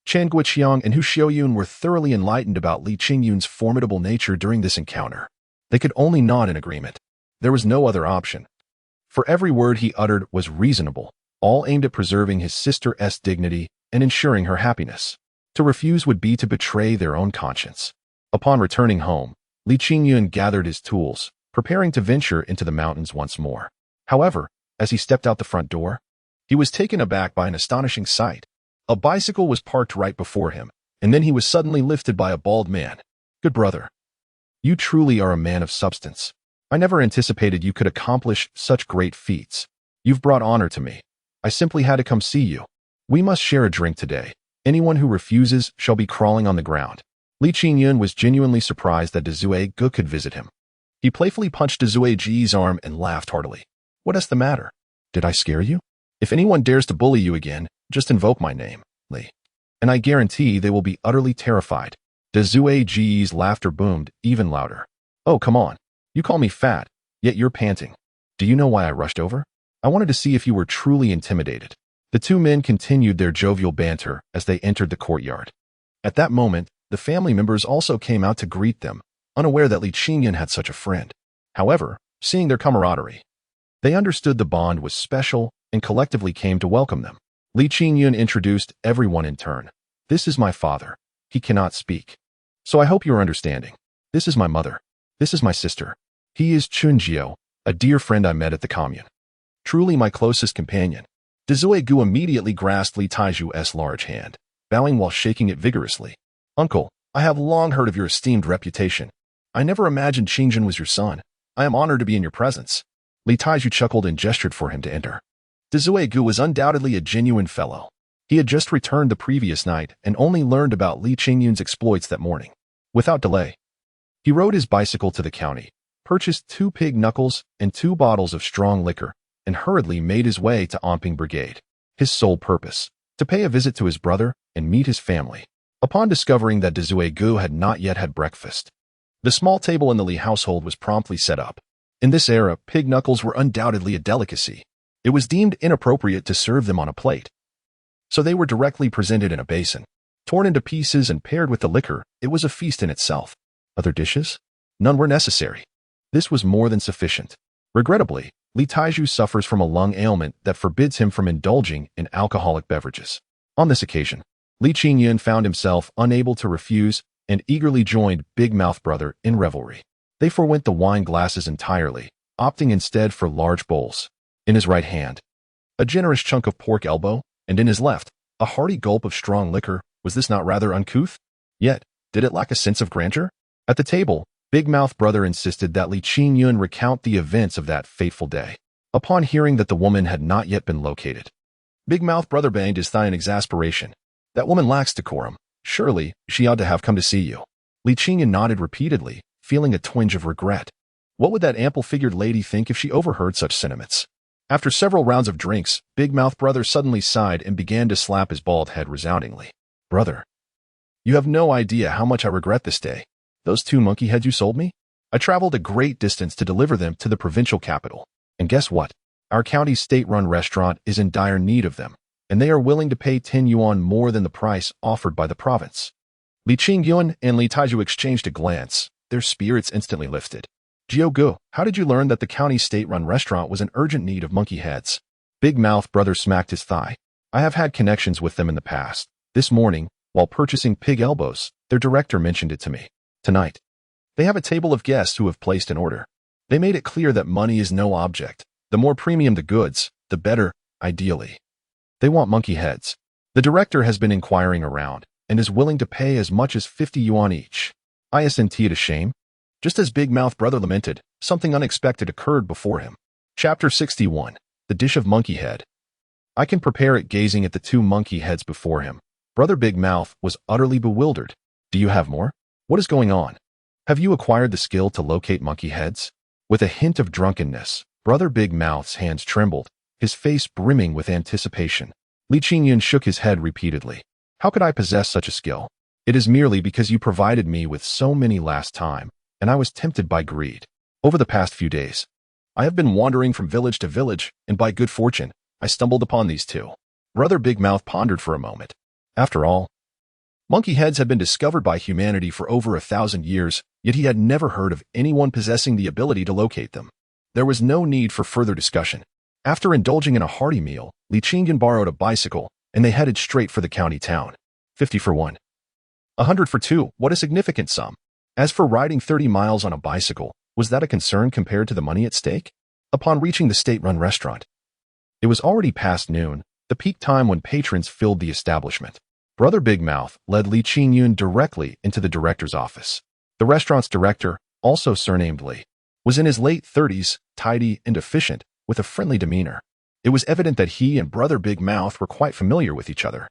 Qingyun and Hu Xiaoyun were thoroughly enlightened about Li Qingyun's formidable nature during this encounter. They could only nod in agreement. There was no other option. For every word he uttered was reasonable, all aimed at preserving his sister's dignity and ensuring her happiness. To refuse would be to betray their own conscience. Upon returning home, Li Qingyun gathered his tools, preparing to venture into the mountains once more. However, as he stepped out the front door, he was taken aback by an astonishing sight. A bicycle was parked right before him, and then he was suddenly lifted by a bald man. Good brother. You truly are a man of substance. I never anticipated you could accomplish such great feats. You've brought honor to me. I simply had to come see you. We must share a drink today. Anyone who refuses shall be crawling on the ground. Li Qingyun was genuinely surprised that Dezue Gu could visit him. He playfully punched Dezue Ji's arm and laughed heartily. What is the matter? Did I scare you? If anyone dares to bully you again, just invoke my name, Li. And I guarantee they will be utterly terrified. Dezue Ji's laughter boomed even louder. Oh, come on. You call me fat, yet you're panting. Do you know why I rushed over? I wanted to see if you were truly intimidated. The two men continued their jovial banter as they entered the courtyard. At that moment, the family members also came out to greet them, unaware that Li Qingyun had such a friend. However, seeing their camaraderie, they understood the bond was special and collectively came to welcome them. Li Qingyun introduced everyone in turn. This is my father. He cannot speak. So I hope you are understanding. This is my mother. This is my sister. He is Chunjiu, a dear friend I met at the commune. Truly my closest companion. Dezue Gu immediately grasped Li Taiju's large hand, bowing while shaking it vigorously. Uncle, I have long heard of your esteemed reputation. I never imagined Qingjun was your son. I am honored to be in your presence. Li Taiju chuckled and gestured for him to enter. Dezue Gu was undoubtedly a genuine fellow. He had just returned the previous night and only learned about Li Qingyun's exploits that morning. Without delay, he rode his bicycle to the county, purchased 2 pig knuckles and 2 bottles of strong liquor, and hurriedly made his way to Anping Brigade. His sole purpose, to pay a visit to his brother and meet his family. Upon discovering that Dezue Gu had not yet had breakfast, the small table in the Li household was promptly set up. In this era, pig knuckles were undoubtedly a delicacy. It was deemed inappropriate to serve them on a plate, so they were directly presented in a basin. Torn into pieces and paired with the liquor, it was a feast in itself. Other dishes? None were necessary. This was more than sufficient. Regrettably, Li Taiju suffers from a lung ailment that forbids him from indulging in alcoholic beverages. On this occasion, Li Qingyun found himself unable to refuse and eagerly joined Big Mouth Brother in revelry. They forwent the wine glasses entirely, opting instead for large bowls. In his right hand, a generous chunk of pork elbow, and in his left, a hearty gulp of strong liquor. Was this not rather uncouth? Yet, did it lack a sense of grandeur? At the table, Big Mouth Brother insisted that Li Qingyun recount the events of that fateful day. Upon hearing that the woman had not yet been located, Big Mouth Brother banged his thigh in exasperation. That woman lacks decorum. Surely, she ought to have come to see you. Li Qingyun nodded repeatedly, feeling a twinge of regret. What would that ample-figured lady think if she overheard such sentiments? After several rounds of drinks, Big Mouth Brother suddenly sighed and began to slap his bald head resoundingly. Brother, you have no idea how much I regret this day. Those 2 monkey heads you sold me? I traveled a great distance to deliver them to the provincial capital. And guess what? Our county's state-run restaurant is in dire need of them, and they are willing to pay 10 yuan more than the price offered by the province. Li Qingyun and Li Taiju exchanged a glance. Their spirits instantly lifted. Jiugu, how did you learn that the county's state-run restaurant was in urgent need of monkey heads? Big Mouth Brother smacked his thigh. I have had connections with them in the past. This morning, while purchasing pig elbows, their director mentioned it to me. Tonight, they have a table of guests who have placed an order. They made it clear that money is no object. The more premium the goods, the better, ideally. They want monkey heads. The director has been inquiring around and is willing to pay as much as 50 yuan each. Isn't it a shame? Just as Big Mouth Brother lamented, something unexpected occurred before him. Chapter 61. The Dish of Monkey Head. I can prepare it gazing at the two monkey heads before him. Brother Big Mouth was utterly bewildered. Do you have more? What is going on? Have you acquired the skill to locate monkey heads? With a hint of drunkenness, Brother Big Mouth's hands trembled, his face brimming with anticipation. Li Qingyun shook his head repeatedly. How could I possess such a skill? It is merely because you provided me with so many last time, and I was tempted by greed. Over the past few days, I have been wandering from village to village, and by good fortune, I stumbled upon these two. Brother Big Mouth pondered for a moment. After all, monkey heads had been discovered by humanity for over 1,000 years, yet he had never heard of anyone possessing the ability to locate them. There was no need for further discussion. After indulging in a hearty meal, Li Qingyun borrowed a bicycle, and they headed straight for the county town. 50 for 1. 100 for 2, what a significant sum. As for riding 30 miles on a bicycle, was that a concern compared to the money at stake? Upon reaching the state-run restaurant, it was already past noon, the peak time when patrons filled the establishment. Brother Big Mouth led Li Qingyun directly into the director's office. The restaurant's director, also surnamed Li, was in his late 30s, tidy and efficient, with a friendly demeanor. It was evident that he and Brother Big Mouth were quite familiar with each other.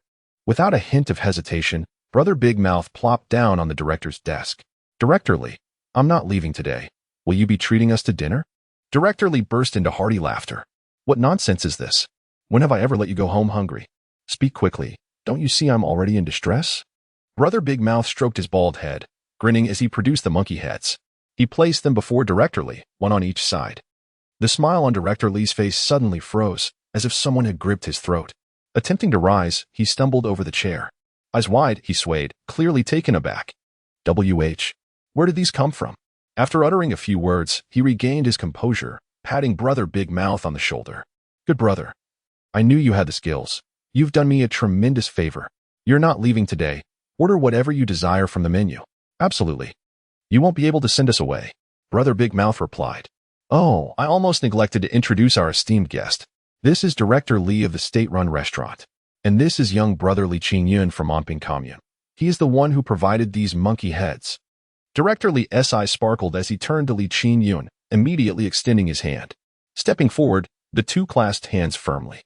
Without a hint of hesitation, Brother Big Mouth plopped down on the director's desk. Director Li, I'm not leaving today. Will you be treating us to dinner? Director Li burst into hearty laughter. What nonsense is this? When have I ever let you go home hungry? Speak quickly. Don't you see I'm already in distress? Brother Big Mouth stroked his bald head, grinning as he produced the monkey heads. He placed them before Director Li, one on each side. The smile on Director Li's face suddenly froze, as if someone had gripped his throat. Attempting to rise, he stumbled over the chair. Eyes wide, he swayed, clearly taken aback. Where did these come from? After uttering a few words, he regained his composure, patting Brother Big Mouth on the shoulder. Good brother. I knew you had the skills. You've done me a tremendous favor. You're not leaving today. Order whatever you desire from the menu. Absolutely. You won't be able to send us away. Brother Big Mouth replied. Oh, I almost neglected to introduce our esteemed guest. This is Director Li of the state-run restaurant. And this is young brother Li Qingyun from Anping Commune. He is the one who provided these monkey heads. Director Li's eyes sparkled as he turned to Li Qingyun, immediately extending his hand. Stepping forward, the two clasped hands firmly.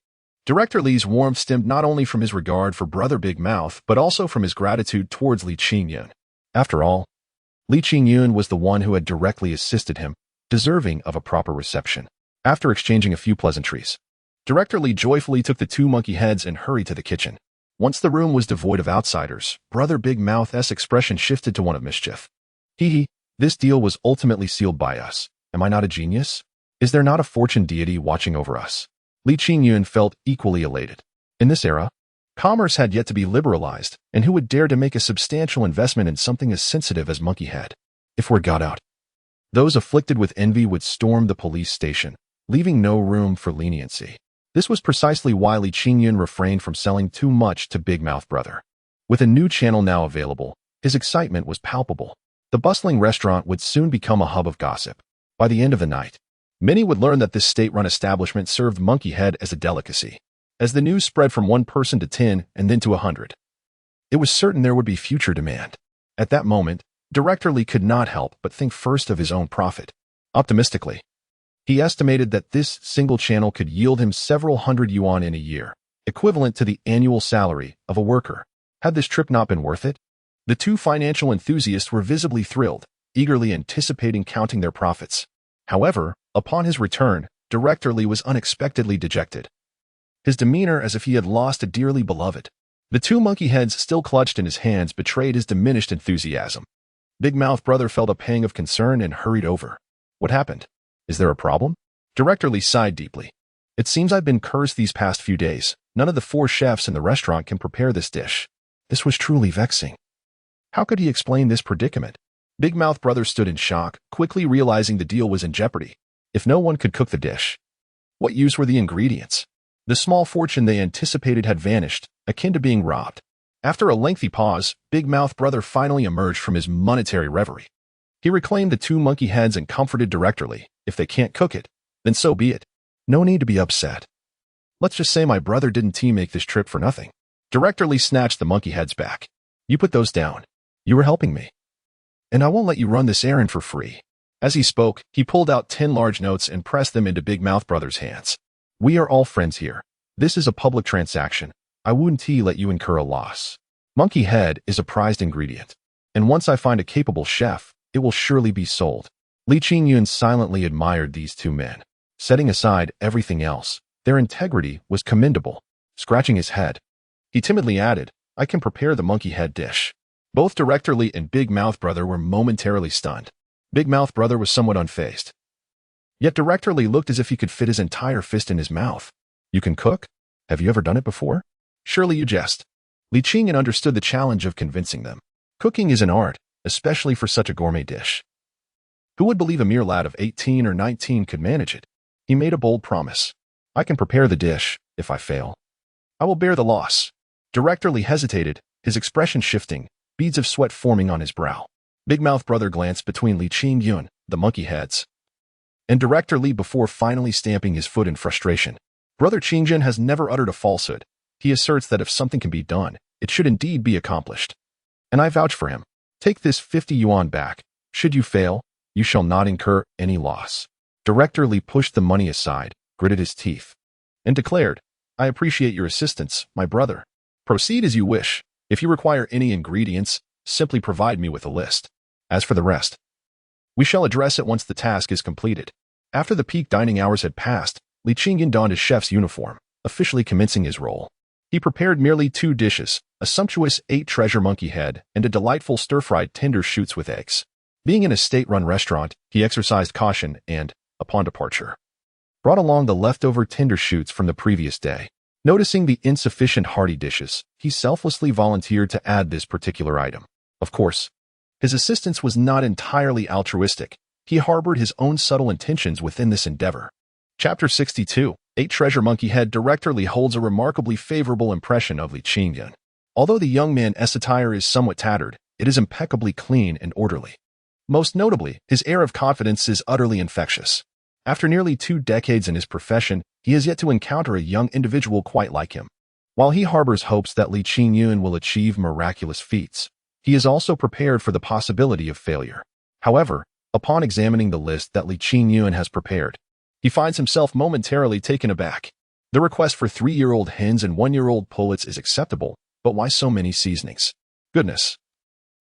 Director Li's warmth stemmed not only from his regard for Brother Big Mouth, but also from his gratitude towards Li Qingyun. After all, Li Qingyun was the one who had directly assisted him, deserving of a proper reception. After exchanging a few pleasantries, Director Li joyfully took the two monkey heads and hurried to the kitchen. Once the room was devoid of outsiders, Brother Big Mouth's expression shifted to one of mischief. Hee, this deal was ultimately sealed by us. Am I not a genius? Is there not a fortune deity watching over us? Li Qingyun felt equally elated. In this era, commerce had yet to be liberalized, and who would dare to make a substantial investment in something as sensitive as monkey head? If word got out, those afflicted with envy would storm the police station, leaving no room for leniency. This was precisely why Li Qingyun refrained from selling too much to Big Mouth Brother. With a new channel now available, his excitement was palpable. The bustling restaurant would soon become a hub of gossip. By the end of the night, many would learn that this state-run establishment served monkey head as a delicacy. As the news spread from one person to 10 and then to 100, it was certain there would be future demand. At that moment, Director Li could not help but think first of his own profit. Optimistically, he estimated that this single channel could yield him several hundred yuan in a year, equivalent to the annual salary of a worker. Had this trip not been worth it? The two financial enthusiasts were visibly thrilled, eagerly anticipating counting their profits. However, upon his return, Director Li was unexpectedly dejected. His demeanor as if he had lost a dearly beloved. The two monkey heads still clutched in his hands betrayed his diminished enthusiasm. Big Mouth Brother felt a pang of concern and hurried over. What happened? Is there a problem? Director Li sighed deeply. It seems I've been cursed these past few days. None of the 4 chefs in the restaurant can prepare this dish. This was truly vexing. How could he explain this predicament? Big Mouth Brother stood in shock, quickly realizing the deal was in jeopardy. If no one could cook the dish, what use were the ingredients? The small fortune they anticipated had vanished, akin to being robbed. After a lengthy pause, Big Mouth Brother finally emerged from his monetary reverie. He reclaimed the 2 monkey heads and comforted Director Li. If they can't cook it, then so be it. No need to be upset. Let's just say my brother didn't make this trip for nothing. Director Li snatched the monkey heads back. You put those down. You were helping me. and I won't let you run this errand for free. As he spoke, he pulled out 10 large notes and pressed them into Big Mouth Brother's hands. We are all friends here. This is a public transaction. I wouldn't let you incur a loss. Monkey head is a prized ingredient, and once I find a capable chef, it will surely be sold. Li Qingyun silently admired these two men. Setting aside everything else, their integrity was commendable. Scratching his head, he timidly added, I can prepare the monkey head dish. Both Director Li and Big Mouth Brother were momentarily stunned. Big Mouth Brother was somewhat unfazed. Yet Director Li looked as if he could fit his entire fist in his mouth. You can cook? Have you ever done it before? Surely you jest. Li Qingyun understood the challenge of convincing them. Cooking is an art, especially for such a gourmet dish. Who would believe a mere lad of 18 or 19 could manage it? He made a bold promise. I can prepare the dish. If I fail, I will bear the loss. Director Li hesitated, his expression shifting, beads of sweat forming on his brow. Big Mouth Brother glanced between Li Qingyun, the monkey heads, and Director Li before finally stamping his foot in frustration. Brother Qingyun has never uttered a falsehood. He asserts that if something can be done, it should indeed be accomplished. And I vouch for him. Take this 50 yuan back. Should you fail, you shall not incur any loss. Director Li pushed the money aside, gritted his teeth, and declared, I appreciate your assistance, my brother. Proceed as you wish. If you require any ingredients, simply provide me with a list. As for the rest, we shall address it once the task is completed. After the peak dining hours had passed, Li Qingyun donned his chef's uniform, officially commencing his role. He prepared merely 2 dishes, a sumptuous 8-treasure monkey head and a delightful stir-fried tender shoots with eggs. Being in a state-run restaurant, he exercised caution and, upon departure, brought along the leftover tender shoots from the previous day. Noticing the insufficient hearty dishes, he selflessly volunteered to add this particular item. Of course, his assistance was not entirely altruistic. He harbored his own subtle intentions within this endeavor. Chapter 62, 8-Treasure Monkey Head. Director Li holds a remarkably favorable impression of Li Qingyun. Although the young man's attire is somewhat tattered, it is impeccably clean and orderly. Most notably, his air of confidence is utterly infectious. After nearly 2 decades in his profession, he has yet to encounter a young individual quite like him. While he harbors hopes that Li Qingyun will achieve miraculous feats, he is also prepared for the possibility of failure. However, upon examining the list that Li Qingyun has prepared, he finds himself momentarily taken aback. The request for 3-year-old hens and 1-year-old pullets is acceptable, but why so many seasonings? Goodness.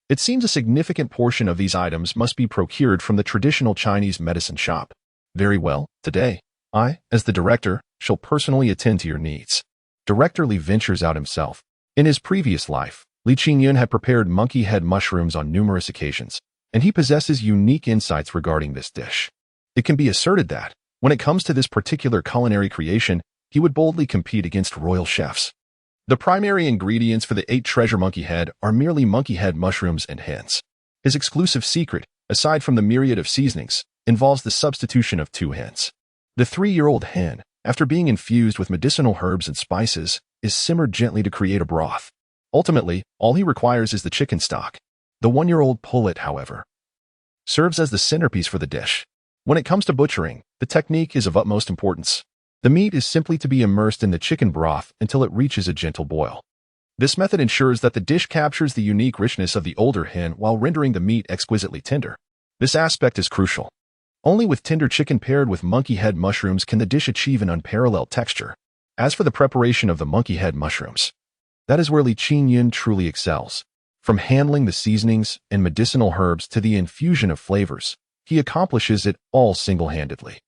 It seems a significant portion of these items must be procured from the traditional Chinese medicine shop. Very well, today, I, as the director, shall personally attend to your needs. Director Li ventures out himself. In his previous life, Li Qingyun had prepared monkey head mushrooms on numerous occasions, and he possesses unique insights regarding this dish. It can be asserted that, when it comes to this particular culinary creation, he would boldly compete against royal chefs. The primary ingredients for the 8-Treasure Monkey Head are merely monkey head mushrooms and hens. His exclusive secret, aside from the myriad of seasonings, involves the substitution of 2 hens. The 3-year-old hen, after being infused with medicinal herbs and spices, is simmered gently to create a broth. Ultimately, all he requires is the chicken stock. The 1-year-old pullet, however, serves as the centerpiece for the dish. When it comes to butchering, the technique is of utmost importance. The meat is simply to be immersed in the chicken broth until it reaches a gentle boil. This method ensures that the dish captures the unique richness of the older hen while rendering the meat exquisitely tender. This aspect is crucial. Only with tender chicken paired with monkey head mushrooms can the dish achieve an unparalleled texture. As for the preparation of the monkey head mushrooms, that is where Li Qingyun truly excels. From handling the seasonings and medicinal herbs to the infusion of flavors, he accomplishes it all single-handedly.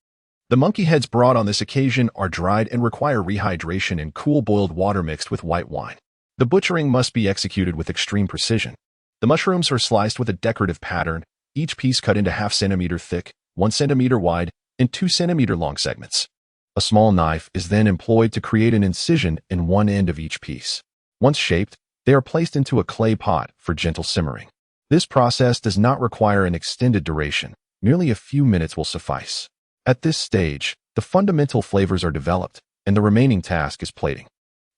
The monkey heads brought on this occasion are dried and require rehydration in cool boiled water mixed with white wine. The butchering must be executed with extreme precision. The mushrooms are sliced with a decorative pattern, each piece cut into 0.5 centimeter thick, 1 centimeter wide, and 2 centimeter long segments. A small knife is then employed to create an incision in one end of each piece. Once shaped, they are placed into a clay pot for gentle simmering. This process does not require an extended duration. Merely a few minutes will suffice. At this stage, the fundamental flavors are developed, and the remaining task is plating.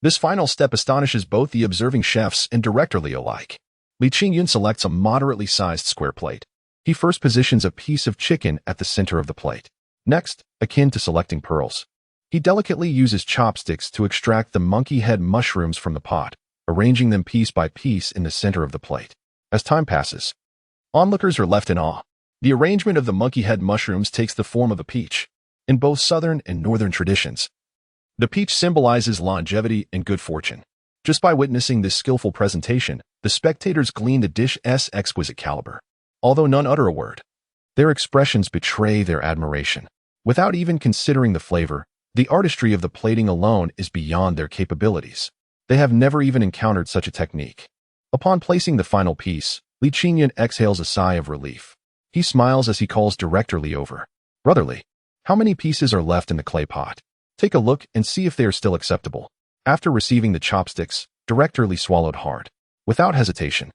This final step astonishes both the observing chefs and Director Li alike. Li Qingyun selects a moderately sized square plate. He first positions a piece of chicken at the center of the plate. Next, akin to selecting pearls, he delicately uses chopsticks to extract the monkey head mushrooms from the pot, arranging them piece by piece in the center of the plate. As time passes, Onlookers are left in awe. The arrangement of the monkey head mushrooms takes the form of a peach, in both southern and northern traditions. The peach symbolizes longevity and good fortune. Just by witnessing this skillful presentation, the spectators glean the dish's exquisite caliber. Although none utter a word, their expressions betray their admiration. Without even considering the flavor, the artistry of the plating alone is beyond their capabilities. They have never even encountered such a technique. Upon placing the final piece, Li Qingyun exhales a sigh of relief. He smiles as he calls Director Li over. Brother Li, how many pieces are left in the clay pot? Take a look and see if they are still acceptable. After receiving the chopsticks, Director Li swallowed hard. Without hesitation,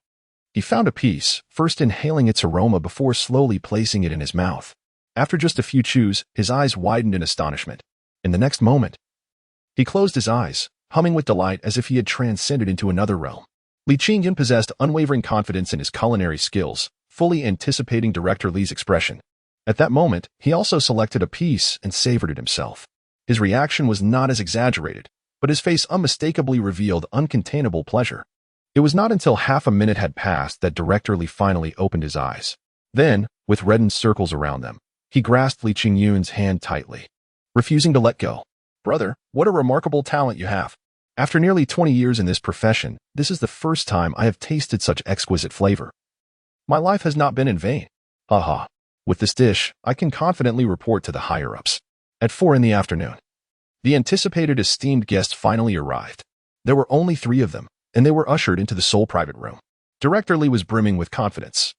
he found a piece, first inhaling its aroma before slowly placing it in his mouth. After just a few chews, his eyes widened in astonishment. In the next moment, he closed his eyes, humming with delight as if he had transcended into another realm. Li Qingyun possessed unwavering confidence in his culinary skills, fully anticipating Director Li's expression. At that moment, he also selected a piece and savored it himself. His reaction was not as exaggerated, but his face unmistakably revealed uncontainable pleasure. It was not until half a minute had passed that Director Li finally opened his eyes. Then, with reddened circles around them, he grasped Li Qingyun's hand tightly, refusing to let go. Brother, what a remarkable talent you have. After nearly 20 years in this profession, this is the first time I have tasted such exquisite flavor. My life has not been in vain. Haha. With this dish, I can confidently report to the higher-ups. At 4 in the afternoon, the anticipated esteemed guests finally arrived. There were only 3 of them, and they were ushered into the sole private room. Director Li was brimming with confidence,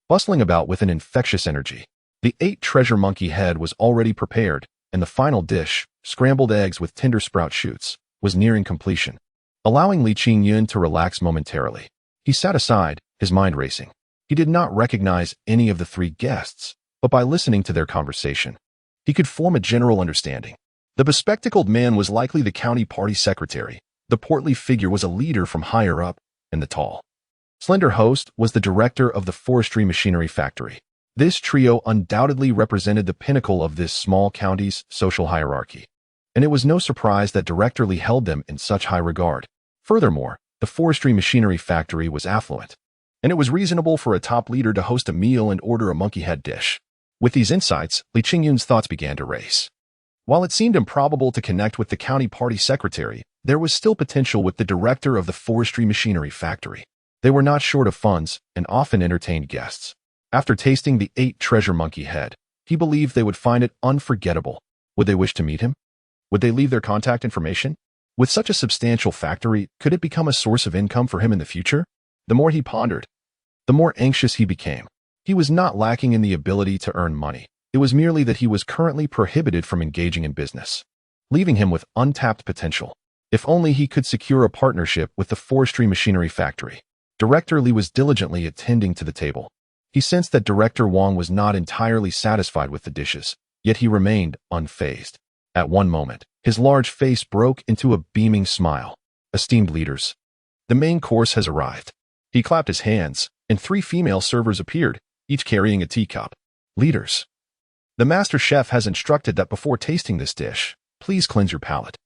bustling about with an infectious energy. The 8 treasure monkey head was already prepared, and the final dish, scrambled eggs with tender sprout shoots, was nearing completion. Allowing Li Qingyun to relax momentarily, he sat aside, his mind racing. He did not recognize any of the 3 guests, but by listening to their conversation, he could form a general understanding. The bespectacled man was likely the county party secretary, the portly figure was a leader from higher up, and the tall, slender host was the director of the forestry machinery factory. This trio undoubtedly represented the pinnacle of this small county's social hierarchy, and it was no surprise that Director Li held them in such high regard. Furthermore, the forestry machinery factory was affluent, and it was reasonable for a top leader to host a meal and order a monkey head dish. With these insights, Li Qingyun's thoughts began to race. While it seemed improbable to connect with the county party secretary, there was still potential with the director of the forestry machinery factory. They were not short of funds and often entertained guests. After tasting the 8 treasure monkey head, he believed they would find it unforgettable. Would they wish to meet him? Would they leave their contact information? With such a substantial factory, could it become a source of income for him in the future? The more he pondered, the more anxious he became. He was not lacking in the ability to earn money. It was merely that he was currently prohibited from engaging in business, leaving him with untapped potential. If only he could secure a partnership with the forestry machinery factory. Director Li was diligently attending to the table. He sensed that Director Wang was not entirely satisfied with the dishes, yet he remained unfazed. At one moment, his large face broke into a beaming smile. Esteemed leaders, the main course has arrived. He clapped his hands, and 3 female servers appeared, each carrying a teacup. Leaders, the master chef has instructed that before tasting this dish, please cleanse your palate.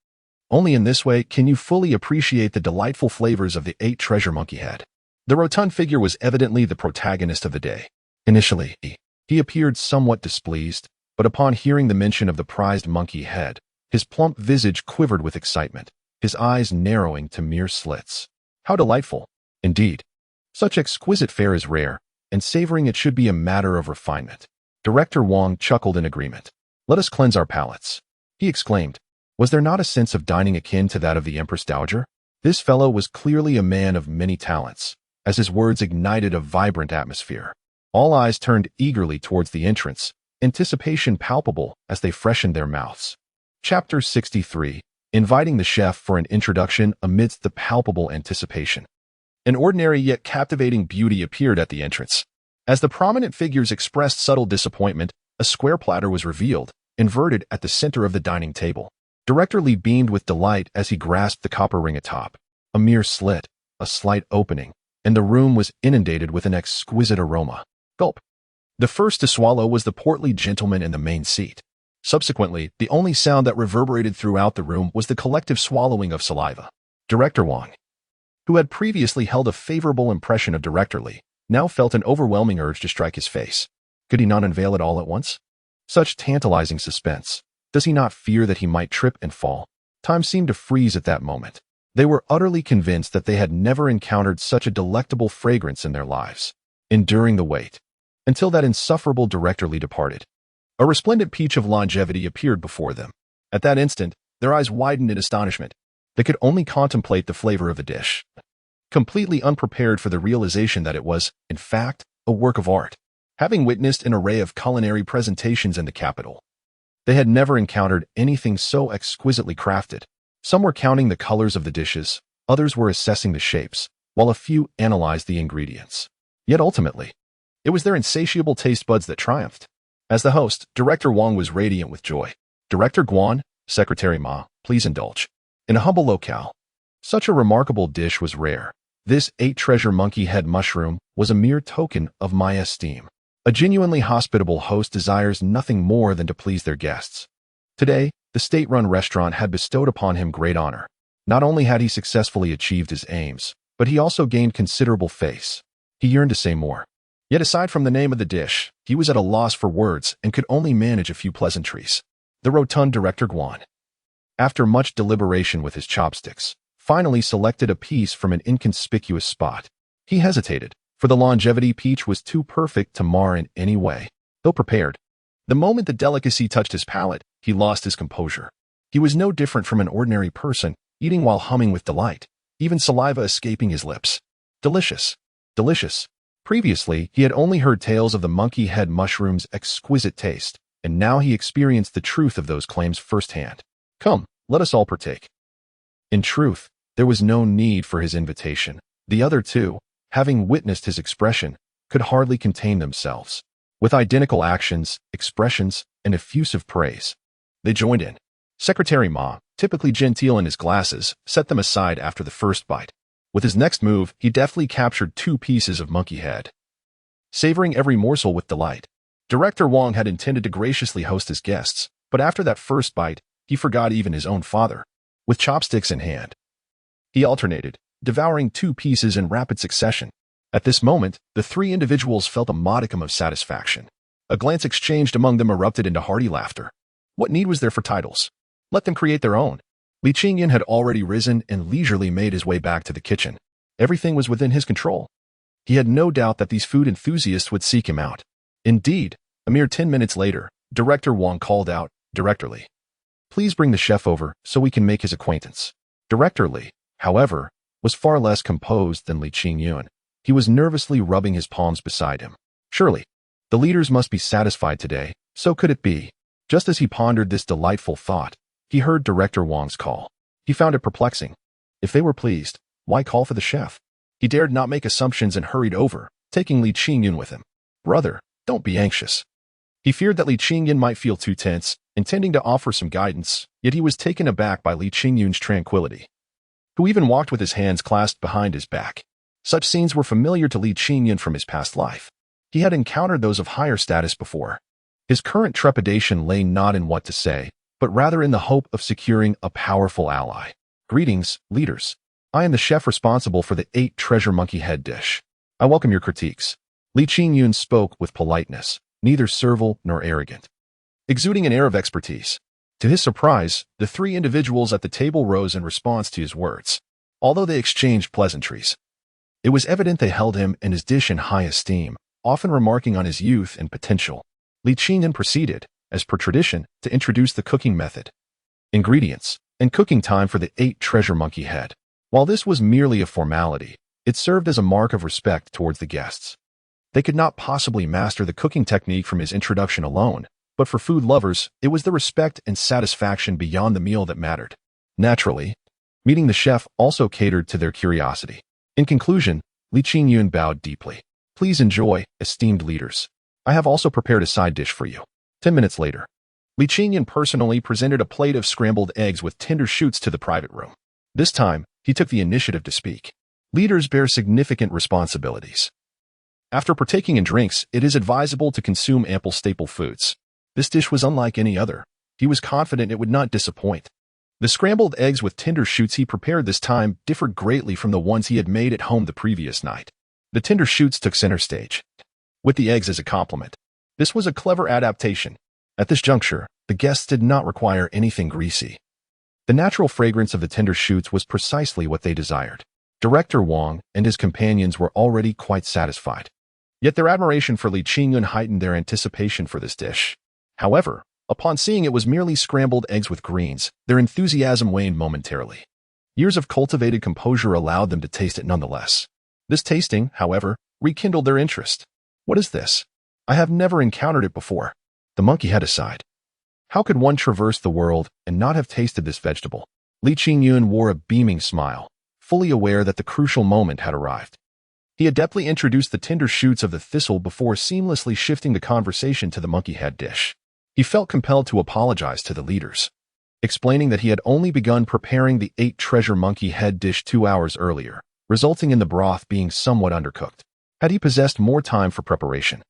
Only in this way can you fully appreciate the delightful flavors of the 8 treasure monkey head. The rotund figure was evidently the protagonist of the day. Initially, he appeared somewhat displeased, but upon hearing the mention of the prized monkey head, his plump visage quivered with excitement, his eyes narrowing to mere slits. How delightful! Indeed, such exquisite fare is rare, and savoring it should be a matter of refinement. Director Wang chuckled in agreement. Let us cleanse our palates, he exclaimed. Was there not a sense of dining akin to that of the Empress Dowager? This fellow was clearly a man of many talents, as his words ignited a vibrant atmosphere. All eyes turned eagerly towards the entrance, anticipation palpable as they freshened their mouths. Chapter 63. Inviting the chef for an introduction amidst the palpable anticipation. An ordinary yet captivating beauty appeared at the entrance. As the prominent figures expressed subtle disappointment, a square platter was revealed, inverted at the center of the dining table. Director Li beamed with delight as he grasped the copper ring atop. A mere slit, a slight opening, and the room was inundated with an exquisite aroma. Gulp. The first to swallow was the portly gentleman in the main seat. Subsequently, the only sound that reverberated throughout the room was the collective swallowing of saliva. Director Wang, who had previously held a favorable impression of Director Li, now felt an overwhelming urge to strike his face. Could he not unveil it all at once? Such tantalizing suspense. Does he not fear that he might trip and fall? Time seemed to freeze at that moment. They were utterly convinced that they had never encountered such a delectable fragrance in their lives. Enduring the wait, until that insufferable directorly departed. A resplendent peach of longevity appeared before them. At that instant, their eyes widened in astonishment. They could only contemplate the flavor of the dish, completely unprepared for the realization that it was, in fact, a work of art. Having witnessed an array of culinary presentations in the capital, they had never encountered anything so exquisitely crafted. Some were counting the colors of the dishes, others were assessing the shapes, while a few analyzed the ingredients. Yet ultimately, it was their insatiable taste buds that triumphed. As the host, Director Wang was radiant with joy. Director Guan, Secretary Ma, please indulge. In a humble locale, such a remarkable dish was rare. This 8-treasure monkey head mushroom was a mere token of my esteem. A genuinely hospitable host desires nothing more than to please their guests. Today, the state-run restaurant had bestowed upon him great honor. Not only had he successfully achieved his aims, but he also gained considerable face. He yearned to say more. Yet aside from the name of the dish, he was at a loss for words and could only manage a few pleasantries. The rotund Director Guan, after much deliberation with his chopsticks, finally selected a piece from an inconspicuous spot. He hesitated, for the longevity peach was too perfect to mar in any way. Though prepared, the moment the delicacy touched his palate, he lost his composure. He was no different from an ordinary person, eating while humming with delight, even saliva escaping his lips. Delicious. Delicious. Previously, he had only heard tales of the monkey head mushroom's exquisite taste, and now he experienced the truth of those claims firsthand. Come, let us all partake. In truth, there was no need for his invitation. The other two, having witnessed his expression, could hardly contain themselves. With identical actions, expressions, and effusive praise, they joined in. Secretary Ma, typically genteel in his glasses, set them aside after the first bite. With his next move, he deftly captured 2 pieces of monkey head, savoring every morsel with delight. Director Wang had intended to graciously host his guests, but after that first bite, he forgot even his own father. With chopsticks in hand, he alternated, devouring 2 pieces in rapid succession. At this moment, the 3 individuals felt a modicum of satisfaction. A glance exchanged among them erupted into hearty laughter. What need was there for titles? Let them create their own. Li Qingyun had already risen and leisurely made his way back to the kitchen. Everything was within his control. He had no doubt that these food enthusiasts would seek him out. Indeed, a mere 10 minutes later, Director Wang called out, "Director Li, please bring the chef over so we can make his acquaintance." Director Li, however, was far less composed than Li Qingyun. He was nervously rubbing his palms beside him. Surely, the leaders must be satisfied today, so could it be? Just as he pondered this delightful thought, he heard Director Wang's call. He found it perplexing. If they were pleased, why call for the chef? He dared not make assumptions and hurried over, taking Li Qingyun with him. "Brother, don't be anxious." He feared that Li Qingyun might feel too tense, intending to offer some guidance, yet he was taken aback by Li Qingyun's tranquility, who even walked with his hands clasped behind his back. Such scenes were familiar to Li Qingyun from his past life. He had encountered those of higher status before. His current trepidation lay not in what to say, but rather in the hope of securing a powerful ally. "Greetings, leaders. I am the chef responsible for the 8-treasure monkey head dish. I welcome your critiques." Li Qingyun spoke with politeness, neither servile nor arrogant, exuding an air of expertise. To his surprise, the 3 individuals at the table rose in response to his words. Although they exchanged pleasantries, it was evident they held him and his dish in high esteem, often remarking on his youth and potential. Li Qingyun proceeded, as per tradition, to introduce the cooking method, ingredients, and cooking time for the 8-treasure monkey head. While this was merely a formality, it served as a mark of respect towards the guests. They could not possibly master the cooking technique from his introduction alone, but for food lovers, it was the respect and satisfaction beyond the meal that mattered. Naturally, meeting the chef also catered to their curiosity. In conclusion, Li Qingyun bowed deeply. "Please enjoy, esteemed leaders. I have also prepared a side dish for you." 10 minutes later, Li Qingyun personally presented a plate of scrambled eggs with tender shoots to the private room. This time, he took the initiative to speak. Leaders bear significant responsibilities. After partaking in drinks, it is advisable to consume ample staple foods. This dish was unlike any other. He was confident it would not disappoint. The scrambled eggs with tender shoots he prepared this time differed greatly from the ones he had made at home the previous night. The tender shoots took center stage, with the eggs as a complement. This was a clever adaptation. At this juncture, the guests did not require anything greasy. The natural fragrance of the tender shoots was precisely what they desired. Director Wang and his companions were already quite satisfied. Yet their admiration for Li Qingyun heightened their anticipation for this dish. However, upon seeing it was merely scrambled eggs with greens, their enthusiasm waned momentarily. Years of cultivated composure allowed them to taste it nonetheless. This tasting, however, rekindled their interest. What is this? I have never encountered it before. The monkey head aside. How could one traverse the world and not have tasted this vegetable? Li Qingyun wore a beaming smile, fully aware that the crucial moment had arrived. He adeptly introduced the tender shoots of the thistle before seamlessly shifting the conversation to the monkey head dish. He felt compelled to apologize to the leaders, explaining that he had only begun preparing the 8-treasure monkey head dish 2 hours earlier, resulting in the broth being somewhat undercooked. Had he possessed more time for preparation,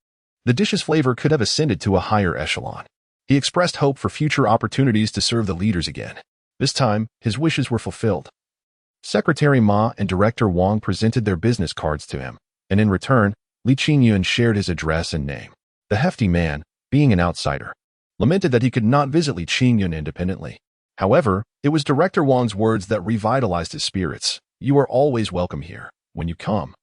the dish's flavor could have ascended to a higher echelon. He expressed hope for future opportunities to serve the leaders again. This time, his wishes were fulfilled. Secretary Ma and Director Wang presented their business cards to him, and in return, Li Qingyun shared his address and name. The hefty man, being an outsider, lamented that he could not visit Li Qingyun independently. However, it was Director Wang's words that revitalized his spirits. You are always welcome here, when you come.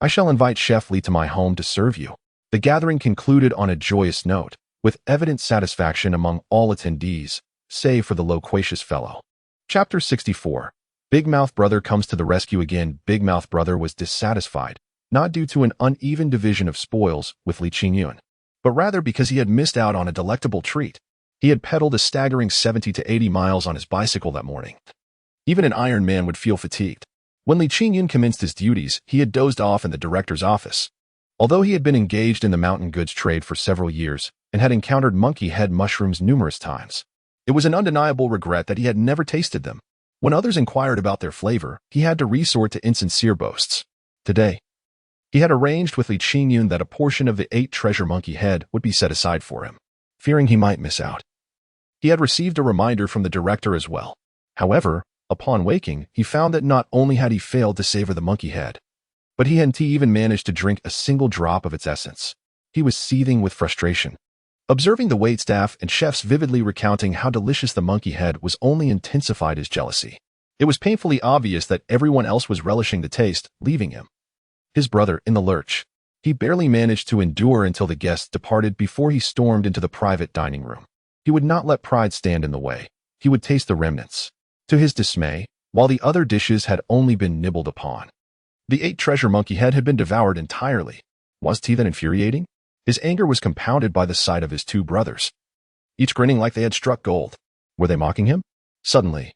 I shall invite Chef Li to my home to serve you. The gathering concluded on a joyous note, with evident satisfaction among all attendees, save for the loquacious fellow. Chapter 64. Big Mouth Brother comes to the rescue again. Big Mouth Brother was dissatisfied, not due to an uneven division of spoils with Li Qingyun, but rather because he had missed out on a delectable treat. He had pedaled a staggering 70 to 80 miles on his bicycle that morning. Even an Iron Man would feel fatigued. When Li Qingyun commenced his duties, he had dozed off in the director's office. Although he had been engaged in the mountain goods trade for several years and had encountered monkey head mushrooms numerous times, it was an undeniable regret that he had never tasted them. When others inquired about their flavor, he had to resort to insincere boasts. Today, he had arranged with Li Qingyun that a portion of the 8-treasure monkey head would be set aside for him, fearing he might miss out. He had received a reminder from the director as well. However, upon waking, he found that not only had he failed to savor the monkey head, but he hadn't even managed to drink a single drop of its essence. He was seething with frustration. Observing the waitstaff and chefs vividly recounting how delicious the monkey head was only intensified his jealousy. It was painfully obvious that everyone else was relishing the taste, leaving him, his brother, in the lurch. He barely managed to endure until the guests departed before he stormed into the private dining room. He would not let pride stand in the way. He would taste the remnants. To his dismay, while the other dishes had only been nibbled upon, the 8-treasure monkey head had been devoured entirely. Was he then infuriating? His anger was compounded by the sight of his 2 brothers, each grinning like they had struck gold. Were they mocking him? Suddenly,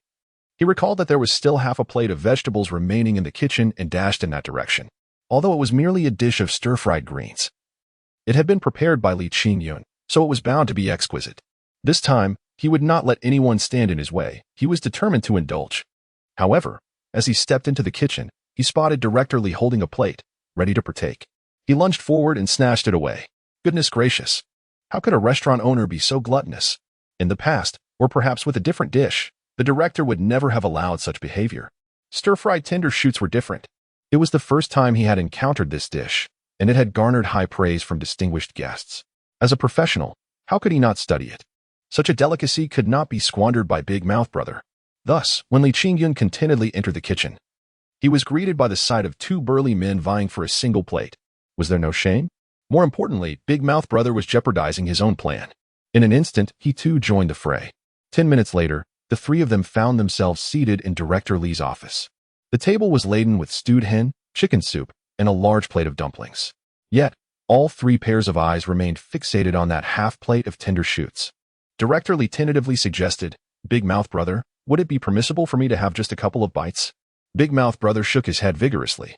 he recalled that there was still half a plate of vegetables remaining in the kitchen and dashed in that direction, although it was merely a dish of stir-fried greens. It had been prepared by Li Qingyun, so it was bound to be exquisite. This time, he would not let anyone stand in his way. He was determined to indulge. However, as he stepped into the kitchen, he spotted Director Li holding a plate, ready to partake. He lunged forward and snatched it away. Goodness gracious! How could a restaurant owner be so gluttonous? In the past, or perhaps with a different dish, the director would never have allowed such behavior. Stir-fried tender shoots were different. It was the first time he had encountered this dish, and it had garnered high praise from distinguished guests. As a professional, how could he not study it? Such a delicacy could not be squandered by Big Mouth Brother. Thus, when Li Qingyun contentedly entered the kitchen, he was greeted by the sight of 2 burly men vying for a single plate. Was there no shame? More importantly, Big Mouth Brother was jeopardizing his own plan. In an instant, he too joined the fray. 10 minutes later, the 3 of them found themselves seated in Director Li's office. The table was laden with stewed hen, chicken soup, and a large plate of dumplings. Yet, all 3 pairs of eyes remained fixated on that half plate of tender shoots. Director Li tentatively suggested, Big Mouth Brother, would it be permissible for me to have just a couple of bites? Big Mouth Brother shook his head vigorously.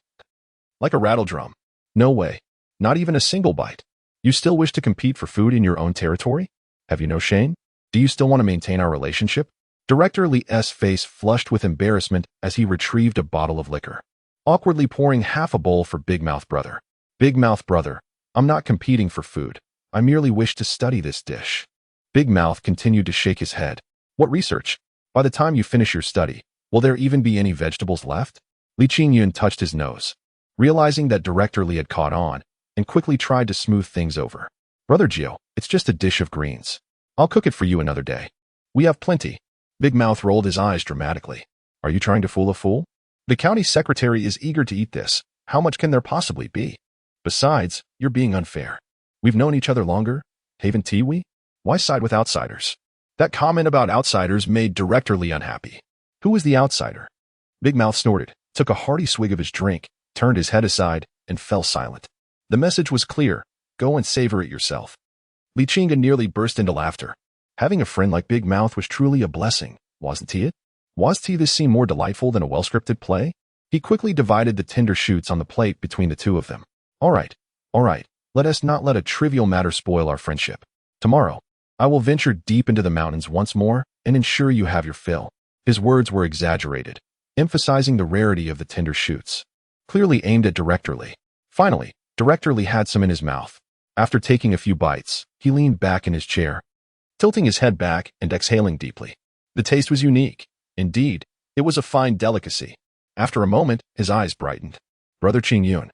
Like a rattle drum. No way. Not even a single bite. You still wish to compete for food in your own territory? Have you no shame? Do you still want to maintain our relationship? Director Li's face flushed with embarrassment as he retrieved a bottle of liquor, awkwardly pouring half a bowl for Big Mouth Brother. Big Mouth Brother, I'm not competing for food. I merely wish to study this dish. Big Mouth continued to shake his head. What research? By the time you finish your study, will there even be any vegetables left? Li Qingyun touched his nose. realizing that Director Li had caught on, and quickly tried to smooth things over. Brother Gio, it's just a dish of greens. I'll cook it for you another day. We have plenty. Big Mouth rolled his eyes dramatically. Are you trying to fool a fool? The county secretary is eager to eat this. How much can there possibly be? Besides, you're being unfair. We've known each other longer, haven't we? Why side with outsiders? That comment about outsiders made Director Li unhappy. Who was the outsider? Big Mouth snorted, took a hearty swig of his drink, turned his head aside, and fell silent. The message was clear. Go and savor it yourself. Li Qingyun nearly burst into laughter. Having a friend like Big Mouth was truly a blessing, wasn't it? Wasn't this seem more delightful than a well-scripted play? He quickly divided the tender shoots on the plate between the two of them. All right. Let us not let a trivial matter spoil our friendship. Tomorrow, I will venture deep into the mountains once more and ensure you have your fill. His words were exaggerated, emphasizing the rarity of the tender shoots, clearly aimed at Director Li. Finally, Director Li had some in his mouth. After taking a few bites, he leaned back in his chair, tilting his head back and exhaling deeply. The taste was unique. Indeed, it was a fine delicacy. After a moment, his eyes brightened. Brother Qingyun,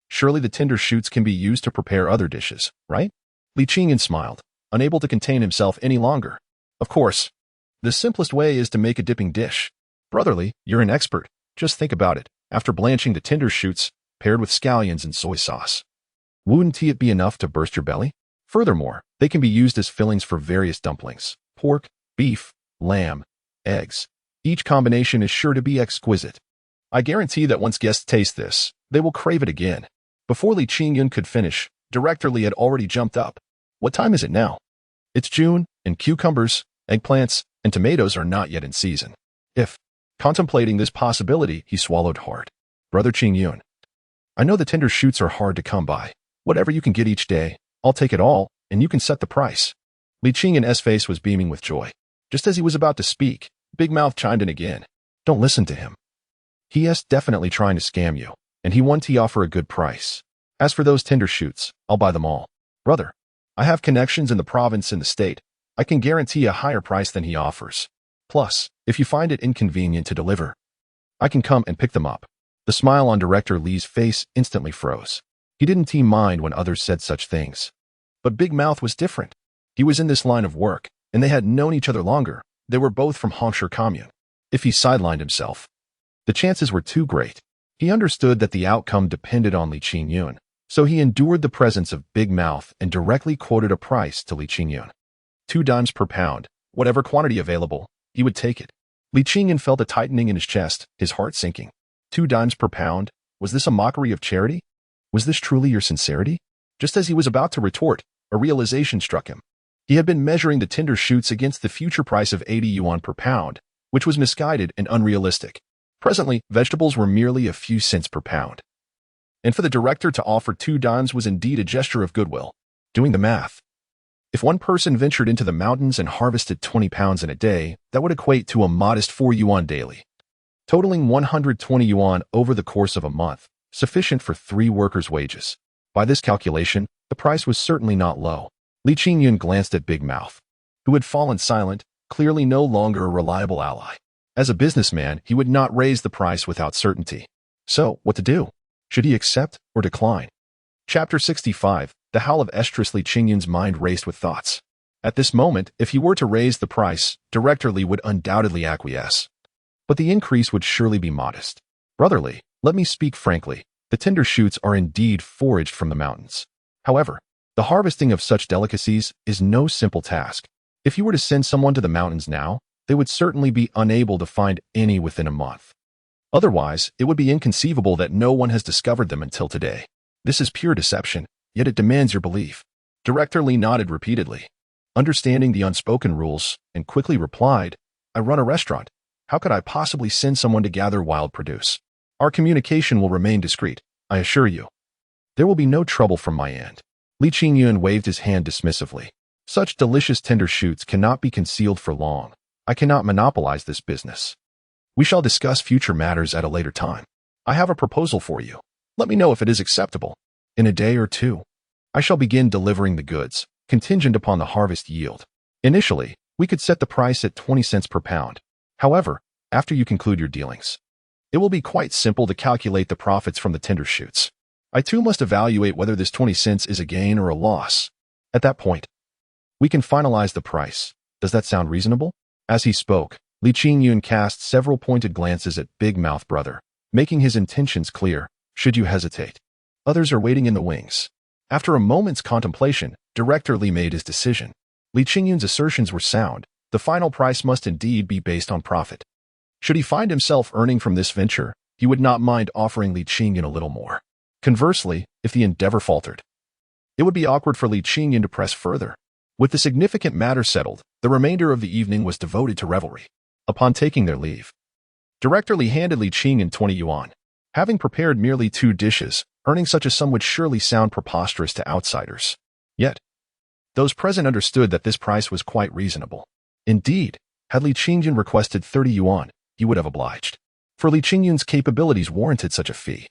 surely the tender shoots can be used to prepare other dishes, right? Li Qingyun smiled, unable to contain himself any longer. Of course. The simplest way is to make a dipping dish. Brotherly, you're an expert. Just think about it. After blanching the tender shoots, paired with scallions and soy sauce. Wouldn't it be enough to burst your belly? Furthermore, they can be used as fillings for various dumplings. Pork, beef, lamb, eggs. Each combination is sure to be exquisite. I guarantee that once guests taste this, they will crave it again. Before Li Qingyun could finish, Director Li had already jumped up. What time is it now? It's June, and cucumbers, eggplants, and tomatoes are not yet in season. Contemplating this possibility, he swallowed hard. Brother Qingyun, I know the tender shoots are hard to come by. Whatever you can get each day, I'll take it all, and you can set the price. Li Qingyun's face was beaming with joy. Just as he was about to speak, Big Mouth chimed in again. Don't listen to him. He is definitely trying to scam you, and he wants to offer a good price. As for those tender shoots, I'll buy them all. Brother, I have connections in the province and the state. I can guarantee a higher price than he offers. Plus, if you find it inconvenient to deliver, I can come and pick them up. The smile on Director Li's face instantly froze. He didn't mind when others said such things. But Big Mouth was different. He was in this line of work, and they had known each other longer. They were both from Hansher Commune. If he sidelined himself, the chances were too great. He understood that the outcome depended on Li Qingyun, so he endured the presence of Big Mouth and directly quoted a price to Li Qingyun. 2 dimes per pound, whatever quantity available, he would take it. Li Qingyun felt a tightening in his chest, his heart sinking. 2 dimes per pound? Was this a mockery of charity? Was this truly your sincerity? Just as he was about to retort, a realization struck him. He had been measuring the tender shoots against the future price of 80 yuan per pound, which was misguided and unrealistic. Presently, vegetables were merely a few cents per pound. And for the director to offer 2 dimes was indeed a gesture of goodwill. Doing the math, if one person ventured into the mountains and harvested 20 pounds in a day, that would equate to a modest 4 yuan daily, totaling 120 yuan over the course of a month, sufficient for 3 workers' wages. By this calculation, the price was certainly not low. Li Qingyun glanced at Big Mouth, who had fallen silent, clearly no longer a reliable ally. As a businessman, he would not raise the price without certainty. So, what to do? Should he accept or decline? Chapter 65. The howl of estrus. Li Qingyun's mind raced with thoughts. At this moment, if he were to raise the price, Director Li would undoubtedly acquiesce. But the increase would surely be modest. Brotherly, let me speak frankly. The tender shoots are indeed foraged from the mountains. However, the harvesting of such delicacies is no simple task. If you were to send someone to the mountains now, they would certainly be unable to find any within a month. Otherwise, it would be inconceivable that no one has discovered them until today. This is pure deception, yet it demands your belief. Director Li nodded repeatedly, understanding the unspoken rules, and quickly replied, I run a restaurant. How could I possibly send someone to gather wild produce? Our communication will remain discreet, I assure you. There will be no trouble from my end. Li Qingyun waved his hand dismissively. Such delicious tender shoots cannot be concealed for long. I cannot monopolize this business. We shall discuss future matters at a later time. I have a proposal for you. Let me know if it is acceptable. In a day or 2, I shall begin delivering the goods, contingent upon the harvest yield. Initially, we could set the price at 20 cents per pound. However, after you conclude your dealings, It will be quite simple to calculate the profits from the tender shoots. I too must evaluate whether this 20 cents is a gain or a loss. At that point, we can finalize the price. Does that sound reasonable? As he spoke, Li Qingyun cast several pointed glances at Big Mouth Brother, making his intentions clear. Should you hesitate? Others are waiting in the wings. After a moment's contemplation, Director Li made his decision. Li Qingyun's assertions were sound. The final price must indeed be based on profit. Should he find himself earning from this venture, he would not mind offering Li Qingyun a little more. Conversely, if the endeavor faltered, it would be awkward for Li Qingyun to press further. With the significant matter settled, the remainder of the evening was devoted to revelry. Upon taking their leave, Director Li handed Li Qingyun 20 yuan. Having prepared merely 2 dishes, earning such a sum would surely sound preposterous to outsiders. Yet, those present understood that this price was quite reasonable. Indeed, had Li Qingyun requested 30 yuan, he would have obliged, for Li Qingyun's capabilities warranted such a fee.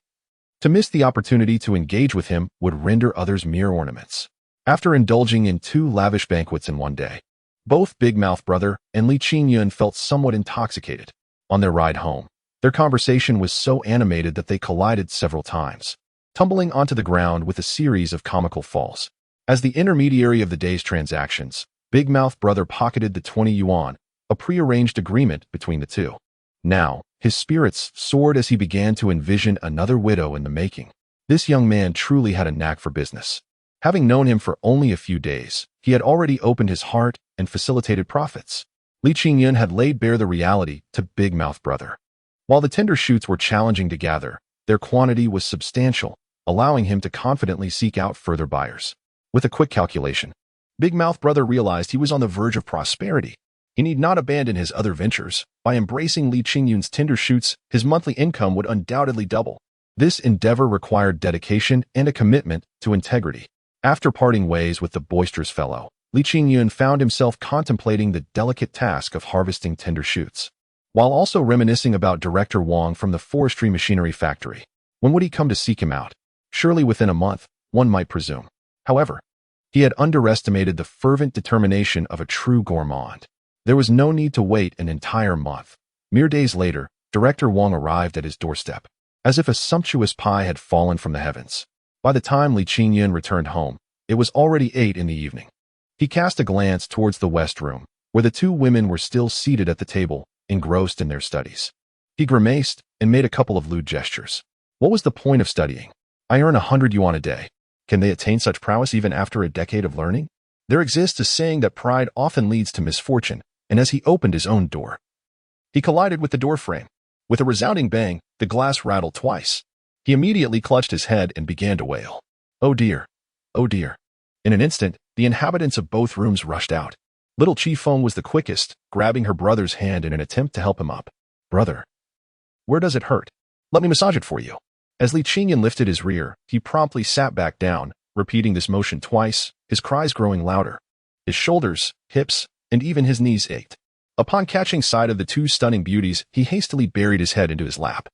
To miss the opportunity to engage with him would render others mere ornaments. After indulging in 2 lavish banquets in one day, both Big Mouth Brother and Li Qingyun felt somewhat intoxicated. On their ride home, their conversation was so animated that they collided several times, tumbling onto the ground with a series of comical falls. As the intermediary of the day's transactions, Big Mouth Brother pocketed the 20 yuan, a prearranged agreement between the two. Now, his spirits soared as he began to envision another widow in the making. This young man truly had a knack for business. Having known him for only a few days, he had already opened his heart and facilitated profits. Li Qingyun had laid bare the reality to Big Mouth Brother. While the tender shoots were challenging to gather, their quantity was substantial, allowing him to confidently seek out further buyers. With a quick calculation, Big Mouth Brother realized he was on the verge of prosperity. He need not abandon his other ventures. By embracing Li Qingyun's tender shoots, his monthly income would undoubtedly double. This endeavor required dedication and a commitment to integrity. After parting ways with the boisterous fellow, Li Qingyun found himself contemplating the delicate task of harvesting tender shoots, while also reminiscing about Director Wang from the forestry machinery factory. When would he come to seek him out? Surely within a month, one might presume. However, he had underestimated the fervent determination of a true gourmand. There was no need to wait an entire month. Mere days later, Director Wang arrived at his doorstep, as if a sumptuous pie had fallen from the heavens. By the time Li Qingyun returned home, it was already 8 in the evening. He cast a glance towards the west room, where the 2 women were still seated at the table, engrossed in their studies. He grimaced and made a couple of lewd gestures. What was the point of studying? I earn 100 yuan a day. Can they attain such prowess even after a decade of learning? There exists a saying that pride often leads to misfortune, and as he opened his own door, he collided with the door frame. With a resounding bang, the glass rattled twice. He immediately clutched his head and began to wail. Oh dear. Oh dear. In an instant, the inhabitants of both rooms rushed out. Little Chi Feng was the quickest, grabbing her brother's hand in an attempt to help him up. Brother, where does it hurt? Let me massage it for you. As Li Qingyun lifted his rear, he promptly sat back down, repeating this motion twice, his cries growing louder. His shoulders, hips, and even his knees ached. Upon catching sight of the 2 stunning beauties, he hastily buried his head into his lap,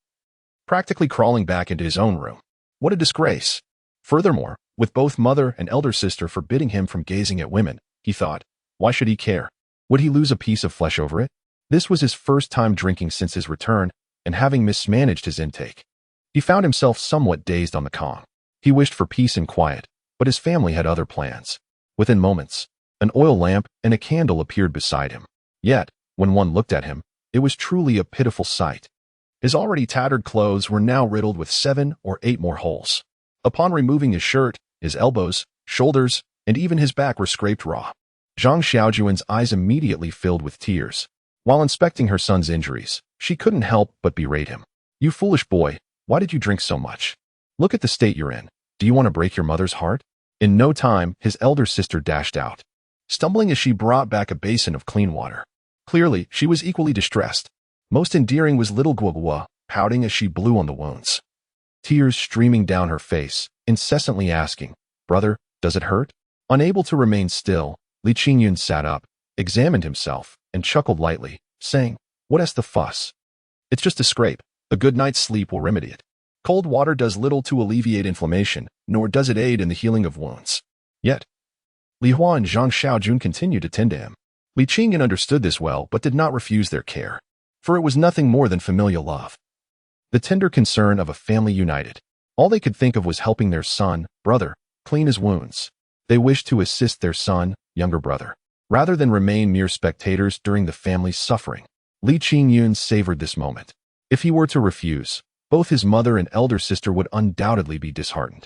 practically crawling back into his own room. What a disgrace! Furthermore, with both mother and elder sister forbidding him from gazing at women, he thought, why should he care? Would he lose a piece of flesh over it? This was his first time drinking since his return, and having mismanaged his intake, he found himself somewhat dazed on the Kong. He wished for peace and quiet, but his family had other plans. Within moments, an oil lamp and a candle appeared beside him. Yet, when one looked at him, it was truly a pitiful sight. His already tattered clothes were now riddled with 7 or 8 more holes. Upon removing his shirt, his elbows, shoulders, and even his back were scraped raw. Zhang Xiaojuan's eyes immediately filled with tears. While inspecting her son's injuries, she couldn't help but berate him. You foolish boy, why did you drink so much? Look at the state you're in. Do you want to break your mother's heart? In no time, his elder sister dashed out, stumbling as she brought back a basin of clean water. Clearly, she was equally distressed. Most endearing was little Guogua, pouting as she blew on the wounds, tears streaming down her face, incessantly asking, Brother, does it hurt? Unable to remain still, Li Qingyun sat up, examined himself, and chuckled lightly, saying, What's the fuss? It's just a scrape. A good night's sleep will remedy it. Cold water does little to alleviate inflammation, nor does it aid in the healing of wounds. Yet, Li Hua and Zhang Xiaojun continued to tend to him. Li Qingyun understood this well but did not refuse their care, for it was nothing more than familial love. the tender concern of a family united. All they could think of was helping their son, brother, clean his wounds. They wished to assist their son, younger brother, rather than remain mere spectators during the family's suffering. Li Qingyun savored this moment. If he were to refuse, both his mother and elder sister would undoubtedly be disheartened.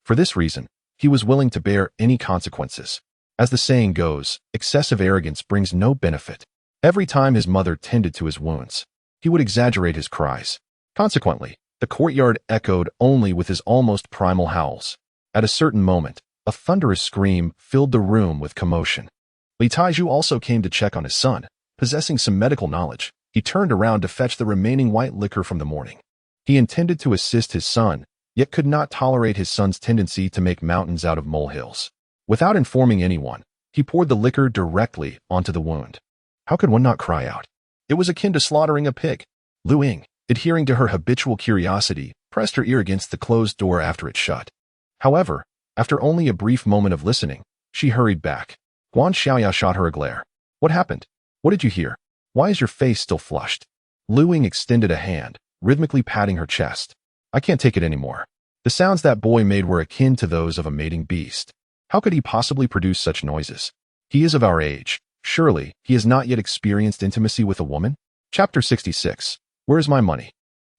For this reason, he was willing to bear any consequences. As the saying goes, excessive arrogance brings no benefit. Every time his mother tended to his wounds, he would exaggerate his cries. Consequently, the courtyard echoed only with his almost primal howls. At a certain moment, a thunderous scream filled the room with commotion. Li Taiju also came to check on his son. Possessing some medical knowledge, he turned around to fetch the remaining white liquor from the morning. He intended to assist his son, yet could not tolerate his son's tendency to make mountains out of molehills. Without informing anyone, he poured the liquor directly onto the wound. How could one not cry out? It was akin to slaughtering a pig. Lu Ying, adhering to her habitual curiosity, pressed her ear against the closed door after it shut. However, after only a brief moment of listening, she hurried back. Guan Xiaoya shot her a glare. What happened? What did you hear? Why is your face still flushed? Lu Ying extended a hand, rhythmically patting her chest. I can't take it anymore. The sounds that boy made were akin to those of a mating beast. How could he possibly produce such noises? He is of our age. Surely, he has not yet experienced intimacy with a woman? Chapter 66. Where is my money?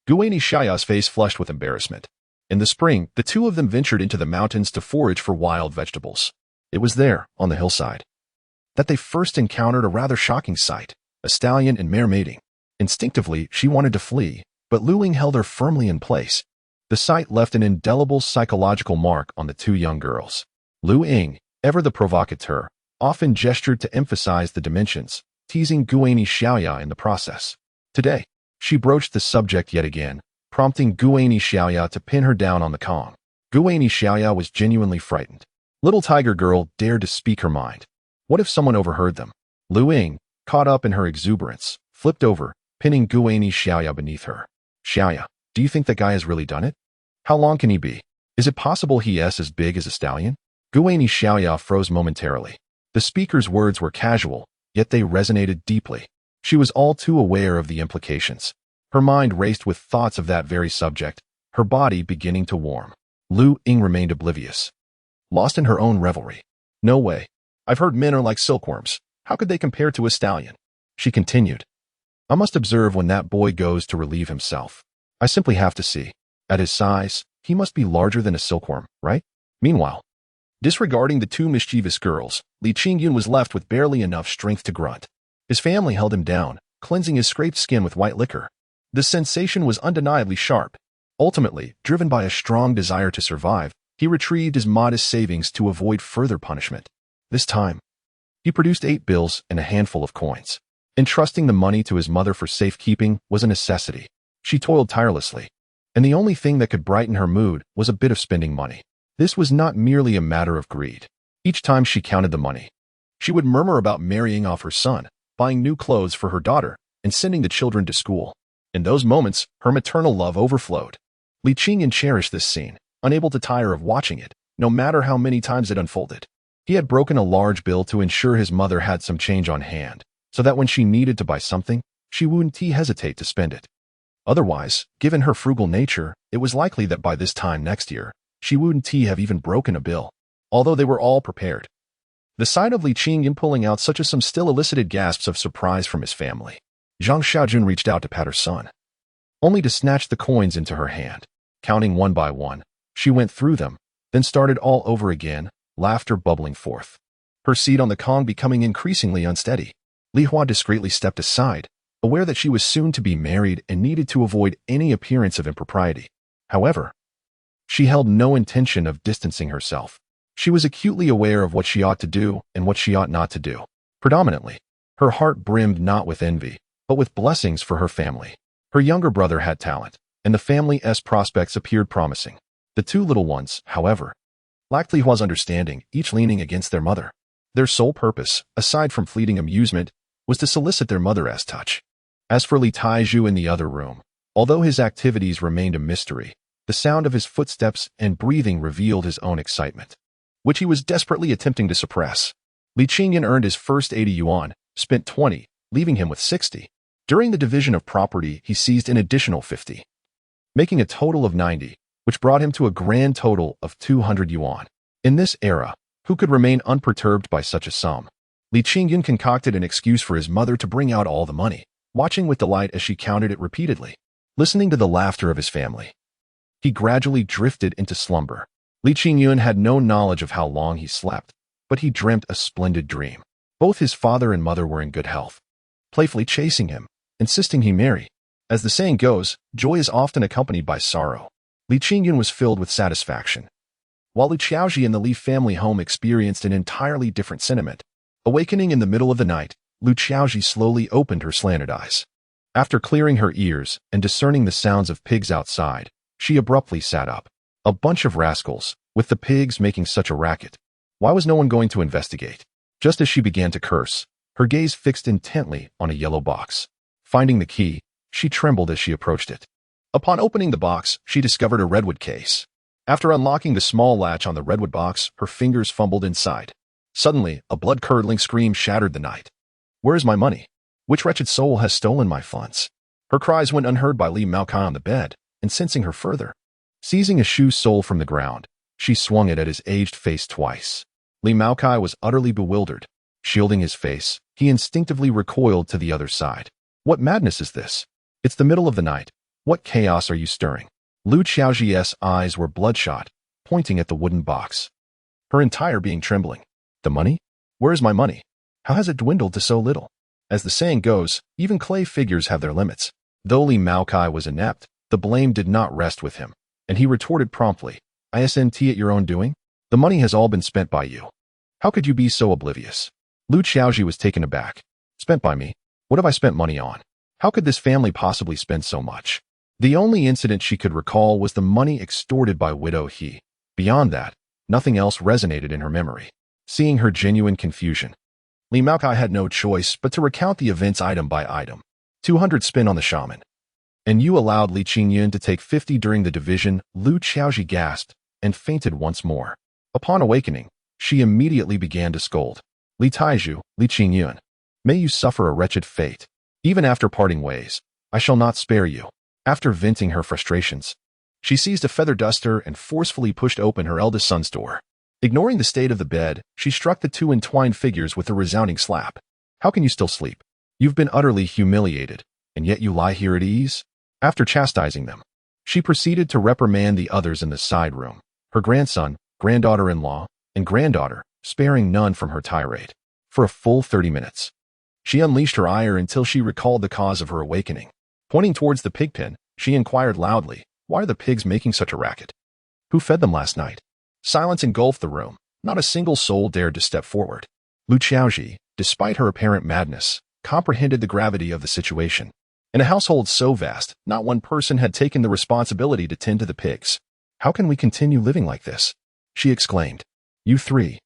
Guanyi Xiaoya's face flushed with embarrassment. In the spring, the two of them ventured into the mountains to forage for wild vegetables. It was there, on the hillside, that they first encountered a rather shocking sight, a stallion and mare mating. Instinctively, she wanted to flee, but Lu Ying held her firmly in place. The sight left an indelible psychological mark on the two young girls. Lu Ying, ever the provocateur, often gestured to emphasize the dimensions, teasing Guanyi Xiaoya in the process. Today, she broached the subject yet again, prompting Guanyi Xiaoya to pin her down on the Kong. Guanyi Xiaoya was genuinely frightened. Little tiger girl dared to speak her mind. What if someone overheard them? Lu Ying, caught up in her exuberance, flipped over, pinning Guanyi Xiaoya beneath her. Xiaoya, do you think that guy has really done it? How long can he be? Is it possible he is as big as a stallion? Guanyi Xiaoya froze momentarily. The speaker's words were casual, yet they resonated deeply. She was all too aware of the implications. Her mind raced with thoughts of that very subject, her body beginning to warm. Lu Ying remained oblivious, lost in her own revelry. No way. I've heard men are like silkworms. How could they compare to a stallion? She continued. I must observe when that boy goes to relieve himself. I simply have to see. At his size, he must be larger than a silkworm, right? Meanwhile, disregarding the two mischievous girls, Li Qingyun was left with barely enough strength to grunt. His family held him down, cleansing his scraped skin with white liquor. The sensation was undeniably sharp. Ultimately, driven by a strong desire to survive, he retrieved his modest savings to avoid further punishment. This time, he produced 8 bills and a handful of coins. Entrusting the money to his mother for safekeeping was a necessity. She toiled tirelessly, and the only thing that could brighten her mood was a bit of spending money. This was not merely a matter of greed. Each time she counted the money, she would murmur about marrying off her son, buying new clothes for her daughter, and sending the children to school. In those moments, her maternal love overflowed. Li Qingyun cherished this scene, unable to tire of watching it, no matter how many times it unfolded. He had broken a large bill to ensure his mother had some change on hand, so that when she needed to buy something, she wouldn't hesitate to spend it. Otherwise, given her frugal nature, it was likely that by this time next year, she wouldn't have even broken a bill, although they were all prepared. The sight of Li Qingyun pulling out such a sum still elicited gasps of surprise from his family. Zhang Xiaojun reached out to pat her son, only to snatch the coins into her hand. Counting one by one, she went through them, then started all over again, laughter bubbling forth. Her seat on the Kong becoming increasingly unsteady. Li Hua discreetly stepped aside, aware that she was soon to be married and needed to avoid any appearance of impropriety. However, she held no intention of distancing herself. She was acutely aware of what she ought to do and what she ought not to do. Predominantly, her heart brimmed not with envy, but with blessings for her family. Her younger brother had talent, and the family's prospects appeared promising. The two little ones, however, lacked Li Hua's understanding, each leaning against their mother. Their sole purpose, aside from fleeting amusement, was to solicit their mother's touch. As for Li Taiju in the other room, although his activities remained a mystery, the sound of his footsteps and breathing revealed his own excitement, which he was desperately attempting to suppress. Li Qingyun earned his first 80 yuan, spent 20, leaving him with 60. During the division of property, he seized an additional 50. making a total of 90, which brought him to a grand total of 200 yuan. In this era, who could remain unperturbed by such a sum? Li Qingyun concocted an excuse for his mother to bring out all the money, watching with delight as she counted it repeatedly, listening to the laughter of his family. He gradually drifted into slumber. Li Qingyun had no knowledge of how long he slept, but he dreamt a splendid dream. Both his father and mother were in good health, playfully chasing him, insisting he marry. As the saying goes, joy is often accompanied by sorrow. Li Qingyun was filled with satisfaction, while Li Qiaoji and the Li family home experienced an entirely different sentiment. Awakening in the middle of the night, Li Qiaoji slowly opened her slanted eyes. After clearing her ears and discerning the sounds of pigs outside, she abruptly sat up. A bunch of rascals, with the pigs making such a racket. Why was no one going to investigate? Just as she began to curse, her gaze fixed intently on a yellow box. Finding the key, she trembled as she approached it. Upon opening the box, she discovered a redwood case. After unlocking the small latch on the redwood box, her fingers fumbled inside. Suddenly, a blood-curdling scream shattered the night. "Where is my money? Which wretched soul has stolen my funds?" Her cries went unheard by Li Maokai on the bed, and sensing her further. Seizing a shoe sole from the ground, she swung it at his aged face twice. Li Maokai was utterly bewildered. Shielding his face, he instinctively recoiled to the other side. What madness is this? It's the middle of the night. What chaos are you stirring? Lu Qiaoji's eyes were bloodshot, pointing at the wooden box. Her entire being trembling. The money? Where is my money? How has it dwindled to so little? As the saying goes, even clay figures have their limits. Though Li Maokai was inept, the blame did not rest with him, and he retorted promptly, "Isn't at your own doing? The money has all been spent by you. How could you be so oblivious?" Lu Qiaoji was taken aback. "Spent by me? What have I spent money on? How could this family possibly spend so much?" The only incident she could recall was the money extorted by Widow He. Beyond that, nothing else resonated in her memory. Seeing her genuine confusion, Li Maokai had no choice but to recount the events item by item. 200 spin on the shaman. "And you allowed Li Qingyun to take 50 during the division," Lu Qiaoji gasped and fainted once more. Upon awakening, she immediately began to scold. "Li Taizhu, Li Qingyun, may you suffer a wretched fate. Even after parting ways, I shall not spare you." After venting her frustrations, she seized a feather duster and forcefully pushed open her eldest son's door. Ignoring the state of the bed, she struck the two entwined figures with a resounding slap. "How can you still sleep? You've been utterly humiliated, and yet you lie here at ease?" After chastising them, she proceeded to reprimand the others in the side room, her grandson, granddaughter-in-law, and granddaughter, sparing none from her tirade. For a full 30 minutes, she unleashed her ire until she recalled the cause of her awakening. Pointing towards the pig pen, she inquired loudly, "Why are the pigs making such a racket? Who fed them last night?" Silence engulfed the room. Not a single soul dared to step forward. Lu Qiaoji, despite her apparent madness, comprehended the gravity of the situation. In a household so vast, not one person had taken the responsibility to tend to the pigs. "How can we continue living like this?" she exclaimed. "You three,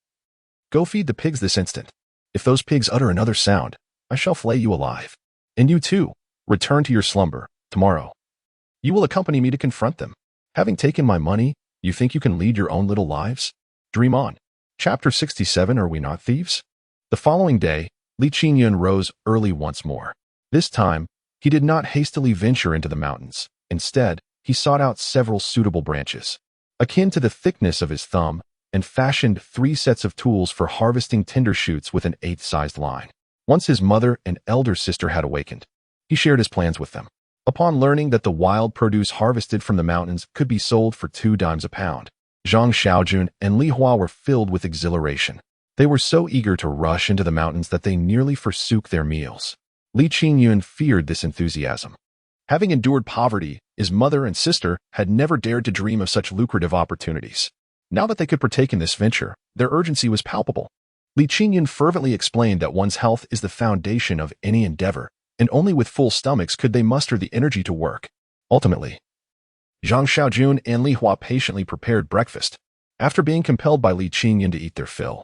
go feed the pigs this instant. If those pigs utter another sound, I shall flay you alive. And you too, return to your slumber, tomorrow. You will accompany me to confront them. Having taken my money, you think you can lead your own little lives? Dream on." Chapter 67. Are we not thieves? The following day, Li Qingyun rose early once more. This time, he did not hastily venture into the mountains. Instead, he sought out several suitable branches, akin to the thickness of his thumb, and fashioned 3 sets of tools for harvesting tender shoots with an 8th-sized line. Once his mother and elder sister had awakened, he shared his plans with them. Upon learning that the wild produce harvested from the mountains could be sold for 2 dimes a pound, Zhang Xiaojun and Li Hua were filled with exhilaration. They were so eager to rush into the mountains that they nearly forsook their meals. Li Qingyun feared this enthusiasm. Having endured poverty, his mother and sister had never dared to dream of such lucrative opportunities. Now that they could partake in this venture, their urgency was palpable. Li Qingyun fervently explained that one's health is the foundation of any endeavor, and only with full stomachs could they muster the energy to work. Ultimately, Zhang Xiaojun and Li Hua patiently prepared breakfast, after being compelled by Li Qingyun to eat their fill.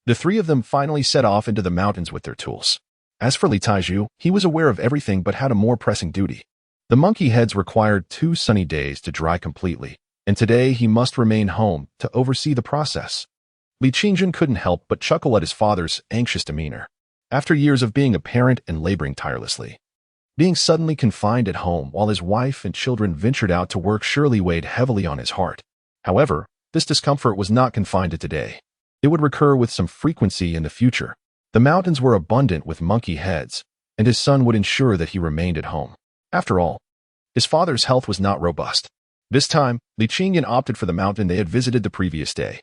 The 3 of them finally set off into the mountains with their tools. As for Li Taizhu, he was aware of everything but had a more pressing duty. The monkey heads required 2 sunny days to dry completely, and today he must remain home to oversee the process. Li Qingyun couldn't help but chuckle at his father's anxious demeanor. After years of being a parent and laboring tirelessly, Being suddenly confined at home while his wife and children ventured out to work surely weighed heavily on his heart. However, this discomfort was not confined to today. It would recur with some frequency in the future. The mountains were abundant with monkey heads, and his son would ensure that he remained at home. After all, his father's health was not robust. This time, Li Qingyun opted for the mountain they had visited the previous day.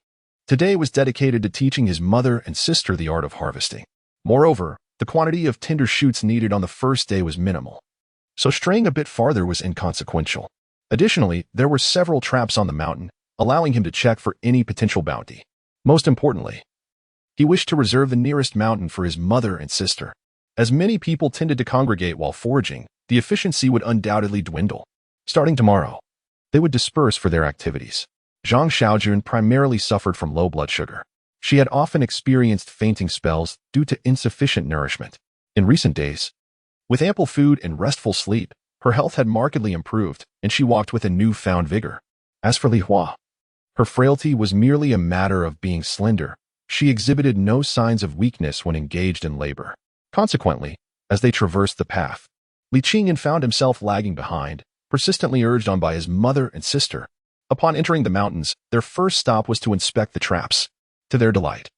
Today was dedicated to teaching his mother and sister the art of harvesting. Moreover, the quantity of tender shoots needed on the first day was minimal, so straying a bit farther was inconsequential. Additionally, there were several traps on the mountain, allowing him to check for any potential bounty. Most importantly, he wished to reserve the nearest mountain for his mother and sister. As many people tended to congregate while foraging, the efficiency would undoubtedly dwindle. Starting tomorrow, they would disperse for their activities. Zhang Xiaojun primarily suffered from low blood sugar. She had often experienced fainting spells due to insufficient nourishment. In recent days, with ample food and restful sleep, her health had markedly improved, and she walked with a newfound vigor. As for Li Hua, her frailty was merely a matter of being slender. She exhibited no signs of weakness when engaged in labor. Consequently, as they traversed the path, Li Qingyun found himself lagging behind, persistently urged on by his mother and sister. Upon entering the mountains, their first stop was to inspect the traps. To their delight,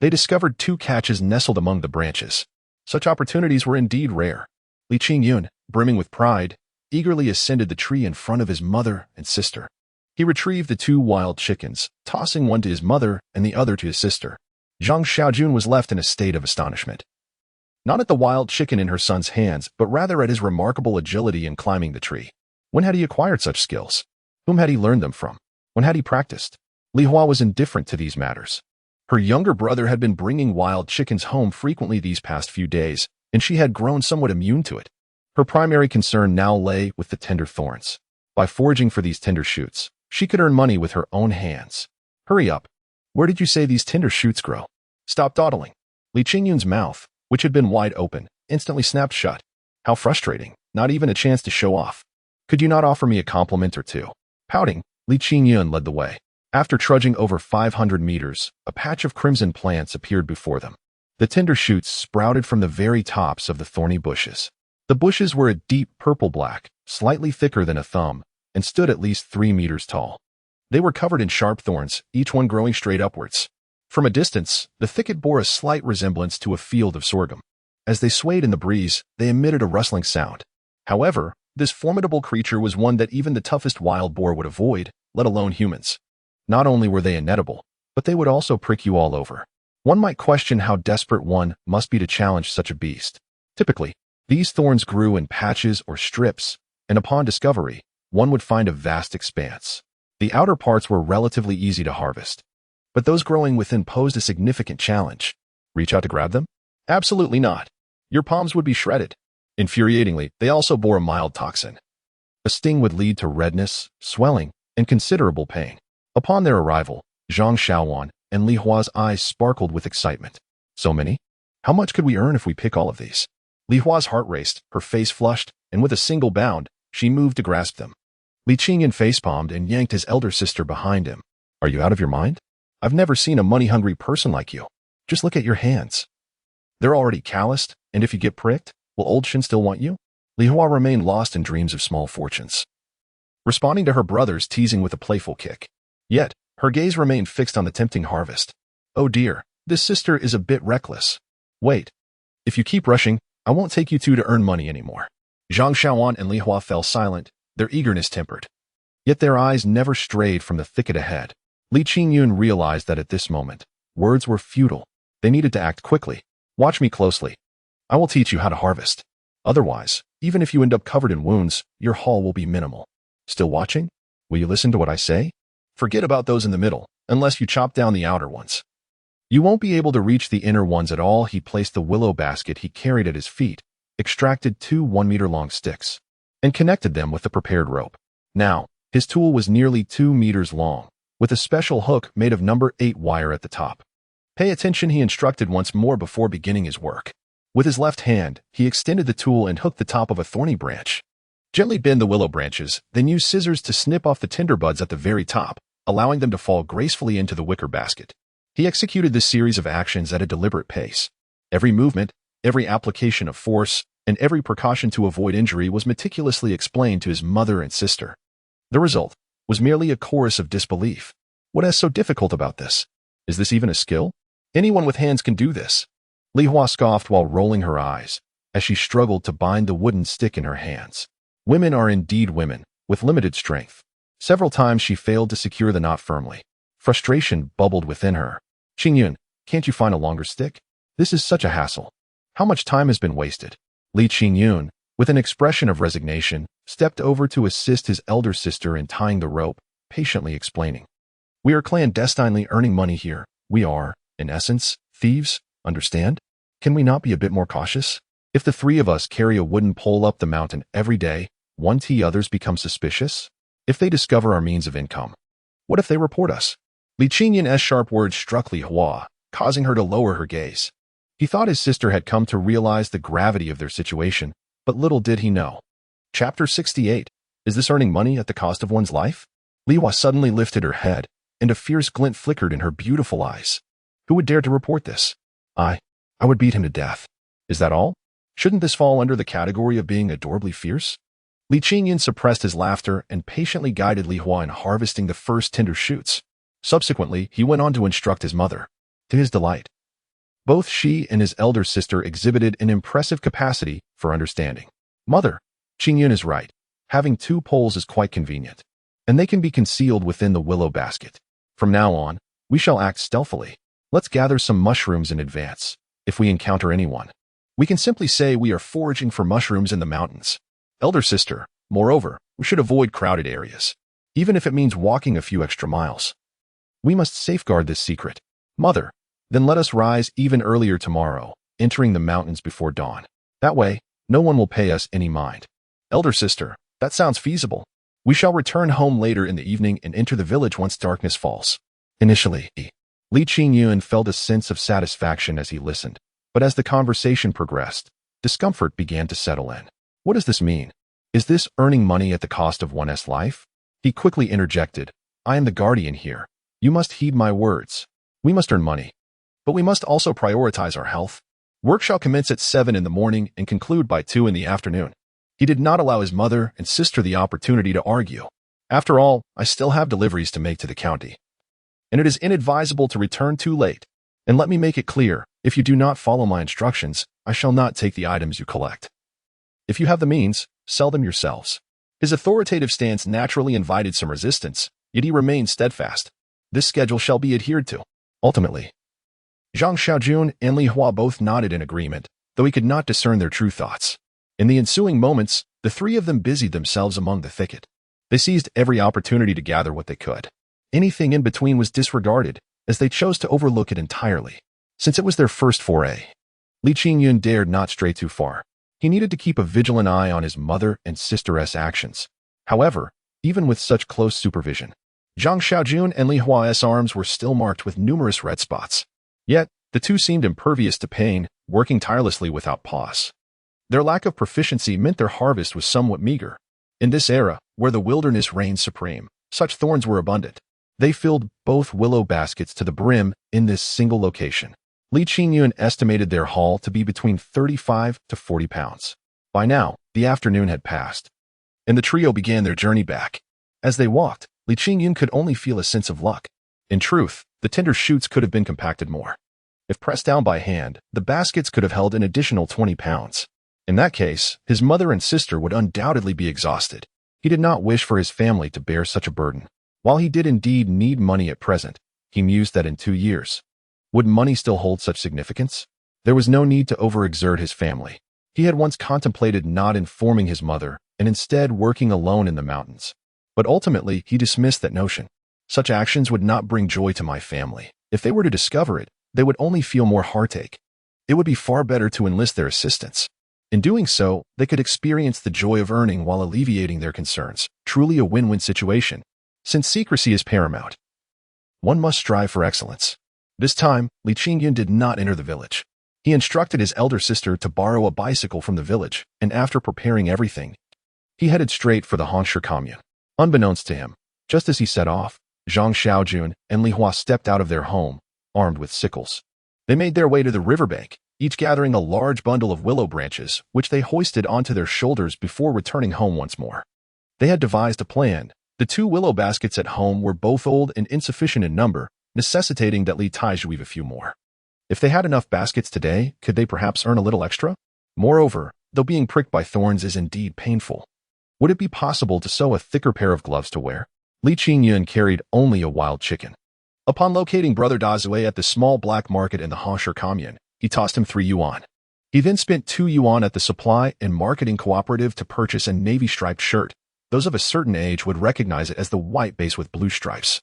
they discovered 2 catches nestled among the branches. Such opportunities were indeed rare. Li Qingyun, brimming with pride, eagerly ascended the tree in front of his mother and sister. He retrieved the 2 wild chickens, tossing one to his mother and the other to his sister. Zhang Xiaojun was left in a state of astonishment. Not at the wild chicken in her son's hands, but rather at his remarkable agility in climbing the tree. When had he acquired such skills? Whom had he learned them from? When had he practiced? Li Hua was indifferent to these matters. Her younger brother had been bringing wild chickens home frequently these past few days, and she had grown somewhat immune to it. Her primary concern now lay with the tender thorns. By foraging for these tender shoots, she could earn money with her own hands. Hurry up. Where did you say these tender shoots grow? Stop dawdling. Li Qingyun's mouth, which had been wide open, instantly snapped shut. How frustrating. Not even a chance to show off. Could you not offer me a compliment or two? Pouting, Li Qingyun led the way. After trudging over 500 meters, a patch of crimson plants appeared before them. The tender shoots sprouted from the very tops of the thorny bushes. The bushes were a deep purple-black, slightly thicker than a thumb, and stood at least 3 meters tall. They were covered in sharp thorns, each one growing straight upwards. From a distance, the thicket bore a slight resemblance to a field of sorghum. As they swayed in the breeze, they emitted a rustling sound. However, this formidable creature was one that even the toughest wild boar would avoid, let alone humans. Not only were they inedible, but they would also prick you all over. One might question how desperate one must be to challenge such a beast. Typically, these thorns grew in patches or strips, and upon discovery, one would find a vast expanse. The outer parts were relatively easy to harvest, but those growing within posed a significant challenge. Reach out to grab them? Absolutely not. Your palms would be shredded. Infuriatingly, they also bore a mild toxin. A sting would lead to redness, swelling, and considerable pain. Upon their arrival, Zhang Xiaowan and Li Hua's eyes sparkled with excitement. So many? How much could we earn if we pick all of these? Li Hua's heart raced, her face flushed, and with a single bound, she moved to grasp them. Li Qingyun facepalmed and yanked his elder sister behind him. Are you out of your mind? I've never seen a money-hungry person like you. Just look at your hands. They're already calloused, and if you get pricked, will old Shin still want you? Li Hua remained lost in dreams of small fortunes, responding to her brother's teasing with a playful kick. Yet, her gaze remained fixed on the tempting harvest. Oh dear, this sister is a bit reckless. Wait. If you keep rushing, I won't take you two to earn money anymore. Zhang Xiaowan and Li Hua fell silent, their eagerness tempered. Yet their eyes never strayed from the thicket ahead. Li Qingyun realized that at this moment, words were futile. They needed to act quickly. Watch me closely. I will teach you how to harvest. Otherwise, even if you end up covered in wounds, your haul will be minimal. Still watching? Will you listen to what I say? Forget about those in the middle, unless you chop down the outer ones. You won't be able to reach the inner ones at all. He placed the willow basket he carried at his feet, extracted 2 1-meter-long sticks, and connected them with the prepared rope. Now, his tool was nearly 2 meters long, with a special hook made of number 8 wire at the top. Pay attention, he instructed once more before beginning his work. With his left hand, he extended the tool and hooked the top of a thorny branch. Gently bend the willow branches, then use scissors to snip off the tender buds at the very top, allowing them to fall gracefully into the wicker basket. He executed this series of actions at a deliberate pace. Every movement, every application of force, and every precaution to avoid injury was meticulously explained to his mother and sister. The result was merely a chorus of disbelief. What is so difficult about this? Is this even a skill? Anyone with hands can do this. Li Hua scoffed while rolling her eyes, as she struggled to bind the wooden stick in her hands. Women are indeed women, with limited strength. Several times she failed to secure the knot firmly. Frustration bubbled within her. Qingyun, can't you find a longer stick? This is such a hassle. How much time has been wasted? Li Qingyun, with an expression of resignation, stepped over to assist his elder sister in tying the rope, patiently explaining. We are clandestinely earning money here. We are, in essence, thieves, understand? Can we not be a bit more cautious? If the three of us carry a wooden pole up the mountain every day, others become suspicious? If they discover our means of income? What if they report us? Li Qingyun's sharp words struck Li Hua, causing her to lower her gaze. He thought his sister had come to realize the gravity of their situation, but little did he know. Chapter 68. Is this earning money at the cost of one's life? Li Hua suddenly lifted her head, and a fierce glint flickered in her beautiful eyes. Who would dare to report this? I would beat him to death. Is that all? Shouldn't this fall under the category of being adorably fierce? Li Qingyun suppressed his laughter and patiently guided Li Hua in harvesting the first tender shoots. Subsequently, he went on to instruct his mother. To his delight, both she and his elder sister exhibited an impressive capacity for understanding. Mother, Qingyun is right. Having two poles is quite convenient, and they can be concealed within the willow basket. From now on, we shall act stealthily. Let's gather some mushrooms in advance. If we encounter anyone, we can simply say we are foraging for mushrooms in the mountains. Elder sister, moreover, we should avoid crowded areas, even if it means walking a few extra miles. We must safeguard this secret. Mother, then let us rise even earlier tomorrow, entering the mountains before dawn. That way, no one will pay us any mind. Elder sister, that sounds feasible. We shall return home later in the evening and enter the village once darkness falls. Initially, Li Qingyun felt a sense of satisfaction as he listened, but as the conversation progressed, discomfort began to settle in. What does this mean? Is this earning money at the cost of one's life? He quickly interjected. I am the guardian here. You must heed my words. We must earn money, but we must also prioritize our health. Work shall commence at 7 in the morning and conclude by 2 in the afternoon. He did not allow his mother and sister the opportunity to argue. After all, I still have deliveries to make to the county, and it is inadvisable to return too late. And let me make it clear, if you do not follow my instructions, I shall not take the items you collect. If you have the means, sell them yourselves. His authoritative stance naturally invited some resistance, yet he remained steadfast. This schedule shall be adhered to. Ultimately, Zhang Xiaojun and Li Hua both nodded in agreement, though he could not discern their true thoughts. In the ensuing moments, the three of them busied themselves among the thicket. They seized every opportunity to gather what they could. Anything in between was disregarded, as they chose to overlook it entirely. Since it was their first foray, Li Qingyun dared not stray too far. He needed to keep a vigilant eye on his mother and sister's actions. However, even with such close supervision, Zhang Xiaojun and Li Hua's arms were still marked with numerous red spots. Yet, the two seemed impervious to pain, working tirelessly without pause. Their lack of proficiency meant their harvest was somewhat meager. In this era, where the wilderness reigned supreme, such thorns were abundant. They filled both willow baskets to the brim in this single location. Li Qingyun estimated their haul to be between 35 to 40 pounds. By now, the afternoon had passed, and the trio began their journey back. As they walked, Li Qingyun could only feel a sense of luck. In truth, the tender shoots could have been compacted more. If pressed down by hand, the baskets could have held an additional 20 pounds. In that case, his mother and sister would undoubtedly be exhausted. He did not wish for his family to bear such a burden. While he did indeed need money at present, he mused that in 2 years, would money still hold such significance? There was no need to overexert his family. He had once contemplated not informing his mother and instead working alone in the mountains. But ultimately, he dismissed that notion. Such actions would not bring joy to my family. If they were to discover it, they would only feel more heartache. It would be far better to enlist their assistance. In doing so, they could experience the joy of earning while alleviating their concerns. Truly a win-win situation. Since secrecy is paramount, one must strive for excellence. This time, Li Qingyun did not enter the village. He instructed his elder sister to borrow a bicycle from the village, and after preparing everything, he headed straight for the Hansher commune. Unbeknownst to him, just as he set off, Zhang Xiaojun and Li Hua stepped out of their home, armed with sickles. They made their way to the riverbank, each gathering a large bundle of willow branches, which they hoisted onto their shoulders before returning home once more. They had devised a plan. The 2 willow baskets at home were both old and insufficient in number, necessitating that Li Qingyun weave a few more. If they had enough baskets today, could they perhaps earn a little extra? Moreover, though being pricked by thorns is indeed painful, would it be possible to sew a thicker pair of gloves to wear? Li Qingyun carried only a wild chicken. Upon locating Brother Dazue at the small black market in the Hangshi commune, he tossed him 3 yuan. He then spent 2 yuan at the supply and marketing cooperative to purchase a navy-striped shirt. Those of a certain age would recognize it as the white base with blue stripes.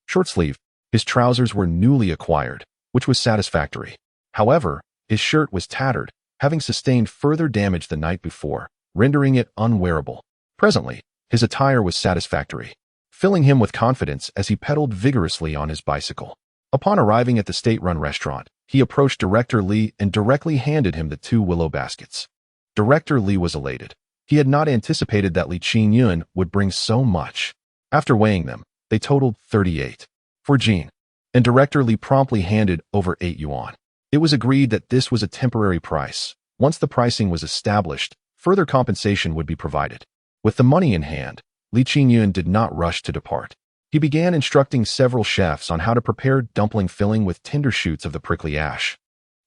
Short sleeve, his trousers were newly acquired, which was satisfactory. However, his shirt was tattered, having sustained further damage the night before, rendering it unwearable. Presently, his attire was satisfactory, filling him with confidence as he pedaled vigorously on his bicycle. Upon arriving at the state-run restaurant, he approached Director Li and directly handed him the 2 willow baskets. Director Li was elated. He had not anticipated that Li Qingyun would bring so much. After weighing them, they totaled 38. For Jean, and Director Li promptly handed over 8 yuan. It was agreed that this was a temporary price. Once the pricing was established, further compensation would be provided. With the money in hand, Li Qingyun did not rush to depart. He began instructing several chefs on how to prepare dumpling filling with tender shoots of the prickly ash.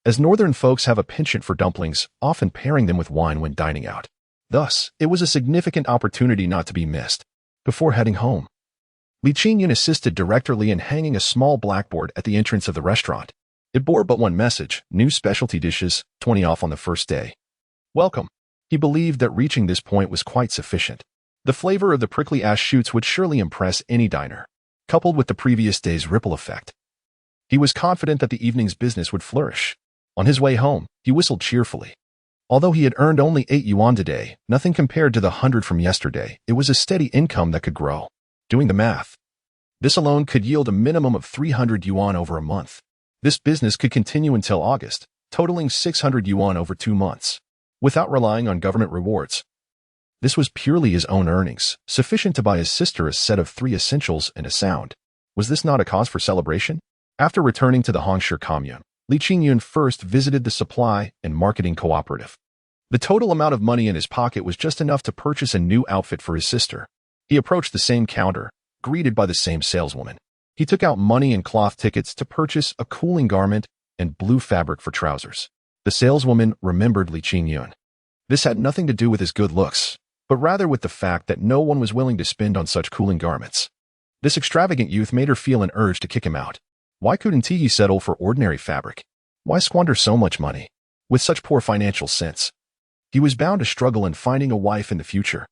As northern folks have a penchant for dumplings, often pairing them with wine when dining out. Thus, it was a significant opportunity not to be missed. Before heading home, Li Qingyun assisted Director Li in hanging a small blackboard at the entrance of the restaurant. It bore but one message: new specialty dishes, 20 off on the first day. Welcome. He believed that reaching this point was quite sufficient. The flavor of the prickly ash shoots would surely impress any diner, coupled with the previous day's ripple effect. He was confident that the evening's business would flourish. On his way home, he whistled cheerfully. Although he had earned only 8 yuan today, nothing compared to the 100 from yesterday, it was a steady income that could grow. Doing the math, this alone could yield a minimum of 300 yuan over a month. This business could continue until August, totaling 600 yuan over 2 months, without relying on government rewards. This was purely his own earnings, sufficient to buy his sister a set of 3 essentials and a sound. Was this not a cause for celebration? After returning to the Hangshi commune, Li Qingyun first visited the supply and marketing cooperative. The total amount of money in his pocket was just enough to purchase a new outfit for his sister. He approached the same counter, greeted by the same saleswoman. He took out money and cloth tickets to purchase a cooling garment and blue fabric for trousers. The saleswoman remembered Li Qingyun. This had nothing to do with his good looks, but rather with the fact that no one was willing to spend on such cooling garments. This extravagant youth made her feel an urge to kick him out. Why couldn't he settle for ordinary fabric? Why squander so much money? With such poor financial sense, he was bound to struggle in finding a wife in the future.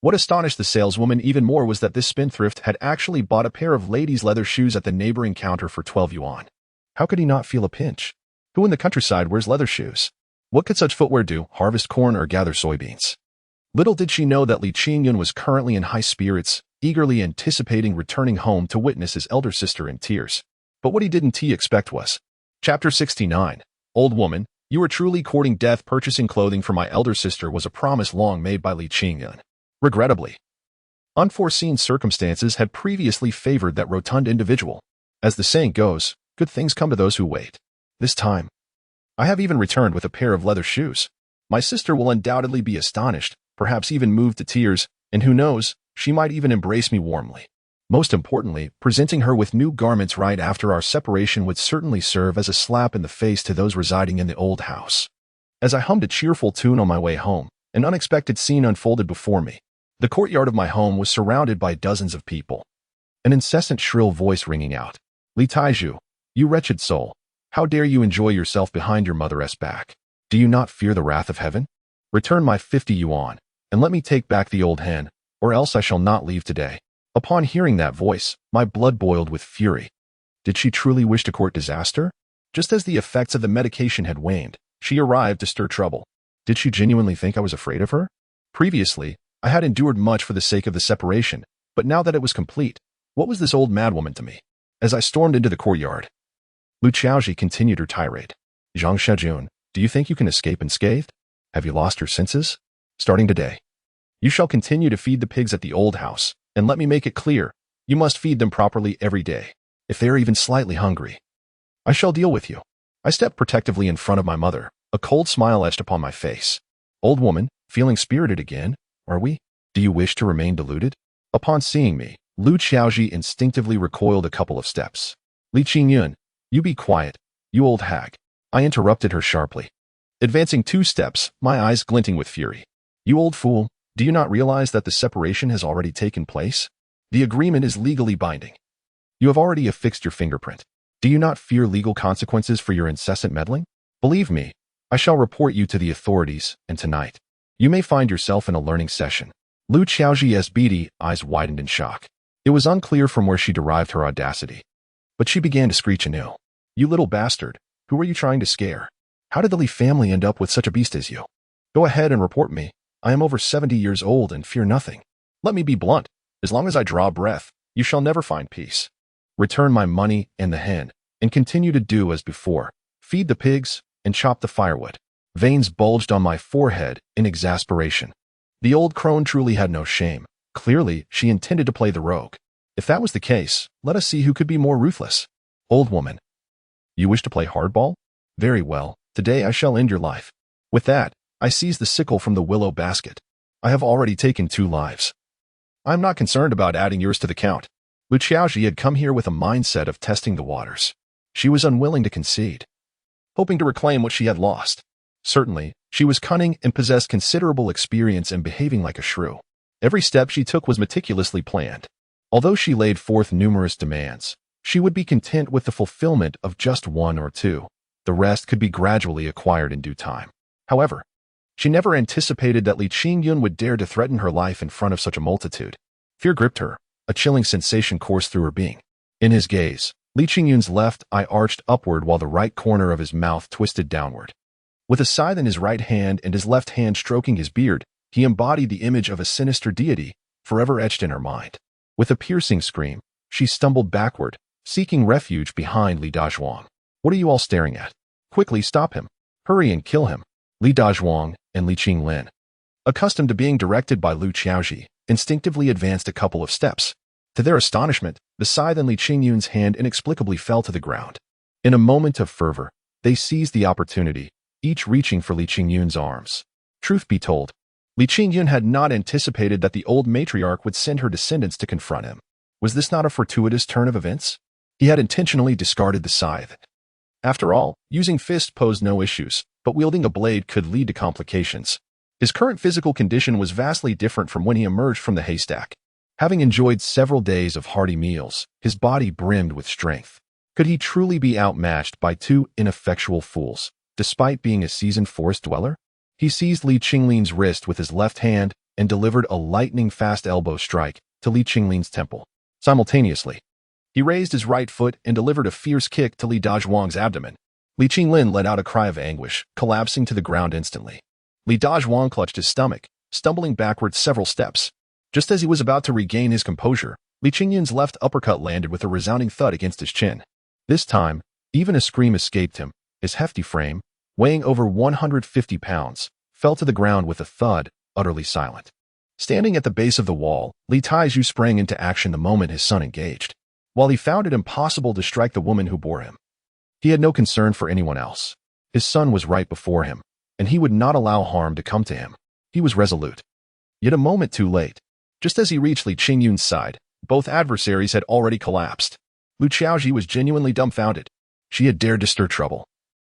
What astonished the saleswoman even more was that this spendthrift had actually bought a pair of ladies' leather shoes at the neighboring counter for 12 yuan. How could he not feel a pinch? Who in the countryside wears leather shoes? What could such footwear do, harvest corn or gather soybeans? Little did she know that Li Qingyun was currently in high spirits, eagerly anticipating returning home to witness his elder sister in tears. But what he didn't expect was. Chapter 69. Old woman, you are truly courting death. Purchasing clothing for my elder sister was a promise long made by Li Qingyun. Regrettably, unforeseen circumstances had previously favored that rotund individual. As the saying goes, good things come to those who wait. This time, I have even returned with a pair of leather shoes. My sister will undoubtedly be astonished, perhaps even moved to tears, and who knows, she might even embrace me warmly. Most importantly, presenting her with new garments right after our separation would certainly serve as a slap in the face to those residing in the old house. As I hummed a cheerful tune on my way home, an unexpected scene unfolded before me. The courtyard of my home was surrounded by dozens of people. An incessant shrill voice ringing out. Li Qingyun, you wretched soul, how dare you enjoy yourself behind your mother's back? Do you not fear the wrath of heaven? Return my 50 yuan, and let me take back the old hen, or else I shall not leave today. Upon hearing that voice, my blood boiled with fury. Did she truly wish to court disaster? Just as the effects of the medication had waned, she arrived to stir trouble. Did she genuinely think I was afraid of her? Previously, I had endured much for the sake of the separation, but now that it was complete, what was this old madwoman to me? As I stormed into the courtyard, Lu Qiaoji continued her tirade. Zhang Shejun, do you think you can escape unscathed? Have you lost your senses? Starting today, you shall continue to feed the pigs at the old house. And let me make it clear, you must feed them properly every day. If they are even slightly hungry, I shall deal with you. I stepped protectively in front of my mother, a cold smile etched upon my face. Old woman, feeling spirited again, are we? Do you wish to remain deluded? Upon seeing me, Lu Qiaoji instinctively recoiled a couple of steps. Li Qingyun, you be quiet, you old hag. I interrupted her sharply. Advancing 2 steps, my eyes glinting with fury. You old fool, do you not realize that the separation has already taken place? The agreement is legally binding. You have already affixed your fingerprint. Do you not fear legal consequences for your incessant meddling? Believe me, I shall report you to the authorities, and tonight, you may find yourself in a learning session. Lu Qiaoji's beady eyes widened in shock. It was unclear from where she derived her audacity. But she began to screech anew. You little bastard, who are you trying to scare? How did the Li family end up with such a beast as you? Go ahead and report me. I am over 70 years old and fear nothing. Let me be blunt. As long as I draw breath, you shall never find peace. Return my money and the hen, and continue to do as before. Feed the pigs, and chop the firewood. Veins bulged on my forehead in exasperation. The old crone truly had no shame. Clearly, she intended to play the rogue. If that was the case, let us see who could be more ruthless. Old woman. You wish to play hardball? Very well, today I shall end your life. With that, I seized the sickle from the willow basket. I have already taken 2 lives. I am not concerned about adding yours to the count. Lu Qiaoji had come here with a mindset of testing the waters. She was unwilling to concede, hoping to reclaim what she had lost. Certainly, she was cunning and possessed considerable experience in behaving like a shrew. Every step she took was meticulously planned. Although she laid forth numerous demands, she would be content with the fulfillment of just 1 or 2. The rest could be gradually acquired in due time. However, she never anticipated that Li Qingyun would dare to threaten her life in front of such a multitude. Fear gripped her. A chilling sensation coursed through her being. In his gaze, Li Qingyun's left eye arched upward while the right corner of his mouth twisted downward. With a scythe in his right hand and his left hand stroking his beard, he embodied the image of a sinister deity, forever etched in her mind. With a piercing scream, she stumbled backward, seeking refuge behind Li Dazhuang. What are you all staring at? Quickly stop him. Hurry and kill him. Li Dazhuang and Li Qinglin, accustomed to being directed by Lu Qiaoji, instinctively advanced a couple of steps. To their astonishment, the scythe in Li Qingyun's hand inexplicably fell to the ground. In a moment of fervor, they seized the opportunity, each reaching for Li Qingyun's arms. Truth be told, Li Qingyun had not anticipated that the old matriarch would send her descendants to confront him. Was this not a fortuitous turn of events? He had intentionally discarded the scythe. After all, using fists posed no issues, but wielding a blade could lead to complications. His current physical condition was vastly different from when he emerged from the haystack. Having enjoyed several days of hearty meals, his body brimmed with strength. Could he truly be outmatched by 2 ineffectual fools, despite being a seasoned forest dweller? He seized Li Qinglin's wrist with his left hand and delivered a lightning-fast elbow strike to Li Qinglin's temple. Simultaneously, he raised his right foot and delivered a fierce kick to Li Dazhuang's abdomen. Li Qinglin let out a cry of anguish, collapsing to the ground instantly. Li Dazhuang clutched his stomach, stumbling backward several steps. Just as he was about to regain his composure, Li Qingyun's left uppercut landed with a resounding thud against his chin. This time, even a scream escaped him. His hefty frame, weighing over 150 pounds, fell to the ground with a thud, utterly silent. Standing at the base of the wall, Li Taizhu sprang into action the moment his son engaged. While he found it impossible to strike the woman who bore him, he had no concern for anyone else. His son was right before him, and he would not allow harm to come to him. He was resolute. Yet a moment too late. Just as he reached Li Qingyun's side, both adversaries had already collapsed. Lu Qiaoji was genuinely dumbfounded. She had dared to stir trouble,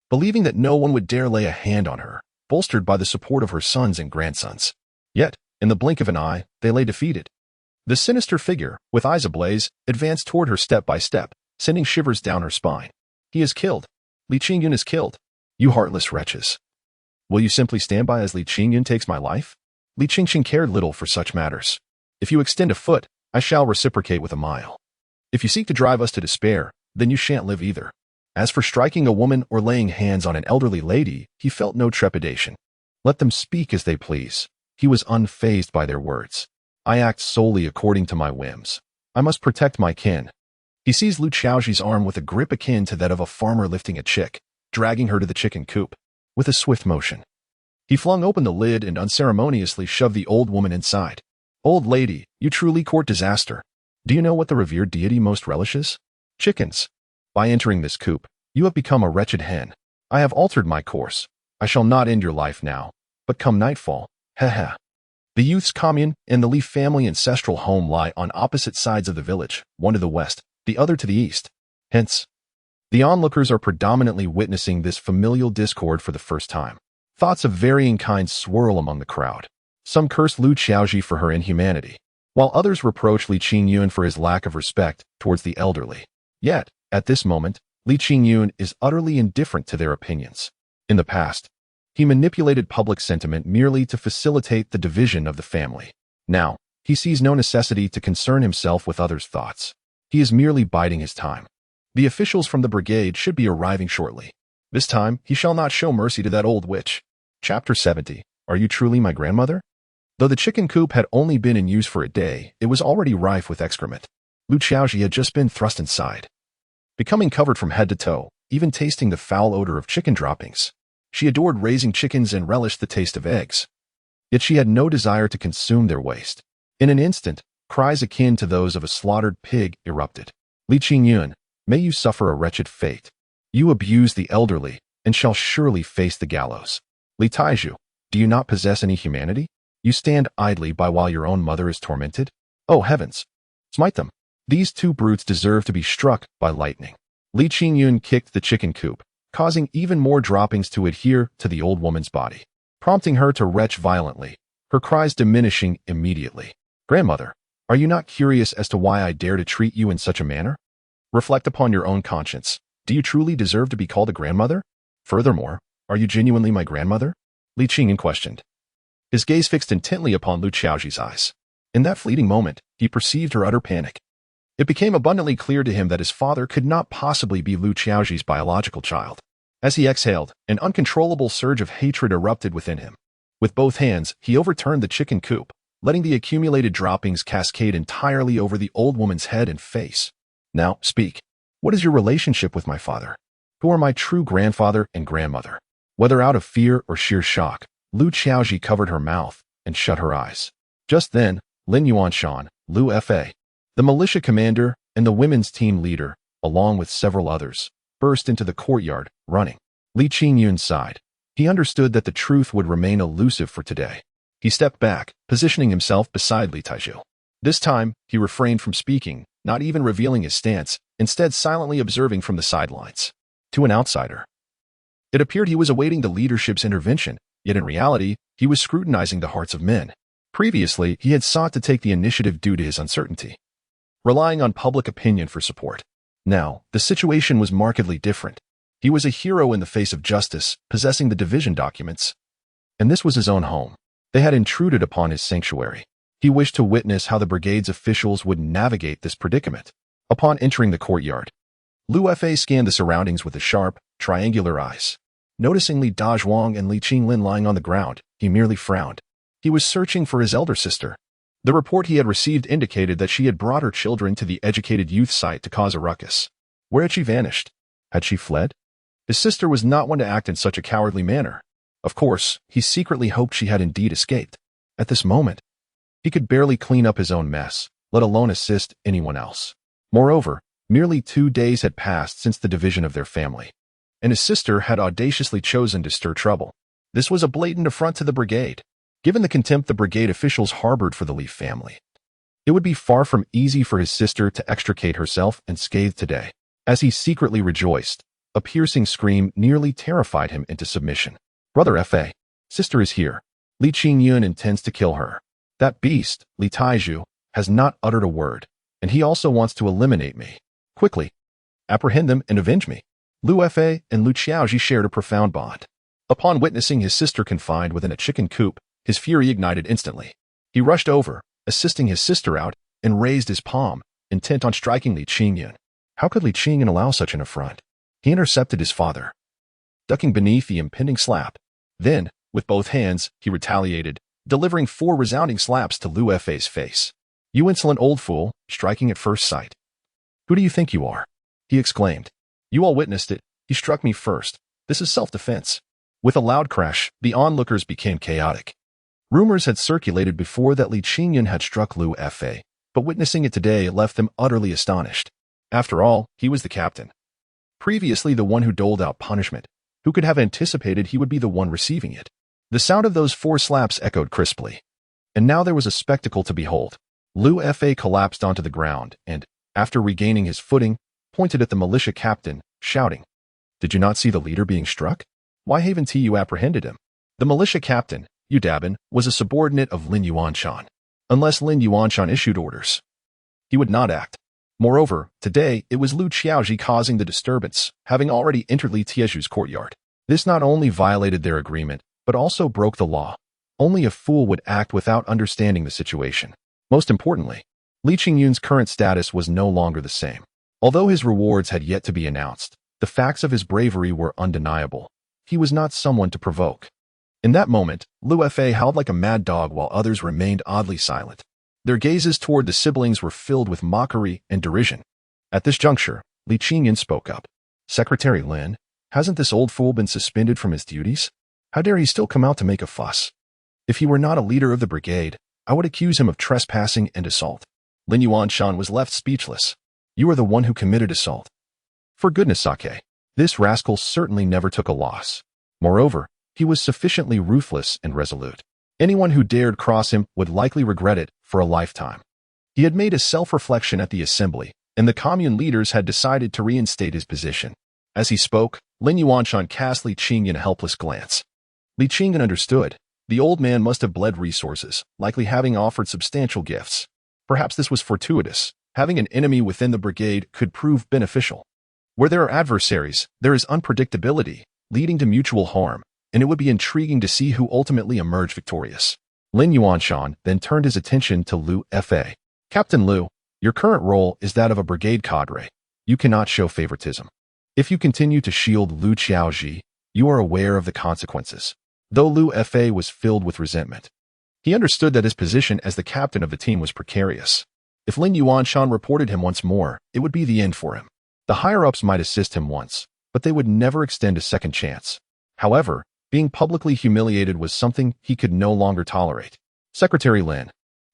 believing that no one would dare lay a hand on her, bolstered by the support of her sons and grandsons. Yet, in the blink of an eye, they lay defeated. The sinister figure, with eyes ablaze, advanced toward her step by step, sending shivers down her spine. He is killed. Li Qingyun is killed. You heartless wretches. Will you simply stand by as Li Qingyun takes my life? Li Qingxin cared little for such matters. If you extend a foot, I shall reciprocate with a mile. If you seek to drive us to despair, then you shan't live either. As for striking a woman or laying hands on an elderly lady, he felt no trepidation. Let them speak as they please. He was unfazed by their words. I act solely according to my whims. I must protect my kin. He seized Lu Qiaoji's arm with a grip akin to that of a farmer lifting a chick, dragging her to the chicken coop. With a swift motion, he flung open the lid and unceremoniously shoved the old woman inside. Old lady, you truly court disaster. Do you know what the revered deity most relishes? Chickens. By entering this coop, You have become a wretched hen. I have altered my course. I shall not end your life now, but come nightfall. Heh. The youth's commune and the Li family ancestral home lie on opposite sides of the village, one to the west, the other to the east. Hence, the onlookers are predominantly witnessing this familial discord for the first time. Thoughts of varying kinds swirl among the crowd. Some curse Lu Qiaoji for her inhumanity, while others reproach Li Qingyun for his lack of respect towards the elderly. Yet, at this moment, Li Qingyun is utterly indifferent to their opinions. In the past, he manipulated public sentiment merely to facilitate the division of the family. Now, he sees no necessity to concern himself with others' thoughts. He is merely biding his time. The officials from the brigade should be arriving shortly. This time, he shall not show mercy to that old witch. Chapter 70. Are you truly my grandmother? Though the chicken coop had only been in use for a day, it was already rife with excrement. Lu Qiaoji had just been thrust inside, becoming covered from head to toe, even tasting the foul odor of chicken droppings. She adored raising chickens and relished the taste of eggs. Yet she had no desire to consume their waste. In an instant, cries akin to those of a slaughtered pig erupted. Li Qingyun, may you suffer a wretched fate. You abuse the elderly, and shall surely face the gallows. Li Taiju, do you not possess any humanity? You stand idly by while your own mother is tormented? Oh heavens! Smite them. These two brutes deserve to be struck by lightning. Li Qingyun kicked the chicken coop, causing even more droppings to adhere to the old woman's body, prompting her to retch violently, her cries diminishing immediately. Grandmother, are you not curious as to why I dare to treat you in such a manner? Reflect upon your own conscience. Do you truly deserve to be called a grandmother? Furthermore, are you genuinely my grandmother? Li Qingyun questioned, his gaze fixed intently upon Lu Qiaoji's eyes. In that fleeting moment, he perceived her utter panic. It became abundantly clear to him that his father could not possibly be Lu Qiaoji's biological child. As he exhaled, an uncontrollable surge of hatred erupted within him. With both hands, he overturned the chicken coop, letting the accumulated droppings cascade entirely over the old woman's head and face. Now, speak. What is your relationship with my father? Who are my true grandfather and grandmother? Whether out of fear or sheer shock, Lu Qiaoji covered her mouth and shut her eyes. Just then, Lin Yuanshan, Lu Fa, the militia commander and the women's team leader, along with several others, burst into the courtyard, running. Li Qingyun sighed. He understood that the truth would remain elusive for today. He stepped back, positioning himself beside Li Taiju. This time, he refrained from speaking, not even revealing his stance, instead silently observing from the sidelines. To an outsider, it appeared he was awaiting the leadership's intervention, yet in reality, he was scrutinizing the hearts of men. Previously, he had sought to take the initiative due to his uncertainty, relying on public opinion for support. Now, the situation was markedly different. He was a hero in the face of justice, possessing the division documents. And this was his own home. They had intruded upon his sanctuary. He wished to witness how the brigade's officials would navigate this predicament. Upon entering the courtyard, Lu Fa scanned the surroundings with his sharp, triangular eyes. Noticing Li Dazhuang and Li Qinglin lying on the ground, he merely frowned. He was searching for his elder sister. The report he had received indicated that she had brought her children to the educated youth site to cause a ruckus. Where had she vanished? Had she fled? His sister was not one to act in such a cowardly manner. Of course, he secretly hoped she had indeed escaped. At this moment, he could barely clean up his own mess, let alone assist anyone else. Moreover, merely 2 days had passed since the division of their family, and his sister had audaciously chosen to stir trouble. This was a blatant affront to the brigade. Given the contempt the brigade officials harbored for the Li family, it would be far from easy for his sister to extricate herself unscathed today. As he secretly rejoiced, a piercing scream nearly terrified him into submission. Brother Fa, sister is here. Li Qingyun intends to kill her. That beast, Li Taiju, has not uttered a word, and he also wants to eliminate me. Quickly, apprehend them and avenge me. Lu Fa and Lu Qiaoji shared a profound bond. Upon witnessing his sister confined within a chicken coop, his fury ignited instantly. He rushed over, assisting his sister out, and raised his palm, intent on striking Li Qingyun. How could Li Qingyun allow such an affront? He intercepted his father, ducking beneath the impending slap. Then, with both hands, he retaliated, delivering 4 resounding slaps to Lu Fa's face. You insolent old fool, striking at first sight. Who do you think you are? He exclaimed. You all witnessed it. He struck me first. This is self-defense. With a loud crash, the onlookers became chaotic. Rumors had circulated before that Li Qingyun had struck Lu Fa, but witnessing it today left them utterly astonished. After all, he was the captain. previously the one who doled out punishment. Who could have anticipated he would be the one receiving it? The sound of those 4 slaps echoed crisply. And now there was a spectacle to behold. Liu Fa collapsed onto the ground and, after regaining his footing, pointed at the militia captain, shouting, "Did you not see the leader being struck? Why haven't you apprehended him?" The militia captain, Yu Dabin, was a subordinate of Lin Yuanshan. Unless Lin Yuanshan issued orders, he would not act. Moreover, today it was Lu Qiaoji causing the disturbance, having already entered Li Tieju's courtyard. This not only violated their agreement, but also broke the law. Only a fool would act without understanding the situation. Most importantly, Li Qingyun's current status was no longer the same. Although his rewards had yet to be announced, the facts of his bravery were undeniable. He was not someone to provoke. In that moment, Liu Fa howled like a mad dog while others remained oddly silent. Their gazes toward the siblings were filled with mockery and derision. At this juncture, Li Qingyun spoke up. "Secretary Lin, hasn't this old fool been suspended from his duties? How dare he still come out to make a fuss? If he were not a leader of the brigade, I would accuse him of trespassing and assault." Lin Yuanshan was left speechless. "You are the one who committed assault." "For goodness sake, this rascal certainly never took a loss. Moreover, he was sufficiently ruthless and resolute. Anyone who dared cross him would likely regret it for a lifetime." He had made a self-reflection at the assembly, and the commune leaders had decided to reinstate his position. As he spoke, Lin Yuanshan cast Li Qingyun a helpless glance. Li Qingyun understood. The old man must have bled resources, likely having offered substantial gifts. Perhaps this was fortuitous. Having an enemy within the brigade could prove beneficial. Where there are adversaries, there is unpredictability, leading to mutual harm, and it would be intriguing to see who ultimately emerged victorious. Lin Yuanshan then turned his attention to Liu Fa. "Captain Liu, your current role is that of a brigade cadre. You cannot show favoritism. If you continue to shield Lu Qiaoji, you are aware of the consequences." Though Liu Fa was filled with resentment, he understood that his position as the captain of the team was precarious. If Lin Yuanshan reported him once more, it would be the end for him. The higher-ups might assist him once, but they would never extend a second chance. However, being publicly humiliated was something he could no longer tolerate. "Secretary Lin,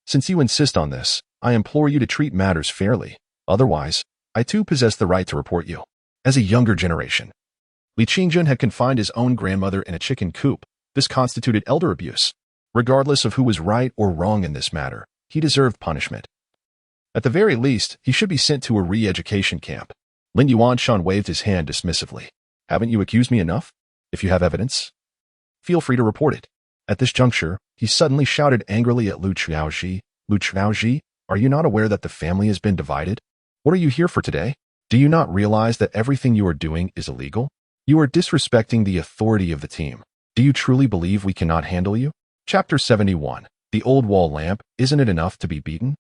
since you insist on this, I implore you to treat matters fairly. Otherwise, I too possess the right to report you." As a younger generation, Li Qingyun had confined his own grandmother in a chicken coop. This constituted elder abuse. Regardless of who was right or wrong in this matter, he deserved punishment. At the very least, he should be sent to a re-education camp. Lin Yuanshan waved his hand dismissively. "Haven't you accused me enough? If you have evidence, feel free to report it." At this juncture, he suddenly shouted angrily at Lu Qiaoji. "Lu Qiaoji, are you not aware that the family has been divided? What are you here for today? Do you not realize that everything you are doing is illegal? You are disrespecting the authority of the team. Do you truly believe we cannot handle you?" Chapter 71. The Old Wall Lamp. Isn't it enough to be beaten?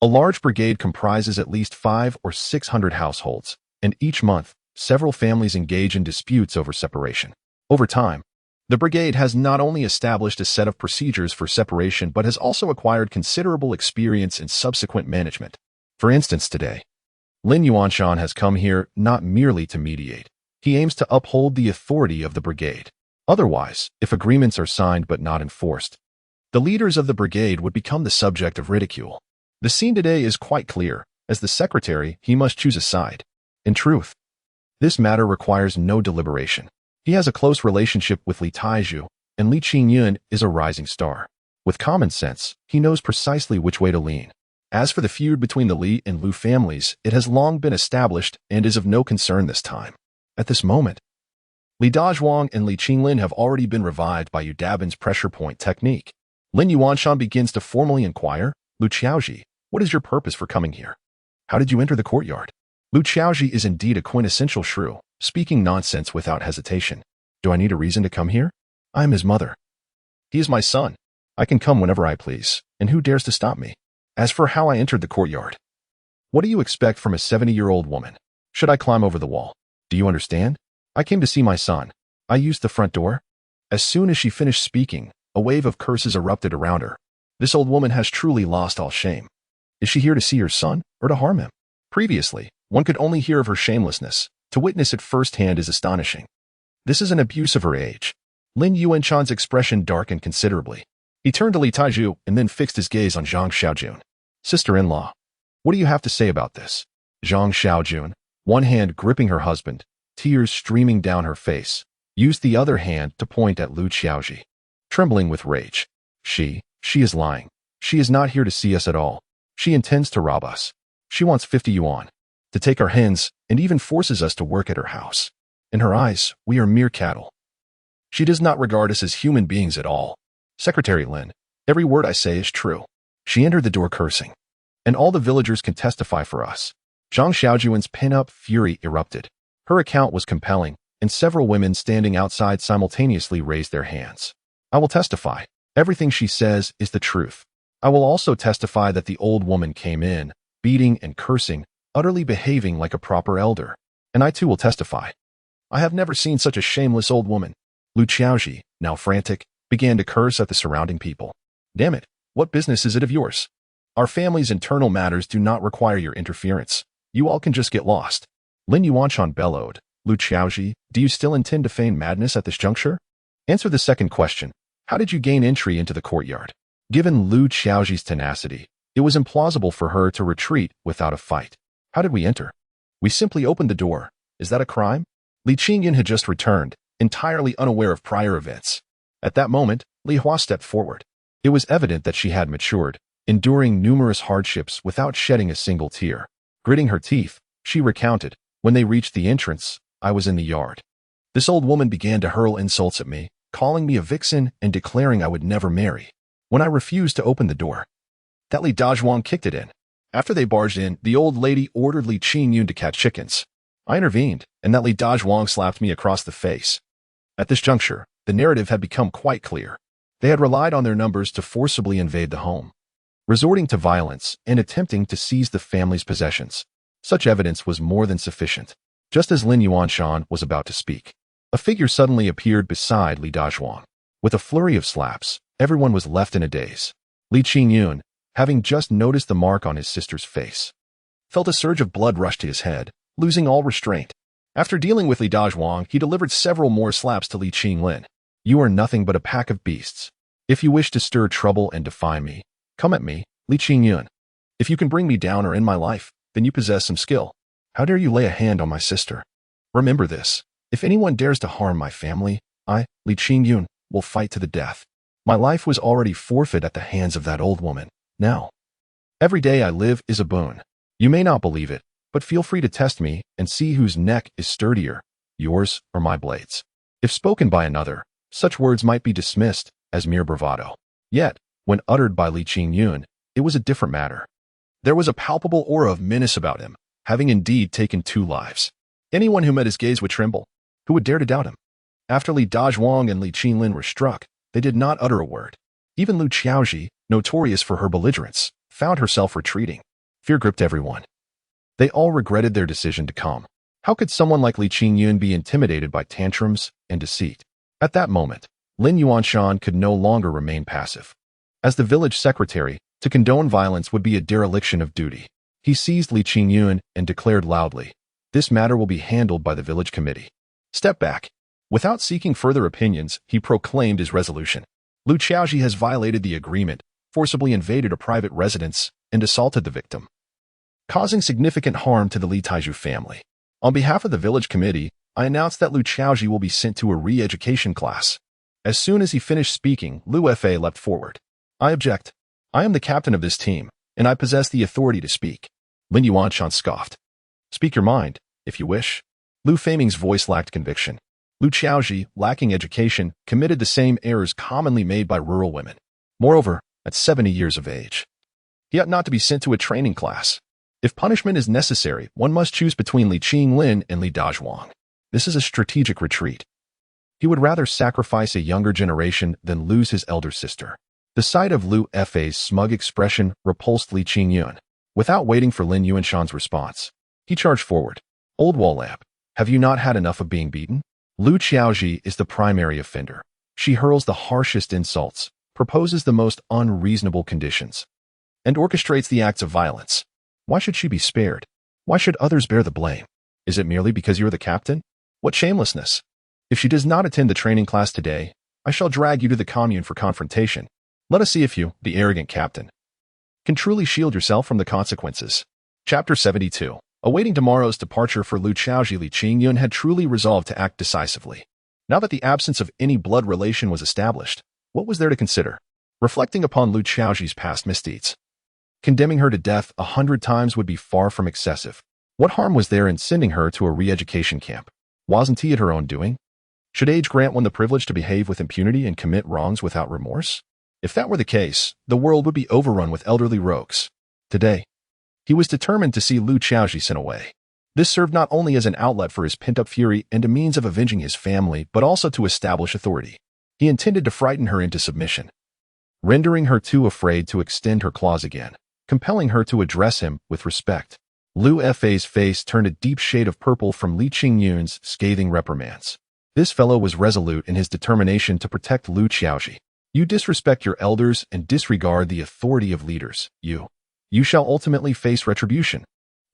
A large brigade comprises at least 500 or 600 households, and each month, several families engage in disputes over separation. Over time, the brigade has not only established a set of procedures for separation but has also acquired considerable experience in subsequent management. For instance, today, Lin Yuanshan has come here not merely to mediate. He aims to uphold the authority of the brigade. Otherwise, if agreements are signed but not enforced, the leaders of the brigade would become the subject of ridicule. The scene today is quite clear. As the secretary, he must choose a side. In truth, this matter requires no deliberation. He has a close relationship with Li Taiju, and Li Qingyun is a rising star. With common sense, he knows precisely which way to lean. As for the feud between the Li and Lu families, it has long been established and is of no concern this time. At this moment, Li Dazhuang and Li Qinglin have already been revived by Yu Dabin's pressure point technique. Lin Yuanshan begins to formally inquire, "Lu Qiaoji, what is your purpose for coming here? How did you enter the courtyard?" Lu Qiaoji is indeed a quintessential shrew, speaking nonsense without hesitation. "Do I need a reason to come here? I am his mother. He is my son. I can come whenever I please, and who dares to stop me? As for how I entered the courtyard, what do you expect from a 70-year-old woman? Should I climb over the wall? Do you understand? I came to see my son. I used the front door." As soon as she finished speaking, a wave of curses erupted around her. This old woman has truly lost all shame. Is she here to see her son, or to harm him? Previously, one could only hear of her shamelessness. To witness it firsthand is astonishing. This is an abuse of her age. Lin Yuanshan's expression darkened considerably. He turned to Li Taiju and then fixed his gaze on Zhang Xiaojun. "Sister-in-law, what do you have to say about this?" Zhang Xiaojun, one hand gripping her husband, tears streaming down her face, used the other hand to point at Li Qiaoji. Trembling with rage. She is lying. She is not here to see us at all. She intends to rob us. She wants 50 yuan, to take our hens, and even forces us to work at her house. In her eyes, we are mere cattle. She does not regard us as human beings at all. Secretary Lin, every word I say is true. She entered the door cursing. And all the villagers can testify for us. Zhang Xiaojuan's pin-up fury erupted. Her account was compelling, and several women standing outside simultaneously raised their hands. I will testify. Everything she says is the truth. I will also testify that the old woman came in, beating and cursing, utterly behaving like a proper elder. And I too will testify. I have never seen such a shameless old woman. Li Qiaoji, now frantic, began to curse at the surrounding people. Damn it, what business is it of yours? Our family's internal matters do not require your interference. You all can just get lost. Lin Yuanshan bellowed. Li Qiaoji, do you still intend to feign madness at this juncture? Answer the second question. How did you gain entry into the courtyard? Given Li Qiaoji's tenacity, it was implausible for her to retreat without a fight. How did we enter? We simply opened the door. Is that a crime? Li Qingyun had just returned, entirely unaware of prior events. At that moment, Li Hua stepped forward. It was evident that she had matured, enduring numerous hardships without shedding a single tear. Gritting her teeth, she recounted, when they reached the entrance, I was in the yard. This old woman began to hurl insults at me, calling me a vixen and declaring I would never marry. When I refused to open the door, that Li Dazhuang kicked it in. After they barged in, the old lady ordered Li Qingyun to catch chickens. I intervened, and that Li Dazhuang slapped me across the face. At this juncture, the narrative had become quite clear. They had relied on their numbers to forcibly invade the home, resorting to violence and attempting to seize the family's possessions. Such evidence was more than sufficient. Just as Lin Yuanshan was about to speak, a figure suddenly appeared beside Li Dazhuang. With a flurry of slaps, everyone was left in a daze. Li Qingyun, having just noticed the mark on his sister's face, felt a surge of blood rush to his head, losing all restraint. After dealing with Li Dazhuang, he delivered several more slaps to Li Qinglin. You are nothing but a pack of beasts. If you wish to stir trouble and defy me, come at me, Li Qingyun. If you can bring me down or end my life, then you possess some skill. How dare you lay a hand on my sister? Remember this. If anyone dares to harm my family, I, Li Qingyun, will fight to the death. My life was already forfeit at the hands of that old woman. Now, every day I live is a boon. You may not believe it, but feel free to test me and see whose neck is sturdier, yours or my blades. If spoken by another, such words might be dismissed as mere bravado. Yet, when uttered by Li Qingyun, it was a different matter. There was a palpable aura of menace about him, having indeed taken 2 lives. Anyone who met his gaze would tremble. Who would dare to doubt him? After Li Dazhuang and Li Qinglin were struck, they did not utter a word. Even Li Qiaoji, notorious for her belligerence, found herself retreating. Fear gripped everyone. They all regretted their decision to come. How could someone like Li Qingyun be intimidated by tantrums and deceit? At that moment, Lin Yuanshan could no longer remain passive. As the village secretary, to condone violence would be a dereliction of duty. He seized Li Qingyun and declared loudly, "This matter will be handled by the village committee." Step back. Without seeking further opinions, he proclaimed his resolution. Li Qiaoji has violated the agreement, forcibly invaded a private residence, and assaulted the victim, causing significant harm to the Li Taizhu family. On behalf of the village committee, I announce that Li Qiaoji will be sent to a re-education class. As soon as he finished speaking, Lu Fa leapt forward. I object. I am the captain of this team, and I possess the authority to speak. Lin Yuanshan scoffed. Speak your mind, if you wish. Lu Feiming's voice lacked conviction. Li Qiaoji, lacking education, committed the same errors commonly made by rural women. Moreover, at 70 years of age, he ought not to be sent to a training class. If punishment is necessary, one must choose between Li Qinglin and Li Dazhuang. This is a strategic retreat. He would rather sacrifice a younger generation than lose his elder sister. The sight of Lu Fa's smug expression repulsed Li Qingyun. Without waiting for Lin Yuanshan's response, he charged forward. Old wall lamp, have you not had enough of being beaten? Li Qiaoji is the primary offender. She hurls the harshest insults, proposes the most unreasonable conditions, and orchestrates the acts of violence. Why should she be spared? Why should others bear the blame? Is it merely because you are the captain? What shamelessness! If she does not attend the training class today, I shall drag you to the commune for confrontation. Let us see if you, the arrogant captain, can truly shield yourself from the consequences. Chapter 72. Awaiting tomorrow's departure for Li Qingyun had truly resolved to act decisively. Now that the absence of any blood relation was established, what was there to consider? Reflecting upon Li Qiaoji's past misdeeds, condemning her to death 100 times would be far from excessive. What harm was there in sending her to a re-education camp? Wasn't he at her own doing? Should age grant one the privilege to behave with impunity and commit wrongs without remorse? If that were the case, the world would be overrun with elderly rogues. Today, he was determined to see Li Qiaoji sent away. This served not only as an outlet for his pent-up fury and a means of avenging his family, but also to establish authority. He intended to frighten her into submission, rendering her too afraid to extend her claws again, compelling her to address him with respect. Liu Fei's face turned a deep shade of purple from Li Qingyun's scathing reprimands. This fellow was resolute in his determination to protect Li Qiaoji. You disrespect your elders and disregard the authority of leaders. You shall ultimately face retribution.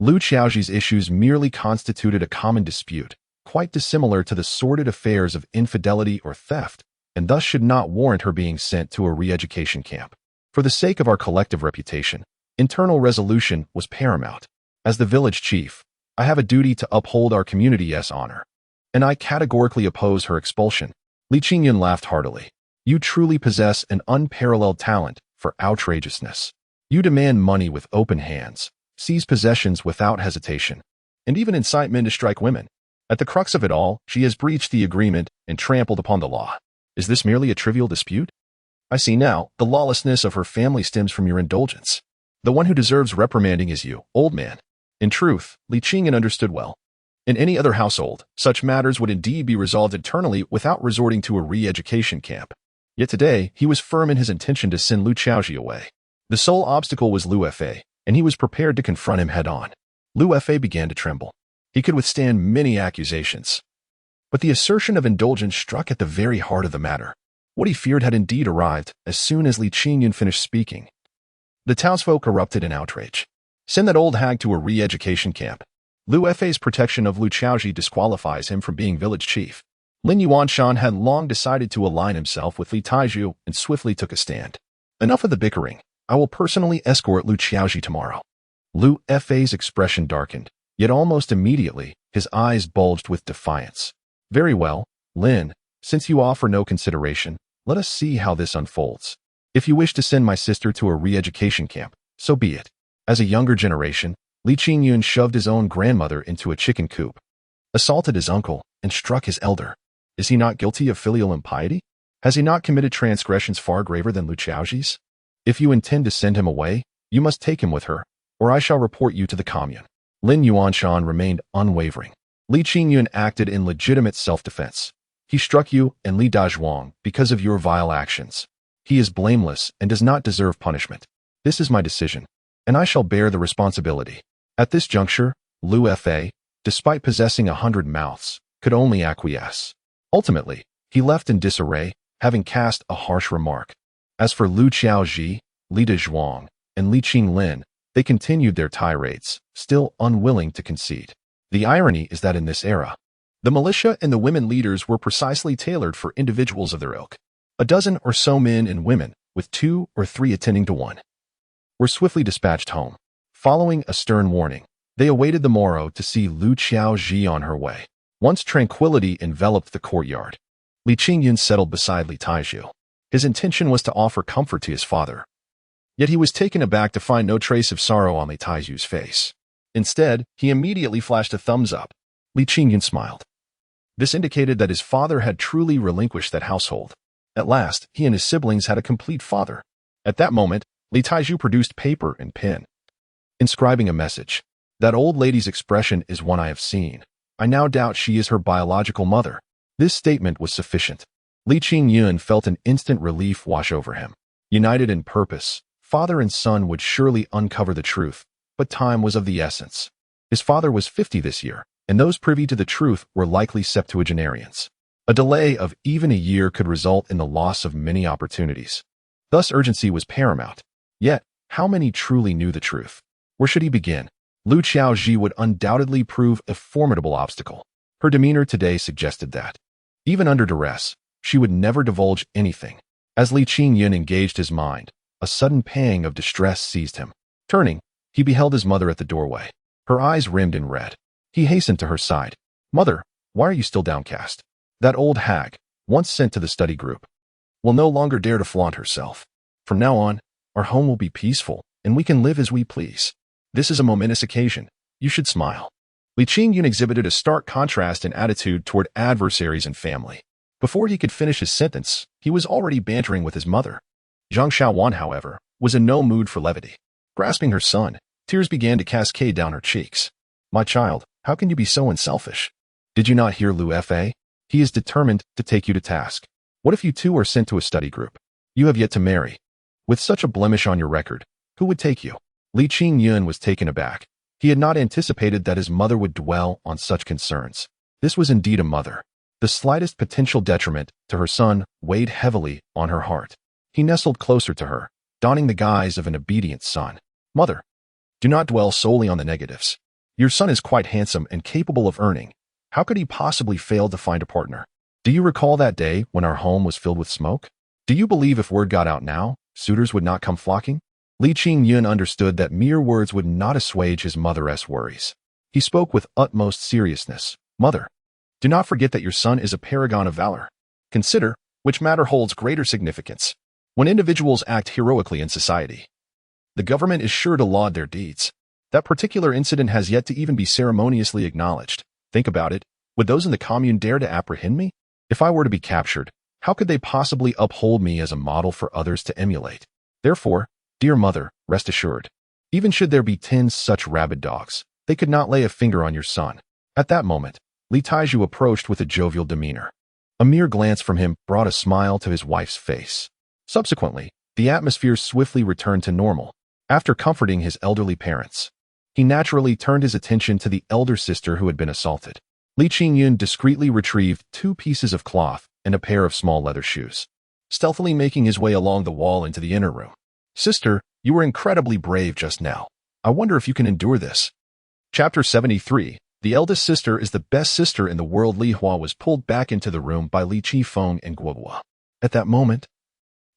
Li Qiaoji's issues merely constituted a common dispute, quite dissimilar to the sordid affairs of infidelity or theft, and thus should not warrant her being sent to a re-education camp. For the sake of our collective reputation, internal resolution was paramount. As the village chief, I have a duty to uphold our community's honor, and I categorically oppose her expulsion. Li Qingyun laughed heartily. You truly possess an unparalleled talent for outrageousness. You demand money with open hands, seize possessions without hesitation, and even incite men to strike women. At the crux of it all, she has breached the agreement and trampled upon the law. Is this merely a trivial dispute? I see now, the lawlessness of her family stems from your indulgence. The one who deserves reprimanding is you, old man. In truth, Li Qingyun understood well. In any other household, such matters would indeed be resolved internally without resorting to a re-education camp. Yet today, he was firm in his intention to send Li Qiaoji away. The sole obstacle was Liu Fei, and he was prepared to confront him head-on. Liu Fei began to tremble. He could withstand many accusations, but the assertion of indulgence struck at the very heart of the matter. What he feared had indeed arrived as soon as Li Qingyun finished speaking. The townsfolk erupted in outrage. Send that old hag to a re-education camp. Liu Fei's protection of Li Qiaoji disqualifies him from being village chief. Lin Yuanshan had long decided to align himself with Li Taizhu and swiftly took a stand. Enough of the bickering. I will personally escort Li Qiaoji tomorrow. Liu Fei's expression darkened, yet almost immediately, his eyes bulged with defiance. Very well, Lin, since you offer no consideration, let us see how this unfolds. If you wish to send my sister to a re-education camp, so be it. As a younger generation, Li Qingyun shoved his own grandmother into a chicken coop, assaulted his uncle, and struck his elder. Is he not guilty of filial impiety? Has he not committed transgressions far graver than Li Qiaoji's? If you intend to send him away, you must take him with her, or I shall report you to the commune. Lin Yuanshan remained unwavering. Li Qingyun acted in legitimate self-defense. He struck you and Li Dazhuang because of your vile actions. He is blameless and does not deserve punishment. This is my decision, and I shall bear the responsibility. At this juncture, Liu Fei, despite possessing 100 mouths, could only acquiesce. Ultimately, he left in disarray, having cast a harsh remark. As for Liu Qiaoji, Li Dazhuang, and Li Qinglin, they continued their tirades, still unwilling to concede. The irony is that in this era, the militia and the women leaders were precisely tailored for individuals of their ilk. A dozen or so men and women, with 2 or 3 attending to one, were swiftly dispatched home. Following a stern warning, they awaited the morrow to see Liu Qiaoji on her way. Once tranquility enveloped the courtyard, Li Qingyun settled beside Li Taizhu. His intention was to offer comfort to his father. Yet he was taken aback to find no trace of sorrow on Li Taizhu's face. Instead, he immediately flashed a thumbs up. Li Qingyun smiled. This indicated that his father had truly relinquished that household. At last, he and his siblings had a complete father. At that moment, Li Taizhu produced paper and pen, inscribing a message. That old lady's expression is one I have seen. I now doubt she is her biological mother. This statement was sufficient. Li Qingyun felt an instant relief wash over him. United in purpose, father and son would surely uncover the truth, but time was of the essence. His father was 50 this year, and those privy to the truth were likely septuagenarians. A delay of even a year could result in the loss of many opportunities. Thus urgency was paramount. Yet, how many truly knew the truth? Where should he begin? Liu Qiaoji would undoubtedly prove a formidable obstacle. Her demeanor today suggested that, even under duress, she would never divulge anything. As Li Qingyun engaged his mind, a sudden pang of distress seized him. Turning, he beheld his mother at the doorway. her eyes rimmed in red. He hastened to her side. Mother, why are you still downcast? That old hag, once sent to the study group, will no longer dare to flaunt herself. From now on, our home will be peaceful, and we can live as we please. This is a momentous occasion. You should smile. Li Qingyun exhibited a stark contrast in attitude toward adversaries and family. Before he could finish his sentence, he was already bantering with his mother. Zhang Xiaowan, however, was in no mood for levity. Grasping her son, tears began to cascade down her cheeks. My child, how can you be so unselfish? Did you not hear Lu Fa? He is determined to take you to task. What if you two are sent to a study group? You have yet to marry. With such a blemish on your record, who would take you? Li Qingyun was taken aback. He had not anticipated that his mother would dwell on such concerns. This was indeed a mother. The slightest potential detriment to her son weighed heavily on her heart. He nestled closer to her, donning the guise of an obedient son. Mother, do not dwell solely on the negatives. Your son is quite handsome and capable of earning. How could he possibly fail to find a partner? Do you recall that day when our home was filled with smoke? Do you believe if word got out now, suitors would not come flocking? Li Qingyun understood that mere words would not assuage his mother's worries. He spoke with utmost seriousness. Mother, do not forget that your son is a paragon of valor. Consider which matter holds greater significance. When individuals act heroically in society, the government is sure to laud their deeds. That particular incident has yet to even be ceremoniously acknowledged. Think about it. Would those in the commune dare to apprehend me? If I were to be captured, how could they possibly uphold me as a model for others to emulate? Therefore, dear mother, rest assured. Even should there be 10 such rabid dogs, they could not lay a finger on your son. At that moment, Li Taiju approached with a jovial demeanor. A mere glance from him brought a smile to his wife's face. Subsequently, the atmosphere swiftly returned to normal. After comforting his elderly parents, he naturally turned his attention to the elder sister who had been assaulted. Li Qingyun discreetly retrieved 2 pieces of cloth and a pair of small leather shoes, stealthily making his way along the wall into the inner room. Sister, you were incredibly brave just now. I wonder if you can endure this. Chapter 73. The eldest sister is the best sister in the world. Li Hua was pulled back into the room by Li Qifeng and Guobo. At that moment,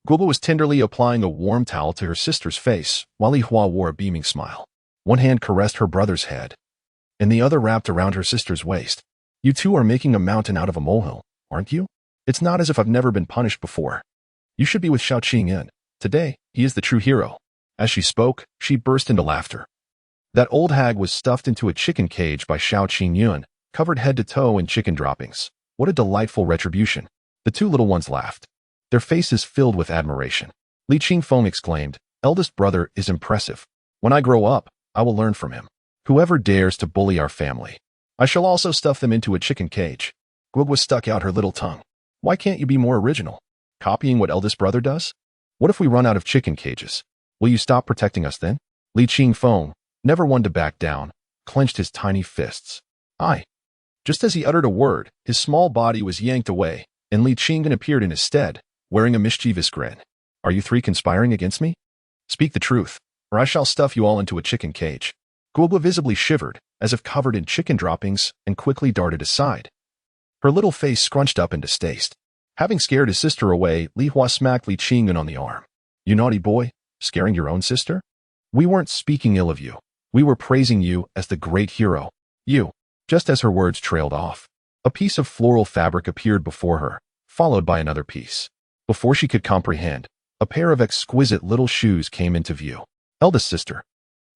Guobo was tenderly applying a warm towel to her sister's face, while Li Hua wore a beaming smile. One hand caressed her brother's head, and the other wrapped around her sister's waist. You two are making a mountain out of a molehill, aren't you? It's not as if I've never been punished before. You should be with Xiao Qingyan. Today, he is the true hero. As she spoke, she burst into laughter. That old hag was stuffed into a chicken cage by Xiao Qingyun, covered head to toe in chicken droppings. What a delightful retribution. The 2 little ones laughed, their faces filled with admiration. Li Qingfeng exclaimed, eldest brother is impressive. When I grow up, I will learn from him. Whoever dares to bully our family, I shall also stuff them into a chicken cage. Guogwa stuck out her little tongue. Why can't you be more original? Copying what eldest brother does? What if we run out of chicken cages? Will you stop protecting us then? Li Qingfeng, never one to back down, clenched his tiny fists. Aye. Just as he uttered a word, his small body was yanked away, and Li Qingyun appeared in his stead, wearing a mischievous grin. Are you 3 conspiring against me? Speak the truth, or I shall stuff you all into a chicken cage. Guogwa visibly shivered, as if covered in chicken droppings, and quickly darted aside. Her little face scrunched up in distaste. Having scared his sister away, Li Hua smacked Li Qingyun on the arm. You naughty boy, scaring your own sister? We weren't speaking ill of you. We were praising you as the great hero. You. Just as her words trailed off, a piece of floral fabric appeared before her, followed by another piece. Before she could comprehend, a pair of exquisite little shoes came into view. Eldest sister,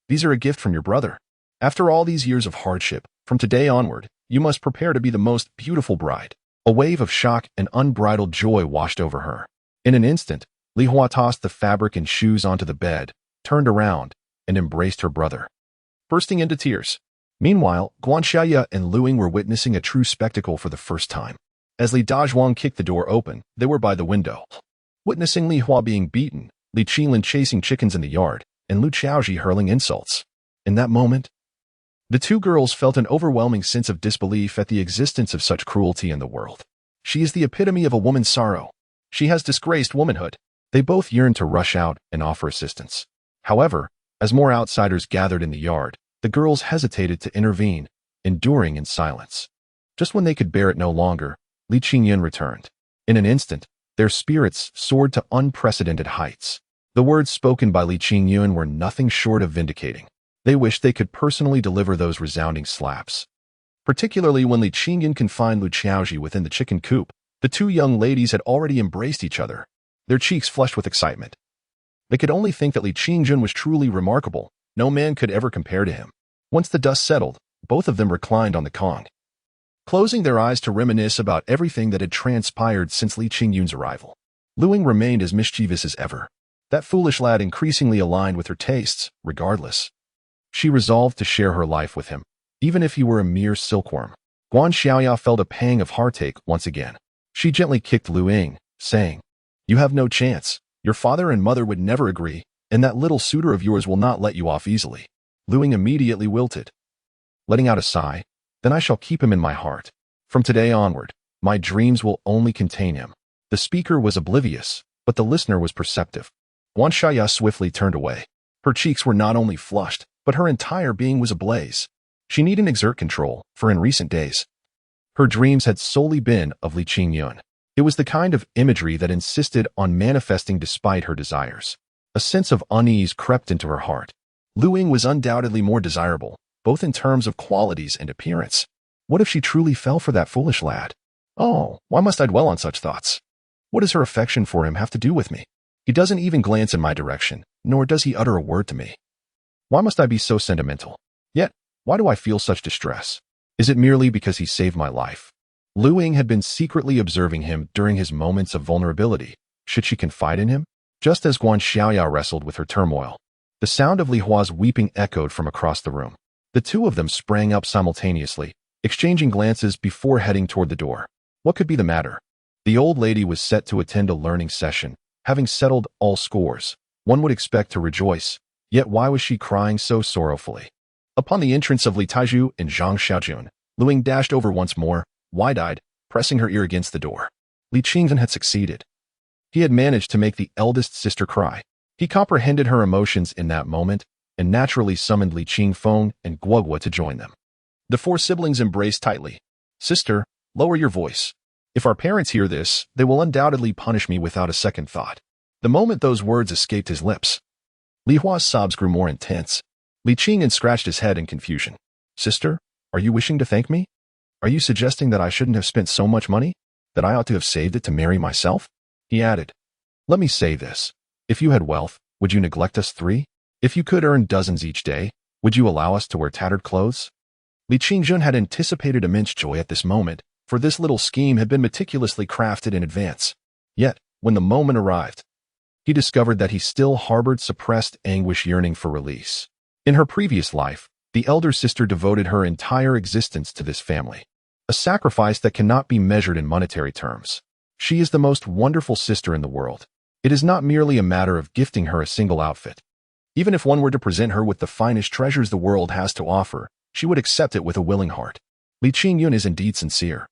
these are a gift from your brother. After all these years of hardship, from today onward, you must prepare to be the most beautiful bride. A wave of shock and unbridled joy washed over her. In an instant, Li Hua tossed the fabric and shoes onto the bed, turned around, and embraced her brother, bursting into tears. Meanwhile, Guanxiaya and Luing were witnessing a true spectacle for the first time. As Li Dazhuang kicked the door open, they were by the window, witnessing Li Hua being beaten, Li Qinlin chasing chickens in the yard, and Lu Qiaoji hurling insults. In that moment, the 2 girls felt an overwhelming sense of disbelief at the existence of such cruelty in the world. She is the epitome of a woman's sorrow. She has disgraced womanhood. They both yearned to rush out and offer assistance. However, as more outsiders gathered in the yard, the girls hesitated to intervene, enduring in silence. Just when they could bear it no longer, Li Qingyun returned. In an instant, their spirits soared to unprecedented heights. The words spoken by Li Qingyun were nothing short of vindicating. They wished they could personally deliver those resounding slaps. Particularly when Li Qingyun confined Lu Qiaoji within the chicken coop, the two young ladies had already embraced each other, their cheeks flushed with excitement. They could only think that Li Qingyun was truly remarkable. No man could ever compare to him. Once the dust settled, both of them reclined on the Kong, closing their eyes to reminisce about everything that had transpired since Li Qingyun's arrival. Lu Ying remained as mischievous as ever. That foolish lad increasingly aligned with her tastes, regardless. She resolved to share her life with him, even if he were a mere silkworm. Guan Xiaoya felt a pang of heartache once again. She gently kicked Lu Ying, saying, "You have no chance. Your father and mother would never agree, and that little suitor of yours will not let you off easily." Lu Ying immediately wilted, letting out a sigh. "Then I shall keep him in my heart. From today onward, my dreams will only contain him." The speaker was oblivious, but the listener was perceptive. Guan Xiaoya swiftly turned away. Her cheeks were not only flushed, but her entire being was ablaze. She needn't exert control, for in recent days, her dreams had solely been of Li Qingyun. It was the kind of imagery that insisted on manifesting despite her desires. A sense of unease crept into her heart. Lu Ying was undoubtedly more desirable, both in terms of qualities and appearance. What if she truly fell for that foolish lad? Oh, why must I dwell on such thoughts? What does her affection for him have to do with me? He doesn't even glance in my direction, nor does he utter a word to me. Why must I be so sentimental? Yet, why do I feel such distress? Is it merely because he saved my life? Lu Ying had been secretly observing him during his moments of vulnerability. Should she confide in him? Just as Guan Xiaoya wrestled with her turmoil, the sound of Li Hua's weeping echoed from across the room. The two of them sprang up simultaneously, exchanging glances before heading toward the door. What could be the matter? The old lady was set to attend a learning session, having settled all scores. One would expect to rejoice, yet why was she crying so sorrowfully? Upon the entrance of Li Taiju and Zhang Xiaojun, Lu Ying dashed over once more, wide-eyed, pressing her ear against the door. Li Qingyun had succeeded. He had managed to make the eldest sister cry. He comprehended her emotions in that moment, and naturally summoned Li Qingfeng and Guogua to join them. The four siblings embraced tightly. "Sister, lower your voice. If our parents hear this, they will undoubtedly punish me without a second thought." The moment those words escaped his lips, Li Hua's sobs grew more intense. Li Qingyun scratched his head in confusion. "Sister, are you wishing to thank me? Are you suggesting that I shouldn't have spent so much money? That I ought to have saved it to marry myself?" He added, "Let me say this. If you had wealth, would you neglect us three? If you could earn dozens each day, would you allow us to wear tattered clothes?" Li Qingyun had anticipated immense joy at this moment, for this little scheme had been meticulously crafted in advance. Yet, when the moment arrived, he discovered that he still harbored suppressed anguish yearning for release. In her previous life, the elder sister devoted her entire existence to this family, a sacrifice that cannot be measured in monetary terms. She is the most wonderful sister in the world. It is not merely a matter of gifting her a single outfit. Even if one were to present her with the finest treasures the world has to offer, she would accept it with a willing heart. Li Qingyun is indeed sincere.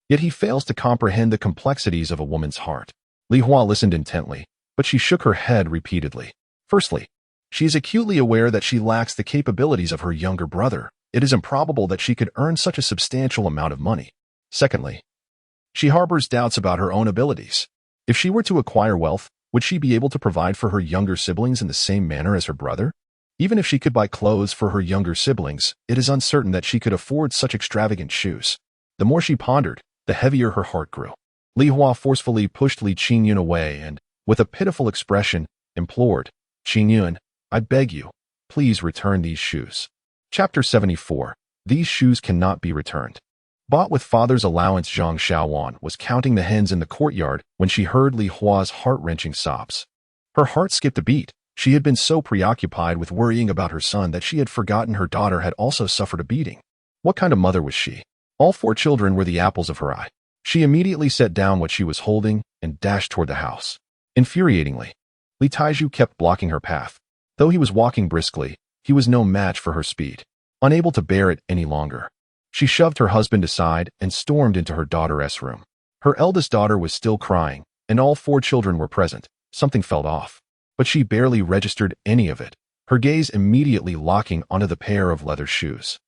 Yet he fails to comprehend the complexities of a woman's heart. Li Hua listened intently, but she shook her head repeatedly. Firstly, she is acutely aware that she lacks the capabilities of her younger brother. It is improbable that she could earn such a substantial amount of money. Secondly, she harbors doubts about her own abilities. If she were to acquire wealth, would she be able to provide for her younger siblings in the same manner as her brother? Even if she could buy clothes for her younger siblings, it is uncertain that she could afford such extravagant shoes. The more she pondered, the heavier her heart grew. Li Hua forcefully pushed Li Qingyun away and, with a pitiful expression, implored, "Qingyun, I beg you, please return these shoes." Chapter 74. These shoes cannot be returned. Bought with father's allowance, Zhang Xiaowan was counting the hens in the courtyard when she heard Li Hua's heart-wrenching sobs. Her heart skipped a beat. She had been so preoccupied with worrying about her son that she had forgotten her daughter had also suffered a beating. What kind of mother was she? All four children were the apples of her eye. She immediately set down what she was holding and dashed toward the house. Infuriatingly, Li Taiju kept blocking her path. Though he was walking briskly, he was no match for her speed. Unable to bear it any longer, she shoved her husband aside and stormed into her daughter's room. Her eldest daughter was still crying, and all four children were present. Something felt off, but she barely registered any of it, her gaze immediately locking onto the pair of leather shoes.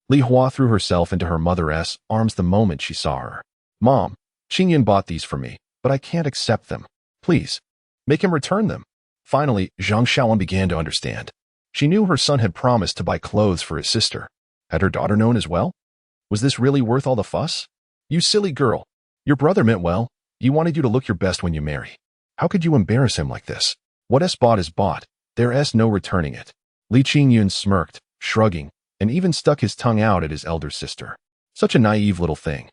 Li Hua threw herself into her mother's arms the moment she saw her. "Mom, Qingyun bought these for me, but I can't accept them. Please, make him return them." Finally, Zhang Xiaowan began to understand. She knew her son had promised to buy clothes for his sister. Had her daughter known as well? Was this really worth all the fuss? You silly girl. Your brother meant well. He wanted you to look your best when you marry. How could you embarrass him like this? What is bought is bought. There's no returning it. Li Qingyun smirked, shrugging, and even stuck his tongue out at his elder sister. Such a naive little thing.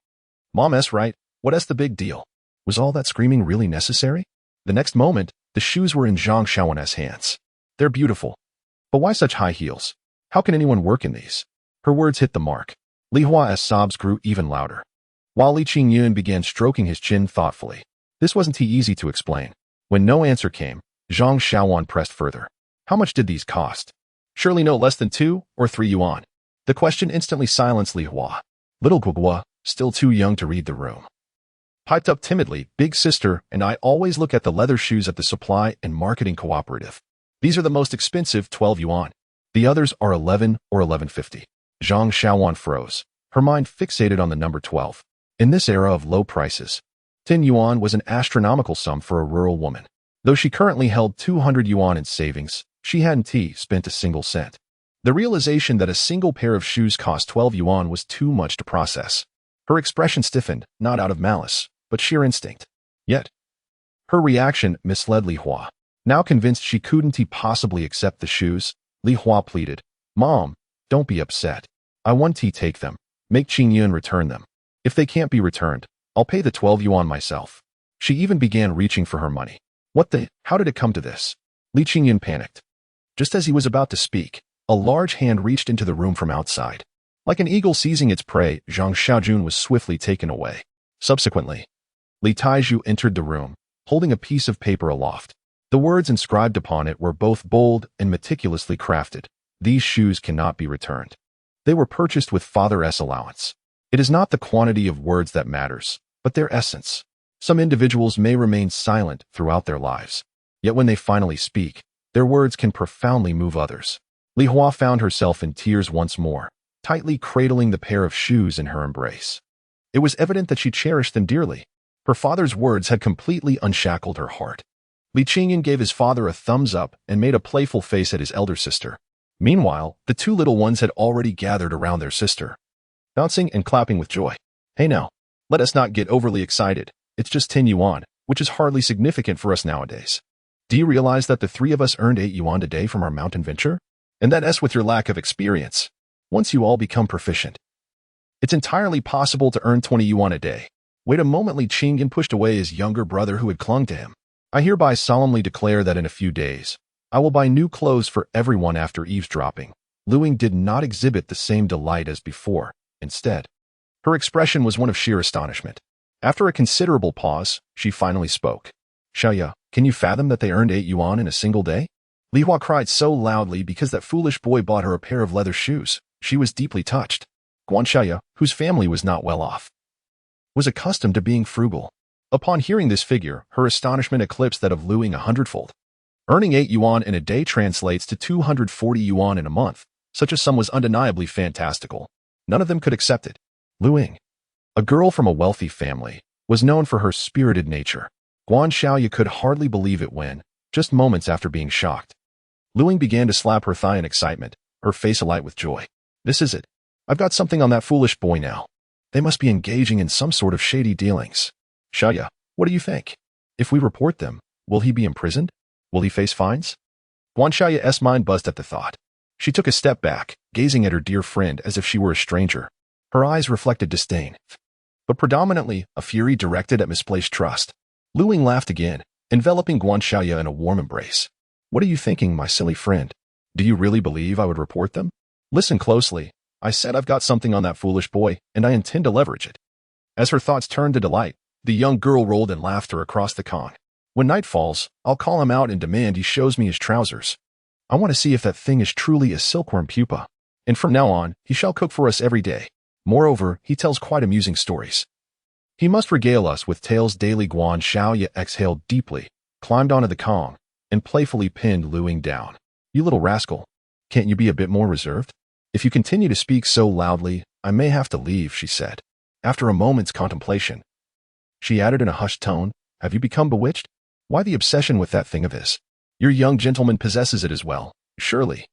Mom's right. What's the big deal? Was all that screaming really necessary? The next moment, the shoes were in Zhang Xiaowen's hands. They're beautiful. But why such high heels? How can anyone work in these? Her words hit the mark. Li Hua's sobs grew even louder. While Li Qingyun began stroking his chin thoughtfully. This wasn't too easy to explain. When no answer came, Zhang Xiaowen pressed further. How much did these cost? Surely no less than 2 or 3 yuan. The question instantly silenced Li Hua. Little Guogua, still too young to read the room, piped up timidly, "Big sister and I always look at the leather shoes at the supply and marketing cooperative. These are the most expensive, 12 yuan. The others are 11 or 11.50. Zhang Xiaowen froze, her mind fixated on the number 12. In this era of low prices, 10 yuan was an astronomical sum for a rural woman. Though she currently held 200 yuan in savings, she hadn't spent a single cent. The realization that a single pair of shoes cost 12 yuan was too much to process. Her expression stiffened, not out of malice, but sheer instinct. Yet, her reaction misled Li Hua. Now convinced she couldn't possibly accept the shoes, Li Hua pleaded, "Mom, don't be upset. I want to take them. Make Qingyun return them. If they can't be returned, I'll pay the 12 yuan myself." She even began reaching for her money. How did it come to this? Li Qingyun panicked. Just as he was about to speak, a large hand reached into the room from outside. Like an eagle seizing its prey, Zhang Xiaojun was swiftly taken away. Subsequently, Li Taizhu entered the room, holding a piece of paper aloft. The words inscribed upon it were both bold and meticulously crafted. These shoes cannot be returned. They were purchased with father's allowance. It is not the quantity of words that matters, but their essence. Some individuals may remain silent throughout their lives, yet when they finally speak, their words can profoundly move others. Li Hua found herself in tears once more, tightly cradling the pair of shoes in her embrace. It was evident that she cherished them dearly. Her father's words had completely unshackled her heart. Li Qingyun gave his father a thumbs up and made a playful face at his elder sister. Meanwhile, the two little ones had already gathered around their sister, bouncing and clapping with joy. "Hey now, let us not get overly excited. It's just 10 yuan, which is hardly significant for us nowadays. Do you realize that the 3 of us earned 8 yuan a day from our mountain venture? And that's with your lack of experience. Once you all become proficient, it's entirely possible to earn 20 yuan a day." Wait a moment, Li Qingyun pushed away his younger brother who had clung to him. "I hereby solemnly declare that in a few days, I will buy new clothes for everyone." After eavesdropping, Luing did not exhibit the same delight as before. Instead, her expression was one of sheer astonishment. After a considerable pause, she finally spoke. "Xiaoya, can you fathom that they earned 8 yuan in a single day?" Li Hua cried so loudly because that foolish boy bought her a pair of leather shoes. She was deeply touched. Guan Xiaoya, whose family was not well off, was accustomed to being frugal. Upon hearing this figure, her astonishment eclipsed that of Luing 100-fold. Earning 8 yuan in a day translates to 240 yuan in a month. Such a sum was undeniably fantastical. None of them could accept it. Luing, a girl from a wealthy family, was known for her spirited nature. Guan Xiaoya could hardly believe it when, just moments after being shocked, Luing began to slap her thigh in excitement, her face alight with joy. "This is it. I've got something on that foolish boy now. They must be engaging in some sort of shady dealings. Xiaoya, what do you think? If we report them, will he be imprisoned? Will he face fines?" Guan Xiaoya's mind buzzed at the thought. She took a step back, gazing at her dear friend as if she were a stranger. Her eyes reflected disdain, but predominantly a fury directed at misplaced trust. Luing laughed again, enveloping Guan Xiaoya in a warm embrace. "What are you thinking, my silly friend? Do you really believe I would report them? Listen closely. I said I've got something on that foolish boy, and I intend to leverage it." As her thoughts turned to delight, the young girl rolled in laughter across the Kong. "When night falls, I'll call him out and demand he shows me his trousers. I want to see if that thing is truly a silkworm pupa. And from now on, he shall cook for us every day. Moreover, he tells quite amusing stories. He must regale us with tales daily." Guan Xiaoya exhaled deeply, climbed onto the Kong, and playfully pinned Luing down. "You little rascal. Can't you be a bit more reserved? If you continue to speak so loudly, I may have to leave," she said. After a moment's contemplation, she added in a hushed tone, "Have you become bewitched? Why the obsession with that thing of his? Your young gentleman possesses it as well, surely."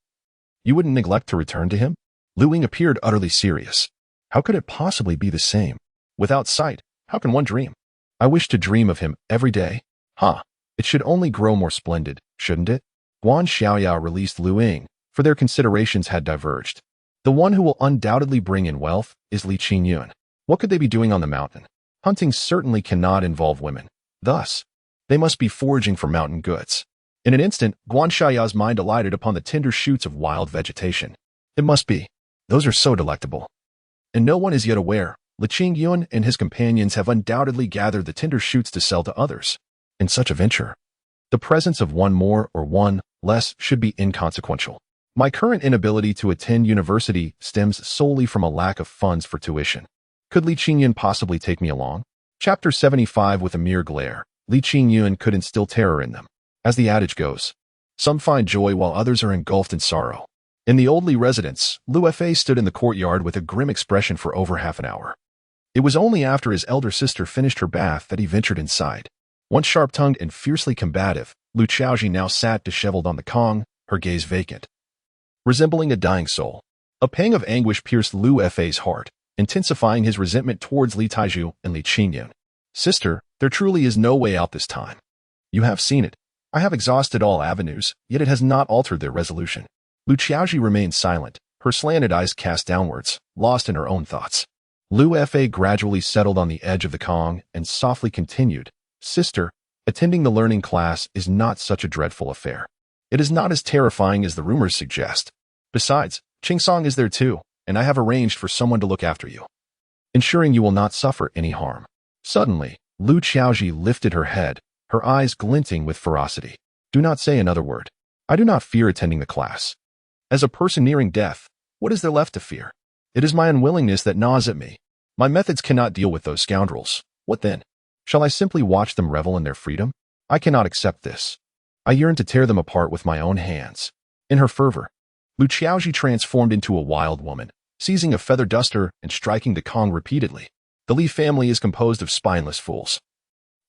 You wouldn't neglect to return to him? Lu Ying appeared utterly serious. How could it possibly be the same? Without sight, how can one dream? I wish to dream of him every day. It should only grow more splendid, shouldn't it? Guan Xiaoyao released Lu Ying, for their considerations had diverged. The one who will undoubtedly bring in wealth is Li Qingyun. What could they be doing on the mountain? Hunting certainly cannot involve women. Thus, they must be foraging for mountain goods. In an instant, Guan Xiaoyao's mind alighted upon the tender shoots of wild vegetation. It must be. Those are so delectable. And no one is yet aware. Li Qingyun and his companions have undoubtedly gathered the tender shoots to sell to others. In such a venture, the presence of one more or one less should be inconsequential. My current inability to attend university stems solely from a lack of funds for tuition. Could Li Qingyun possibly take me along? Chapter 75. With a mere glare, Li Qingyun could instill terror in them. As the adage goes, some find joy while others are engulfed in sorrow. In the old Li residence, Lu Fei stood in the courtyard with a grim expression for over half an hour. It was only after his elder sister finished her bath that he ventured inside. Once sharp-tongued and fiercely combative, Lu Qiaoji now sat disheveled on the Kong, her gaze vacant, resembling a dying soul. A pang of anguish pierced Lu Fei's heart, intensifying his resentment towards Li Taiju and Li Qingyun. Sister, there truly is no way out this time. You have seen it. I have exhausted all avenues, yet it has not altered their resolution. Lu Qiaoji remained silent, her slanted eyes cast downwards, lost in her own thoughts. Lu Fei gradually settled on the edge of the Kong and softly continued, Sister, attending the learning class is not such a dreadful affair. It is not as terrifying as the rumors suggest. Besides, Qingsong is there too, and I have arranged for someone to look after you, ensuring you will not suffer any harm. Suddenly, Lu Qiaoji lifted her head, her eyes glinting with ferocity. Do not say another word. I do not fear attending the class. As a person nearing death, what is there left to fear? It is my unwillingness that gnaws at me. My methods cannot deal with those scoundrels. What then? Shall I simply watch them revel in their freedom? I cannot accept this. I yearn to tear them apart with my own hands. In her fervor, Lu Qiaoji transformed into a wild woman, seizing a feather duster and striking the Kong repeatedly. The Li family is composed of spineless fools,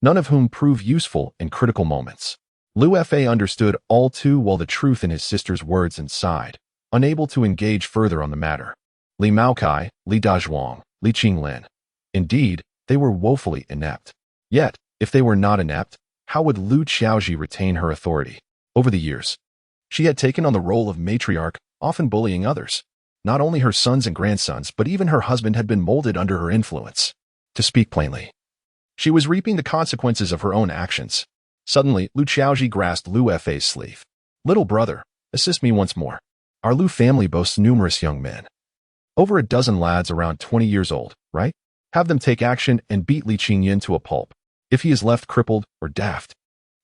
none of whom prove useful in critical moments. Lu Fei understood all too well the truth in his sister's words and sighed, unable to engage further on the matter. Li Maokai, Li Dazhuang, Li Qinglin. Indeed, they were woefully inept. Yet, if they were not inept, how would Lu Qiaoji retain her authority? Over the years, she had taken on the role of matriarch, often bullying others. Not only her sons and grandsons, but even her husband had been molded under her influence. To speak plainly, she was reaping the consequences of her own actions. Suddenly, Lu Qiaoji grasped Lu Fei's sleeve. Little brother, assist me once more. Our Lu family boasts numerous young men. Over a dozen lads around 20 years old, right? Have them take action and beat Li Qingyun to a pulp. If he is left crippled or daft,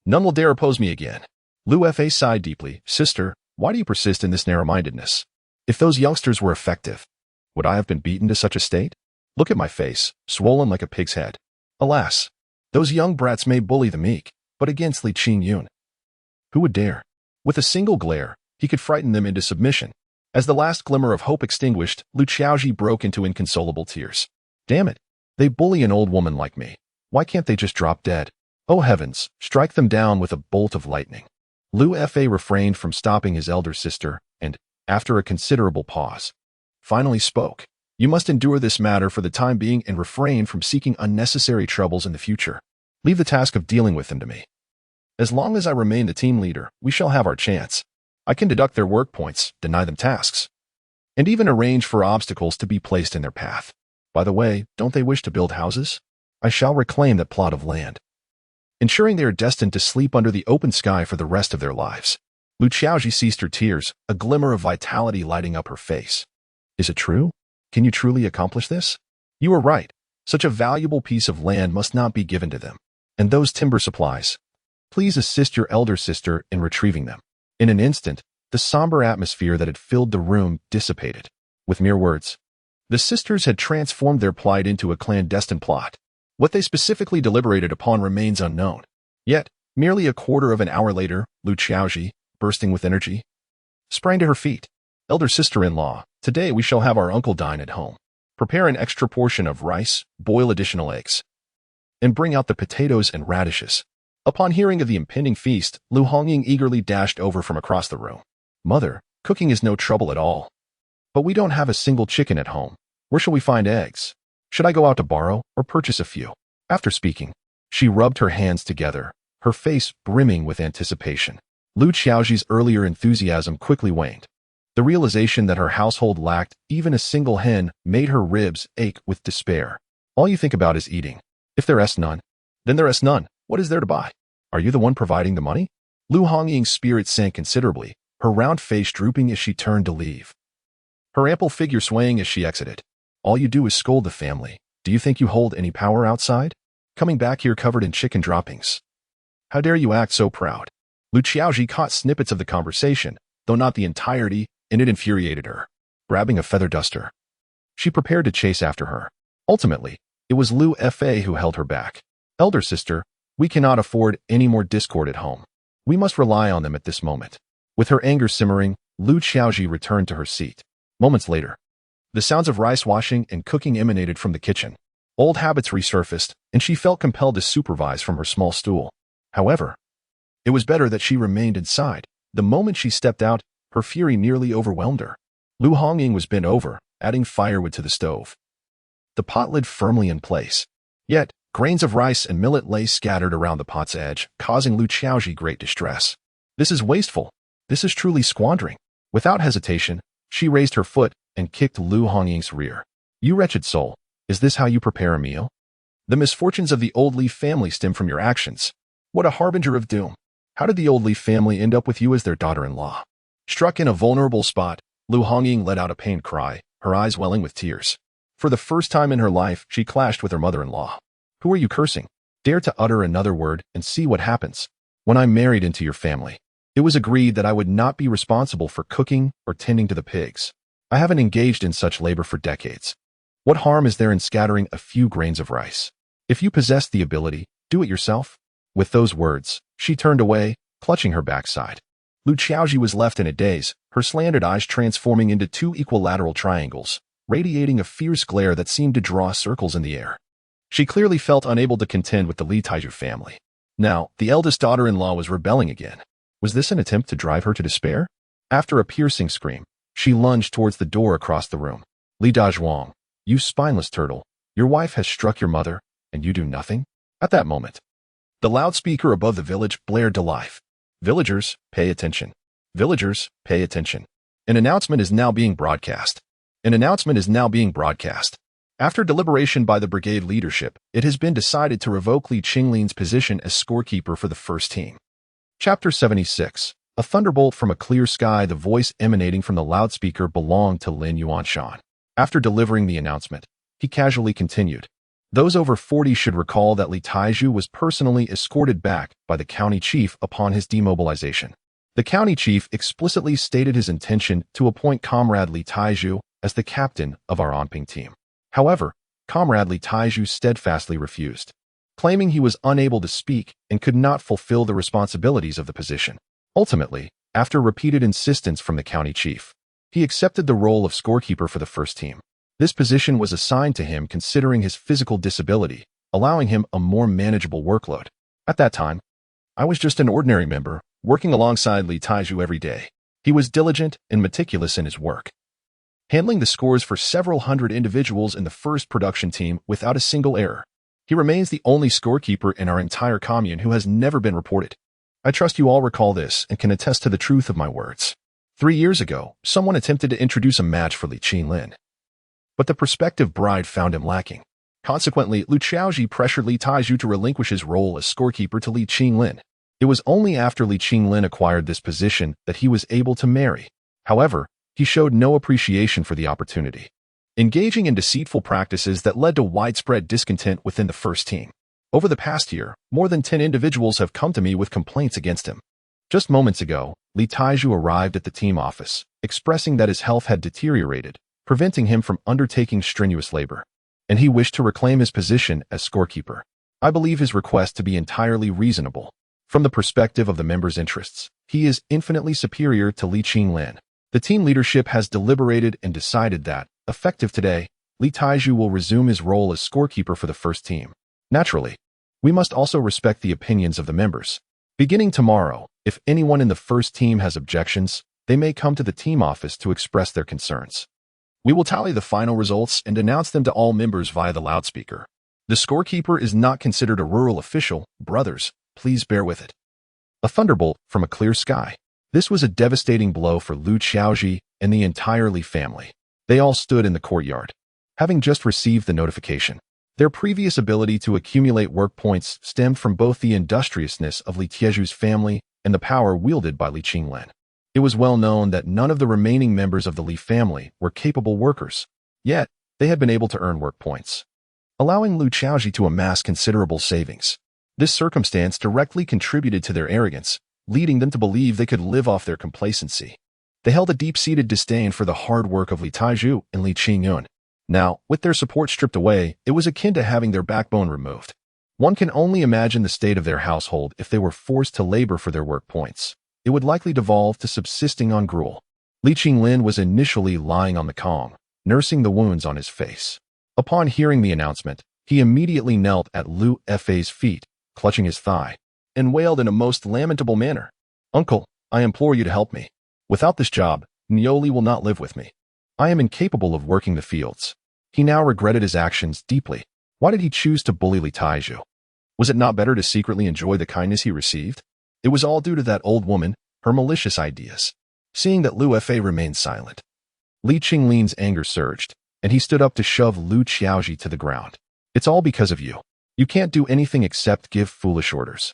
none will dare oppose me again. Lu Fei sighed deeply. Sister, why do you persist in this narrow-mindedness? If those youngsters were effective, would I have been beaten to such a state? Look at my face, swollen like a pig's head. Alas, those young brats may bully the meek, but against Li Qingyun, who would dare? With a single glare, he could frighten them into submission. As the last glimmer of hope extinguished, Lu Qiaoji broke into inconsolable tears. Damn it, they bully an old woman like me. Why can't they just drop dead? Oh heavens, strike them down with a bolt of lightning. Lu Fei refrained from stopping his elder sister, and, after a considerable pause, finally spoke. You must endure this matter for the time being and refrain from seeking unnecessary troubles in the future. Leave the task of dealing with them to me. As long as I remain the team leader, we shall have our chance. I can deduct their work points, deny them tasks, and even arrange for obstacles to be placed in their path. By the way, don't they wish to build houses? I shall reclaim that plot of land, ensuring they are destined to sleep under the open sky for the rest of their lives. Lu Qiaoji ceased her tears, a glimmer of vitality lighting up her face. Is it true? Can you truly accomplish this? You are right. Such a valuable piece of land must not be given to them. And those timber supplies. Please assist your elder sister in retrieving them. In an instant, the somber atmosphere that had filled the room dissipated. With mere words, the sisters had transformed their plight into a clandestine plot. What they specifically deliberated upon remains unknown. Yet, merely a quarter of an hour later, Lu Qiaoji, bursting with energy, sprang to her feet. Elder sister-in-law, today we shall have our uncle dine at home. Prepare an extra portion of rice, boil additional eggs, and bring out the potatoes and radishes. Upon hearing of the impending feast, Lu Hongying eagerly dashed over from across the room. Mother, Cooking is no trouble at all. But we don't have a single chicken at home. Where shall we find eggs? Should I go out to borrow or purchase a few? After speaking, she rubbed her hands together, her face brimming with anticipation. Lu Qiaoji's earlier enthusiasm quickly waned. The realization that her household lacked even a single hen made her ribs ache with despair. All you think about is eating. If there is none, then there is none. What is there to buy? Are you the one providing the money? Lu Hongying's spirit sank considerably, her round face drooping as she turned to leave. Her ample figure swaying as she exited. All you do is scold the family. Do you think you hold any power outside? Coming back here covered in chicken droppings. How dare you act so proud? Lu Qiaoji caught snippets of the conversation, though not the entirety, and it infuriated her. Grabbing a feather duster, she prepared to chase after her. Ultimately, it was Lu Fa who held her back. Elder sister, we cannot afford any more discord at home. We must rely on them at this moment. With her anger simmering, Lu Qiaoji returned to her seat. Moments later, the sounds of rice washing and cooking emanated from the kitchen. Old habits resurfaced, and she felt compelled to supervise from her small stool. However, it was better that she remained inside. The moment she stepped out, her fury nearly overwhelmed her. Lu Hongying was bent over, adding firewood to the stove. The pot lid firmly in place. Yet, grains of rice and millet lay scattered around the pot's edge, causing Lu Qiaoji great distress. This is wasteful. This is truly squandering. Without hesitation, she raised her foot and kicked Lu Hongying's rear. You wretched soul, is this how you prepare a meal? The misfortunes of the old Li family stem from your actions. What a harbinger of doom. How did the old Li family end up with you as their daughter-in-law? Struck in a vulnerable spot, Lu Hongying let out a pained cry, her eyes welling with tears. For the first time in her life, she clashed with her mother-in-law. Who are you cursing? Dare to utter another word and see what happens. When I married into your family, it was agreed that I would not be responsible for cooking or tending to the pigs. I haven't engaged in such labor for decades. What harm is there in scattering a few grains of rice? If you possess the ability, do it yourself. With those words, she turned away, clutching her backside. Lu Qiaoji was left in a daze, her slanted eyes transforming into two equilateral triangles, radiating a fierce glare that seemed to draw circles in the air. She clearly felt unable to contend with the Li Taiju family. Now, the eldest daughter-in-law was rebelling again. Was this an attempt to drive her to despair? After a piercing scream, she lunged towards the door across the room. Li Dazhuang, you spineless turtle, your wife has struck your mother, and you do nothing? At that moment, the loudspeaker above the village blared to life. Villagers, pay attention. Villagers, pay attention. An announcement is now being broadcast. An announcement is now being broadcast. After deliberation by the brigade leadership, it has been decided to revoke Li Qingyun's position as scorekeeper for the first team. Chapter 76. A thunderbolt from a clear sky. The voice emanating from the loudspeaker belonged to Lin Yuanshan. After delivering the announcement, he casually continued. Those over 40 should recall that Li Taiju was personally escorted back by the county chief upon his demobilization. The county chief explicitly stated his intention to appoint Comrade Li Taiju as the captain of our Anping team. However, Comrade Li Taiju steadfastly refused, claiming he was unable to speak and could not fulfill the responsibilities of the position. Ultimately, after repeated insistence from the county chief, he accepted the role of scorekeeper for the first team. This position was assigned to him considering his physical disability, allowing him a more manageable workload. At that time, I was just an ordinary member, working alongside Li Taiju every day. He was diligent and meticulous in his work, handling the scores for several hundred individuals in the first production team without a single error. He remains the only scorekeeper in our entire commune who has never been reported. I trust you all recall this and can attest to the truth of my words. 3 years ago, someone attempted to introduce a match for Li Qingyun, but the prospective bride found him lacking. Consequently, Lu Qiaoji pressured Li Taiju to relinquish his role as scorekeeper to Li Qingyun. It was only after Li Qingyun acquired this position that he was able to marry. However, he showed no appreciation for the opportunity, engaging in deceitful practices that led to widespread discontent within the first team. Over the past year, more than 10 individuals have come to me with complaints against him. Just moments ago, Li Taiju arrived at the team office, expressing that his health had deteriorated, preventing him from undertaking strenuous labor, and he wished to reclaim his position as scorekeeper. I believe his request to be entirely reasonable. From the perspective of the members' interests, he is infinitely superior to Li Qingyun. The team leadership has deliberated and decided that, effective today, Li Taiju will resume his role as scorekeeper for the first team. Naturally, we must also respect the opinions of the members. Beginning tomorrow, if anyone in the first team has objections, they may come to the team office to express their concerns. We will tally the final results and announce them to all members via the loudspeaker. The scorekeeper is not considered a rural official. Brothers, please bear with it. A thunderbolt from a clear sky. This was a devastating blow for Liu Qiaoji and the entire Li family. They all stood in the courtyard, having just received the notification. Their previous ability to accumulate work points stemmed from both the industriousness of Li Tieju's family and the power wielded by Li Qingyun. It was well known that none of the remaining members of the Li family were capable workers, yet they had been able to earn work points, allowing Liu Qiaoji to amass considerable savings. This circumstance directly contributed to their arrogance, leading them to believe they could live off their complacency. They held a deep-seated disdain for the hard work of Li Taiju and Li Qingyun. Now, with their support stripped away, it was akin to having their backbone removed. One can only imagine the state of their household if they were forced to labor for their work points. It would likely devolve to subsisting on gruel. Li Qinglin was initially lying on the Kong, nursing the wounds on his face. Upon hearing the announcement, he immediately knelt at Liu Fei's feet, clutching his thigh, and wailed in a most lamentable manner. "Uncle, I implore you to help me. Without this job, Nioli will not live with me. I am incapable of working the fields." He now regretted his actions deeply. Why did he choose to bully Li Taiju? Was it not better to secretly enjoy the kindness he received? It was all due to that old woman, her malicious ideas. Seeing that Liu Fei remained silent, Li Qinglin's anger surged, and he stood up to shove Liu Qiaoji to the ground. "It's all because of you. You can't do anything except give foolish orders.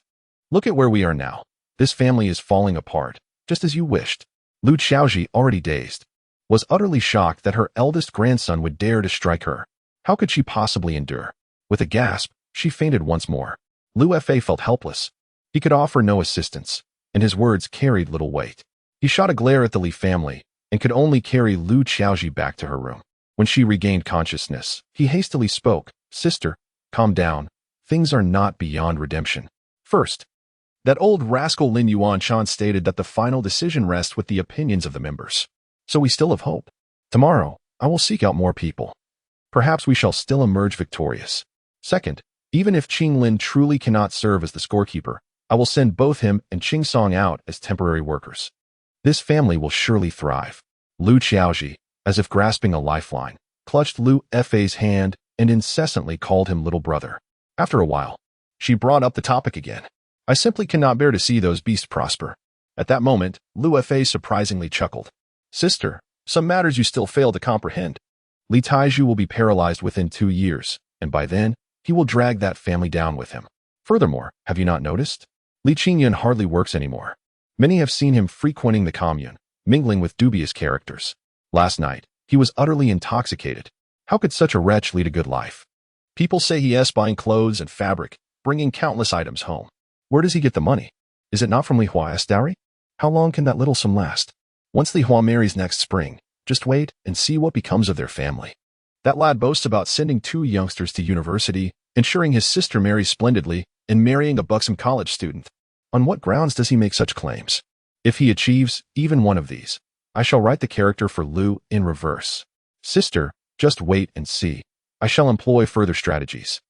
Look at where we are now. This family is falling apart, just as you wished." Liu Qiaoji, already dazed, was utterly shocked that her eldest grandson would dare to strike her. How could she possibly endure? With a gasp, she fainted once more. Liu Fei felt helpless. He could offer no assistance, and his words carried little weight. He shot a glare at the Li family and could only carry Liu Qiaoji back to her room. When she regained consciousness, he hastily spoke, "Sister, calm down. Things are not beyond redemption. First, that old rascal Lin Yuanshan stated that the final decision rests with the opinions of the members. So we still have hope. Tomorrow, I will seek out more people. Perhaps we shall still emerge victorious. Second, even if Qinglin truly cannot serve as the scorekeeper, I will send both him and Qingsong out as temporary workers. This family will surely thrive." Liu Qiaoji, as if grasping a lifeline, clutched Liu Fei's hand and incessantly called him little brother. After a while, she brought up the topic again. "I simply cannot bear to see those beasts prosper." At that moment, Liu Fei surprisingly chuckled. "Sister, some matters you still fail to comprehend. Li Taiju will be paralyzed within 2 years, and by then, he will drag that family down with him. Furthermore, have you not noticed? Li Qingyun hardly works anymore. Many have seen him frequenting the commune, mingling with dubious characters. Last night, he was utterly intoxicated. How could such a wretch lead a good life? People say he is buying clothes and fabric, bringing countless items home. Where does he get the money? Is it not from Li Hua's dowry? How long can that little sum last? Once Li Hua marries next spring, just wait and see what becomes of their family. That lad boasts about sending 2 youngsters to university, ensuring his sister marries splendidly, and marrying a buxom college student. On what grounds does he make such claims? If he achieves even one of these, I shall write the character for Liu in reverse. Sister, just wait and see. I shall employ further strategies,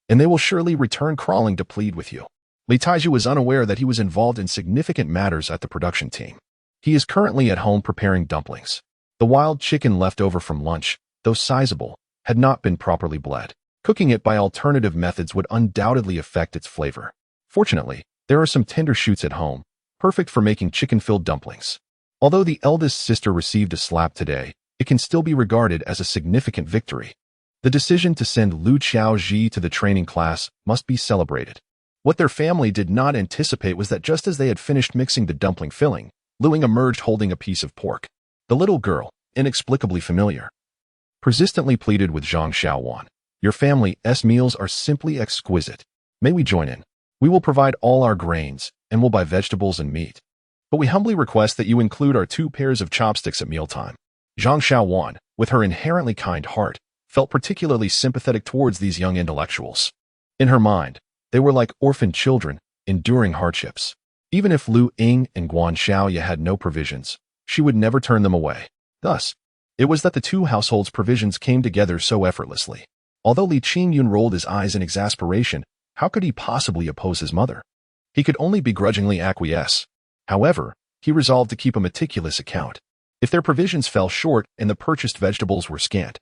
and they will surely return crawling to plead with you." Li Taiju was unaware that he was involved in significant matters at the production team. He is currently at home preparing dumplings. The wild chicken left over from lunch, though sizable, had not been properly bled. Cooking it by alternative methods would undoubtedly affect its flavor. Fortunately, there are some tender shoots at home, perfect for making chicken-filled dumplings. Although the eldest sister received a slap today, it can still be regarded as a significant victory. The decision to send Liu Qiaoji to the training class must be celebrated. What their family did not anticipate was that just as they had finished mixing the dumpling filling, Liu emerged holding a piece of pork. The little girl, inexplicably familiar, persistently pleaded with Zhang Xiaowan. "Your family's meals are simply exquisite. May we join in? We will provide all our grains, and will buy vegetables and meat. But we humbly request that you include our 2 pairs of chopsticks at mealtime." Zhang Xiaowan, with her inherently kind heart, felt particularly sympathetic towards these young intellectuals. In her mind, they were like orphaned children, enduring hardships. Even if Lu Ying and Guan Xiaoya had no provisions, she would never turn them away. Thus, it was that the 2 households' provisions came together so effortlessly. Although Li Qingyun rolled his eyes in exasperation, how could he possibly oppose his mother? He could only begrudgingly acquiesce. However, he resolved to keep a meticulous account. If their provisions fell short and the purchased vegetables were scant,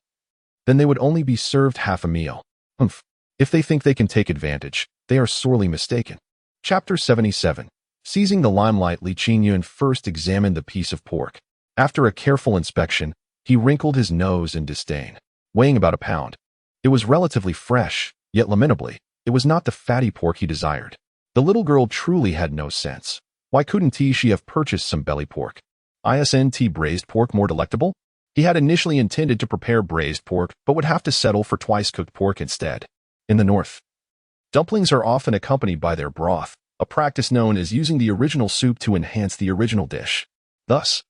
then they would only be served half a meal. Humph. If they think they can take advantage, they are sorely mistaken. Chapter 77. Seizing the limelight, Li Qingyun first examined the piece of pork. After a careful inspection, he wrinkled his nose in disdain. Weighing about a pound, it was relatively fresh, yet lamentably, it was not the fatty pork he desired. The little girl truly had no sense. Why couldn't she have purchased some belly pork? Isn't braised pork more delectable? He had initially intended to prepare braised pork, but would have to settle for twice-cooked pork instead. In the north, dumplings are often accompanied by their broth, a practice known as using the original soup to enhance the original dish. Thus,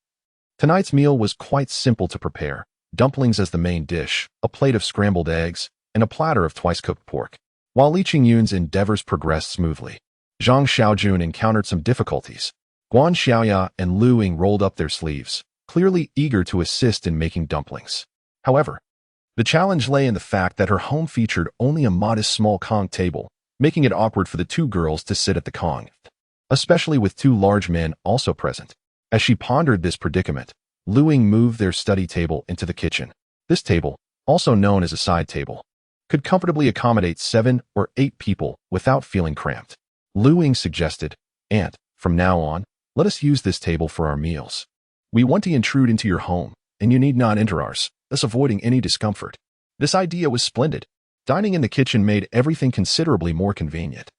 tonight's meal was quite simple to prepare. Dumplings as the main dish, a plate of scrambled eggs, and a platter of twice-cooked pork. While Li Qingyun's endeavors progressed smoothly, Zhang Xiaojun encountered some difficulties. Guan Xiaoya and Lu Ying rolled up their sleeves, clearly eager to assist in making dumplings. However, the challenge lay in the fact that her home featured only a modest small Kong table, making it awkward for the two girls to sit at the Kong, especially with two large men also present. As she pondered this predicament, Lu Ying moved their study table into the kitchen. This table, also known as a side table, could comfortably accommodate 7 or 8 people without feeling cramped. Lu Ying suggested, "Aunt, from now on, let us use this table for our meals. We want to intrude into your home, and you need not enter ours, thus avoiding any discomfort." This idea was splendid. Dining in the kitchen made everything considerably more convenient.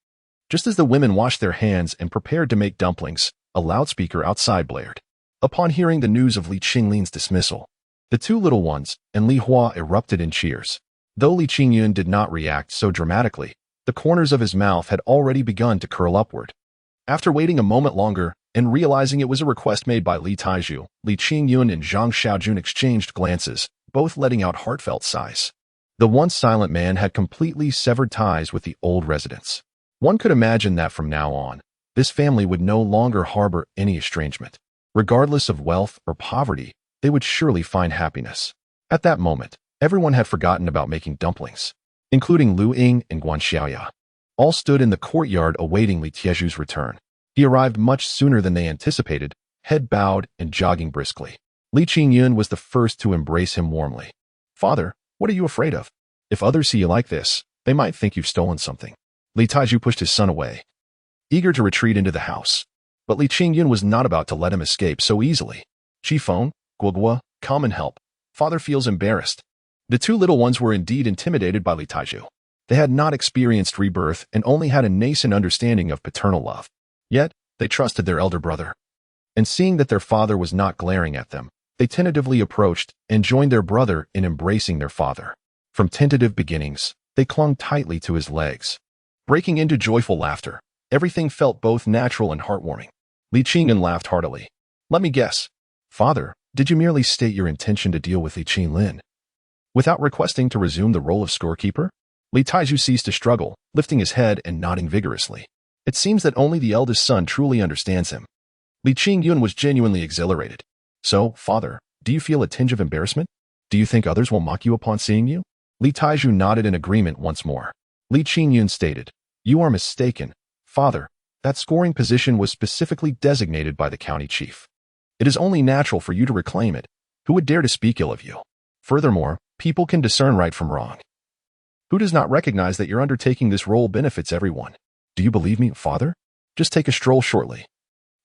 Just as the women washed their hands and prepared to make dumplings, a loudspeaker outside blared. Upon hearing the news of Li Qingyun's dismissal, the two little ones and Li Hua erupted in cheers. Though Li Qingyun did not react so dramatically, the corners of his mouth had already begun to curl upward. After waiting a moment longer and realizing it was a request made by Li Taizhu, Li Qingyun and Zhang Xiaojun exchanged glances, both letting out heartfelt sighs. The once silent man had completely severed ties with the old residents. One could imagine that from now on, this family would no longer harbor any estrangement. Regardless of wealth or poverty, they would surely find happiness. At that moment, everyone had forgotten about making dumplings, including Lu Ying and Guan Xiaoya. All stood in the courtyard awaiting Li Tieju's return. He arrived much sooner than they anticipated, head bowed and jogging briskly. Li Qingyun was the first to embrace him warmly. "Father, what are you afraid of? If others see you like this, they might think you've stolen something." Li Taizhu pushed his son away, eager to retreat into the house. But Li Qingyun was not about to let him escape so easily. "Qifeng, Guogua, come and help. Father feels embarrassed." The two little ones were indeed intimidated by Li Taizhu. They had not experienced rebirth and only had a nascent understanding of paternal love. Yet, they trusted their elder brother. And seeing that their father was not glaring at them, they tentatively approached and joined their brother in embracing their father. From tentative beginnings, they clung tightly to his legs. Breaking into joyful laughter, everything felt both natural and heartwarming. Li Qingyun laughed heartily. "Let me guess. Father, did you merely state your intention to deal with Li Qinlin without requesting to resume the role of scorekeeper?" Li Taizhu ceased to struggle, lifting his head and nodding vigorously. It seems that only the eldest son truly understands him. Li Qingyun was genuinely exhilarated. "So, father, do you feel a tinge of embarrassment? Do you think others will mock you upon seeing you?" Li Taizhu nodded in agreement once more. Li Qingyun stated, "You are mistaken, father. That scoring position was specifically designated by the county chief. It is only natural for you to reclaim it. Who would dare to speak ill of you? Furthermore, people can discern right from wrong. Who does not recognize that your undertaking this role benefits everyone? Do you believe me, father? Just take a stroll shortly,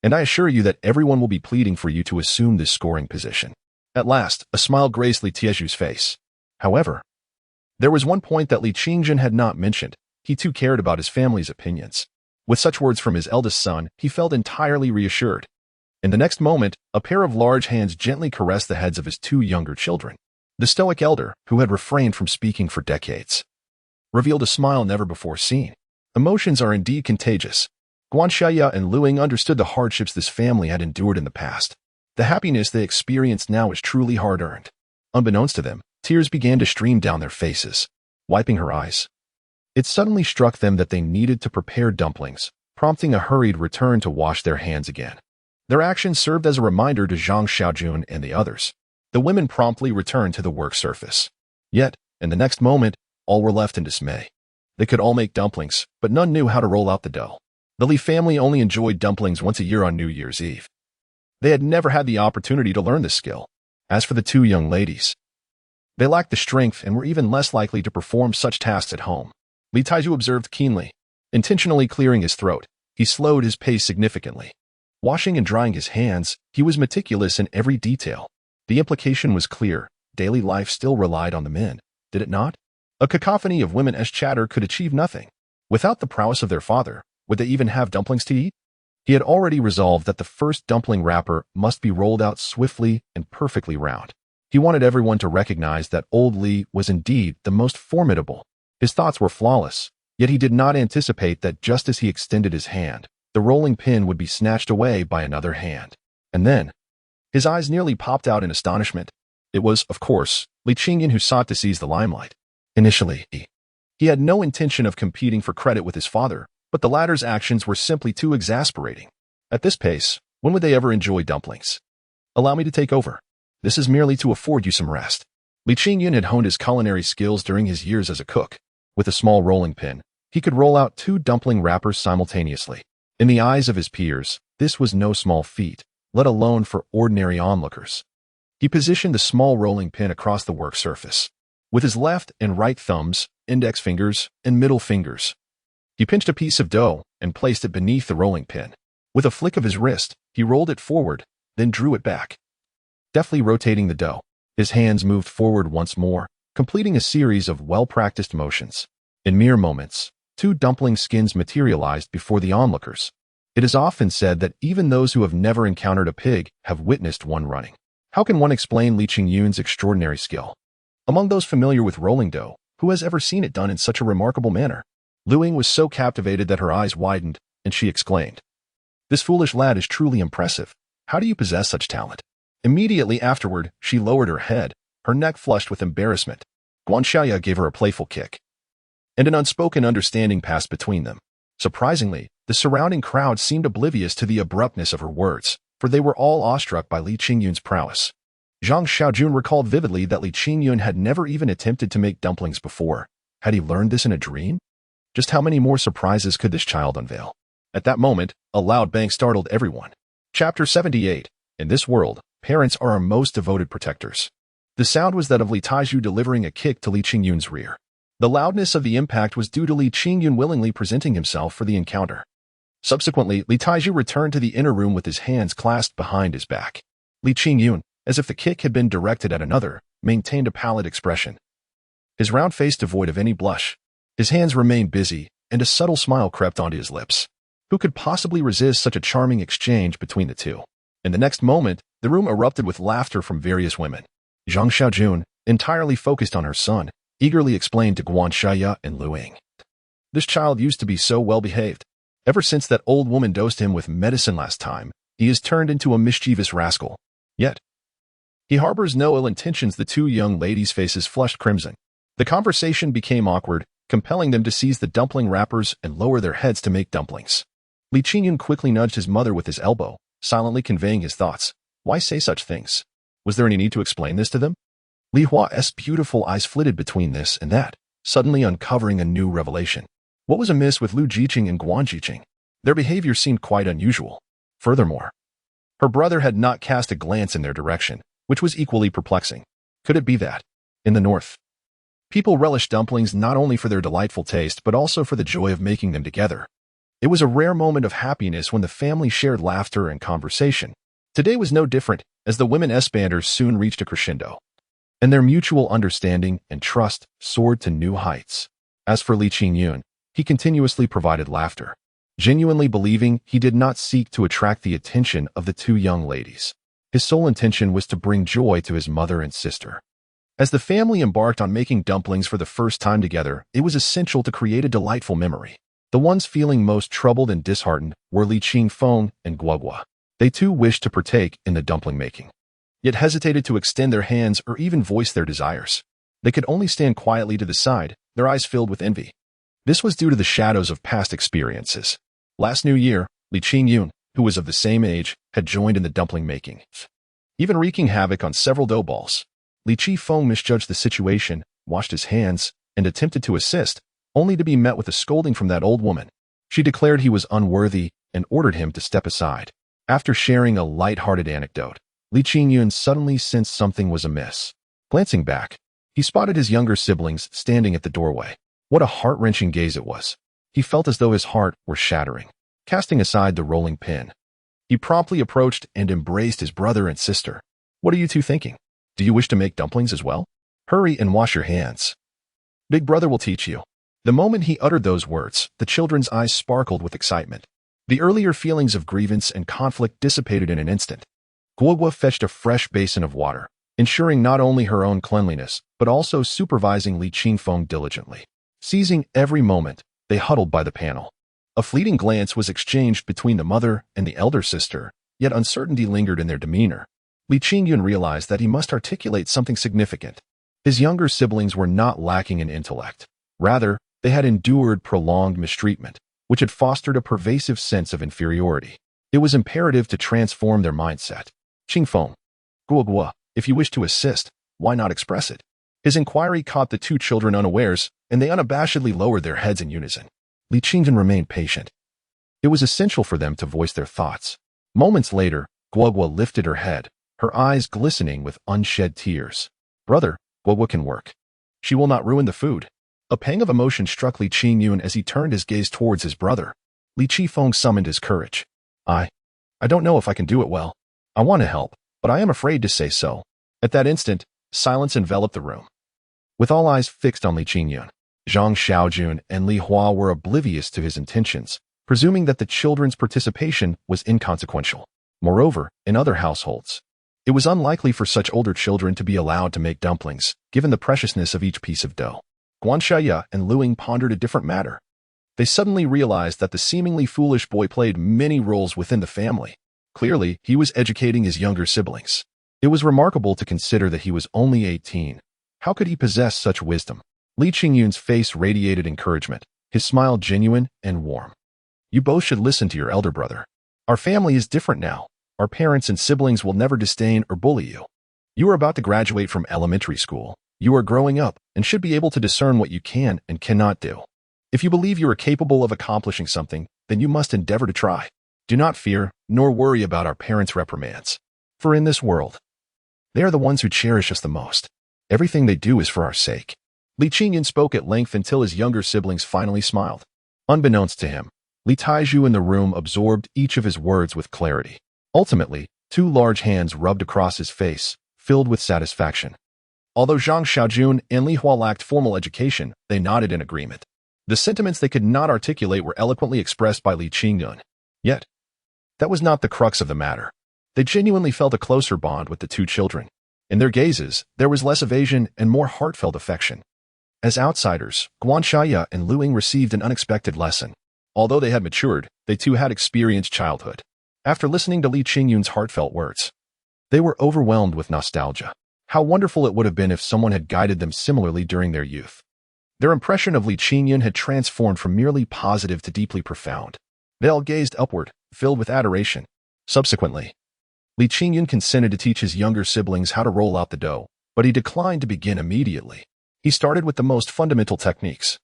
and I assure you that everyone will be pleading for you to assume this scoring position." At last, a smile graced Li Tieju's face. However, there was one point that Li Qingyun had not mentioned. He too cared about his family's opinions. With such words from his eldest son, he felt entirely reassured. In the next moment, a pair of large hands gently caressed the heads of his two younger children. The stoic elder, who had refrained from speaking for decades, revealed a smile never before seen. Emotions are indeed contagious. Guan Xiaoya and Lu Ying understood the hardships this family had endured in the past. The happiness they experienced now was truly hard-earned. Unbeknownst to them, tears began to stream down their faces. Wiping her eyes, it suddenly struck them that they needed to prepare dumplings, prompting a hurried return to wash their hands again. Their actions served as a reminder to Zhang Xiaojun and the others. The women promptly returned to the work surface. Yet, in the next moment, all were left in dismay. They could all make dumplings, but none knew how to roll out the dough. The Li family only enjoyed dumplings once a year on New Year's Eve. They had never had the opportunity to learn this skill. As for the two young ladies, they lacked the strength and were even less likely to perform such tasks at home. Li Taiju observed keenly. Intentionally clearing his throat, he slowed his pace significantly. Washing and drying his hands, he was meticulous in every detail. The implication was clear. Daily life still relied on the men, did it not? A cacophony of women's chatter could achieve nothing. Without the prowess of their father, would they even have dumplings to eat? He had already resolved that the first dumpling wrapper must be rolled out swiftly and perfectly round. He wanted everyone to recognize that old Li was indeed the most formidable. His thoughts were flawless, yet he did not anticipate that just as he extended his hand, the rolling pin would be snatched away by another hand. And then, his eyes nearly popped out in astonishment. It was, of course, Li Qingyun who sought to seize the limelight. Initially, he had no intention of competing for credit with his father, but the latter's actions were simply too exasperating. At this pace, when would they ever enjoy dumplings? Allow me to take over. This is merely to afford you some rest. Li Qingyun had honed his culinary skills during his years as a cook. With a small rolling pin, he could roll out 2 dumpling wrappers simultaneously. In the eyes of his peers, this was no small feat, let alone for ordinary onlookers. He positioned the small rolling pin across the work surface. With his left and right thumbs, index fingers, and middle fingers, he pinched a piece of dough and placed it beneath the rolling pin. With a flick of his wrist, he rolled it forward, then drew it back. Deftly rotating the dough, his hands moved forward once more, completing a series of well-practiced motions. In mere moments, 2 dumpling skins materialized before the onlookers. It is often said that even those who have never encountered a pig have witnessed one running. How can one explain Li Qingyun's extraordinary skill? Among those familiar with rolling dough, who has ever seen it done in such a remarkable manner? Luing was so captivated that her eyes widened, and she exclaimed, "This foolish lad is truly impressive. How do you possess such talent?" Immediately afterward, she lowered her head, her neck flushed with embarrassment. Guanxiaya gave her a playful kick, and an unspoken understanding passed between them. Surprisingly, the surrounding crowd seemed oblivious to the abruptness of her words, for they were all awestruck by Li Qingyun's prowess. Zhang Xiaojun recalled vividly that Li Qingyun had never even attempted to make dumplings before. Had he learned this in a dream? Just how many more surprises could this child unveil? At that moment, a loud bang startled everyone. Chapter 78. In this world, parents are our most devoted protectors. The sound was that of Li Taiju delivering a kick to Li Qingyun's rear. The loudness of the impact was due to Li Qingyun willingly presenting himself for the encounter. Subsequently, Li Taiju returned to the inner room with his hands clasped behind his back. Li Qingyun, as if the kick had been directed at another, maintained a pallid expression. His round face devoid of any blush. His hands remained busy, and a subtle smile crept onto his lips. Who could possibly resist such a charming exchange between the two? In the next moment, the room erupted with laughter from various women. Zhang Xiaojun, entirely focused on her son, eagerly explained to Guanxiaya and Luing. This child used to be so well-behaved. Ever since that old woman dosed him with medicine last time, he has turned into a mischievous rascal. Yet, he harbors no ill intentions. The two young ladies' faces flushed crimson. The conversation became awkward, compelling them to seize the dumpling wrappers and lower their heads to make dumplings. Li Qingyun quickly nudged his mother with his elbow, silently conveying his thoughts. Why say such things? Was there any need to explain this to them? Li Hua's beautiful eyes flitted between this and that, suddenly uncovering a new revelation. What was amiss with Lu Jiqing and Guan Jiqing? Their behavior seemed quite unusual. Furthermore, her brother had not cast a glance in their direction, which was equally perplexing. Could it be that, in the north, people relish dumplings not only for their delightful taste but also for the joy of making them together? It was a rare moment of happiness when the family shared laughter and conversation. Today was no different, as the women's banters soon reached a crescendo, and their mutual understanding and trust soared to new heights. As for Li Qingyun, he continuously provided laughter, genuinely believing he did not seek to attract the attention of the two young ladies. His sole intention was to bring joy to his mother and sister. As the family embarked on making dumplings for the first time together, it was essential to create a delightful memory. The ones feeling most troubled and disheartened were Li Qingfeng and Guogua. They too wished to partake in the dumpling making, yet hesitated to extend their hands or even voice their desires. They could only stand quietly to the side, their eyes filled with envy. This was due to the shadows of past experiences. Last New Year, Li Qingyun, who was of the same age, had joined in the dumpling making, even wreaking havoc on several dough balls. Li Qifeng misjudged the situation, washed his hands, and attempted to assist, only to be met with a scolding from that old woman. She declared he was unworthy and ordered him to step aside. After sharing a light-hearted anecdote, Li Qingyun suddenly sensed something was amiss. Glancing back, he spotted his younger siblings standing at the doorway. What a heart-wrenching gaze it was. He felt as though his heart were shattering. Casting aside the rolling pin, he promptly approached and embraced his brother and sister. What are you two thinking? Do you wish to make dumplings as well? Hurry and wash your hands. Big brother will teach you. The moment he uttered those words, the children's eyes sparkled with excitement. The earlier feelings of grievance and conflict dissipated in an instant. Guogua fetched a fresh basin of water, ensuring not only her own cleanliness, but also supervising Li Qingfeng diligently. Seizing every moment, they huddled by the panel. A fleeting glance was exchanged between the mother and the elder sister, yet uncertainty lingered in their demeanor. Li Qingyun realized that he must articulate something significant. His younger siblings were not lacking in intellect. Rather, they had endured prolonged mistreatment, which had fostered a pervasive sense of inferiority. It was imperative to transform their mindset. Qingfeng, Guogua, if you wish to assist, why not express it? His inquiry caught the two children unawares, and they unabashedly lowered their heads in unison. Li Qingyun remained patient. It was essential for them to voice their thoughts. Moments later, Guogua lifted her head, her eyes glistening with unshed tears. Brother, Guogua can work. She will not ruin the food. A pang of emotion struck Li Qingyun as he turned his gaze towards his brother. Li Qifeng summoned his courage. I don't know if I can do it well. I want to help, but I am afraid to say so. At that instant, silence enveloped the room. With all eyes fixed on Li Qingyun, Zhang Xiaojun and Li Hua were oblivious to his intentions, presuming that the children's participation was inconsequential. Moreover, in other households, it was unlikely for such older children to be allowed to make dumplings, given the preciousness of each piece of dough. Guanxia and Luing pondered a different matter. They suddenly realized that the seemingly foolish boy played many roles within the family. Clearly, he was educating his younger siblings. It was remarkable to consider that he was only 18. How could he possess such wisdom? Li Qingyun's face radiated encouragement, his smile genuine and warm. You both should listen to your elder brother. Our family is different now. Our parents and siblings will never disdain or bully you. You are about to graduate from elementary school. You are growing up and should be able to discern what you can and cannot do. If you believe you are capable of accomplishing something, then you must endeavor to try. Do not fear, nor worry about our parents' reprimands. For in this world, they are the ones who cherish us the most. Everything they do is for our sake. Li Qingyun spoke at length until his younger siblings finally smiled. Unbeknownst to him, Li Taizhu in the room absorbed each of his words with clarity. Ultimately, two large hands rubbed across his face, filled with satisfaction. Although Zhang Xiaojun and Li Hua lacked formal education, they nodded in agreement. The sentiments they could not articulate were eloquently expressed by Li Qingyun. Yet, that was not the crux of the matter. They genuinely felt a closer bond with the two children. In their gazes, there was less evasion and more heartfelt affection. As outsiders, Guanxia and Luing received an unexpected lesson. Although they had matured, they too had experienced childhood. After listening to Li Qingyun's heartfelt words, they were overwhelmed with nostalgia. How wonderful it would have been if someone had guided them similarly during their youth. Their impression of Li Qingyun had transformed from merely positive to deeply profound. They all gazed upward, filled with adoration. Subsequently, Li Qingyun consented to teach his younger siblings how to roll out the dough, but he declined to begin immediately. He started with the most fundamental techniques,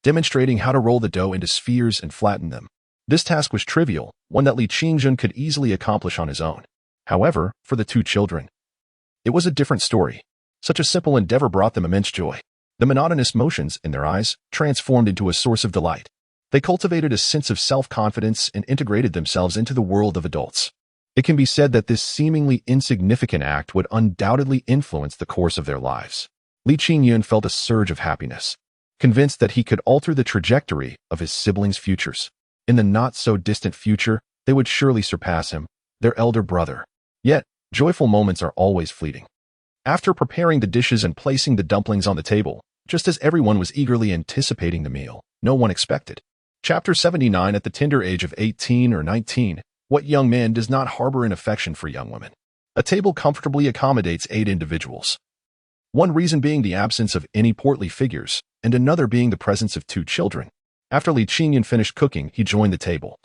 demonstrating how to roll the dough into spheres and flatten them. This task was trivial, one that Li Qingyun could easily accomplish on his own. However, for the two children, it was a different story. Such a simple endeavor brought them immense joy. The monotonous motions in their eyes transformed into a source of delight. They cultivated a sense of self-confidence and integrated themselves into the world of adults. It can be said that this seemingly insignificant act would undoubtedly influence the course of their lives. Li Qingyun felt a surge of happiness, convinced that he could alter the trajectory of his siblings' futures. In the not-so-distant future, they would surely surpass him, their elder brother. Yet, joyful moments are always fleeting. After preparing the dishes and placing the dumplings on the table, just as everyone was eagerly anticipating the meal, no one expected. Chapter 79. At the tender age of 18 or 19, what young man does not harbor an affection for young women? A table comfortably accommodates 8 individuals. One reason being the absence of any portly figures, and another being the presence of 2 children. After Li Qingyun finished cooking, he joined the table,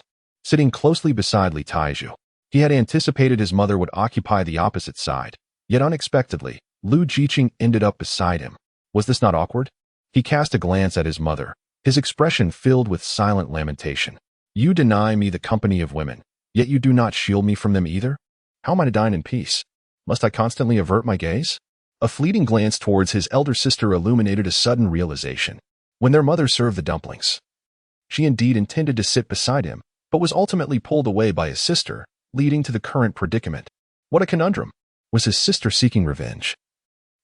sitting closely beside Li Taizhu. He had anticipated his mother would occupy the opposite side, yet unexpectedly, Lu Jiqing ended up beside him. Was this not awkward? He cast a glance at his mother, his expression filled with silent lamentation. You deny me the company of women. Yet you do not shield me from them either? How am I to dine in peace? Must I constantly avert my gaze? A fleeting glance towards his elder sister illuminated a sudden realization. When their mother served the dumplings, she indeed intended to sit beside him, but was ultimately pulled away by his sister, leading to the current predicament. What a conundrum! Was his sister seeking revenge?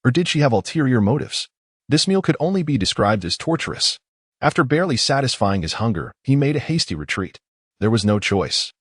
Or did she have ulterior motives? This meal could only be described as torturous. After barely satisfying his hunger, he made a hasty retreat. There was no choice.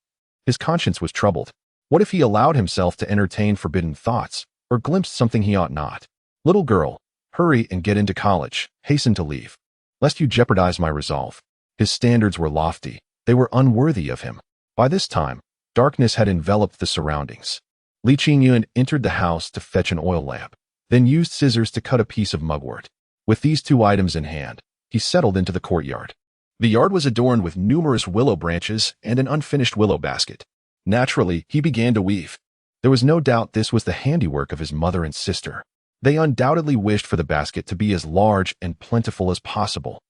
His conscience was troubled. What if he allowed himself to entertain forbidden thoughts, or glimpsed something he ought not? Little girl, hurry and get into college, hasten to leave, lest you jeopardize my resolve. His standards were lofty. They were unworthy of him. By this time, darkness had enveloped the surroundings. Li Qingyun entered the house to fetch an oil lamp, then used scissors to cut a piece of mugwort. With these two items in hand, he settled into the courtyard. The yard was adorned with numerous willow branches and an unfinished willow basket. Naturally, he began to weave. There was no doubt this was the handiwork of his mother and sister. They undoubtedly wished for the basket to be as large and plentiful as possible.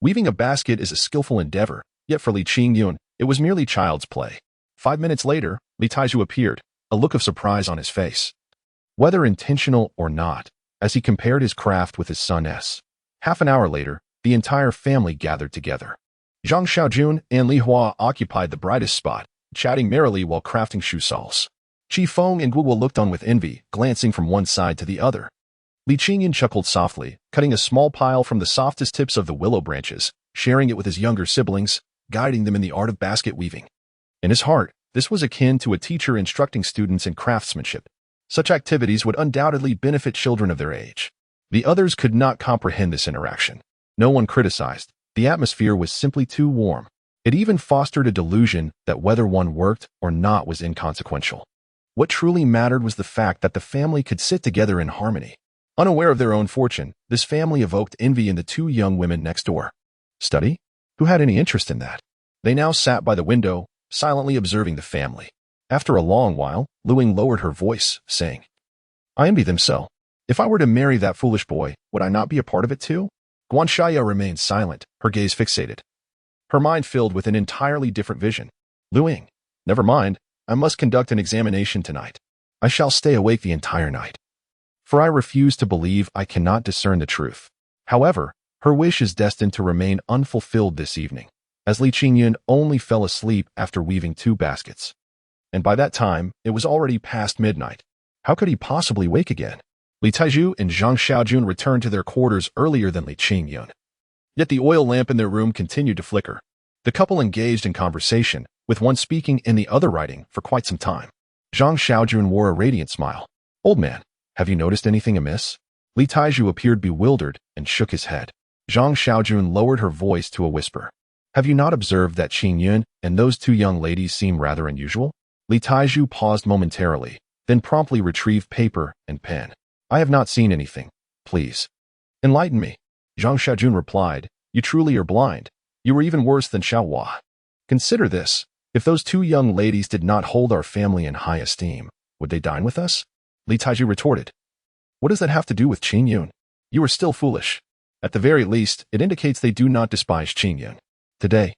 Weaving a basket is a skillful endeavor, yet for Li Qingyun, it was merely child's play. 5 minutes later, Li Taiju appeared, a look of surprise on his face. Whether intentional or not, as he compared his craft with his son's. Half an hour later, the entire family gathered together. Zhang Xiaojun and Li Hua occupied the brightest spot, chatting merrily while crafting shoe soles. Qi Feng and Guo looked on with envy, glancing from one side to the other. Li Qingyun chuckled softly, cutting a small pile from the softest tips of the willow branches, sharing it with his younger siblings, guiding them in the art of basket weaving. In his heart, this was akin to a teacher instructing students in craftsmanship. Such activities would undoubtedly benefit children of their age. The others could not comprehend this interaction. No one criticized. The atmosphere was simply too warm. It even fostered a delusion that whether one worked or not was inconsequential. What truly mattered was the fact that the family could sit together in harmony. Unaware of their own fortune, this family evoked envy in the two young women next door. Study? Who had any interest in that? They now sat by the window, silently observing the family. After a long while, Luing lowered her voice, saying, I envy them so. If I were to marry that foolish boy, would I not be a part of it too? Guanshaya remained silent, her gaze fixated. Her mind filled with an entirely different vision. Luing, never mind, I must conduct an examination tonight. I shall stay awake the entire night. For I refuse to believe I cannot discern the truth. However, her wish is destined to remain unfulfilled this evening, as Li Qingyun only fell asleep after weaving 2 baskets. And by that time, it was already past midnight. How could he possibly wake again? Li Taiju and Zhang Xiaojun returned to their quarters earlier than Li Qingyun. Yet the oil lamp in their room continued to flicker. The couple engaged in conversation, with one speaking and the other writing, for quite some time. Zhang Xiaojun wore a radiant smile. Old man, have you noticed anything amiss? Li Taiju appeared bewildered and shook his head. Zhang Xiaojun lowered her voice to a whisper. Have you not observed that Qingyun and those 2 young ladies seem rather unusual? Li Taiju paused momentarily, then promptly retrieved paper and pen. I have not seen anything. Please enlighten me. Zhang Xiaojun replied, You truly are blind. You were even worse than Xiaohua. Consider this. If those 2 young ladies did not hold our family in high esteem, would they dine with us? Li Taiju retorted. What does that have to do with Qingyun? You are still foolish. At the very least, it indicates they do not despise Qingyun. Today,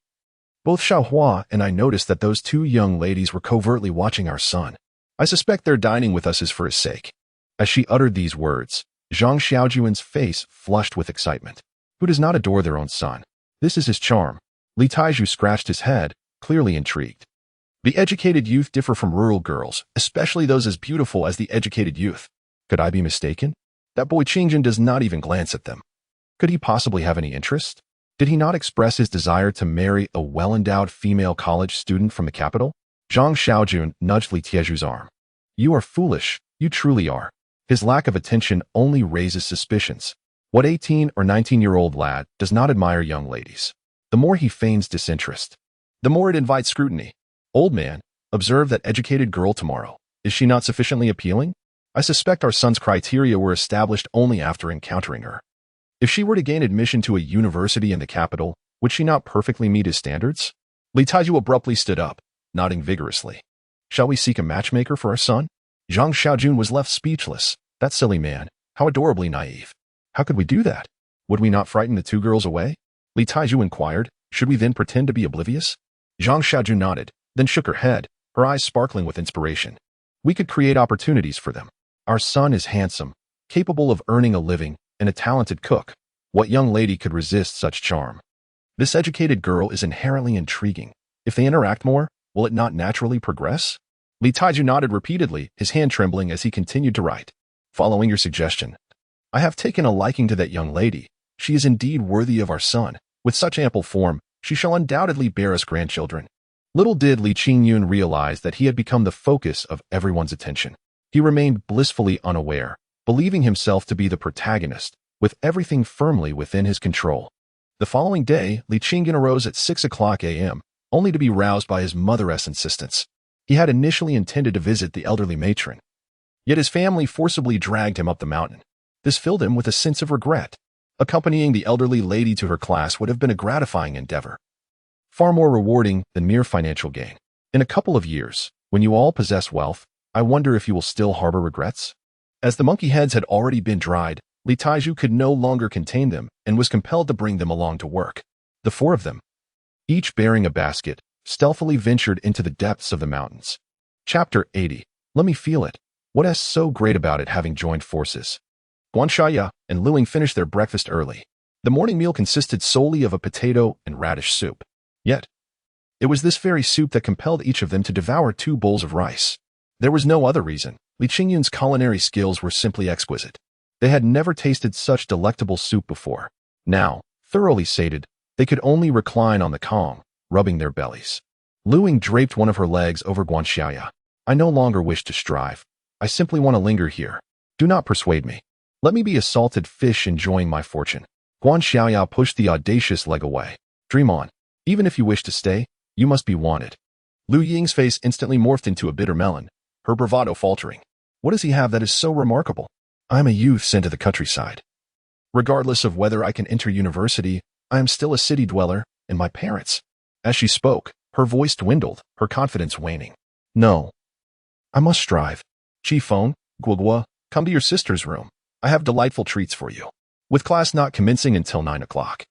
both Xiaohua and I noticed that those 2 young ladies were covertly watching our son. I suspect their dining with us is for his sake. As she uttered these words, Zhang Xiaojun's face flushed with excitement. Who does not adore their own son? This is his charm. Li Taiju scratched his head, clearly intrigued. The educated youth differ from rural girls, especially those as beautiful as the educated youth. Could I be mistaken? That boy Qingyun does not even glance at them. Could he possibly have any interest? Did he not express his desire to marry a well-endowed female college student from the capital? Zhang Xiaojun nudged Li Tieju's arm. You are foolish. You truly are. His lack of attention only raises suspicions. What 18 or 19-year-old lad does not admire young ladies? The more he feigns disinterest, the more it invites scrutiny. Old man, observe that educated girl tomorrow. Is she not sufficiently appealing? I suspect our son's criteria were established only after encountering her. If she were to gain admission to a university in the capital, would she not perfectly meet his standards? Li Taiju abruptly stood up, nodding vigorously. Shall we seek a matchmaker for our son? Zhang Xiaojun was left speechless. That silly man, how adorably naive. How could we do that? Would we not frighten the 2 girls away? Li Taiju inquired. Should we then pretend to be oblivious? Zhang Xiaojun nodded, then shook her head, her eyes sparkling with inspiration. We could create opportunities for them. Our son is handsome, capable of earning a living, and a talented cook. What young lady could resist such charm? This educated girl is inherently intriguing. If they interact more, will it not naturally progress? Li Qingyun nodded repeatedly, his hand trembling as he continued to write. Following your suggestion, I have taken a liking to that young lady. She is indeed worthy of our son. With such ample form, she shall undoubtedly bear us grandchildren. Little did Li Qingyun realize that he had become the focus of everyone's attention. He remained blissfully unaware, believing himself to be the protagonist, with everything firmly within his control. The following day, Li Qingyun arose at 6:00 a.m., only to be roused by his mother's insistence. He had initially intended to visit the elderly matron. Yet his family forcibly dragged him up the mountain. This filled him with a sense of regret. Accompanying the elderly lady to her class would have been a gratifying endeavor, far more rewarding than mere financial gain. In a couple of years, when you all possess wealth, I wonder if you will still harbor regrets? As the monkey heads had already been dried, Li Qingyun could no longer contain them and was compelled to bring them along to work. The four of them, each bearing a basket, stealthily ventured into the depths of the mountains. Chapter 80. Let me feel it. What is so great about it having joined forces? Guanxia and Luing finished their breakfast early. The morning meal consisted solely of a potato and radish soup. Yet, it was this very soup that compelled each of them to devour 2 bowls of rice. There was no other reason. Li Qingyun's culinary skills were simply exquisite. They had never tasted such delectable soup before. Now, thoroughly sated, they could only recline on the kong, rubbing their bellies. Luing draped one of her legs over Guanxia. I no longer wish to strive. I simply want to linger here. Do not persuade me. Let me be a salted fish enjoying my fortune. Guanxia pushed the audacious leg away. Dream on. Even if you wish to stay, you must be wanted. Lu Ying's face instantly morphed into a bitter melon, her bravado faltering. What does he have that is so remarkable? I am a youth sent to the countryside. Regardless of whether I can enter university, I am still a city dweller, and my parents. As she spoke, her voice dwindled, her confidence waning. No. I must strive. Qifeng, Guogua, come to your sister's room. I have delightful treats for you. With class not commencing until 9 o'clock.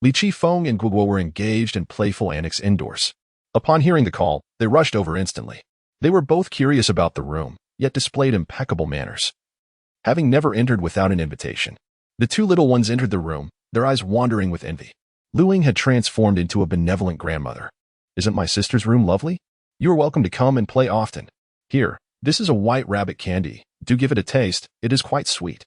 Li Qifeng and Guogua were engaged in playful antics indoors. Upon hearing the call, they rushed over instantly. They were both curious about the room, yet displayed impeccable manners. Having never entered without an invitation, the 2 little ones entered the room, their eyes wandering with envy. Luing had transformed into a benevolent grandmother. Isn't my sister's room lovely? You are welcome to come and play often. Here, this is a white rabbit candy. Do give it a taste, it is quite sweet.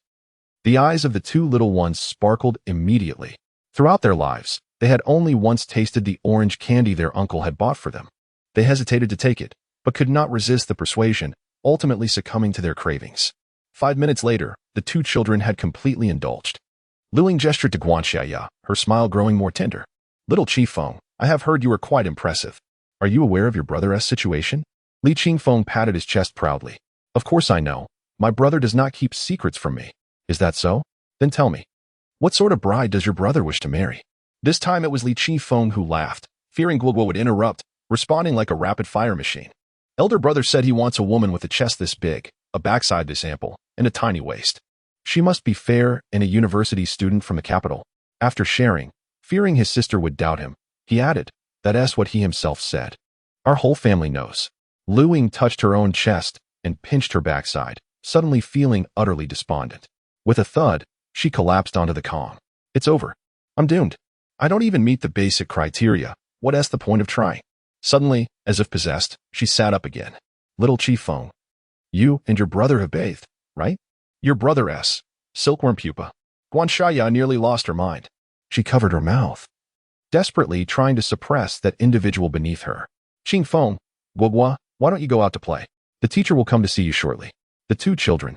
The eyes of the 2 little ones sparkled immediately. Throughout their lives, they had only once tasted the orange candy their uncle had bought for them. They hesitated to take it, but could not resist the persuasion, ultimately succumbing to their cravings. 5 minutes later, the 2 children had completely indulged. Luing gestured to Guanxia, her smile growing more tender. Little Qifeng, I have heard you are quite impressive. Are you aware of your brother's situation? Li Qingfeng patted his chest proudly. Of course I know. My brother does not keep secrets from me. Is that so? Then tell me. What sort of bride does your brother wish to marry? This time it was Li Qifeng who laughed, fearing Guogua would interrupt, responding like a rapid-fire machine. Elder brother said he wants a woman with a chest this big, a backside this ample, and a tiny waist. She must be fair and a university student from the capital. After sharing, fearing his sister would doubt him, he added, that's what he himself said. Our whole family knows. Luing touched her own chest and pinched her backside, suddenly feeling utterly despondent. With a thud, she collapsed onto the kong. It's over. I'm doomed. I don't even meet the basic criteria. What's the point of trying? Suddenly, as if possessed, she sat up again. Little Qifeng. You and your brother have bathed, right? Your brother's silkworm pupa. Guanxia nearly lost her mind. She covered her mouth, desperately trying to suppress that individual beneath her. Qingfeng, Guogua, why don't you go out to play? The teacher will come to see you shortly. The 2 children,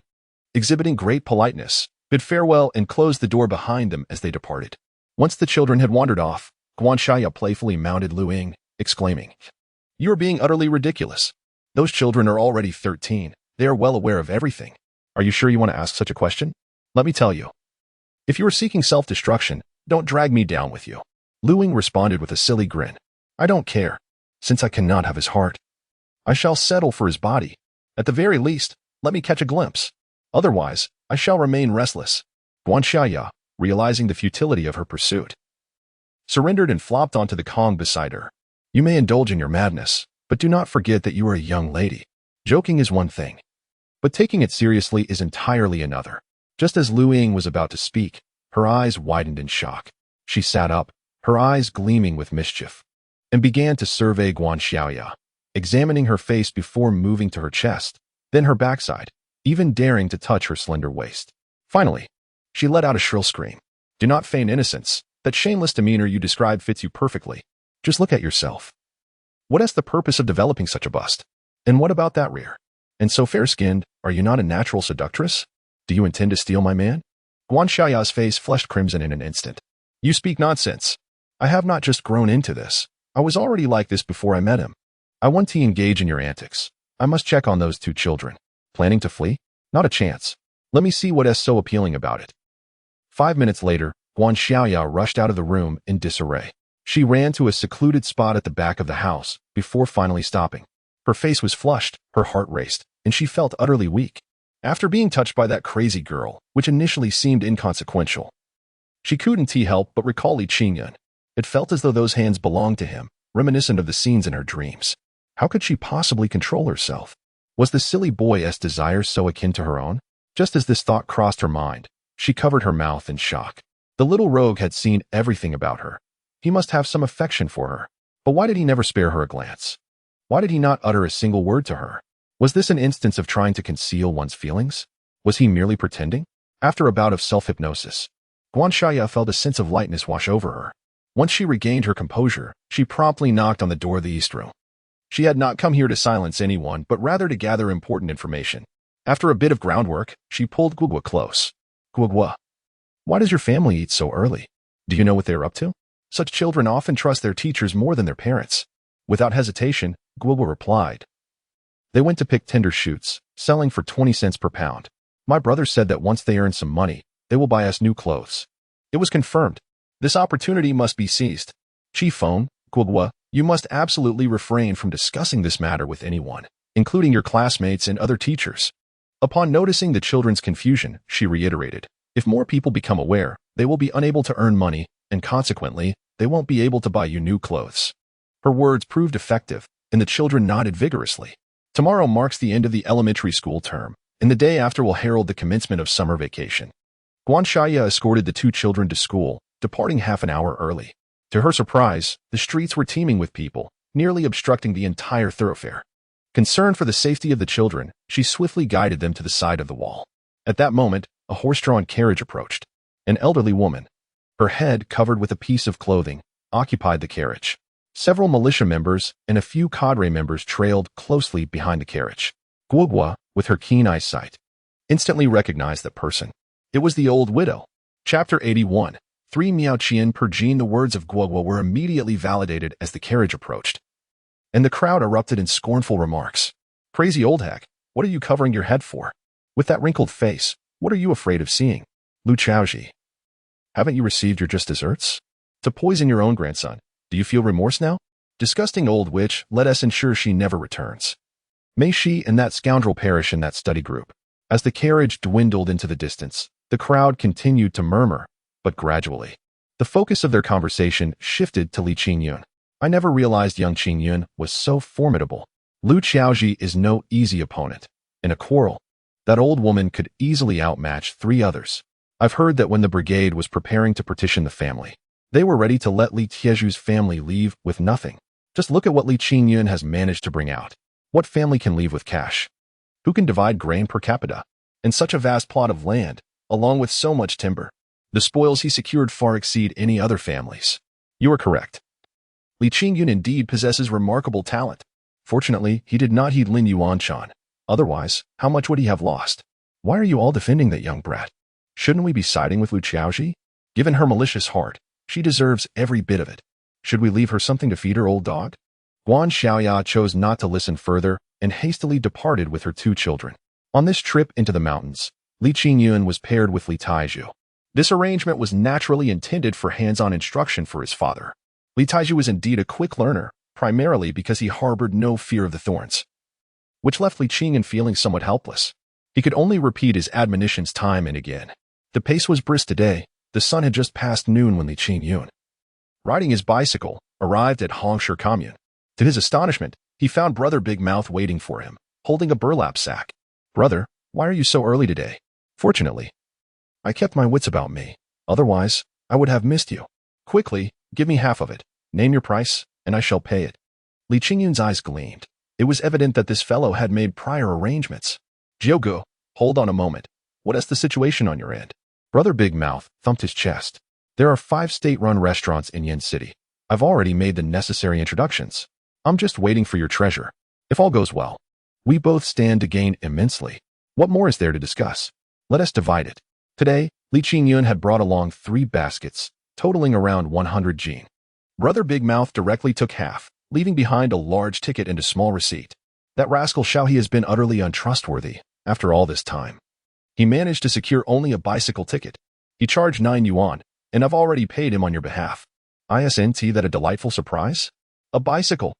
exhibiting great politeness, bid farewell and closed the door behind them as they departed. Once the children had wandered off, Guanxia playfully mounted Luing, exclaiming, You are being utterly ridiculous. Those children are already 13. They are well aware of everything. Are you sure you want to ask such a question? Let me tell you. If you are seeking self-destruction, don't drag me down with you. Luing responded with a silly grin. I don't care. Since I cannot have his heart, I shall settle for his body. At the very least, let me catch a glimpse. Otherwise, I shall remain restless. Guanxia, realizing the futility of her pursuit, surrendered and flopped onto the kong beside her. You may indulge in your madness, But do not forget that you are a young lady. Joking is one thing, but taking it seriously is entirely another. Just as Lu Ying was about to speak, her eyes widened in shock. She sat up, her eyes gleaming with mischief, and began to survey Guan Xiaoya, examining her face before moving to her chest, then her backside, even daring to touch her slender waist. Finally, she let out a shrill scream. Do not feign innocence. That shameless demeanor you describe fits you perfectly. Just look at yourself. What is the purpose of developing such a bust? And what about that rear? And so fair-skinned, are you not a natural seductress? Do you intend to steal my man? Guan Xiaoya's face flushed crimson in an instant. You speak nonsense. I have not just grown into this. I was already like this before I met him. I want to engage in your antics. I must check on those two children. Planning to flee? Not a chance. Let me see what is so appealing about it. 5 minutes later, Guan Xiaoya rushed out of the room in disarray. She ran to a secluded spot at the back of the house before finally stopping. Her face was flushed, her heart raced, and she felt utterly weak. After being touched by that crazy girl, which initially seemed inconsequential, she couldn't help but recall Li Qingyun. It felt as though those hands belonged to him, reminiscent of the scenes in her dreams. How could she possibly control herself? Was the silly boy's desire so akin to her own? Just as this thought crossed her mind, she covered her mouth in shock. The little rogue had seen everything about her. He must have some affection for her. But why did he never spare her a glance? Why did he not utter a single word to her? Was this an instance of trying to conceal one's feelings? Was he merely pretending? After a bout of self-hypnosis, Guan Xiaoya felt a sense of lightness wash over her. Once she regained her composure, she promptly knocked on the door of the east room. She had not come here to silence anyone, but rather to gather important information. After a bit of groundwork, she pulled Guogua close. Guogua, why does your family eat so early? Do you know what they are up to? Such children often trust their teachers more than their parents. Without hesitation, Guogua replied. They went to pick tender shoots, selling for 20 cents per pound. My brother said that once they earn some money, they will buy us new clothes. It was confirmed. This opportunity must be seized. Chief Phone, Guogua, you must absolutely refrain from discussing this matter with anyone, including your classmates and other teachers. Upon noticing the children's confusion, she reiterated, if more people become aware, they will be unable to earn money, and consequently, they won't be able to buy you new clothes. Her words proved effective, and the children nodded vigorously. Tomorrow marks the end of the elementary school term, and the day after will herald the commencement of summer vacation. Guan Xiaoya escorted the two children to school, departing half an hour early. To her surprise, the streets were teeming with people, nearly obstructing the entire thoroughfare. Concerned for the safety of the children, she swiftly guided them to the side of the wall. At that moment, a horse-drawn carriage approached. An elderly woman, her head covered with a piece of clothing, occupied the carriage. Several militia members and a few cadre members trailed closely behind the carriage. Guogua, with her keen eyesight, instantly recognized that person. It was the old widow. Chapter 81. 3 Miao Qian per Jean. The words of Guogua were immediately validated as the carriage approached, and the crowd erupted in scornful remarks. Crazy old hag, what are you covering your head for? With that wrinkled face, what are you afraid of seeing? Lu Chaoji, haven't you received your just desserts? To poison your own grandson, do you feel remorse now? Disgusting old witch, let us ensure she never returns. May she and that scoundrel perish in that study group. As the carriage dwindled into the distance, the crowd continued to murmur, but gradually, the focus of their conversation shifted to Li Qingyun. I never realized young Qingyun was so formidable. Lu Chaoji is no easy opponent. In a quarrel, that old woman could easily outmatch 3 others. I've heard that when the brigade was preparing to partition the family, they were ready to let Li Tieju's family leave with nothing. Just look at what Li Qingyun has managed to bring out. What family can leave with cash? Who can divide grain per capita? And such a vast plot of land, along with so much timber. The spoils he secured far exceed any other families. You are correct. Li Qingyun indeed possesses remarkable talent. Fortunately, he did not heed Lin Yuanshan. Otherwise, how much would he have lost? Why are you all defending that young brat? Shouldn't we be siding with Lu Chaoji? Given her malicious heart, she deserves every bit of it. Should we leave her something to feed her old dog? Guan Xiaoya chose not to listen further and hastily departed with her 2 children. On this trip into the mountains, Li Qingyun was paired with Li Taiju. This arrangement was naturally intended for hands-on instruction for his father. Li Taiju was indeed a quick learner, primarily because he harbored no fear of the thorns, which left Li Qingyun feeling somewhat helpless. He could only repeat his admonitions time and again. The pace was brisk today. The sun had just passed noon when Li Qingyun, riding his bicycle, arrived at Hongsher Commune. To his astonishment, He found Brother Big Mouth waiting for him, holding a burlap sack. "Brother, why are you so early today?" "Fortunately, I kept my wits about me. Otherwise, I would have missed you." "Quickly, give me half of it. Name your price, and I shall pay it." Li Qingyun's eyes gleamed. It was evident that this fellow had made prior arrangements. "Jiogu, hold on a moment. What is the situation on your end?" Brother Big Mouth thumped his chest. "There are 5 state-run restaurants in Yin City. I've already made the necessary introductions. I'm just waiting for your treasure. If all goes well, we both stand to gain immensely. What more is there to discuss? Let us divide it." Today, Li Qingyun had brought along 3 baskets, totaling around 100 jin. Brother Big Mouth directly took half, leaving behind a large ticket and a small receipt. That rascal Xiao He has been utterly untrustworthy after all this time. He managed to secure only a bicycle ticket. He charged 9 yuan, and I've already paid him on your behalf. Isn't that a delightful surprise? A bicycle.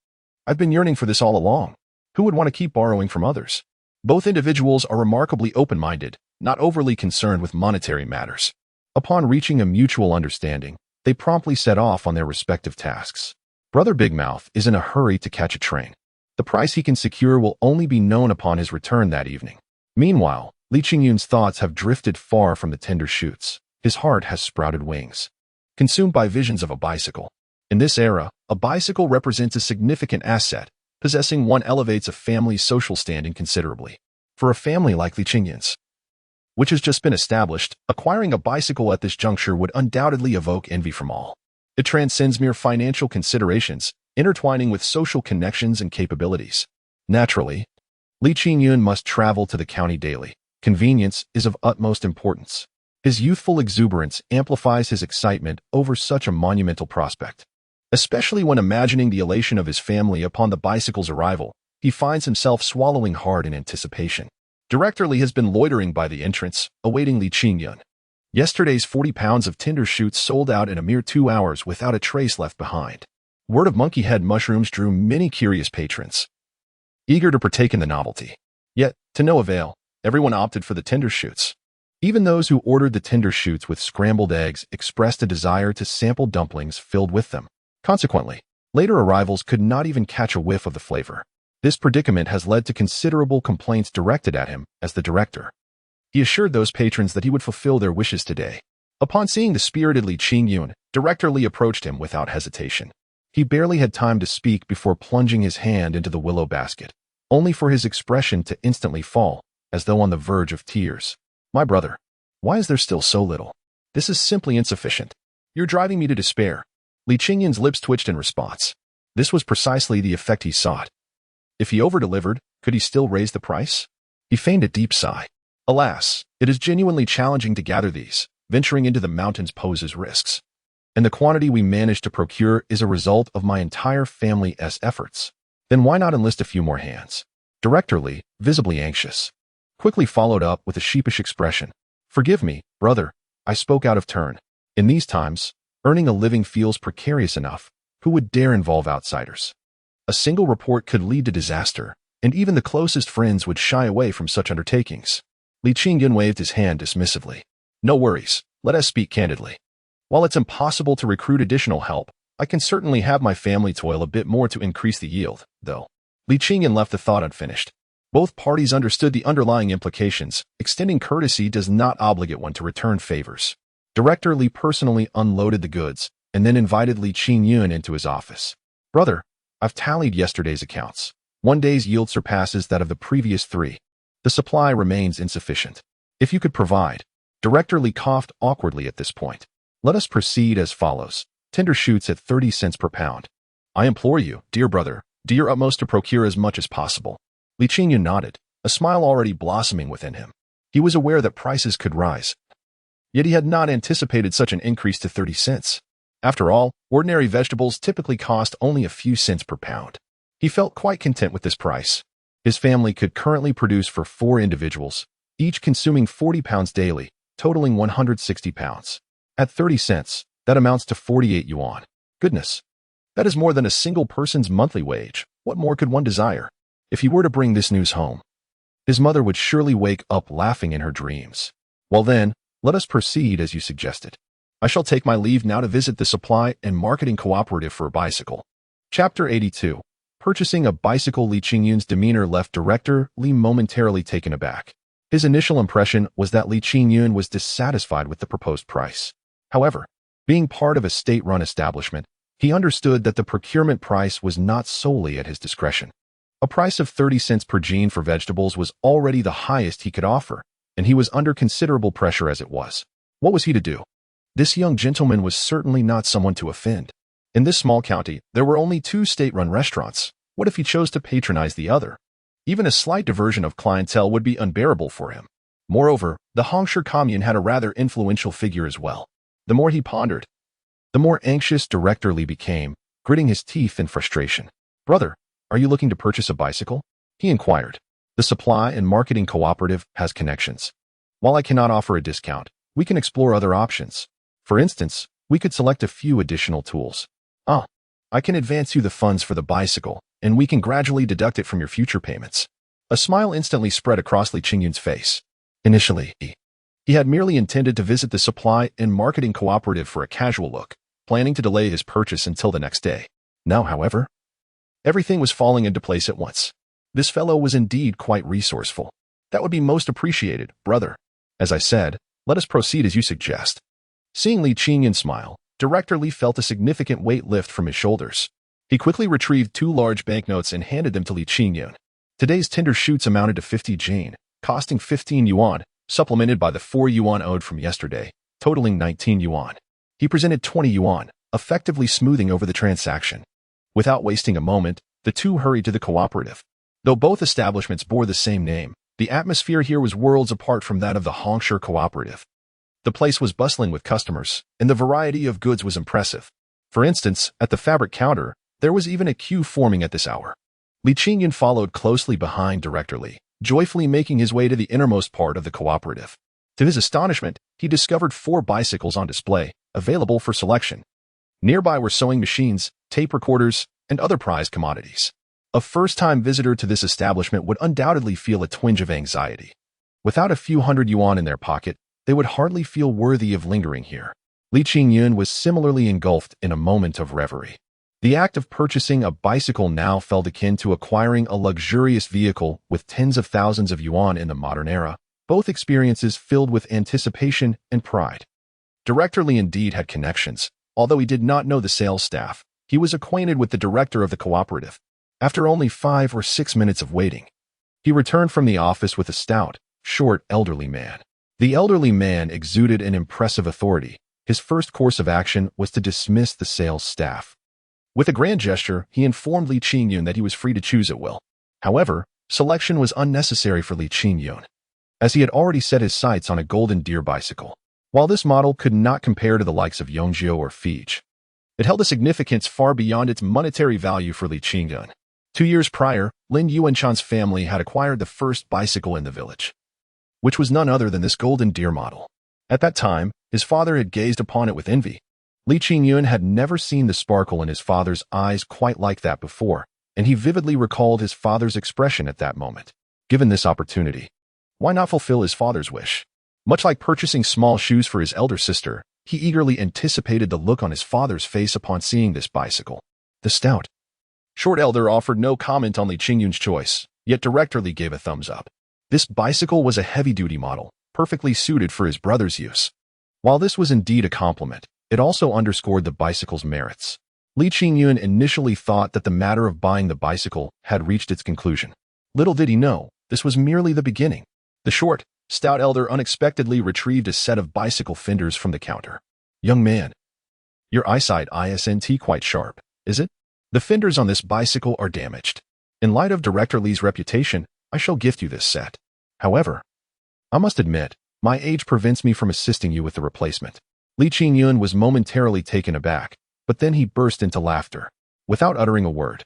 I've been yearning for this all along. Who would want to keep borrowing from others? Both individuals are remarkably open-minded, not overly concerned with monetary matters. Upon reaching a mutual understanding, they promptly set off on their respective tasks. Brother Big Mouth is in a hurry to catch a train. The price he can secure will only be known upon his return that evening. Meanwhile, Li Qingyun's thoughts have drifted far from the tender shoots. His heart has sprouted wings. Consumed by visions of a bicycle. In this era, a bicycle represents a significant asset. Possessing one elevates a family's social standing considerably. For a family like Li Qingyun's, which has just been established, acquiring a bicycle at this juncture would undoubtedly evoke envy from all. It transcends mere financial considerations, intertwining with social connections and capabilities. Naturally, Li Qingyun must travel to the county daily. Convenience is of utmost importance. His youthful exuberance amplifies his excitement over such a monumental prospect. Especially when imagining the elation of his family upon the bicycle's arrival, he finds himself swallowing hard in anticipation. Director Li has been loitering by the entrance, awaiting Li Qingyun. Yesterday's 40 pounds of tinder shoots sold out in a mere 2 hours without a trace left behind. Word of monkey head mushrooms drew many curious patrons, eager to partake in the novelty. Yet, to no avail, everyone opted for the tinder shoots. Even those who ordered the tinder shoots with scrambled eggs expressed a desire to sample dumplings filled with them. Consequently, later arrivals could not even catch a whiff of the flavor. This predicament has led to considerable complaints directed at him as the director. He assured those patrons that he would fulfill their wishes today. Upon seeing the spirited Li Qingyun, Director Li approached him without hesitation. He barely had time to speak before plunging his hand into the willow basket, only for his expression to instantly fall, as though on the verge of tears. "My brother, why is there still so little? This is simply insufficient. You're driving me to despair." Li Qingyun's lips twitched in response. This was precisely the effect he sought. If he over-delivered, could he still raise the price? He feigned a deep sigh. "Alas, it is genuinely challenging to gather these. Venturing into the mountains poses risks. And the quantity we managed to procure is a result of my entire family's efforts. Then why not enlist a few more hands?" Director Li, visibly anxious, quickly followed up with a sheepish expression. "Forgive me, brother, I spoke out of turn. In these times, earning a living feels precarious enough. Who would dare involve outsiders? A single report could lead to disaster, and even the closest friends would shy away from such undertakings." Li Qingyun waved his hand dismissively. "No worries, let us speak candidly. While it's impossible to recruit additional help, I can certainly have my family toil a bit more to increase the yield, though." Li Qingyun left the thought unfinished. Both parties understood the underlying implications. Extending courtesy does not obligate one to return favors. Director Li personally unloaded the goods, and then invited Li Qingyun into his office. "Brother, I've tallied yesterday's accounts. One day's yield surpasses that of the previous 3. The supply remains insufficient. If you could provide." Director Li coughed awkwardly at this point. "Let us proceed as follows. Tinder shoots at 30 cents per pound. I implore you, dear brother, do your utmost to procure as much as possible." Li Qingyun nodded, a smile already blossoming within him. He was aware that prices could rise. Yet he had not anticipated such an increase to 30 cents. After all, ordinary vegetables typically cost only a few cents per pound. He felt quite content with this price. His family could currently produce for 4 individuals, each consuming 40 pounds daily, totaling 160 pounds. At 30 cents, that amounts to 48 yuan. Goodness, that is more than a single person's monthly wage. What more could one desire? If he were to bring this news home, his mother would surely wake up laughing in her dreams. Well then, let us proceed as you suggested. I shall take my leave now to visit the supply and marketing cooperative for a bicycle. Chapter 82. Purchasing a bicycle. Li Qingyun's demeanor left Director Li momentarily taken aback. His initial impression was that Li Qingyun was dissatisfied with the proposed price. However, being part of a state-run establishment, he understood that the procurement price was not solely at his discretion. A price of 30 cents per gene for vegetables was already the highest he could offer, and he was under considerable pressure as it was. What was he to do? This young gentleman was certainly not someone to offend. In this small county, there were only 2 state-run restaurants. What if he chose to patronize the other? Even a slight diversion of clientele would be unbearable for him. Moreover, the Hongshe commune had a rather influential figure as well. The more he pondered, the more anxious Director Li became, gritting his teeth in frustration. "Brother, are you looking to purchase a bicycle?" he inquired. "The supply and marketing cooperative has connections. While I cannot offer a discount, we can explore other options. For instance, we could select a few additional tools. I can advance you the funds for the bicycle, and we can gradually deduct it from your future payments." A smile instantly spread across Li Qingyun's face. Initially, he had merely intended to visit the supply and marketing cooperative for a casual look, planning to delay his purchase until the next day. Now, however, everything was falling into place at once. This fellow was indeed quite resourceful. "That would be most appreciated, brother. As I said, let us proceed as you suggest." Seeing Li Qingyun smile, Director Li felt a significant weight lift from his shoulders. He quickly retrieved 2 large banknotes and handed them to Li Qingyun. Today's tender shoots amounted to 50 jane, costing 15 yuan, supplemented by the 4 yuan owed from yesterday, totaling 19 yuan. He presented 20 yuan, effectively smoothing over the transaction. Without wasting a moment, the 2 hurried to the cooperative. Though both establishments bore the same name, the atmosphere here was worlds apart from that of the Hongshe cooperative. The place was bustling with customers, and the variety of goods was impressive. For instance, at the fabric counter, there was even a queue forming at this hour. Li Qingyun followed closely behind Director Li, joyfully making his way to the innermost part of the cooperative. To his astonishment, he discovered 4 bicycles on display, available for selection. Nearby were sewing machines, tape recorders, and other prized commodities. A first-time visitor to this establishment would undoubtedly feel a twinge of anxiety. Without a few hundred yuan in their pocket, they would hardly feel worthy of lingering here. Li Qingyun was similarly engulfed in a moment of reverie. The act of purchasing a bicycle now felt akin to acquiring a luxurious vehicle with tens of thousands of yuan in the modern era, both experiences filled with anticipation and pride. Director Li indeed had connections. Although he did not know the sales staff, he was acquainted with the director of the cooperative. After only 5 or 6 minutes of waiting, he returned from the office with a stout, short, elderly man. The elderly man exuded an impressive authority. His first course of action was to dismiss the sales staff. With a grand gesture, he informed Li Qingyun that he was free to choose at will. However, selection was unnecessary for Li Qingyun, as he had already set his sights on a golden deer bicycle. While this model could not compare to the likes of Yongzhou or Fiji, it held a significance far beyond its monetary value for Li Qingyun. 2 years prior, Lin Yuanchan's family had acquired the first bicycle in the village, which was none other than this golden deer model. At that time, his father had gazed upon it with envy. Li Qingyun had never seen the sparkle in his father's eyes quite like that before, and he vividly recalled his father's expression at that moment. Given this opportunity, why not fulfill his father's wish? Much like purchasing small shoes for his elder sister, he eagerly anticipated the look on his father's face upon seeing this bicycle. The stout, short elder offered no comment on Li Qingyun's choice, yet Director Li gave a thumbs up. This bicycle was a heavy-duty model, perfectly suited for his brother's use. While this was indeed a compliment, it also underscored the bicycle's merits. Li Qingyun initially thought that the matter of buying the bicycle had reached its conclusion. Little did he know, this was merely the beginning. The short, stout elder unexpectedly retrieved a set of bicycle fenders from the counter. "Young man, your eyesight isn't quite sharp, is it? The fenders on this bicycle are damaged. In light of Director Li's reputation, I shall gift you this set. However, I must admit, my age prevents me from assisting you with the replacement." Li Qingyun was momentarily taken aback, but then he burst into laughter. Without uttering a word,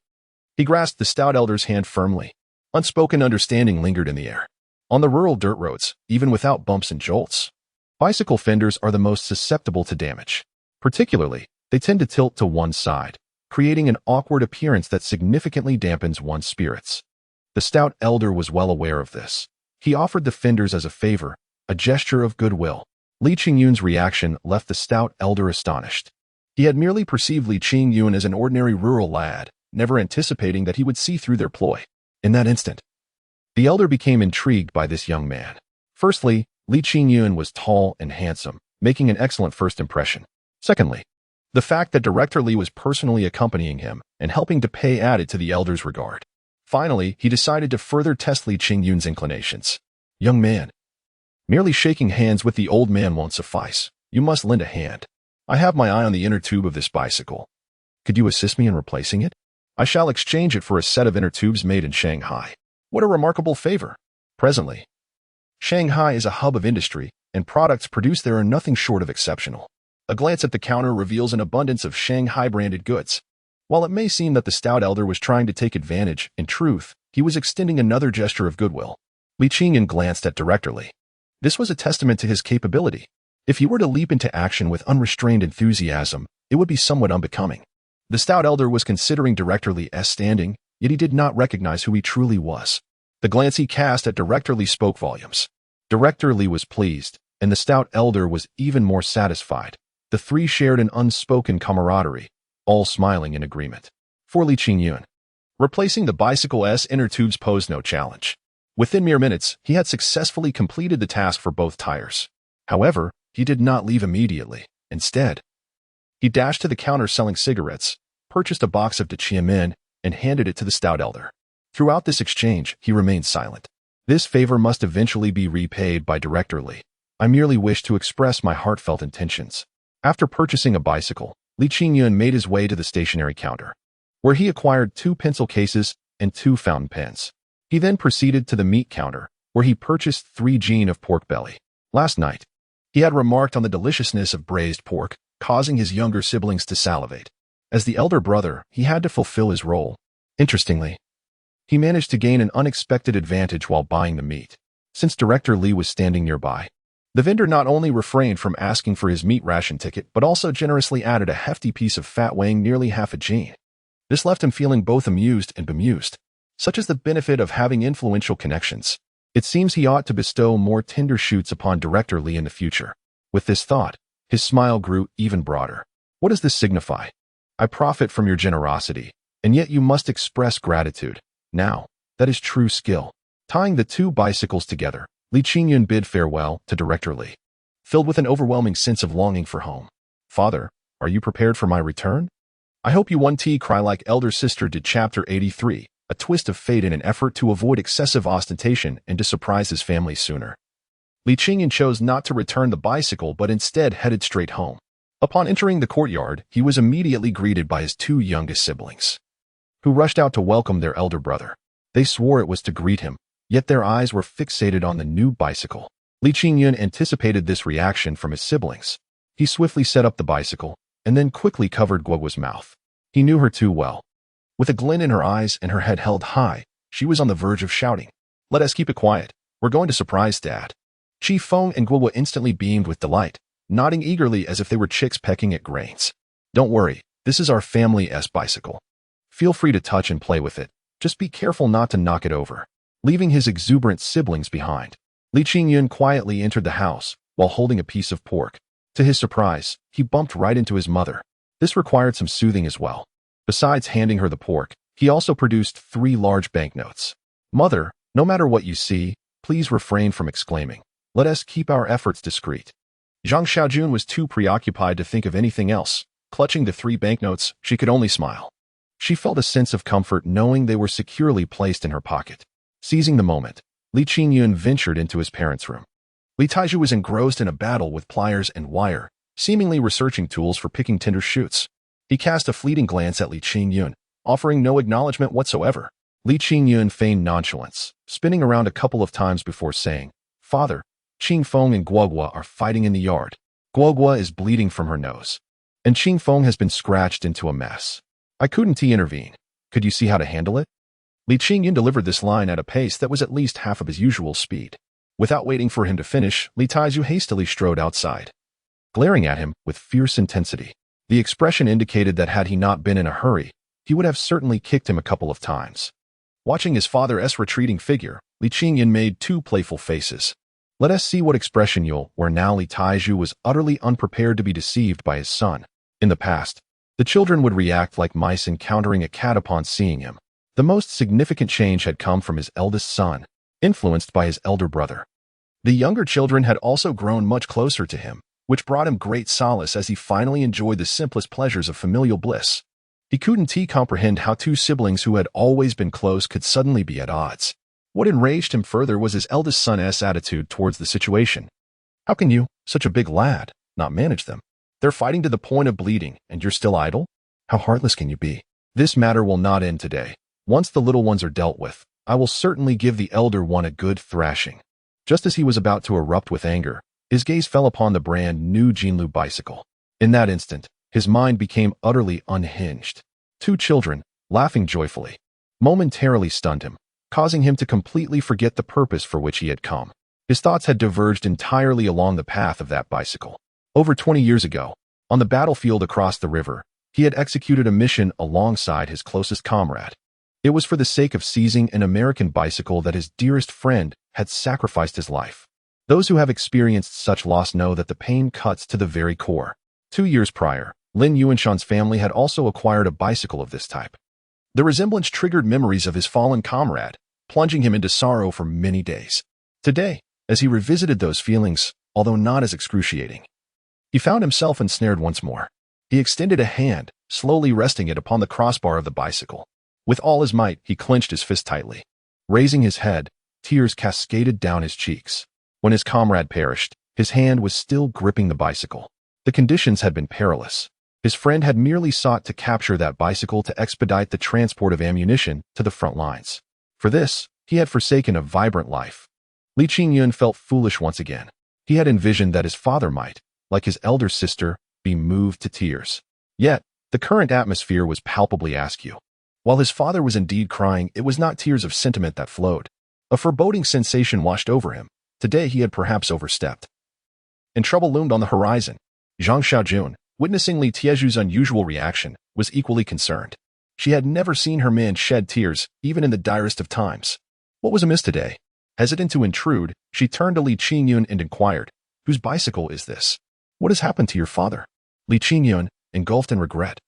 he grasped the stout elder's hand firmly. Unspoken understanding lingered in the air. On the rural dirt roads, even without bumps and jolts, bicycle fenders are the most susceptible to damage. Particularly, they tend to tilt to one side, creating an awkward appearance that significantly dampens one's spirits. The stout elder was well aware of this. He offered the fenders as a favor, a gesture of goodwill. Li Qingyun's reaction left the stout elder astonished. He had merely perceived Li Qingyun as an ordinary rural lad, never anticipating that he would see through their ploy. In that instant, the elder became intrigued by this young man. Firstly, Li Qingyun was tall and handsome, making an excellent first impression. Secondly, the fact that Director Li was personally accompanying him and helping to pay added to the elder's regard. Finally, he decided to further test Li Qingyun's inclinations. Young man, merely shaking hands with the old man won't suffice. You must lend a hand. I have my eye on the inner tube of this bicycle. Could you assist me in replacing it? I shall exchange it for a set of inner tubes made in Shanghai. What a remarkable favor. Presently, Shanghai is a hub of industry, and products produced there are nothing short of exceptional. A glance at the counter reveals an abundance of Shanghai-branded goods. While it may seem that the stout elder was trying to take advantage, in truth, he was extending another gesture of goodwill. Li Qingyun glanced at Director Li. This was a testament to his capability. If he were to leap into action with unrestrained enthusiasm, it would be somewhat unbecoming. The stout elder was considering Director Li's standing, yet he did not recognize who he truly was. The glance he cast at Director Li spoke volumes. Director Li was pleased, and the stout elder was even more satisfied. The three shared an unspoken camaraderie, all smiling in agreement. For Li Qingyun, replacing the bicycle's inner tubes posed no challenge. Within mere minutes, he had successfully completed the task for both tires. However, he did not leave immediately. Instead, he dashed to the counter selling cigarettes, purchased a box of decisively, and handed it to the stout elder. Throughout this exchange, he remained silent. This favor must eventually be repaid by Director Li. I merely wish to express my heartfelt intentions. After purchasing a bicycle, Li Qingyun made his way to the stationery counter, where he acquired 2 pencil cases and 2 fountain pens. He then proceeded to the meat counter, where he purchased 3 jean of pork belly. Last night, he had remarked on the deliciousness of braised pork, causing his younger siblings to salivate. As the elder brother, he had to fulfill his role. Interestingly, he managed to gain an unexpected advantage while buying the meat. Since Director Li was standing nearby, the vendor not only refrained from asking for his meat ration ticket, but also generously added a hefty piece of fat weighing nearly half a jean. This left him feeling both amused and bemused. Such is the benefit of having influential connections. It seems he ought to bestow more tender shoots upon Director Li in the future. With this thought, his smile grew even broader. What does this signify? I profit from your generosity, and yet you must express gratitude. Now, that is true skill. Tying the 2 bicycles together, Li Qingyun bid farewell to Director Li, filled with an overwhelming sense of longing for home. Father, are you prepared for my return? I hope you won't cry like elder sister did. Chapter 83, a twist of fate in an effort to avoid excessive ostentation and to surprise his family sooner. Li Qingyun chose not to return the bicycle but instead headed straight home. Upon entering the courtyard, he was immediately greeted by his 2 youngest siblings, who rushed out to welcome their elder brother. They swore it was to greet him, yet their eyes were fixated on the new bicycle. Li Qingyun anticipated this reaction from his siblings. He swiftly set up the bicycle, and then quickly covered Guoguo's mouth. He knew her too well. With a glint in her eyes and her head held high, she was on the verge of shouting, "Let us keep it quiet. We're going to surprise Dad." Chi Feng and Guoguo instantly beamed with delight, nodding eagerly as if they were chicks pecking at grains. "Don't worry, this is our family's bicycle. Feel free to touch and play with it. Just be careful not to knock it over." Leaving his exuberant siblings behind, Li Qingyun quietly entered the house while holding a piece of pork. To his surprise, he bumped right into his mother. This required some soothing as well. Besides handing her the pork, he also produced 3 large banknotes. "Mother, no matter what you see, please refrain from exclaiming. Let us keep our efforts discreet." Zhang Xiaojun was too preoccupied to think of anything else. Clutching the 3 banknotes, she could only smile. She felt a sense of comfort knowing they were securely placed in her pocket. Seizing the moment, Li Qingyun ventured into his parents' room. Li Taiju was engrossed in a battle with pliers and wire, seemingly researching tools for picking tender shoots. He cast a fleeting glance at Li Qingyun, offering no acknowledgement whatsoever. Li Qingyun feigned nonchalance, spinning around a couple of times before saying, "Father, Qing Feng and Guoguo are fighting in the yard. Guoguo is bleeding from her nose, and Qing Feng has been scratched into a mess. I couldn't intervene. Could you see how to handle it?" Li Qingyun delivered this line at a pace that was at least half of his usual speed. Without waiting for him to finish, Li Taiju hastily strode outside, glaring at him with fierce intensity. The expression indicated that had he not been in a hurry, he would have certainly kicked him a couple of times. Watching his father's retreating figure, Li Qingyun made 2 playful faces. Let us see what expression you'll, where now Li Taiju was utterly unprepared to be deceived by his son. In the past, The children would react like mice encountering a cat upon seeing him. The most significant change had come from his eldest son, influenced by his elder brother. The younger children had also grown much closer to him, which brought him great solace as he finally enjoyed the simplest pleasures of familial bliss. He couldn't comprehend how two siblings who had always been close could suddenly be at odds. What enraged him further was his eldest son's attitude towards the situation. How can you, such a big lad, not manage them? They're fighting to the point of bleeding, and you're still idle? How heartless can you be? This matter will not end today. Once the little ones are dealt with, I will certainly give the elder one a good thrashing. Just as he was about to erupt with anger, his gaze fell upon the brand new Jinlu bicycle. In that instant, his mind became utterly unhinged. Two children, laughing joyfully, momentarily stunned him, causing him to completely forget the purpose for which he had come. His thoughts had diverged entirely along the path of that bicycle. Over 20 years ago, on the battlefield across the river, he had executed a mission alongside his closest comrade. It was for the sake of seizing an American bicycle that his dearest friend had sacrificed his life. Those who have experienced such loss know that the pain cuts to the very core. 2 years prior, Lin Yuanshan's family had also acquired a bicycle of this type. The resemblance triggered memories of his fallen comrade, plunging him into sorrow for many days. Today, as he revisited those feelings, although not as excruciating, he found himself ensnared once more. He extended a hand, slowly resting it upon the crossbar of the bicycle. With all his might, he clenched his fist tightly. Raising his head, tears cascaded down his cheeks. When his comrade perished, his hand was still gripping the bicycle. The conditions had been perilous. His friend had merely sought to capture that bicycle to expedite the transport of ammunition to the front lines. For this, he had forsaken a vibrant life. Li Qingyun felt foolish once again. He had envisioned that his father might, like his elder sister, be moved to tears. Yet, the current atmosphere was palpably askew. While his father was indeed crying, it was not tears of sentiment that flowed. A foreboding sensation washed over him. Today he had perhaps overstepped. And trouble loomed on the horizon. Zhang Xiaojun, witnessing Li Tieju's unusual reaction, was equally concerned. She had never seen her man shed tears, even in the direst of times. What was amiss today? Hesitant to intrude, she turned to Li Qingyun and inquired, "Whose bicycle is this? What has happened to your father?" Li Qingyun, engulfed in regret,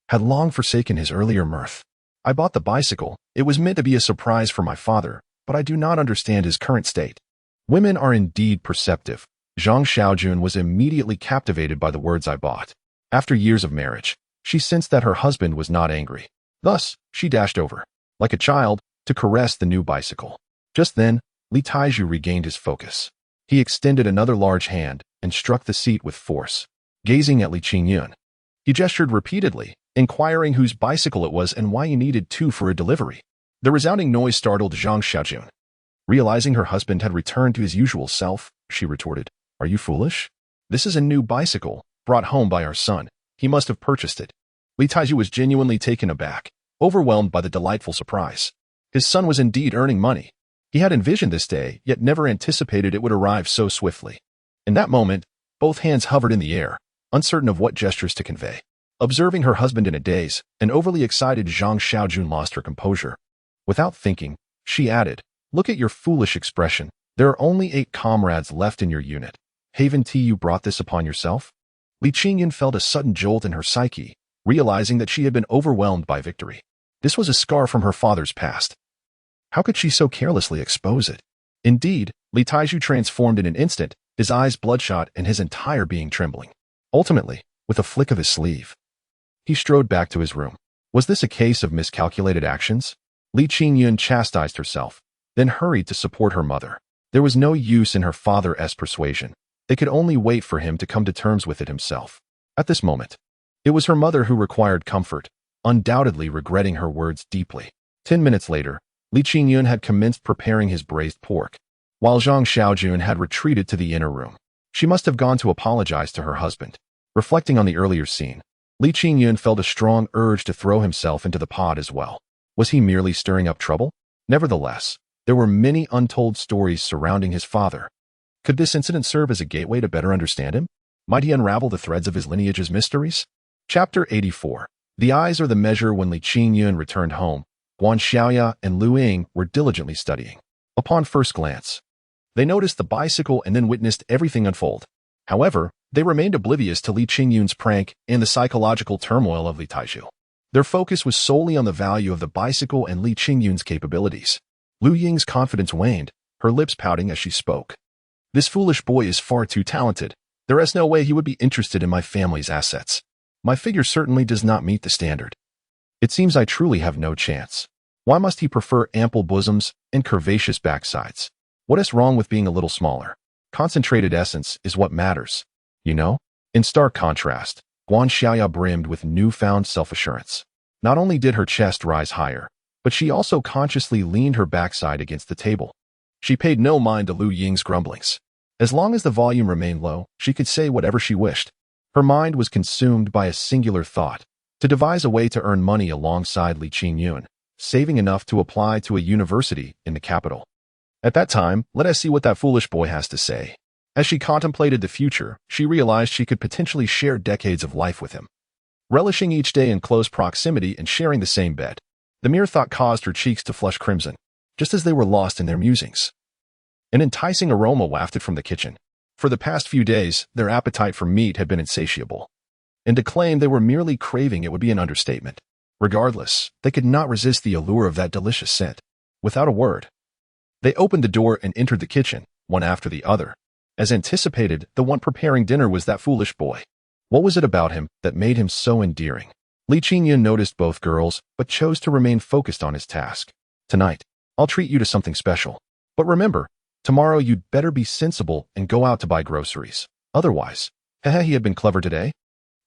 had long forsaken his earlier mirth. "I bought the bicycle. It was meant to be a surprise for my father, but I do not understand his current state." Women are indeed perceptive. Zhang Xiaojun was immediately captivated by the words "I bought." After years of marriage, she sensed that her husband was not angry. Thus, she dashed over, like a child, to caress the new bicycle. Just then, Li Taiju regained his focus. He extended another large hand and struck the seat with force. Gazing at Li Qingyun, he gestured repeatedly, inquiring whose bicycle it was and why he needed two for a delivery. The resounding noise startled Zhang Xiaojun. Realizing her husband had returned to his usual self, she retorted, "Are you foolish? This is a new bicycle, brought home by our son. He must have purchased it." Li Taiju was genuinely taken aback, overwhelmed by the delightful surprise. His son was indeed earning money. He had envisioned this day, yet never anticipated it would arrive so swiftly. In that moment, both hands hovered in the air, uncertain of what gestures to convey. Observing her husband in a daze, an overly excited Zhang Xiaojun lost her composure. Without thinking, she added, "Look at your foolish expression. There are only 8 comrades left in your unit. Haven't you brought this upon yourself?" Li Qingyun felt a sudden jolt in her psyche, realizing that she had been overwhelmed by victory. This was a scar from her father's past. How could she so carelessly expose it? Indeed, Li Taiju transformed in an instant, his eyes bloodshot and his entire being trembling. Ultimately, with a flick of his sleeve, he strode back to his room. Was this a case of miscalculated actions? Li Qingyun chastised herself, then hurried to support her mother. There was no use in her father's persuasion. They could only wait for him to come to terms with it himself. At this moment, it was her mother who required comfort, undoubtedly regretting her words deeply. 10 minutes later, Li Qingyun had commenced preparing his braised pork, while Zhang Xiaojun had retreated to the inner room. She must have gone to apologize to her husband. Reflecting on the earlier scene, Li Qingyun felt a strong urge to throw himself into the pot as well. Was he merely stirring up trouble? Nevertheless, there were many untold stories surrounding his father. Could this incident serve as a gateway to better understand him? Might he unravel the threads of his lineage's mysteries? Chapter 84. The eyes are the measure. When Li Qingyun returned home, Guan Xiaoya and Lu Ying were diligently studying. Upon first glance, they noticed the bicycle and then witnessed everything unfold. However, They remained oblivious to Li Qingyun's prank and the psychological turmoil of Li Taiju. Their focus was solely on the value of the bicycle and Li Qingyun's capabilities. Lu Ying's confidence waned, her lips pouting as she spoke. This foolish boy is far too talented. There is no way he would be interested in my family's assets. My figure certainly does not meet the standard. It seems I truly have no chance. Why must he prefer ample bosoms and curvaceous backsides? What is wrong with being a little smaller? Concentrated essence is what matters. You know? In stark contrast, Guan Xiaoya brimmed with newfound self-assurance. Not only did her chest rise higher, but she also consciously leaned her backside against the table. She paid no mind to Lu Ying's grumblings. As long as the volume remained low, she could say whatever she wished. Her mind was consumed by a singular thought, to devise a way to earn money alongside Li Qingyun, saving enough to apply to a university in the capital. At that time, let us see what that foolish boy has to say. As she contemplated the future, she realized she could potentially share decades of life with him. Relishing each day in close proximity and sharing the same bed, the mere thought caused her cheeks to flush crimson, just as they were lost in their musings. An enticing aroma wafted from the kitchen. For the past few days, their appetite for meat had been insatiable. And to claim they were merely craving it would be an understatement. Regardless, they could not resist the allure of that delicious scent. Without a word, they opened the door and entered the kitchen, one after the other. As anticipated, the one preparing dinner was that foolish boy. What was it about him that made him so endearing? Li Qingyun noticed both girls, but chose to remain focused on his task. Tonight, I'll treat you to something special. But remember, tomorrow you'd better be sensible and go out to buy groceries. Otherwise, he had been clever today.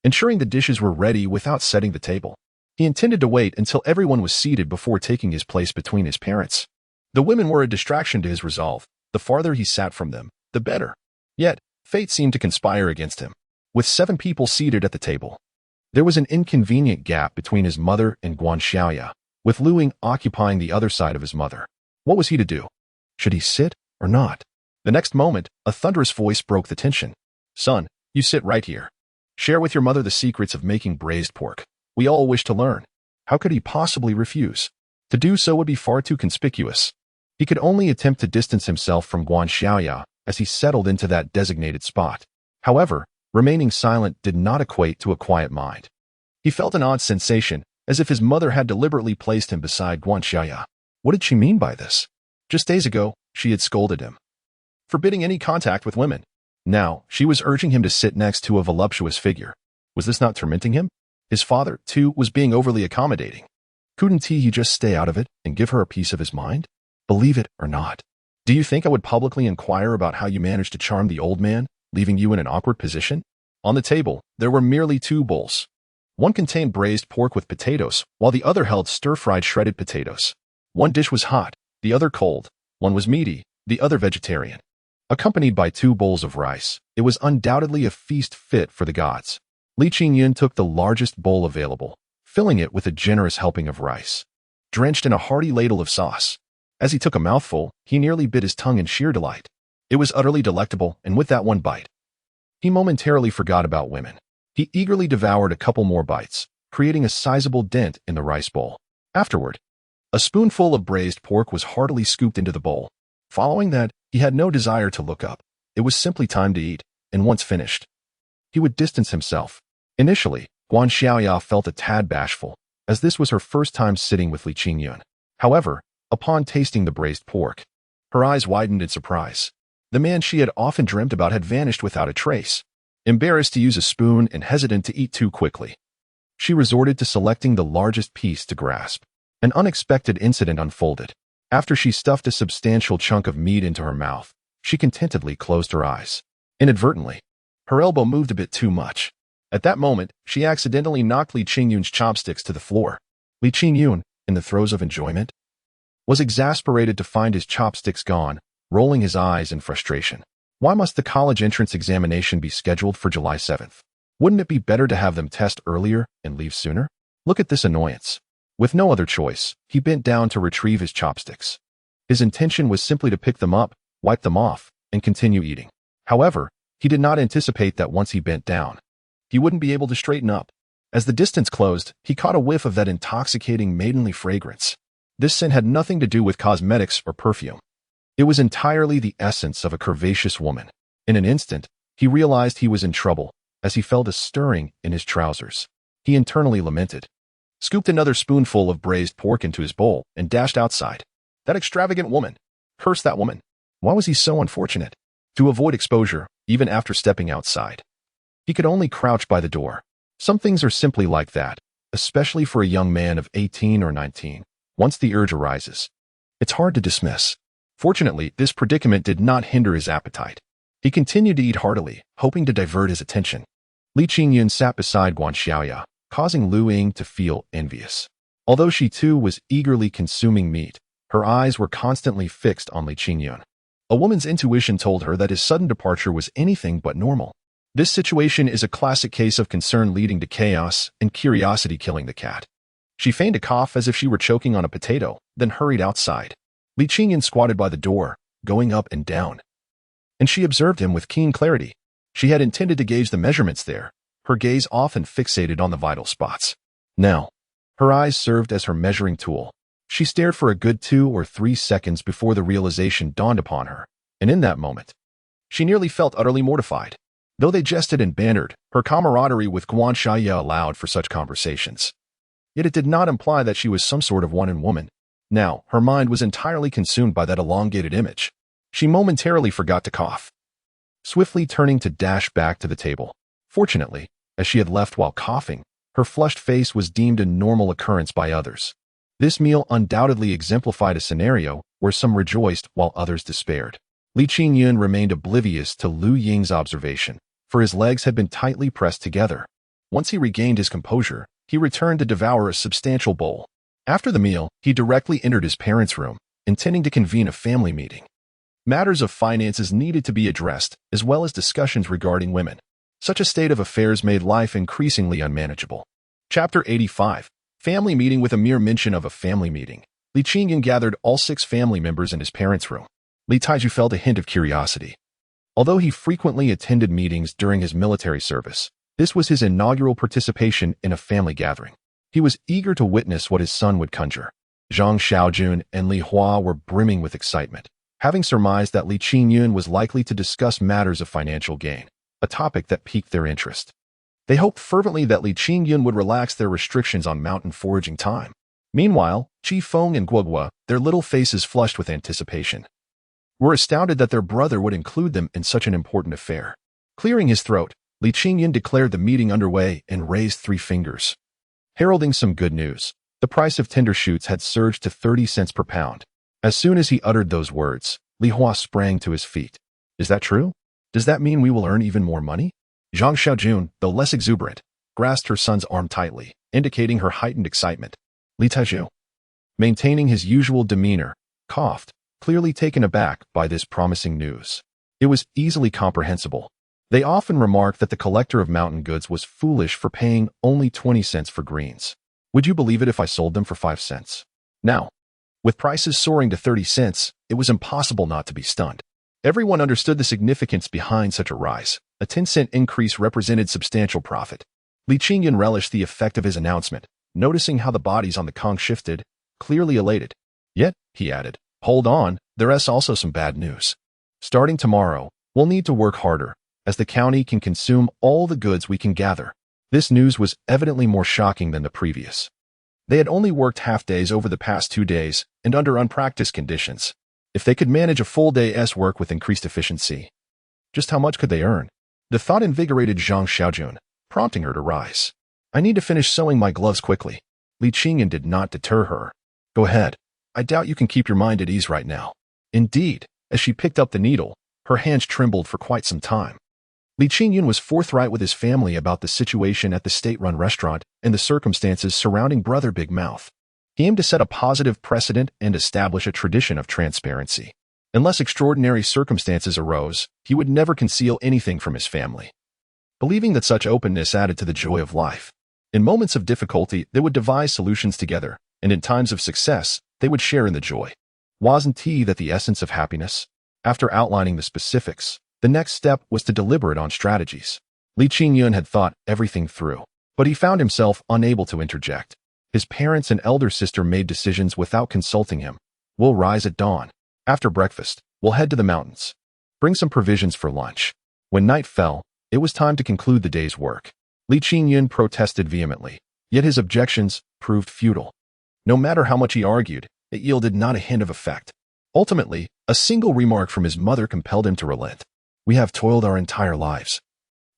Ensuring the dishes were ready without setting the table. He intended to wait until everyone was seated before taking his place between his parents. The women were a distraction to his resolve. The farther he sat from them, the better. Yet, fate seemed to conspire against him. With 7 people seated at the table, there was an inconvenient gap between his mother and Guan Xiaoya, with Lu Ying occupying the other side of his mother. What was he to do? Should he sit or not? The next moment, a thunderous voice broke the tension. Son, you sit right here. Share with your mother the secrets of making braised pork. We all wish to learn. How could he possibly refuse? To do so would be far too conspicuous. He could only attempt to distance himself from Guan Xiaoya as he settled into that designated spot. However, remaining silent did not equate to a quiet mind. He felt an odd sensation, as if his mother had deliberately placed him beside Guan Xiaoya. What did she mean by this? Just days ago, she had scolded him, forbidding any contact with women. Now, she was urging him to sit next to a voluptuous figure. Was this not tormenting him? His father, too, was being overly accommodating. Couldn't he just stay out of it and give her a piece of his mind? Believe it or not. Do you think I would publicly inquire about how you managed to charm the old man, leaving you in an awkward position? On the table, there were merely 2 bowls. One contained braised pork with potatoes, while the other held stir-fried shredded potatoes. One dish was hot, the other cold. One was meaty, the other vegetarian. Accompanied by 2 bowls of rice, it was undoubtedly a feast fit for the gods. Li Qingyun took the largest bowl available, filling it with a generous helping of rice, drenched in a hearty ladle of sauce. As he took a mouthful, he nearly bit his tongue in sheer delight. It was utterly delectable, and with that one bite, he momentarily forgot about women. He eagerly devoured a couple more bites, creating a sizable dent in the rice bowl. Afterward, a spoonful of braised pork was heartily scooped into the bowl. Following that, he had no desire to look up. It was simply time to eat, and once finished, he would distance himself. Initially, Guan Xiaoya felt a tad bashful, as this was her first time sitting with Li Qingyun. However, upon tasting the braised pork, her eyes widened in surprise. The man she had often dreamt about had vanished without a trace. Embarrassed to use a spoon and hesitant to eat too quickly, she resorted to selecting the largest piece to grasp. An unexpected incident unfolded. After she stuffed a substantial chunk of meat into her mouth, she contentedly closed her eyes. Inadvertently, her elbow moved a bit too much. At that moment, she accidentally knocked Li Qingyun's chopsticks to the floor. Li Qingyun, in the throes of enjoyment, was exasperated to find his chopsticks gone, rolling his eyes in frustration. Why must the college entrance examination be scheduled for July 7th? Wouldn't it be better to have them test earlier and leave sooner? Look at this annoyance. With no other choice, he bent down to retrieve his chopsticks. His intention was simply to pick them up, wipe them off, and continue eating. However, he did not anticipate that once he bent down, he wouldn't be able to straighten up. As the distance closed, he caught a whiff of that intoxicating maidenly fragrance. This scent had nothing to do with cosmetics or perfume. It was entirely the essence of a curvaceous woman. In an instant, He realized he was in trouble as he felt a stirring in his trousers. He internally lamented, scooped another spoonful of braised pork into his bowl, and dashed outside. That extravagant woman! Curse that woman! Why was he so unfortunate? To avoid exposure, even after stepping outside, he could only crouch by the door. Some things are simply like that, especially for a young man of 18 or 19. Once the urge arises, it's hard to dismiss. Fortunately, this predicament did not hinder his appetite. He continued to eat heartily, hoping to divert his attention. Li Qingyun sat beside Guan Xiaoya, causing Lu Ying to feel envious. Although she too was eagerly consuming meat, her eyes were constantly fixed on Li Qingyun. A woman's intuition told her that his sudden departure was anything but normal. This situation is a classic case of concern leading to chaos and curiosity killing the cat. She feigned a cough as if she were choking on a potato, then hurried outside. Li Qingyun squatted by the door, going up and down, and she observed him with keen clarity. She had intended to gauge the measurements there, her gaze often fixated on the vital spots. Now, her eyes served as her measuring tool. She stared for a good 2 or 3 seconds before the realization dawned upon her, and in that moment, she nearly felt utterly mortified. Though they jested and bantered, her camaraderie with Guan Xiaoya allowed for such conversations. Yet it did not imply that she was some sort of one-in woman. Now, her mind was entirely consumed by that elongated image. She momentarily forgot to cough, swiftly turning to dash back to the table. Fortunately, as she had left while coughing, her flushed face was deemed a normal occurrence by others. This meal undoubtedly exemplified a scenario where some rejoiced while others despaired. Li Qingyun remained oblivious to Lu Ying's observation, for his legs had been tightly pressed together. Once he regained his composure, he returned to devour a substantial bowl. After the meal, he directly entered his parents' room, intending to convene a family meeting. Matters of finances needed to be addressed, as well as discussions regarding women. Such a state of affairs made life increasingly unmanageable. Chapter 85. Family meeting. With a mere mention of a family meeting, Li Qingyun gathered all 6 family members in his parents' room. Li Taiju felt a hint of curiosity. Although he frequently attended meetings during his military service, this was his inaugural participation in a family gathering. He was eager to witness what his son would conjure. Zhang Xiaojun and Li Hua were brimming with excitement, having surmised that Li Qingyun was likely to discuss matters of financial gain, a topic that piqued their interest. They hoped fervently that Li Qingyun would relax their restrictions on mountain foraging time. Meanwhile, Qi Feng and Guoguo, their little faces flushed with anticipation, were astounded that their brother would include them in such an important affair. Clearing his throat, Li Qingyun declared the meeting underway and raised 3 fingers, heralding some good news. The price of tender shoots had surged to 30 cents per pound. As soon as he uttered those words, Li Hua sprang to his feet. Is that true? Does that mean we will earn even more money? Zhang Xiaojun, though less exuberant, grasped her son's arm tightly, indicating her heightened excitement. Li Taiju, maintaining his usual demeanor, coughed, clearly taken aback by this promising news. It was easily comprehensible. They often remarked that the collector of mountain goods was foolish for paying only 20 cents for greens. Would you believe it if I sold them for 5 cents? Now, with prices soaring to 30 cents, it was impossible not to be stunned. Everyone understood the significance behind such a rise. A 10-cent increase represented substantial profit. Li Qingyun relished the effect of his announcement, noticing how the bodies on the Kong shifted, clearly elated. Yet, he added, hold on, there's also some bad news. Starting tomorrow, we'll need to work harder, as the county can consume all the goods we can gather. This news was evidently more shocking than the previous. They had only worked half days over the past 2 days, and under unpracticed conditions. If they could manage a full day's work with increased efficiency, just how much could they earn? The thought invigorated Zhang Xiaojun, prompting her to rise. I need to finish sewing my gloves quickly. Li Qingyun did not deter her. Go ahead. I doubt you can keep your mind at ease right now. Indeed, as she picked up the needle, her hands trembled for quite some time. Li Qingyun was forthright with his family about the situation at the state-run restaurant and the circumstances surrounding Brother Big Mouth. He aimed to set a positive precedent and establish a tradition of transparency. Unless extraordinary circumstances arose, he would never conceal anything from his family, believing that such openness added to the joy of life. In moments of difficulty, they would devise solutions together, and in times of success, they would share in the joy. Wasn't that the essence of happiness? After outlining the specifics, the next step was to deliberate on strategies. Li Qingyun had thought everything through, but he found himself unable to interject. His parents and elder sister made decisions without consulting him. We'll rise at dawn. After breakfast, we'll head to the mountains. Bring some provisions for lunch. When night fell, it was time to conclude the day's work. Li Qingyun protested vehemently, yet his objections proved futile. No matter how much he argued, it yielded not a hint of effect. Ultimately, a single remark from his mother compelled him to relent. We have toiled our entire lives.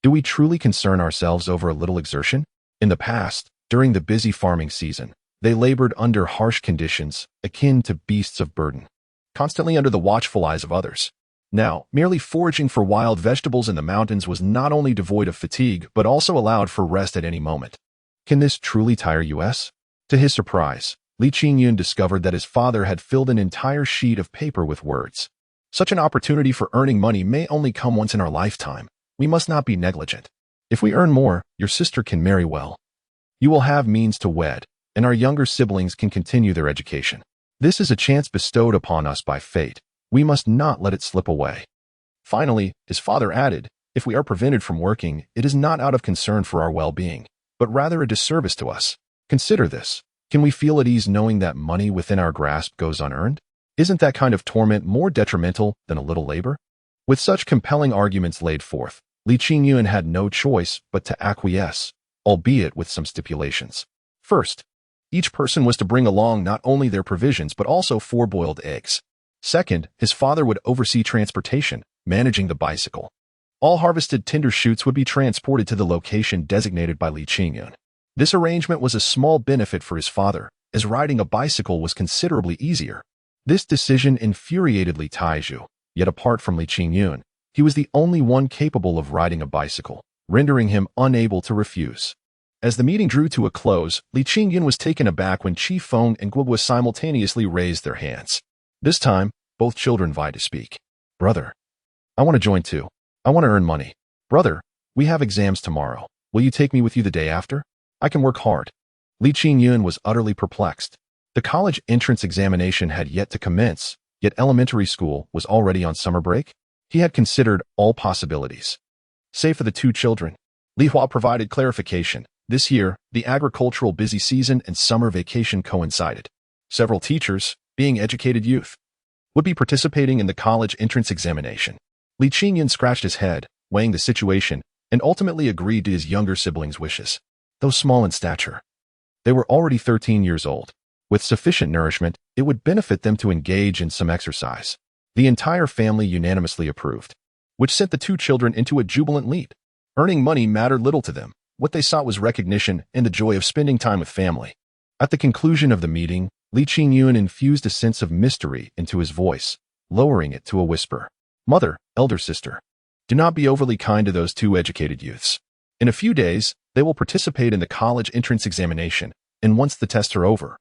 Do we truly concern ourselves over a little exertion? In the past, during the busy farming season, they labored under harsh conditions, akin to beasts of burden, constantly under the watchful eyes of others. Now, merely foraging for wild vegetables in the mountains was not only devoid of fatigue, but also allowed for rest at any moment. Can this truly tire us? To his surprise, Li Qingyun discovered that his father had filled an entire sheet of paper with words. Such an opportunity for earning money may only come once in our lifetime. We must not be negligent. If we earn more, your sister can marry well. You will have means to wed, and our younger siblings can continue their education. This is a chance bestowed upon us by fate. We must not let it slip away. Finally, his father added, if we are prevented from working, it is not out of concern for our well-being, but rather a disservice to us. Consider this. Can we feel at ease knowing that money within our grasp goes unearned? Isn't that kind of torment more detrimental than a little labor? With such compelling arguments laid forth, Li Qingyun had no choice but to acquiesce, albeit with some stipulations. First, each person was to bring along not only their provisions but also 4 boiled eggs. Second, his father would oversee transportation, managing the bicycle. All harvested tinder shoots would be transported to the location designated by Li Qingyun. This arrangement was a small benefit for his father, as riding a bicycle was considerably easier. This decision infuriated Li Taiju, yet apart from Li Qingyun, he was the only one capable of riding a bicycle, rendering him unable to refuse. As the meeting drew to a close, Li Qingyun was taken aback when Qi Feng and Guogua simultaneously raised their hands. This time, both children vied to speak. Brother, I want to join too. I want to earn money. Brother, we have exams tomorrow. Will you take me with you the day after? I can work hard. Li Qingyun was utterly perplexed. The college entrance examination had yet to commence, yet elementary school was already on summer break. He had considered all possibilities. Save for the 2 children, Li Hua provided clarification. This year, the agricultural busy season and summer vacation coincided. Several teachers, being educated youth, would be participating in the college entrance examination. Li Qingyun scratched his head, weighing the situation, and ultimately agreed to his younger siblings' wishes. Though small in stature, they were already 13 years old. With sufficient nourishment, it would benefit them to engage in some exercise. The entire family unanimously approved, which sent the 2 children into a jubilant leap. Earning money mattered little to them. What they sought was recognition and the joy of spending time with family. At the conclusion of the meeting, Li Qingyun infused a sense of mystery into his voice, lowering it to a whisper. Mother, elder sister, do not be overly kind to those 2 educated youths. In a few days, they will participate in the college entrance examination, and once the tests are over,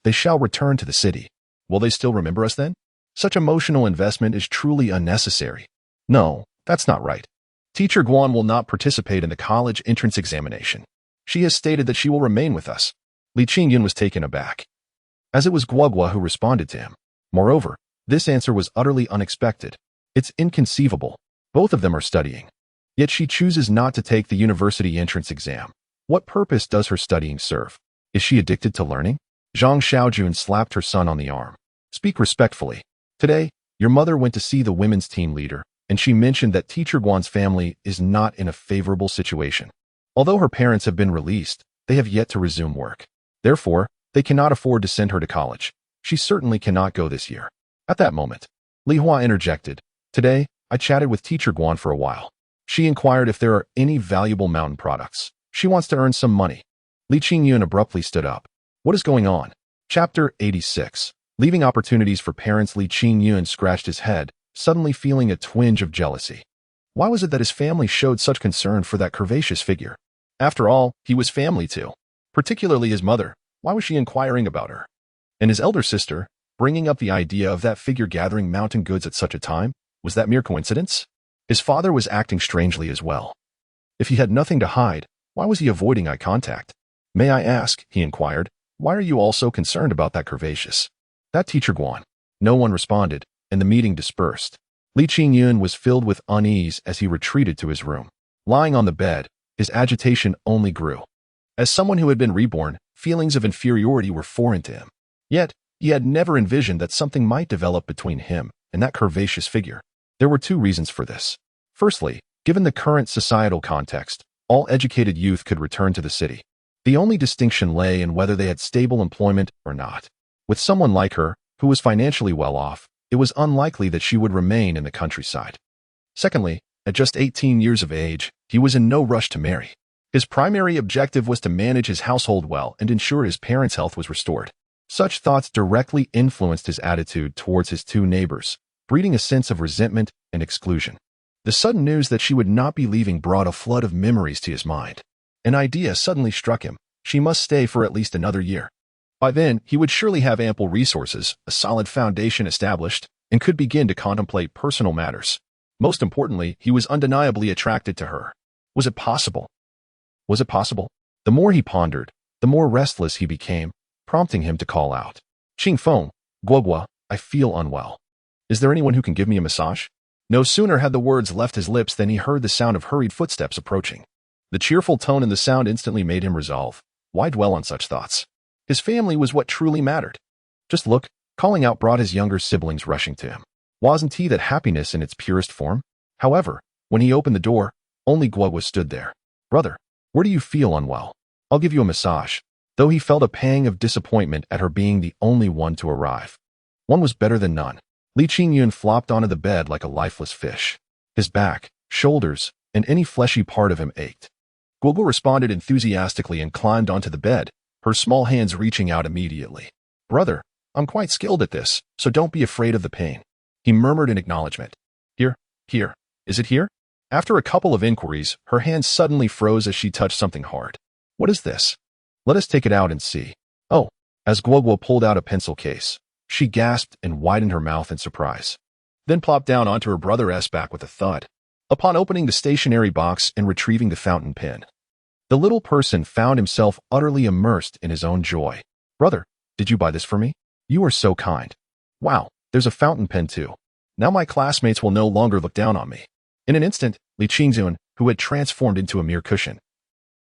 they shall return to the city. Will they still remember us then? Such emotional investment is truly unnecessary. No, that's not right. Teacher Guan will not participate in the college entrance examination. She has stated that she will remain with us. Li Qingyun was taken aback, as it was Guogua who responded to him. Moreover, this answer was utterly unexpected. It's inconceivable. Both of them are studying. Yet she chooses not to take the university entrance exam. What purpose does her studying serve? Is she addicted to learning? Zhang Xiaojun slapped her son on the arm. Speak respectfully. Today, your mother went to see the women's team leader, and she mentioned that Teacher Guan's family is not in a favorable situation. Although her parents have been released, they have yet to resume work. Therefore, they cannot afford to send her to college. She certainly cannot go this year. At that moment, Li Hua interjected. Today, I chatted with Teacher Guan for a while. She inquired if there are any valuable mountain products. She wants to earn some money. Li Qingyun abruptly stood up. What is going on? Chapter 86. Leaving opportunities for parents. Li Qingyun scratched his head, suddenly feeling a twinge of jealousy. Why was it that his family showed such concern for that curvaceous figure? After all, he was family too. Particularly his mother. Why was she inquiring about her? And his elder sister, bringing up the idea of that figure gathering mountain goods at such a time? Was that mere coincidence? His father was acting strangely as well. If he had nothing to hide, why was he avoiding eye contact? May I ask, he inquired, why are you all so concerned about that curvaceous? That Teacher Guan. No one responded, and the meeting dispersed. Li Qingyun was filled with unease as he retreated to his room. Lying on the bed, his agitation only grew. As someone who had been reborn, feelings of inferiority were foreign to him. Yet, he had never envisioned that something might develop between him and that curvaceous figure. There were 2 reasons for this. Firstly, Given the current societal context, all educated youth could return to the city. The only distinction lay in whether they had stable employment or not. With someone like her, who was financially well off, it was unlikely that she would remain in the countryside. Secondly, at just 18 years of age, he was in no rush to marry. His primary objective was to manage his household well and ensure his parents' health was restored. Such thoughts directly influenced his attitude towards his two neighbors, breeding a sense of resentment and exclusion. The sudden news that she would not be leaving brought a flood of memories to his mind. An idea suddenly struck him. She must stay for at least another year. By then, he would surely have ample resources, a solid foundation established, and could begin to contemplate personal matters. Most importantly, he was undeniably attracted to her. Was it possible? Was it possible? The more he pondered, the more restless he became, prompting him to call out. Qingfeng, Guogua, I feel unwell. Is there anyone who can give me a massage? No sooner had the words left his lips than he heard the sound of hurried footsteps approaching. The cheerful tone in the sound instantly made him resolve. Why dwell on such thoughts? His family was what truly mattered. Just look, calling out brought his younger siblings rushing to him. Wasn't he that happiness in its purest form? However, when he opened the door, only Guogua stood there. Brother, where do you feel unwell? I'll give you a massage. Though he felt a pang of disappointment at her being the only one to arrive. One was better than none. Li Qingyun flopped onto the bed like a lifeless fish. His back, shoulders, and any fleshy part of him ached. Guogua responded enthusiastically and climbed onto the bed, her small hands reaching out immediately. Brother, I'm quite skilled at this, so don't be afraid of the pain. He murmured in acknowledgement. Here. Is it here? After a couple of inquiries, her hand suddenly froze as she touched something hard. What is this? Let us take it out and see. Oh, as Guogua pulled out a pencil case, she gasped and widened her mouth in surprise. Then plopped down onto her brother's back with a thud. Upon opening the stationery box and retrieving the fountain pen, the little person found himself utterly immersed in his own joy. Brother, did you buy this for me? You are so kind. Wow, there's a fountain pen too. Now my classmates will no longer look down on me. In an instant, Li Qingyun, who had transformed into a mere cushion,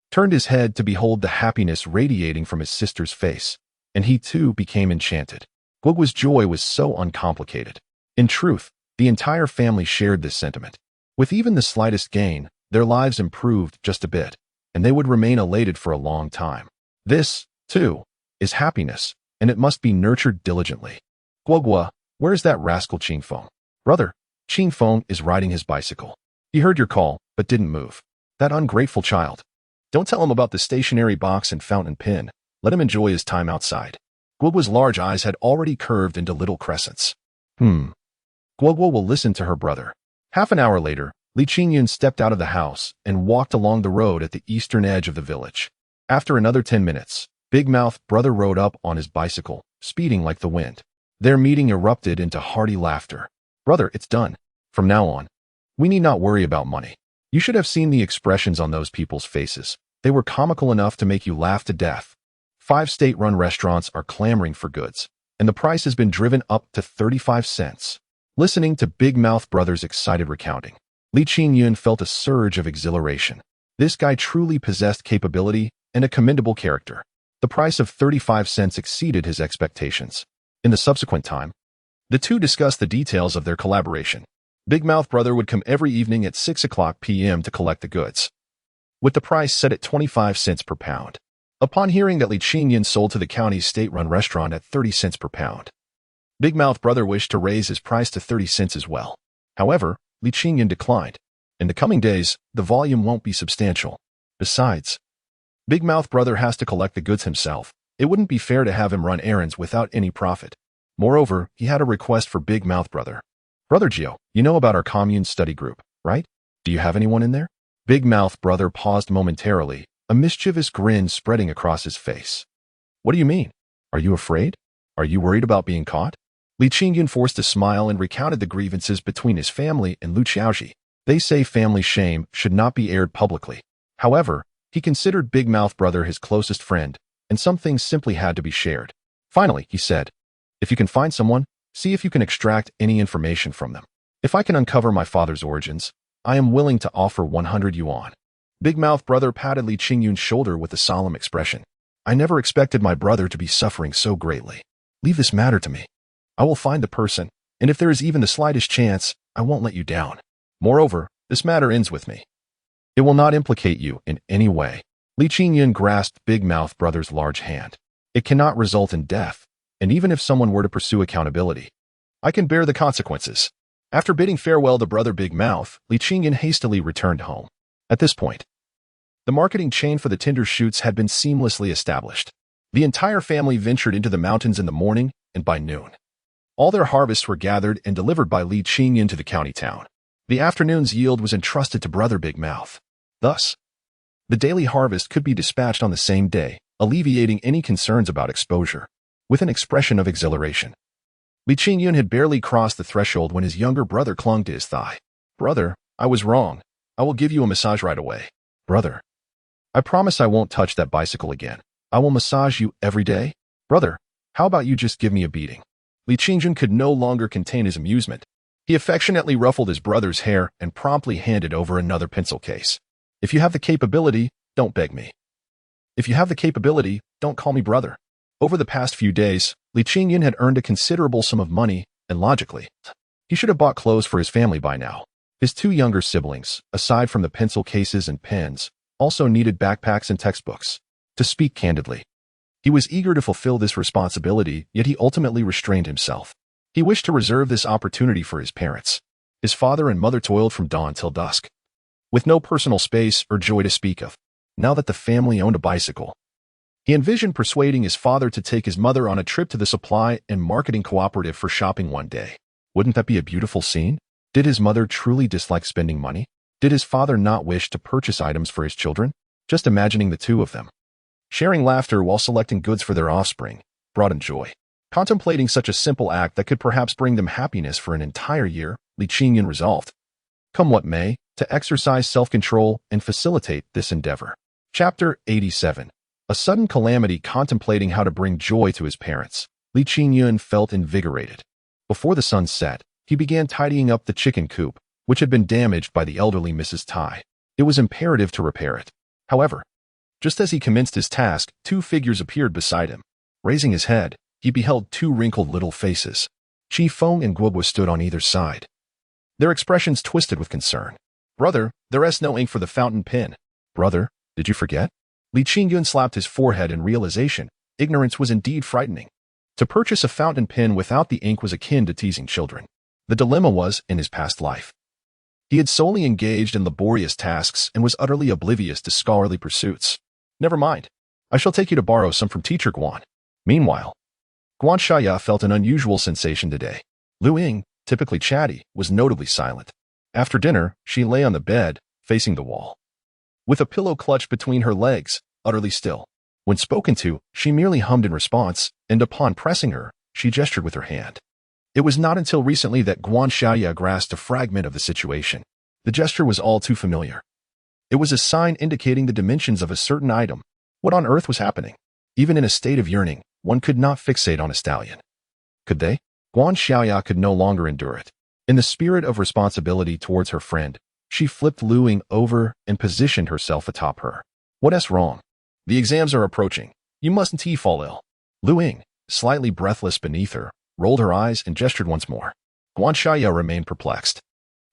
turned his head to behold the happiness radiating from his sister's face, and he too became enchanted. Guogua's joy was so uncomplicated. In truth, the entire family shared this sentiment. With even the slightest gain, their lives improved just a bit, and they would remain elated for a long time. This, too, is happiness, and it must be nurtured diligently. Guogua, where's that rascal Qingfeng? Brother, Qingfeng is riding his bicycle. He heard your call, but didn't move. That ungrateful child. Don't tell him about the stationery box and fountain pen. Let him enjoy his time outside. Guogua's large eyes had already curved into little crescents. Guogua will listen to her brother. Half an hour later, Li Qingyun stepped out of the house and walked along the road at the eastern edge of the village. After another 10 minutes, Big Mouth brother rode up on his bicycle, speeding like the wind. Their meeting erupted into hearty laughter. Brother, it's done. From now on, we need not worry about money. You should have seen the expressions on those people's faces. They were comical enough to make you laugh to death. 5 state-run restaurants are clamoring for goods, and the price has been driven up to 35 cents. Listening to Big Mouth Brother's excited recounting, Li Qingyun felt a surge of exhilaration. This guy truly possessed capability and a commendable character. The price of 35 cents exceeded his expectations. In the subsequent time, the two discussed the details of their collaboration. Big Mouth Brother would come every evening at 6:00 p.m. to collect the goods, with the price set at 25 cents per pound. Upon hearing that Li Qingyun sold to the county's state-run restaurant at 30 cents per pound, Big Mouth Brother wished to raise his price to 30 cents as well. However, Li Qingyun declined. In the coming days, the volume won't be substantial. Besides, Big Mouth Brother has to collect the goods himself. It wouldn't be fair to have him run errands without any profit. Moreover, he had a request for Big Mouth Brother. Brother Gio, you know about our commune study group, right? Do you have anyone in there? Big Mouth Brother paused momentarily, a mischievous grin spreading across his face. What do you mean? Are you afraid? Are you worried about being caught? Li Qingyun forced a smile and recounted the grievances between his family and Lu Xiaoji. They say family shame should not be aired publicly. However, he considered Big Mouth Brother his closest friend, and some things simply had to be shared. Finally, he said, if you can find someone, see if you can extract any information from them. If I can uncover my father's origins, I am willing to offer 100 yuan. Big Mouth Brother patted Li Qingyun's shoulder with a solemn expression. I never expected my brother to be suffering so greatly. Leave this matter to me. I will find the person, and if there is even the slightest chance, I won't let you down. Moreover, This matter ends with me. It will not implicate you in any way. Li Qingyun grasped Big Mouth Brother's large hand. It cannot result in death, and even if someone were to pursue accountability, I can bear the consequences. After bidding farewell to Brother Big Mouth, Li Qingyun hastily returned home. At this point, the marketing chain for the tinder shoots had been seamlessly established. The entire family ventured into the mountains in the morning, and by noon, all their harvests were gathered and delivered by Li Qingyun to the county town. The afternoon's yield was entrusted to Brother Big Mouth. Thus, the daily harvest could be dispatched on the same day, alleviating any concerns about exposure. With an expression of exhilaration, Li Qingyun had barely crossed the threshold when his younger brother clung to his thigh. "Brother, I was wrong. I will give you a massage right away." "Brother, I promise I won't touch that bicycle again. I will massage you every day." "Brother, how about you just give me a beating?" Li Qingyun could no longer contain his amusement. He affectionately ruffled his brother's hair and promptly handed over another pencil case. "If you have the capability, don't beg me. If you have the capability, don't call me brother." Over the past few days, Li Qingyun had earned a considerable sum of money, and logically, he should have bought clothes for his family by now. His two younger siblings, aside from the pencil cases and pens, also needed backpacks and textbooks. To speak candidly, he was eager to fulfill this responsibility, yet he ultimately restrained himself. He wished to reserve this opportunity for his parents. His father and mother toiled from dawn till dusk, with no personal space or joy to speak of. Now that the family owned a bicycle, he envisioned persuading his father to take his mother on a trip to the supply and marketing cooperative for shopping one day. Wouldn't that be a beautiful scene? Did his mother truly dislike spending money? Did his father not wish to purchase items for his children? Just imagining the two of them sharing laughter while selecting goods for their offspring brought him joy. Contemplating such a simple act that could perhaps bring them happiness for an entire year, Li Qingyun resolved, come what may, to exercise self-control and facilitate this endeavor. Chapter 87. A sudden calamity. Contemplating how to bring joy to his parents, Li Qingyun felt invigorated. Before the sun set, he began tidying up the chicken coop, which had been damaged by the elderly Mrs. Tai. It was imperative to repair it. However, just as he commenced his task, two figures appeared beside him. Raising his head, he beheld two wrinkled little faces. Chi Feng and Guobo stood on either side, their expressions twisted with concern. "Brother, there's no ink for the fountain pen." "Brother, did you forget?" Li Qingyun slapped his forehead in realization. Ignorance was indeed frightening. To purchase a fountain pen without the ink was akin to teasing children. The dilemma was, in his past life, he had solely engaged in laborious tasks and was utterly oblivious to scholarly pursuits. "Never mind. I shall take you to borrow some from Teacher Guan." Meanwhile, Guan Shaya felt an unusual sensation today. Lu Ying, typically chatty, was notably silent. After dinner, she lay on the bed, facing the wall, with a pillow clutched between her legs, utterly still. When spoken to, she merely hummed in response, and upon pressing her, she gestured with her hand. It was not until recently that Guan Shaya grasped a fragment of the situation. The gesture was all too familiar. It was a sign indicating the dimensions of a certain item. What on earth was happening? Even in a state of yearning, one could not fixate on a stallion. Could they? Guan Xiaoya could no longer endure it. In the spirit of responsibility towards her friend, she flipped Lu Ying over and positioned herself atop her. "What's wrong? The exams are approaching. You mustn't fall ill." Lu Ying, slightly breathless beneath her, rolled her eyes and gestured once more. Guan Xiaoya remained perplexed.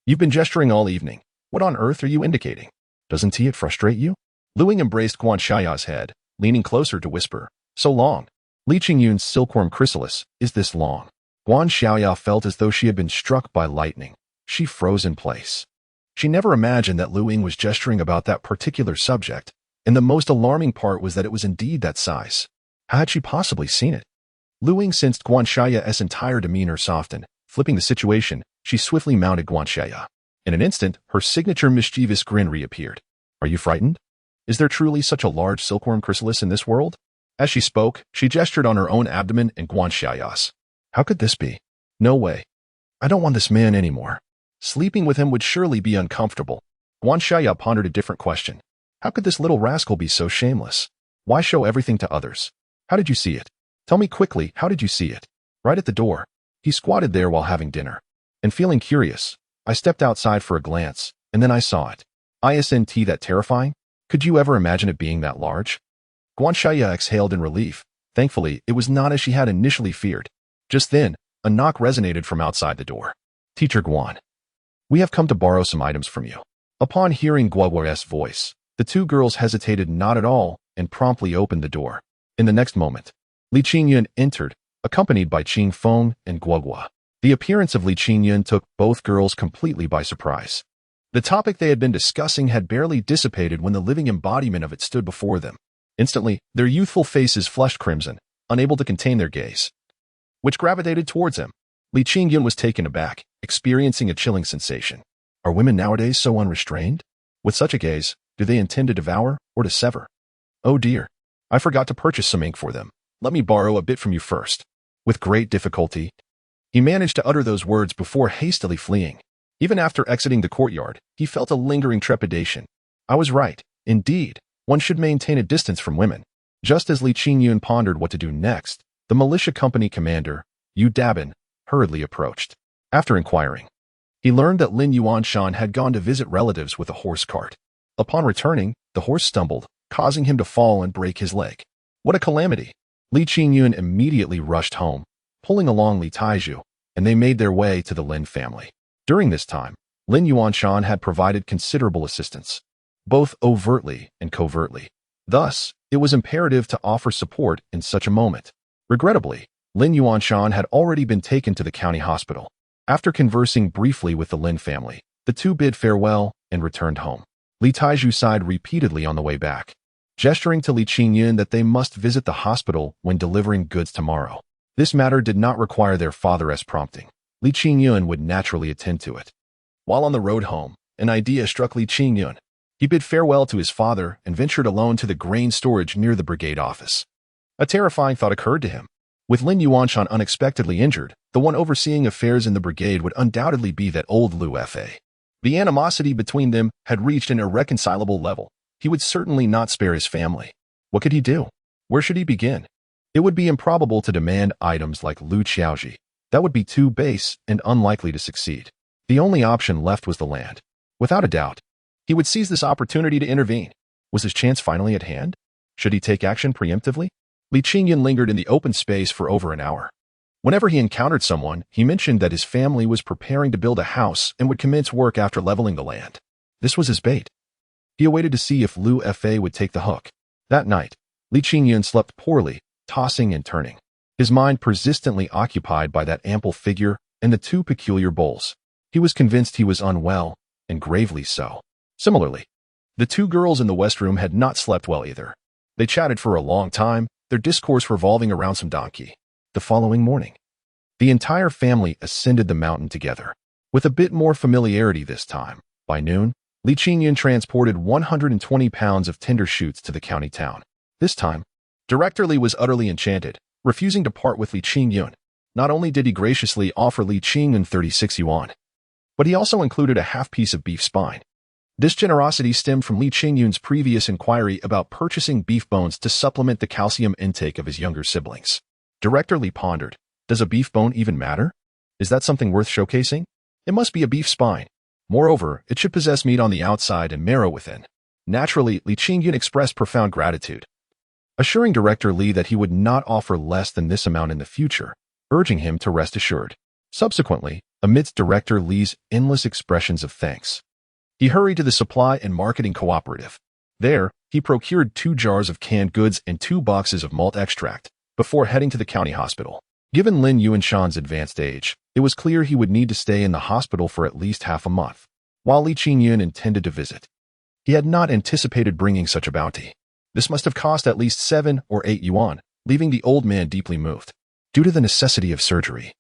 "You've been gesturing all evening. What on earth are you indicating? Doesn't it frustrate you?" Lu Ying embraced Guan Xiaoya's head, leaning closer to whisper, "So long. Li Qingyun's silkworm chrysalis is this long." Guan Xiaoya felt as though she had been struck by lightning. She froze in place. She never imagined that Lu Ying was gesturing about that particular subject, and the most alarming part was that it was indeed that size. How had she possibly seen it? Lu Ying sensed Guan Xiaoya's entire demeanor soften. Flipping the situation, she swiftly mounted Guan Xiaoya. In an instant, her signature mischievous grin reappeared. "Are you frightened? Is there truly such a large silkworm chrysalis in this world?" As she spoke, she gestured on her own abdomen and Guan Xiaoya's. "How could this be? No way. I don't want this man anymore. Sleeping with him would surely be uncomfortable." Guan Xiaoya pondered a different question. How could this little rascal be so shameless? Why show everything to others? "How did you see it? Tell me quickly, how did you see it?" "Right at the door. He squatted there while having dinner. And feeling curious, I stepped outside for a glance, and then I saw it. Isn't that terrifying? Could you ever imagine it being that large?" Guan Xiaoya exhaled in relief. Thankfully, it was not as she had initially feared. Just then, a knock resonated from outside the door. "Teacher Guan." We have come to borrow some items from you. Upon hearing Guoguo's voice, the two girls hesitated not at all and promptly opened the door. In the next moment, Li Qingyun entered, accompanied by Qing Feng and Guoguo. The appearance of Li Qingyun took both girls completely by surprise. The topic they had been discussing had barely dissipated when the living embodiment of it stood before them. Instantly, their youthful faces flushed crimson, unable to contain their gaze, which gravitated towards him. Li Qingyun was taken aback, experiencing a chilling sensation. Are women nowadays so unrestrained? With such a gaze, do they intend to devour or to sever? Oh dear, I forgot to purchase some ink for them. Let me borrow a bit from you first. With great difficulty, he managed to utter those words before hastily fleeing. Even after exiting the courtyard, he felt a lingering trepidation. I was right. Indeed, one should maintain a distance from women. Just as Li Qingyun pondered what to do next, the militia company commander, Yu Dabin, hurriedly approached. After inquiring, he learned that Lin Yuanshan had gone to visit relatives with a horse cart. Upon returning, the horse stumbled, causing him to fall and break his leg. What a calamity! Li Qingyun immediately rushed home, pulling along Li Taizhu, and they made their way to the Lin family. During this time, Lin Yuanshan had provided considerable assistance, both overtly and covertly. Thus, it was imperative to offer support in such a moment. Regrettably, Lin Yuanshan had already been taken to the county hospital. After conversing briefly with the Lin family, the two bid farewell and returned home. Li Taizhu sighed repeatedly on the way back, gesturing to Li Qingyun that they must visit the hospital when delivering goods tomorrow. This matter did not require their father's prompting. Li Qingyun would naturally attend to it. While on the road home, an idea struck Li Qingyun. He bid farewell to his father and ventured alone to the grain storage near the brigade office. A terrifying thought occurred to him. With Lin Yuanshan unexpectedly injured, the one overseeing affairs in the brigade would undoubtedly be that old Lu Fa. The animosity between them had reached an irreconcilable level. He would certainly not spare his family. What could he do? Where should he begin? It would be improbable to demand items like Lu Qiaoji. That would be too base and unlikely to succeed. The only option left was the land. Without a doubt, he would seize this opportunity to intervene. Was his chance finally at hand? Should he take action preemptively? Li Qingyun lingered in the open space for over an hour. Whenever he encountered someone, he mentioned that his family was preparing to build a house and would commence work after leveling the land. This was his bait. He awaited to see if Lu Fa would take the hook. That night, Li Qingyun slept poorly, tossing and turning, his mind persistently occupied by that ample figure and the two peculiar bowls. He was convinced he was unwell, and gravely so. Similarly, the two girls in the west room had not slept well either. They chatted for a long time, their discourse revolving around some donkey. The following morning, the entire family ascended the mountain together, with a bit more familiarity this time. By noon, Li Qingyun transported 120 pounds of tender shoots to the county town. This time, Director Li was utterly enchanted, refusing to part with Li Qingyun. Not only did he graciously offer Li Qingyun 36 yuan, but he also included a half piece of beef spine. This generosity stemmed from Li Qingyun's previous inquiry about purchasing beef bones to supplement the calcium intake of his younger siblings. Director Li pondered, does a beef bone even matter? Is that something worth showcasing? It must be a beef spine. Moreover, it should possess meat on the outside and marrow within. Naturally, Li Qingyun expressed profound gratitude, assuring Director Li that he would not offer less than this amount in the future, urging him to rest assured. Subsequently, amidst Director Li's endless expressions of thanks, he hurried to the supply and marketing cooperative. There, he procured 2 jars of canned goods and 2 boxes of malt extract before heading to the county hospital. Given Lin Yuanshan's advanced age, it was clear he would need to stay in the hospital for at least half a month. While Li Qingyun intended to visit, he had not anticipated bringing such a bounty. This must have cost at least 7 or 8 yuan, leaving the old man deeply moved. Due to the necessity of surgery,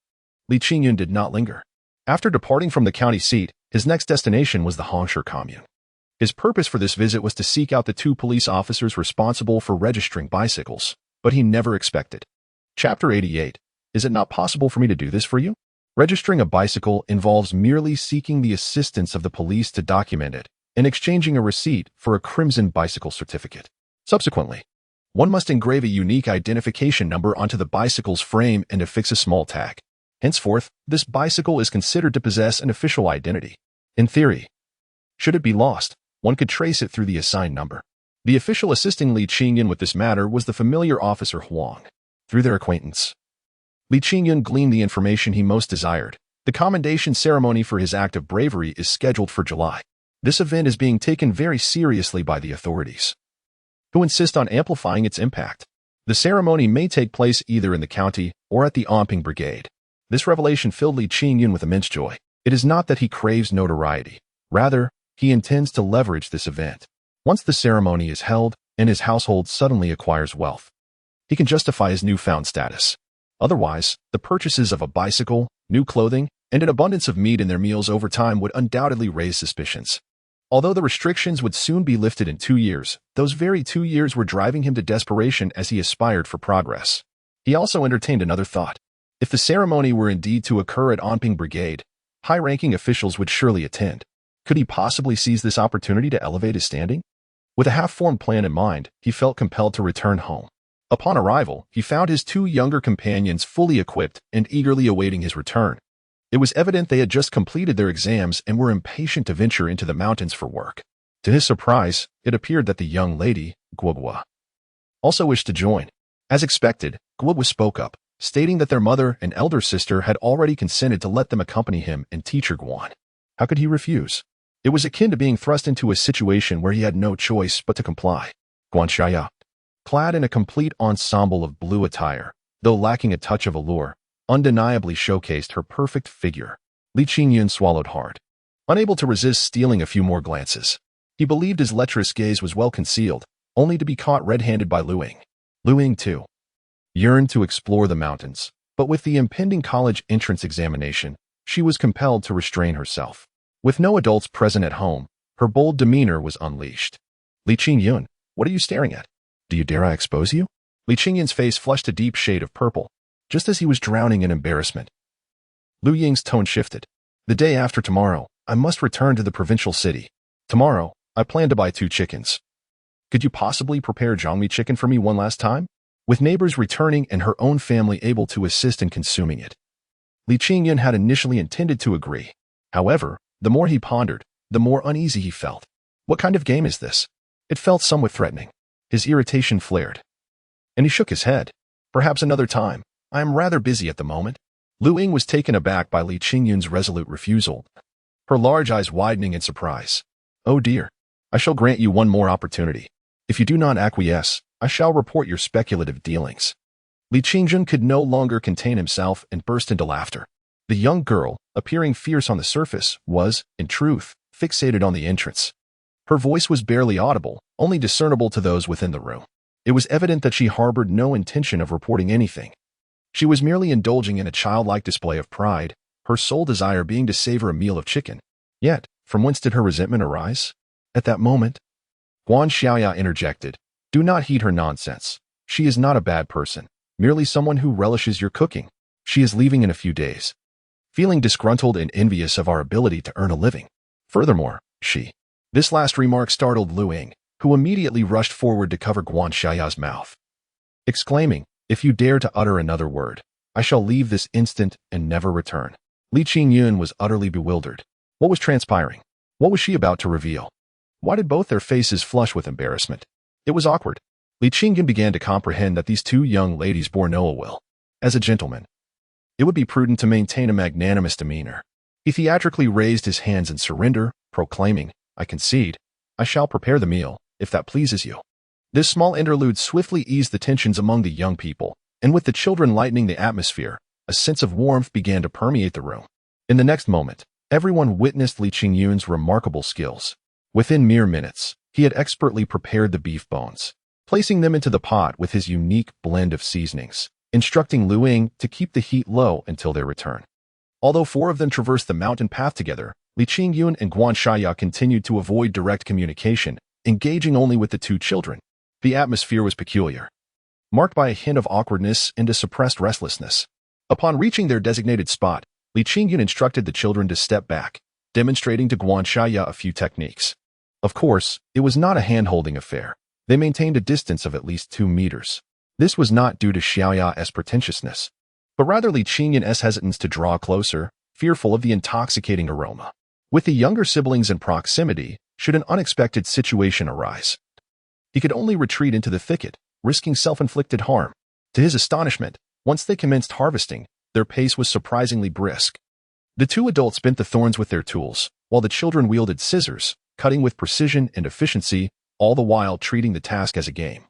Li Qingyun did not linger. After departing from the county seat, his next destination was the Hongsher commune. His purpose for this visit was to seek out the 2 police officers responsible for registering bicycles, but he never expected. Chapter 88. Is it not possible for me to do this for you? Registering a bicycle involves merely seeking the assistance of the police to document it and exchanging a receipt for a crimson bicycle certificate. Subsequently, one must engrave a unique identification number onto the bicycle's frame and affix a small tag. Henceforth, this bicycle is considered to possess an official identity. In theory, should it be lost, one could trace it through the assigned number. The official assisting Li Qingyun with this matter was the familiar officer Huang. Through their acquaintance, Li Qingyun gleaned the information he most desired, The commendation ceremony for his act of bravery is scheduled for July. This event is being taken very seriously by the authorities, who insist on amplifying its impact. The ceremony may take place either in the county or at the Onping Brigade. This revelation filled Li Qingyun with immense joy. It is not that he craves notoriety. Rather, he intends to leverage this event. Once the ceremony is held and his household suddenly acquires wealth, he can justify his newfound status. Otherwise, the purchases of a bicycle, new clothing, and an abundance of meat in their meals over time would undoubtedly raise suspicions. Although the restrictions would soon be lifted in 2 years, those very 2 years were driving him to desperation as he aspired for progress. He also entertained another thought. If the ceremony were indeed to occur at Onping Brigade, high-ranking officials would surely attend. Could he possibly seize this opportunity to elevate his standing? With a half-formed plan in mind, he felt compelled to return home. Upon arrival, he found his 2 younger companions fully equipped and eagerly awaiting his return. It was evident they had just completed their exams and were impatient to venture into the mountains for work. To his surprise, it appeared that the young lady, Guogua, also wished to join. As expected, Guogua spoke up, stating that their mother and elder sister had already consented to let them accompany him and teacher Guan. How could he refuse? It was akin to being thrust into a situation where he had no choice but to comply. Guan Shaya, clad in a complete ensemble of blue attire, though lacking a touch of allure, undeniably showcased her perfect figure. Li Qingyun swallowed hard, unable to resist stealing a few more glances. He believed his lecherous gaze was well concealed, only to be caught red-handed by Lu Ying. Lu Ying, too, yearned to explore the mountains, but with the impending college entrance examination, she was compelled to restrain herself. With no adults present at home, her bold demeanor was unleashed. Li Qingyun, what are you staring at? Do you dare I expose you? Li Qingyun's face flushed a deep shade of purple, just as he was drowning in embarrassment. Lu Ying's tone shifted. The day after tomorrow, I must return to the provincial city. Tomorrow, I plan to buy 2 chickens. Could you possibly prepare zhongmi chicken for me one last time? With neighbors returning and her own family able to assist in consuming it. Li Qingyun had initially intended to agree. However, the more he pondered, the more uneasy he felt. What kind of game is this? It felt somewhat threatening. His irritation flared, and he shook his head. Perhaps another time. I am rather busy at the moment. Lu Ying was taken aback by Li Qingyun's resolute refusal, her large eyes widening in surprise. Oh dear. I shall grant you one more opportunity. If you do not acquiesce, I shall report your speculative dealings. Li Qingyun could no longer contain himself and burst into laughter. The young girl, appearing fierce on the surface, was, in truth, fixated on the entrance. Her voice was barely audible, only discernible to those within the room. It was evident that she harbored no intention of reporting anything. She was merely indulging in a childlike display of pride, her sole desire being to savor a meal of chicken. Yet, from whence did her resentment arise? At that moment, Guan Xiaoya interjected. Do not heed her nonsense. She is not a bad person, merely someone who relishes your cooking. She is leaving in a few days, feeling disgruntled and envious of our ability to earn a living. Furthermore, This last remark startled Lu Ying, who immediately rushed forward to cover Guan Xiaoya's mouth, exclaiming, if you dare to utter another word, I shall leave this instant and never return. Li Qingyun was utterly bewildered. What was transpiring? What was she about to reveal? Why did both their faces flush with embarrassment? It was awkward. Li Qingyun began to comprehend that these 2 young ladies bore no ill will. As a gentleman, it would be prudent to maintain a magnanimous demeanor. He theatrically raised his hands in surrender, proclaiming, I concede. I shall prepare the meal, if that pleases you. This small interlude swiftly eased the tensions among the young people, and with the children lightening the atmosphere, a sense of warmth began to permeate the room. In the next moment, everyone witnessed Li Qingyun's remarkable skills. Within mere minutes, he had expertly prepared the beef bones, placing them into the pot with his unique blend of seasonings, instructing Lu Ying to keep the heat low until their return. Although 4 of them traversed the mountain path together, Li Qingyun and Guan Xiaoya continued to avoid direct communication, engaging only with the 2 children. The atmosphere was peculiar, marked by a hint of awkwardness and a suppressed restlessness. Upon reaching their designated spot, Li Qingyun instructed the children to step back, demonstrating to Guan Xiaoya a few techniques. Of course, it was not a hand-holding affair. They maintained a distance of at least 2 meters. This was not due to Xiaoya's pretentiousness, but rather Li Qingyun's hesitance to draw closer, fearful of the intoxicating aroma. With the younger siblings in proximity, should an unexpected situation arise, he could only retreat into the thicket, risking self-inflicted harm. To his astonishment, once they commenced harvesting, their pace was surprisingly brisk. The two adults bent the thorns with their tools, while the children wielded scissors, cutting with precision and efficiency, all the while treating the task as a game.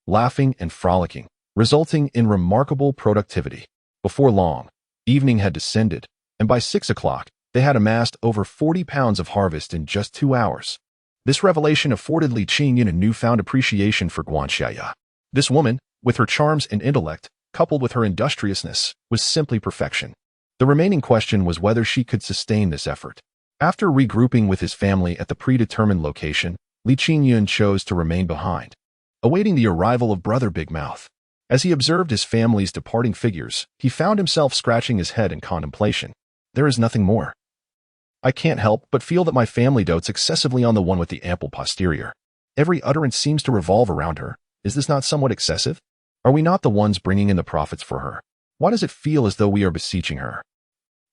Laughing and frolicking, resulting in remarkable productivity. Before long, evening had descended, and by 6 o'clock, they had amassed over 40 pounds of harvest in just 2 hours. This revelation afforded Li Qingyun a newfound appreciation for Guanxia. This woman, with her charms and intellect, coupled with her industriousness, was simply perfection. The remaining question was whether she could sustain this effort. After regrouping with his family at the predetermined location, Li Qingyun chose to remain behind, awaiting the arrival of Brother Big Mouth. As he observed his family's departing figures, he found himself scratching his head in contemplation. There is nothing more. I can't help but feel that my family dotes excessively on the one with the ample posterior. Every utterance seems to revolve around her. Is this not somewhat excessive? Are we not the ones bringing in the profits for her? Why does it feel as though we are beseeching her?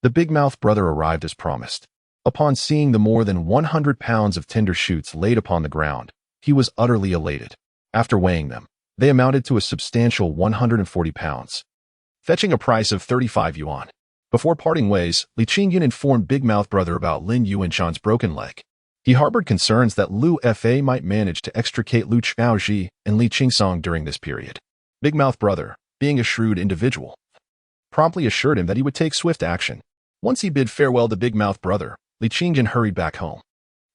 The Big Mouth brother arrived as promised. Upon seeing the more than 100 pounds of tender shoots laid upon the ground, he was utterly elated. After weighing them, they amounted to a substantial 140 pounds, fetching a price of 35 yuan. Before parting ways, Li Qingyun informed Big Mouth brother about Lin Yuanchan's broken leg. He harbored concerns that Lu Fa might manage to extricate Lu Chaoji and Li Qingsong during this period. Big Mouth brother, being a shrewd individual, promptly assured him that he would take swift action. Once he bid farewell to Big Mouth brother, Li Qingyun hurried back home.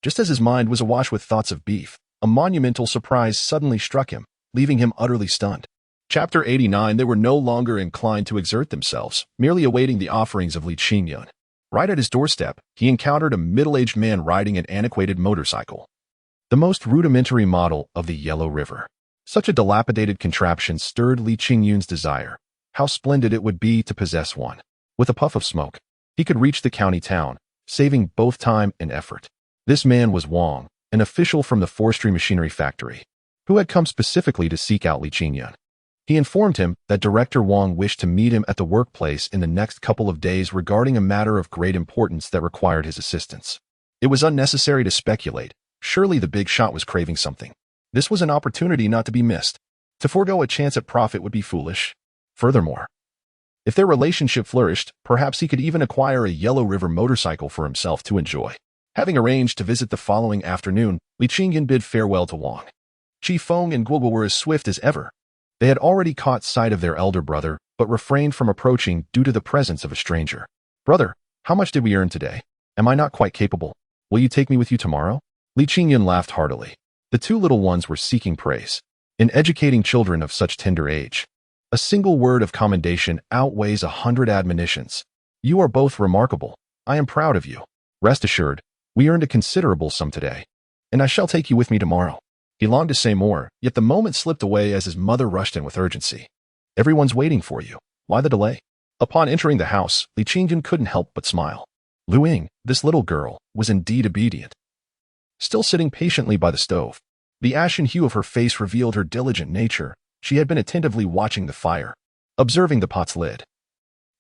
Just as his mind was awash with thoughts of beef, a monumental surprise suddenly struck him, leaving him utterly stunned. Chapter 89. They were no longer inclined to exert themselves, merely awaiting the offerings of Li Qingyun. Right at his doorstep, he encountered a middle-aged man riding an antiquated motorcycle, the most rudimentary model of the Yellow River. Such a dilapidated contraption stirred Li Qingyun's desire. How splendid it would be to possess one. With a puff of smoke, he could reach the county town, saving both time and effort. This man was Wang, an official from the forestry machinery factory, who had come specifically to seek out Li Qingyun. He informed him that Director Wang wished to meet him at the workplace in the next couple of days regarding a matter of great importance that required his assistance. It was unnecessary to speculate. Surely the big shot was craving something. This was an opportunity not to be missed. To forego a chance at profit would be foolish. Furthermore, if their relationship flourished, perhaps he could even acquire a Yellow River motorcycle for himself to enjoy. Having arranged to visit the following afternoon, Li Qingyun bid farewell to Wang. Qi Feng and Guoguo were as swift as ever. They had already caught sight of their elder brother, but refrained from approaching due to the presence of a stranger. Brother, how much did we earn today? Am I not quite capable? Will you take me with you tomorrow? Li Qingyun laughed heartily. The two little ones were seeking praise. In educating children of such tender age, a single word of commendation outweighs 100 admonitions. You are both remarkable. I am proud of you. Rest assured, we earned a considerable sum today, and I shall take you with me tomorrow. He longed to say more, yet the moment slipped away as his mother rushed in with urgency. Everyone's waiting for you. Why the delay? Upon entering the house, Li Qingyun couldn't help but smile. Lu Ying, this little girl, was indeed obedient. Still sitting patiently by the stove, the ashen hue of her face revealed her diligent nature. She had been attentively watching the fire, observing the pot's lid.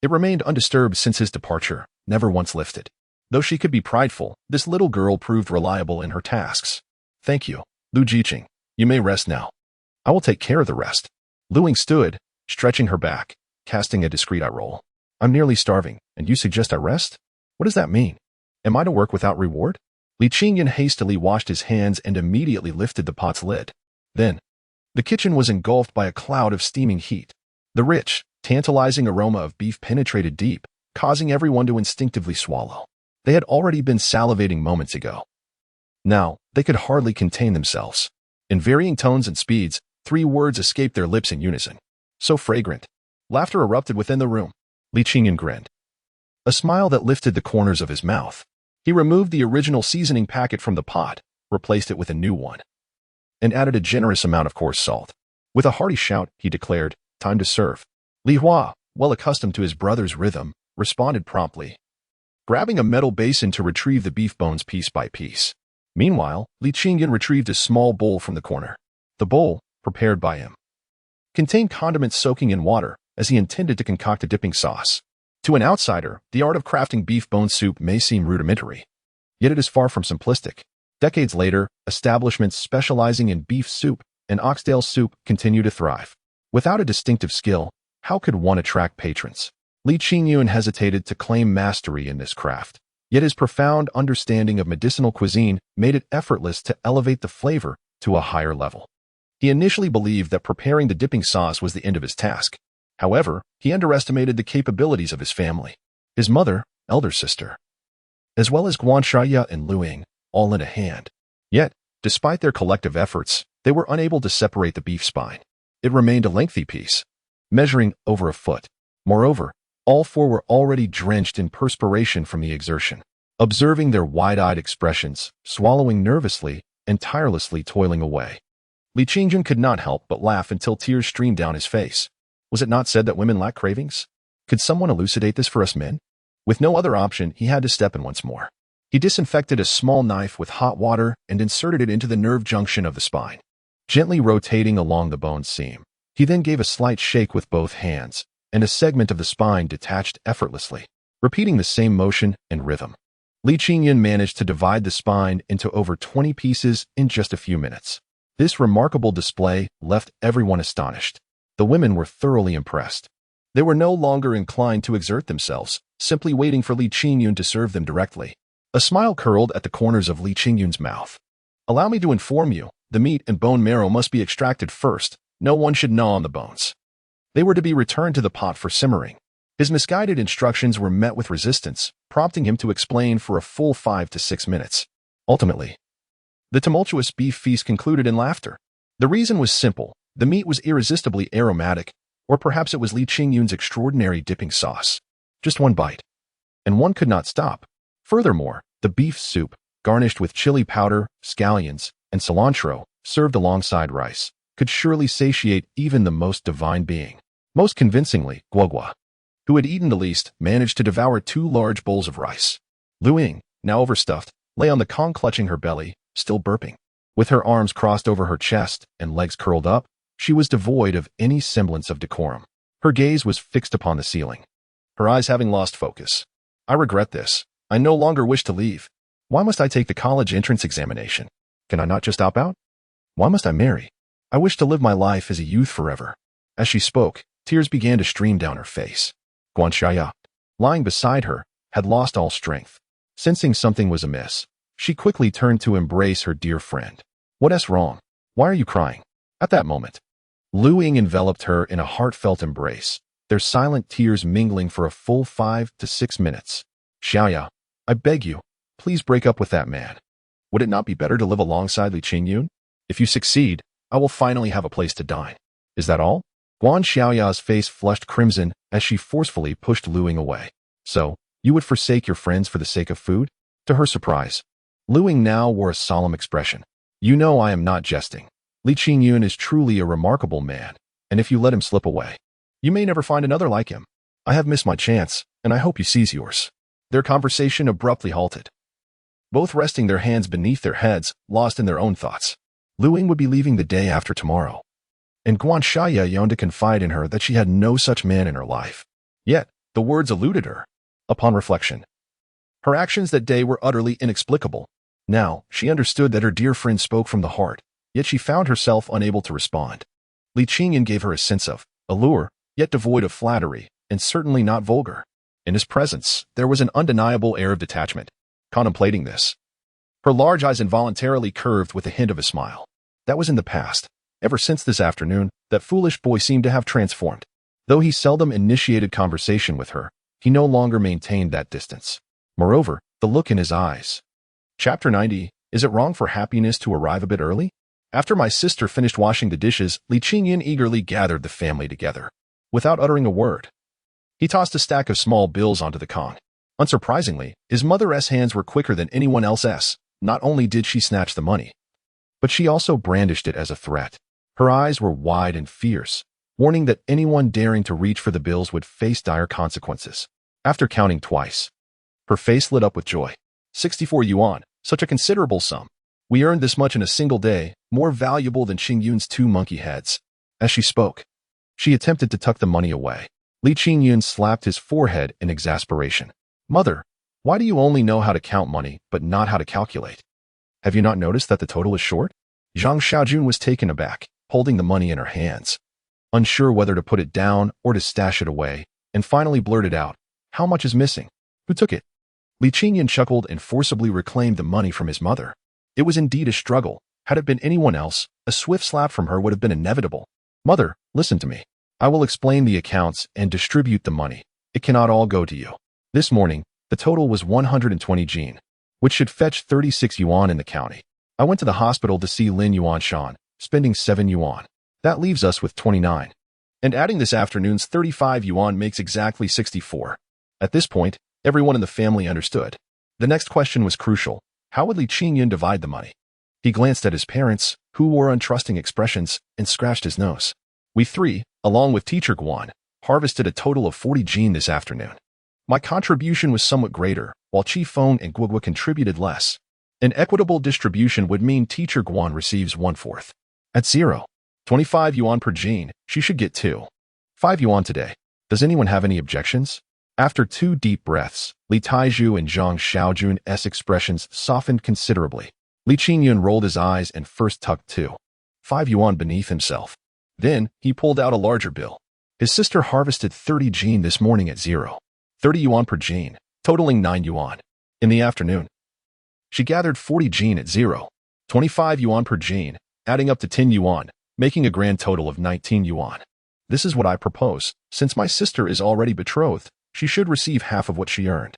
It remained undisturbed since his departure, never once lifted. Though she could be prideful, this little girl proved reliable in her tasks. Thank you, Lu Jiqing. You may rest now. I will take care of the rest. Lu Ying stood, stretching her back, casting a discreet eye roll. I'm nearly starving, and you suggest I rest? What does that mean? Am I to work without reward? Li Qingyun hastily washed his hands and immediately lifted the pot's lid. Then, the kitchen was engulfed by a cloud of steaming heat. The rich, tantalizing aroma of beef penetrated deep, causing everyone to instinctively swallow. They had already been salivating moments ago. Now, they could hardly contain themselves. In varying tones and speeds, 3 words escaped their lips in unison. So fragrant. Laughter erupted within the room. Li Qingyun grinned. A smile that lifted the corners of his mouth. He removed the original seasoning packet from the pot, replaced it with a new one, and added a generous amount of coarse salt. With a hearty shout, he declared, time to serve. Li Hua, well accustomed to his brother's rhythm, responded promptly, grabbing a metal basin to retrieve the beef bones piece by piece. Meanwhile, Li Qingyun retrieved a small bowl from the corner. The bowl, prepared by him, contained condiments soaking in water, as he intended to concoct a dipping sauce. To an outsider, the art of crafting beef bone soup may seem rudimentary, yet it is far from simplistic. Decades later, establishments specializing in beef soup and oxtail soup continue to thrive. Without a distinctive skill, how could one attract patrons? Li Qingyun hesitated to claim mastery in this craft, yet his profound understanding of medicinal cuisine made it effortless to elevate the flavor to a higher level. He initially believed that preparing the dipping sauce was the end of his task. However, he underestimated the capabilities of his family. His mother, elder sister, as well as Guan Shaya and Lu Ying, all in a hand. Yet, despite their collective efforts, they were unable to separate the beef spine. It remained a lengthy piece, measuring over a foot. Moreover, all four were already drenched in perspiration from the exertion. Observing their wide-eyed expressions, swallowing nervously, and tirelessly toiling away, Li Qingyun could not help but laugh until tears streamed down his face. Was it not said that women lack cravings? Could someone elucidate this for us men? With no other option, he had to step in once more. He disinfected a small knife with hot water and inserted it into the nerve junction of the spine, gently rotating along the bone seam. He then gave a slight shake with both hands, and a segment of the spine detached effortlessly, repeating the same motion and rhythm. Li Qingyun managed to divide the spine into over 20 pieces in just a few minutes. This remarkable display left everyone astonished. The women were thoroughly impressed. They were no longer inclined to exert themselves, simply waiting for Li Qingyun to serve them directly. A smile curled at the corners of Li Qingyun's mouth. Allow me to inform you, the meat and bone marrow must be extracted first. No one should gnaw on the bones. They were to be returned to the pot for simmering. His misguided instructions were met with resistance, prompting him to explain for a full 5 to 6 minutes. Ultimately, the tumultuous beef feast concluded in laughter. The reason was simple. The meat was irresistibly aromatic, or perhaps it was Li Qingyun's extraordinary dipping sauce. Just one bite, and one could not stop. Furthermore, the beef soup, garnished with chili powder, scallions, and cilantro, served alongside rice, could surely satiate even the most divine being. Most convincingly, Guogua, who had eaten the least, managed to devour 2 large bowls of rice. Lu Ying, now overstuffed, lay on the Kong clutching her belly, still burping. With her arms crossed over her chest and legs curled up, she was devoid of any semblance of decorum. Her gaze was fixed upon the ceiling, her eyes having lost focus. I regret this. I no longer wish to leave. Why must I take the college entrance examination? Can I not just opt out? Why must I marry? I wish to live my life as a youth forever. As she spoke, tears began to stream down her face. Guan Shaya, lying beside her, had lost all strength. Sensing something was amiss, she quickly turned to embrace her dear friend. What's wrong? Why are you crying? At that moment, Lu Ying enveloped her in a heartfelt embrace, their silent tears mingling for a full 5 to 6 minutes. Xiaoya, I beg you, please break up with that man. Would it not be better to live alongside Li Qingyun? If you succeed, I will finally have a place to dine. Is that all? Guan Xiaoya's face flushed crimson as she forcefully pushed Lu Ying away. So, you would forsake your friends for the sake of food? To her surprise, Lu Ying now wore a solemn expression. You know I am not jesting. Li Qingyun is truly a remarkable man, and if you let him slip away, you may never find another like him. I have missed my chance, and I hope you seize yours. Their conversation abruptly halted, both resting their hands beneath their heads, lost in their own thoughts. Lu Ying would be leaving the day after tomorrow, and Guan Shaya yearned to confide in her that she had no such man in her life. Yet, the words eluded her. Upon reflection, her actions that day were utterly inexplicable. Now, she understood that her dear friend spoke from the heart, yet she found herself unable to respond. Li Qingyun gave her a sense of allure, yet devoid of flattery, and certainly not vulgar. In his presence, there was an undeniable air of detachment. Contemplating this, her large eyes involuntarily curved with a hint of a smile. That was in the past. Ever since this afternoon, that foolish boy seemed to have transformed. Though he seldom initiated conversation with her, he no longer maintained that distance. Moreover, the look in his eyes. Chapter 90, Is it wrong for happiness to arrive a bit early? After my sister finished washing the dishes, Li Qingyun eagerly gathered the family together. Without uttering a word, he tossed a stack of small bills onto the Kong. Unsurprisingly, his mother's hands were quicker than anyone else's. Not only did she snatch the money, but she also brandished it as a threat. Her eyes were wide and fierce, warning that anyone daring to reach for the bills would face dire consequences. After counting twice, her face lit up with joy. 64 yuan, such a considerable sum. We earned this much in a single day, more valuable than Qingyun's 2 monkey heads. As she spoke, she attempted to tuck the money away. Li Qingyun slapped his forehead in exasperation. Mother, why do you only know how to count money, but not how to calculate? Have you not noticed that the total is short? Zhang Xiaojun was taken aback, holding the money in her hands. Unsure whether to put it down or to stash it away, and finally blurted out, "How much is missing? Who took it?" Li Qingyun chuckled and forcibly reclaimed the money from his mother. It was indeed a struggle. Had it been anyone else, a swift slap from her would have been inevitable. "Mother, listen to me. I will explain the accounts and distribute the money. It cannot all go to you." This morning, the total was 120 jin, which should fetch 36 yuan in the county. I went to the hospital to see Lin Yuan Shan, spending 7 yuan. That leaves us with 29. And adding this afternoon's 35 yuan makes exactly 64. At this point, everyone in the family understood. The next question was crucial. How would Li Qingyun divide the money? He glanced at his parents, who wore untrusting expressions, and scratched his nose. "We three, along with teacher Guan, harvested a total of 40 jin this afternoon. My contribution was somewhat greater, while Chi Feng and Guogua contributed less. An equitable distribution would mean teacher Guan receives 1/4. At 0.25 yuan per jin, she should get 2.5 yuan today. Does anyone have any objections?" After 2 deep breaths, Li Taiju and Zhang Xiaojun's expressions softened considerably. Li Qingyun rolled his eyes and first tucked 2.5 yuan beneath himself. Then, he pulled out a larger bill. His sister harvested 30 jin this morning at 0.30 yuan per jin, totaling 9 yuan. In the afternoon, she gathered 40 jin at 0.25 yuan per jin, adding up to 10 yuan, making a grand total of 19 yuan. This is what I propose. Since my sister is already betrothed, she should receive half of what she earned.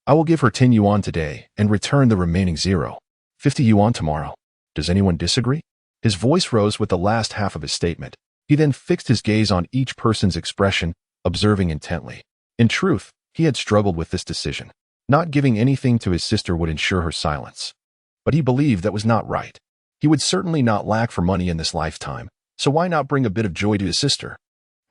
I will give her 10 yuan today and return the remaining 0.50 yuan tomorrow. Does anyone disagree? His voice rose with the last half of his statement. He then fixed his gaze on each person's expression, observing intently. In truth, he had struggled with this decision. Not giving anything to his sister would ensure her silence. But he believed that was not right. He would certainly not lack for money in this lifetime, so why not bring a bit of joy to his sister?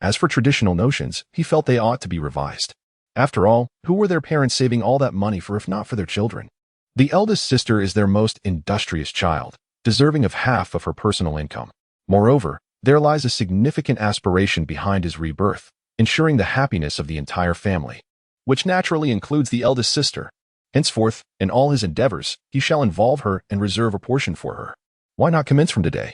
As for traditional notions, he felt they ought to be revised. After all, who were their parents saving all that money for if not for their children? The eldest sister is their most industrious child, deserving of half of her personal income. Moreover, there lies a significant aspiration behind his rebirth, ensuring the happiness of the entire family, which naturally includes the eldest sister. Henceforth, in all his endeavors, he shall involve her and reserve a portion for her. Why not commence from today?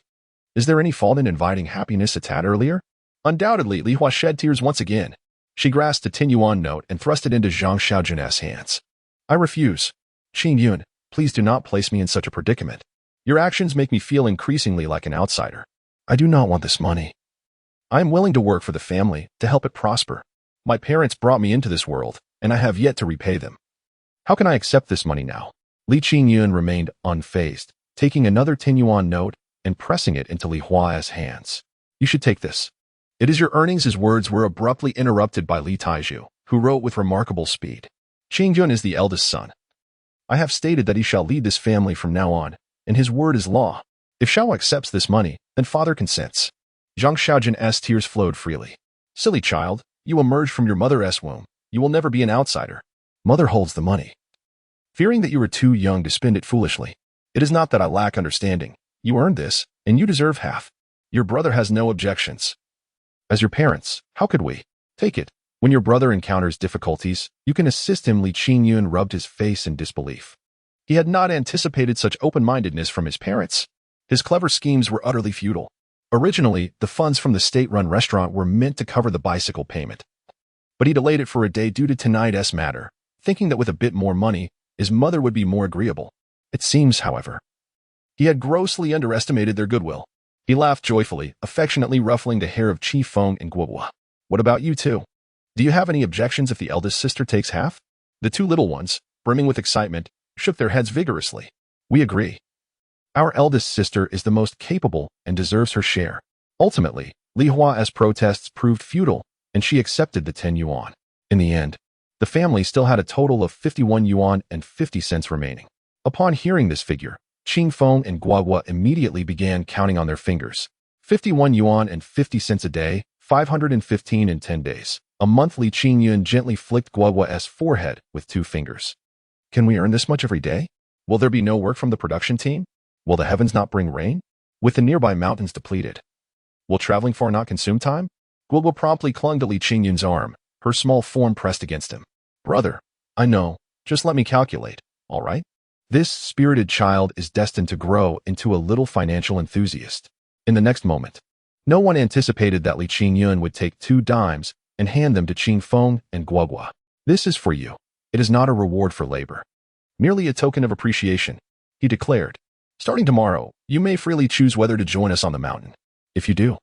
Is there any fault in inviting happiness a tad earlier? Undoubtedly, Li Hua shed tears once again. She grasped a 10 yuan note and thrust it into Zhang Xiaojun's hands. "I refuse. Qingyun, please do not place me in such a predicament. Your actions make me feel increasingly like an outsider. I do not want this money. I am willing to work for the family, to help it prosper. My parents brought me into this world, and I have yet to repay them. How can I accept this money now?" Li Qingyun remained unfazed, taking another 10 yuan note and pressing it into Li Hua's hands. "You should take this. It is your earnings." His words were abruptly interrupted by Li Taiju, who wrote with remarkable speed. "Qingyun is the eldest son. I have stated that he shall lead this family from now on, and his word is law. If Xiao accepts this money, then father consents." Zhang Xiaojun's tears flowed freely. "Silly child, you emerged from your mother's womb. You will never be an outsider. Mother holds the money. Fearing that you are too young to spend it foolishly. It is not that I lack understanding. You earned this, and you deserve half. Your brother has no objections. As your parents, how could we? Take it. When your brother encounters difficulties, you can assist him." Li Qingyun rubbed his face in disbelief. He had not anticipated such open-mindedness from his parents. His clever schemes were utterly futile. Originally, the funds from the state-run restaurant were meant to cover the bicycle payment. But he delayed it for a day due to tonight's matter, thinking that with a bit more money, his mother would be more agreeable. It seems, however, he had grossly underestimated their goodwill. He laughed joyfully, affectionately ruffling the hair of Chi Feng and Guogua. "What about you two? Do you have any objections if the eldest sister takes half?" The 2 little ones, brimming with excitement, shook their heads vigorously. "We agree. Our eldest sister is the most capable and deserves her share." Ultimately, Li Hua's protests proved futile, and she accepted the 10 yuan. In the end, the family still had a total of 51 yuan and 50 cents remaining. Upon hearing this figure, Qing Feng and Guogua immediately began counting on their fingers. 51 yuan and 50 cents a day, 515 in 10 days. A month. Li Qingyun gently flicked Guogua's forehead with 2 fingers. "Can we earn this much every day? Will there be no work from the production team? Will the heavens not bring rain? With the nearby mountains depleted, will traveling far not consume time?" Guogua promptly clung to Li Qingyun's arm, her small form pressed against him. "Brother, I know. Just let me calculate, all right?" This spirited child is destined to grow into a little financial enthusiast. In the next moment, no one anticipated that Li Qingyun would take 2 dimes and hand them to Qin Feng and Guogua. "This is for you. It is not a reward for labor. Merely a token of appreciation," he declared. "Starting tomorrow, you may freely choose whether to join us on the mountain. If you do,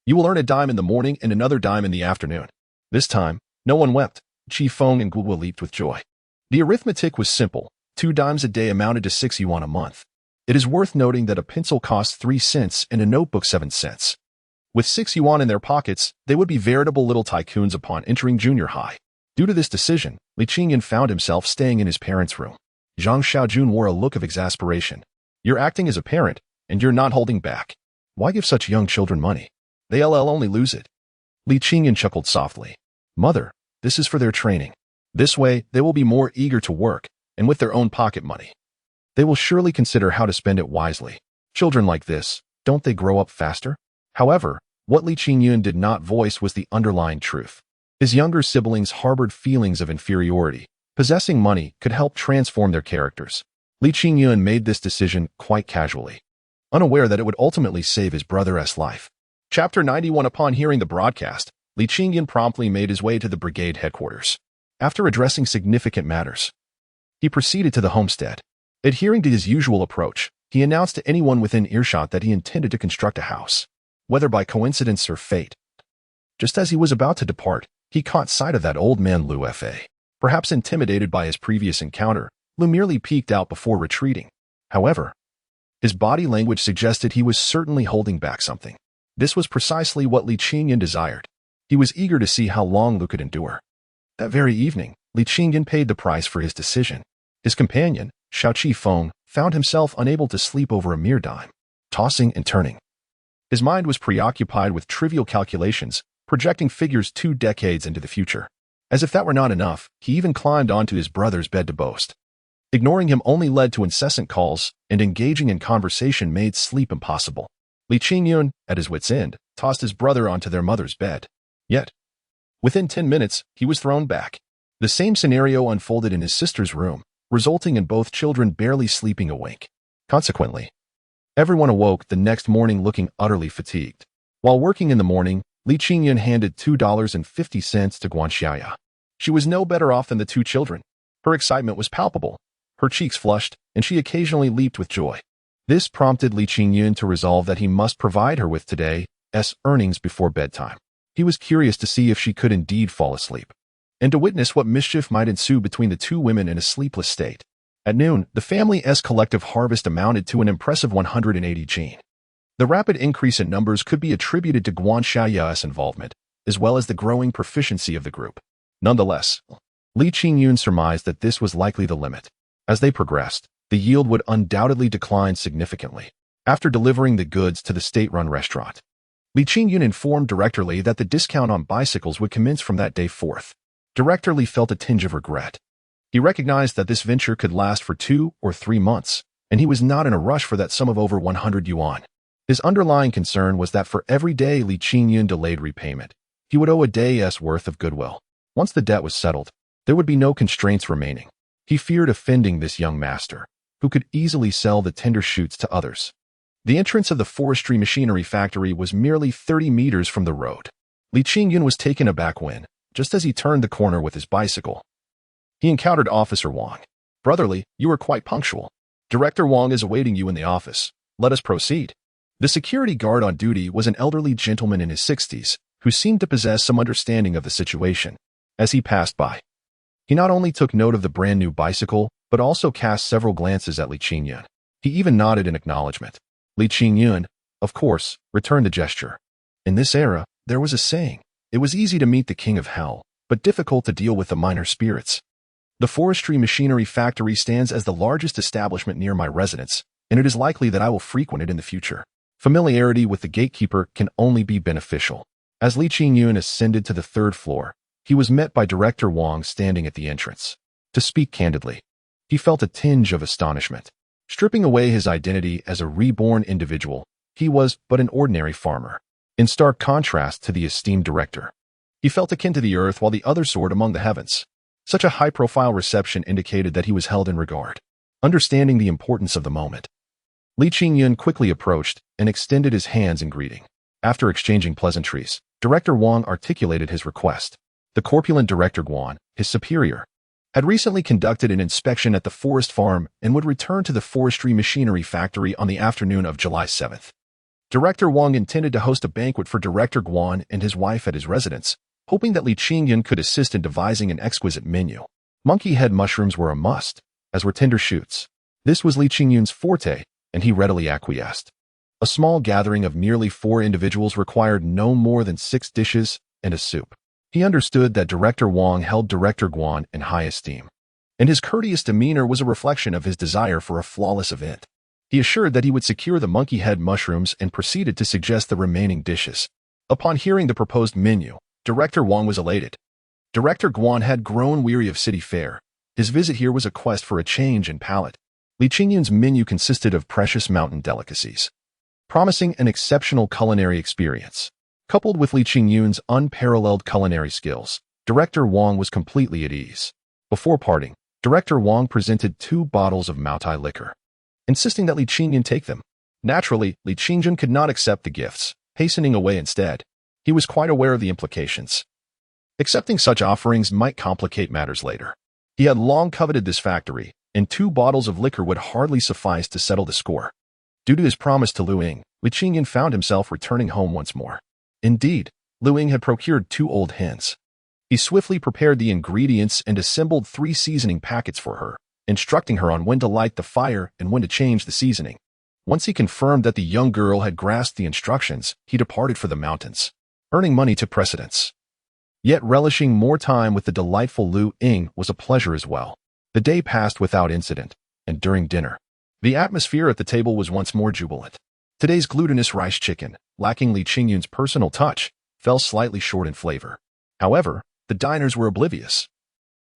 you will earn a dime in the morning and another dime in the afternoon." This time, no one wept. Qin Feng and Guogua leaped with joy. The arithmetic was simple. 2 dimes a day amounted to 6 yuan a month. It is worth noting that a pencil costs 3 cents and a notebook 7 cents. With 6 yuan in their pockets, they would be veritable little tycoons upon entering junior high. Due to this decision, Li Qingyun found himself staying in his parents' room. Zhang Xiaojun wore a look of exasperation. "You're acting as a parent, and you're not holding back. Why give such young children money? They'll only lose it." Li Qingyun chuckled softly. "Mother, this is for their training. This way, they will be more eager to work, and with their own pocket money. They will surely consider how to spend it wisely. Children like this, don't they grow up faster?" However, what Li Qingyun did not voice was the underlying truth. His younger siblings harbored feelings of inferiority. Possessing money could help transform their characters. Li Qingyun made this decision quite casually, unaware that it would ultimately save his brother's life. Chapter 91. Upon hearing the broadcast, Li Qingyun promptly made his way to the brigade headquarters. After addressing significant matters, he proceeded to the homestead. Adhering to his usual approach, he announced to anyone within earshot that he intended to construct a house. Whether by coincidence or fate, just as he was about to depart, he caught sight of that old man Lu Fa. Perhaps intimidated by his previous encounter, Lu merely peeked out before retreating. However, his body language suggested he was certainly holding back something. This was precisely what Li Qingyun desired. He was eager to see how long Lu could endure. That very evening, Li Qingyun paid the price for his decision. His companion, Qin Feng, found himself unable to sleep over a mere dime, tossing and turning. His mind was preoccupied with trivial calculations, projecting figures 2 decades into the future. As if that were not enough, he even climbed onto his brother's bed to boast. Ignoring him only led to incessant calls, and engaging in conversation made sleep impossible. Li Qingyun, at his wit's end, tossed his brother onto their mother's bed. Yet, within 10 minutes, he was thrown back. The same scenario unfolded in his sister's room, resulting in both children barely sleeping a wink. Consequently, everyone awoke the next morning looking utterly fatigued. While working in the morning, Li Qingyun handed $2.50 to Guanxiaya. She was no better off than the 2 children. Her excitement was palpable. Her cheeks flushed, and she occasionally leaped with joy. This prompted Li Qingyun to resolve that he must provide her with today's earnings before bedtime. He was curious to see if she could indeed fall asleep, and to witness what mischief might ensue between the 2 women in a sleepless state. At noon, the family's collective harvest amounted to an impressive 180 jin. The rapid increase in numbers could be attributed to Guanxiaya's involvement, as well as the growing proficiency of the group. Nonetheless, Li Qingyun surmised that this was likely the limit. As they progressed, the yield would undoubtedly decline significantly. After delivering the goods to the state-run restaurant, Li Qingyun informed Director Li that the discount on bicycles would commence from that day forth. Director Li felt a tinge of regret. He recognized that this venture could last for 2 or 3 months, and he was not in a rush for that sum of over 100 yuan. His underlying concern was that for every day Li Qingyun delayed repayment, he would owe a day's worth of goodwill. Once the debt was settled, there would be no constraints remaining. He feared offending this young master, who could easily sell the tender shoots to others. The entrance of the forestry machinery factory was merely 30 meters from the road. Li Qingyun was taken aback when, just as he turned the corner with his bicycle, he encountered Officer Wang. "Brotherly, you are quite punctual. Director Wang is awaiting you in the office. Let us proceed." The security guard on duty was an elderly gentleman in his 60s, who seemed to possess some understanding of the situation. As he passed by, he not only took note of the brand-new bicycle, but also cast several glances at Li Qingyun. He even nodded in acknowledgement. Li Qingyun, of course, returned the gesture. In this era, there was a saying: it was easy to meet the king of hell, but difficult to deal with the minor spirits. The forestry machinery factory stands as the largest establishment near my residence, and it is likely that I will frequent it in the future. Familiarity with the gatekeeper can only be beneficial. As Li Qingyun ascended to the 3rd floor, he was met by Director Wang standing at the entrance. To speak candidly, he felt a tinge of astonishment. Stripping away his identity as a reborn individual, he was but an ordinary farmer. In stark contrast to the esteemed director, he felt akin to the earth while the other soared among the heavens. Such a high-profile reception indicated that he was held in regard. Understanding the importance of the moment, Li Qingyun quickly approached and extended his hands in greeting. After exchanging pleasantries, Director Wang articulated his request. The corpulent Director Guan, his superior, had recently conducted an inspection at the forest farm and would return to the forestry machinery factory on the afternoon of July 7th. Director Wang intended to host a banquet for Director Guan and his wife at his residence, hoping that Li Qingyun could assist in devising an exquisite menu. Monkey head mushrooms were a must, as were tender shoots. This was Li Qingyun's forte, and he readily acquiesced. A small gathering of merely 4 individuals required no more than 6 dishes and a soup. He understood that Director Wang held Director Guan in high esteem, and his courteous demeanor was a reflection of his desire for a flawless event. He assured that he would secure the monkey head mushrooms and proceeded to suggest the remaining dishes. Upon hearing the proposed menu, Director Wang was elated. Director Guan had grown weary of city fare. His visit here was a quest for a change in palate. Li Qingyun's menu consisted of precious mountain delicacies, promising an exceptional culinary experience. Coupled with Li Qingyun's unparalleled culinary skills, Director Wang was completely at ease. Before parting, Director Wang presented 2 bottles of Maotai liquor, insisting that Li Qingyun take them. Naturally, Li Qingyun could not accept the gifts, hastening away instead. He was quite aware of the implications. Accepting such offerings might complicate matters later. He had long coveted this factory, and 2 bottles of liquor would hardly suffice to settle the score. Due to his promise to Lu Ying, Li Qingyun found himself returning home once more. Indeed, Lu Ying had procured 2 old hens. He swiftly prepared the ingredients and assembled 3 seasoning packets for her, instructing her on when to light the fire and when to change the seasoning. Once he confirmed that the young girl had grasped the instructions, he departed for the mountains, earning money to precedence. Yet relishing more time with the delightful Lu Ying was a pleasure as well. The day passed without incident, and during dinner, the atmosphere at the table was once more jubilant. Today's glutinous rice chicken, lacking Li Qingyun's personal touch, fell slightly short in flavor. However, the diners were oblivious,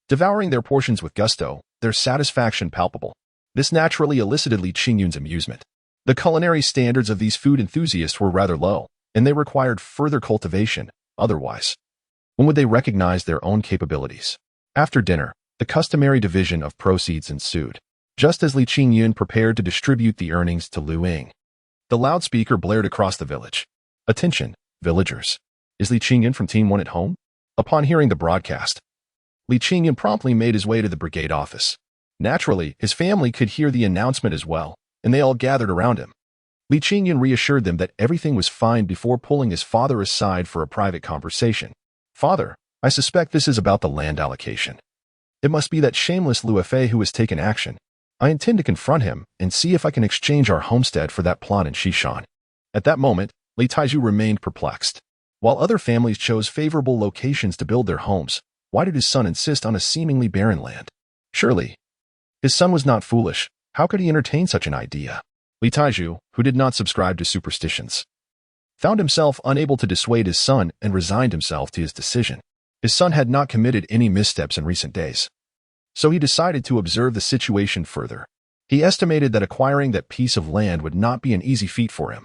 devouring their portions with gusto, their satisfaction palpable. This naturally elicited Li Qingyun's amusement. The culinary standards of these food enthusiasts were rather low, and they required further cultivation. Otherwise, when would they recognize their own capabilities? After dinner, the customary division of proceeds ensued, just as Li Qingyun prepared to distribute the earnings to Lu Ying. The loudspeaker blared across the village. "Attention, villagers. Is Li Qingyun from Team 1 at home?" Upon hearing the broadcast, Li Qingyun promptly made his way to the brigade office. Naturally, his family could hear the announcement as well, and they all gathered around him. Li Qingyun reassured them that everything was fine before pulling his father aside for a private conversation. "Father, I suspect this is about the land allocation. It must be that shameless Lu Fei who has taken action. I intend to confront him and see if I can exchange our homestead for that plot in Xishan." At that moment, Li Taizhu remained perplexed. While other families chose favorable locations to build their homes, why did his son insist on a seemingly barren land? Surely, his son was not foolish. How could he entertain such an idea? Li Taizhu, who did not subscribe to superstitions, found himself unable to dissuade his son and resigned himself to his decision. His son had not committed any missteps in recent days, so he decided to observe the situation further. He estimated that acquiring that piece of land would not be an easy feat for him.